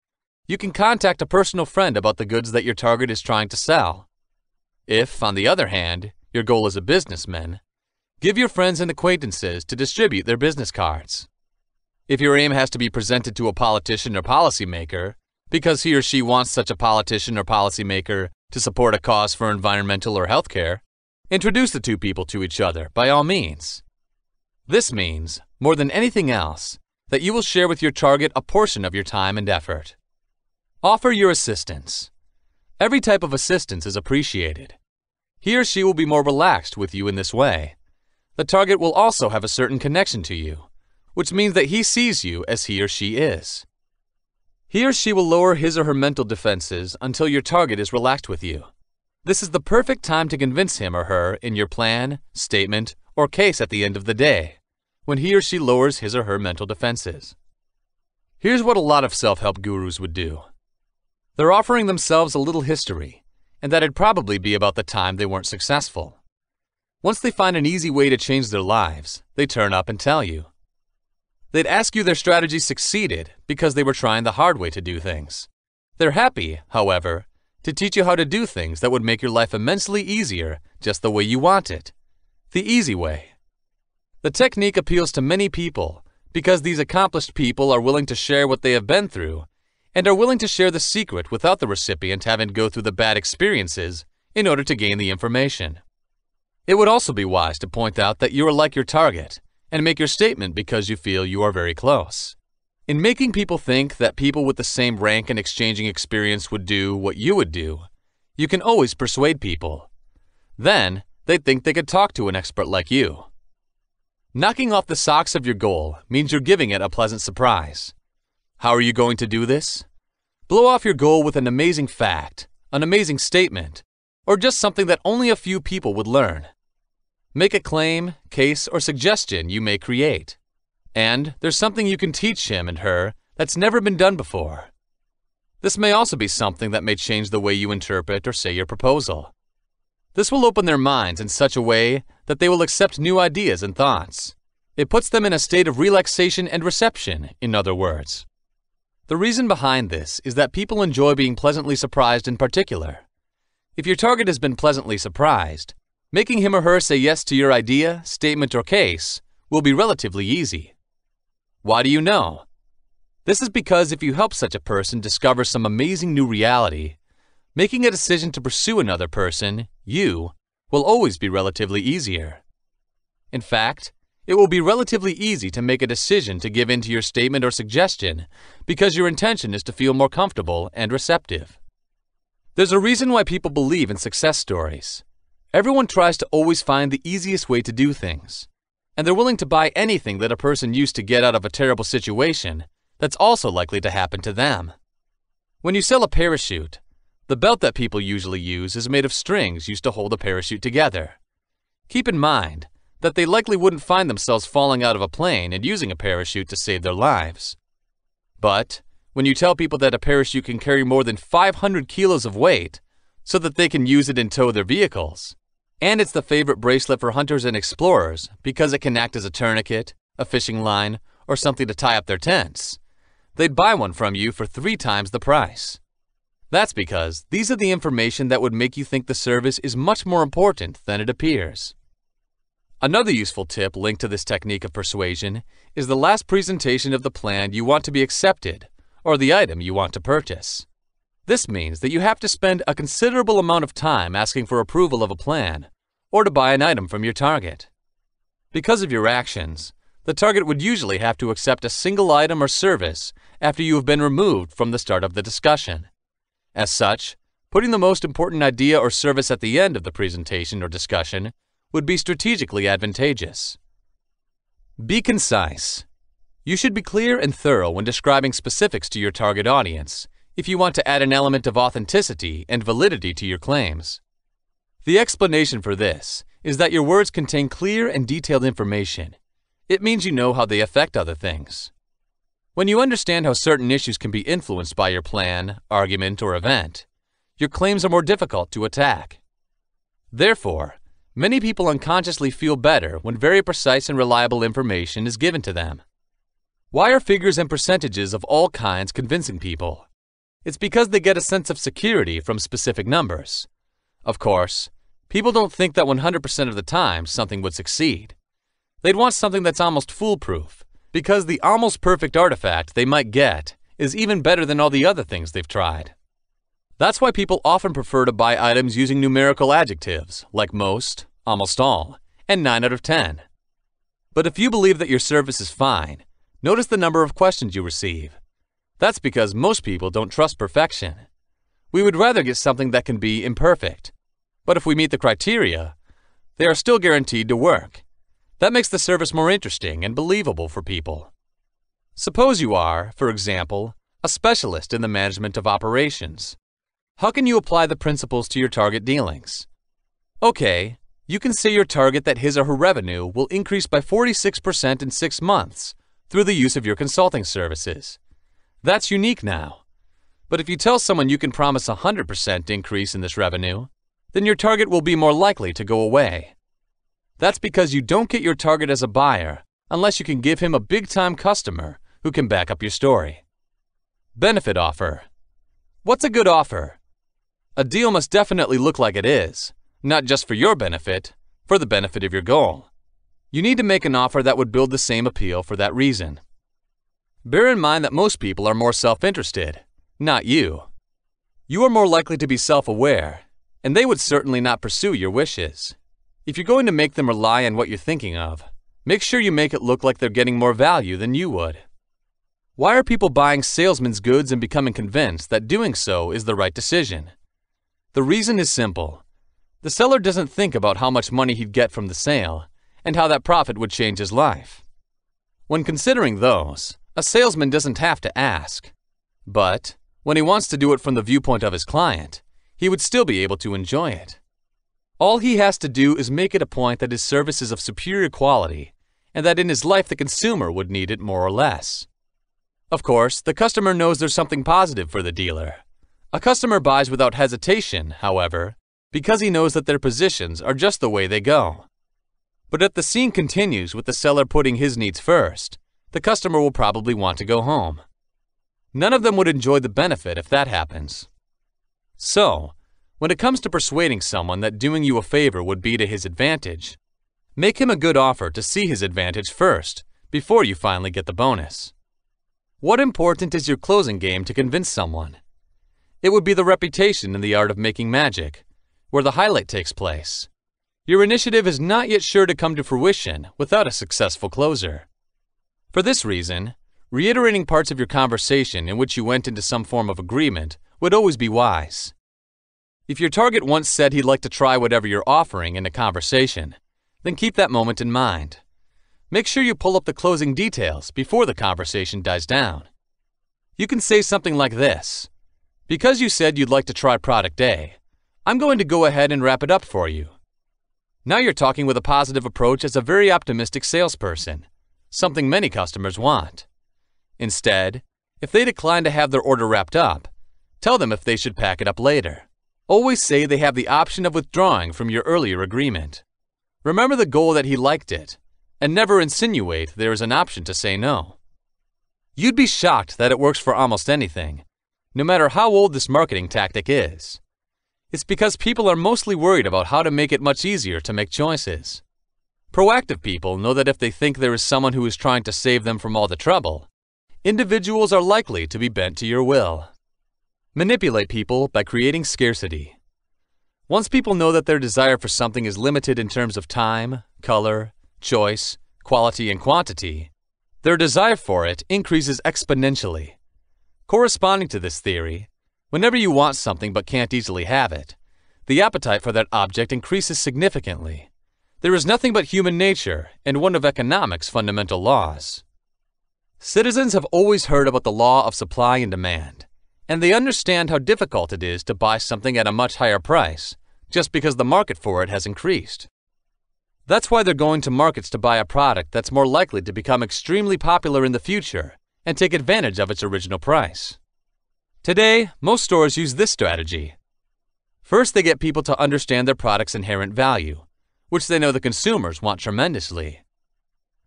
you can contact a personal friend about the goods that your target is trying to sell. If, on the other hand, your goal is a businessman, give your friends and acquaintances to distribute their business cards. If your aim has to be presented to a politician or policymaker, because he or she wants such a politician or policymaker to support a cause for environmental or healthcare, introduce the two people to each other by all means. This means, more than anything else, that you will share with your target a portion of your time and effort. Offer your assistance. Every type of assistance is appreciated. He or she will be more relaxed with you in this way. The target will also have a certain connection to you, which means that he sees you as he or she is. He or she will lower his or her mental defenses until your target is relaxed with you. This is the perfect time to convince him or her in your plan, statement, or case at the end of the day, when he or she lowers his or her mental defenses. Here's what a lot of self-help gurus would do. They're offering themselves a little history, and that'd probably be about the time they weren't successful. Once they find an easy way to change their lives, they turn up and tell you. They'd ask you their strategy succeeded because they were trying the hard way to do things. They're happy, however, to teach you how to do things that would make your life immensely easier just the way you want it. The easy way. The technique appeals to many people because these accomplished people are willing to share what they have been through and are willing to share the secret without the recipient having to go through the bad experiences in order to gain the information. It would also be wise to point out that you are like your target and make your statement because you feel you are very close. In making people think that people with the same rank and exchanging experience would do what you would do, you can always persuade people. Then, they'd think they could talk to an expert like you. Knocking off the socks of your goal means you're giving it a pleasant surprise. How are you going to do this? Blow off your goal with an amazing fact, an amazing statement, or just something that only a few people would learn. Make a claim, case, or suggestion you may create. And there's something you can teach him and her that's never been done before. This may also be something that may change the way you interpret or say your proposal. This will open their minds in such a way that they will accept new ideas and thoughts. It puts them in a state of relaxation and reception, in other words. The reason behind this is that people enjoy being pleasantly surprised in particular. If your target has been pleasantly surprised, making him or her say yes to your idea, statement, or case will be relatively easy. Why do you know? This is because if you help such a person discover some amazing new reality, making a decision to pursue another person, you, will always be relatively easier. In fact, it will be relatively easy to make a decision to give in to your statement or suggestion because your intention is to feel more comfortable and receptive. There's a reason why people believe in success stories. Everyone tries to always find the easiest way to do things, and they're willing to buy anything that a person used to get out of a terrible situation that's also likely to happen to them. When you sell a parachute, the belt that people usually use is made of strings used to hold a parachute together. Keep in mind that they likely wouldn't find themselves falling out of a plane and using a parachute to save their lives. But when you tell people that a parachute can carry more than 500 kilos of weight so that they can use it and tow their vehicles, and it's the favorite bracelet for hunters and explorers because it can act as a tourniquet, a fishing line, or something to tie up their tents, they'd buy one from you for 3 times the price. That's because these are the information that would make you think the service is much more important than it appears. Another useful tip linked to this technique of persuasion is the last presentation of the plan you want to be accepted or the item you want to purchase. This means that you have to spend a considerable amount of time asking for approval of a plan or to buy an item from your target. Because of your actions, the target would usually have to accept a single item or service after you have been removed from the start of the discussion. As such, putting the most important idea or service at the end of the presentation or discussion would be strategically advantageous. Be concise. You should be clear and thorough when describing specifics to your target audience if you want to add an element of authenticity and validity to your claims. The explanation for this is that your words contain clear and detailed information. It means you know how they affect other things. When you understand how certain issues can be influenced by your plan, argument, or event, your claims are more difficult to attack. Therefore, many people unconsciously feel better when very precise and reliable information is given to them. Why are figures and percentages of all kinds convincing people? It's because they get a sense of security from specific numbers. Of course, people don't think that 100% of the time something would succeed. They'd want something that's almost foolproof, because the almost perfect artifact they might get is even better than all the other things they've tried. That's why people often prefer to buy items using numerical adjectives like most, almost all, and 9 out of 10. But if you believe that your service is fine, notice the number of questions you receive. That's because most people don't trust perfection. We would rather get something that can be imperfect. But if we meet the criteria, they are still guaranteed to work. That makes the service more interesting and believable for people. Suppose you are, for example, a specialist in the management of operations. How can you apply the principles to your target dealings? Okay, you can say your target that his or her revenue will increase by 46% in 6 months through the use of your consulting services. That's unique now. But if you tell someone you can promise a 100% increase in this revenue, then your target will be more likely to go away. That's because you don't get your target as a buyer unless you can give him a big-time customer who can back up your story. Benefit offer. What's a good offer? A deal must definitely look like it is, not just for your benefit, for the benefit of your goal. You need to make an offer that would build the same appeal for that reason. Bear in mind that most people are more self-interested, not you. You are more likely to be self-aware, and they would certainly not pursue your wishes. If you're going to make them rely on what you're thinking of, make sure you make it look like they're getting more value than you would. Why are people buying salesmen's goods and becoming convinced that doing so is the right decision? The reason is simple. The seller doesn't think about how much money he'd get from the sale and how that profit would change his life. When considering those, a salesman doesn't have to ask. But when he wants to do it from the viewpoint of his client, he would still be able to enjoy it. All he has to do is make it a point that his service is of superior quality and that in his life the consumer would need it more or less. Of course, the customer knows there's something positive for the dealer. A customer buys without hesitation, however, because he knows that their positions are just the way they go. But if the scene continues with the seller putting his needs first, the customer will probably want to go home. None of them would enjoy the benefit if that happens. So, when it comes to persuading someone that doing you a favor would be to his advantage, make him a good offer to see his advantage first, before you finally get the bonus. What important is your closing game to convince someone? It would be the reputation in the art of making magic, where the highlight takes place. Your initiative is not yet sure to come to fruition without a successful closer. For this reason, reiterating parts of your conversation in which you went into some form of agreement would always be wise. If your target once said he'd like to try whatever you're offering in a conversation, then keep that moment in mind. Make sure you pull up the closing details before the conversation dies down. You can say something like this: "Because you said you'd like to try product A, I'm going to go ahead and wrap it up for you." Now you're talking with a positive approach as a very optimistic salesperson, something many customers want. Instead, if they decline to have their order wrapped up, tell them if they should pack it up later. Always say they have the option of withdrawing from your earlier agreement. Remember the goal that he liked it, and never insinuate there is an option to say no. You'd be shocked that it works for almost anything, no matter how old this marketing tactic is. It's because people are mostly worried about how to make it much easier to make choices. Proactive people know that if they think there is someone who is trying to save them from all the trouble, individuals are likely to be bent to your will. Manipulate people by creating scarcity. Once people know that their desire for something is limited in terms of time, color, choice, quality, and quantity, their desire for it increases exponentially. Corresponding to this theory, whenever you want something but can't easily have it, the appetite for that object increases significantly. There is nothing but human nature and one of economics' fundamental laws. Citizens have always heard about the law of supply and demand, and they understand how difficult it is to buy something at a much higher price just because the market for it has increased. That's why they're going to markets to buy a product that's more likely to become extremely popular in the future and take advantage of its original price. Today, most stores use this strategy. First, they get people to understand their product's inherent value, which they know the consumers want tremendously.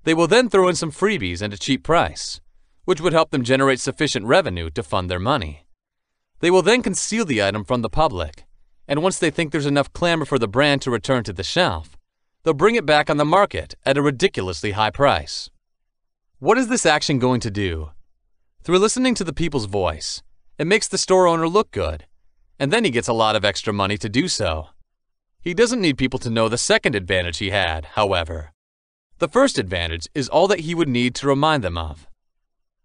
They will then throw in some freebies and a cheap price, which would help them generate sufficient revenue to fund their money. They will then conceal the item from the public, and once they think there's enough clamor for the brand to return to the shelf, they'll bring it back on the market at a ridiculously high price. What is this action going to do? Through listening to the people's voice, it makes the store owner look good, and then he gets a lot of extra money to do so. He doesn't need people to know the second advantage he had, however. The first advantage is all that he would need to remind them of.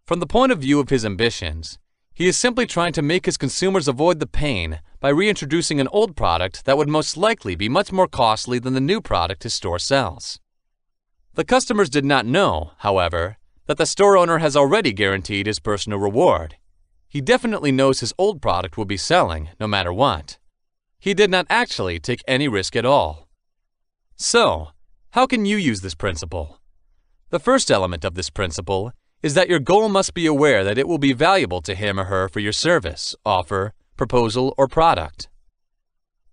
From the point of view of his ambitions, he is simply trying to make his consumers avoid the pain by reintroducing an old product that would most likely be much more costly than the new product his store sells. The customers did not know, however, that the store owner has already guaranteed his personal reward. He definitely knows his old product will be selling no matter what. He did not actually take any risk at all. So, how can you use this principle? The first element of this principle is that your goal must be aware that it will be valuable to him or her for your service, offer, proposal, or product.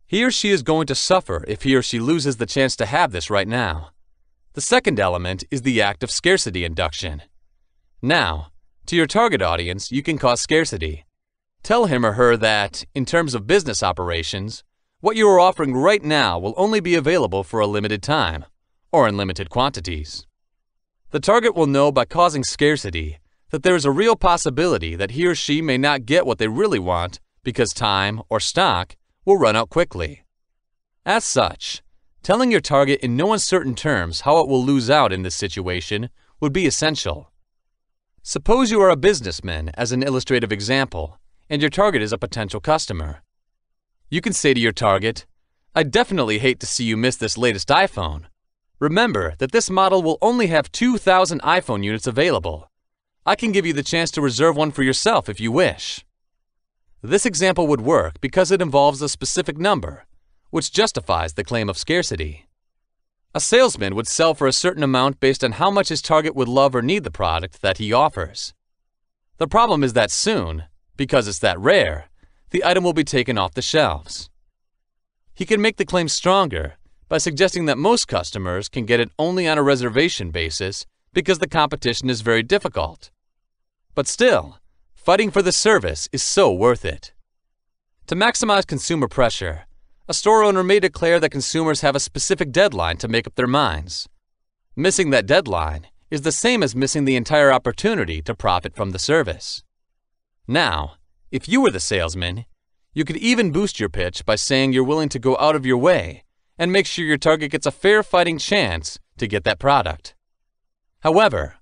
He or she is going to suffer if he or she loses the chance to have this right now. The second element is the act of scarcity induction. Now, to your target audience, you can cause scarcity. Tell him or her that, in terms of business operations, what you are offering right now will only be available for a limited time, or in limited quantities. The target will know by causing scarcity that there is a real possibility that he or she may not get what they really want because time or stock will run out quickly. As such, telling your target in no uncertain terms how it will lose out in this situation would be essential. Suppose you are a businessman as an illustrative example, and your target is a potential customer. You can say to your target, "I definitely hate to see you miss this latest iPhone. Remember that this model will only have 2,000 iPhone units available. I can give you the chance to reserve one for yourself if you wish." This example would work because it involves a specific number, which justifies the claim of scarcity. A salesman would sell for a certain amount based on how much his target would love or need the product that he offers. The problem is that soon, because it's that rare, the item will be taken off the shelves. He can make the claim stronger by suggesting that most customers can get it only on a reservation basis because the competition is very difficult. But still, fighting for the service is so worth it. To maximize consumer pressure, a store owner may declare that consumers have a specific deadline to make up their minds. Missing that deadline is the same as missing the entire opportunity to profit from the service. Now, if you were the salesman, you could even boost your pitch by saying you're willing to go out of your way and make sure your target gets a fair fighting chance to get that product. However,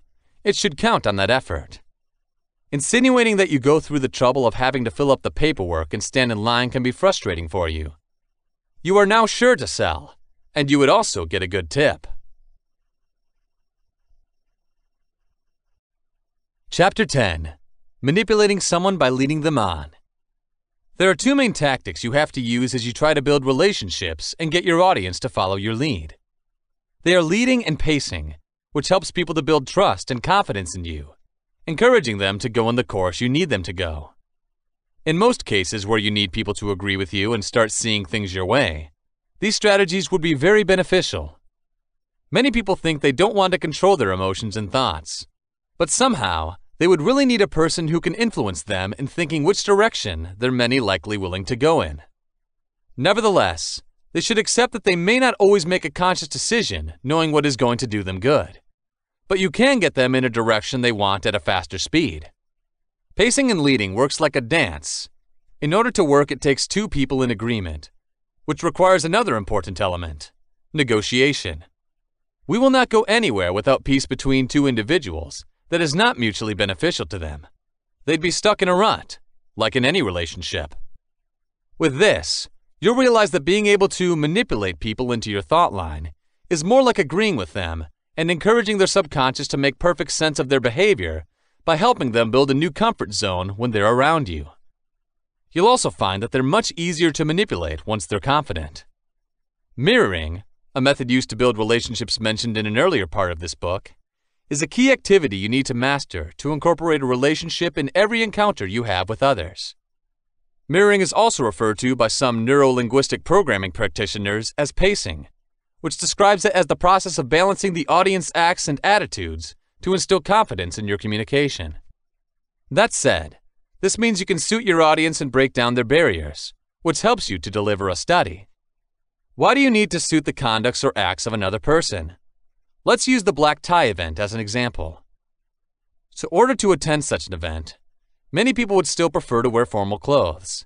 it should count on that effort. Insinuating that you go through the trouble of having to fill up the paperwork and stand in line can be frustrating for you. You are now sure to sell, and you would also get a good tip. Chapter 10. Manipulating someone by leading them on. There are two main tactics you have to use as you try to build relationships and get your audience to follow your lead. They are leading and pacing, which helps people to build trust and confidence in you, encouraging them to go on the course you need them to go. In most cases where you need people to agree with you and start seeing things your way, these strategies would be very beneficial. Many people think they don't want to control their emotions and thoughts, but somehow they would really need a person who can influence them in thinking which direction they're many likely willing to go in. Nevertheless, they should accept that they may not always make a conscious decision knowing what is going to do them good, but you can get them in a direction they want at a faster speed. Pacing and leading works like a dance. In order to work, it takes two people in agreement, which requires another important element: negotiation. We will not go anywhere without peace between two individuals that is not mutually beneficial to them. They'd be stuck in a rut, like in any relationship. With this, you'll realize that being able to manipulate people into your thought line is more like agreeing with them and encouraging their subconscious to make perfect sense of their behavior by helping them build a new comfort zone when they're around you. You'll also find that they're much easier to manipulate once they're confident. Mirroring, a method used to build relationships mentioned in an earlier part of this book, is a key activity you need to master to incorporate a relationship in every encounter you have with others. Mirroring is also referred to by some neuro-linguistic programming practitioners as pacing, which describes it as the process of balancing the audience acts and attitudes to instill confidence in your communication. That said, this means you can suit your audience and break down their barriers, which helps you to deliver a study. Why do you need to suit the conducts or acts of another person? Let's use the black tie event as an example. In order to attend such an event, many people would still prefer to wear formal clothes,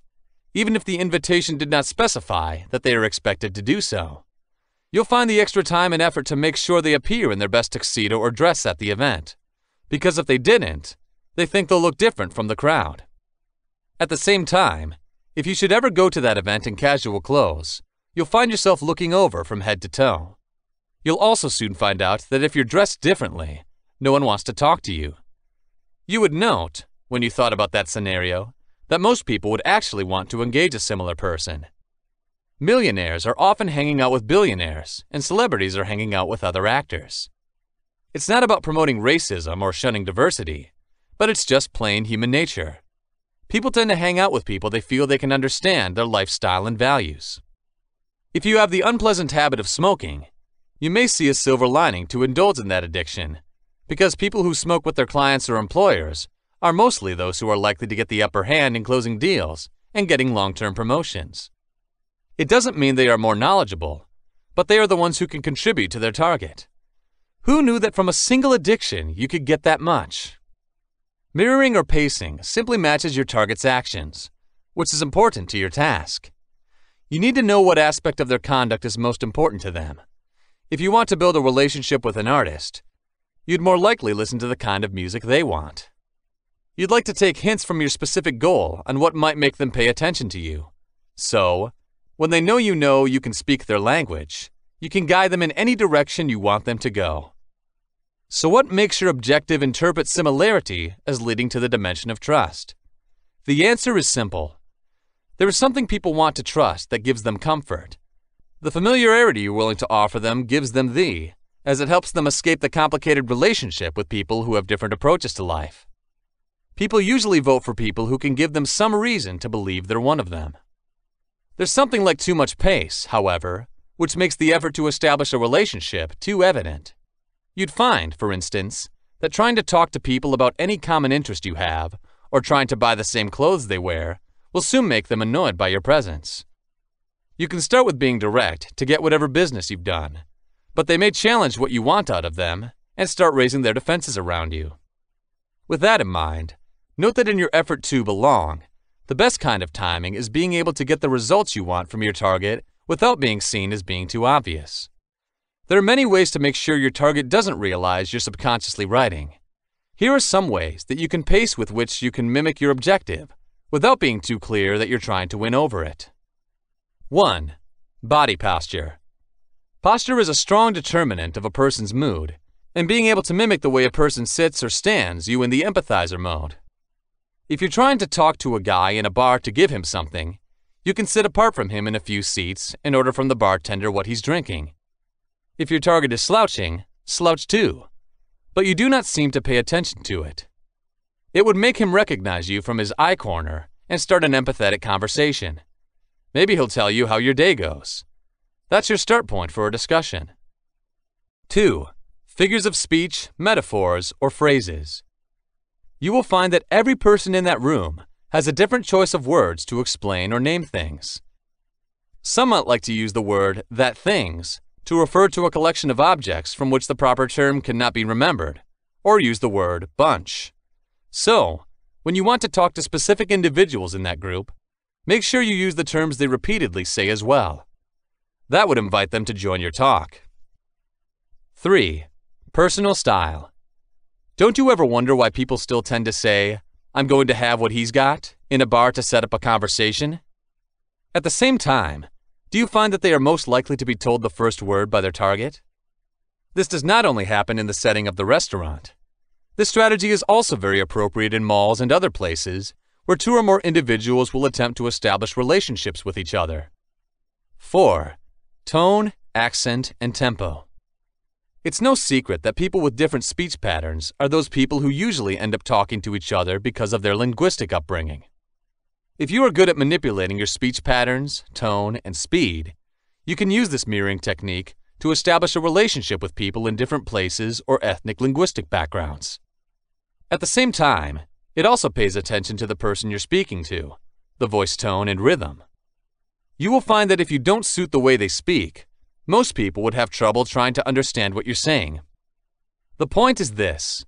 even if the invitation did not specify that they are expected to do so. You'll find the extra time and effort to make sure they appear in their best tuxedo or dress at the event, because if they didn't, they think they'll look different from the crowd. At the same time, if you should ever go to that event in casual clothes, you'll find yourself looking over from head to toe. You'll also soon find out that if you're dressed differently, no one wants to talk to you. You would note, when you thought about that scenario, that most people would actually want to engage a similar person. Millionaires are often hanging out with billionaires, and celebrities are hanging out with other actors. It's not about promoting racism or shunning diversity, but it's just plain human nature. People tend to hang out with people they feel they can understand their lifestyle and values. If you have the unpleasant habit of smoking, you may see a silver lining to indulge in that addiction, because people who smoke with their clients or employers are mostly those who are likely to get the upper hand in closing deals and getting long-term promotions. It doesn't mean they are more knowledgeable, but they are the ones who can contribute to their target. Who knew that from a single addiction you could get that much? Mirroring or pacing simply matches your target's actions, which is important to your task. You need to know what aspect of their conduct is most important to them. If you want to build a relationship with an artist, you'd more likely listen to the kind of music they want. You'd like to take hints from your specific goal on what might make them pay attention to you. So, when they know you can speak their language, you can guide them in any direction you want them to go. So what makes your objective interpret similarity as leading to the dimension of trust? The answer is simple. There is something people want to trust that gives them comfort. The familiarity you're willing to offer them gives them thee, as it helps them escape the complicated relationship with people who have different approaches to life. People usually vote for people who can give them some reason to believe they're one of them. There's something like too much pace, however, which makes the effort to establish a relationship too evident. You'd find, for instance, that trying to talk to people about any common interest you have, or trying to buy the same clothes they wear, will soon make them annoyed by your presence. You can start with being direct to get whatever business you've done, but they may challenge what you want out of them and start raising their defenses around you. With that in mind, note that in your effort to belong, the best kind of timing is being able to get the results you want from your target without being seen as being too obvious. There are many ways to make sure your target doesn't realize you're subconsciously writing. Here are some ways that you can pace with which you can mimic your objective without being too clear that you're trying to win over it. 1. Body posture. Posture is a strong determinant of a person's mood, and being able to mimic the way a person sits or stands you in the empathizer mode. If you're trying to talk to a guy in a bar to give him something, you can sit apart from him in a few seats and order from the bartender what he's drinking. If your target is slouching, slouch too, but you do not seem to pay attention to it. It would make him recognize you from his eye corner and start an empathetic conversation. Maybe he'll tell you how your day goes. That's your start point for a discussion. 2. Figures of speech, metaphors, or phrases. You will find that every person in that room has a different choice of words to explain or name things. Some might like to use the word that things to refer to a collection of objects from which the proper term cannot be remembered, or use the word bunch. So, when you want to talk to specific individuals in that group, make sure you use the terms they repeatedly say as well. That would invite them to join your talk. 3. Personal style. Don't you ever wonder why people still tend to say, "I'm going to have what he's got," in a bar to set up a conversation? At the same time, do you find that they are most likely to be told the first word by their target? This does not only happen in the setting of the restaurant. This strategy is also very appropriate in malls and other places where two or more individuals will attempt to establish relationships with each other. 4. Tone, accent, and tempo. It's no secret that people with different speech patterns are those people who usually end up talking to each other because of their linguistic upbringing. If you are good at manipulating your speech patterns, tone, and speed, you can use this mirroring technique to establish a relationship with people in different places or ethnic linguistic backgrounds. At the same time, it also pays attention to the person you're speaking to, the voice tone and rhythm. You will find that if you don't suit the way they speak, most people would have trouble trying to understand what you're saying. The point is this: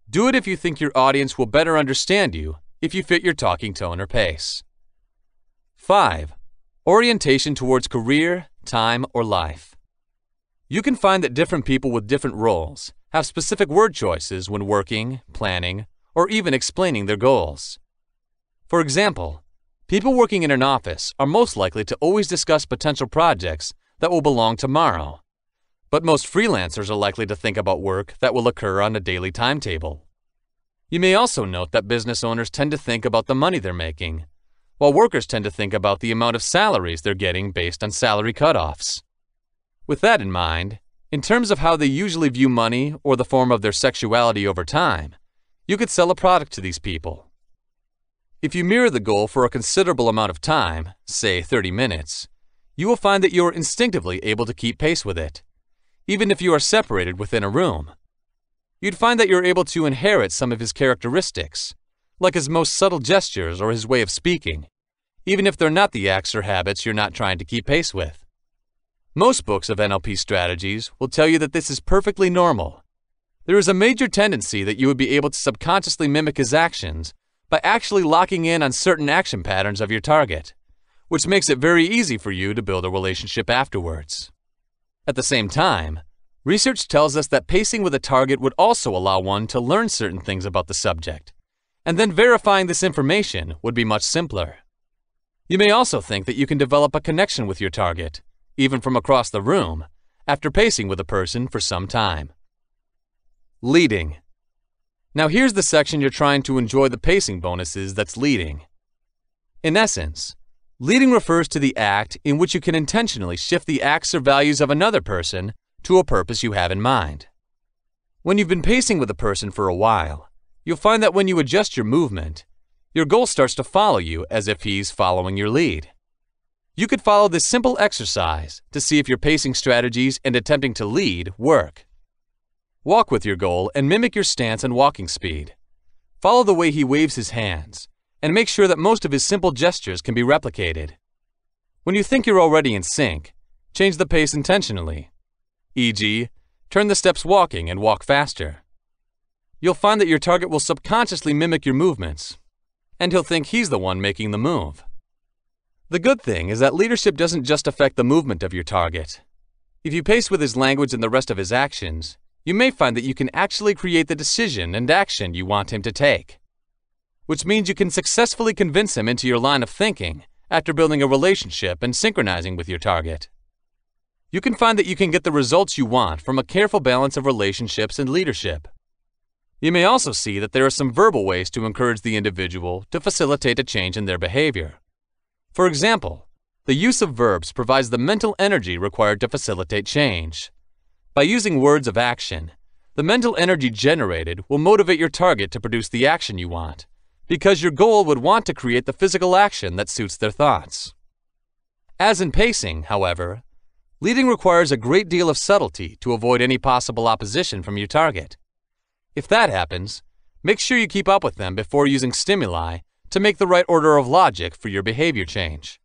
do it if you think your audience will better understand you if you fit your talking tone or pace. 5. Orientation towards career, time, or life. You can find that different people with different roles have specific word choices when working, planning, or even explaining their goals. For example, people working in an office are most likely to always discuss potential projects that will belong tomorrow, but most freelancers are likely to think about work that will occur on a daily timetable. You may also note that business owners tend to think about the money they're making, while workers tend to think about the amount of salaries they're getting based on salary cutoffs. With that in mind, In terms of how they usually view money or the form of their sexuality over time, you could sell a product to these people. If you mirror the goal for a considerable amount of time, say 30 minutes, you will find that you are instinctively able to keep pace with it, even if you are separated within a room. You'd find that you're able to inherit some of his characteristics, like his most subtle gestures or his way of speaking, even if they're not the acts or habits you're not trying to keep pace with. Most books of NLP strategies will tell you that this is perfectly normal. There is a major tendency that you would be able to subconsciously mimic his actions by actually locking in on certain action patterns of your target, which makes it very easy for you to build a relationship afterwards. At the same time, research tells us that pacing with a target would also allow one to learn certain things about the subject, and then verifying this information would be much simpler. You may also think that you can develop a connection with your target, even from across the room, after pacing with a person for some time. Leading. Now here's the section you're trying to enjoy the pacing bonuses that's leading. In essence, leading refers to the act in which you can intentionally shift the acts or values of another person to a purpose you have in mind. When you've been pacing with a person for a while, you'll find that when you adjust your movement, your goal starts to follow you as if he's following your lead. You could follow this simple exercise to see if your pacing strategies and attempting to lead work. Walk with your goal and mimic your stance and walking speed. Follow the way he waves his hands, and make sure that most of his simple gestures can be replicated. When you think you're already in sync, change the pace intentionally. E.g., turn the steps walking and walk faster. You'll find that your target will subconsciously mimic your movements, and he'll think he's the one making the move. The good thing is that leadership doesn't just affect the movement of your target. If you pace with his language and the rest of his actions, you may find that you can actually create the decision and action you want him to take, which means you can successfully convince him into your line of thinking after building a relationship and synchronizing with your target. You can find that you can get the results you want from a careful balance of relationships and leadership. You may also see that there are some verbal ways to encourage the individual to facilitate a change in their behavior. For example, the use of verbs provides the mental energy required to facilitate change. By using words of action, the mental energy generated will motivate your target to produce the action you want, because your goal would want to create the physical action that suits their thoughts. As in pacing, however, leading requires a great deal of subtlety to avoid any possible opposition from your target. If that happens, make sure you keep up with them before using stimuli to make the right order of logic for your behavior change.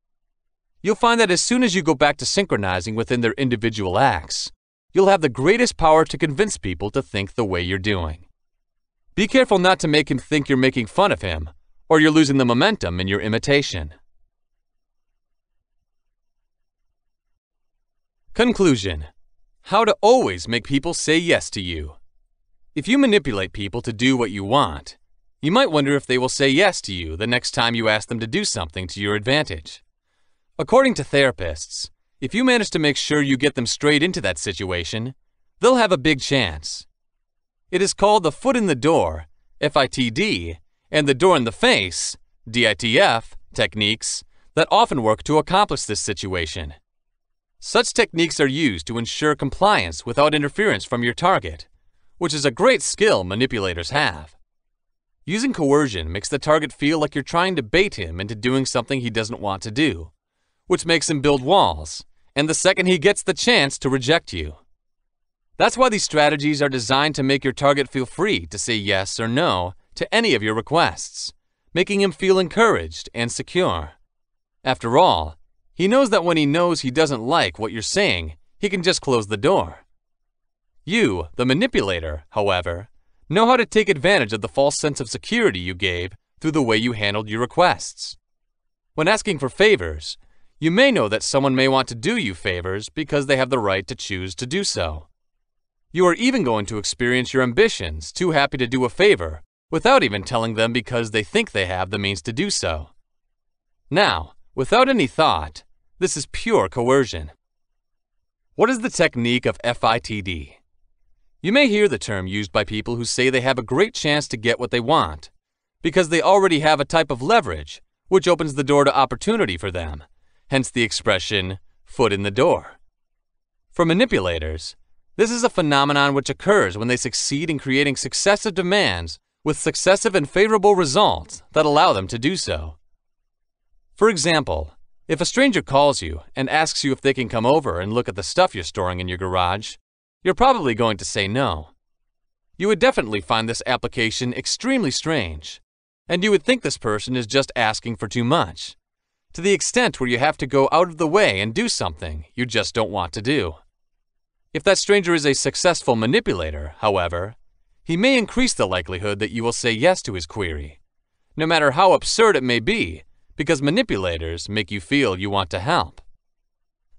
You'll find that as soon as you go back to synchronizing within their individual acts, you'll have the greatest power to convince people to think the way you're doing. Be careful not to make him think you're making fun of him, or you're losing the momentum in your imitation. Conclusion: how to always make people say yes to you. If you manipulate people to do what you want, you might wonder if they will say yes to you the next time you ask them to do something to your advantage. According to therapists, if you manage to make sure you get them straight into that situation, they'll have a big chance. It is called the foot in the door, FITD, and the door in the face, DITF, techniques that often work to accomplish this situation. Such techniques are used to ensure compliance without interference from your target, which is a great skill manipulators have. Using coercion makes the target feel like you're trying to bait him into doing something he doesn't want to do, which makes him build walls, and the second he gets the chance to reject you. That's why these strategies are designed to make your target feel free to say yes or no to any of your requests, making him feel encouraged and secure. After all, he knows that when he knows he doesn't like what you're saying, he can just close the door. You, the manipulator, however, know how to take advantage of the false sense of security you gave through the way you handled your requests. When asking for favors, you may know that someone may want to do you favors because they have the right to choose to do so. You are even going to experience your ambitions too happy to do a favor without even telling them because they think they have the means to do so. Now, without any thought, this is pure coercion. What is the technique of FITD? You may hear the term used by people who say they have a great chance to get what they want because they already have a type of leverage which opens the door to opportunity for them, hence the expression, foot in the door. For manipulators, This is a phenomenon which occurs when they succeed in creating successive demands with successive and favorable results that allow them to do so. For example, if a stranger calls you and asks you if they can come over and look at the stuff you're storing in your garage, you're probably going to say no. You would definitely find this application extremely strange, and you would think this person is just asking for too much, to the extent where you have to go out of the way and do something you just don't want to do. If that stranger is a successful manipulator, however, he may increase the likelihood that you will say yes to his query, no matter how absurd it may be, because manipulators make you feel you want to help.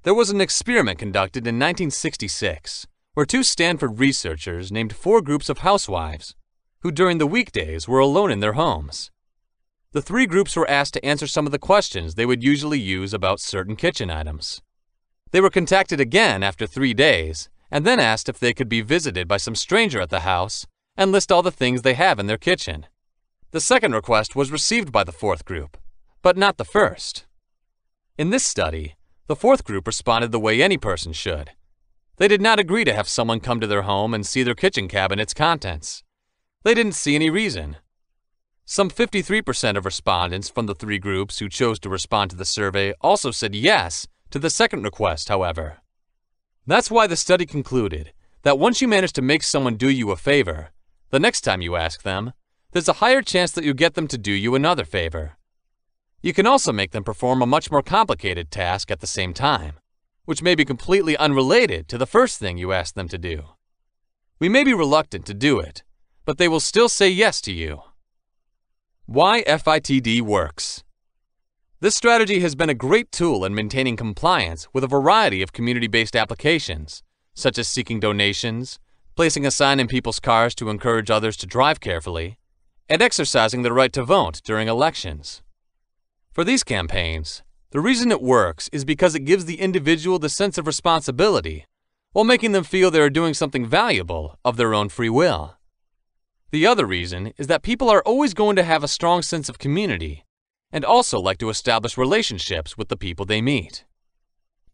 There was an experiment conducted in 1966 where two Stanford researchers named 4 groups of housewives who during the weekdays were alone in their homes. The 3 groups were asked to answer some of the questions they would usually use about certain kitchen items. They were contacted again after 3 days and then asked if they could be visited by some stranger at the house and list all the things they have in their kitchen. The second request was received by the 4th group, but not the first. In this study, the 4th group responded the way any person should. They did not agree to have someone come to their home and see their kitchen cabinet's contents. They didn't see any reason. Some 53% of respondents from the 3 groups who chose to respond to the survey also said yes to the second request, however. That's why the study concluded that once you manage to make someone do you a favor, the next time you ask them, there's a higher chance that you get them to do you another favor. You can also make them perform a much more complicated task at the same time, which may be completely unrelated to the first thing you asked them to do. We may be reluctant to do it, but they will still say yes to you. Why FITD works. This strategy has been a great tool in maintaining compliance with a variety of community-based applications, such as seeking donations, placing a sign in people's cars to encourage others to drive carefully, and exercising the right to vote during elections. For these campaigns, the reason it works is because it gives the individual the sense of responsibility while making them feel they are doing something valuable of their own free will. The other reason is that people are always going to have a strong sense of community and also like to establish relationships with the people they meet.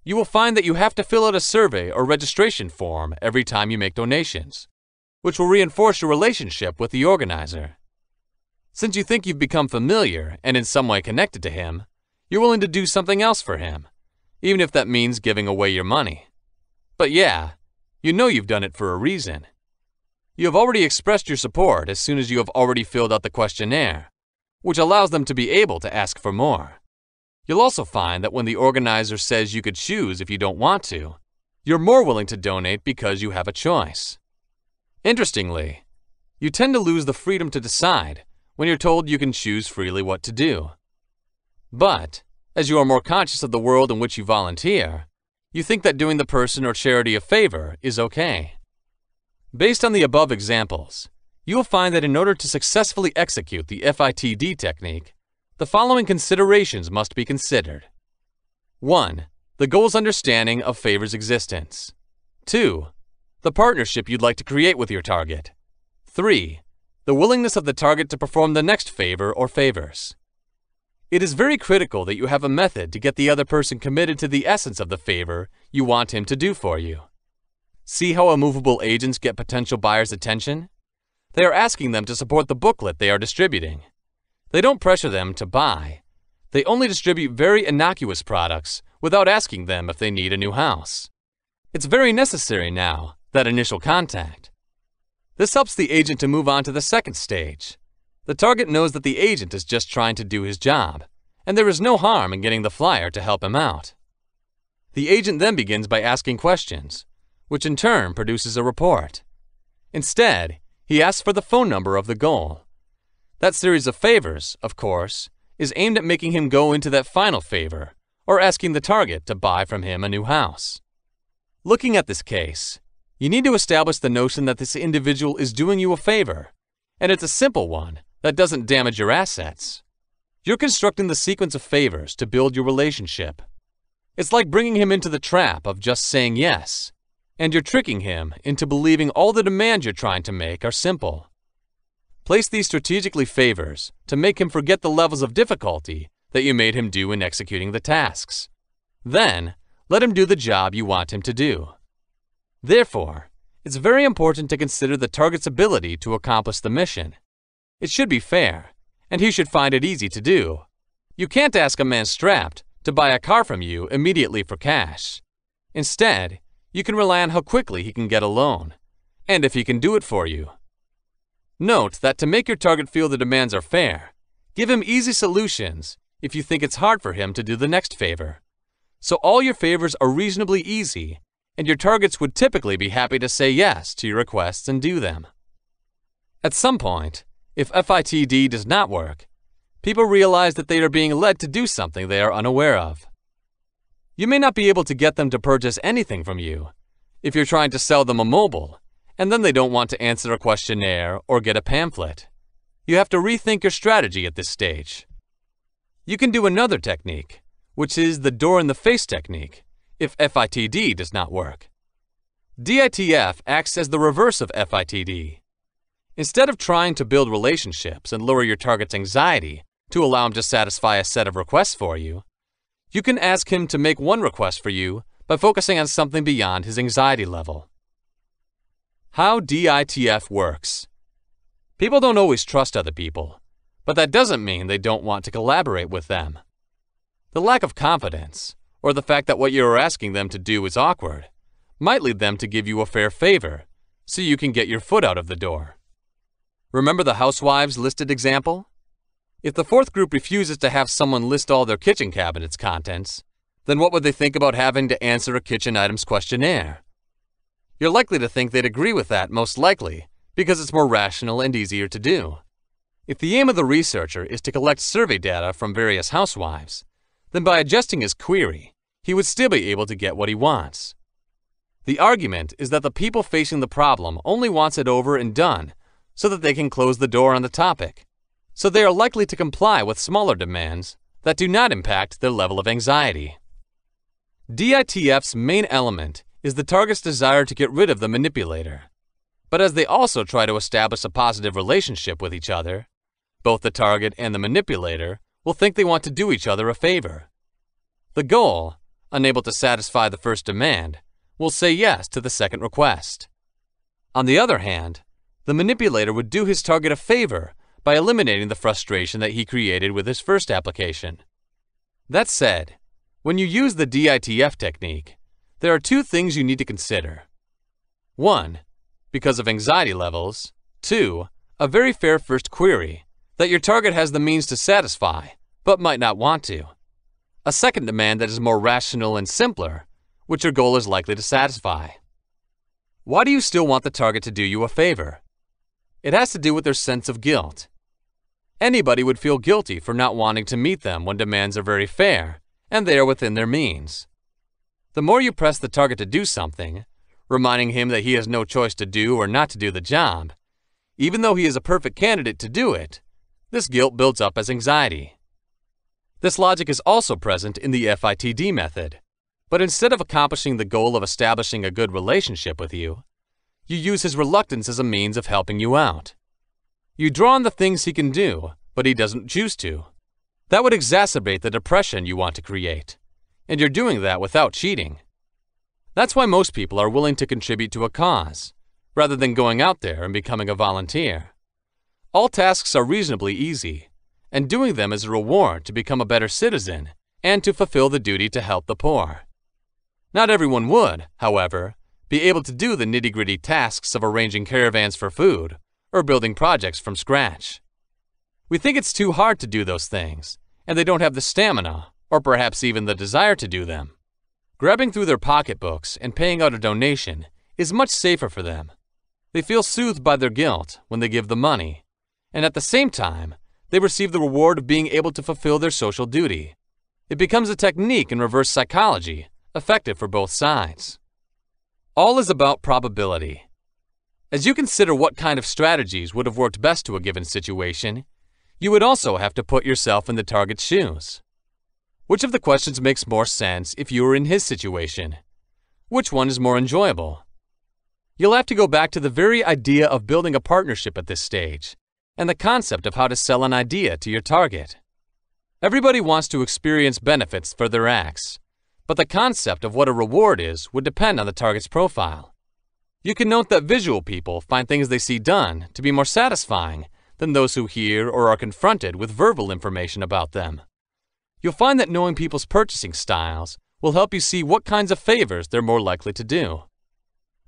You will find that you have to fill out a survey or registration form every time you make donations, which will reinforce your relationship with the organizer. Since you think you've become familiar and in some way connected to him, you're willing to do something else for him, even if that means giving away your money. But yeah, you know you've done it for a reason. You have already expressed your support as soon as you have already filled out the questionnaire, which allows them to be able to ask for more. You'll also find that when the organizer says you could choose if you don't want to, you're more willing to donate because you have a choice. Interestingly, you tend to lose the freedom to decide when you're told you can choose freely what to do. But, as you are more conscious of the world in which you volunteer, you think that doing the person or charity a favor is okay. Based on the above examples, you will find that in order to successfully execute the FITD technique, the following considerations must be considered. 1. The goal's understanding of favor's existence. 2. The partnership you'd like to create with your target. 3. The willingness of the target to perform the next favor or favors. It is very critical that you have a method to get the other person committed to the essence of the favor you want him to do for you. See how immovable agents get potential buyers' attention? They are asking them to support the booklet they are distributing. They don't pressure them to buy. They only distribute very innocuous products without asking them if they need a new house. It's very necessary now, that initial contact. This helps the agent to move on to the second stage. The target knows that the agent is just trying to do his job, and there is no harm in getting the flyer to help him out. The agent then begins by asking questions, which in turn produces a report. Instead, he asks for the phone number of the goal. That series of favors, of course, is aimed at making him go into that final favor, or asking the target to buy from him a new house. Looking at this case, you need to establish the notion that this individual is doing you a favor, and it's a simple one that doesn't damage your assets. You're constructing the sequence of favors to build your relationship. It's like bringing him into the trap of just saying yes, and you're tricking him into believing all the demands you're trying to make are simple. Place these strategically favors to make him forget the levels of difficulty that you made him do in executing the tasks. Then, let him do the job you want him to do. Therefore, It's very important to consider the target's ability to accomplish the mission. It should be fair, and he should find it easy to do. You can't ask a man strapped to buy a car from you immediately for cash. Instead, you can rely on how quickly he can get a loan, and if he can do it for you. Note that to make your target feel the demands are fair, give him easy solutions if you think it's hard for him to do the next favor. So all your favors are reasonably easy, and your targets would typically be happy to say yes to your requests and do them. At some point, if FITD does not work, people realize that they are being led to do something they are unaware of. You may not be able to get them to purchase anything from you if you're trying to sell them a mobile, and then they don't want to answer a questionnaire or get a pamphlet. You have to rethink your strategy at this stage. You can do another technique, which is the door-in-the-face technique, if FITD does not work. DITF acts as the reverse of FITD. Instead of trying to build relationships and lower your target's anxiety to allow him to satisfy a set of requests for you, you can ask him to make one request for you by focusing on something beyond his anxiety level. How DITF works. People don't always trust other people, but that doesn't mean they don't want to collaborate with them. The lack of confidence, or the fact that what you are asking them to do is awkward, might lead them to give you a fair favor, so you can get your foot out of the door. Remember the housewives listed example? If the fourth group refuses to have someone list all their kitchen cabinet's contents, then what would they think about having to answer a kitchen items questionnaire? You're likely to think they'd agree with that, most likely, because it's more rational and easier to do. If the aim of the researcher is to collect survey data from various housewives, then by adjusting his query, he would still be able to get what he wants. The argument is that the people facing the problem only wants it over and done so that they can close the door on the topic, so they are likely to comply with smaller demands that do not impact their level of anxiety. DITF's main element is the target's desire to get rid of the manipulator. But as they also try to establish a positive relationship with each other, both the target and the manipulator will think they want to do each other a favor. The goal, unable to satisfy the first demand, will say yes to the second request. On the other hand, the manipulator would do his target a favor by eliminating the frustration that he created with his first application. That said, when you use the DITF technique, there are two things you need to consider. 1. Because of anxiety levels. 2. A very fair first query that your target has the means to satisfy, but might not want to. A second demand that is more rational and simpler, which your goal is likely to satisfy. Why do you still want the target to do you a favor? It has to do with their sense of guilt. Anybody would feel guilty for not wanting to meet them when demands are very fair and they are within their means. The more you press the target to do something, reminding him that he has no choice to do or not to do the job, even though he is a perfect candidate to do it, this guilt builds up as anxiety. This logic is also present in the FITD method, but instead of accomplishing the goal of establishing a good relationship with you, you use his reluctance as a means of helping you out. You draw on the things he can do, but he doesn't choose to. That would exacerbate the depression you want to create, and you're doing that without cheating. That's why most people are willing to contribute to a cause, rather than going out there and becoming a volunteer. All tasks are reasonably easy, and doing them is a reward to become a better citizen and to fulfill the duty to help the poor. Not everyone would, however, be able to do the nitty-gritty tasks of arranging caravans for food or building projects from scratch. We think it's too hard to do those things, and they don't have the stamina or perhaps even the desire to do them. Grabbing through their pocketbooks and paying out a donation is much safer for them. They feel soothed by their guilt when they give the money, and at the same time, they receive the reward of being able to fulfill their social duty. It becomes a technique in reverse psychology, effective for both sides. All is about probability. As you consider what kind of strategies would have worked best to a given situation, you would also have to put yourself in the target's shoes. Which of the questions makes more sense if you were in his situation? Which one is more enjoyable? You'll have to go back to the very idea of building a partnership at this stage, and the concept of how to sell an idea to your target. Everybody wants to experience benefits for their acts, but the concept of what a reward is would depend on the target's profile. You can note that visual people find things they see done to be more satisfying than those who hear or are confronted with verbal information about them. You'll find that knowing people's purchasing styles will help you see what kinds of favors they're more likely to do.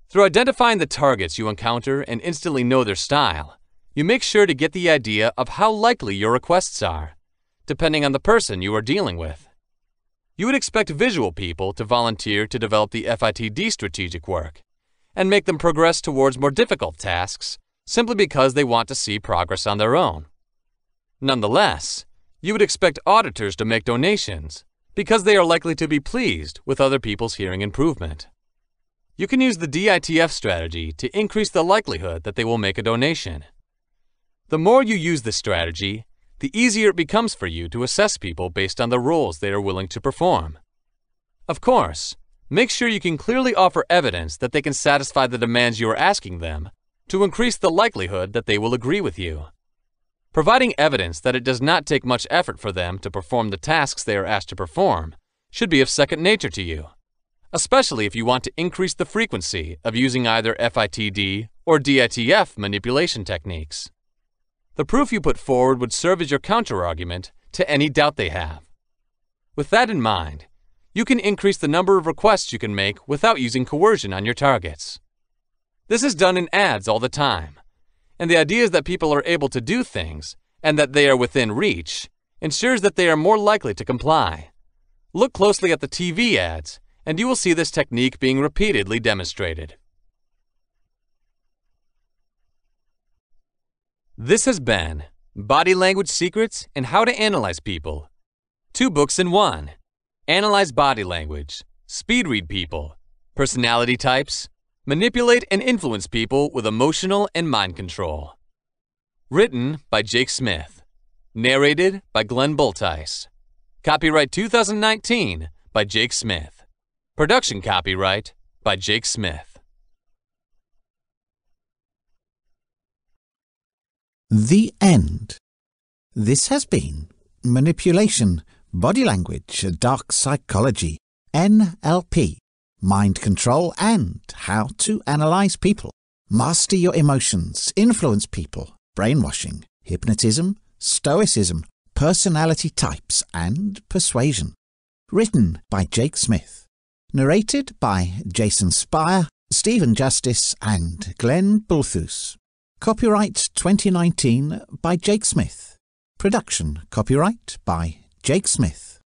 Through identifying the targets you encounter and instantly know their style, you make sure to get the idea of how likely your requests are, depending on the person you are dealing with. You would expect visual people to volunteer to develop the FITD strategic work and make them progress towards more difficult tasks simply because they want to see progress on their own. Nonetheless, you would expect auditors to make donations because they are likely to be pleased with other people's hearing improvement. You can use the DITF strategy to increase the likelihood that they will make a donation. The more you use this strategy, the easier it becomes for you to assess people based on the roles they are willing to perform. Of course, make sure you can clearly offer evidence that they can satisfy the demands you are asking them to increase the likelihood that they will agree with you. Providing evidence that it does not take much effort for them to perform the tasks they are asked to perform should be of second nature to you, especially if you want to increase the frequency of using either FITD or DITF manipulation techniques. The proof you put forward would serve as your counterargument to any doubt they have. With that in mind, you can increase the number of requests you can make without using coercion on your targets. This is done in ads all the time, and the idea is that people are able to do things and that they are within reach ensures that they are more likely to comply. Look closely at the TV ads, and you will see this technique being repeatedly demonstrated. This has been Body Language Secrets and How to Analyze People. 2 books in 1. Analyze body language, speed read people, personality types, manipulate and influence people with emotional and mind control. Written by Jake Smith. Narrated by Glenn Bultice. Copyright 2019 by Jake Smith. Production copyright by Jake Smith. The end. This has been Manipulation, Body Language, Dark Psychology, NLP, Mind Control and How to Analyze People. Master your emotions, influence people, brainwashing, hypnotism, stoicism, personality types and persuasion. Written by Jake Smith. Narrated by Jason Spire, Stephen Justice and Glenn Bulthus. Copyright 2019 by Jake Smith. Production copyright by Jake Smith.